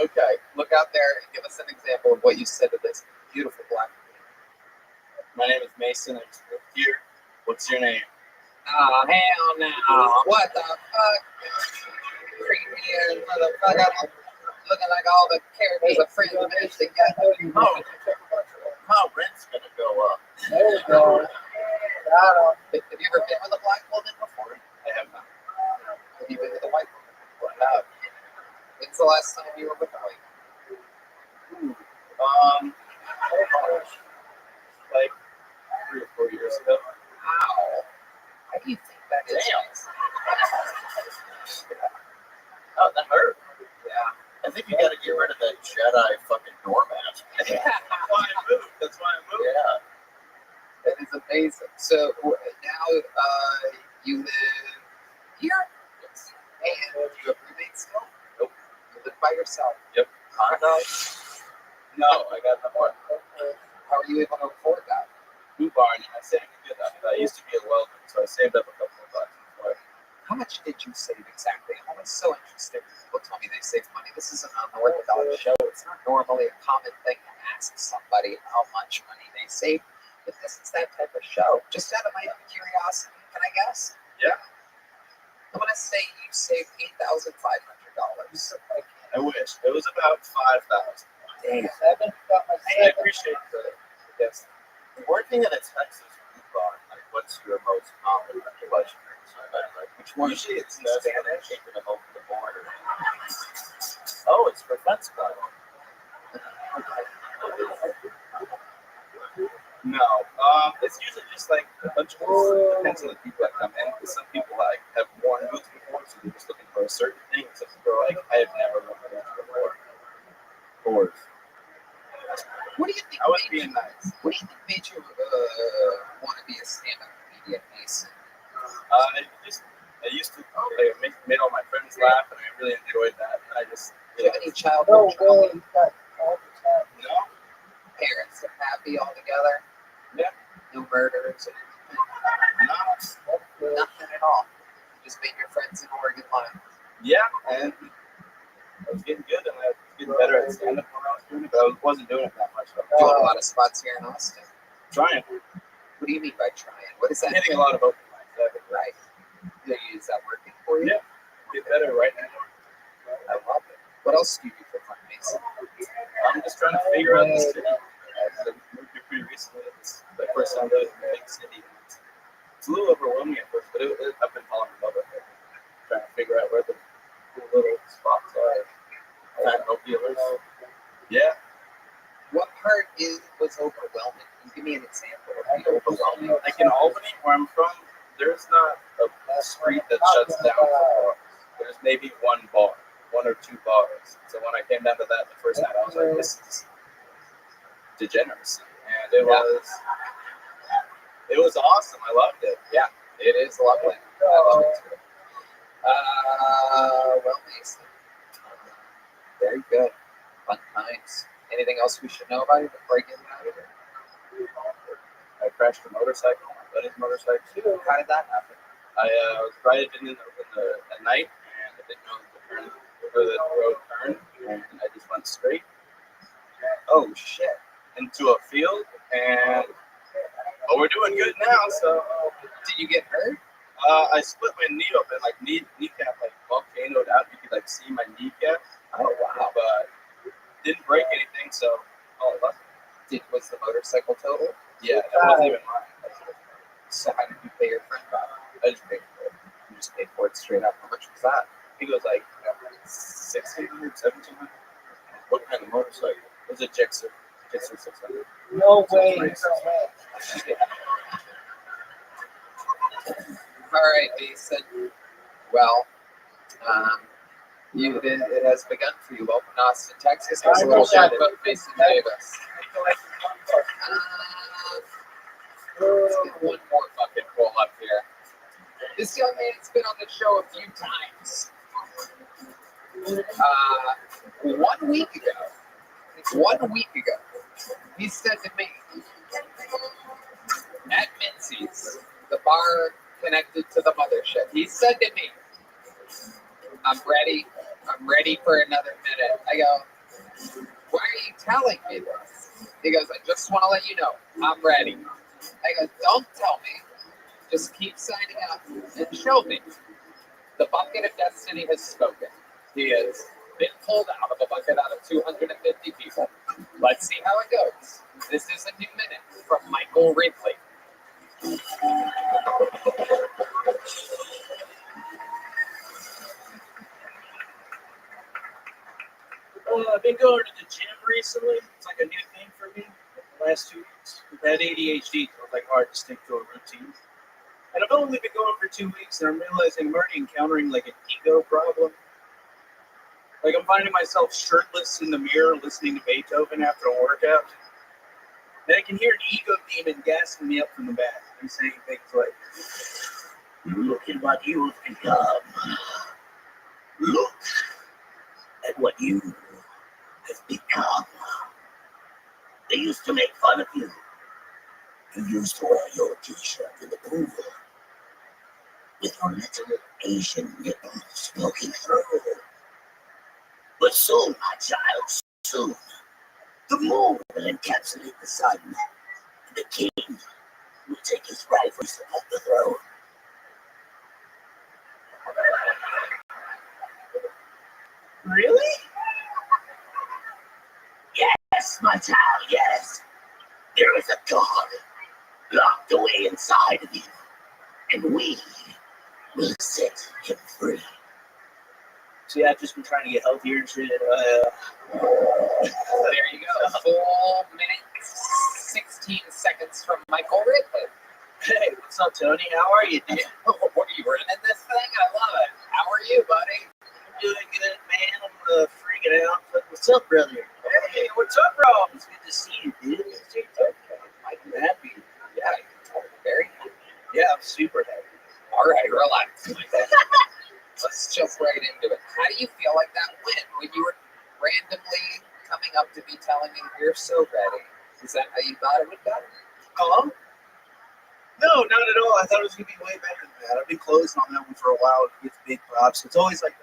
Okay, look out there and give us an example of what you said to this beautiful black woman. My name is Mason. I just moved here. What's your name? Oh, hell no. What the fuck? Creepy ass motherfucker. Looking like all the characters of Friends of Age together. Oh, my rent's gonna go up. There you go. Have you ever been with a black woman before? I have not. Have you been with a white woman before? No. When's the last time you were with a white woman? Like 3 or 4 years ago. Wow. How do you think that is? Oh, that hurt. Yeah. I think you gotta get rid of that Jedi fucking doormat. That's why I moved. Yeah. That is amazing. So now you live here? Yes. And you have roommates still? Nope. You live by yourself? Yep. No, I got no more. How are you able to afford that? Boot Barn, I saved a good. I used to be a welder, so I saved up a couple of bucks before. How much did you save exactly? I'm always so interested when people tell me they saved money. This is an unorthodox show. It's not normally a common thing to ask somebody how much money they saved, but this is that type of show. Just out of my own curiosity, can I guess? Yeah. I'm going to say you saved $8,500. I wish. It was about 5,000. Damn. I appreciate the yes. Working at a Texas boot barn, like, what's your most common question? Like, which one? Usually it's Spanish. Taking them over the border. Oh, it's for fence cutting. No. It's usually just like a bunch of depends on the people that come in. Because some people like have worn boots before, so they're just looking for a certain thing. Some people are like, I have never worn boots before. Boards. What do you think? I was being nice. What do you think made you want to be a stand-up comedian, Mason? I used to made all my friends laugh, and I really enjoyed that. And I just Do you have any childhood trauma? No. Parents are happy all together? Yeah. No murders or anything? No. Nothing at all. You just made your friends in Oregon line. Yeah, and I was getting good, and I was getting better at stand-up when I was doing it, but I wasn't doing it that much. Doing a lot of spots here in Austin. Trying. What do you mean by trying? What is that? Hitting a lot of open mics. Right. Is that working for you? Yeah. Get better right now. I love it. What else do you do for fun, Mason? I'm just trying to figure out the city. I moved here pretty recently. It's the first time I lived in a big city. It's a little overwhelming at first, but I've been falling in love with it. Trying to figure out where the dealers. Yeah. What part was overwhelming? Can you give me an example of the overwhelming? Like in Albany, where I'm from, there's not a street that shuts down for bars. There's maybe one bar, one or two bars. So when I came down to that the first night, I was like, this is degeneracy. And it was awesome. I loved it. Yeah, it is lovely. I love it too. Well, Mason. Very good. Fun times. Anything else we should know about you before I get out of here? I crashed a motorcycle, my buddy's motorcycle. How did that happen? I was riding at night, and I didn't know the road turned, and I just went straight. Oh shit! Into a field, but we're doing good now. So, did you get hurt? I split my knee open, like kneecap, like volcanoed out. You could like see my kneecap. Oh wow! But didn't break anything, so all I left. Was the motorcycle total? Yeah, it wasn't even mine. So how did you pay your friend back? I just paid for it. You just paid for it straight up. How much was that? I think it was like 1,600, 1,700. What kind of motorcycle? It was a Gixxer 600. No way. All right, Mason. Well, it has begun for you. Welcome to Austin, Texas. There's a little bit about Mason Davis. Let's get one more fucking pull up here. This young man's been on the show a few times. 1 week ago, he said to me, at Mincy's, the bar connected to the mothership, he said to me, I'm ready for another minute. I go, why are you telling me this? He goes, I just want to let you know, I'm ready. I go, don't tell me. Just keep signing up and show me. The bucket of destiny has spoken. He has been pulled out of a bucket out of 250 people. Let's see how it goes. This is a new minute from Michael Ridley. I've been going to the gym recently. It's like a new thing for me. The last 2 weeks. With that ADHD, it was like hard to stick to a routine. And I've only been going for 2 weeks, and I'm realizing I'm already encountering like an ego problem. Like I'm finding myself shirtless in the mirror listening to Beethoven after a workout. And I can hear an ego demon gassing me up from the back and saying things like, look at what you have become. Look at what you have become. They used to make fun of you. You used to wear your t-shirt in the pool with your little Asian nipples poking through. But soon, my child, soon, the moon will encapsulate the sun, and the king will take his rightful place upon the throne. really? Yes, my child, yes. There is a God locked away inside of you, and we will set him free. See, I've just been trying to get healthier and shit. There you go. 4 minutes, 16 seconds from Michael Ridley. Hey, what's up, Tony? How are you, dude? What are you running this thing? I love it. How are you, buddy? I'm doing good, man. I'm freaking out. What's up, brother? Hey, what's up, bro? It's good to see you, dude. I'm happy. Yeah, very happy. Yeah, I'm super happy. All right, relax. Let's jump right into it. How do you feel like that went when you were randomly coming up to me telling me you're so ready? Is that how you thought it would go? No, not at all. I thought it was going to be way better than that. I've been closing on that one for a while. It gets big props. It's always like,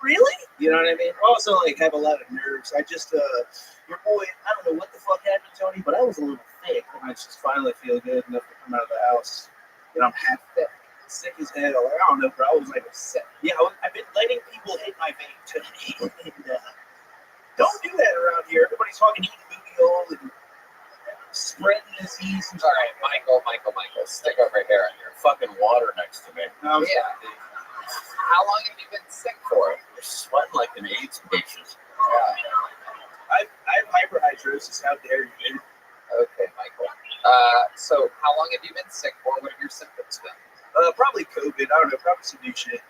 really? You know what I mean? I also like have a lot of nerves. Your boy, I don't know what the fuck happened, Tony, but I was a little thick, and I just finally feel good enough to come out of the house. And I'm half thick. Sick as hell. I don't know, bro. I was like sick. Yeah, I've been letting people hit my vein today. And, don't do that around here. Everybody's talking eating booty hole and spreading disease. All right, Michael, stick over here on your fucking water next to me. Yeah. How long have you been sick for? You're sweating like an AIDS patient. Yeah. tuberculosis. How dare you? Okay, Michael. So how long have you been sick for? What have your symptoms been? Probably COVID. I don't know. Probably some new shit.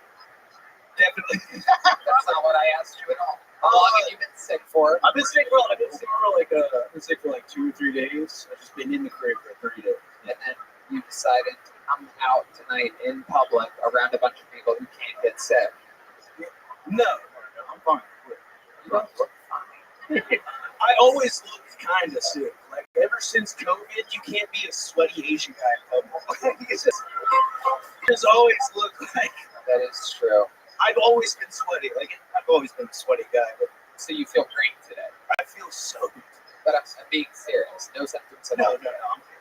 Definitely. That's not what I asked you at all. How long have you been sick for? I've been sick for like 2 or 3 days. I've just been in the crib for 30 days. And then you decided to come out tonight in public around a bunch of people who can't get sick. No, I'm fine. You don't look fine. I always look kind of sick. Like ever since COVID, you can't be a sweaty Asian guy in public. It's just always look like. That is true. I've always been sweaty. Like I've always been a sweaty guy. But So you feel great today. I feel so good. But I'm being serious. No symptoms at all. No, I'm good.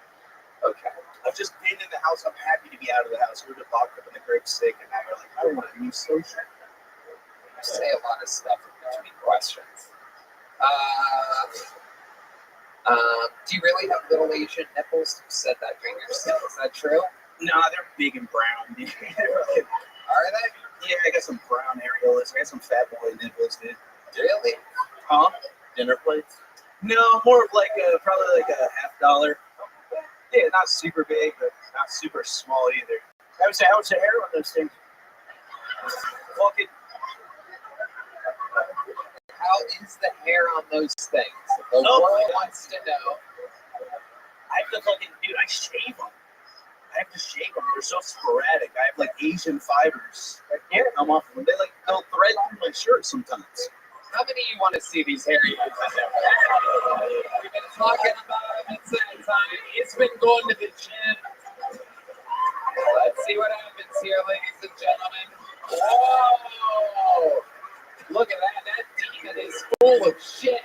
Okay. I've just been in the house. I'm happy to be out of the house. We were locked up in the crib sick, and now you're like, I don't want to be social. You say a lot of stuff in between questions. Do you really have little Asian nipples? You said that during your stay. Is that true? Nah, they're big and brown. Are they? Yeah, I got some brown areolas. I got some fat boy nipples, dude. Really? Huh? Dinner plates? No, more of like probably like a $50. Yeah, not super big, but not super small either. I would say, how much the hair on those things? Fucking. How is the hair on those things? The world wants to know. I have to fucking, dude, I shave them. I have to shave them. They're so sporadic. I have like Asian fibers. I can't come off them. They'll thread through my shirt sometimes. How many of you want to see these hairy heads? We've been talking about them at the time. It's been going to the gym. Let's see what happens here, ladies and gentlemen. Whoa! Look at that. That demon is full of shit.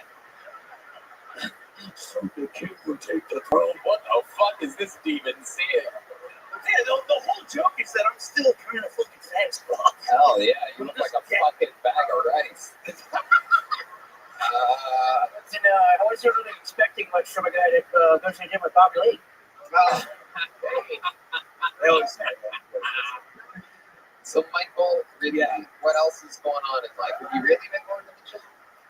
So the kid will take the throne. What the fuck is this demon seeing? Yeah, the whole joke is that I'm still kind of fucking fat as fuck. Hell yeah, you look like a fucking bag of rice. I wasn't really expecting much from a guy that goes to the gym with Bobby Lee. They always say that. So, Michael, really, what else is going on in life? Have you really been going to the gym?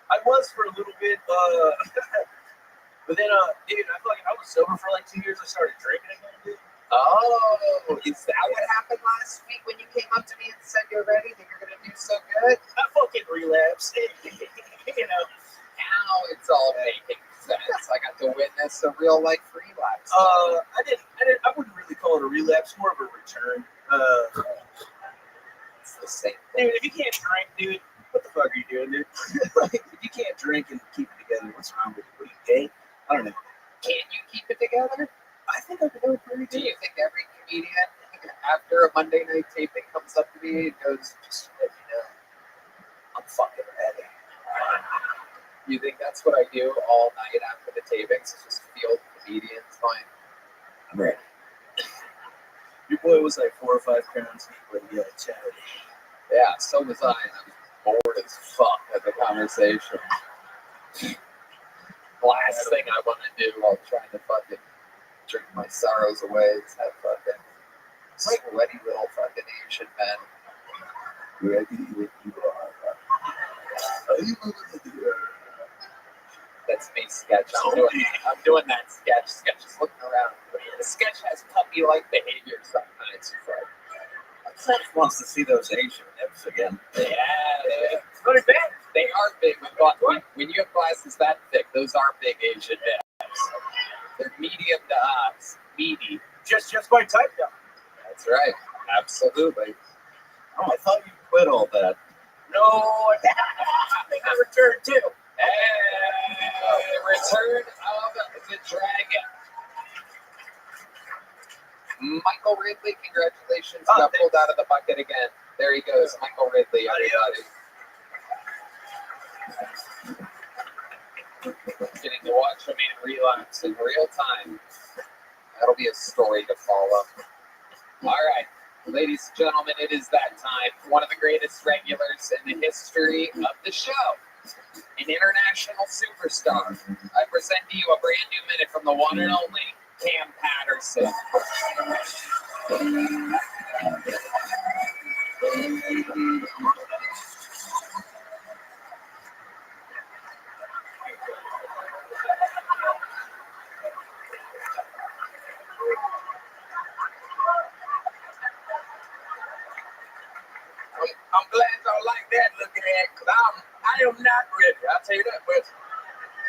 I was for a little bit, but then, dude, I was sober for like 2 years. I started drinking again, dude. Oh, is that what happened last week when you came up to me and said you're ready, that you're going to do so good? I fucking relapsed. You know. Now it's all making sense. I got to witness a real life relapse. I wouldn't really call it a relapse, more of a return. It's the same thing. Dude, if you can't drink, dude, what the fuck are you doing, dude? Like, if you can't drink and keep it together, what's wrong with you? What are you, gay? I don't know. Can you keep it together? I think I can do it pretty good. Do you think every comedian, after a Monday night taping, comes up to me and goes, just to let you know, I'm fucking ready? You think that's what I do all night after the tapings? Is just field comedians going, I'm ready. Your boy was like 4 or 5 pounds deep when he chatted. Yeah, so was I, and I was bored as fuck at the conversation. Last thing I want to do while trying to fucking drink my sorrows away is have fucking sweaty little fucking Asian men. Ready when you are. That's me sketch. I'm doing that sketch. Sketch is looking around. The sketch has puppy-like behavior sometimes. It's like, Seth wants to see those Asian nips again. yeah, Pretty bad. they are big. When you have glasses that thick, those are big Asian nips. They're medium to us. Meaty. Just my type, though. That's right. Absolutely. Oh, I thought you quit all that. No, I think I returned too. And Return of the Dragon. Michael Ridley, congratulations. Got pulled out of the bucket again. There he goes, Michael Ridley, everybody. Getting to watch a man relapse in real time. That'll be a story to follow. All right, ladies and gentlemen, it is that time. One of the greatest regulars in the history of the show. An international superstar. I present to you a brand new minute from the one and only Cam Patterson. glad y'all like that looking at, because I am not ready. I'll tell you that. But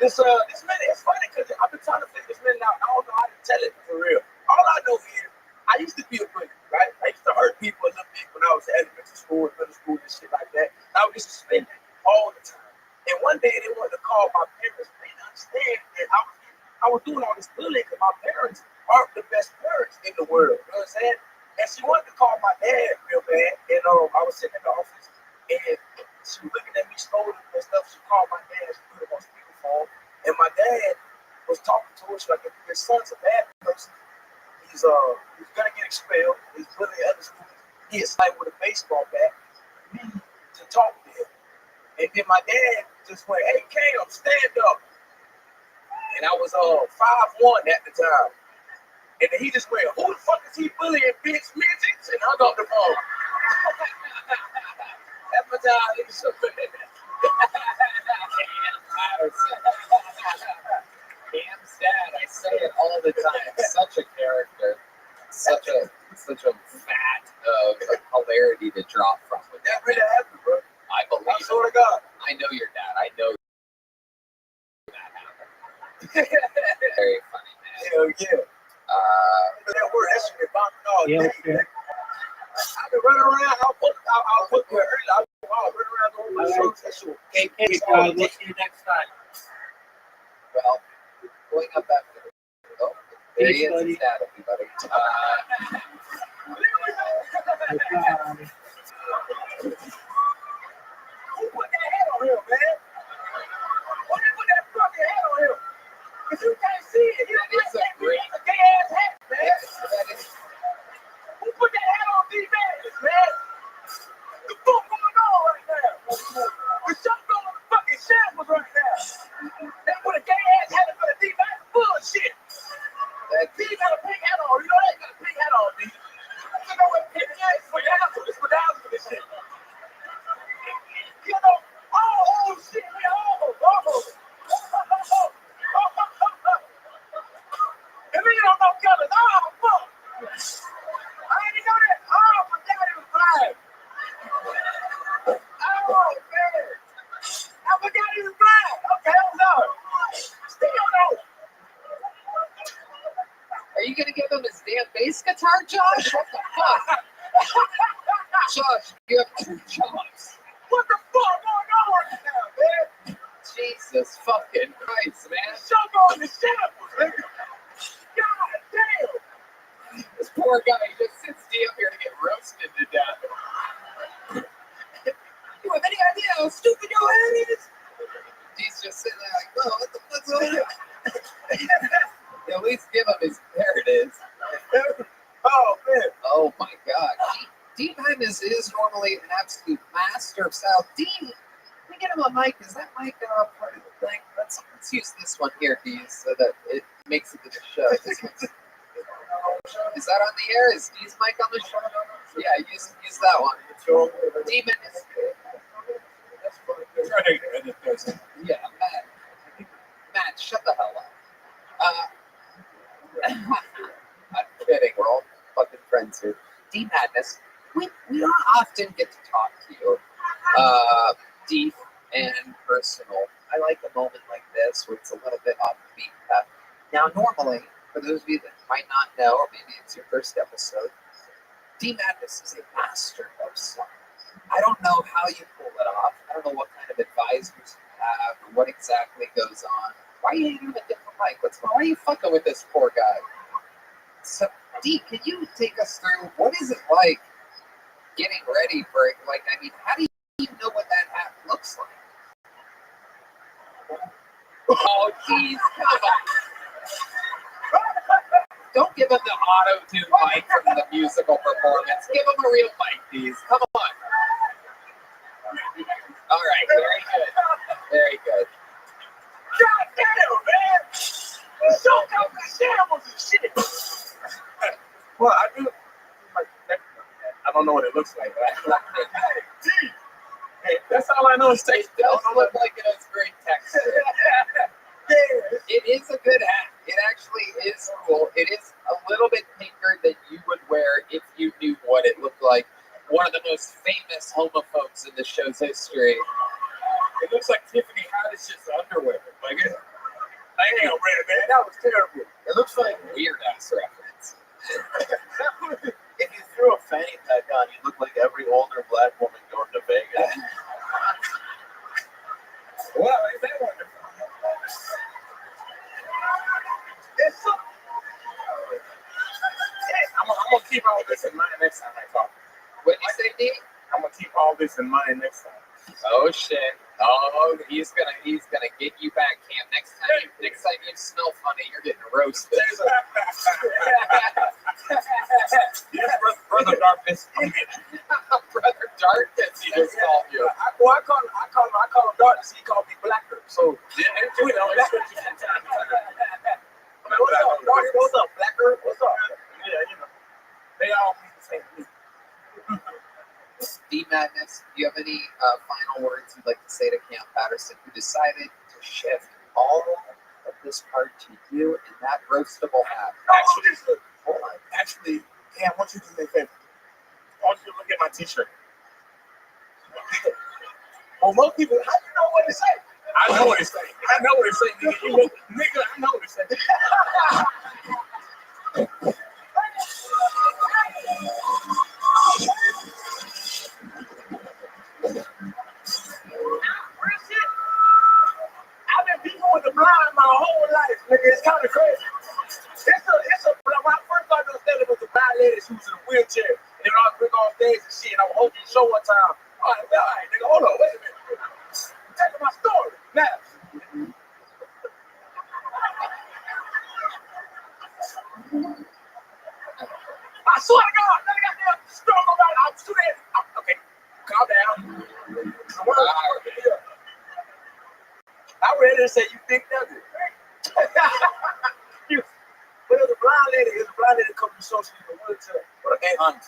this minute, it's funny because I've been trying to figure this minute out. I don't know how to tell it for real. All I know is I used to be a bully, right? I used to hurt people a little bit when I was in elementary school and middle school and shit like that. I would get suspended all the time. And one day they wanted to call my parents. They didn't understand that I was doing all this bullying because my parents aren't the best parents in the world. You know what I'm saying? And she wanted to call my dad real bad. And I was sitting in the office and she was looking at me scolding and stuff. She called my dad. She put him on speakerphone. And my dad was talking to her. She's like, your son's a bad person. He's gonna get expelled. He's bullying other students. He is like with a baseball bat. Me to talk to him. And then my dad just went, hey, Cam, stand up. And I was 5'1" at the time. And then he just went, who the fuck is he bullying, bitch, midgets? And hung up the phone. That's my time. He was so good at that. Cam's dad, I say it all the time. Such a character. Such a fat hilarity to drop from. That really happened, bro. I believe I swear to God. I know your dad. I know that happened. Very funny, man. Hell yeah. That word, that shit been bombing all day. Yeah. I've been running around. I'll put there early. I'll run around doing my shows. That shit. Hey, we'll see you next time. Well, going up after there he is, his dad, everybody. Who put that hat on him, man? Who put that fucking hat on him? Because you can't see it. It's a gay ass hat, man. Who put that hat on these men, man? The fuck going on right now? The show's going on the fucking shambles right now. They put a gay ass hat on the D. That's bullshit. D got a pink hat on. You know they got a pink hat on, D. You know what pink is? For y'all, it's for down for this shit. You know, oh shit, and then you don't know colors. Oh, fuck. I didn't know that. Oh, I forgot it was black. Oh, man. I forgot it was black. Okay, I'm sorry. Still know. Are you gonna give him his damn bass guitar, Josh? What the fuck? Josh, you have 2 jobs. What the fuck going on right now, man? Jesus fucking Christ, man. Show going to shambles, nigga. God damn. This poor guy just sits up here to get roasted to death. You have any idea how stupid your head is? He's just sitting there like, oh, what the fuck's going on? At least give him his, there it is. Oh, man. Oh, my God. Dean Madness is normally an absolute master of style. Dean, can we get him a mic? Is that mic part of the thing? Let's use this one here, Dean, so that it makes it to the show. Is that on the air? Is Dean's mic on the show? Yeah, use that one. Demon is yeah, Matt, shut the hell up. I'm kidding. We're all fucking friends here. D Madness, we don't often get to talk to you deep and personal. I like a moment like this where it's a little bit off the beaten path. Now, normally, for those of you that might not know, or maybe it's your first episode, D Madness is a master of song. I don't know how you pull it off. I don't know what kind of advisors you have or what exactly goes on. Why are you handing him a different mic? What's going on? Why are you fucking with this poor guy? So, D, can you take us through what is it like getting ready for it? Like, I mean, how do you know what that hat looks like? Oh, geez, come on. Don't give him the auto-tune mic from the musical performance. Give him a real mic, please. Come on. All right, very good. Very good. God damn, man! You don't come to shambles and shit! Well, I do. I don't know what it looks like, but I feel like hey, that's all I know is it does look like it has great texture. It is a good hat. It actually is cool. It is a little bit pinker than you would wear if you knew what it looked like. One of the most famous homophobe the show's history. It looks like Tiffany Haddish's underwear. Like, damn, man, that was terrible. It looks like Weird ass reference. If you threw a fanny pack on, you look like every older black woman going to Vegas. Well, ain't that wonderful? it's so. I'm gonna keep all this in mind next time I talk. What did you say, D? I'm gonna keep all this in mind next time. Oh shit! Oh, he's gonna get you back, Cam. Next time you smell funny, you're getting roasted. Yes, brother Darkness. Brother Darkness, he just called you. I call him Darkness. He called me Blacker. So you know that's what you can tell. I mean, what's up, Darkness? What's up, Blacker? What's up? Yeah, you know, they all mean the same thing. D Madness, do you have any final words you'd like to say to Cam Patterson, who decided to shift all of this part to you in that roastable hat? Actually, Cam, I want you to do me a favor. I want you to look at my t-shirt. Well, most people, how do you know what to say? I know what it's saying. I know what it's saying, nigga. You look, nigga, I know what it's saying. I've been people with the blind my whole life, nigga. It's kind of crazy. When I first started understanding it was a blind lady, she was in a wheelchair. And then I was bring on stage and shit, and I was holding the show one time. All right, nigga, hold on, wait a minute. Tell my story. Now. I swear to God, nigga, goddamn struggle about it. I'm straight. Okay, calm down. I ready to say you big nugget. But it was a blind lady. It was a blind lady coming to social in the wheelchair. Hey, honey.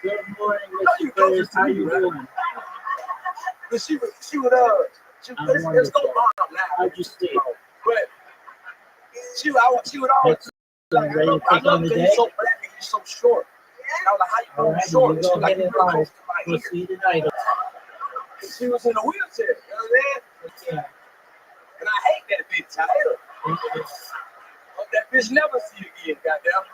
Good morning, Mr. Curtis. How you doing? But she would let's go mom now. How'd you stay? But she would always Ready to I take love on the because day? he's so black and he's so short. And I was like, how you All doing right, short? you She go was like, ahead you and real live. close to my We'll ear. see you tonight. She was in a wheelchair, you know what I'm saying? And I hate that bitch. I hate her. Hope that bitch never see you again, goddamn.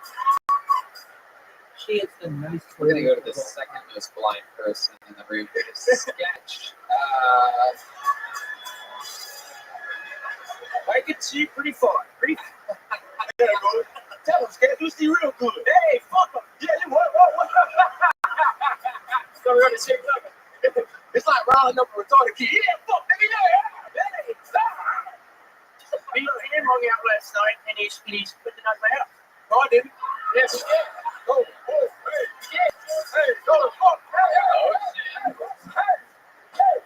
She is the nice. We're gonna go to the second most blind person in the room. Sketch. I can see pretty far. Pretty far. Tell him, Sketch, you see real good. Hey, fuck him. Yeah, you what? So we're gonna shake up. It's like rounding up a retarded kid. Yeah, fuck, nigga, yeah. Hey, stop. Me and him hung out last night, and he's putting it on my house. No, I didn't. Yes. Go, hey, go to fuck. Hey.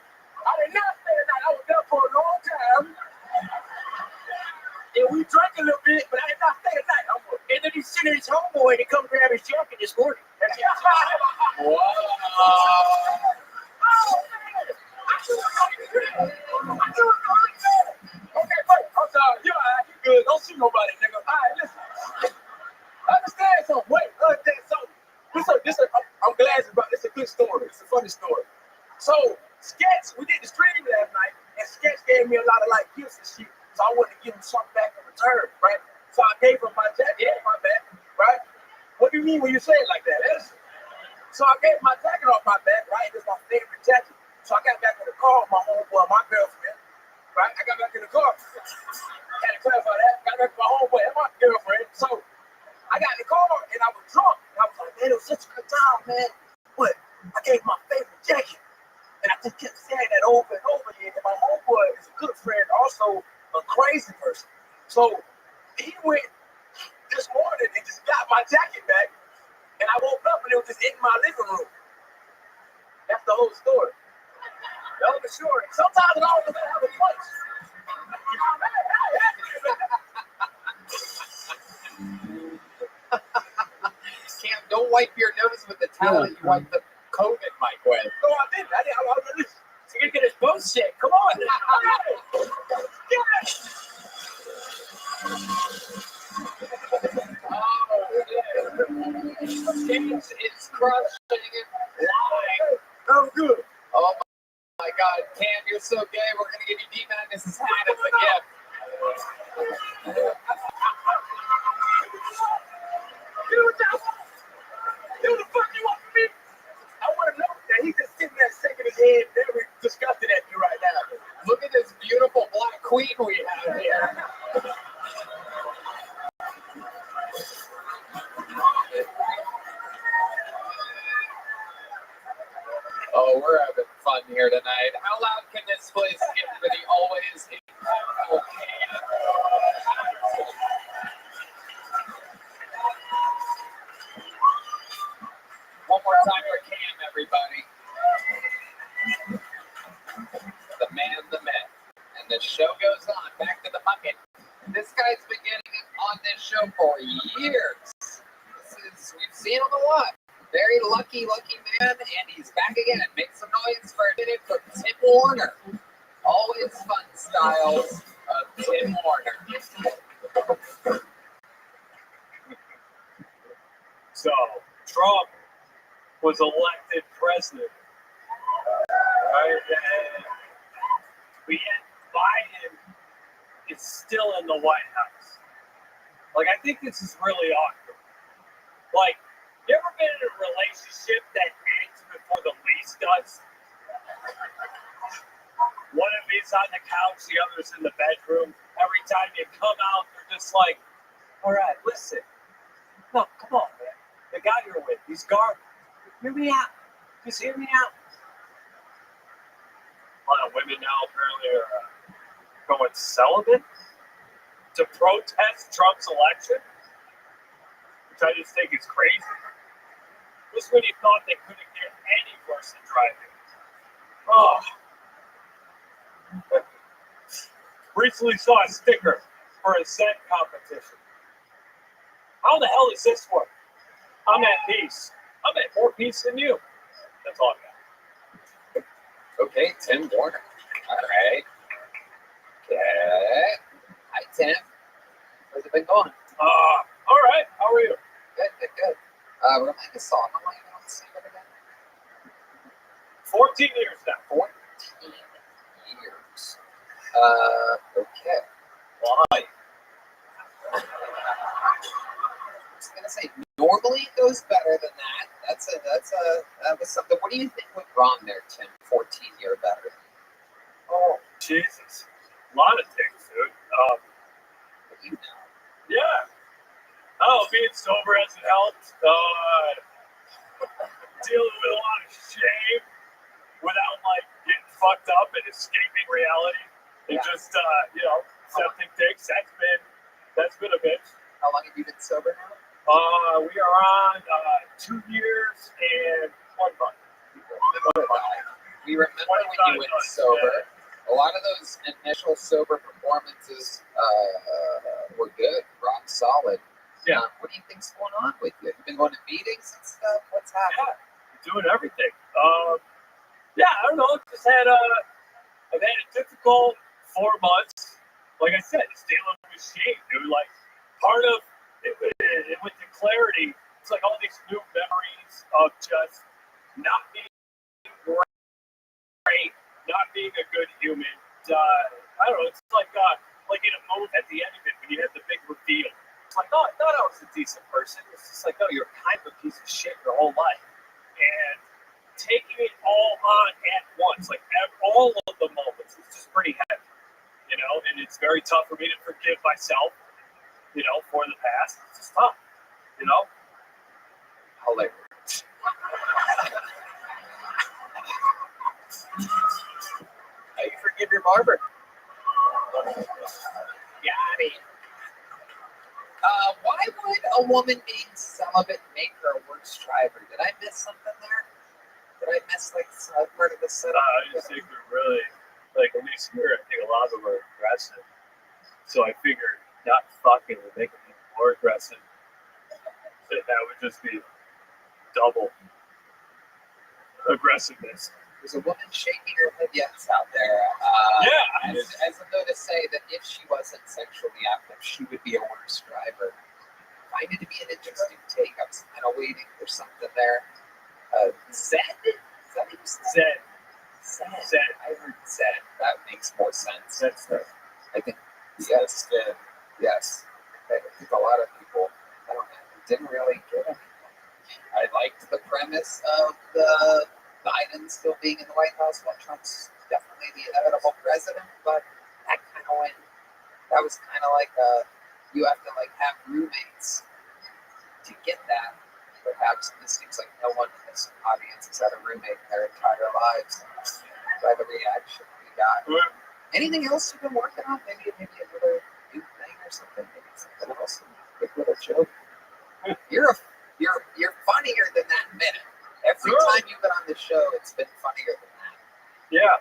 I did not stay the night. I was there for a long time. And we drank a little bit, but I did not stay the night. And then he's sitting his homeboy to come grab his jacket this morning. Whoa. Okay, wait. I'm sorry. You're all right. You good. Don't shoot nobody, nigga. All right, listen. Understand something. Wait, understand something. I'm glad it's a good story. It's a funny story. So, Sketch, we did the stream last night, and Sketch gave me a lot of like gifts and shit. So I wanted to give him something back in return, right? So I gave him my jacket off my back, right? What do you mean when you say it like that? So I gave my jacket off my back, right? It's my favorite jacket. So I got back in the car with my homeboy, my girlfriend, right? I got back in the car. Had to clarify that. Got back with my homeboy and my girlfriend. So I got in the car and I was drunk. And I was like, man, it was such a good time, man. But I gave my favorite jacket. And I just kept saying that over and over again. And my homeboy is a good friend, also a crazy person. So he went this morning and just got my jacket back. And I woke up and it was just in my living room. That's the whole story. The whole story. Sometimes it all doesn't have a place. Cam, don't wipe your nose with the towel that you wiped the COVID mic with. No, I didn't. I didn't. So you get his boat shit. Come on. James is crushing it live queen we have here. Oh, we're having fun here tonight. How loud can this place get for the always incredible Cam? One more time for Cam, everybody. The man, the myth. And the show goes on. Back to the bucket. This guy's been getting on this show for years. We've seen him a lot. Very lucky man, and he's back again. Make some noise for a minute for Tim Warner. Always fun styles of Tim Warner. So, Trump was elected president, right? And we had Biden is still in the White House. Like, I think this is really awkward. Like, you ever been in a relationship that ends before the lease does? One of you's on the couch, the other's in the bedroom. Every time you come out, they're just like, all right, listen. No, come on, man. The guy you're with, he's garbage. Hear me out. Just hear me out. A lot of women now apparently are going celibate to protest Trump's election, which I just think is crazy. Just when you thought they couldn't get any worse than driving. Oh. Recently saw a sticker for a scent competition. How the hell does this work? I'm at peace. I'm at more peace than you. That's all I got. Okay, Tim Warner. All right. Okay. Hi, Tim. How's it been going? All right. How are you? Good. Remind us all, how long have you been on the scene again? 14 years now. 14 years. Okay. Why? I was gonna say normally it goes better than that. That was something. What do you think went wrong there, Tim? 14-year better. Oh, Jesus. A lot of things, dude. What do you know? Yeah. Oh, being sober hasn't helped. Dealing with a lot of shame without like getting fucked up and escaping reality. And just accepting dicks. That's been a bitch. How long have you been sober now? We are on 2 years and 1 month. We remember when you went sober. A lot of those initial sober performances were good, rock solid. Yeah. What do you think's going on with you? You've been going to meetings and stuff. What's happening? Yeah, doing everything. Yeah, I don't know. I've had a difficult 4 months. Like I said, it's dealing with shame, dude. Like part of it with the clarity, it's like all these new memories of just not being great, not being a good human. I don't know. It's like in a movie at the end of it when you have the big reveal. It's like, oh, I thought I was a decent person. It's just like, oh, you're kind of a piece of shit your whole life. And taking it all on at once, like all of the moments, it's just pretty heavy, and it's very tough for me to forgive myself, for the past. It's just tough, Hilarious. How you forgive your barber? Got it. Why would a woman being celibate make her a worse driver? Did I miss something there? Did I miss part of the setup? I just think they're really, at least here, I think a lot of them are aggressive. So I figured not fucking would make them even more aggressive. That would just be double aggressiveness. There's a woman shaking her head yes out there. As a though to say that if she wasn't sexually active, she would be a worse driver. I find it to be an interesting take. I was kind of waiting for something there. Zed? Is that what you said? Zed. I heard Zed. That makes more sense. I think, yes. Yes. I think a lot of people, I don't know, didn't really get it. I liked the premise of the Biden still being in the White House while Trump's definitely the inevitable president, but that kind kind of went. That was kind of like you have to like have roommates to get that. Perhaps this seems like no one in this audience has had a roommate in their entire lives. By the reaction we got. Anything else you've been working on? Maybe another new thing or something. Maybe something else. A quick little joke. You're funnier than that minute. Every time you've been on the show, it's been funnier than that. Yeah.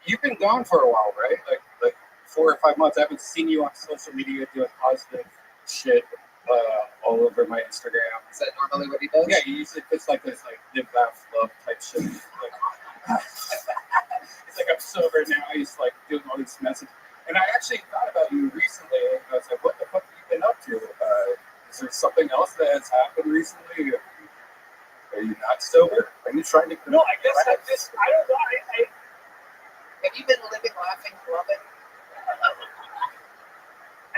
You've been gone for a while, right? Like 4 or 5 months. I haven't seen you on social media doing positive shit all over my Instagram. Is that normally what he does? Yeah, he usually puts like this like live, laugh, love type shit. Like, it's like I'm sober now. He's like doing all these messages. And I actually thought about you recently. And I was like, what the fuck have you been up to? Is there something else that has happened recently? Are you not sober? Are you trying to? No, I guess I don't know. Have you been living, laughing, loving?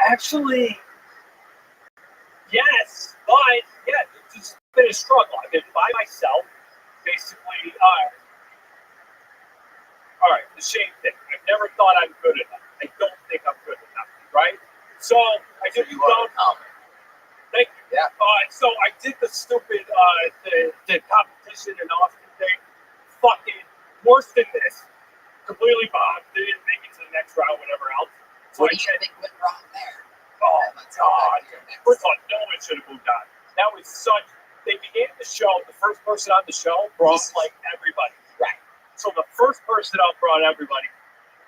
Actually, yes, but yeah, it's just been a struggle. I've been by myself, basically. All right, the shame thing. I've never thought I'm good enough. I don't think I'm good enough, right? So I did Thank you. Yeah. So I did the stupid the competition in Austin thing. Fucking worse than this. Completely bombed. Didn't make it to the next round, whatever else. So What do you think went wrong there? Oh my God! First of all, no one should have moved on. That was such. They began the show. The first person on the show brought like everybody. Right. So the first person up brought everybody.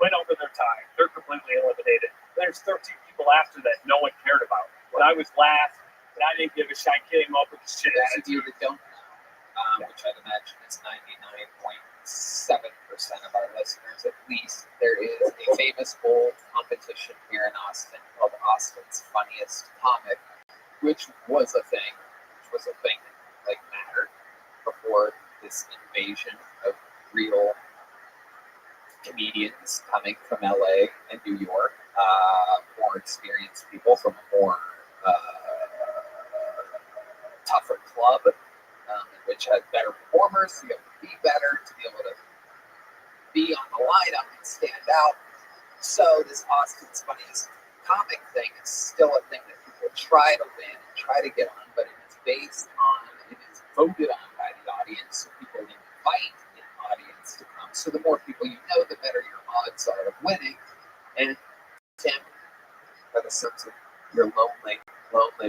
Went over their time. They're completely eliminated. There's 13 people after that no one cared about. But I was last, and I didn't give a shit. I came up with the shit. Those of you that don't know, which I'd imagine is 99.7% of our listeners at least, there is a famous old competition here in Austin called Austin's Funniest Comic, which was a thing like mattered before this invasion of real comedians coming from LA and New York, more experienced people from a more tougher club, which had better performers to be able to be better, to be able to be on the lineup and stand out. So this Austin's Funniest Comic thing is still a thing that people try to win and try to get on, but it is based on, it is voted on by the audience, so people invite the audience to come. So the more people you know, the better your odds are of winning. And Tim, by the sense of your lonely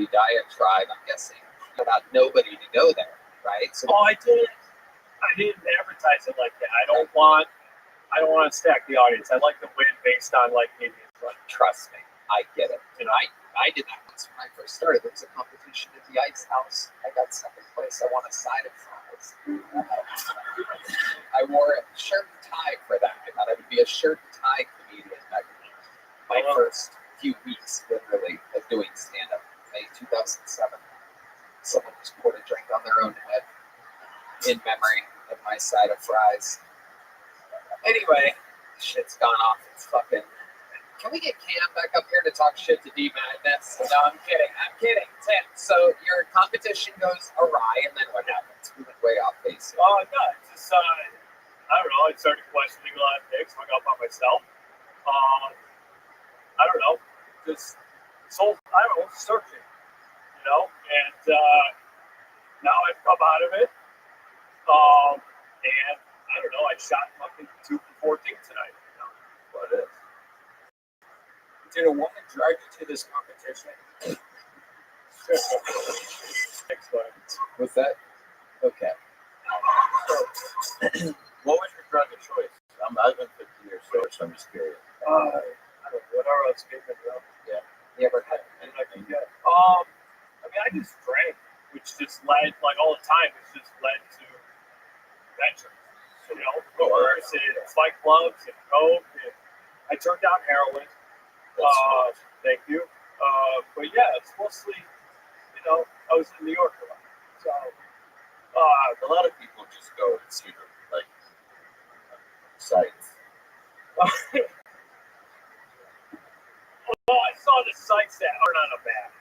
diatribe, I'm guessing about nobody to go there, right? So I didn't advertise it like that. I don't want to stack the audience. I like to win based on like maybe. Trust me, I get it. You know, I did that once when I first started. There was a competition at the Ice House. I got second place. I won a side of fries. I wore a shirt and tie for that. I thought I would be a shirt and tie comedian. That would be my first few weeks, literally, of doing stand-up. May 2007. Someone just poured a drink on their own head in memory of my side of fries. Anyway, shit's gone off. It's fucking. Can we get Cam back up here to talk shit to D Madness? No, I'm kidding. Tim, so your competition goes awry, and then what happens? We went way off base. No, it's just, I don't know. I started questioning a lot of things, hung up on myself. I don't know. Just, searching, you know? And now I've come out of it. And I don't know. I shot fucking 2 for 14 tonight. You know? What it is. Did a woman drive you to this competition? Was that? Okay. What was your drug of choice? I've been 50 years sober, so I'm just curious. I don't know. What are us getting around? Yeah. You ever had anything? Yeah. I mean, I just drank, which just led, like all the time, it just led to adventure. You know, course, and fight clubs and coke. And I turned down heroin. Thank you. But yeah, it's mostly, you know, I was in New York a lot. So, a lot of people just go and see the, like, sites. Well, I saw the sites that aren't on a map.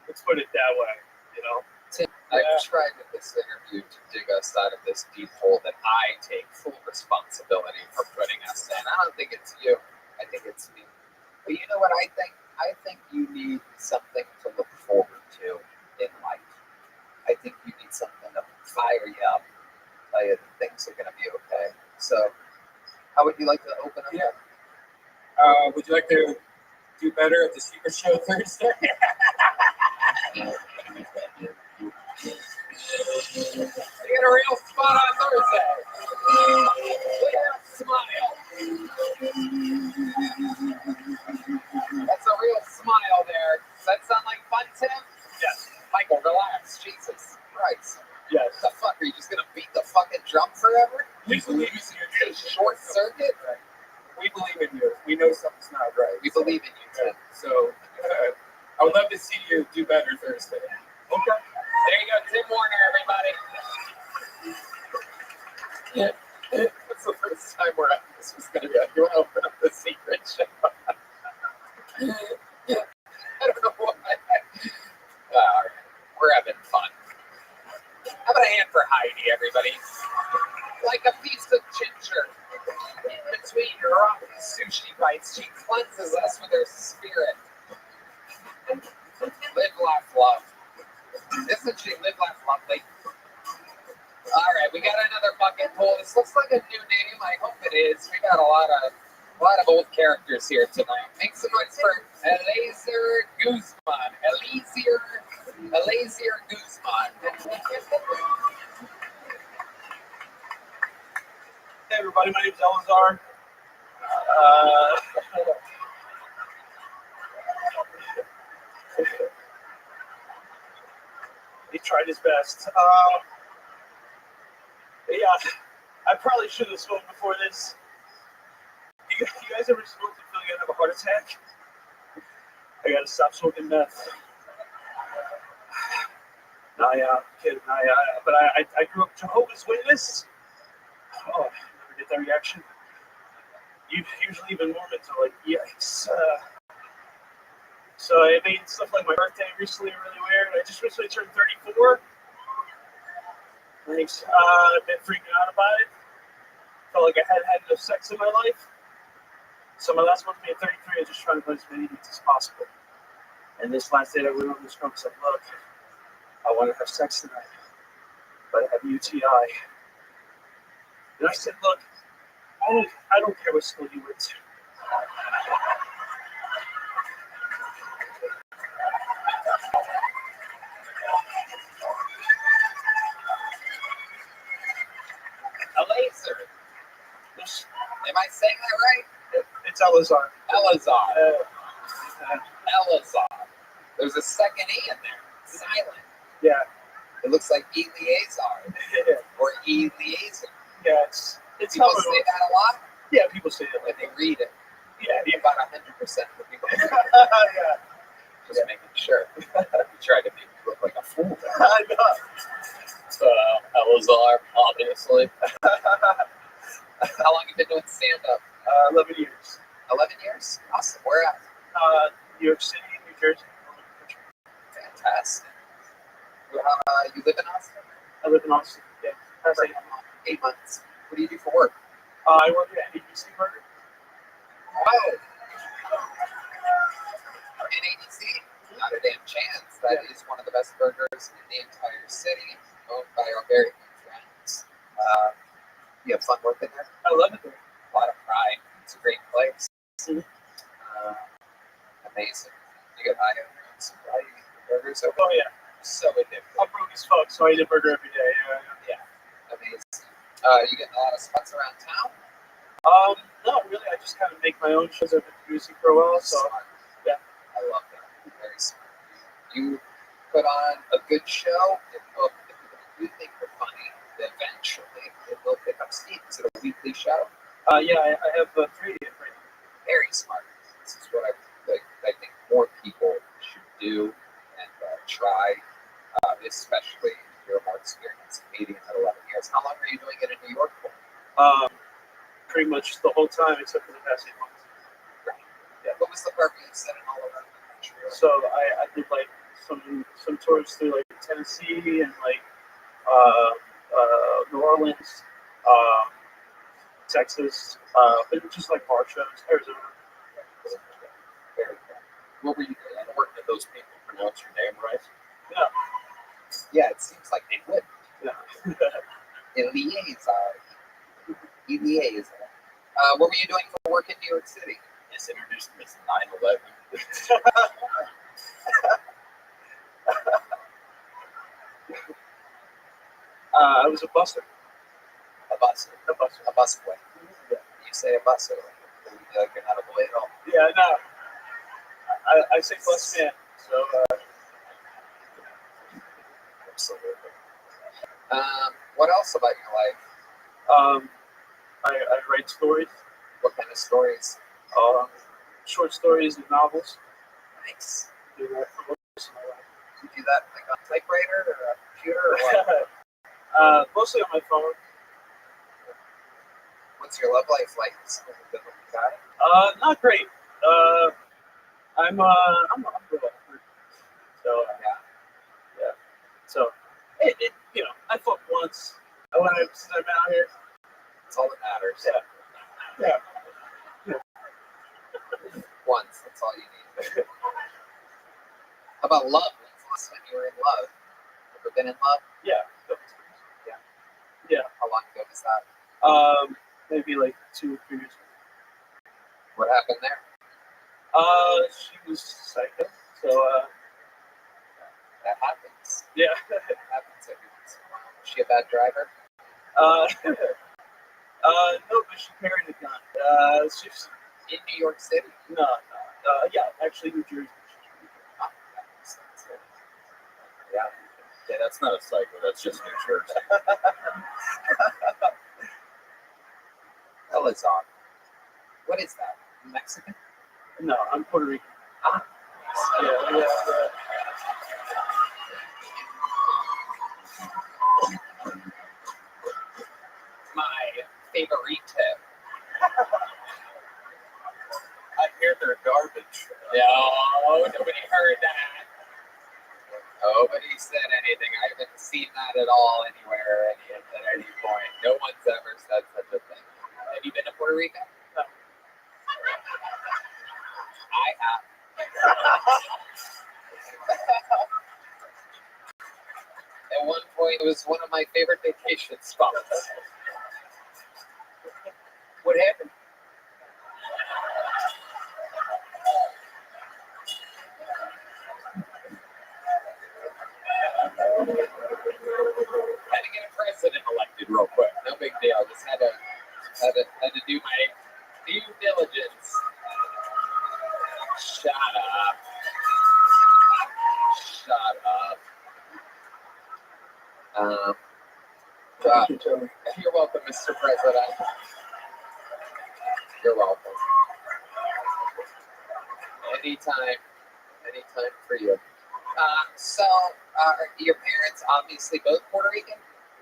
Let's put it that way, you know. Tim, I've tried with this interview to dig us out of this deep hole that I take full responsibility for putting us in. I don't think it's you. I think it's me. But you know what I think? I think you need something to look forward to in life. I think you need something to fire you up, tell you that things are going to be okay. So, how would you like to open up? Yeah. Would you like to do better at the Secret Show Thursday? You get a real spot on Thursday. Look at that smile. That's a real smile there. Does that sound like fun, Tim? Yes. Michael, relax. Jesus Christ. Yes. What the fuck? Are you just going to beat the fucking drum forever? We believe in you. Short circuit? We believe in you. We know something's not right. We believe in you, Tim. So, I would love to see you do better Thursday. Okay. There you go, Tim Warner, everybody. That's the first time where this was going to be. You want to open up the Secret Show? I don't know why. All right. We're having fun. How about a hand for Heidi, everybody? Like a piece of ginger. In between rotten sushi bites, she cleanses us with her spirit. Live, laugh, love. Isn't she live, laugh, lovely? All right, we got another bucket full. This looks like a new name. I hope it is. We got a lot of old characters here tonight. Make some noise for Eliezer Guzman. Eliezer Guzman. Hey everybody, my name's Elazar. He tried his best. Yeah, I probably should have smoked before this. You guys ever smoked and feel you're gonna have a heart attack? I gotta stop smoking meth. No, yeah, kid, no, yeah, but I grew up Jehovah's Witness. Oh, I never get that reaction. Usually even Mormons are like, yikes. So I made stuff like my birthday recently really weird. I just recently turned 34. Thanks. I've been freaking out about it. Felt like I hadn't had enough sex in my life. So my last month being 33, I was just trying to put as many dates as possible. And this last day I went on this girl and said, look, I want to have sex tonight, but I have UTI. And I said, look, I don't care what school you went to. Eliezer. Am I saying that right? It's Elazar. Elazar. Elazar. There's a second E in there. Silent. Yeah. It looks like Eleazar. Or Eliezer. Yeah, it's people say that a lot? Yeah, people say that. When they read it. Yeah. About 100% of the people. Yeah. Just making sure. You tried to make me look like a fool. I know. Elazar, obviously. How long have you been doing stand-up? 11 years. 11 years? Awesome. Where at? New York City, New Jersey. Fantastic. You live in Austin? I live in Austin, yeah. That's 8 months. What do you do for work? I work at ABC Burger. Oh. In ABC? Not a damn chance. That is one of the best burgers in the entire city, owned by our very good friends. You have fun working there? I love it there. A lot of pride. It's a great place. Mm-hmm. Amazing. You get high on your own supply burgers? Oh, yeah. So addictive. I'm broke as fuck, so I eat a burger every day. Yeah. Amazing. You getting a lot of spots around town? No, really. I just kind of make my own shows. I've been producing for a while, so smart. Yeah. I love that. Very smart. You put on a good show, and if you think you're funny, eventually it will pick up steam. Is it a weekly show? Yeah, I have 3 right now. Very smart. This is what I think more people should do and try, especially if you're a more experienced comedian at 11 years. How long are you doing it in New York for? Pretty much the whole time except for the past 8 months. Right. Yeah. What was the part where you said it all around the country? So I did like some tours through like Tennessee and like New Orleans, Texas, but just like bar shows, Arizona. What were you doing? Working with those people pronounce your name right. Yeah. Yeah, it seems like they would. Yeah. Eliezer. What were you doing for work in New York City? Just introduced him as 9/11. I was a busser. A busser. A busser. A busboy. Yeah. You say a busser. Like you're not a boy at all. Yeah, no. I say bus man. So, Absolutely. What else about your life? I write stories. What kind of stories? Short stories and novels. Nice. Do that for most of my life. You do that like on a typewriter or a computer or what? Mostly on my phone. What's your love life like? Good looking guy? Not great. I'm real awkward. So yeah. So it I fucked once. Since I'm out here. That's all that matters. Yeah. Once, that's all you need. How about love? When's the last time you were in love? Ever been in love? Yeah. How long ago was that? Maybe like 2 or 3 years ago. What happened there? She was psycho. So that happens. Yeah. It happens every once in a while. Was she a bad driver? No, but she carried a gun. She's in New York City? No. Yeah, actually New Jersey. Yeah, that's not a psycho. That's just New Jersey. Elazar. What is that? Mexican? No, I'm Puerto Rican. Yeah. My favorite. I hear they're garbage. No, nobody heard that. Nobody said anything. I haven't seen that at all anywhere at any point. No one's ever said such a thing. Have you been to Puerto Rico? No. I have. At one point, it was one of my favorite vacation spots. What happened? Had to get a president elected real quick. No big deal. Just had to do my due diligence. Shut up. You're welcome, Mr. President. You're welcome. Anytime for you. So, your parents obviously both Puerto Rican?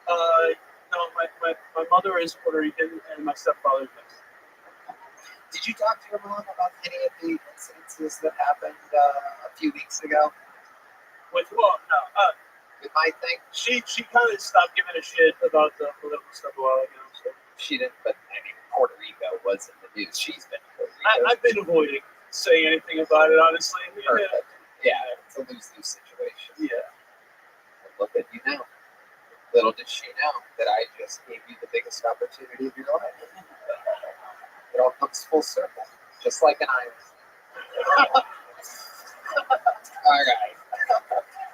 No, my mother is Puerto Rican and my stepfather is Mexican. Did you talk to your mom about any of the incidences that happened a few weeks ago? With what? No. With my thing? She kind of stopped giving a shit about the political stuff a while ago. So. She didn't, but I mean, Puerto Rico was in the news. She's been to Puerto Rico. I've been avoiding saying anything about it, honestly. Perfect. Yeah, it's a lose-lose situation. Yeah. And look at you now. Little did she know that I just gave you the biggest opportunity of your life. It all comes full circle, just like an island. All right.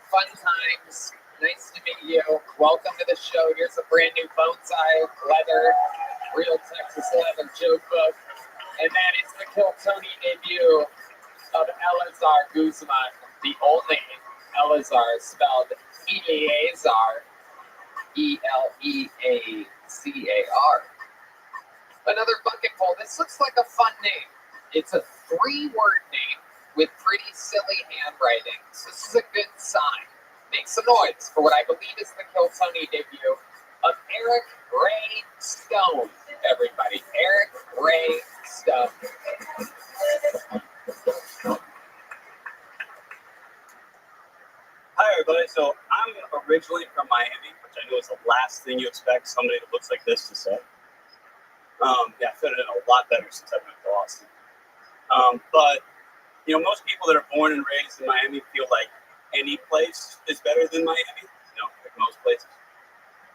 Fun times. Nice to meet you. Welcome to the show. Here's a brand new bone-tie leather, real Texas leather joke book. And that is the Kill Tony debut of Elazar Guzman, the only Elazar spelled Eleazar, Eleacar. Another bucket full. This looks like a fun name. It's a 3-word name with pretty silly handwriting. So this is a good sign. Make some noise for what I believe is the Kill Tony debut of Eric Ray Stone. Everybody, Eric Ray Stone. Hi everybody, so I'm originally from Miami, which I know is the last thing you expect somebody that looks like this to say. Yeah, I fit it in a lot better since I moved to Austin. But You know, most people that are born and raised in Miami feel like any place is better than Miami. You know, like most places.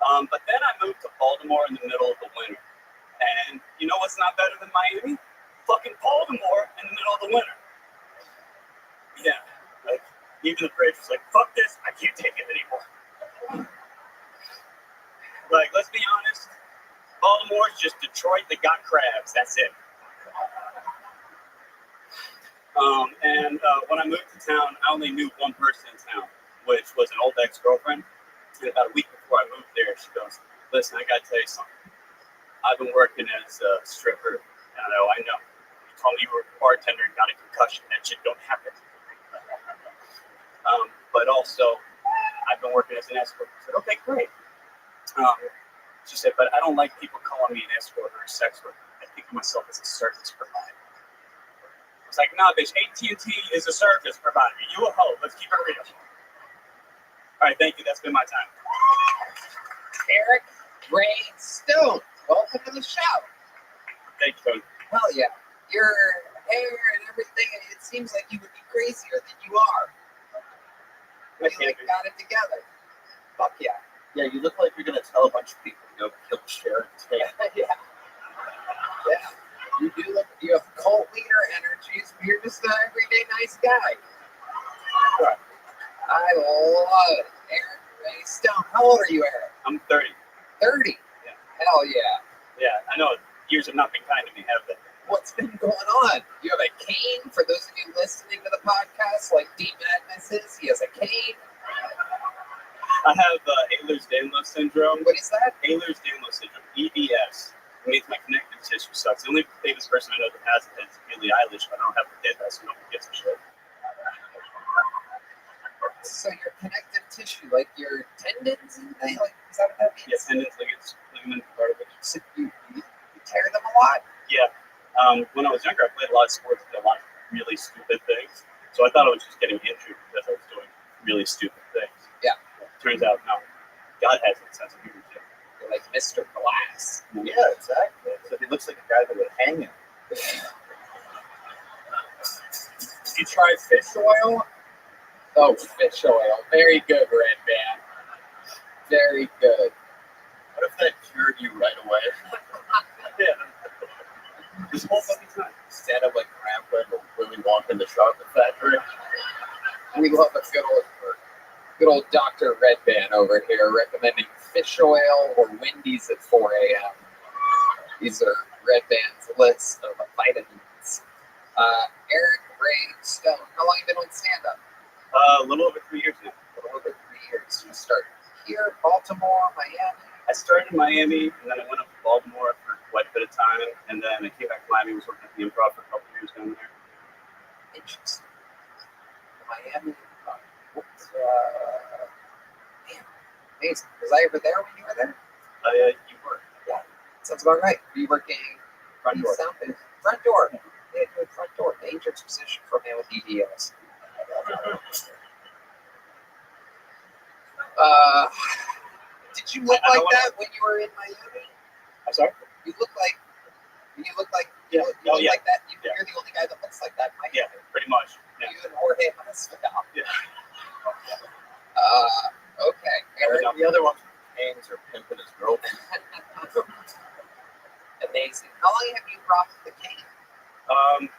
But then I moved to Baltimore in the middle of the winter. And you know what's not better than Miami? Fucking Baltimore in the middle of the winter. Yeah. Like, even the fridge was like, fuck this, I can't take it anymore. Like, let's be honest, Baltimore's just Detroit that got crabs. That's it. When I moved to town, I only knew one person in town, which was an old ex-girlfriend. And about a week before I moved there, she goes, listen, I got to tell you something. I've been working as a stripper. I know. You told me you were a bartender and got a concussion. That shit don't happen. But also, I've been working as an escort. I said, okay, great. She said, but I don't like people calling me an escort or a sex worker. I think of myself as a service provider. I was like, nah, bitch, AT&T is a service provider. You a hoe. Let's keep it real. All right, thank you. That's been my time. Eric Ray Stone, welcome to the show. Thank you, Tony. Hell yeah. Your hair and everything, it seems like you would be crazier than you are. You got it together. Fuck yeah. Yeah, you look like you're going to tell a bunch of people to go kill Sharon Tate. Yeah. You do look, you have cult leader energies, but you're just an everyday nice guy. Right. I love it. Eric Ray Stone. How old are you, Eric? I'm 30. 30? Yeah. Hell yeah. Yeah, I know years have not been kind to me, have they? What's been going on? You have a cane? For those of you listening to the podcast, like Deep Madness is, he has a cane. I have Ehlers-Danlos syndrome. What is that? Ehlers-Danlos syndrome, EDS. It means my connective tissue sucks. The only famous person I know that has it is Billie Eilish, but I don't have the kid, so nobody gives a shit. So your connective tissue, like your tendons and things, like, is that what that means? Yeah, tendons, ligaments, cartilage. So you tear them a lot? Yeah. When I was younger, I played a lot of sports and did a lot of really stupid things. So I thought I was just getting injured because I was doing really stupid things. Yeah. Turns out, no. God has a sense of humor too. You're like Mr. Glass. Yeah, exactly. So he looks like a guy that would hang him. Did you try fish oil? Oh, fish oil. Very good, Red Band. Very good. What if that cured you right away? Yeah. This whole fucking time. Stand up like Grandpa Willy Wonka in the chocolate factory. We love a good old Dr. Red Band over here recommending fish oil or Wendy's at 4 a.m. These are Red Band's list of vitamins. Eric Ray Stone, how long have you been on stand-up? A little over 3 years now. A little over 3 years. You started here, Baltimore, Miami? I started in Miami, and then I went up to Baltimore for quite a bit of time, and then I came back to Miami, was working at the Improv for a couple of years down there. Interesting. Miami, man, amazing. Was I ever there when you were there? You were. Yeah, sounds about right. Were you working front door? Front door. Yeah, good front door. Dangerous position for a man with EDS. Did you look like that when you were in Miami? I'm sorry? You look like yeah. Look like that. You're the only guy that looks like that in Miami. Yeah, pretty much. Yeah. You and Jorge Masvidal. Yeah. Okay. Eric, the other one's canes or pimping his girlfriend. Amazing. How long have you rocked the cane?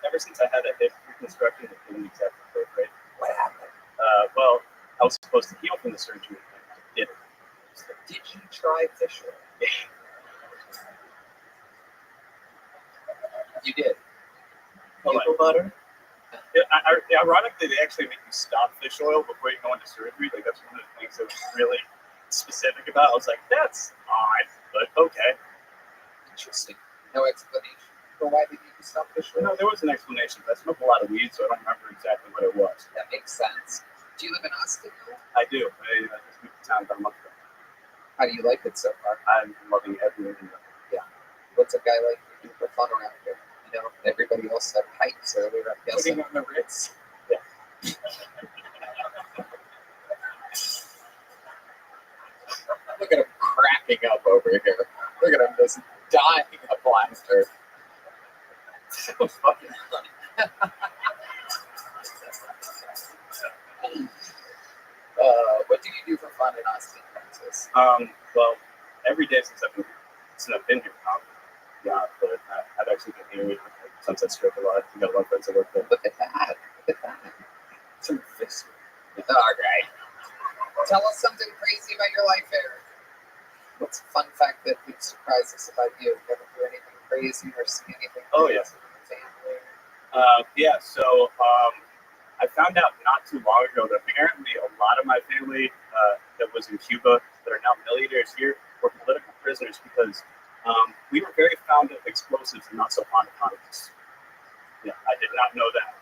Ever since I had a hip reconstruction, it didn't exactly go great. What happened? Well, I was supposed to heal from the surgery. I didn't. Did you try fish oil? Yeah. You did. Peanut butter? Yeah, ironically, they actually make you stop fish oil before you go into surgery. Like, that's one of the things that was really specific about. I was like, that's odd, but okay. Interesting. No explanation for why they need to stop fish oil? No, there was an explanation. I smoke a lot of weed, so I don't remember exactly what it was. That makes sense. Do you live in Austin now? I do. I just moved to town about a month ago. How do you like it so far? I'm loving everything. Yeah. What's a guy like you do for fun around here? You know, everybody else had pipes earlier. I'm guessing. Putting on the Ritz. Yeah. Look at him cracking up over here. Look at him just dying of laughter. So fucking funny. in Austin, Texas? Well, every day since I've been here, yeah, but I've actually been here at Sunset Strip a lot. I've got a lot of friends that work there. Look at that. Look at that. Some fix. All right. Tell us something crazy about your life, Eric. What's a fun fact that would surprise us about you? You ever do anything crazy or see anything Oh, crazy yeah. in your family? So I found out not too long ago that apparently a lot of my family that was in Cuba that are now millionaires here were political prisoners because we were very fond of explosives and not so fond of condoms. Yeah, I did not know that.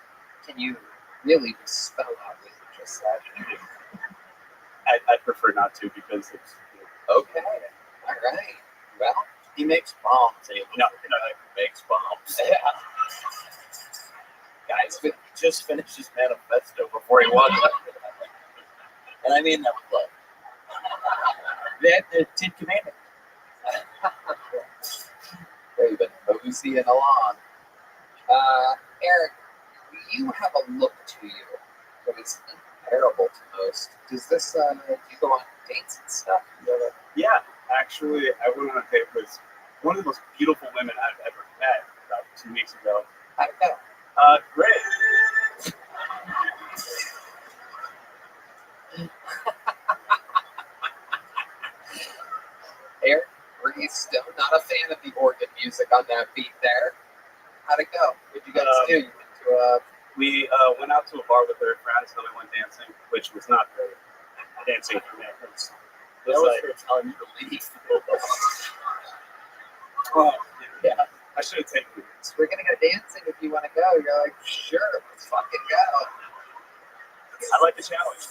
Can you really just spell out what you just said? I prefer not to because it's... Okay. All right. Well, He makes bombs, eh? No, He makes bombs. yeah. Guys, He just finished his manifesto before he won. And I mean that with love. The Ten Commandments. they've been moseying along. Eric, you have a look to you that is incomparable to most. Does this, do you go on dates and stuff? Yeah, actually, I went on a date with one of the most beautiful women I've ever met about 2 weeks ago. How'd it go? Great. Eric, were you still not a fan of the organ music on that beat there? How'd it go? What'd you guys do? You went to We went out to a bar with her friends and then we went dancing, which was not very dancing for me. It was was like, her telling you to leave. oh, yeah. I should have taken it. so we're gonna go dancing if you want to go. You're like, sure, let's fucking go. I like the challenge.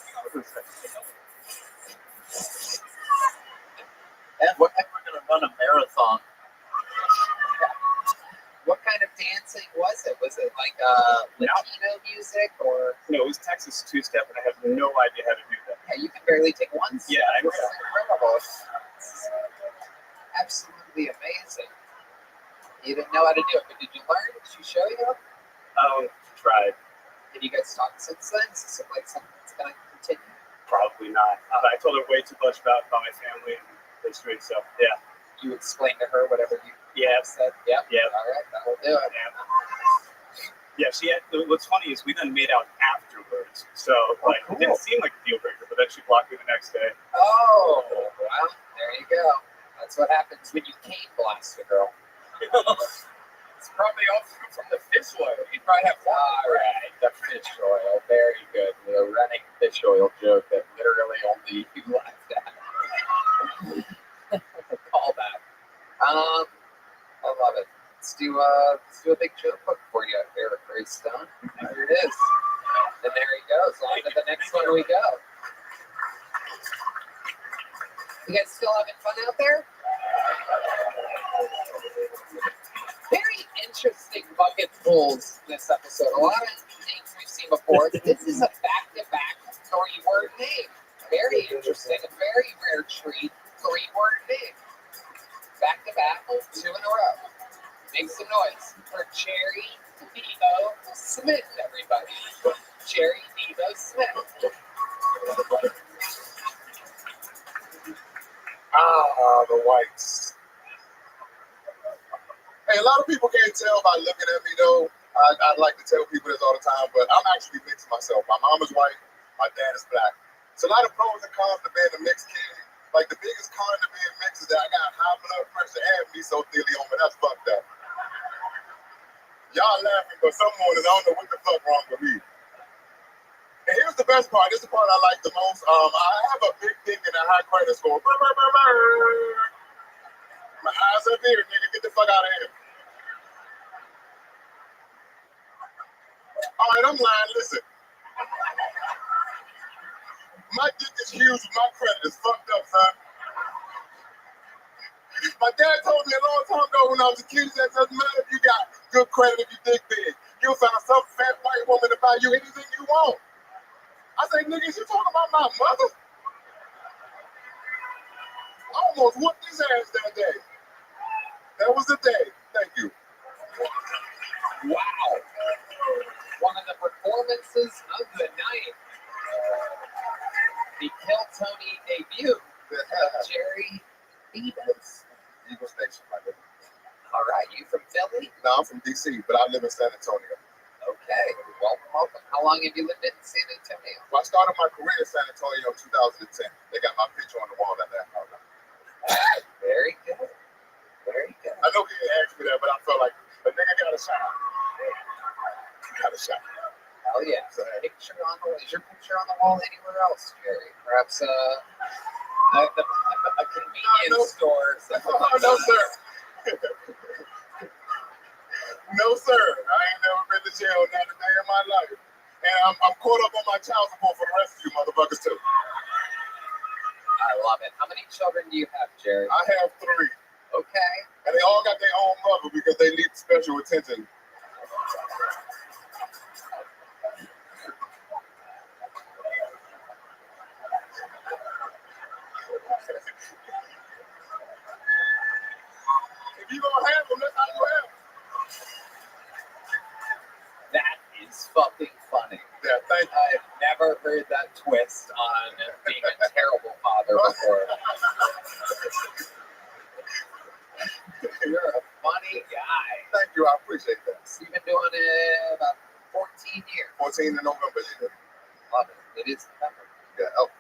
And we're going to run a marathon. What kind of dancing was it? Was it like Latino music or? No, it was Texas two-step, and I have no idea how to do that. Yeah, you can barely take one step. Yeah, I know. This is incredible. Absolutely amazing. You didn't know how to do it, but did you learn? Did she show you? Tried. Did you guys talk since then? Is this like something that's gonna continue? Probably not. I told her way too much about my family and history, so yeah. You explained to her whatever you said? Yep. Yeah. All right, that'll do it. Yeah, she had. What's funny is we then made out afterwards, so like cool. it didn't seem like a deal breaker, but then she blocked me the next day. Oh, well, there you go. That's what happens when you cane blast a girl. It's probably all from the fish oil. You probably have All right, the fish oil. Very good. The running fish oil joke that literally only you laughed at. Call back. I love it. Let's do a big joke book for you, Eric Greystone. There it is. And there he goes. On to the next one we go. You guys still having fun out there? Very interesting bucket pulls this episode. A lot of names we've seen before. This is a back-to-back 3-word name. Very interesting. A very rare treat. 3-word name. Back-to-back, 2 in a row. Make some noise for Cherry Devo Smith, everybody. Cherry Devo Smith. The whites. Hey, a lot of people can't tell by looking at me, though. I like to tell people this all the time, but I'm actually mixed myself. My mom is white, my dad is black. So a lot of pros and cons to being a mixed kid. Like, the biggest con to being mixed is that I got high blood pressure and mesothelioma. That's fucked up. Y'all laughing, but someone is, I don't know what the fuck wrong with me. And here's the best part. This is the part I like the most. I have a big dick and a high credit score. My eyes up here, nigga. Get the fuck out of here. All right, I'm lying. Listen. My dick is huge, but my credit is fucked up, son. My dad told me a long time ago when I was a kid, he said, it doesn't matter if you got good credit if you dick big. You'll find some fat white woman to buy you anything you want. I say, nigga, you talking about my mother? I almost whooped his ass that day. That was the day. Thank you. Wow. One of the performances of the night. the Kill Tony debut of Jerry Divas. Eagle Station, my nigga. All right, you from Philly? No, I'm from DC, but I live in San Antonio. Okay, welcome. How long have you lived in San Antonio? Well, I started my career in San Antonio in 2010. They got my picture on the wall at that house. Very good. Very good. I know he didn't ask me that, but I felt like a nigga got a shot. Got a shot. Hell yeah. So, picture on the wall. Is your picture on the wall anywhere else, Jerry? Perhaps a convenience store. No, sir. No, sir. I ain't never been to jail not a day in my life. And I'm caught up on my child support for the rest of you motherfuckers, too. I love it. How many children do you have, Jerry? I have 3. Okay. And they all got their own mother because they need special attention. If you gonna have them, that's how you have them. That is fucking funny. Yeah, thank you. I've never heard that twist on being a terrible father before. You're a funny guy. Thank you, I appreciate that. You've been doing it about 14 years. 14 in November, yeah. Love it. It is November. Yeah. Oh,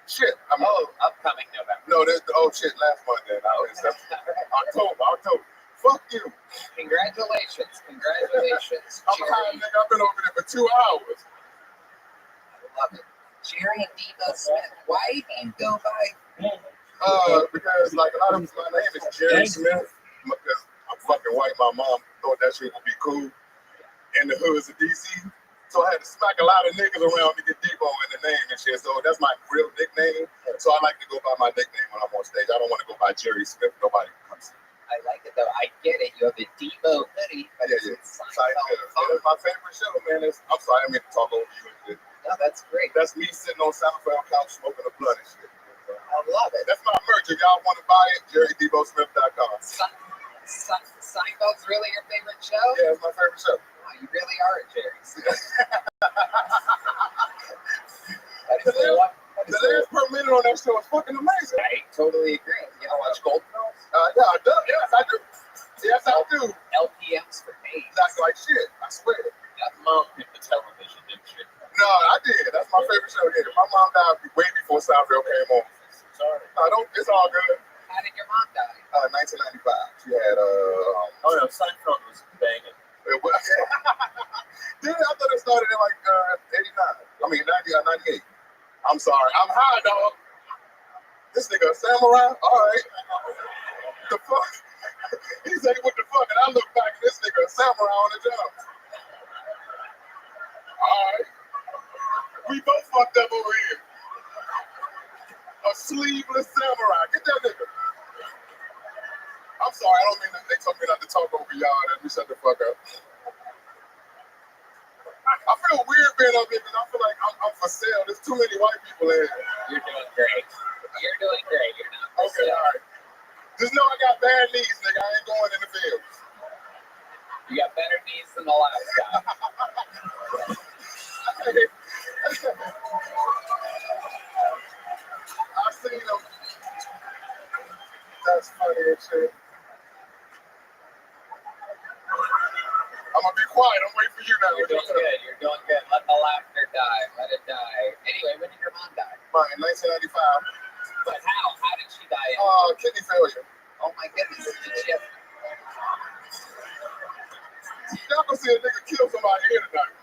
shit. Upcoming November. No, shit, last month then. October. Fuck you. Congratulations. Congratulations, I'm Jerry. tired, nigga. I've been over there for 2 hours. I love it. Jerry Diva Smith. Why do you go by? Because like a lot of my name is Jerry Smith. Because I'm fucking white. My mom thought that shit would be cool in the hoods of DC. So I had to smack a lot of niggas around to get Debo in the name and shit. So that's my real nickname. So I like to go by my nickname when I'm on stage. I don't want to go by Jerry Smith. Nobody comes. I like it though. I get it. You have the Debo hoodie. But Yeah. That's my favorite show, man. I'm sorry, I mean to talk over you and shit. No, that's great. That's me sitting on Southfield couch smoking a blunt and shit. I love it. That's my merch. If y'all want to buy it, JerryDeboSmith.com. Seinfeld's really your favorite show? Yeah, it's my favorite show. Wow, you really are a Jerry Smith. The last per minute on that show is fucking amazing. I totally agree. You know, watch Golden Girls? Yeah, I do. Yes, I do. Yes, I do. LPMs for days. That's like shit. I swear. That mom picked the television, didn't she? No, I did. That's my favorite show here. My mom died way before Seinfeld came on. Sorry. No, it's all good. How did your mom die? 1995. She had Seinfeld was banging. It was. Dude, I thought it started in like 89. I mean 98. I'm sorry. I'm high, dog. This nigga a samurai? All right. The fuck? He said, what the fuck? And I look back and this nigga a samurai on the job. All right. We both fucked up over here. A sleeveless samurai. Get that nigga. I'm sorry. I don't mean that they told me not to talk over y'all. Let me shut the fuck up. I feel weird being up here because I feel like I'm for sale. There's too many white people in here. You're doing great. You're doing great. You're not for Okay, sale. all right. Just know I got bad knees, nigga. I ain't going in the field. You got better knees than the last guy. I seen him. That's funny as shit. I'm gonna be quiet. I'm waiting for you now. You're doing good. You're doing good. Let the laughter die. Let it die. Anyway, when did your mom die? In 1995. But how? How did she die? Kidney failure. Oh my goodness. Did she have... Y'all gonna see a nigga kill somebody here tonight.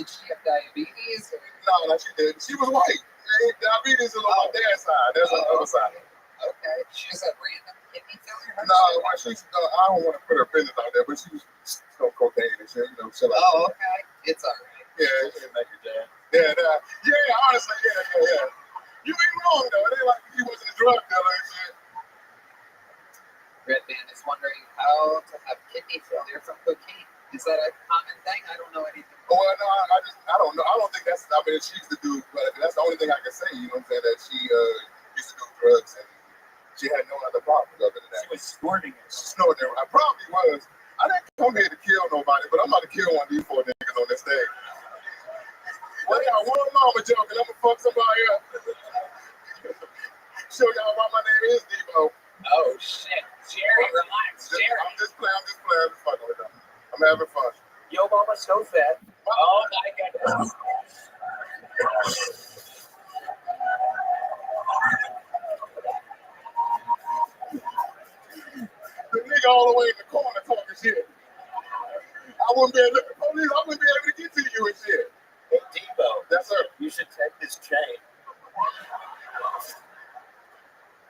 Did she have diabetes? No, she didn't. She was white. Diabetes is on my dad's side. That's on the other side. Okay. She just had random kidney failure? No, I don't want to put her business out there, but she was on cocaine and shit, you know, shit like that. Okay. It's all right. Yeah, She didn't make your dad. yeah, honestly, yeah. You ain't wrong, though. It ain't like he wasn't a drug dealer and shit. Red Man is wondering how to have kidney failure from cocaine. Is that a common thing? I don't know anything. Well, no, I don't know. I don't think that's, I mean, she used to do, but that's the only thing I can say, you know what I'm saying, that she used to do drugs and she had no other problems other than that. She was snorting it. She snorted it. I probably was. I didn't come here to kill nobody, but I'm about to kill one of these 4 niggas on this stage. Well, y'all, one mama joke, and I'm gonna fuck somebody up. Show y'all why my name is Debo. Oh shit, Jerry, relax, Jerry. I'm just playing. I'm just fucking with them. I'm having fun. Yo, mama's so fat. Oh my goodness. The nigga all the way in the corner talking shit. I wouldn't be able to, the police, I wouldn't be able to get to you and shit. Hey, Debo. That's her. You should take this chain.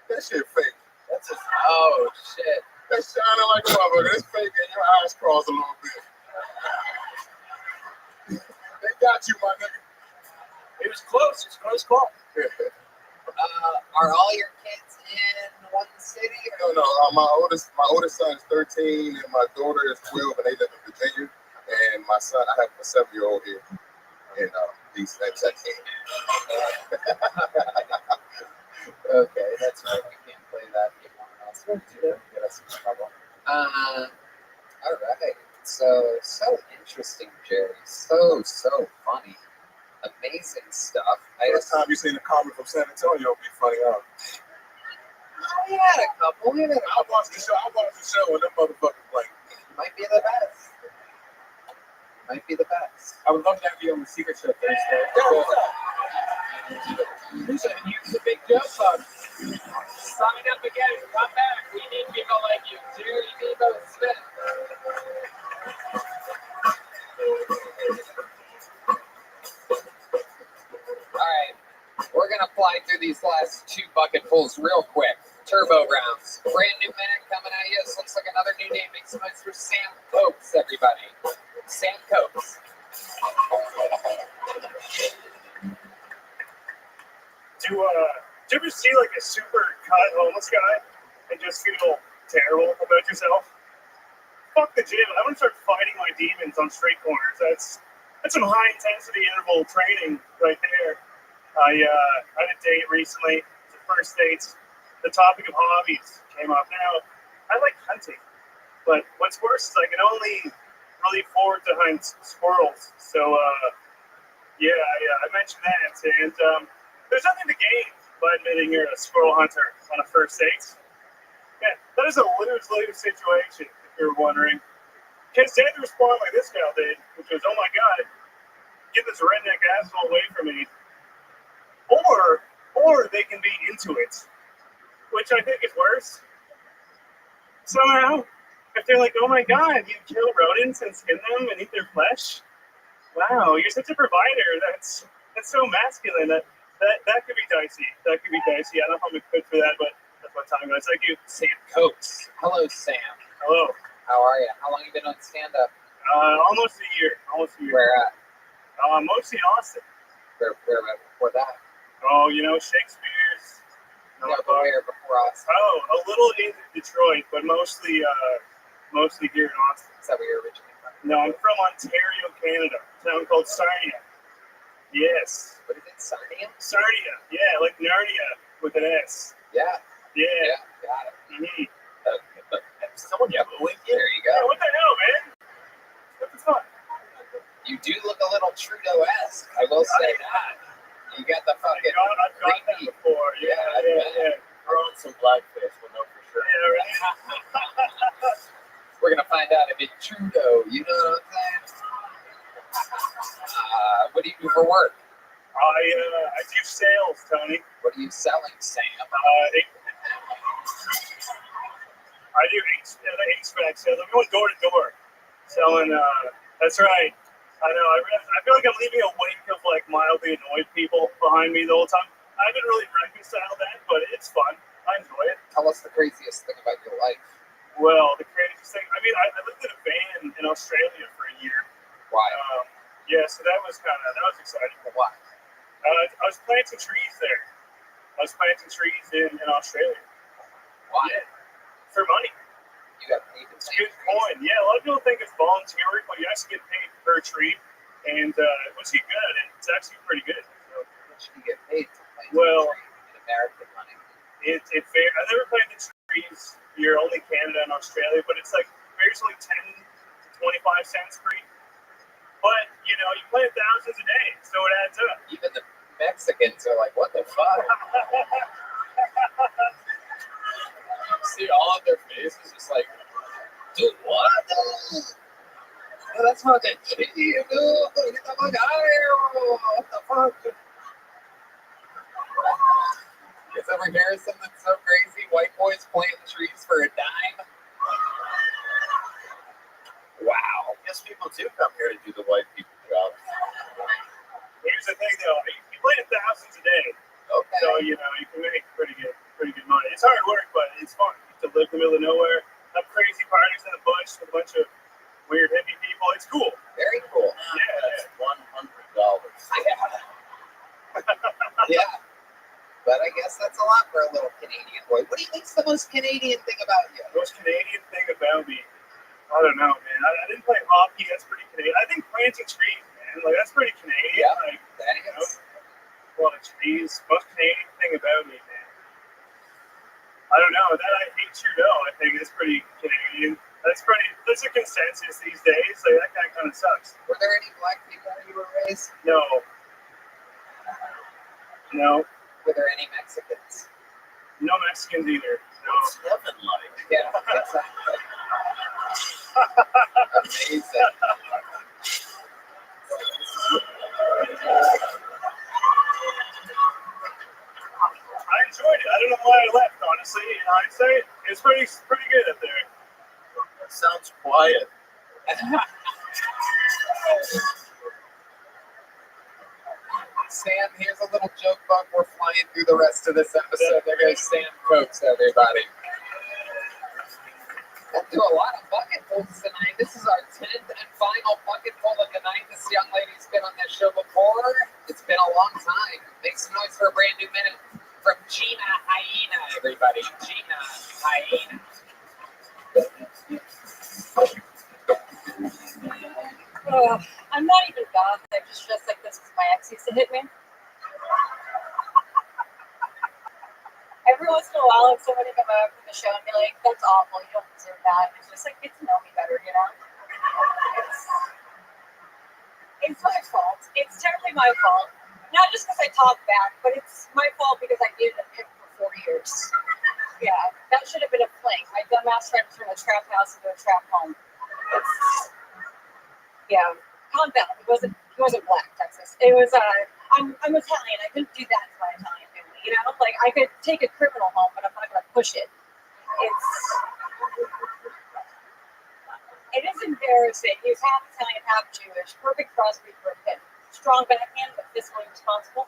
That shit fake. That's a Oh shit. That's shining like a motherfucker. It's fake and your eyes cross a little bit. They got you, my nigga. It was close. It's a close call. Are all your kids in one city? No, my oldest son is 13 and my daughter is 12 and they live in Virginia. And my son, I have a 7-year-old here in East Texas. Okay, that's right. We can't play that game on else. Get us in trouble. All right. So interesting, Jerry. So funny. Amazing stuff. First time you seen a comic from San Antonio be funny, huh? We had a couple. I watched the show and them motherfuckers like Might be the best. I would love to have you on the Secret Show Thursday. Use the big joke bug. Sign up again. Come back. We need people like you. Jerry Debo Smith. All right. We're going to fly through these last 2 bucketfuls real quick. Turbo rounds. Brand new minute coming at you. This looks like another new name. Make some noise for Sam Cokes, everybody. Sam Cokes. Do you ever see like a super cut homeless guy and just feel terrible about yourself? Fuck the gym. I'm gonna start fighting my demons on street corners. That's some high intensity interval training right there. I had a date recently. The first dates. The topic of hobbies came up. Now, I like hunting, but what's worse is I can only really afford to hunt squirrels. So I mentioned that, and there's nothing to gain by admitting you're a squirrel hunter on a first date. Yeah, that is a lose-lose situation, if you're wondering. Can't stand to respond like this gal did, which was, oh my god, get this redneck asshole away from me. Or they can be into it, which I think is worse. Somehow, if they're like, oh my god, you kill rodents and skin them and eat their flesh? Wow, you're such a provider. That's so masculine. That could be dicey. I don't know if I'm equipped for that, but that's my time, guys. Thank you. Sam Cokes. Hello, Sam. Hello. How are you? How long have you been on stand-up? Almost a year. Where at? Mostly in Austin. Where before that? Oh, Shakespeare's. No, where before Austin? Oh, a little in Detroit, but mostly here in Austin. Is that where you're originally from? No, I'm from Ontario, Canada. A town called Sarnia. Yes. What is it? Sarnia? Sarnia. Yeah, like Narnia with an S. Yeah. Yeah. Got it. Mm-hmm. Someone with you? There you go. Yeah, what the hell, man? What the fuck? You do look a little Trudeau-esque. I will say that. You got the fucking. I've got that before. Yeah. Throw in some blackface, we'll know for sure. Yeah, right. We're gonna find out if it's Trudeau. You know what I'm saying? What do you do for work? I do sales, Tony. What are you selling, Sam? I do HVAC sales. I'm going door to door, selling. That's right. I know. I feel like I'm leaving a wake of like mildly annoyed people behind me the whole time. I haven't really reconciled that, but it's fun. I enjoy it. Tell us the craziest thing about your life. Well, the craziest thing. I mean, I lived in a van in Australia for a year. Why? Yeah, so that was exciting. Why? I was planting trees there. I was planting trees in Australia. Why? Yeah. For money. You got paid to It's good coin. Yeah, a lot of people think it's volunteer work, but you actually get paid per tree. And once you get good at it, it's actually pretty good. So, what should you get paid to plant well, in American money? It's fair. I never planted trees. You're only Canada and Australia, but it's like basically 10 to 25 cents per tree. But, you know, you plant thousands a day, so it adds up. Even the Mexicans are like, what the fuck? See all of their faces just like, dude, what? No, that's not that shit, dude. Get the fuck out of here. What the fuck? You guys ever hear something so crazy? White boys planting trees for a dime? Wow. I guess people do come here to do the white people job. Here's the thing, though. You plant thousands a day. Okay. So, you know, you can make pretty good money. It's hard work, but it's fun to live in the middle of nowhere, have crazy parties in the bush with a bunch of weird hippie people. It's cool. Very cool. That's $100. Yeah. But I guess that's a lot for a little Canadian boy. What do you think's the most Canadian thing about you? The most Canadian thing about me, I don't know, man. I didn't play hockey. That's pretty Canadian. I think planting trees, man. Like, that's pretty Canadian. Yeah, like, that is. You know, a lot of trees. Most Canadian thing about me, man. I don't know. That I hate Trudeau, I think, is pretty Canadian. That's a consensus these days. Like, that guy kind of sucks. Were there any black people when you were raised? No. No. Were there any Mexicans? No Mexicans either. No. What's heaven like? Yeah, exactly. Amazing. I enjoyed it. I don't know why I left, honestly. In hindsight, it's pretty good up there. That sounds quiet. Sam, here's a little joke bug. We're flying through the rest of this episode. There goes Sam Cokes, everybody. We'll do a lot of bucketfuls tonight. This is our 10th and final bucketful of the night. This young lady's been on this show before. It's been a long time. Make some noise for a brand new minute from Gina Hyena, everybody. Gina Hyena. Oh, I'm not even goth. I'm just dressed like this because my ex used to hit me. Every once in a while, if somebody come over to the show and be like, that's awful, you don't deserve that. It's just like, get to know me better, you know? It's my fault. It's terribly my fault. Not just because I talk back, but it's my fault because I dated a pimp for 4 years. Yeah, that should have been a fling. My dumbass tried to turn a trap house into a trap home. Yeah, calm down. It wasn't black, Texas. It was, I'm Italian. I couldn't do that to my Italian family, you know? Like, I could take a criminal home, but I'm not going to push it. It is embarrassing. He was half Italian, half Jewish. Perfect crossbreed for a kid. Strong backhand, but fiscally responsible.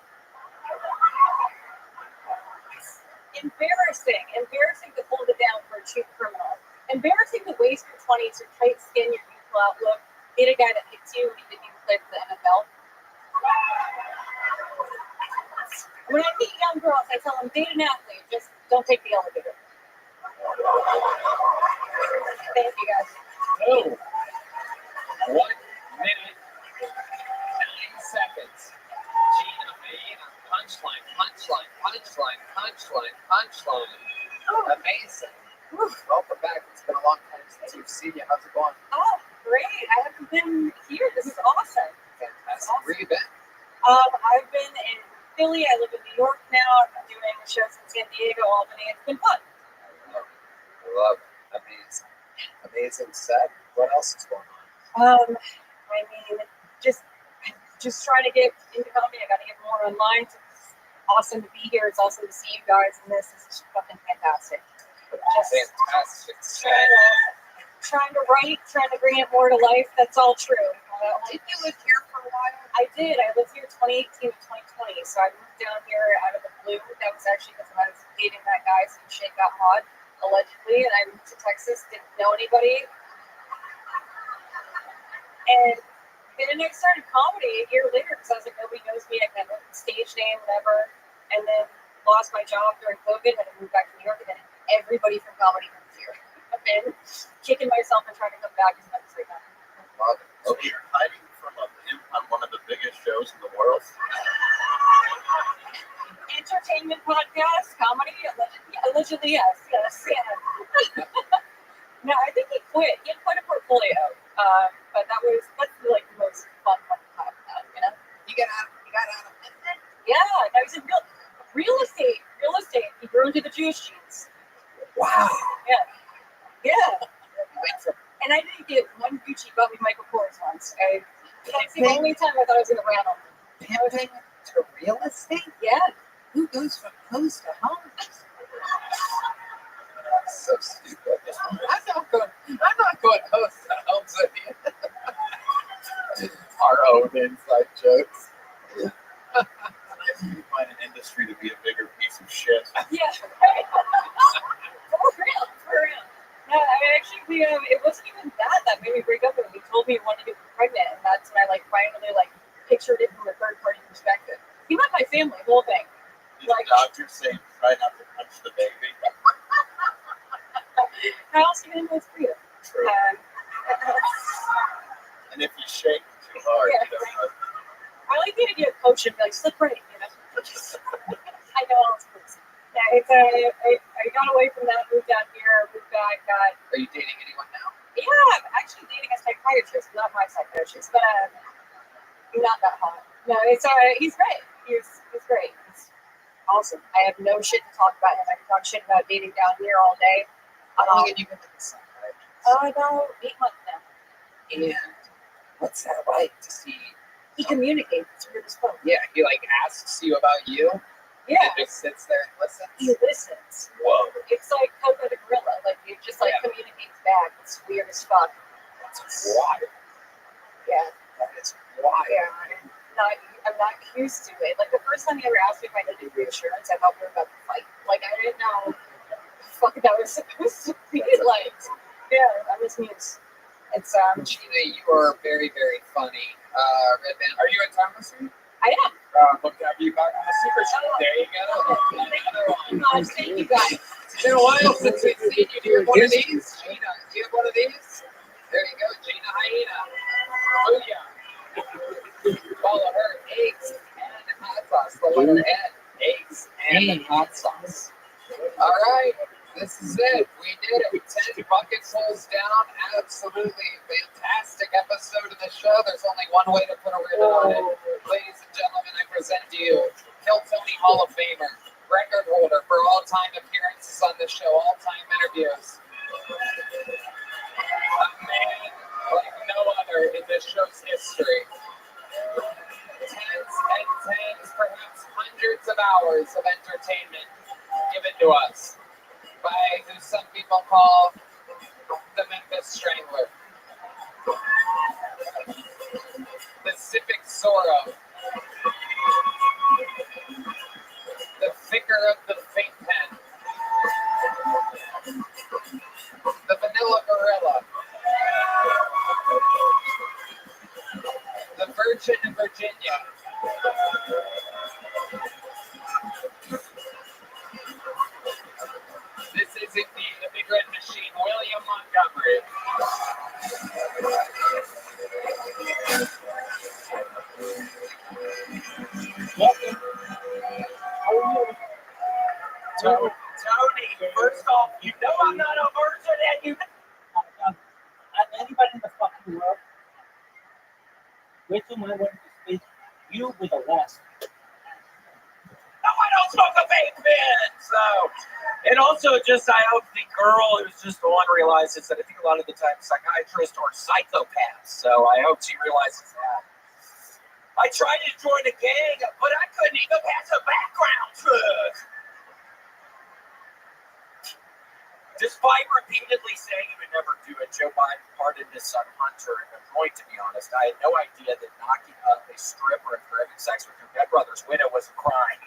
Embarrassing to hold it down for a cheap criminal. Embarrassing to waste your 20s, your tight skin, your youthful outlook. Date a guy that hits you when he didn't even play for the NFL. When I meet young girls, I tell them, date an athlete, just don't take the elevator. Thank you, guys. Oh. 1 minute, 9 seconds. Gina Hyena, punchline. Amazing. Welcome back. It's been a long time since we've seen you. How's it going? Oh, great. I haven't been here. This is awesome. Fantastic. Where you been? I've been in Philly. I live in New York now. I've been doing shows in San Diego, Albany. It's been fun. I love it. Amazing set. What else is going on? I mean, just trying to get into comedy. I got to get more online. It's awesome to be here. It's awesome to see you guys in this. This is fucking fantastic. Just fantastic. Trying to write, trying to bring it more to life. That's all true. Did you live here for a while? I did. I lived here 2018 to 2020. So I moved down here out of the blue. That was actually because I was dating that guy, so shit got hot, allegedly. And I moved to Texas, didn't know anybody. And then I started comedy a year later because I was like, nobody knows me. I can have a stage name, whatever. And then lost my job during COVID, had to move back to New York, and then everybody from comedy moved here. I've been kicking myself and trying to come back as much as I can. So you're hiding from a pimp on one of the biggest shows in the world? Entertainment podcast, comedy, allegedly yes. Yeah. No, I think he quit. He had quite a portfolio, but but that's like the most fun one to talk about, you know? You got out of business? Yeah, that was in real estate. Real estate. He grew into the Jewish jeans. Wow. Yeah. Went from And I didn't get one Gucci, but with Michael Kors once. That's the only time I thought I was gonna rattle. pimping to real estate? Yeah. Who goes from host to host? So stupid. I'm not going host to host with you. Our own inside jokes. You find an industry to be a bigger piece of shit. Yeah. For real. No, I mean, actually, it wasn't even that made me break up with him. He told me he wanted to get pregnant, and that's when I finally pictured it from a third party perspective. He met my family, the whole thing. Did the doctor say try not to punch the baby? How else are you gonna know it's for you? True. And if you shake too hard, Yeah. you don't know. I like the idea of coaching, slip right, you know. I know all this. Yeah, I got away from that, moved out here, moved back, Are you dating anyone now? Yeah, I'm actually dating a psychiatrist, not my psychiatrist, but not that hot. No, he's great. He's great. He's awesome. I have no shit to talk about him. I can talk shit about dating down here all day. How long have you been with the psychiatrist? About 8 months now. And what's that like to see? He communicates through his phone. Yeah, he asks you about you. Yeah. And just sits there and listens. He listens. Whoa. It's like Coco the gorilla. He just communicates back. It's weird as fuck. That's wild. Yeah. That is wild. Yeah. I'm not used to it. The first time he ever asked me if I needed reassurance, I helped him about the fight. I didn't know what the fuck that was supposed to be like. Yeah, that was news. It's Gina, you are very, very funny. Redman, are you in town this week? I am. Look to have you back on the Super Show. There you go. Another one. Thank you guys. It's been a while since we've seen you. Do you have one of these? Gina, do you have one of these? There you go, Gina Hyena. Oh yeah. Follow her. Eggs and hot sauce. The letter N. Eggs and hot sauce. All right. This is it. We did it. 10 buckets holes down. Absolutely fantastic episode of the show. There's only one way to put a ribbon on it. Ladies and gentlemen, I present to you Kill Tony Hall of Famer, record holder for all-time appearances on the show, all-time interviews. A man like no other in this show's history. Tens and tens, perhaps hundreds of hours of entertainment given to us by who some people call the Memphis Strangler, the Civic Zorro, the Vicar of the Fake Pen, the Vanilla Gorilla, the Virgin of Virginia, this is indeed the Big Red Machine, William Montgomery. Tony, first off, you know I'm not a virgin, and you. Anybody in the fucking world with whom I wanted to speak, you were the last. No, I don't smoke a vape pen. So, and also, I hope the girl who's just the one realizes that I think a lot of the time psychiatrists are psychopaths. So I hope she realizes that. I tried to join a gang, but I couldn't even pass a background check. Despite repeatedly saying he would never do it, Joe Biden pardoned his son Hunter. And I'm going to be honest, I had no idea that knocking up a stripper and for having sex with your dead brother's widow was a crime.